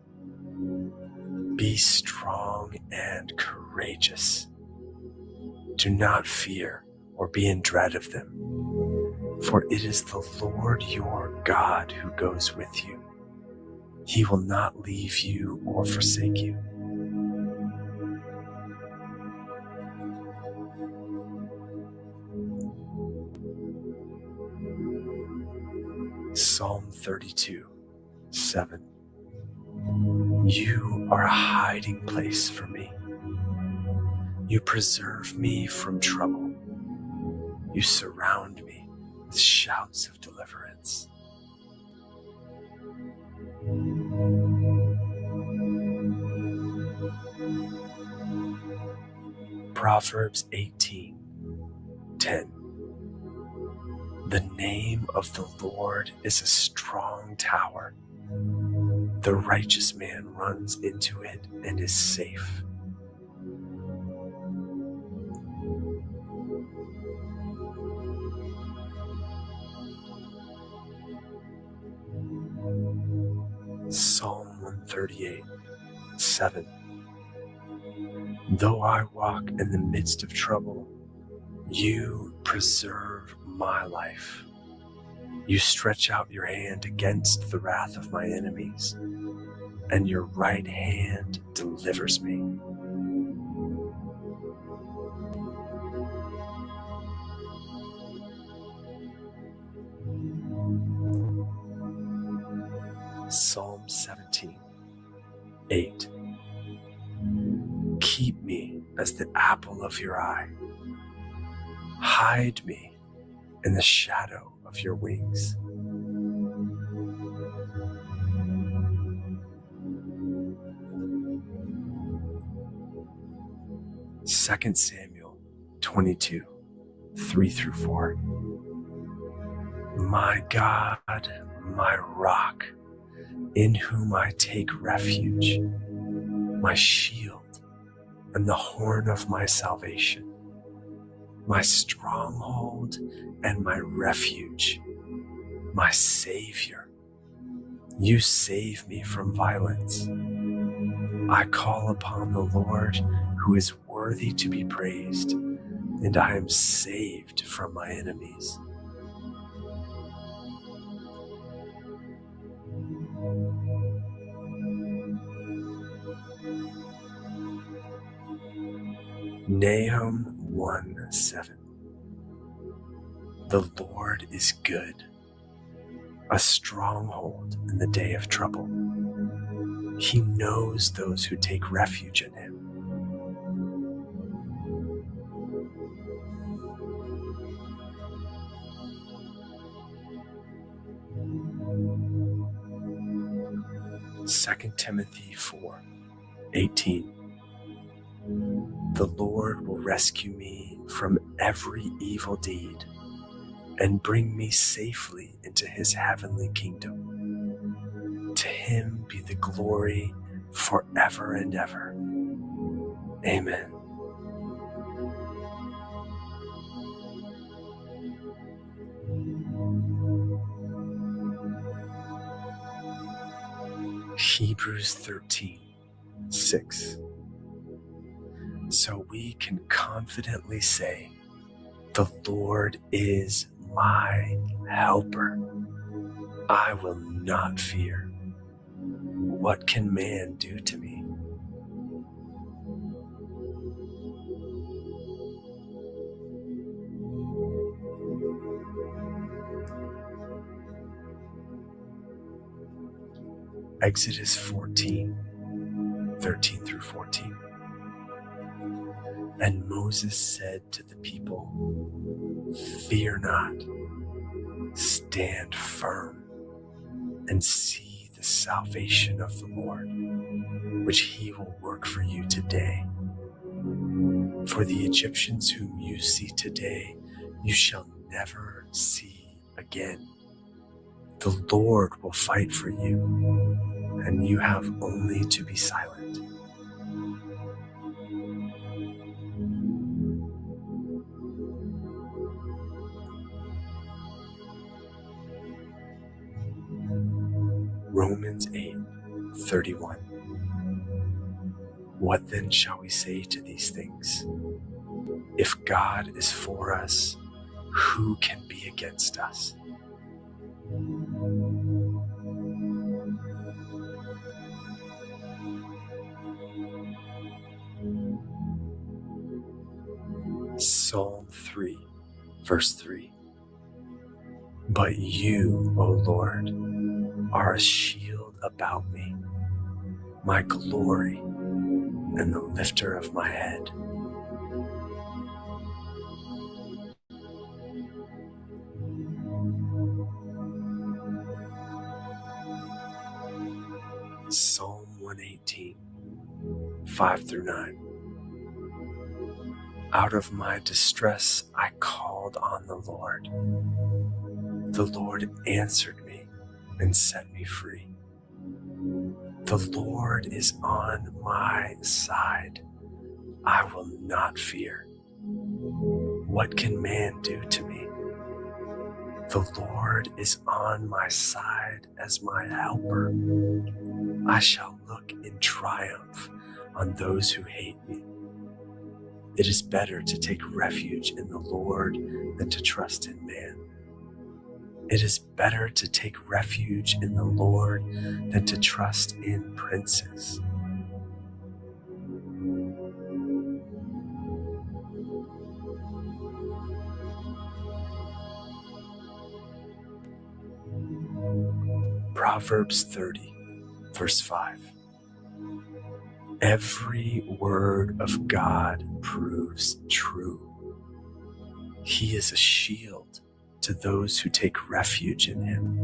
Be strong and courageous. Do not fear or be in dread of them, for it is the Lord your God who goes with you. He will not leave you or forsake you. Psalm 32:7. You are a hiding place for me. You preserve me from trouble. You surround me with shouts of deliverance. Proverbs 18:10. The name of the Lord is a strong tower. The righteous man runs into it and is safe. Psalm 138:7. Though I walk in the midst of trouble, you preserve my life. You stretch out your hand against the wrath of my enemies, and your right hand delivers me. Psalm 17:8. Keep me as the apple of your eye. Hide me in the shadow of your wings. Second Samuel 22:3-4. My God, my rock, in whom I take refuge, my shield and the horn of my salvation, my stronghold and my refuge, my Savior. You save me from violence. I call upon the Lord, who is worthy to be praised, and I am saved from my enemies. Nahum 1:7. The Lord is good, a stronghold in the day of trouble. He knows those who take refuge in him. Second Timothy 4:18. The Lord will rescue me from every evil deed and bring me safely into his heavenly kingdom. To him be the glory forever and ever. Amen. Hebrews 13:6. So we can confidently say, the Lord is my helper. I will not fear. What can man do to me? Exodus 14:13-14. And Moses said to the people, fear not, stand firm and see the salvation of the Lord, which he will work for you today. For the Egyptians whom you see today, you shall never see again. The Lord will fight for you, and you have only to be silent. Romans 8:31. What then shall we say to these things? If God is for us, who can be against us? Psalm 3, verse 3. But you, O Lord, are a shield about me, my glory and the lifter of my head. Psalm 118, 5 through 9. Out of my distress I called on the Lord. The Lord answered me and set me free. The Lord is on my side. I will not fear. What can man do to me? The Lord is on my side as my helper. I shall look in triumph on those who hate me. It is better to take refuge in the Lord than to trust in man. It is better to take refuge in the Lord than to trust in princes. Proverbs 30, verse 5. Every word of God proves true. He is a shield to those who take refuge in him.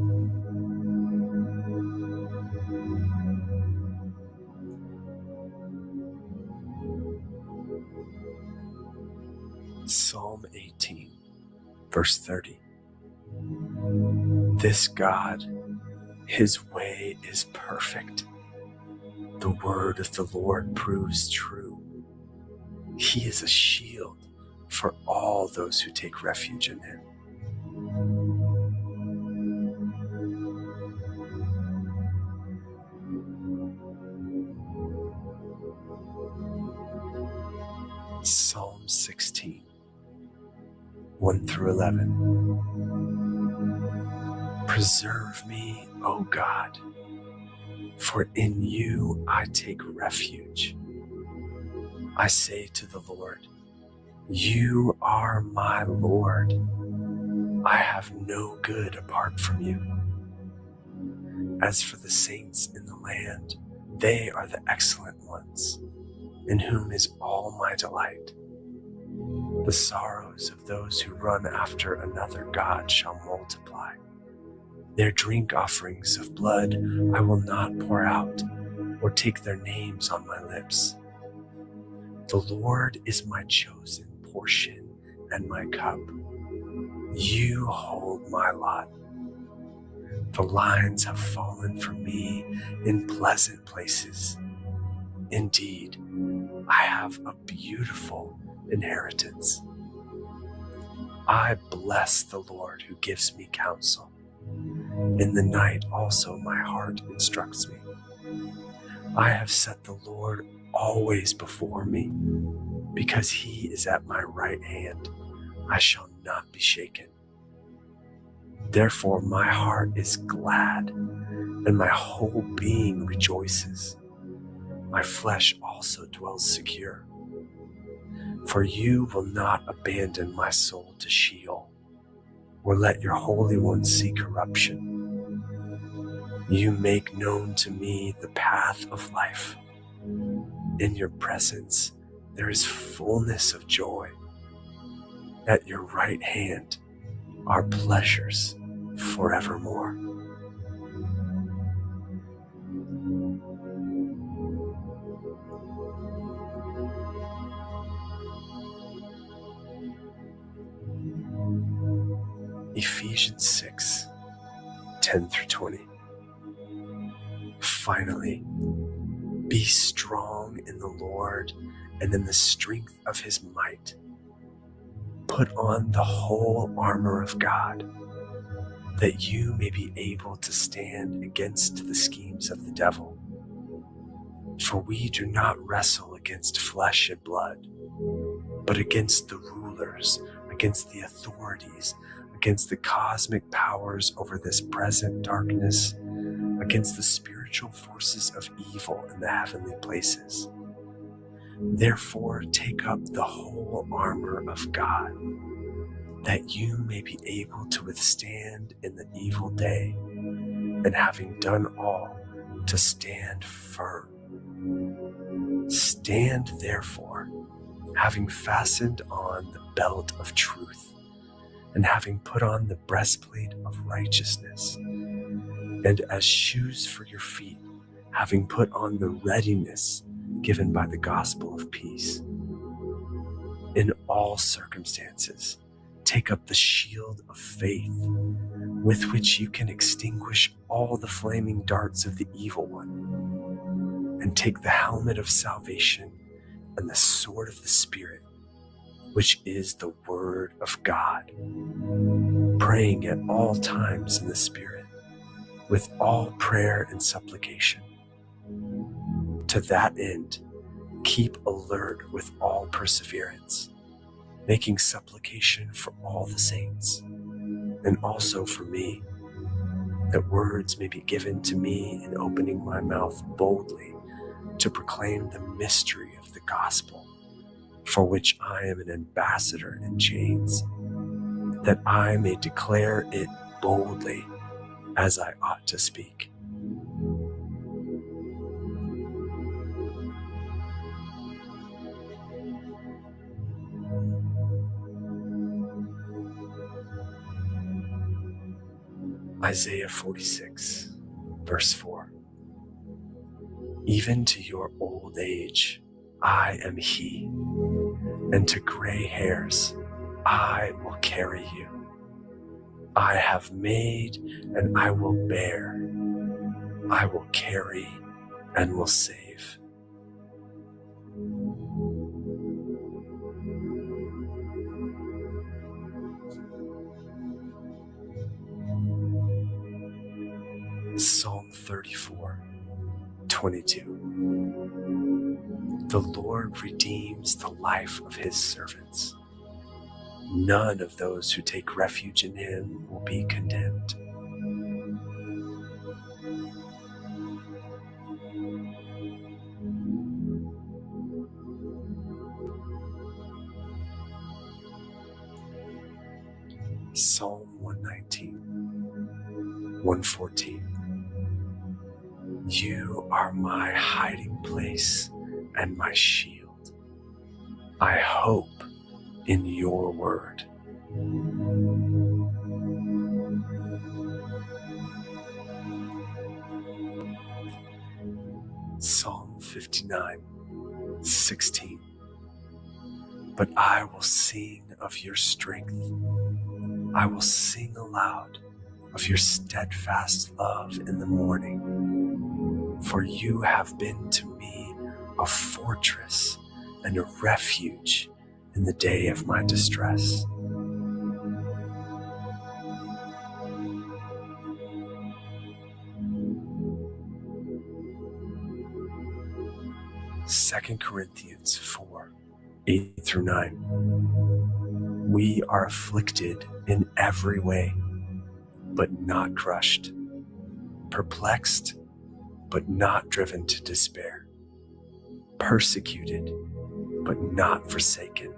Psalm 18, verse 30. This God, his way is perfect. The word of the Lord proves true. He is a shield for all those who take refuge in him. Psalm 16, 1 through 11. Preserve me, O God, for in you I take refuge. I say to the Lord, you are my Lord. I have no good apart from you. As for the saints in the land, they are the excellent ones, in whom is all my delight. The sorrows of those who run after another God shall multiply. Their drink offerings of blood I will not pour out, or take their names on my lips. The Lord is my chosen portion and my cup. You hold my lot. The lines have fallen for me in pleasant places. Indeed, I have a beautiful inheritance. I bless the Lord who gives me counsel. In the night also my heart instructs me. I have set the Lord always before me. Because he is at my right hand, I shall not be shaken. Therefore my heart is glad, and my whole being rejoices. My flesh also dwells secure. For you will not abandon my soul to Sheol, or let your Holy One see corruption. You make known to me the path of life. In your presence there is fullness of joy. At your right hand are pleasures forevermore. Ephesians 6, 10 through 20. Finally, be strong in the Lord and in the strength of his might. Put on the whole armor of God, that you may be able to stand against the schemes of the devil. For we do not wrestle against flesh and blood, but against the rulers, against the authorities, against the cosmic powers over this present darkness, against the spiritual forces of evil in the heavenly places. Therefore, take up the whole armor of God, that you may be able to withstand in the evil day, and having done all, to stand firm. Stand therefore, having fastened on the belt of truth, and having put on the breastplate of righteousness, and as shoes for your feet, having put on the readiness given by the gospel of peace. In all circumstances, take up the shield of faith, with which you can extinguish all the flaming darts of the evil one, and take the helmet of salvation and the sword of the Spirit, which is the word of God, praying at all times in the Spirit, with all prayer and supplication. To that end, keep alert with all perseverance, making supplication for all the saints, and also for me, that words may be given to me in opening my mouth boldly to proclaim the mystery of the gospel, for which I am an ambassador in chains, that I may declare it boldly as I ought to speak. Isaiah 46, verse 4. Even to your old age, I am he, and to gray hairs, I will carry you. I have made, and I will bear. I will carry, and will save. Psalm 34, 22. The Lord redeems the life of his servants. None of those who take refuge in him will be condemned. Psalm 119, 114. You are my hiding place and my shield. I hope in your word. Psalm 59, 16. But I will sing of your strength. I will sing aloud of your steadfast love in the morning. For you have been to me a fortress and a refuge in the day of my distress. Second Corinthians 4, 8 through 9. We are afflicted in every way, but not crushed, perplexed, but not driven to despair, persecuted, but not forsaken,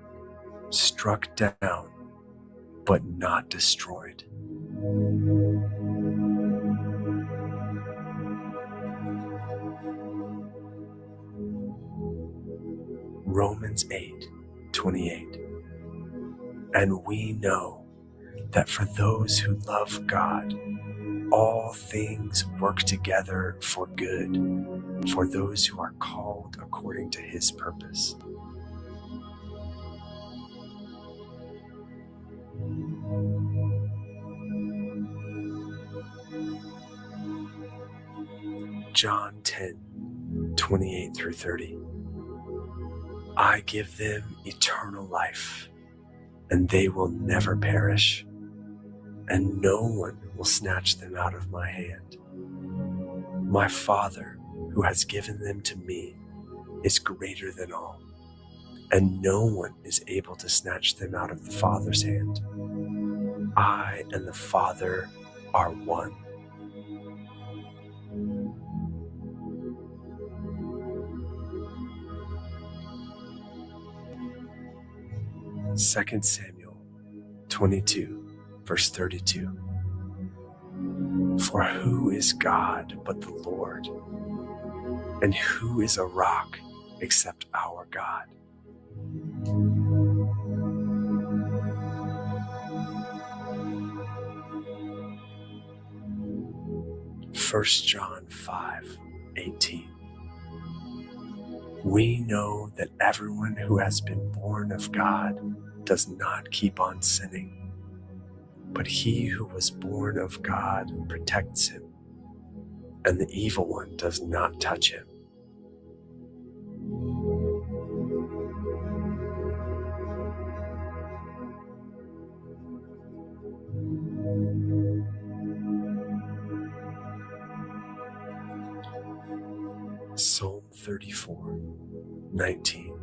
struck down, but not destroyed. Romans 8, 28. And we know that for those who love God, all things work together for good, for those who are called according to his purpose. John 10, 28 through 30. I give them eternal life, and they will never perish, and no one will snatch them out of my hand. My Father, who has given them to me, is greater than all, and no one is able to snatch them out of the Father's hand. I and the Father are one. Second Samuel 22, verse 32. For who is God but the Lord? And who is a rock except our God? First John 5:18. We know that everyone who has been born of God does not keep on sinning, but he who was born of God protects him, and the evil one does not touch him. Psalm 34:19.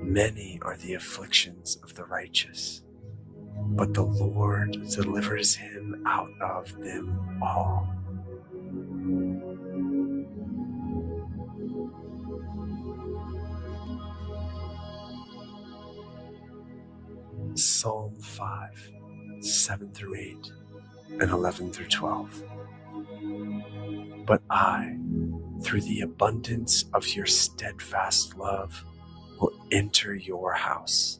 Many are the afflictions of the righteous, but the Lord delivers him out of them all. Psalm 5:7-8 and 11-12. But I, through the abundance of your steadfast love, will enter your house.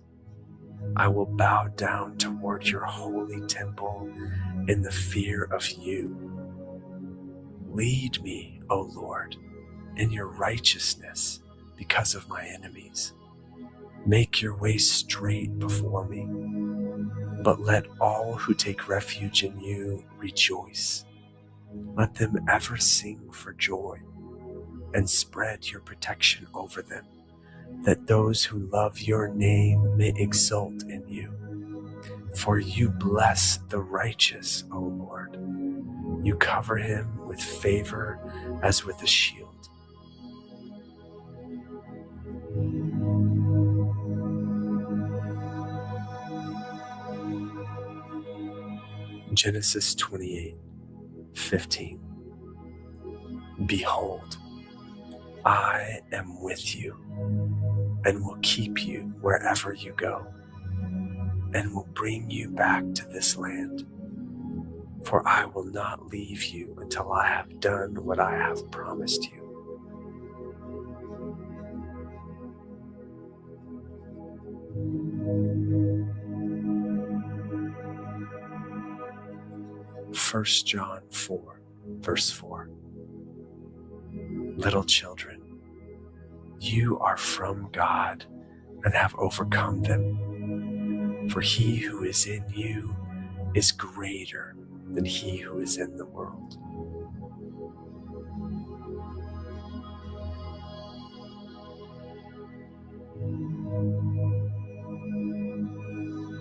I will bow down toward your holy temple in the fear of you. Lead me, O Lord, in your righteousness because of my enemies. Make your way straight before me, but let all who take refuge in you rejoice. Let them ever sing for joy and spread your protection over them, that those who love your name may exult in you. For you bless the righteous, O Lord. You cover him with favor as with a shield. Genesis 28:15. Behold, I am with you and will keep you wherever you go, and will bring you back to this land. For I will not leave you until I have done what I have promised you. First John 4:4. Little children, you are from God and have overcome them. For he who is in you is greater than he who is in the world.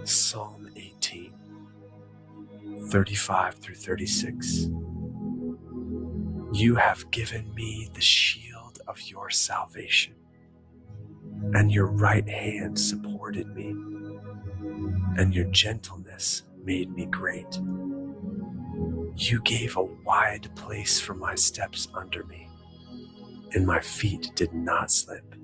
Psalm 18:35-36. You have given me the shield of your salvation, and your right hand supported me, and your gentleness made me great. You gave a wide place for my steps under me, and my feet did not slip.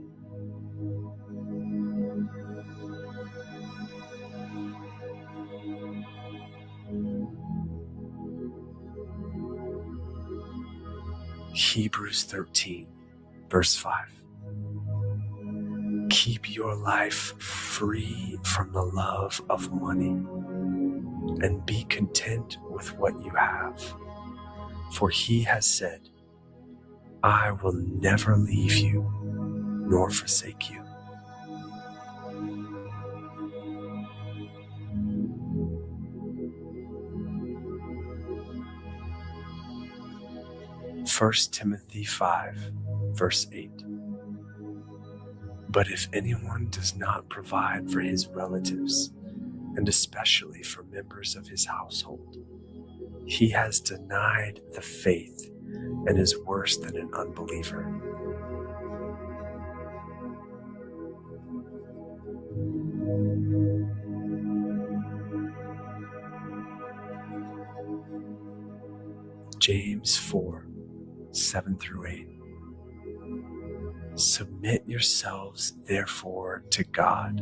Hebrews 13:5. Keep your life free from the love of money, and be content with what you have. For he has said, I will never leave you nor forsake you. First Timothy 5:8. But if anyone does not provide for his relatives, and especially for members of his household, he has denied the faith and is worse than an unbeliever. James 4, 7 through 8. Submit yourselves, therefore, to God.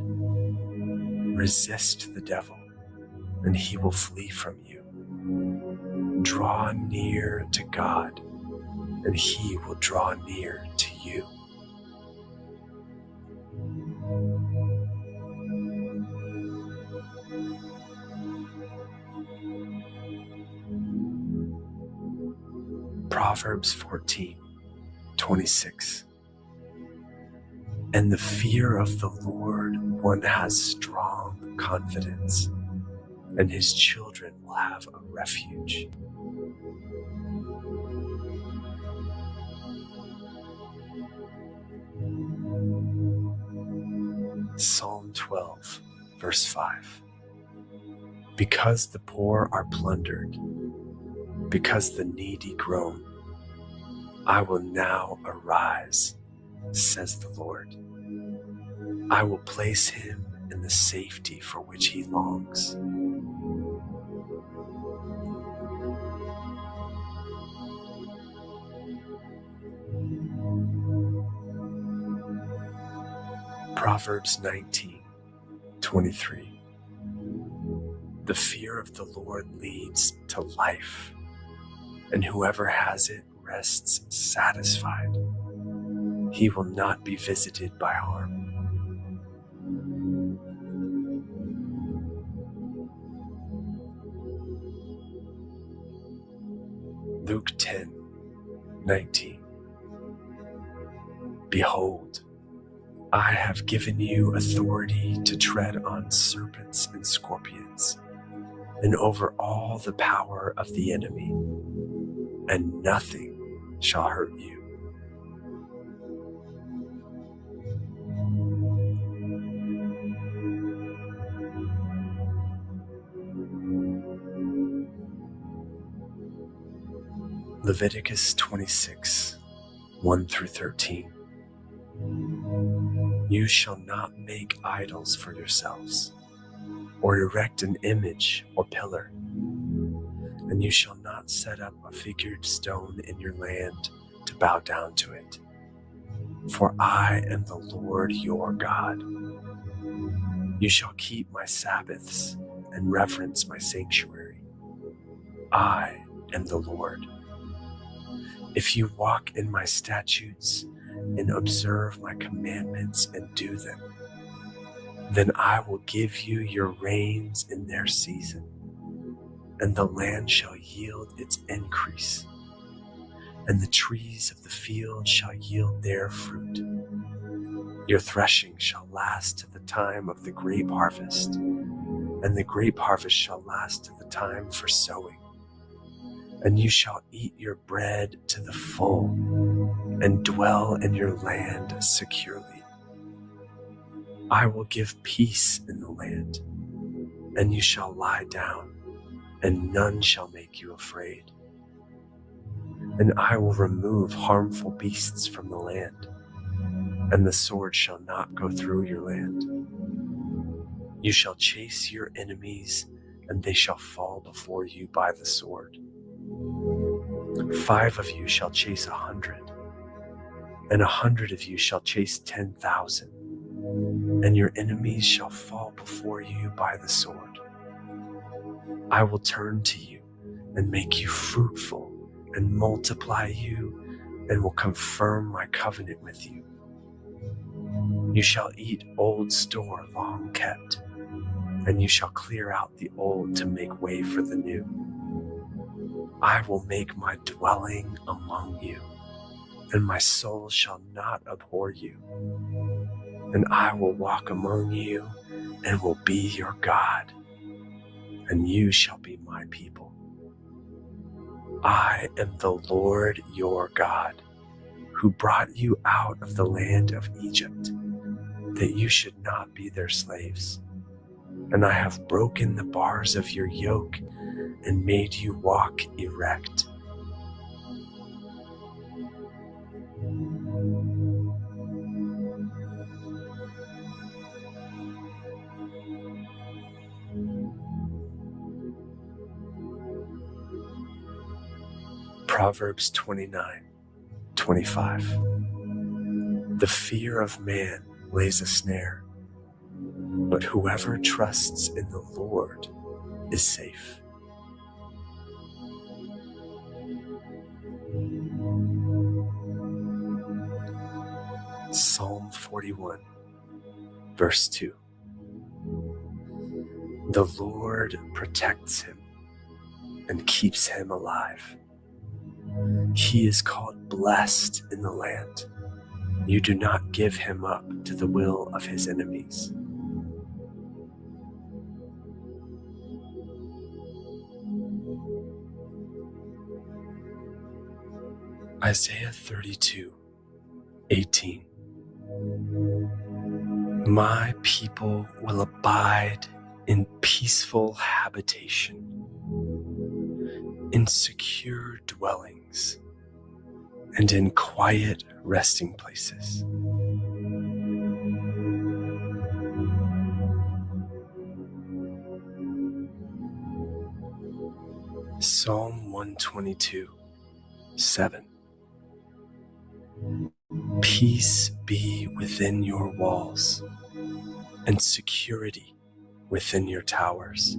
Resist the devil, and he will flee from you. Draw near to God, and he will draw near to you. Proverbs 14, 26. In the fear of the Lord, one has strong confidence, and his children will have a refuge. Psalm 12, verse 5. Because the poor are plundered, because the needy groan, I will now arise, says the Lord. I will place him in the safety for which he longs. Proverbs 19, 23. The fear of the Lord leads to life, and whoever has it rests satisfied. He will not be visited by harm. Luke 10, 19. Behold, I have given you authority to tread on serpents and scorpions, and over all the power of the enemy, and nothing shall hurt you. Leviticus 26, 1 through 13. You shall not make idols for yourselves, or erect an image or pillar, and you shall not set up a figured stone in your land to bow down to it. For I am the Lord your God. You shall keep my Sabbaths and reverence my sanctuary. I am the Lord. If you walk in my statutes and observe my commandments and do them, then I will give you your rains in their season, and the land shall yield its increase, and the trees of the field shall yield their fruit. Your threshing shall last to the time of the grape harvest, and the grape harvest shall last to the time for sowing. And you shall eat your bread to the full, and dwell in your land securely. I will give peace in the land, and you shall lie down, and none shall make you afraid. And I will remove harmful beasts from the land, and the sword shall not go through your land. You shall chase your enemies, and they shall fall before you by the sword. 5 of you shall chase 100, and 100 of you shall chase 10,000, and your enemies shall fall before you by the sword. I will turn to you and make you fruitful and multiply you, and will confirm my covenant with you. You shall eat old store long kept, and you shall clear out the old to make way for the new. I will make my dwelling among you, and my soul shall not abhor you. And I will walk among you, and will be your God, and you shall be my people. I am the Lord your God, who brought you out of the land of Egypt, that you should not be their slaves. And I have broken the bars of your yoke and made you walk erect. Proverbs 29:25. The fear of man lays a snare, but whoever trusts in the Lord is safe. Psalm 41, verse 2. The Lord protects him and keeps him alive. He is called blessed in the land. You do not give him up to the will of his enemies. Isaiah 32:18. My people will abide in peaceful habitation, in secure dwellings, and in quiet resting places. Psalm 122:7. Peace be within your walls, and security within your towers.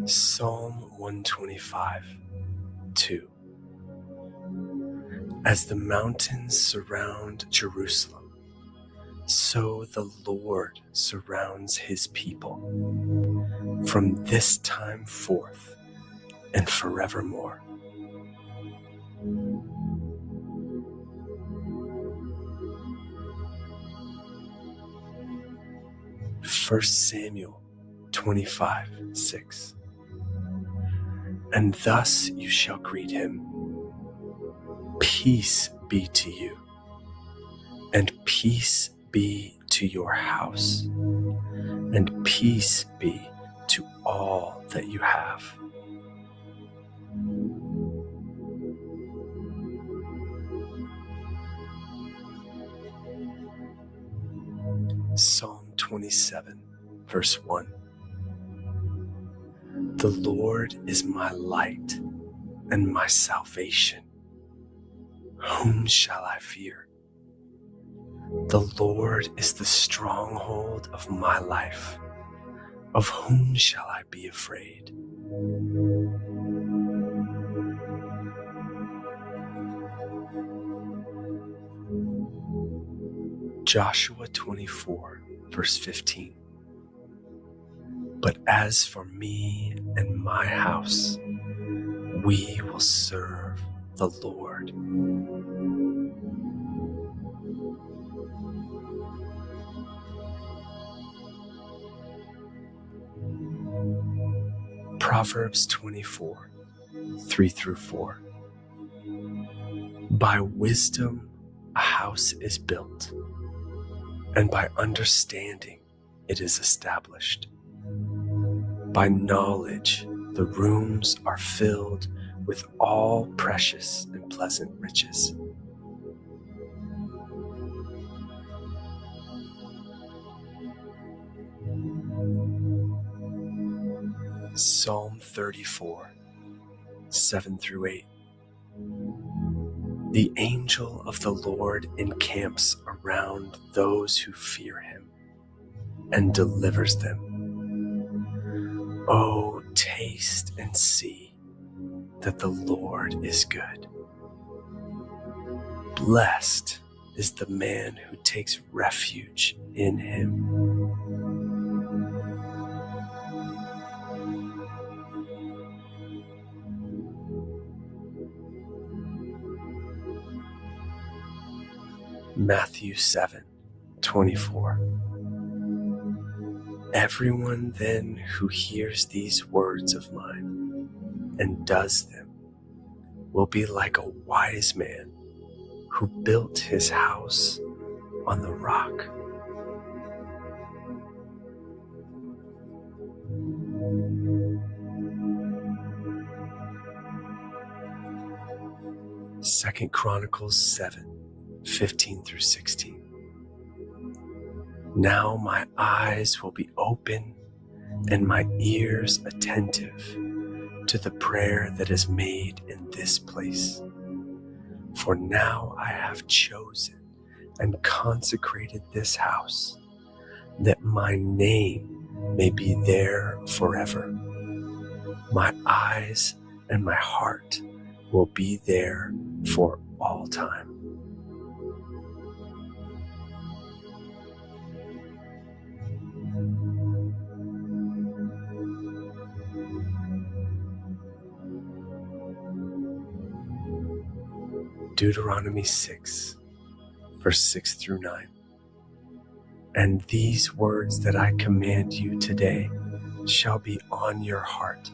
Psalm 125:2. As the mountains surround Jerusalem, so the Lord surrounds his people, from this time forth and forevermore. First Samuel 25:6. And thus you shall greet him. Peace be to you, and peace be to your house, and peace be to all that you have. Psalm 27, verse 1. The Lord is my light and my salvation. Whom shall I fear? The Lord is the stronghold of my life. Of whom shall I be afraid? Joshua 24, verse 15. But as for me and my house, we will serve the Lord. Proverbs 24, 3-4. By wisdom a house is built, and by understanding it is established. By knowledge the rooms are filled with all precious and pleasant riches. Psalm 34, 7-8. The angel of the Lord encamps around those who fear him and delivers them. Oh, taste and see that the Lord is good. Blessed is the man who takes refuge in him. Matthew 7:24. Everyone then who hears these words of mine and does them will be like a wise man who built his house on the rock. Second Chronicles 7:15-16. Now my eyes will be open and my ears attentive to the prayer that is made in this place. For now I have chosen and consecrated this house, that my name may be there forever. My eyes and my heart will be there for all time. Deuteronomy 6, verse 6 through 9. And these words that I command you today shall be on your heart.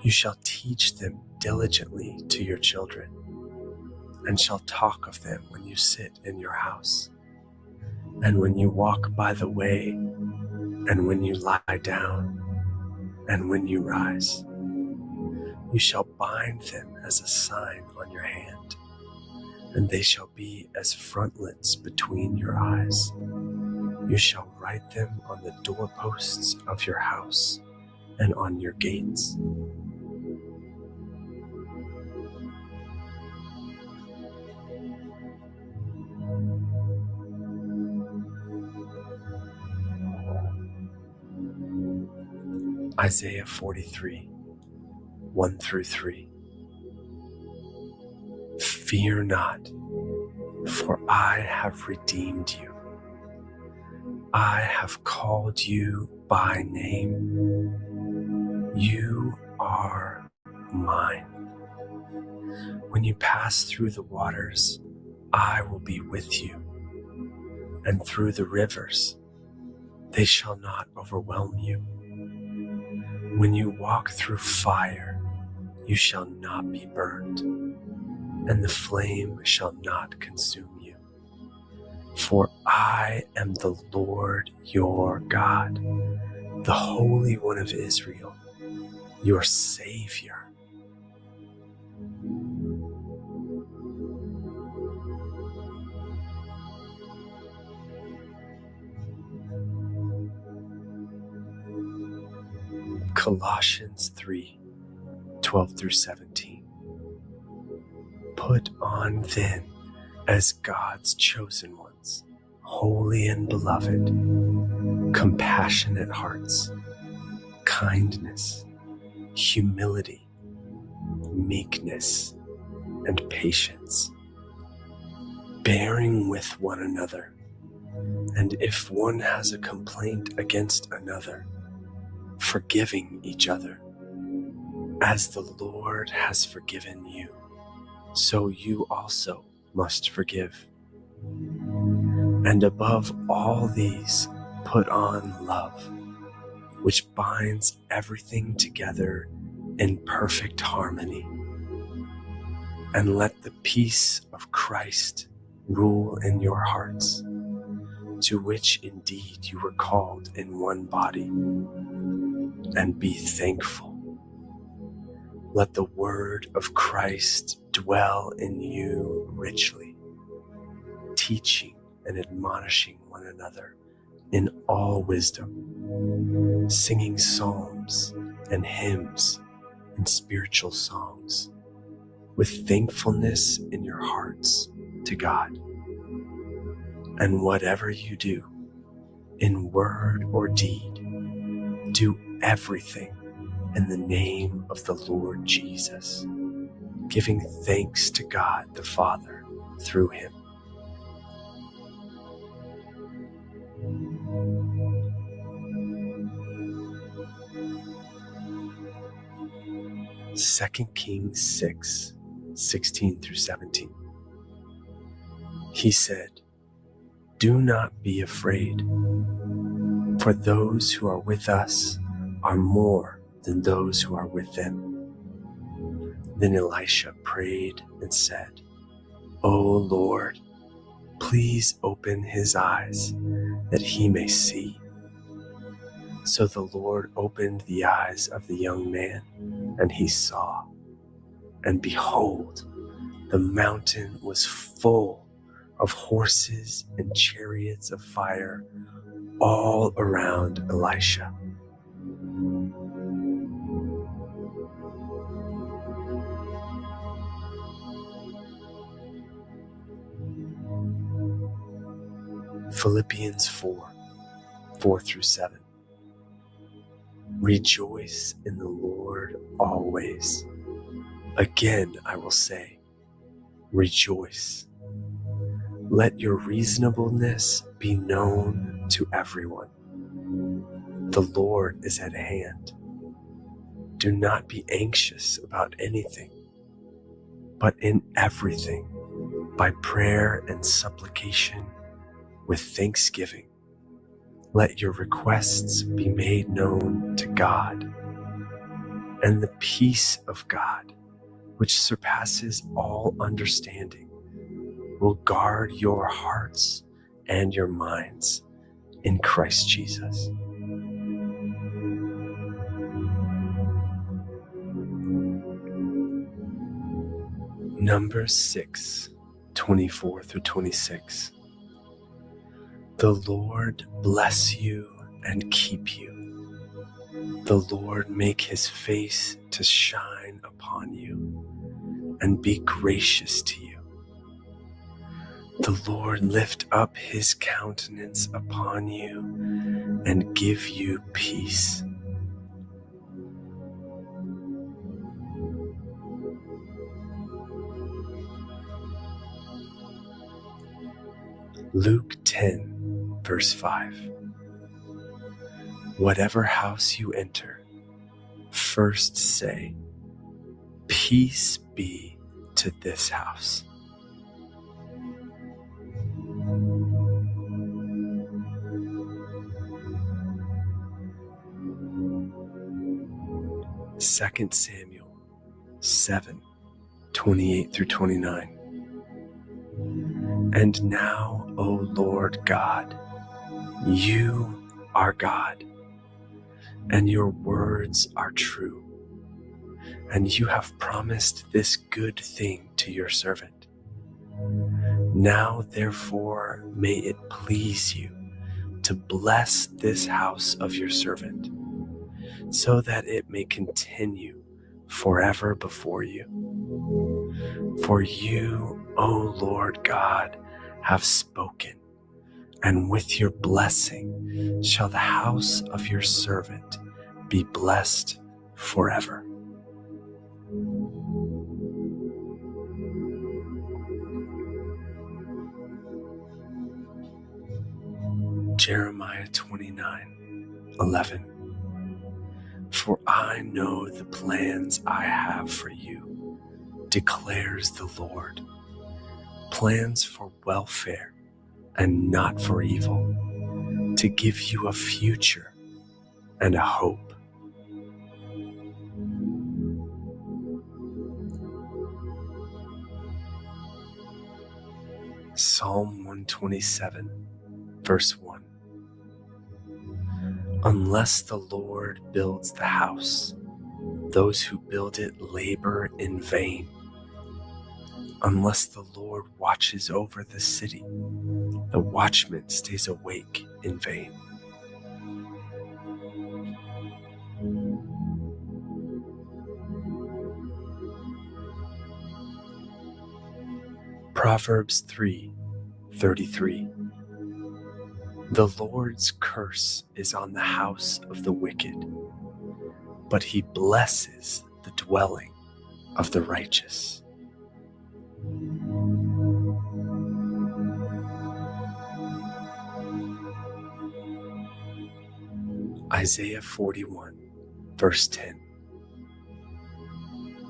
You shall teach them diligently to your children, and shall talk of them when you sit in your house, and when you walk by the way, and when you lie down, and when you rise. You shall bind them as a sign on your hand, and they shall be as frontlets between your eyes. You shall write them on the doorposts of your house and on your gates. Isaiah 43, 1 through 3. Fear not, for I have redeemed you. I have called you by name. You are mine. When you pass through the waters, I will be with you, and through the rivers, they shall not overwhelm you. When you walk through fire, you shall not be burned, and the flame shall not consume you. For I am the Lord your God, the Holy One of Israel, your Savior. Colossians 3, 12 through 17. Put on then as God's chosen ones, holy and beloved, compassionate hearts, kindness, humility, meekness, and patience, bearing with one another, and if one has a complaint against another, forgiving each other. As the Lord has forgiven you, so you also must forgive. And above all these, put on love, which binds everything together in perfect harmony. And let the peace of Christ rule in your hearts, to which indeed you were called in one body. And be thankful. Let the word of Christ dwell in you richly, teaching and admonishing one another in all wisdom, singing psalms and hymns and spiritual songs, with thankfulness in your hearts to God. And whatever you do, in word or deed, do everything in the name of the Lord Jesus, giving thanks to God the Father through him. Second Kings 6, 16 through 17. He said, "Do not be afraid, for those who are with us are more than those who are with them." Then Elisha prayed and said, "O Lord, please open his eyes that he may see." So the Lord opened the eyes of the young man, and he saw. And behold, the mountain was full of horses and chariots of fire all around Elisha. Philippians 4 through 7. Rejoice in the Lord always. Again, I will say, rejoice. Let your reasonableness be known to everyone. The Lord is at hand. Do not be anxious about anything, but in everything, by prayer and supplication, with thanksgiving, let your requests be made known to God. And the peace of God, which surpasses all understanding, will guard your hearts and your minds in Christ Jesus. Numbers 6, 24 through 26. The Lord bless you and keep you. The Lord make his face to shine upon you and be gracious to you. The Lord lift up his countenance upon you and give you peace. Luke 10, verse 5. Whatever house you enter, first say, peace be to this house. Second Samuel 7, 28 through 29. And now, O Lord God, you are God, and your words are true, and you have promised this good thing to your servant. Now, therefore, may it please you to bless this house of your servant, so that it may continue forever before you. For you, O Lord God, have spoken, and with your blessing shall the house of your servant be blessed forever. Jeremiah 29, 11. For I know the plans I have for you, declares the Lord, plans for welfare and not for evil, to give you a future and a hope. Psalm 127, verse 1. Unless the Lord builds the house, those who build it labor in vain. Unless the Lord watches over the city, the watchman stays awake in vain. Proverbs 3:33. The Lord's curse is on the house of the wicked, but he blesses the dwelling of the righteous. Isaiah 41, verse 10.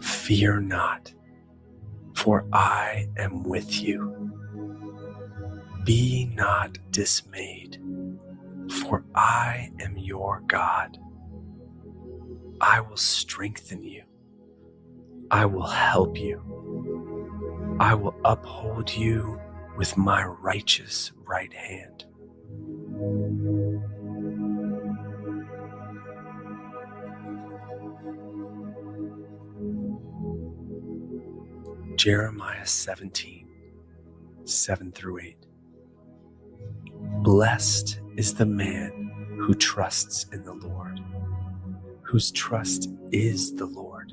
Fear not, for I am with you. Be not dismayed, for I am your God. I will strengthen you. I will help you. I will uphold you with my righteous right hand. Jeremiah 17, 7 through 8. Blessed is the man who trusts in the Lord, whose trust is the Lord.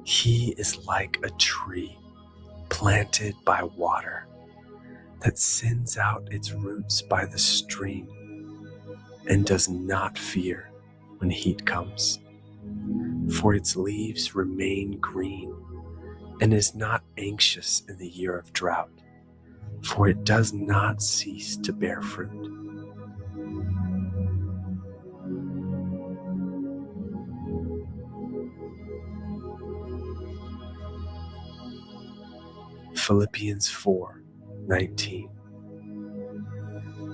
He is like a tree planted by water that sends out its roots by the stream and does not fear when heat comes, for its leaves remain green and is not anxious in the year of drought, for it does not cease to bear fruit. Philippians 4:19.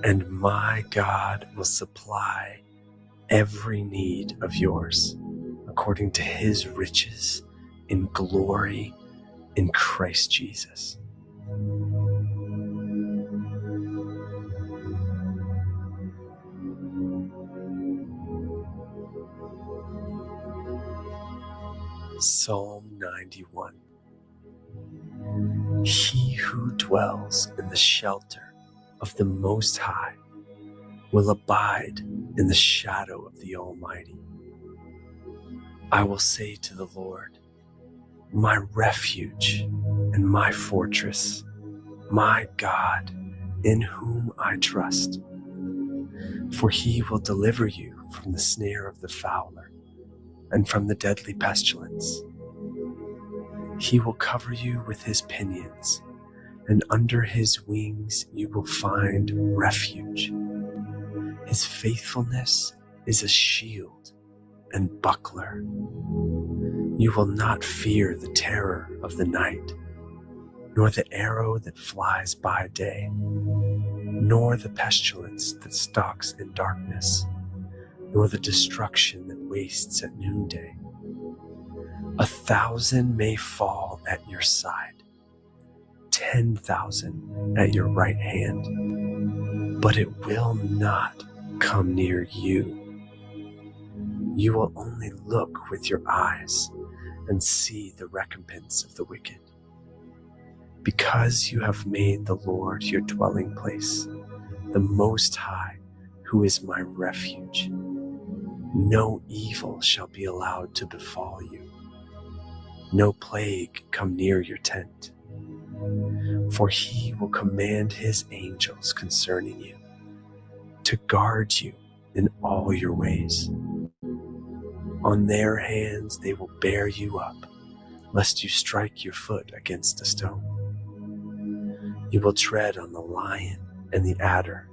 And my God will supply every need of yours according to his riches in glory in Christ Jesus. Psalm 91. He who dwells in the shelter of the Most High will abide in the shadow of the Almighty. I will say to the Lord, my refuge and my fortress, my God, in whom I trust. For he will deliver you from the snare of the fowler and from the deadly pestilence. He will cover you with his pinions, and under his wings you will find refuge. His faithfulness is a shield and buckler. You will not fear the terror of the night, nor the arrow that flies by day, nor the pestilence that stalks in darkness, nor the destruction that wastes at noonday. 1,000 may fall at your side, 10,000 at your right hand, but it will not come near you. You will only look with your eyes and see the recompense of the wicked. Because you have made the Lord your dwelling place, the Most High, who is my refuge, no evil shall be allowed to befall you. No plague come near your tent. For he will command his angels concerning you, to guard you in all your ways. On their hands they will bear you up, lest you strike your foot against a stone. You will tread on the lion and the adder,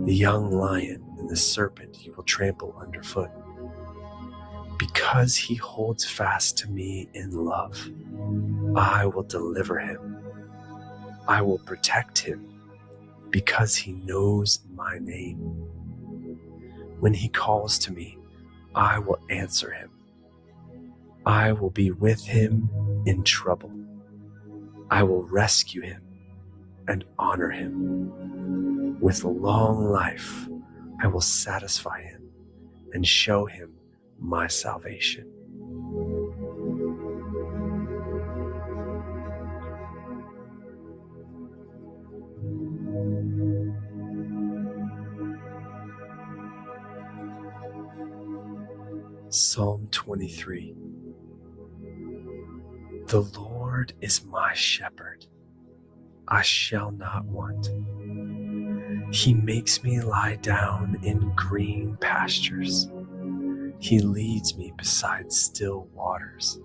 the young lion and the serpent you will trample underfoot. Because he holds fast to me in love, I will deliver him. I will protect him because he knows my name. When he calls to me, I will answer him. I will be with him in trouble. I will rescue him and honor him. With long life, I will satisfy him and show him my salvation. Psalm 23. The Lord is my shepherd. I shall not want. He makes me lie down in green pastures. He leads me beside still waters.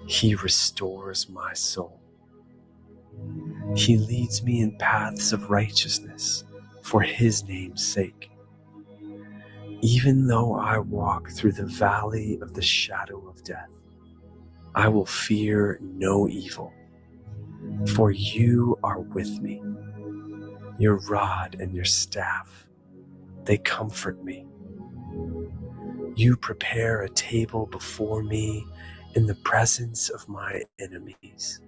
He restores my soul. He leads me in paths of righteousness for his name's sake. Even though I walk through the valley of the shadow of death, I will fear no evil, for you are with me. Your rod and your staff, they comfort me. You prepare a table before me in the presence of my enemies.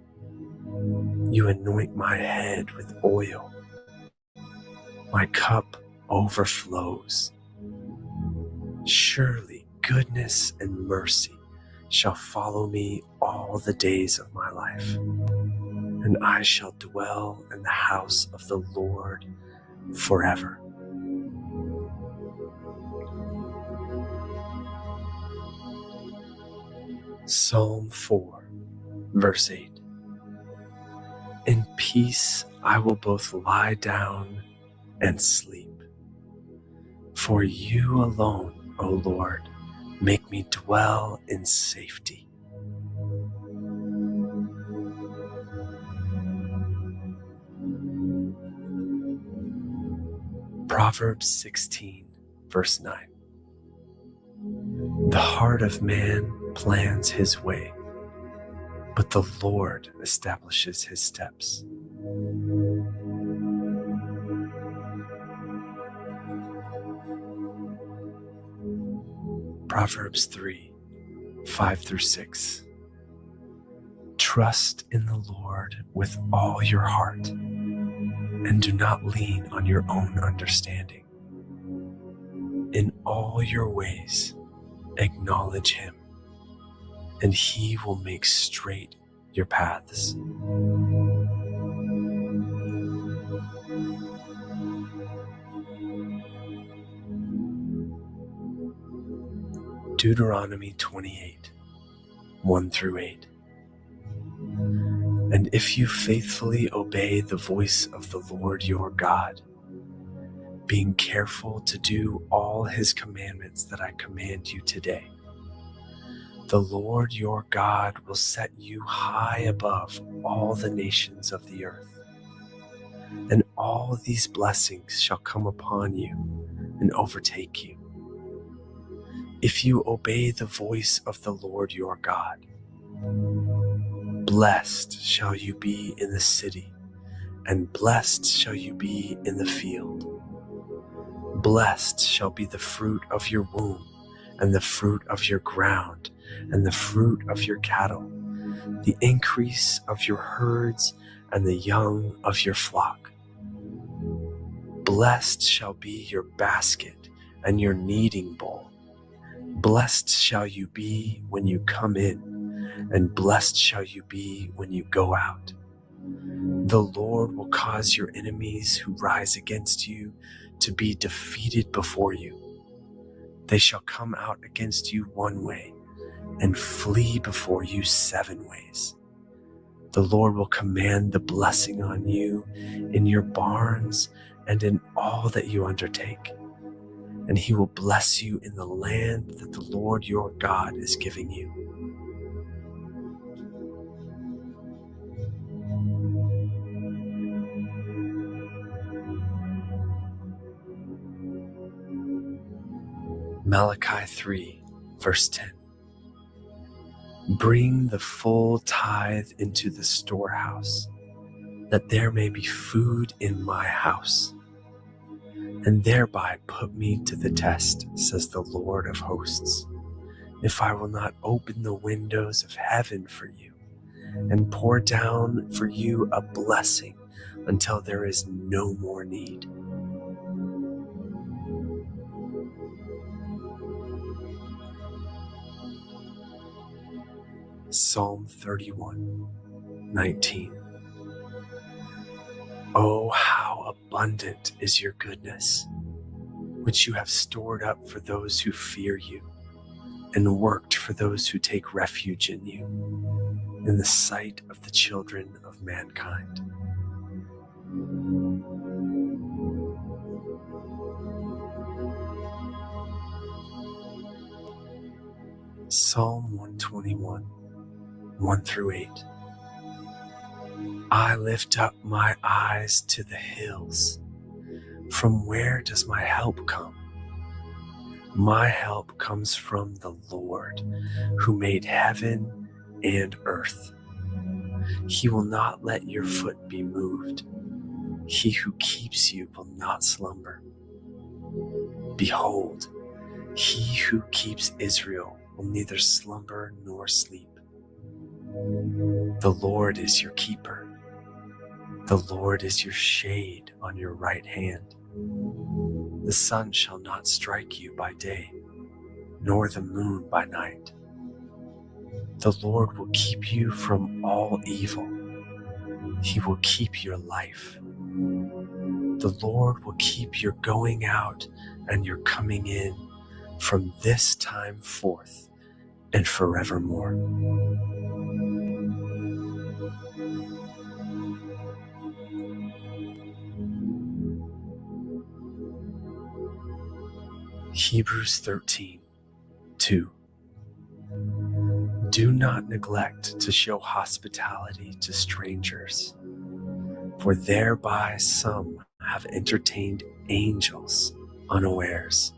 You anoint my head with oil. My cup overflows. Surely goodness and mercy shall follow me all the days of my life, and I shall dwell in the house of the Lord forever. Psalm 4, verse 8. In peace I will both lie down and sleep. For you alone, O Lord, make me dwell in safety. Proverbs 16, verse 9. The heart of man plans his way, but the Lord establishes his steps. Proverbs 3, 5 through 6. Trust in the Lord with all your heart, and do not lean on your own understanding. In all your ways, acknowledge him, and he will make straight your paths. Deuteronomy 28, 1 through 8. And if you faithfully obey the voice of the Lord your God, being careful to do all his commandments that I command you today, the Lord your God will set you high above all the nations of the earth. And all these blessings shall come upon you and overtake you, if you obey the voice of the Lord your God. Blessed shall you be in the city, and blessed shall you be in the field. Blessed shall be the fruit of your womb, and the fruit of your ground, and the fruit of your cattle, the increase of your herds, and the young of your flock. Blessed shall be your basket and your kneading bowl. Blessed shall you be when you come in, and blessed shall you be when you go out. The Lord will cause your enemies who rise against you to be defeated before you. They shall come out against you one way and flee before you 7 ways. The Lord will command the blessing on you in your barns and in all that you undertake. And he will bless you in the land that the Lord your God is giving you. Malachi 3, verse 10. Bring the full tithe into the storehouse, that there may be food in my house, and thereby put me to the test, says the Lord of hosts, if I will not open the windows of heaven for you and pour down for you a blessing until there is no more need. Psalm 31, 19. Oh, how abundant is your goodness, which you have stored up for those who fear you, and worked for those who take refuge in you, in the sight of the children of mankind. Psalm 121, 1 through 8. I lift up my eyes to the hills. From where does my help come? My help comes from the Lord, who made heaven and earth. He will not let your foot be moved. He who keeps you will not slumber. Behold, he who keeps Israel will neither slumber nor sleep. The Lord is your keeper. The Lord is your shade on your right hand. The sun shall not strike you by day, nor the moon by night. The Lord will keep you from all evil. He will keep your life. The Lord will keep your going out and your coming in from this time forth and forevermore. Hebrews 13:2. Do not neglect to show hospitality to strangers, for thereby some have entertained angels unawares.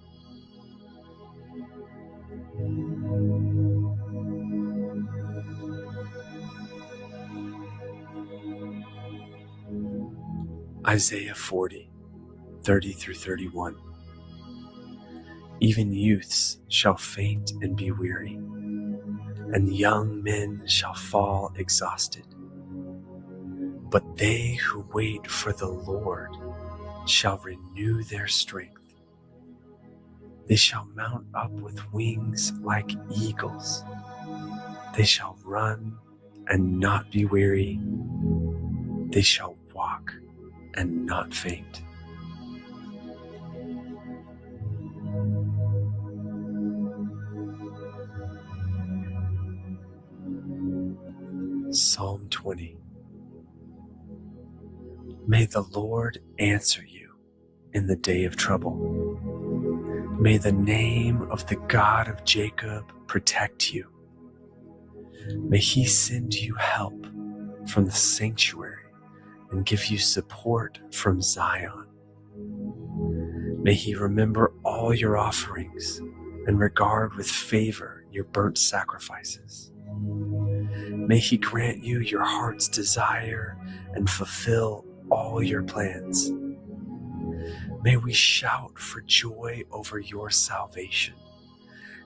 Isaiah 40:30-31. Even youths shall faint and be weary, and young men shall fall exhausted. But they who wait for the Lord shall renew their strength. They shall mount up with wings like eagles. They shall run and not be weary. They shall walk and not faint. Psalm 20. May the Lord answer you in the day of trouble. May the name of the God of Jacob protect you. May he send you help from the sanctuary and give you support from Zion. May he remember all your offerings and regard with favor your burnt sacrifices. May he grant you your heart's desire and fulfill all your plans. May we shout for joy over your salvation,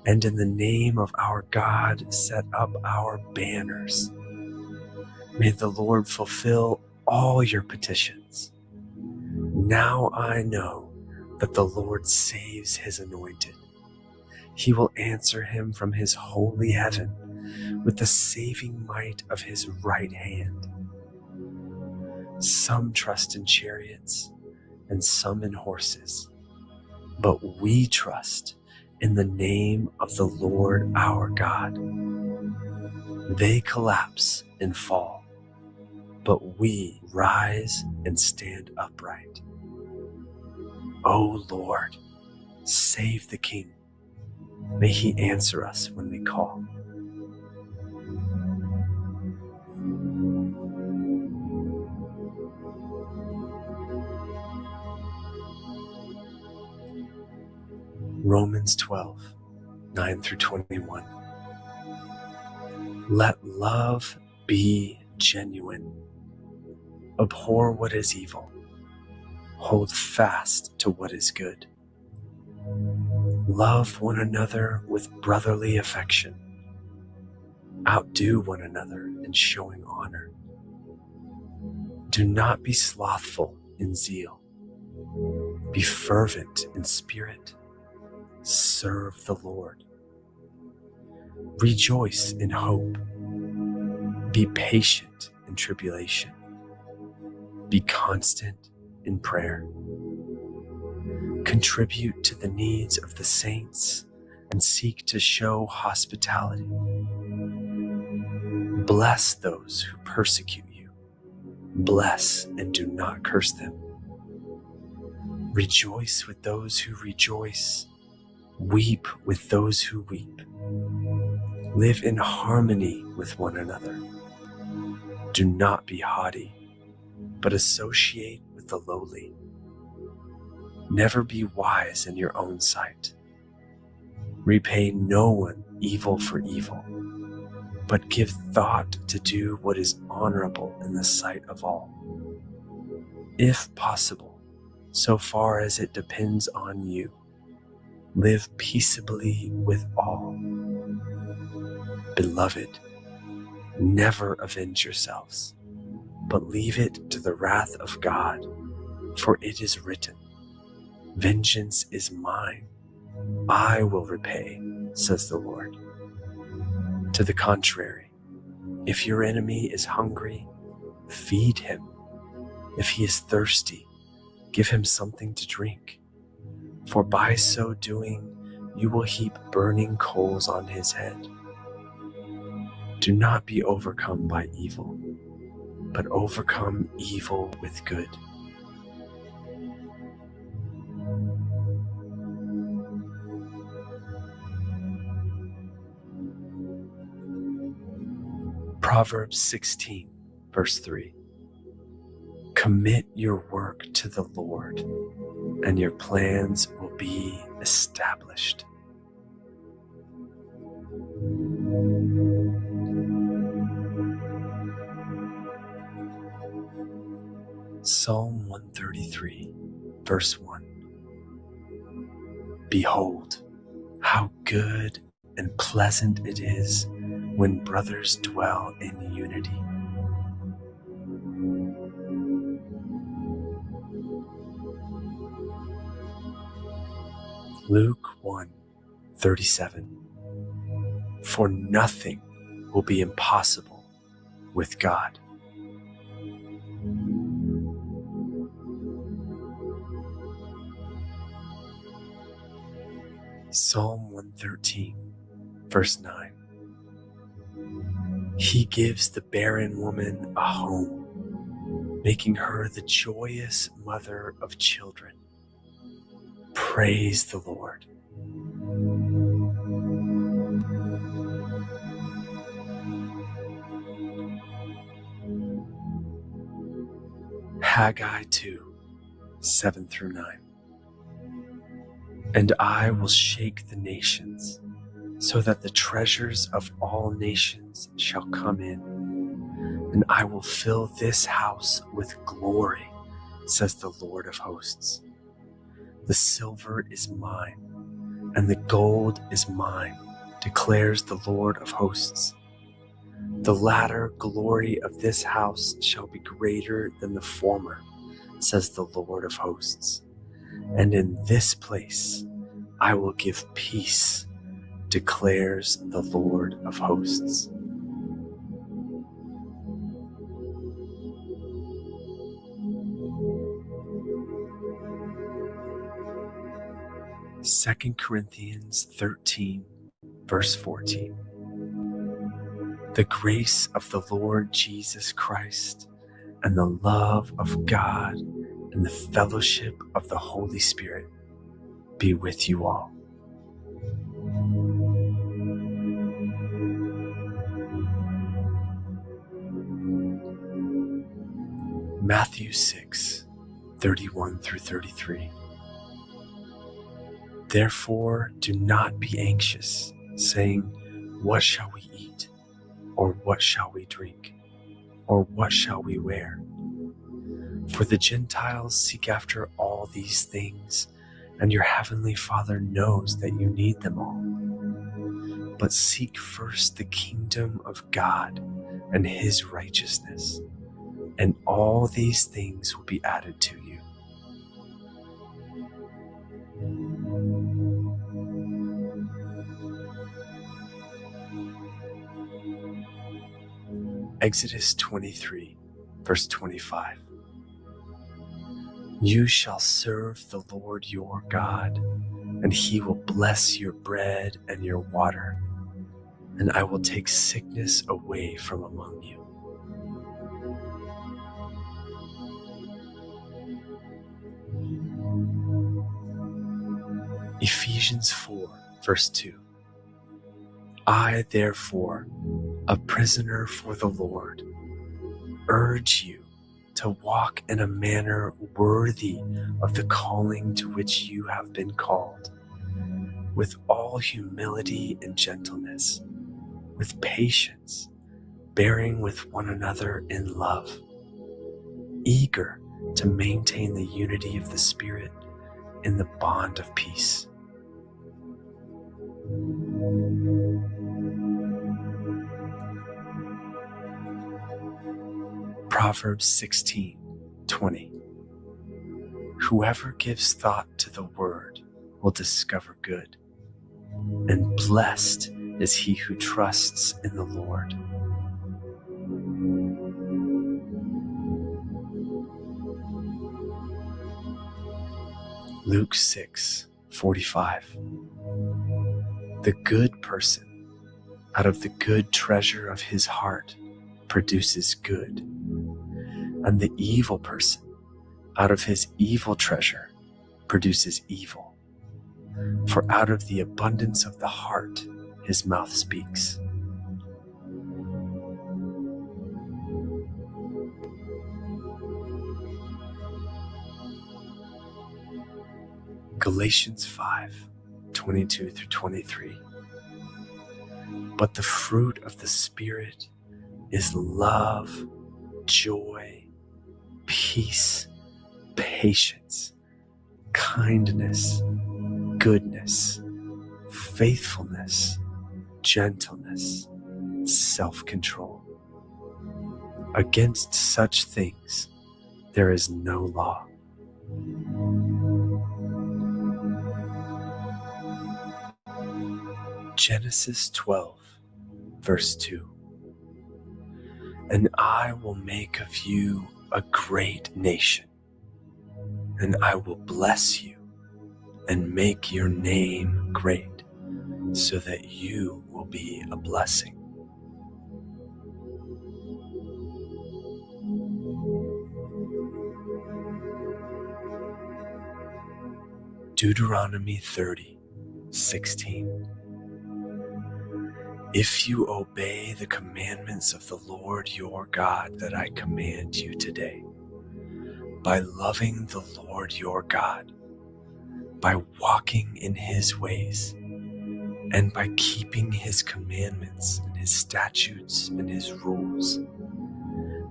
and in the name of our God set up our banners. May the Lord fulfill all your petitions. Now I know that the Lord saves his anointed. He will answer him from his holy heaven with the saving might of his right hand. Some trust in chariots and some in horses, but we trust in the name of the Lord our God. They collapse and fall, but we rise and stand upright. O Lord, save the King. May he answer us when we call. Romans 12:9-21. Let love be genuine. Abhor what is evil. Hold fast to what is good. Love one another with brotherly affection. Outdo one another in showing honor. Do not be slothful in zeal. Be fervent in spirit. Serve the Lord. Rejoice in hope. Be patient in tribulation. Be constant in prayer. Contribute to the needs of the saints and seek to show hospitality. Bless those who persecute you. Bless and do not curse them. Rejoice with those who rejoice. Weep with those who weep. Live in harmony with one another. Do not be haughty, but associate with the lowly. Never be wise in your own sight. Repay no one evil for evil, but give thought to do what is honorable in the sight of all. If possible, so far as it depends on you, live peaceably with all. Beloved, never avenge yourselves, but leave it to the wrath of God, for it is written, "Vengeance is mine, I will repay," says the Lord. To the contrary, if your enemy is hungry, feed him. If he is thirsty, give him something to drink. For by so doing, you will heap burning coals on his head. Do not be overcome by evil, but overcome evil with good. Proverbs 16, verse 3. Commit your work to the Lord, and your plans will be established. Psalm 133, verse 1. Behold, how good and pleasant it is when brothers dwell in unity. Luke 1:37. For nothing will be impossible with God. Psalm 113, verse 9. He gives the barren woman a home, making her the joyous mother of children. Praise the Lord. Haggai 2, 7 through 9. And I will shake the nations, so that the treasures of all nations shall come in. And I will fill this house with glory, says the Lord of hosts. The silver is mine, and the gold is mine, declares the Lord of hosts. The latter glory of this house shall be greater than the former, says the Lord of hosts. And in this place I will give peace, declares the Lord of hosts. Second Corinthians 13, verse 14. The grace of the Lord Jesus Christ and the love of God and the fellowship of the Holy Spirit be with you all. Matthew 6, 31 through 33. Therefore, do not be anxious, saying, what shall we eat? Or what shall we drink? Or what shall we wear? For the Gentiles seek after all these things, and your heavenly Father knows that you need them all. But seek first the kingdom of God and his righteousness, and all these things will be added to you. Exodus 23, verse 25. You shall serve the Lord your God, and he will bless your bread and your water, and I will take sickness away from among you. Ephesians 4, verse 2. I, therefore, a prisoner for the Lord, urge you to walk in a manner worthy of the calling to which you have been called, with all humility and gentleness, with patience, bearing with one another in love, eager to maintain the unity of the Spirit in the bond of peace. Proverbs 16:20. Whoever gives thought to the word will discover good, and blessed is he who trusts in the Lord. Luke 6:45. The good person out of the good treasure of his heart produces good, and the evil person out of his evil treasure produces evil. For out of the abundance of the heart his mouth speaks. Galatians 5:22-23. But the fruit of the Spirit is love, joy, peace, patience, kindness, goodness, faithfulness, gentleness, self-control. Against such things there is no law. Genesis 12:2. And I will make of you a great nation, and I will bless you and make your name great, so that you will be a blessing. Deuteronomy 30:16. If you obey the commandments of the Lord your God that I command you today, by loving the Lord your God, by walking in his ways, and by keeping his commandments and his statutes and his rules,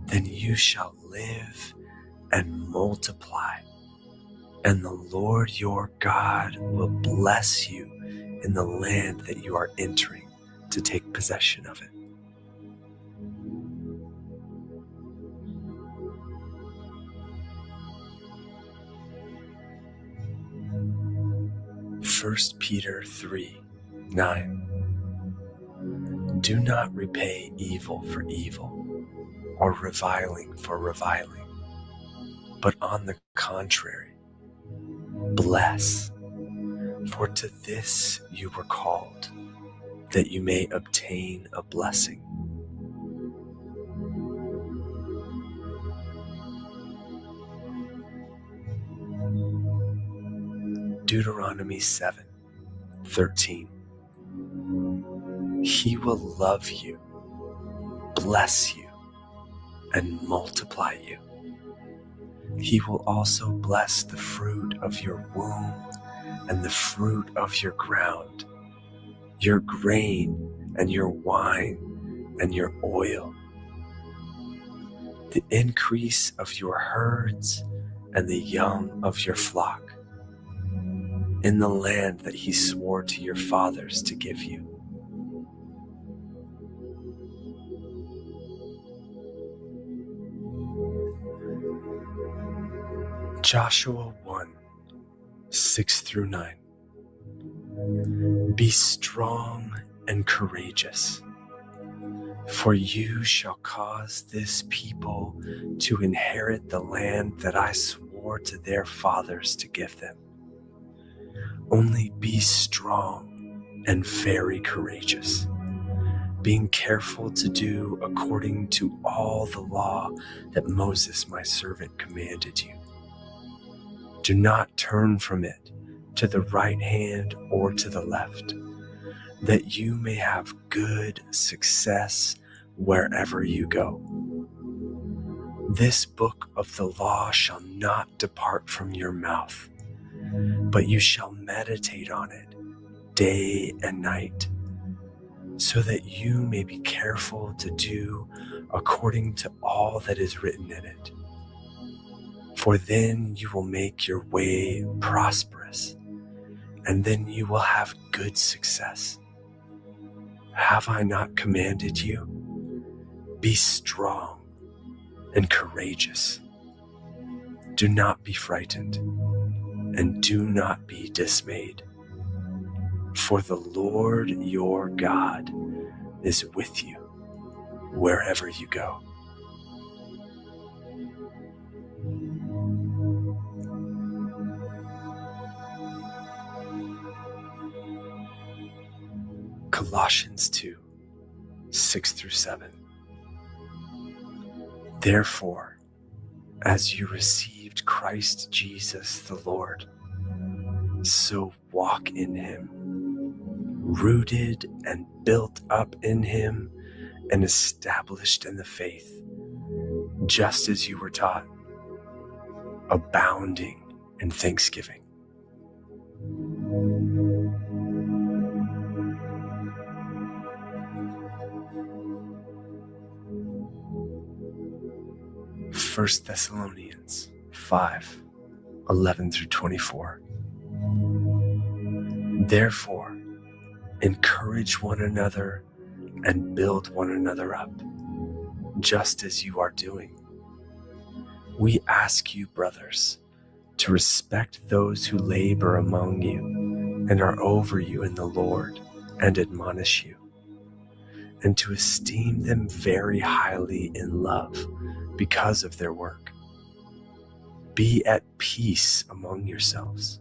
then you shall live and multiply, and the Lord your God will bless you in the land that you are entering to take possession of it. First Peter 3:9. Do not repay evil for evil or reviling for reviling, but on the contrary, bless, for to this you were called, that you may obtain a blessing. Deuteronomy 7:13. He will love you, bless you, and multiply you. He will also bless the fruit of your womb and the fruit of your ground, your grain and your wine and your oil, the increase of your herds and the young of your flock, in the land that he swore to your fathers to give you. Joshua 1:6-9. Be strong and courageous, for you shall cause this people to inherit the land that I swore to their fathers to give them. Only be strong and very courageous, being careful to do according to all the law that Moses my servant commanded you. Do not turn from it to the right hand or to the left, that you may have good success wherever you go. This book of the law shall not depart from your mouth, but you shall meditate on it day and night, so that you may be careful to do according to all that is written in it. For then you will make your way prosperous, and then you will have good success. Have I not commanded you? Be strong and courageous. Do not be frightened, and do not be dismayed. For the Lord your God is with you wherever you go. Colossians 2, 6 through 7. Therefore, as you received Christ Jesus the Lord, so walk in him, rooted and built up in him and established in the faith, just as you were taught, abounding in thanksgiving. First Thessalonians 5, 11 through 24. Therefore, encourage one another and build one another up, just as you are doing. We ask you, brothers, to respect those who labor among you and are over you in the Lord and admonish you, and to esteem them very highly in love because of their work. Be at peace among yourselves.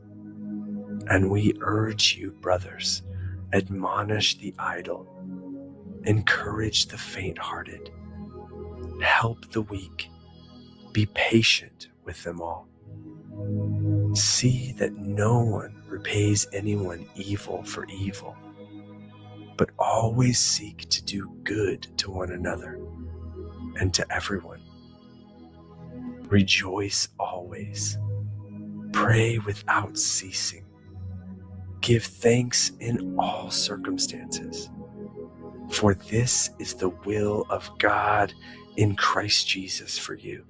And we urge you, brothers, admonish the idle, encourage the faint-hearted, help the weak, be patient with them all. See that no one repays anyone evil for evil, but always seek to do good to one another and to everyone. Rejoice always. Pray without ceasing. Give thanks in all circumstances, for this is the will of God in Christ Jesus for you.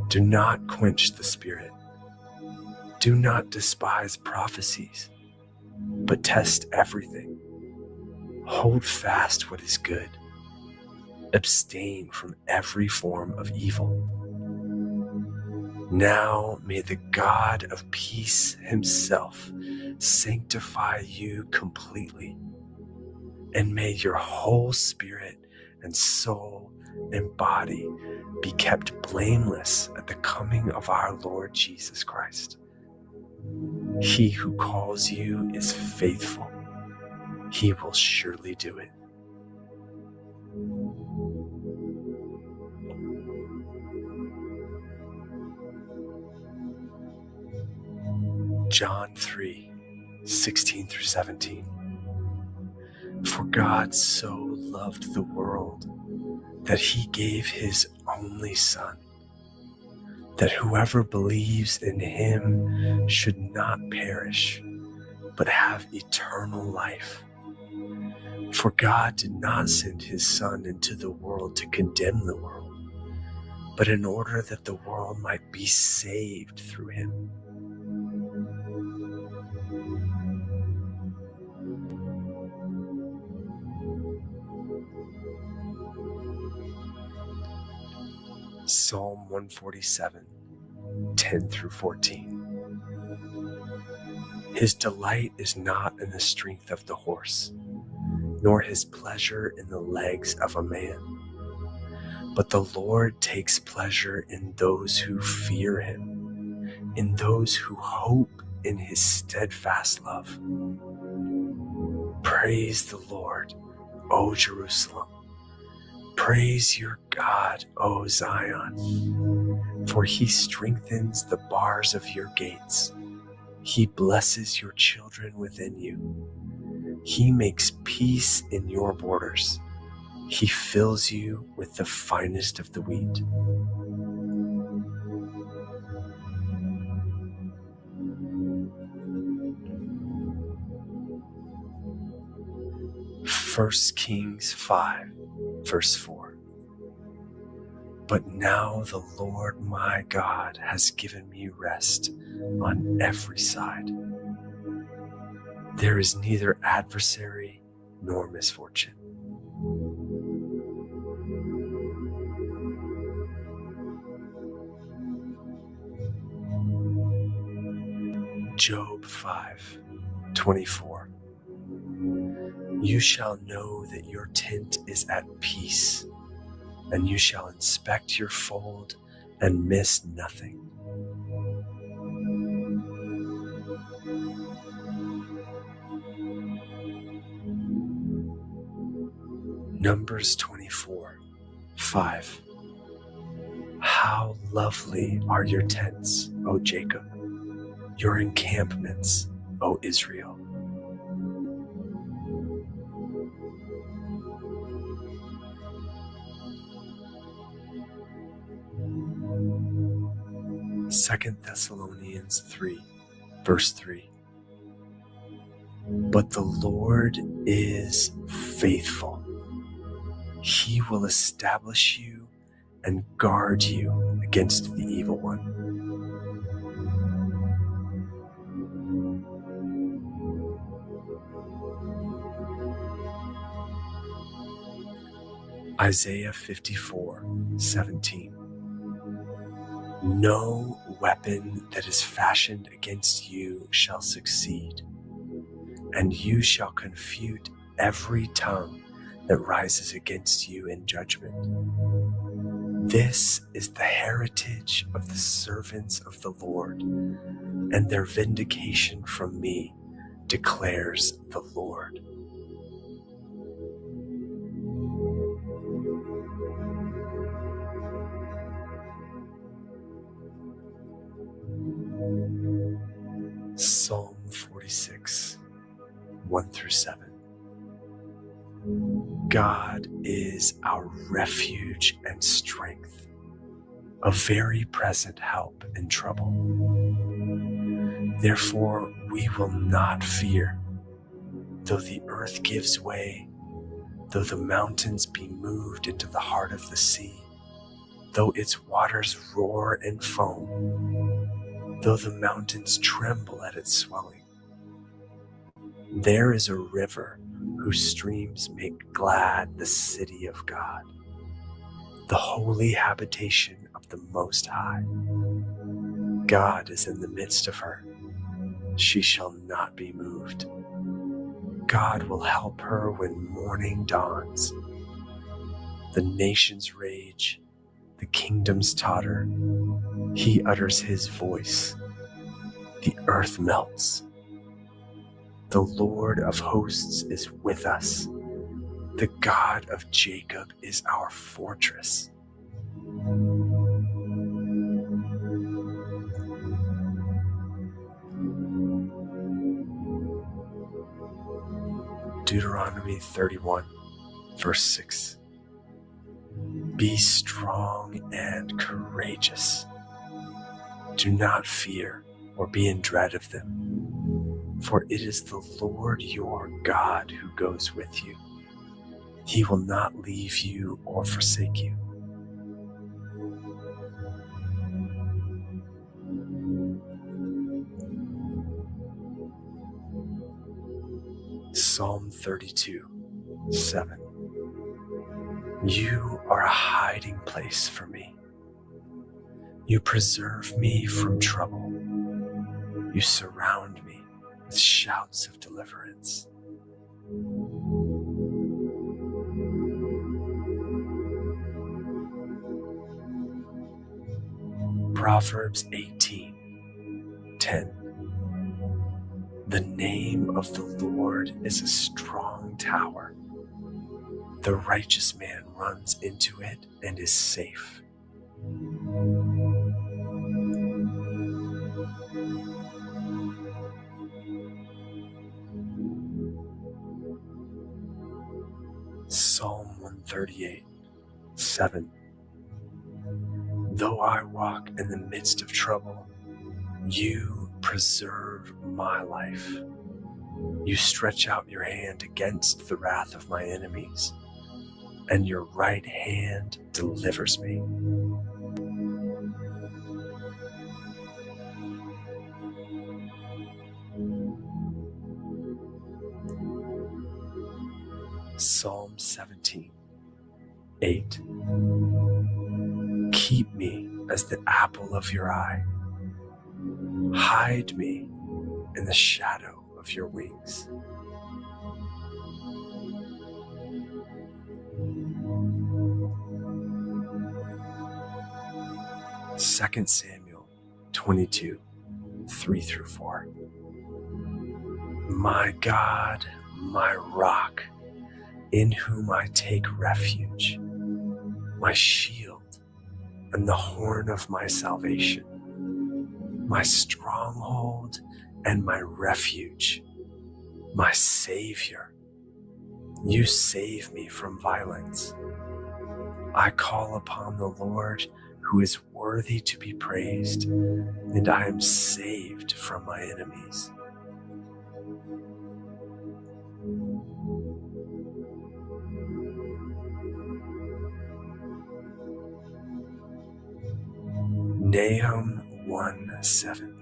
Do not quench the Spirit. Do not despise prophecies, but test everything. Hold fast what is good. Abstain from every form of evil. Now may the God of peace himself sanctify you completely, and may your whole spirit and soul and body be kept blameless at the coming of our Lord Jesus Christ. He who calls you is faithful. He will surely do it. John 3, 16 through 17. For God so loved the world that he gave his only Son, that whoever believes in him should not perish, but have eternal life. For God did not send his Son into the world to condemn the world, but in order that the world might be saved through him. Psalm 147, 10 through 14. His delight is not in the strength of the horse, nor his pleasure in the legs of a man. But the Lord takes pleasure in those who fear him, in those who hope in his steadfast love. Praise the Lord, O Jerusalem. Praise your God, O Zion, for he strengthens the bars of your gates. He blesses your children within you. He makes peace in your borders. He fills you with the finest of the wheat. First Kings 5, verse 4. But now the Lord my God has given me rest on every side. There is neither adversary nor misfortune. Job 5, 24. You shall know that your tent is at peace, and you shall inspect your fold and miss nothing. Numbers 24:5. How lovely are your tents, O Jacob, your encampments, O Israel. Second Thessalonians 3:3. But the Lord is faithful. He will establish you and guard you against the evil one. Isaiah 54:17. No weapon that is fashioned against you shall succeed, and you shall confute every tongue that rises against you in judgment. This is the heritage of the servants of the Lord, and their vindication from me, declares the Lord. Psalm 46:1-7. God is our refuge and strength, a very present help in trouble. Therefore, we will not fear, though the earth gives way, though the mountains be moved into the heart of the sea, though its waters roar and foam, though the mountains tremble at its swelling. There is a river whose streams make glad the city of God, the holy habitation of the Most High. God is in the midst of her. She shall not be moved. God will help her when morning dawns. The nations rage, the kingdoms totter. He utters his voice. The earth melts. The Lord of hosts is with us. The God of Jacob is our fortress. Deuteronomy 31:6. Be strong and courageous. Do not fear or be in dread of them, for it is the Lord your God who goes with you. He will not leave you or forsake you. Psalm 32:7. You are a hiding place for me. You preserve me from trouble. You surround me with shouts of deliverance. Proverbs 18:10. The name of the Lord is a strong tower. The righteous man runs into it and is safe. Psalm 138:7. Though I walk in the midst of trouble, you preserve my life. You stretch out your hand against the wrath of my enemies, and your right hand delivers me. Psalm 17:8. Keep me as the apple of your eye. Hide me in the shadow of your wings. Second Samuel 22:3-4. My God, my rock, in whom I take refuge, my shield and the horn of my salvation, my stronghold and my refuge, my Savior. You save me from violence. I call upon the Lord, who is worthy to be praised, and I am saved from my enemies. Nahum 1:7.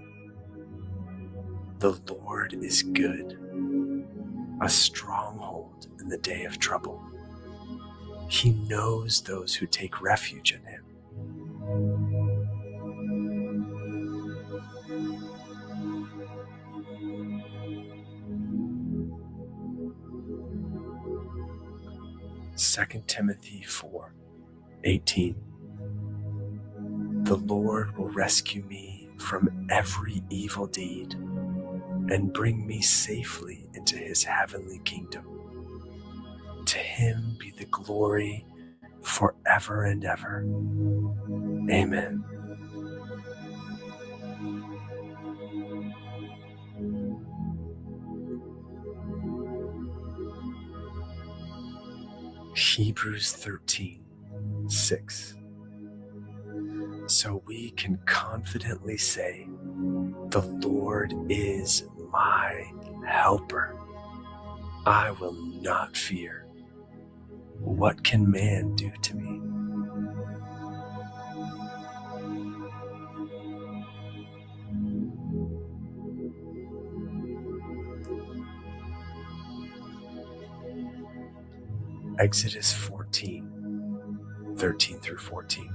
The Lord is good, a stronghold in the day of trouble. He knows those who take refuge in him. Second Timothy 4:18. The Lord will rescue me from every evil deed and bring me safely into his heavenly kingdom. To him be the glory forever and ever. Amen. Hebrews 13:6. So we can confidently say, the Lord is my helper. I will not fear. What can man do to me? Exodus 14:13 through 14.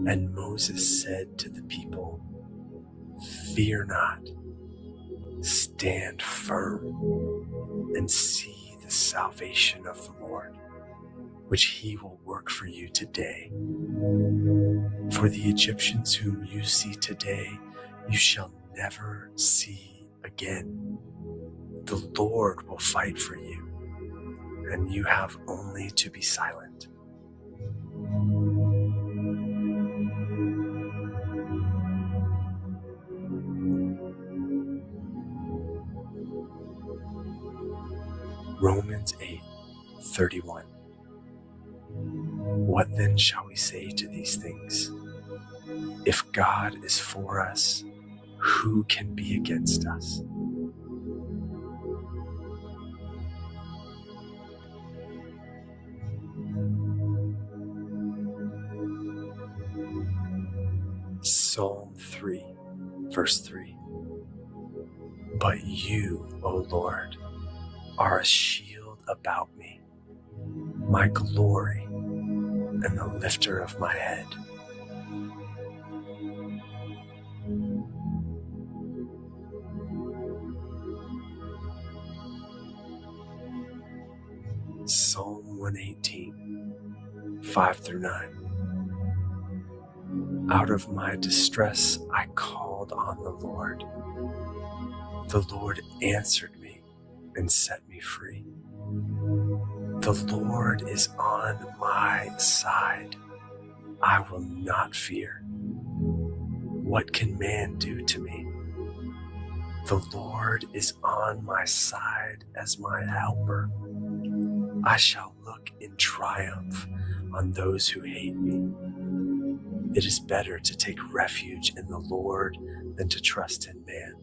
And Moses said to the people, fear not, stand firm and see the salvation of the Lord, which he will work for you today. For the Egyptians whom you see today, you shall never see again. The Lord will fight for you, and you have only to be silent. Romans 8:31. What then shall we say to these things? If God is for us, who can be against us? Psalm 3:3. But you, O Lord, are a shield about me, my glory, and the lifter of my head. Psalm 118:5 through 9. Out of my distress I called on the Lord. The Lord answered me and set me free. The Lord is on my side. I will not fear. What can man do to me? The Lord is on my side as my helper. I shall look in triumph on those who hate me. It is better to take refuge in the Lord than to trust in man.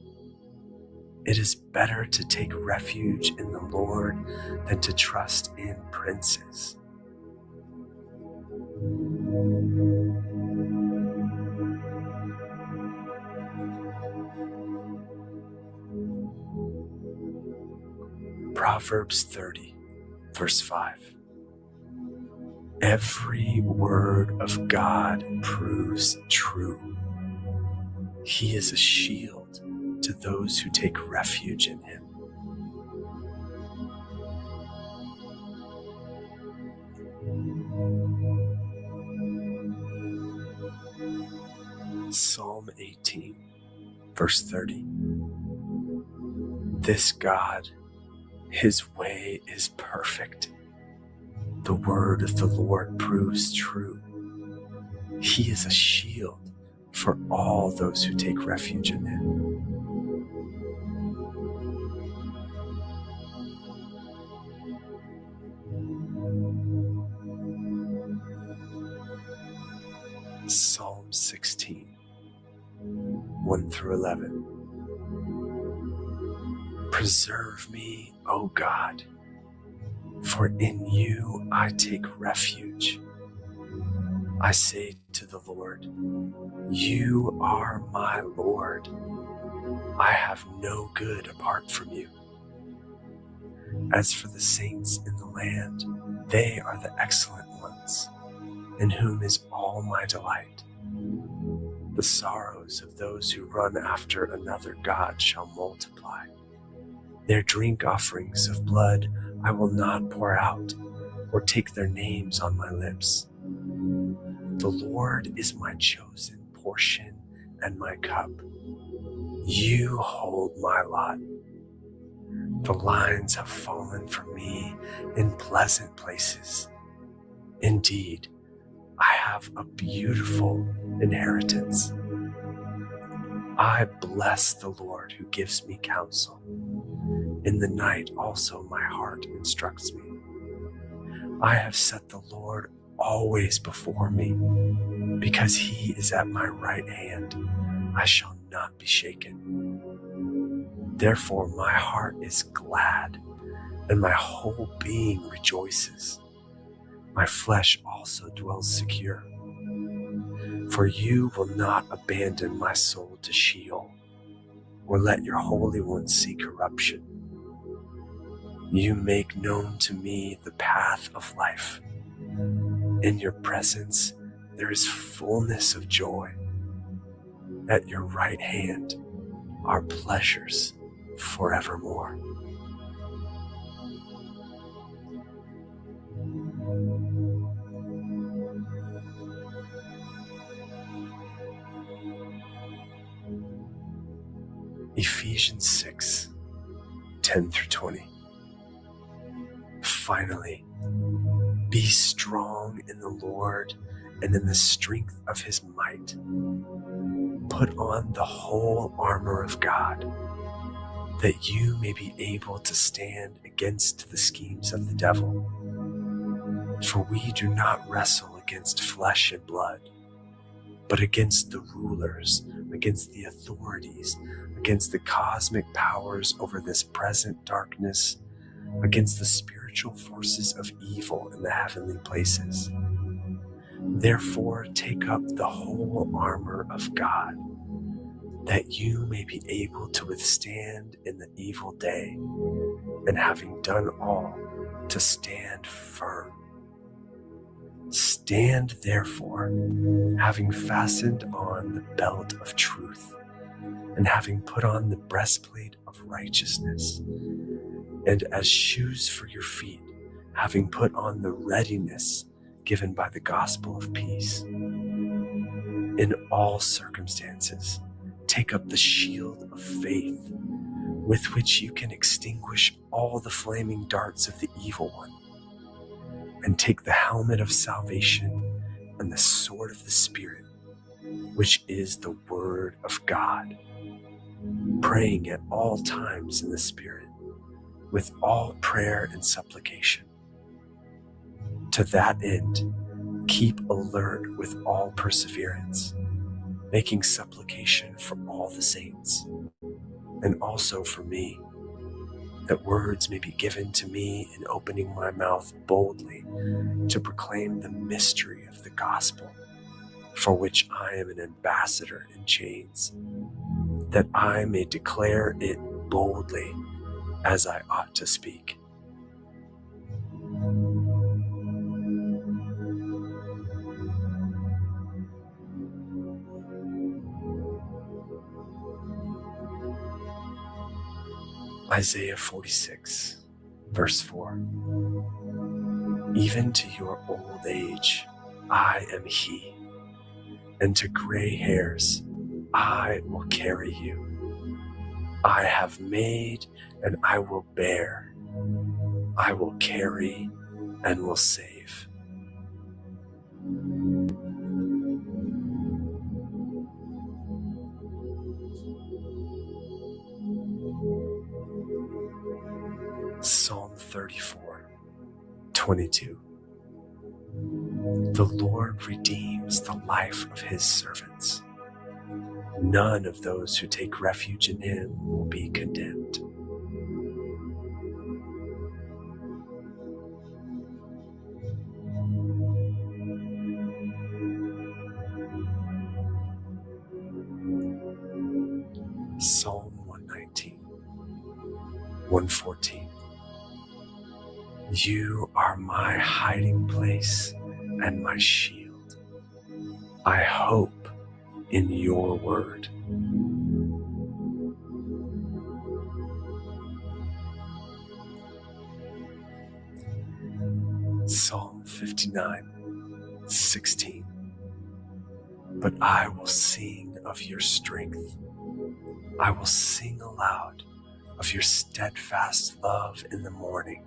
It is better to take refuge in the Lord than to trust in princes. Proverbs 30:5. Every word of God proves true. He is a shield to those who take refuge in him. Psalm 18:30. This God His way is perfect. The word of the Lord proves true. He is a shield for all those who take refuge in him. Psalm 16, 1 through 11. Preserve me, O God, for in you I take refuge. I say to the Lord, you are my Lord. I have no good apart from you. As for the saints in the land, they are the excellent ones, in whom is all my delight. The sorrows of those who run after another god shall multiply. Their drink offerings of blood I will not pour out, or take their names on my lips. The Lord is my chosen portion and my cup. You hold my lot. The lines have fallen for me in pleasant places. Indeed, I have a beautiful inheritance. I bless the Lord who gives me counsel. In the night also my heart instructs me. I have set the Lord always before me. Because he is at my right hand, I shall not be shaken. Therefore my heart is glad, and my whole being rejoices. My flesh also dwells secure. For you will not abandon my soul to Sheol, or let your Holy One see corruption. You make known to me the path of life. In your presence there is fullness of joy. At your right hand are pleasures forevermore. Ephesians 6, 10 through 20. Finally, be strong in the Lord and in the strength of his might. Put on the whole armor of God, that you may be able to stand against the schemes of the devil. For we do not wrestle against flesh and blood, but against the rulers, against the authorities, against the cosmic powers over this present darkness, against the spiritual forces of evil in the heavenly places. Therefore, take up the whole armor of God, that you may be able to withstand in the evil day, and having done all, to stand firm. Stand therefore, having fastened on the belt of truth, and having put on the breastplate of righteousness, and as shoes for your feet, having put on the readiness given by the gospel of peace. In all circumstances, take up the shield of faith, with which you can extinguish all the flaming darts of the evil one, and take the helmet of salvation and the sword of the Spirit, which is the word of God, praying at all times in the Spirit, with all prayer and supplication. To that end, keep alert with all perseverance, making supplication for all the saints, and also for me, that words may be given to me in opening my mouth boldly to proclaim the mystery of the gospel, for which I am an ambassador in chains, that I may declare it boldly as I ought to speak. Isaiah 46, verse 4. Even to your old age, I am he, and to gray hairs, I will carry you. I have made, and I will bear. I will carry and will save. Psalm 34, 22. The Lord redeems the life of his servants. None of those who take refuge in him will be condemned. Psalm 119, 114. You are my hiding place and my shield. I hope in your word. Psalm 59, 16. But I will sing of your strength. I will sing aloud of your steadfast love in the morning.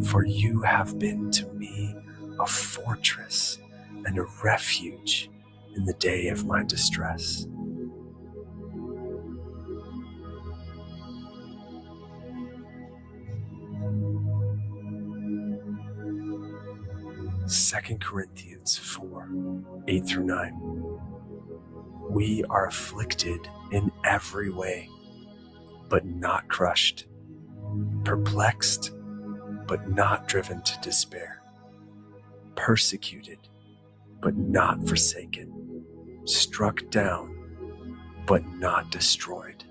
For you have been to me a fortress and a refuge in the day of my distress. Second Corinthians 4, 8 through 9. We are afflicted in every way, but not crushed, perplexed, but not driven to despair, persecuted, but not forsaken, struck down, but not destroyed.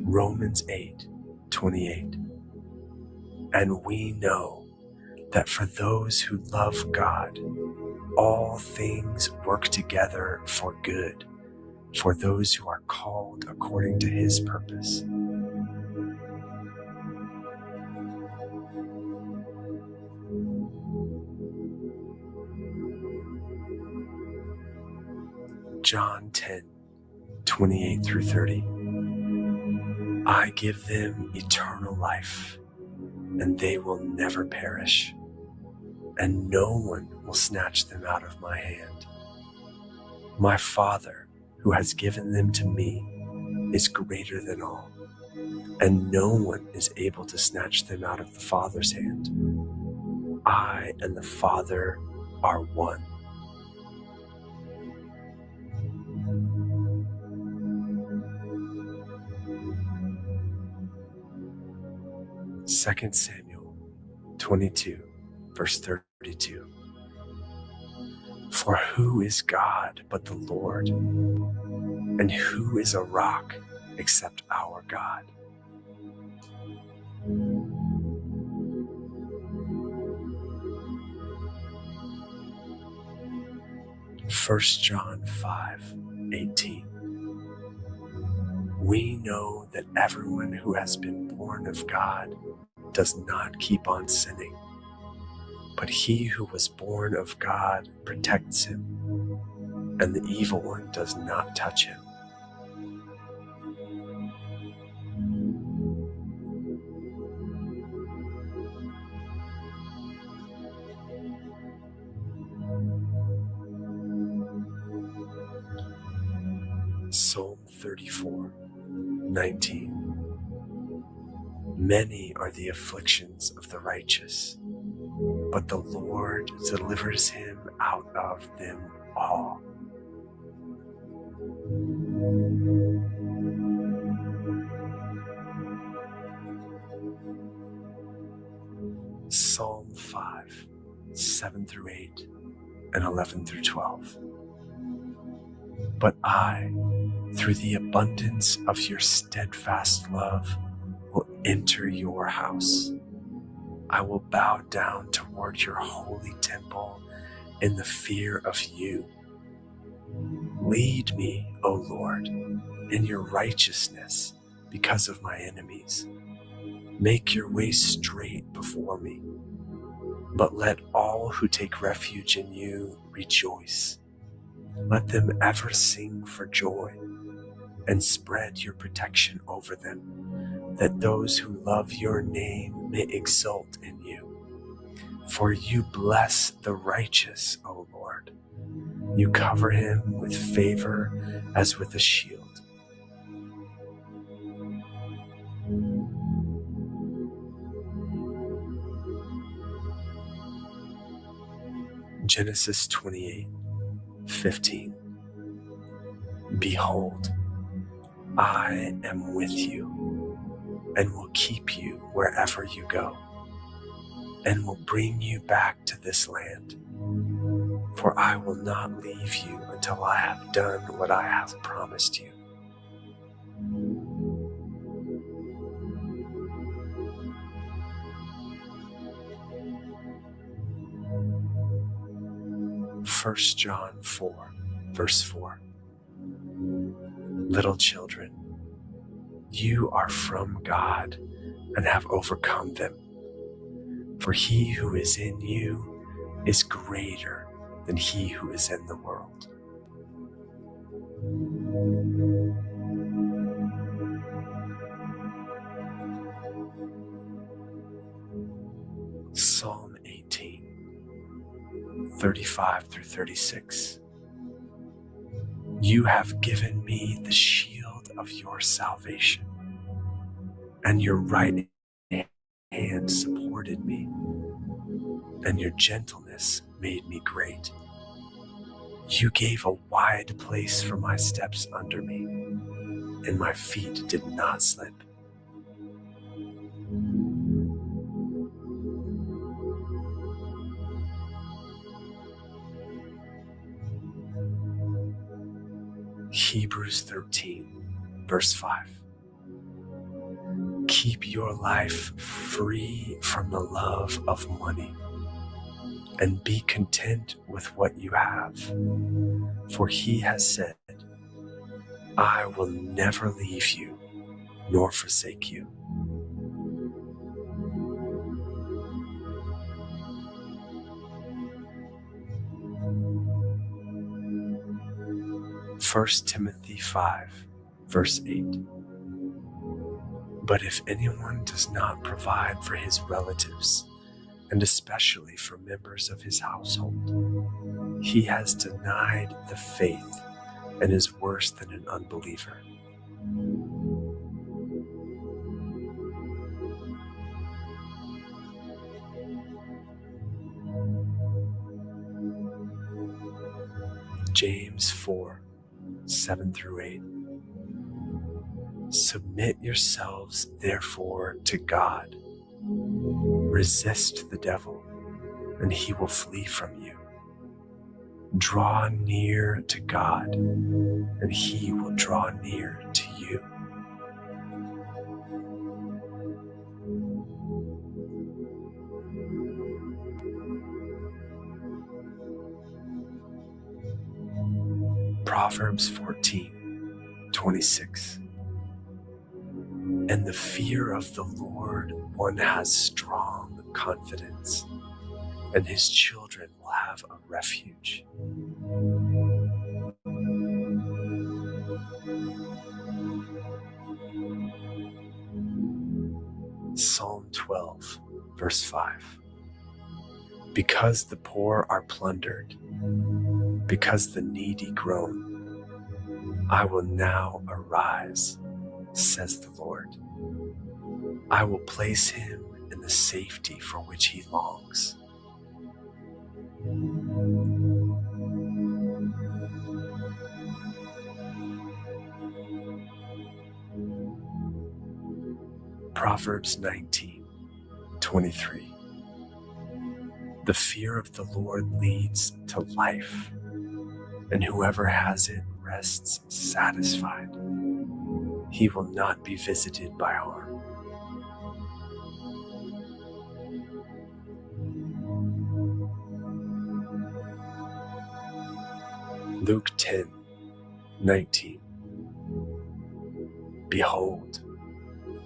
Romans 8, 28. And we know that for those who love God, all things work together for good, for those who are called according to his purpose. John 10, 28 through 30. I give them eternal life, and they will never perish, and no one will snatch them out of my hand. My Father, who has given them to me, is greater than all, and no one is able to snatch them out of the Father's hand. I and the Father are one. Second Samuel 22, verse 32. For who is God but the Lord? And who is a rock except our God? First John 5, 18. We know that everyone who has been born of God does not keep on sinning, but he who was born of God protects him, and the evil one does not touch him. Psalm 34, 19. Many are the afflictions of the righteous, but the Lord delivers him out of them all. Psalm 5, 7 through 8, and 11 through 12. But I, through the abundance of your steadfast love, will enter your house. I will bow down toward your holy temple in the fear of you. Lead me, O Lord, in your righteousness because of my enemies. Make your way straight before me, but let all who take refuge in you rejoice. Let them ever sing for joy and spread your protection over them, that those who love your name may exult in you. For you bless the righteous, O Lord. You cover him with favor as with a shield. Genesis 28:15. Behold, I am with you and will keep you wherever you go, and will bring you back to this land. For I will not leave you until I have done what I have promised you. First John 4:4. Little children, you are from God and have overcome them. For he who is in you is greater than he who is in the world. Psalm 18:35-36. You have given me the shield of your salvation, and your right hand supported me, and your gentleness made me great. You gave a wide place for my steps under me, and my feet did not slip. Hebrews 13:5. Keep your life free from the love of money, and be content with what you have. For he has said, I will never leave you nor forsake you. First Timothy 5:8. But if anyone does not provide for his relatives, and especially for members of his household, he has denied the faith and is worse than an unbeliever. James 4:7-8. Submit yourselves, therefore, to God. Resist the devil, and he will flee from you. Draw near to God, and he will draw near to you. Proverbs 14:26. In the fear of the Lord, one has strong confidence, and his children will have a refuge. Psalm 12:5. Because the poor are plundered, because the needy groan, I will now arise, says the Lord. I will place him in the safety for which he longs. Proverbs 19:23. The fear of the Lord leads to life, and whoever has it rests satisfied. He will not be visited by harm. Luke 10:19. Behold,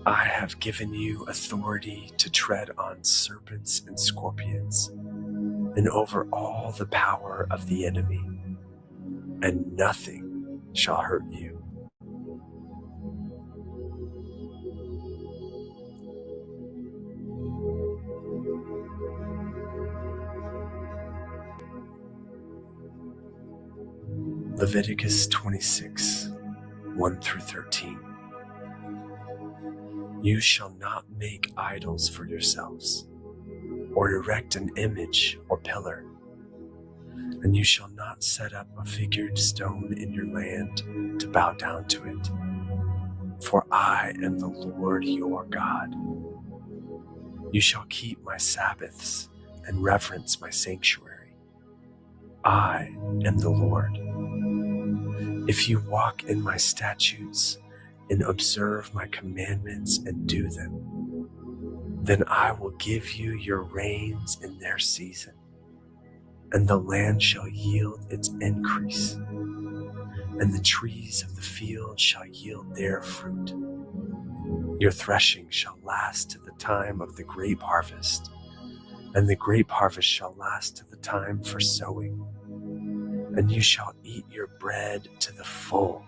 I have given you authority to tread on serpents and scorpions, and over all the power of the enemy, and nothing shall hurt you. Leviticus 26, 1 through 13. You shall not make idols for yourselves, or erect an image or pillar, and you shall not set up a figured stone in your land to bow down to it. For I am the Lord your God. You shall keep my Sabbaths and reverence my sanctuary. I am the Lord. If you walk in my statutes and observe my commandments and do them, then I will give you your rains in their season, and the land shall yield its increase, and the trees of the field shall yield their fruit. Your threshing shall last to the time of the grape harvest, and the grape harvest shall last to the time for sowing. And you shall eat your bread to the full,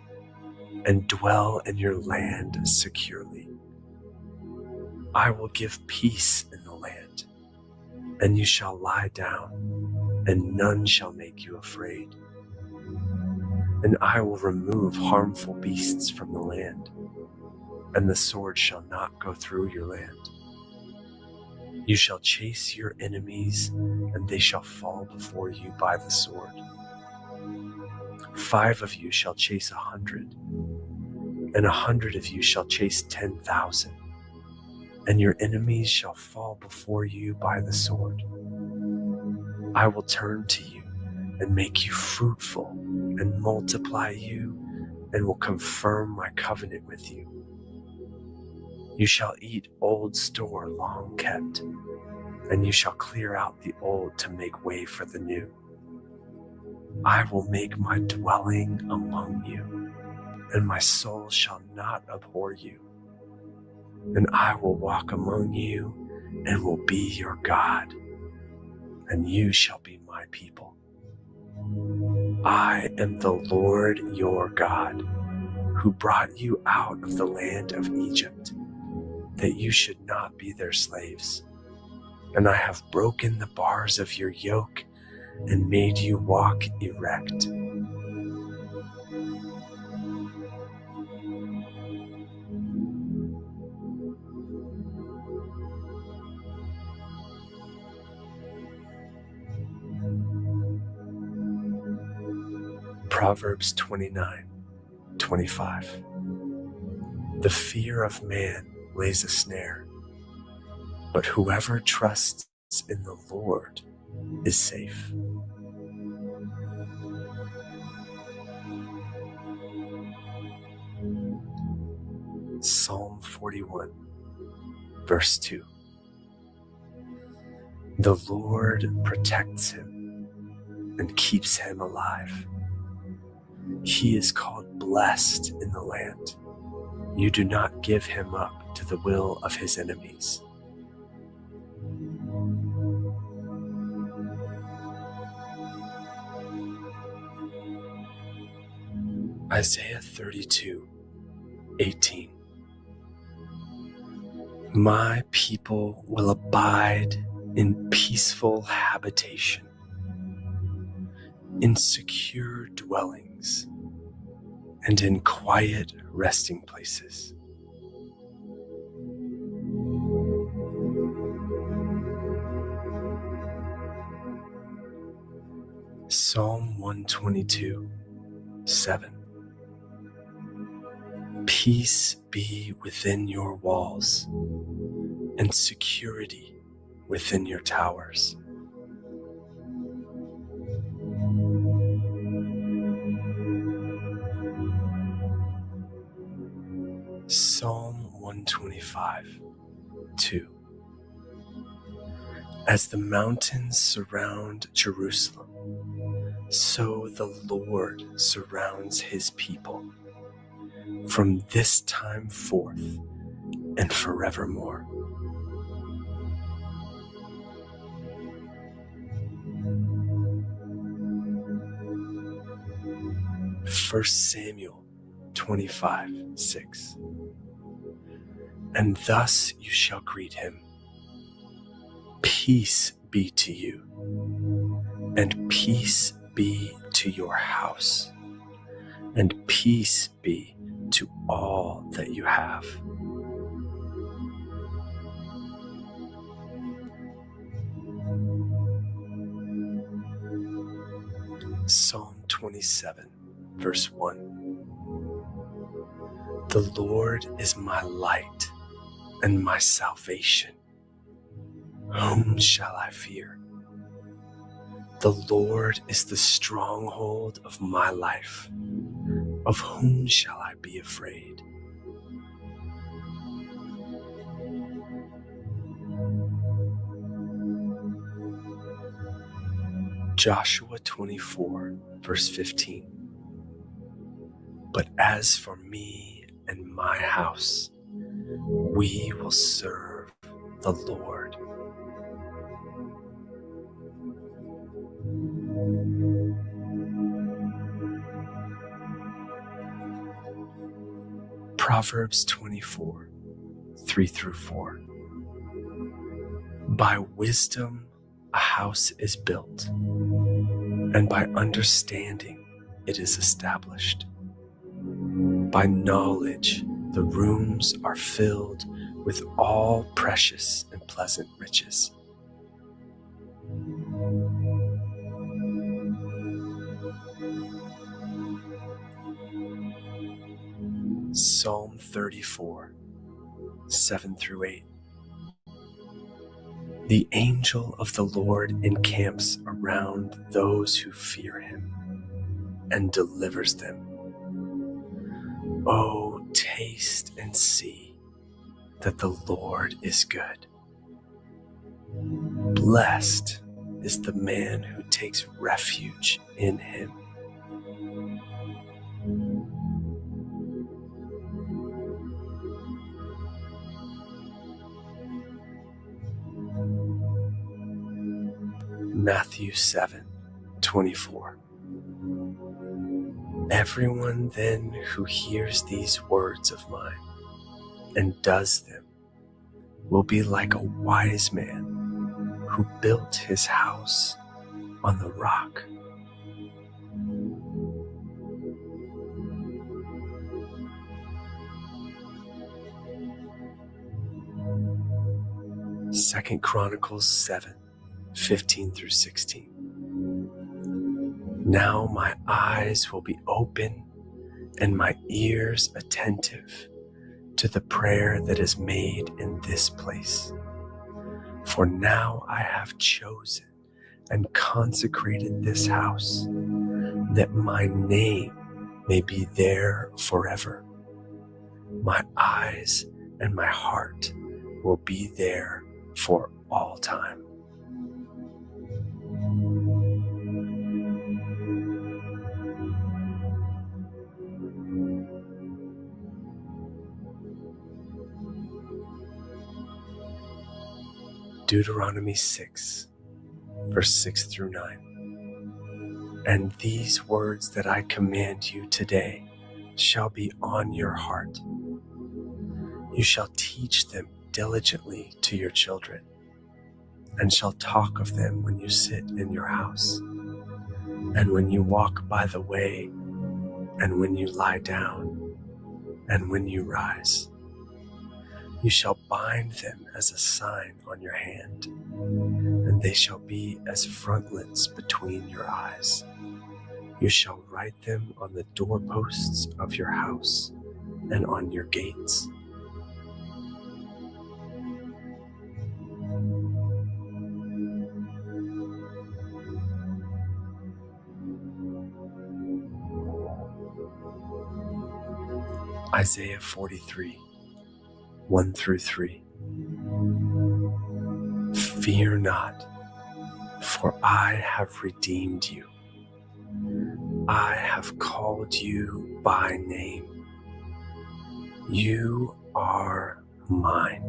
and dwell in your land securely. I will give peace in the land, and you shall lie down, and none shall make you afraid. And I will remove harmful beasts from the land, and the sword shall not go through your land. You shall chase your enemies, and they shall fall before you by the sword. 5 of you shall chase 100, and 100 of you shall chase 10,000, and your enemies shall fall before you by the sword. I will turn to you and make you fruitful and multiply you, and will confirm my covenant with you. You shall eat old store long kept, and you shall clear out the old to make way for the new. I will make my dwelling among you, and my soul shall not abhor you. And I will walk among you, and will be your God, and you shall be my people. I am the Lord your God, who brought you out of the land of Egypt, that you should not be their slaves. And I have broken the bars of your yoke and made you walk erect. Proverbs 29:25. The fear of man lays a snare, but whoever trusts in the Lord is safe. Psalm 41, verse 2. The Lord protects him and keeps him alive. He is called blessed in the land. You do not give him up to the will of his enemies. Isaiah 32:18. My people will abide in peaceful habitation, in secure dwellings, and in quiet resting places. Psalm 122:7. Peace be within your walls, and security within your towers. Psalm 125:2. As the mountains surround Jerusalem, so the Lord surrounds his people, from this time forth and forevermore. 1 Samuel 25:6. And thus you shall greet him. Peace be to you, and peace be to your house, and peace be to all that you have. Psalm 27, verse 1. The Lord is my light and my salvation. Whom shall I fear? The Lord is the stronghold of my life. Of whom shall I be afraid? Joshua 24, verse 15. But as for me and my house, we will serve the Lord. Proverbs 24, 3-4. By wisdom a house is built, and by understanding it is established. By knowledge the rooms are filled with all precious and pleasant riches. Psalm 34, 7-8. The angel of the Lord encamps around those who fear him and delivers them. Oh, taste and see that the Lord is good. Blessed is the man who takes refuge in him. Matthew 7:24. Everyone then who hears these words of mine and does them will be like a wise man who built his house on the rock. Second Chronicles 7:15-16. Now my eyes will be open and my ears attentive to the prayer that is made in this place. For now I have chosen and consecrated this house, that my name may be there forever. My eyes and my heart will be there for all time. Deuteronomy 6, verse 6-9. And these words that I command you today shall be on your heart. You shall teach them diligently to your children, and shall talk of them when you sit in your house, and when you walk by the way, and when you lie down, and when you rise. You shall bind them as a sign on your hand, and they shall be as frontlets between your eyes. You shall write them on the doorposts of your house and on your gates. Isaiah 43, 1-3. Fear not, for I have redeemed you. I have called you by name. You are mine.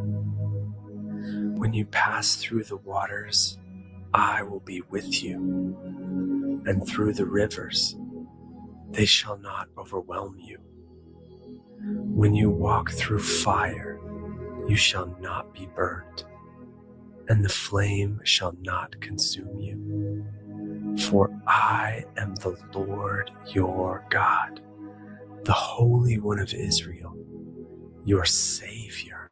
When you pass through the waters, I will be with you, and through the rivers, They shall not overwhelm you. When you walk through fire, you shall not be burned, and the flame shall not consume you. For I am the Lord your God, the Holy One of Israel, your Savior.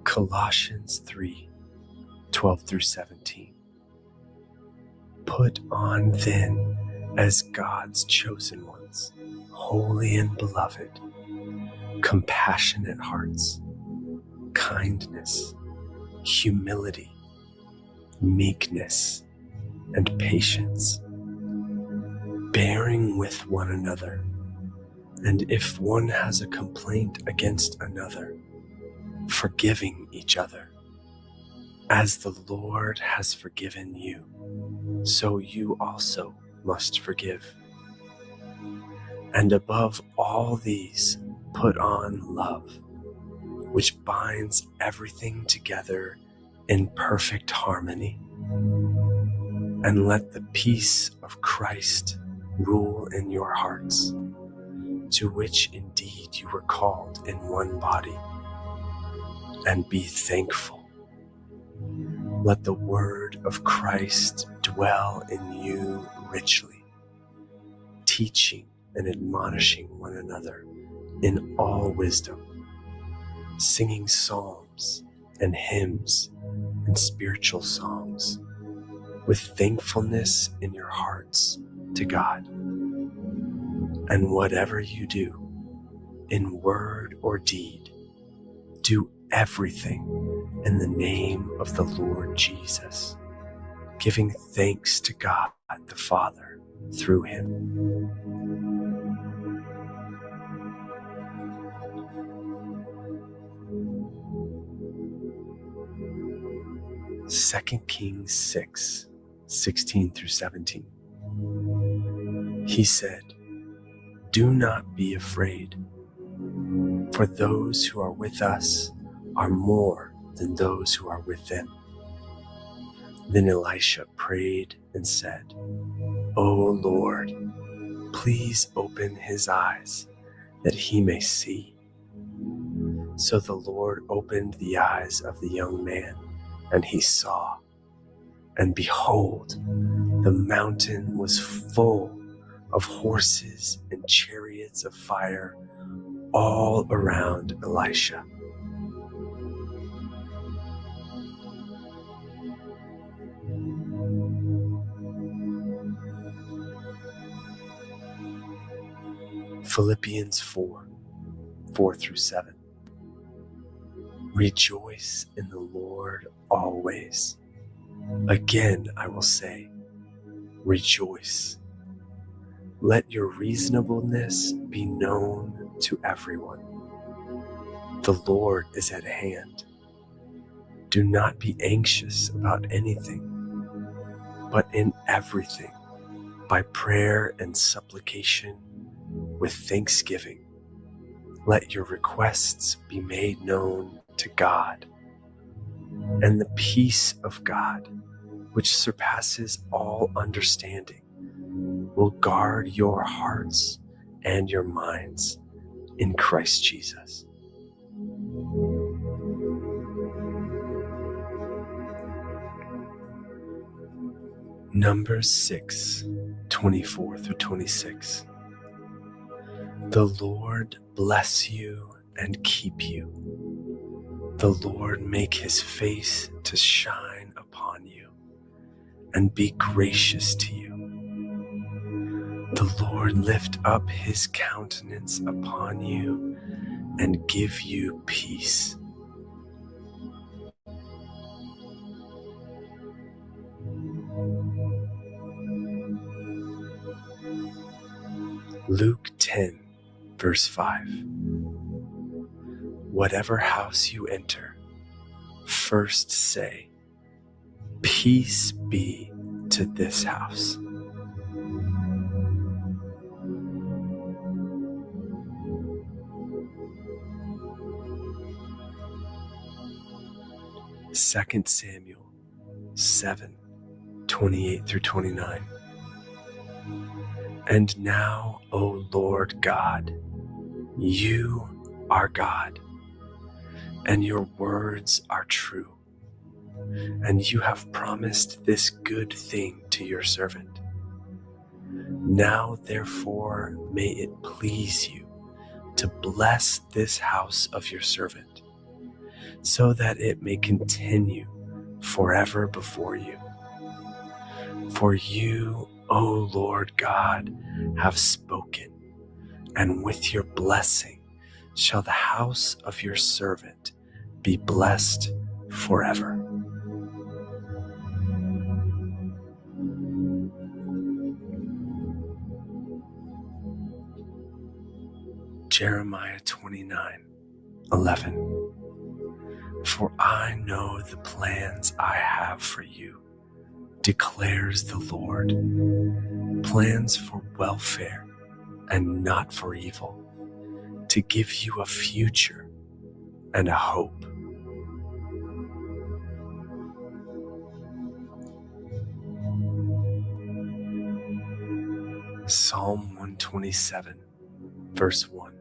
Colossians 3:12-17. Put on then as God's chosen ones, holy and beloved, compassionate hearts, kindness, humility, meekness, and patience, bearing with one another, and if one has a complaint against another, forgiving each other. As the Lord has forgiven you, so you also must forgive. And above all these, put on love, which binds everything together in perfect harmony. And let the peace of Christ rule in your hearts, to which indeed you were called in one body. And be thankful. Let the word of Christ dwell in you richly, teaching and admonishing one another in all wisdom, singing psalms and hymns and spiritual songs with thankfulness in your hearts to God. And whatever you do, in word or deed, do everything in the name of the Lord Jesus, giving thanks to God the Father through him. Second Kings 6:16-17. He said, "Do not be afraid, for those who are with us are more than those who are with them." Then Elisha prayed and said, "O Lord, please open his eyes that he may see." So the Lord opened the eyes of the young man, and he saw. And behold, the mountain was full of horses and chariots of fire all around Elisha. Philippians 4:4-7. Rejoice in the Lord always. Again, I will say, rejoice. Let your reasonableness be known to everyone. The Lord is at hand. Do not be anxious about anything, but in everything, by prayer and supplication, with thanksgiving, let your requests be made known to God. And the peace of God, which surpasses all understanding, will guard your hearts and your minds in Christ Jesus. Numbers 6:24-26. The Lord bless you and keep you. The Lord make his face to shine upon you and be gracious to you. The Lord lift up his countenance upon you and give you peace. Luke 10:5. Whatever house you enter, first say, "Peace be to this house." 2 Samuel 7:28-29. And now, O Lord God, you are God, and your words are true, and you have promised this good thing to your servant. Now, therefore, may it please you to bless this house of your servant, so that it may continue forever before you. For you, O Lord God, have spoken, and with your blessing shall the house of your servant be blessed forever. Jeremiah 29:11. For I know the plans I have for you, declares the Lord, plans for welfare and not for evil, to give you a future and a hope. Psalm 127, verse 1.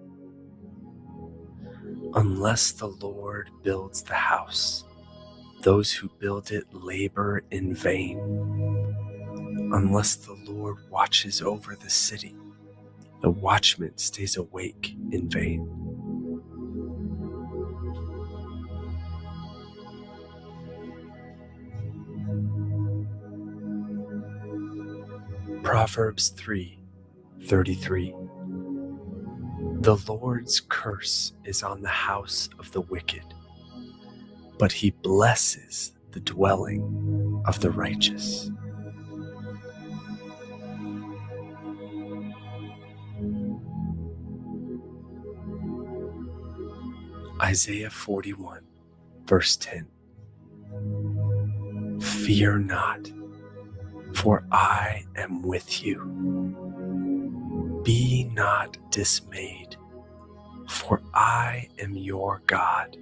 Unless the Lord builds the house, those who build it labor in vain. Unless the Lord watches over the city, the watchman stays awake in vain. Proverbs 3:33. The Lord's curse is on the house of the wicked, but he blesses the dwelling of the righteous. Isaiah 41, verse 10. Fear not, for I am with you. Be not dismayed, for I am your God.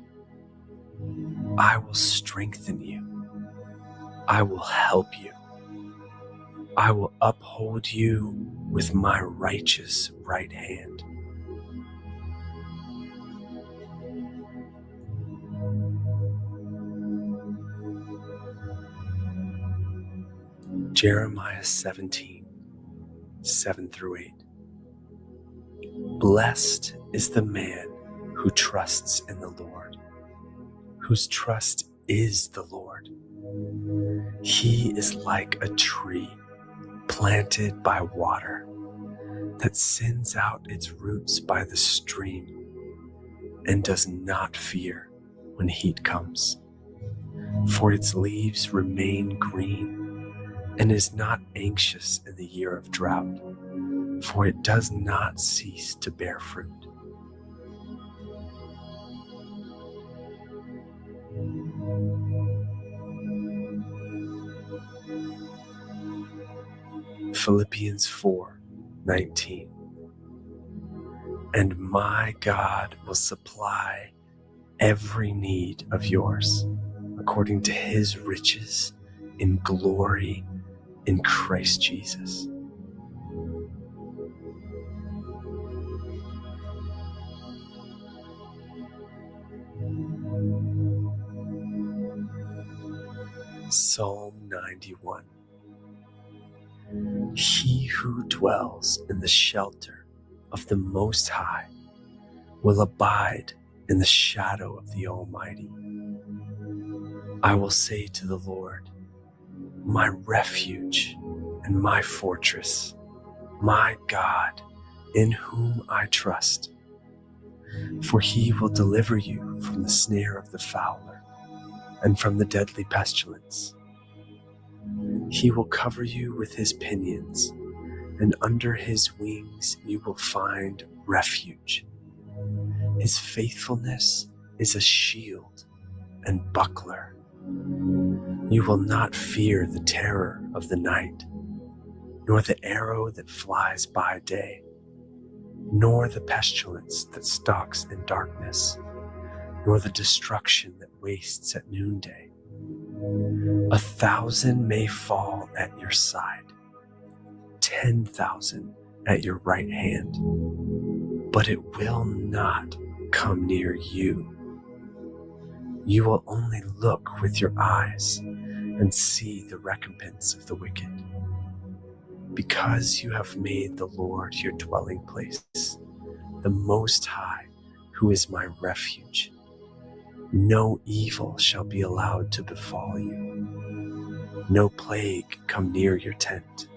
I will strengthen you. I will help you. I will uphold you with my righteous right hand. Jeremiah 17:7-8. Blessed is the man who trusts in the Lord, whose trust is the Lord. He is like a tree planted by water that sends out its roots by the stream and does not fear when heat comes, for its leaves remain green, and is not anxious in the year of drought, for it does not cease to bear fruit. Philippians 4:19. And my God will supply every need of yours according to his riches in glory in Christ Jesus. Psalm 91. He who dwells in the shelter of the Most High will abide in the shadow of the Almighty. I will say to the Lord, my refuge and my fortress, my God, in whom I trust. For he will deliver you from the snare of the fowler and from the deadly pestilence. He will cover you with his pinions, and under his wings you will find refuge. His faithfulness is a shield and buckler. You will not fear the terror of the night, nor the arrow that flies by day, nor the pestilence that stalks in darkness, nor the destruction that wastes at noonday. 1,000 may fall at your side, 10,000 at your right hand, but it will not come near you. You will only look with your eyes and see the recompense of the wicked. Because you have made the Lord your dwelling place, the Most High, who is my refuge, no evil shall be allowed to befall you, no plague come near your tent.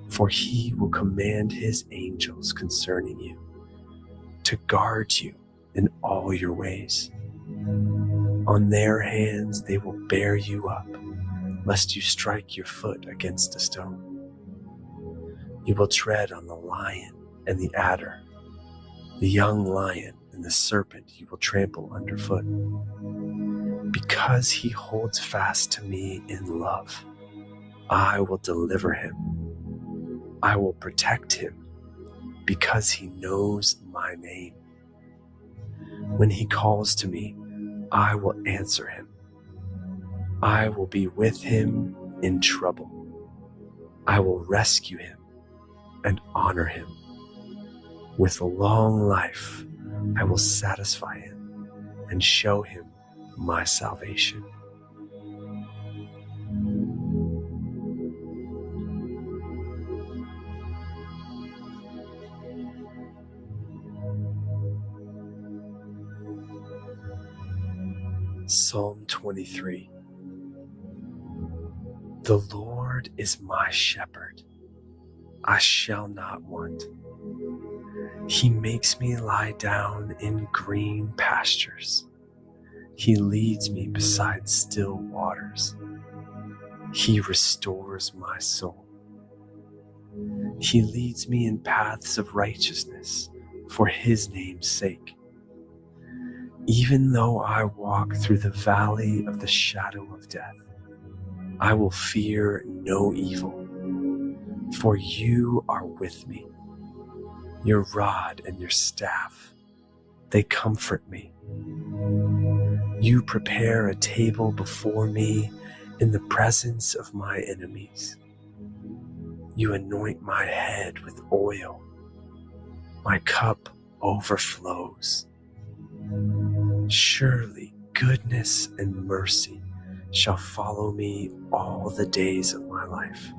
For he will command his angels concerning you, to guard you in all your ways. On their hands they will bear you up, lest you strike your foot against a stone. You will tread on the lion and the adder, the young lion and the serpent you will trample underfoot. Because he holds fast to me in love, I will deliver him. I will protect him, because he knows my name. When he calls to me, I will answer him. I will be with him in trouble. I will rescue him and honor him. With a long life, I will satisfy him and show him my salvation. Psalm 23. The Lord is my shepherd. I shall not want. He makes me lie down in green pastures. He leads me beside still waters. He restores my soul. He leads me in paths of righteousness for his name's sake. Even though I walk through the valley of the shadow of death, I will fear no evil, for you are with me. Your rod and your staff, they comfort me. You prepare a table before me in the presence of my enemies. You anoint my head with oil. My cup overflows. Surely goodness and mercy shall follow me all the days of my life,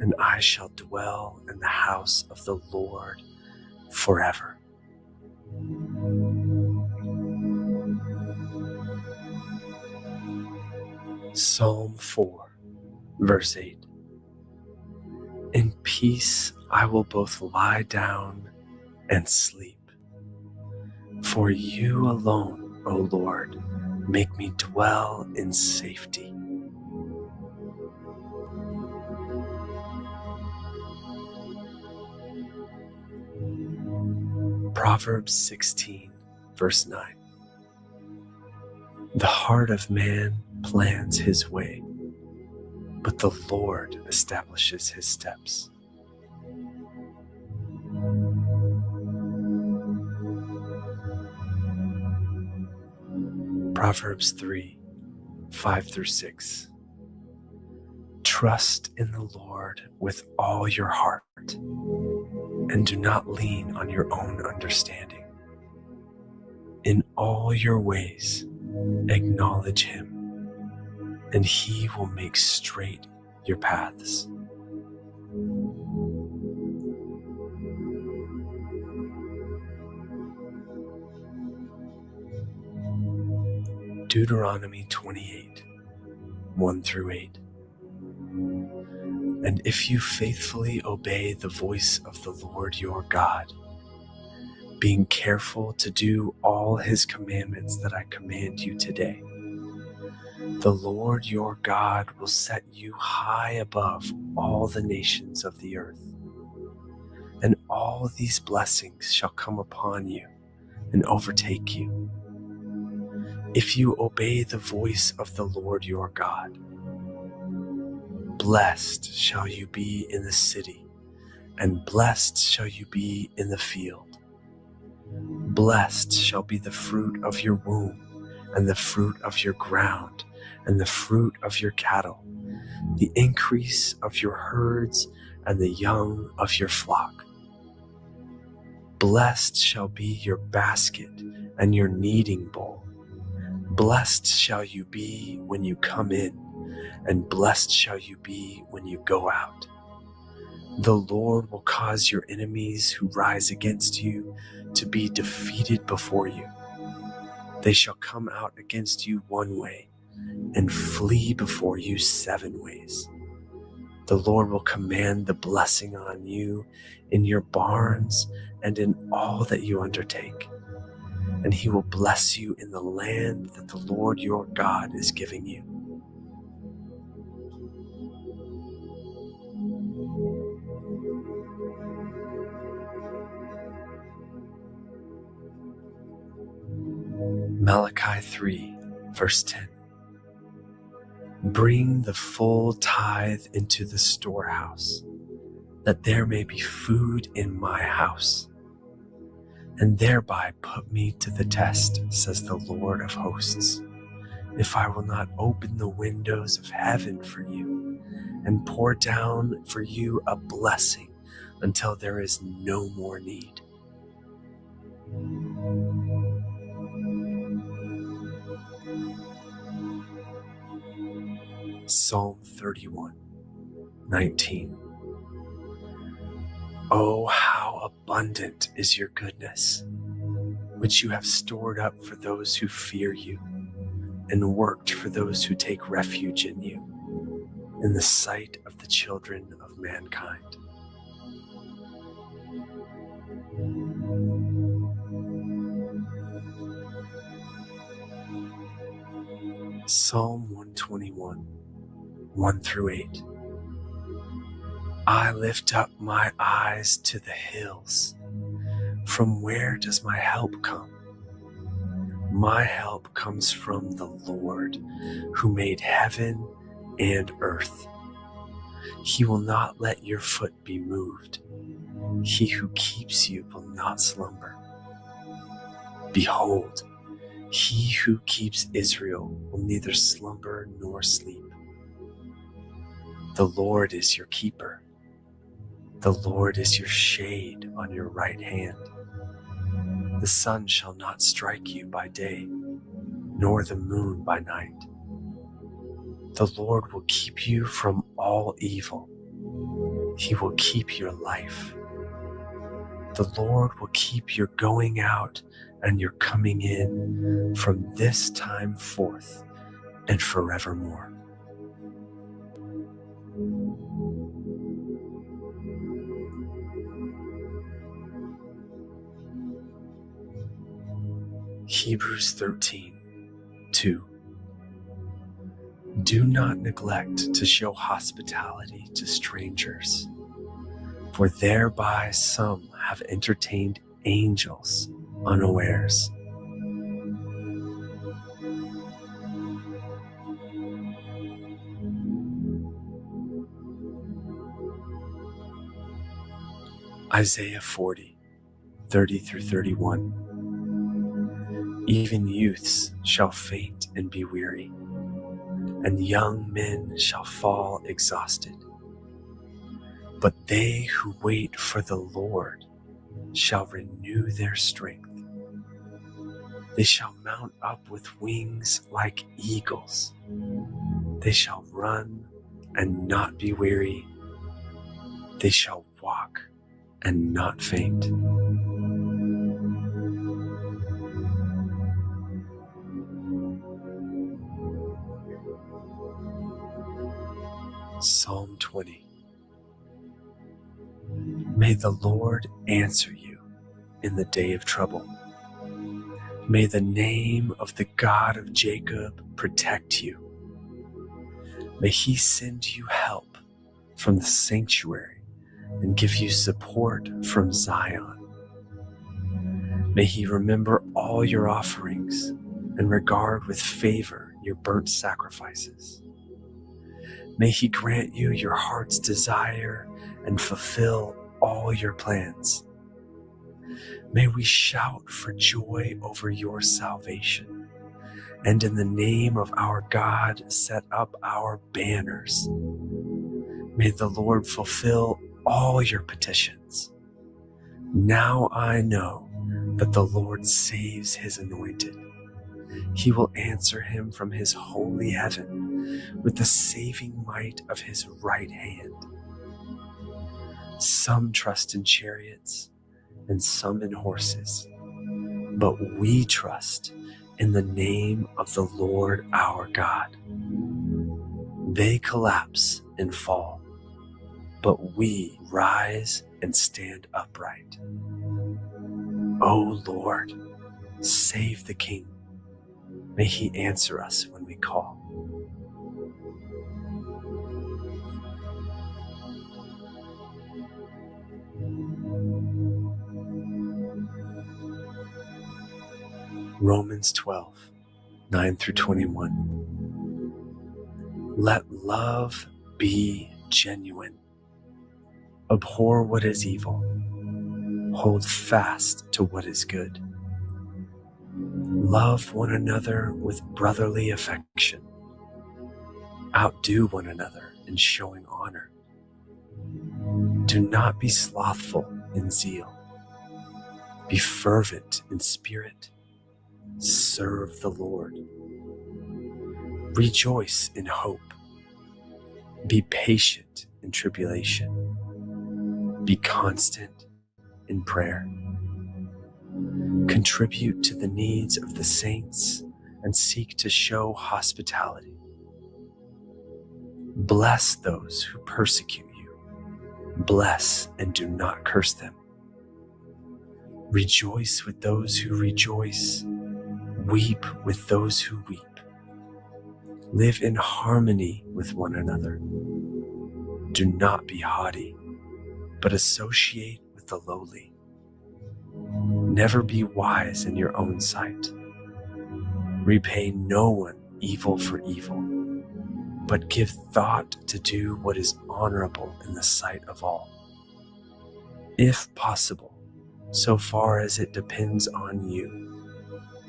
and I shall dwell in the house of the Lord forever. Psalm 4, verse 8. In peace I will both lie down and sleep. For you alone, O Lord, make me dwell in safety. Proverbs 16, verse 9. The heart of man plans his way, but the Lord establishes his steps. Proverbs 3, 5 through 6. Trust in the Lord with all your heart, and do not lean on your own understanding. In all your ways, acknowledge him, and he will make straight your paths. Deuteronomy 28, 1 through 8. And if you faithfully obey the voice of the Lord your God, being careful to do all his commandments that I command you today, the Lord your God will set you high above all the nations of the earth. And all these blessings shall come upon you and overtake you, if you obey the voice of the Lord your God. Blessed shall you be in the city, and blessed shall you be in the field. Blessed shall be the fruit of your womb, and the fruit of your ground, and the fruit of your cattle, the increase of your herds and the young of your flock. Blessed shall be your basket and your kneading bowl. Blessed shall you be when you come in, and blessed shall you be when you go out. The Lord will cause your enemies who rise against you to be defeated before you. They shall come out against you one way and flee before you 7 ways. The Lord will command the blessing on you in your barns and in all that you undertake. And he will bless you in the land that the Lord your God is giving you. Malachi 3, verse 10. Bring the full tithe into the storehouse, that there may be food in my house, and thereby put me to the test, says the Lord of hosts, if I will not open the windows of heaven for you and pour down for you a blessing until there is no more need. Psalm 31, 19. Oh, how abundant is your goodness, which you have stored up for those who fear you, and worked for those who take refuge in you, in the sight of the children of mankind. Psalm 121, 1 through 8. I lift up my eyes to the hills. From where does my help come? My help comes from the Lord, who made heaven and earth. He will not let your foot be moved. He who keeps you will not slumber. Behold, he who keeps Israel will neither slumber nor sleep. The Lord is your keeper. The Lord is your shade on your right hand. The sun shall not strike you by day, nor the moon by night. The Lord will keep you from all evil. He will keep your life. The Lord will keep your going out and your coming in from this time forth and forevermore. Hebrews 13, 2. Do not neglect to show hospitality to strangers, for thereby some have entertained angels unawares. Isaiah 40, 30 through 31. Even youths shall faint and be weary, and young men shall fall exhausted. But they who wait for the Lord shall renew their strength. They shall mount up with wings like eagles. They shall run and not be weary. They shall walk and not faint. Psalm 20. May the Lord answer you in the day of trouble. May the name of the God of Jacob protect you. May he send you help from the sanctuary and give you support from Zion. May he remember all your offerings and regard with favor your burnt sacrifices. May he grant you your heart's desire and fulfill all your plans. May we shout for joy over your salvation and in the name of our God set up our banners. May the Lord fulfill all your petitions. Now I know that the Lord saves his anointed. He will answer him from his holy heaven with the saving might of his right hand. Some trust in chariots and some in horses, but we trust in the name of the Lord our God. They collapse and fall, but we rise and stand upright. O Lord, save the King. May he answer us when we call. Romans 12, 9 through 21. Let love be genuine. Abhor what is evil. Hold fast to what is good. Love one another with brotherly affection. Outdo one another in showing honor. Do not be slothful in zeal. Be fervent in spirit. Serve the Lord. Rejoice in hope. Be patient in tribulation. Be constant in prayer. Contribute to the needs of the saints and seek to show hospitality. Bless those who persecute you. Bless and do not curse them. Rejoice with those who rejoice. Weep with those who weep. Live in harmony with one another. Do not be haughty, but associate with the lowly. Never be wise in your own sight. Repay no one evil for evil, but give thought to do what is honorable in the sight of all. If possible, so far as it depends on you,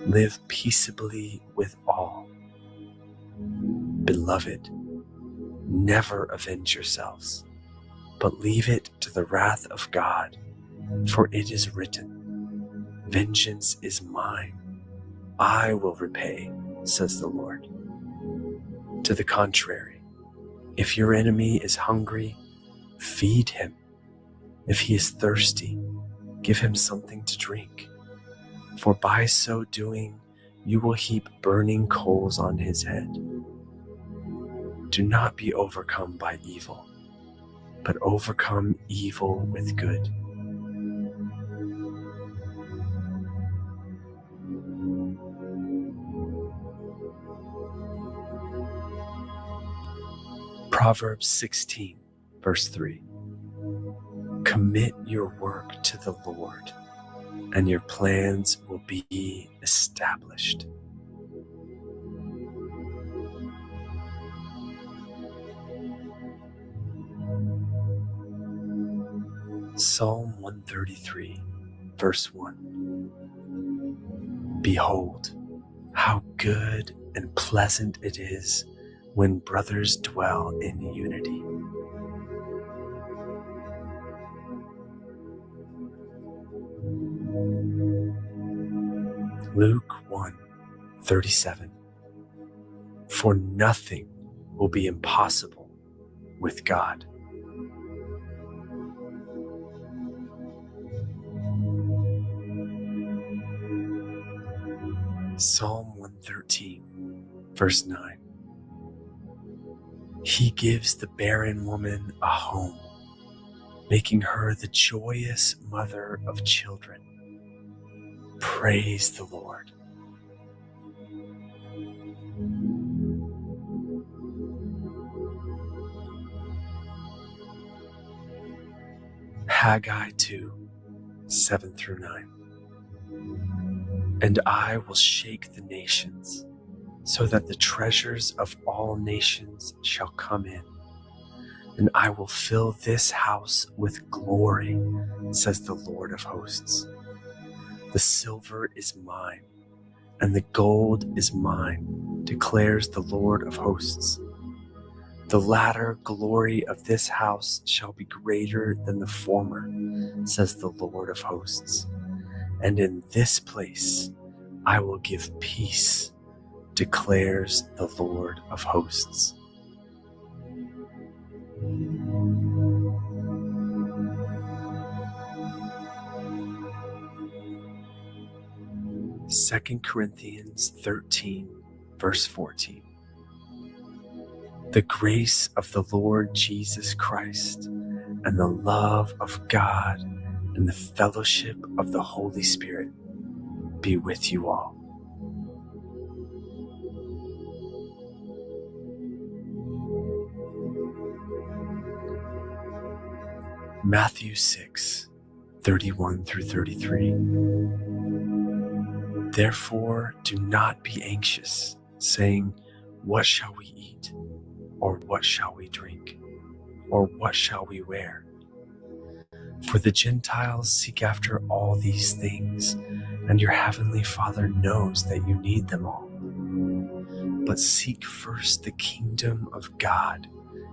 live peaceably with all. Beloved, never avenge yourselves, but leave it to the wrath of God, for it is written, "Vengeance is mine, I will repay," says the Lord. To the contrary, if your enemy is hungry, feed him. If he is thirsty, give him something to drink. For by so doing, you will heap burning coals on his head. Do not be overcome by evil, but overcome evil with good. Proverbs 16, verse 3. Commit your work to the Lord, and your plans will be established. Psalm 133, verse 1. Behold, how good and pleasant it is when brothers dwell in unity. Luke 1:37. For nothing will be impossible with God. Psalm 113, verse 9. He gives the barren woman a home, making her the joyous mother of children. Praise the Lord. Haggai 2, 7 through 9. And I will shake the nations, so that the treasures of all nations shall come in. And I will fill this house with glory, says the Lord of hosts. The silver is mine, and the gold is mine, declares the Lord of hosts. The latter glory of this house shall be greater than the former, says the Lord of hosts. And in this place I will give peace, declares the Lord of hosts. Second Corinthians 13, verse 14. The grace of the Lord Jesus Christ and the love of God and the fellowship of the Holy Spirit be with you all. Matthew 6, 31 through 33. Therefore, do not be anxious, saying, what shall we eat? Or what shall we drink? Or what shall we wear? For the Gentiles seek after all these things, and your heavenly Father knows that you need them all. But seek first the kingdom of God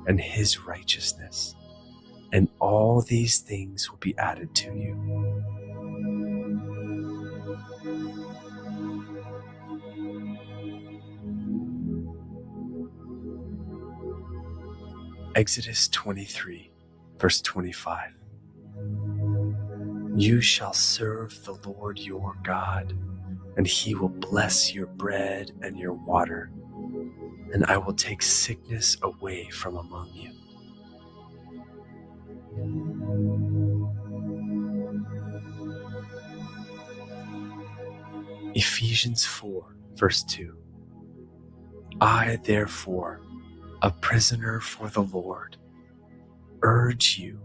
and his righteousness, and all these things will be added to you. Exodus 23, verse 25. You shall serve the Lord your God, and he will bless your bread and your water, and I will take sickness away from among you. Ephesians 4, verse 2. I, therefore, a prisoner for the Lord, urge you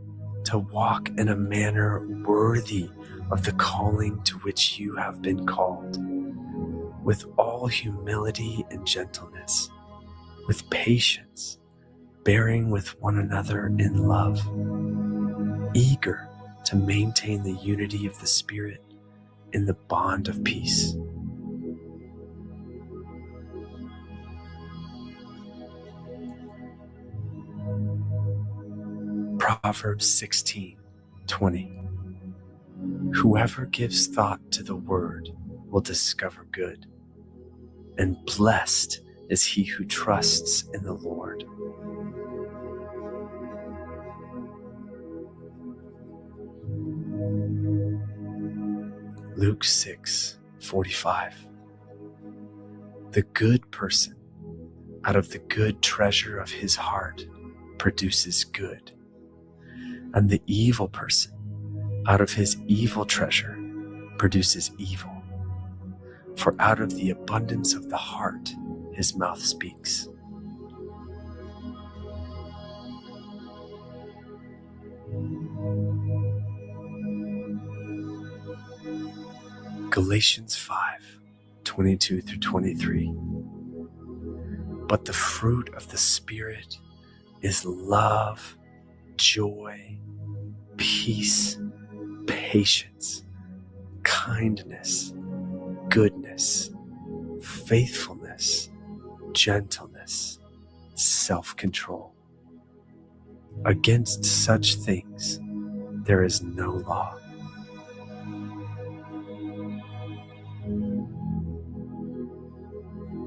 to walk in a manner worthy of the calling to which you have been called, with all humility and gentleness, with patience, bearing with one another in love, eager to maintain the unity of the Spirit in the bond of peace. Proverbs 16:20. Whoever gives thought to the word will discover good, and blessed is he who trusts in the Lord. Luke 6:45. The good person out of the good treasure of his heart produces good, and the evil person out of his evil treasure produces evil. For out of the abundance of the heart his mouth speaks. Galatians 5:22 through 23. But the fruit of the Spirit is love, joy, peace, patience, kindness, goodness, faithfulness, gentleness, self-control. Against such things there is no law.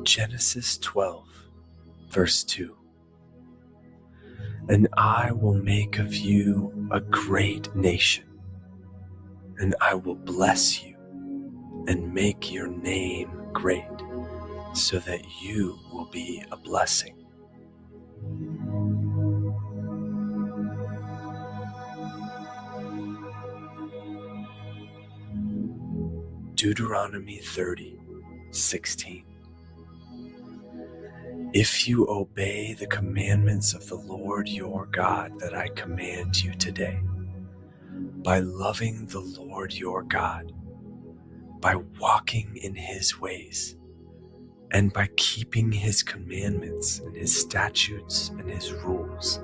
Genesis 12, verse 2. And I will make of you a great nation, and I will bless you and make your name great, so that you will be a blessing. Deuteronomy 30:16. If you obey the commandments of the Lord your God that I command you today, by loving the Lord your God, by walking in his ways, and by keeping his commandments and his statutes and his rules,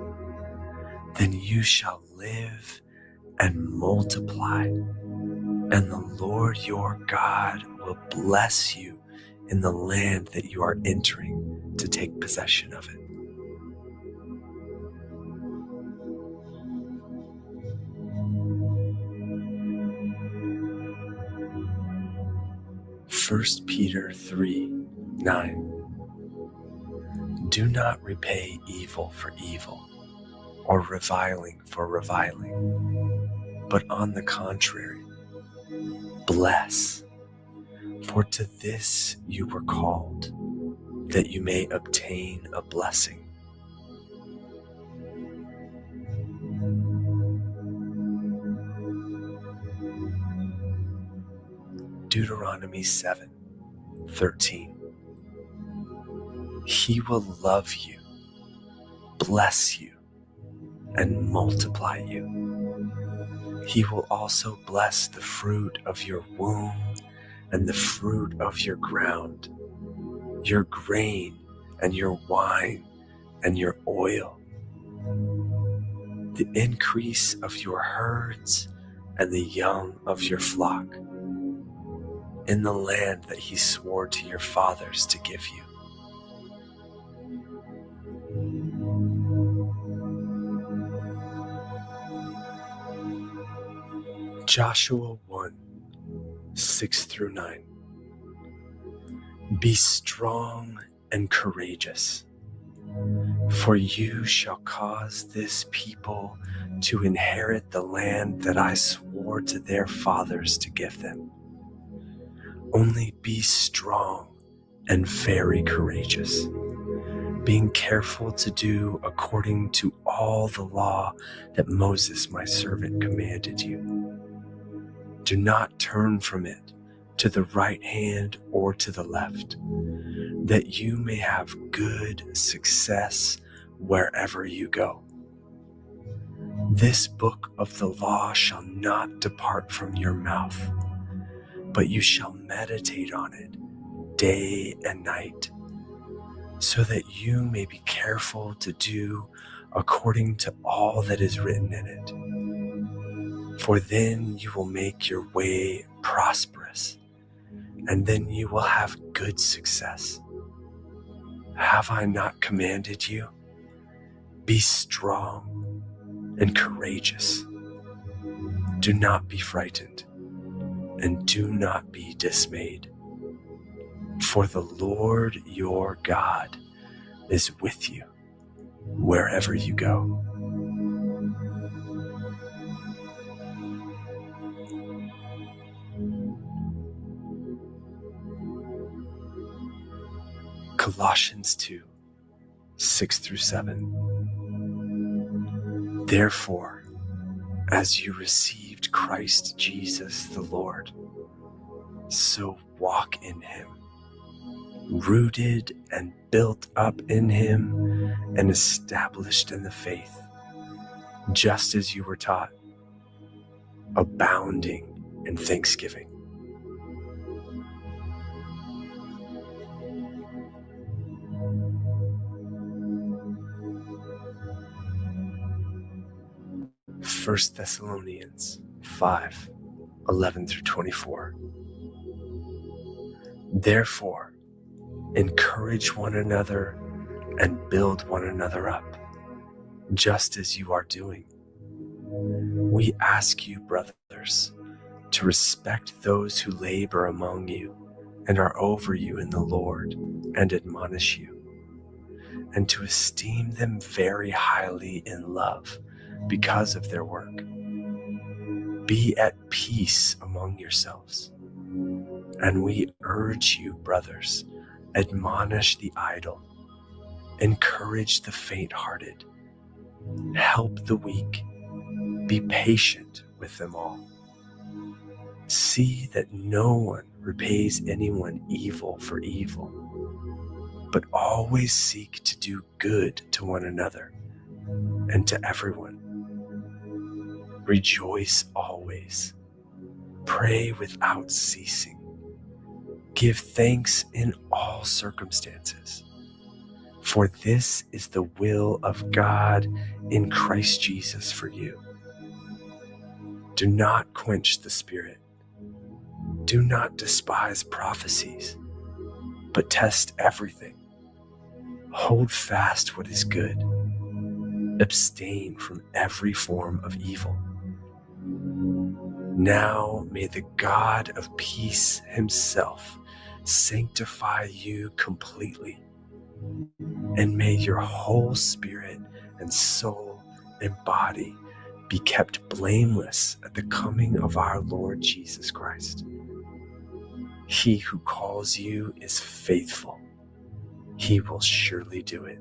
then you shall live and multiply, and the Lord your God will bless you in the land that you are entering to take possession of it. First Peter 3:9. Do not repay evil for evil or reviling for reviling, but on the contrary, bless. For to this you were called, that you may obtain a blessing. Deuteronomy 7:13. He will love you, bless you, and multiply you. He will also bless the fruit of your womb and the fruit of your ground, your grain and your wine and your oil, the increase of your herds and the young of your flock, in the land that he swore to your fathers to give you. Joshua 1:6-9. Be strong and courageous, for you shall cause this people to inherit the land that I swore to their fathers to give them. Only be strong and very courageous, being careful to do according to all the law that Moses my servant commanded you. Do not turn from it to the right hand or to the left, that you may have good success wherever you go. This book of the law shall not depart from your mouth, but you shall meditate on it day and night, so that you may be careful to do according to all that is written in it. For then you will make your way prosperous, and then you will have good success. Have I not commanded you? Be strong and courageous. Do not be frightened, and do not be dismayed. For the Lord your God is with you wherever you go. Colossians 2:6-7. Therefore, as you received Christ Jesus the Lord, so walk in him, rooted and built up in him and established in the faith, just as you were taught, abounding in thanksgiving. First Thessalonians 5:11-24. Therefore, encourage one another and build one another up, just as you are doing. We ask you, brothers, to respect those who labor among you and are over you in the Lord and admonish you, and to esteem them very highly in love because of their work. Be at peace among yourselves. And we urge you, brothers, admonish the idle, encourage the faint-hearted, help the weak, be patient with them all. See that no one repays anyone evil for evil, but always seek to do good to one another and to everyone. Rejoice always. Pray without ceasing. Give thanks in all circumstances, for this is the will of God in Christ Jesus for you. Do not quench the Spirit. Do not despise prophecies, but test everything. Hold fast what is good. Abstain from every form of evil. Now may the God of peace himself sanctify you completely, and may your whole spirit and soul and body be kept blameless at the coming of our Lord Jesus Christ. He who calls you is faithful. He will surely do it.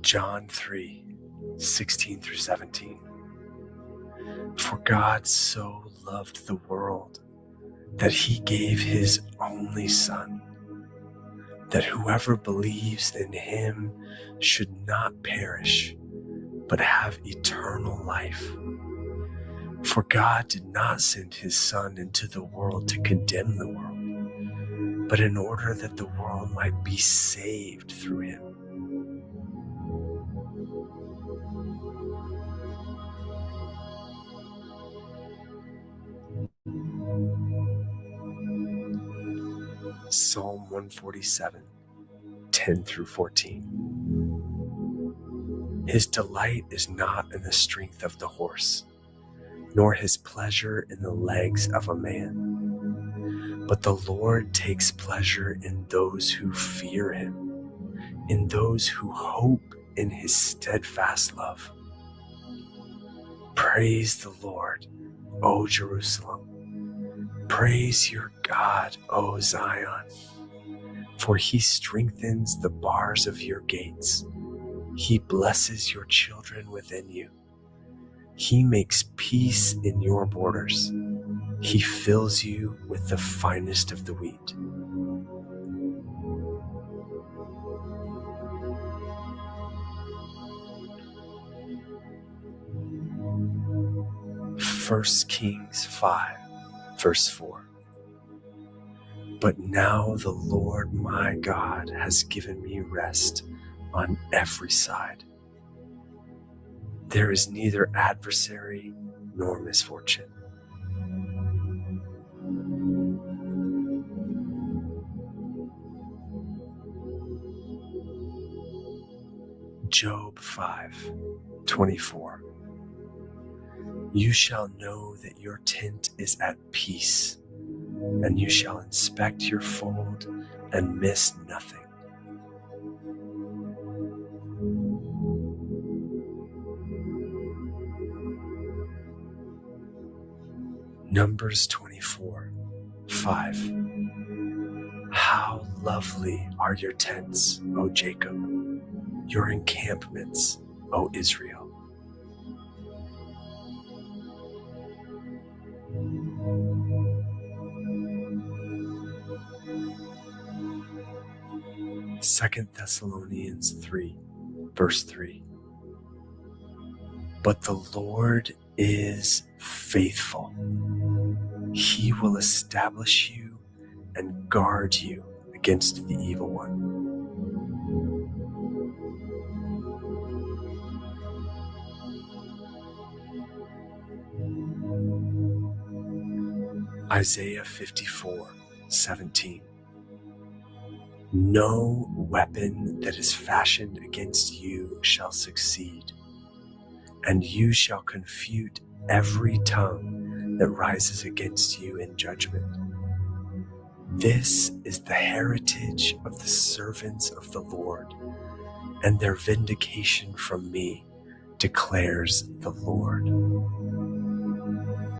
John 3:16 through 17. For God so loved the world that he gave his only Son, that whoever believes in him should not perish, but have eternal life. For God did not send his Son into the world to condemn the world, but in order that the world might be saved through him. Psalm 147, 10 through 14. His delight is not in the strength of the horse, nor his pleasure in the legs of a man. But the Lord takes pleasure in those who fear him, in those who hope in his steadfast love. Praise the Lord, O Jerusalem. Praise your God, O Zion, for he strengthens the bars of your gates. He blesses your children within you. He makes peace in your borders. He fills you with the finest of the wheat. First Kings 5. Verse 4. But now the Lord my God has given me rest on every side. There is neither adversary nor misfortune. Job 5:24. You shall know that your tent is at peace, and you shall inspect your fold and miss nothing. Numbers 24:5. How lovely are your tents, O Jacob, your encampments, O Israel. Second Thessalonians 3, verse 3. But the Lord is faithful. He will establish you and guard you against the evil one. Isaiah 54:17. No weapon that is fashioned against you shall succeed, and you shall confute every tongue that rises against you in judgment. This is the heritage of the servants of the Lord, and their vindication from me, declares the Lord.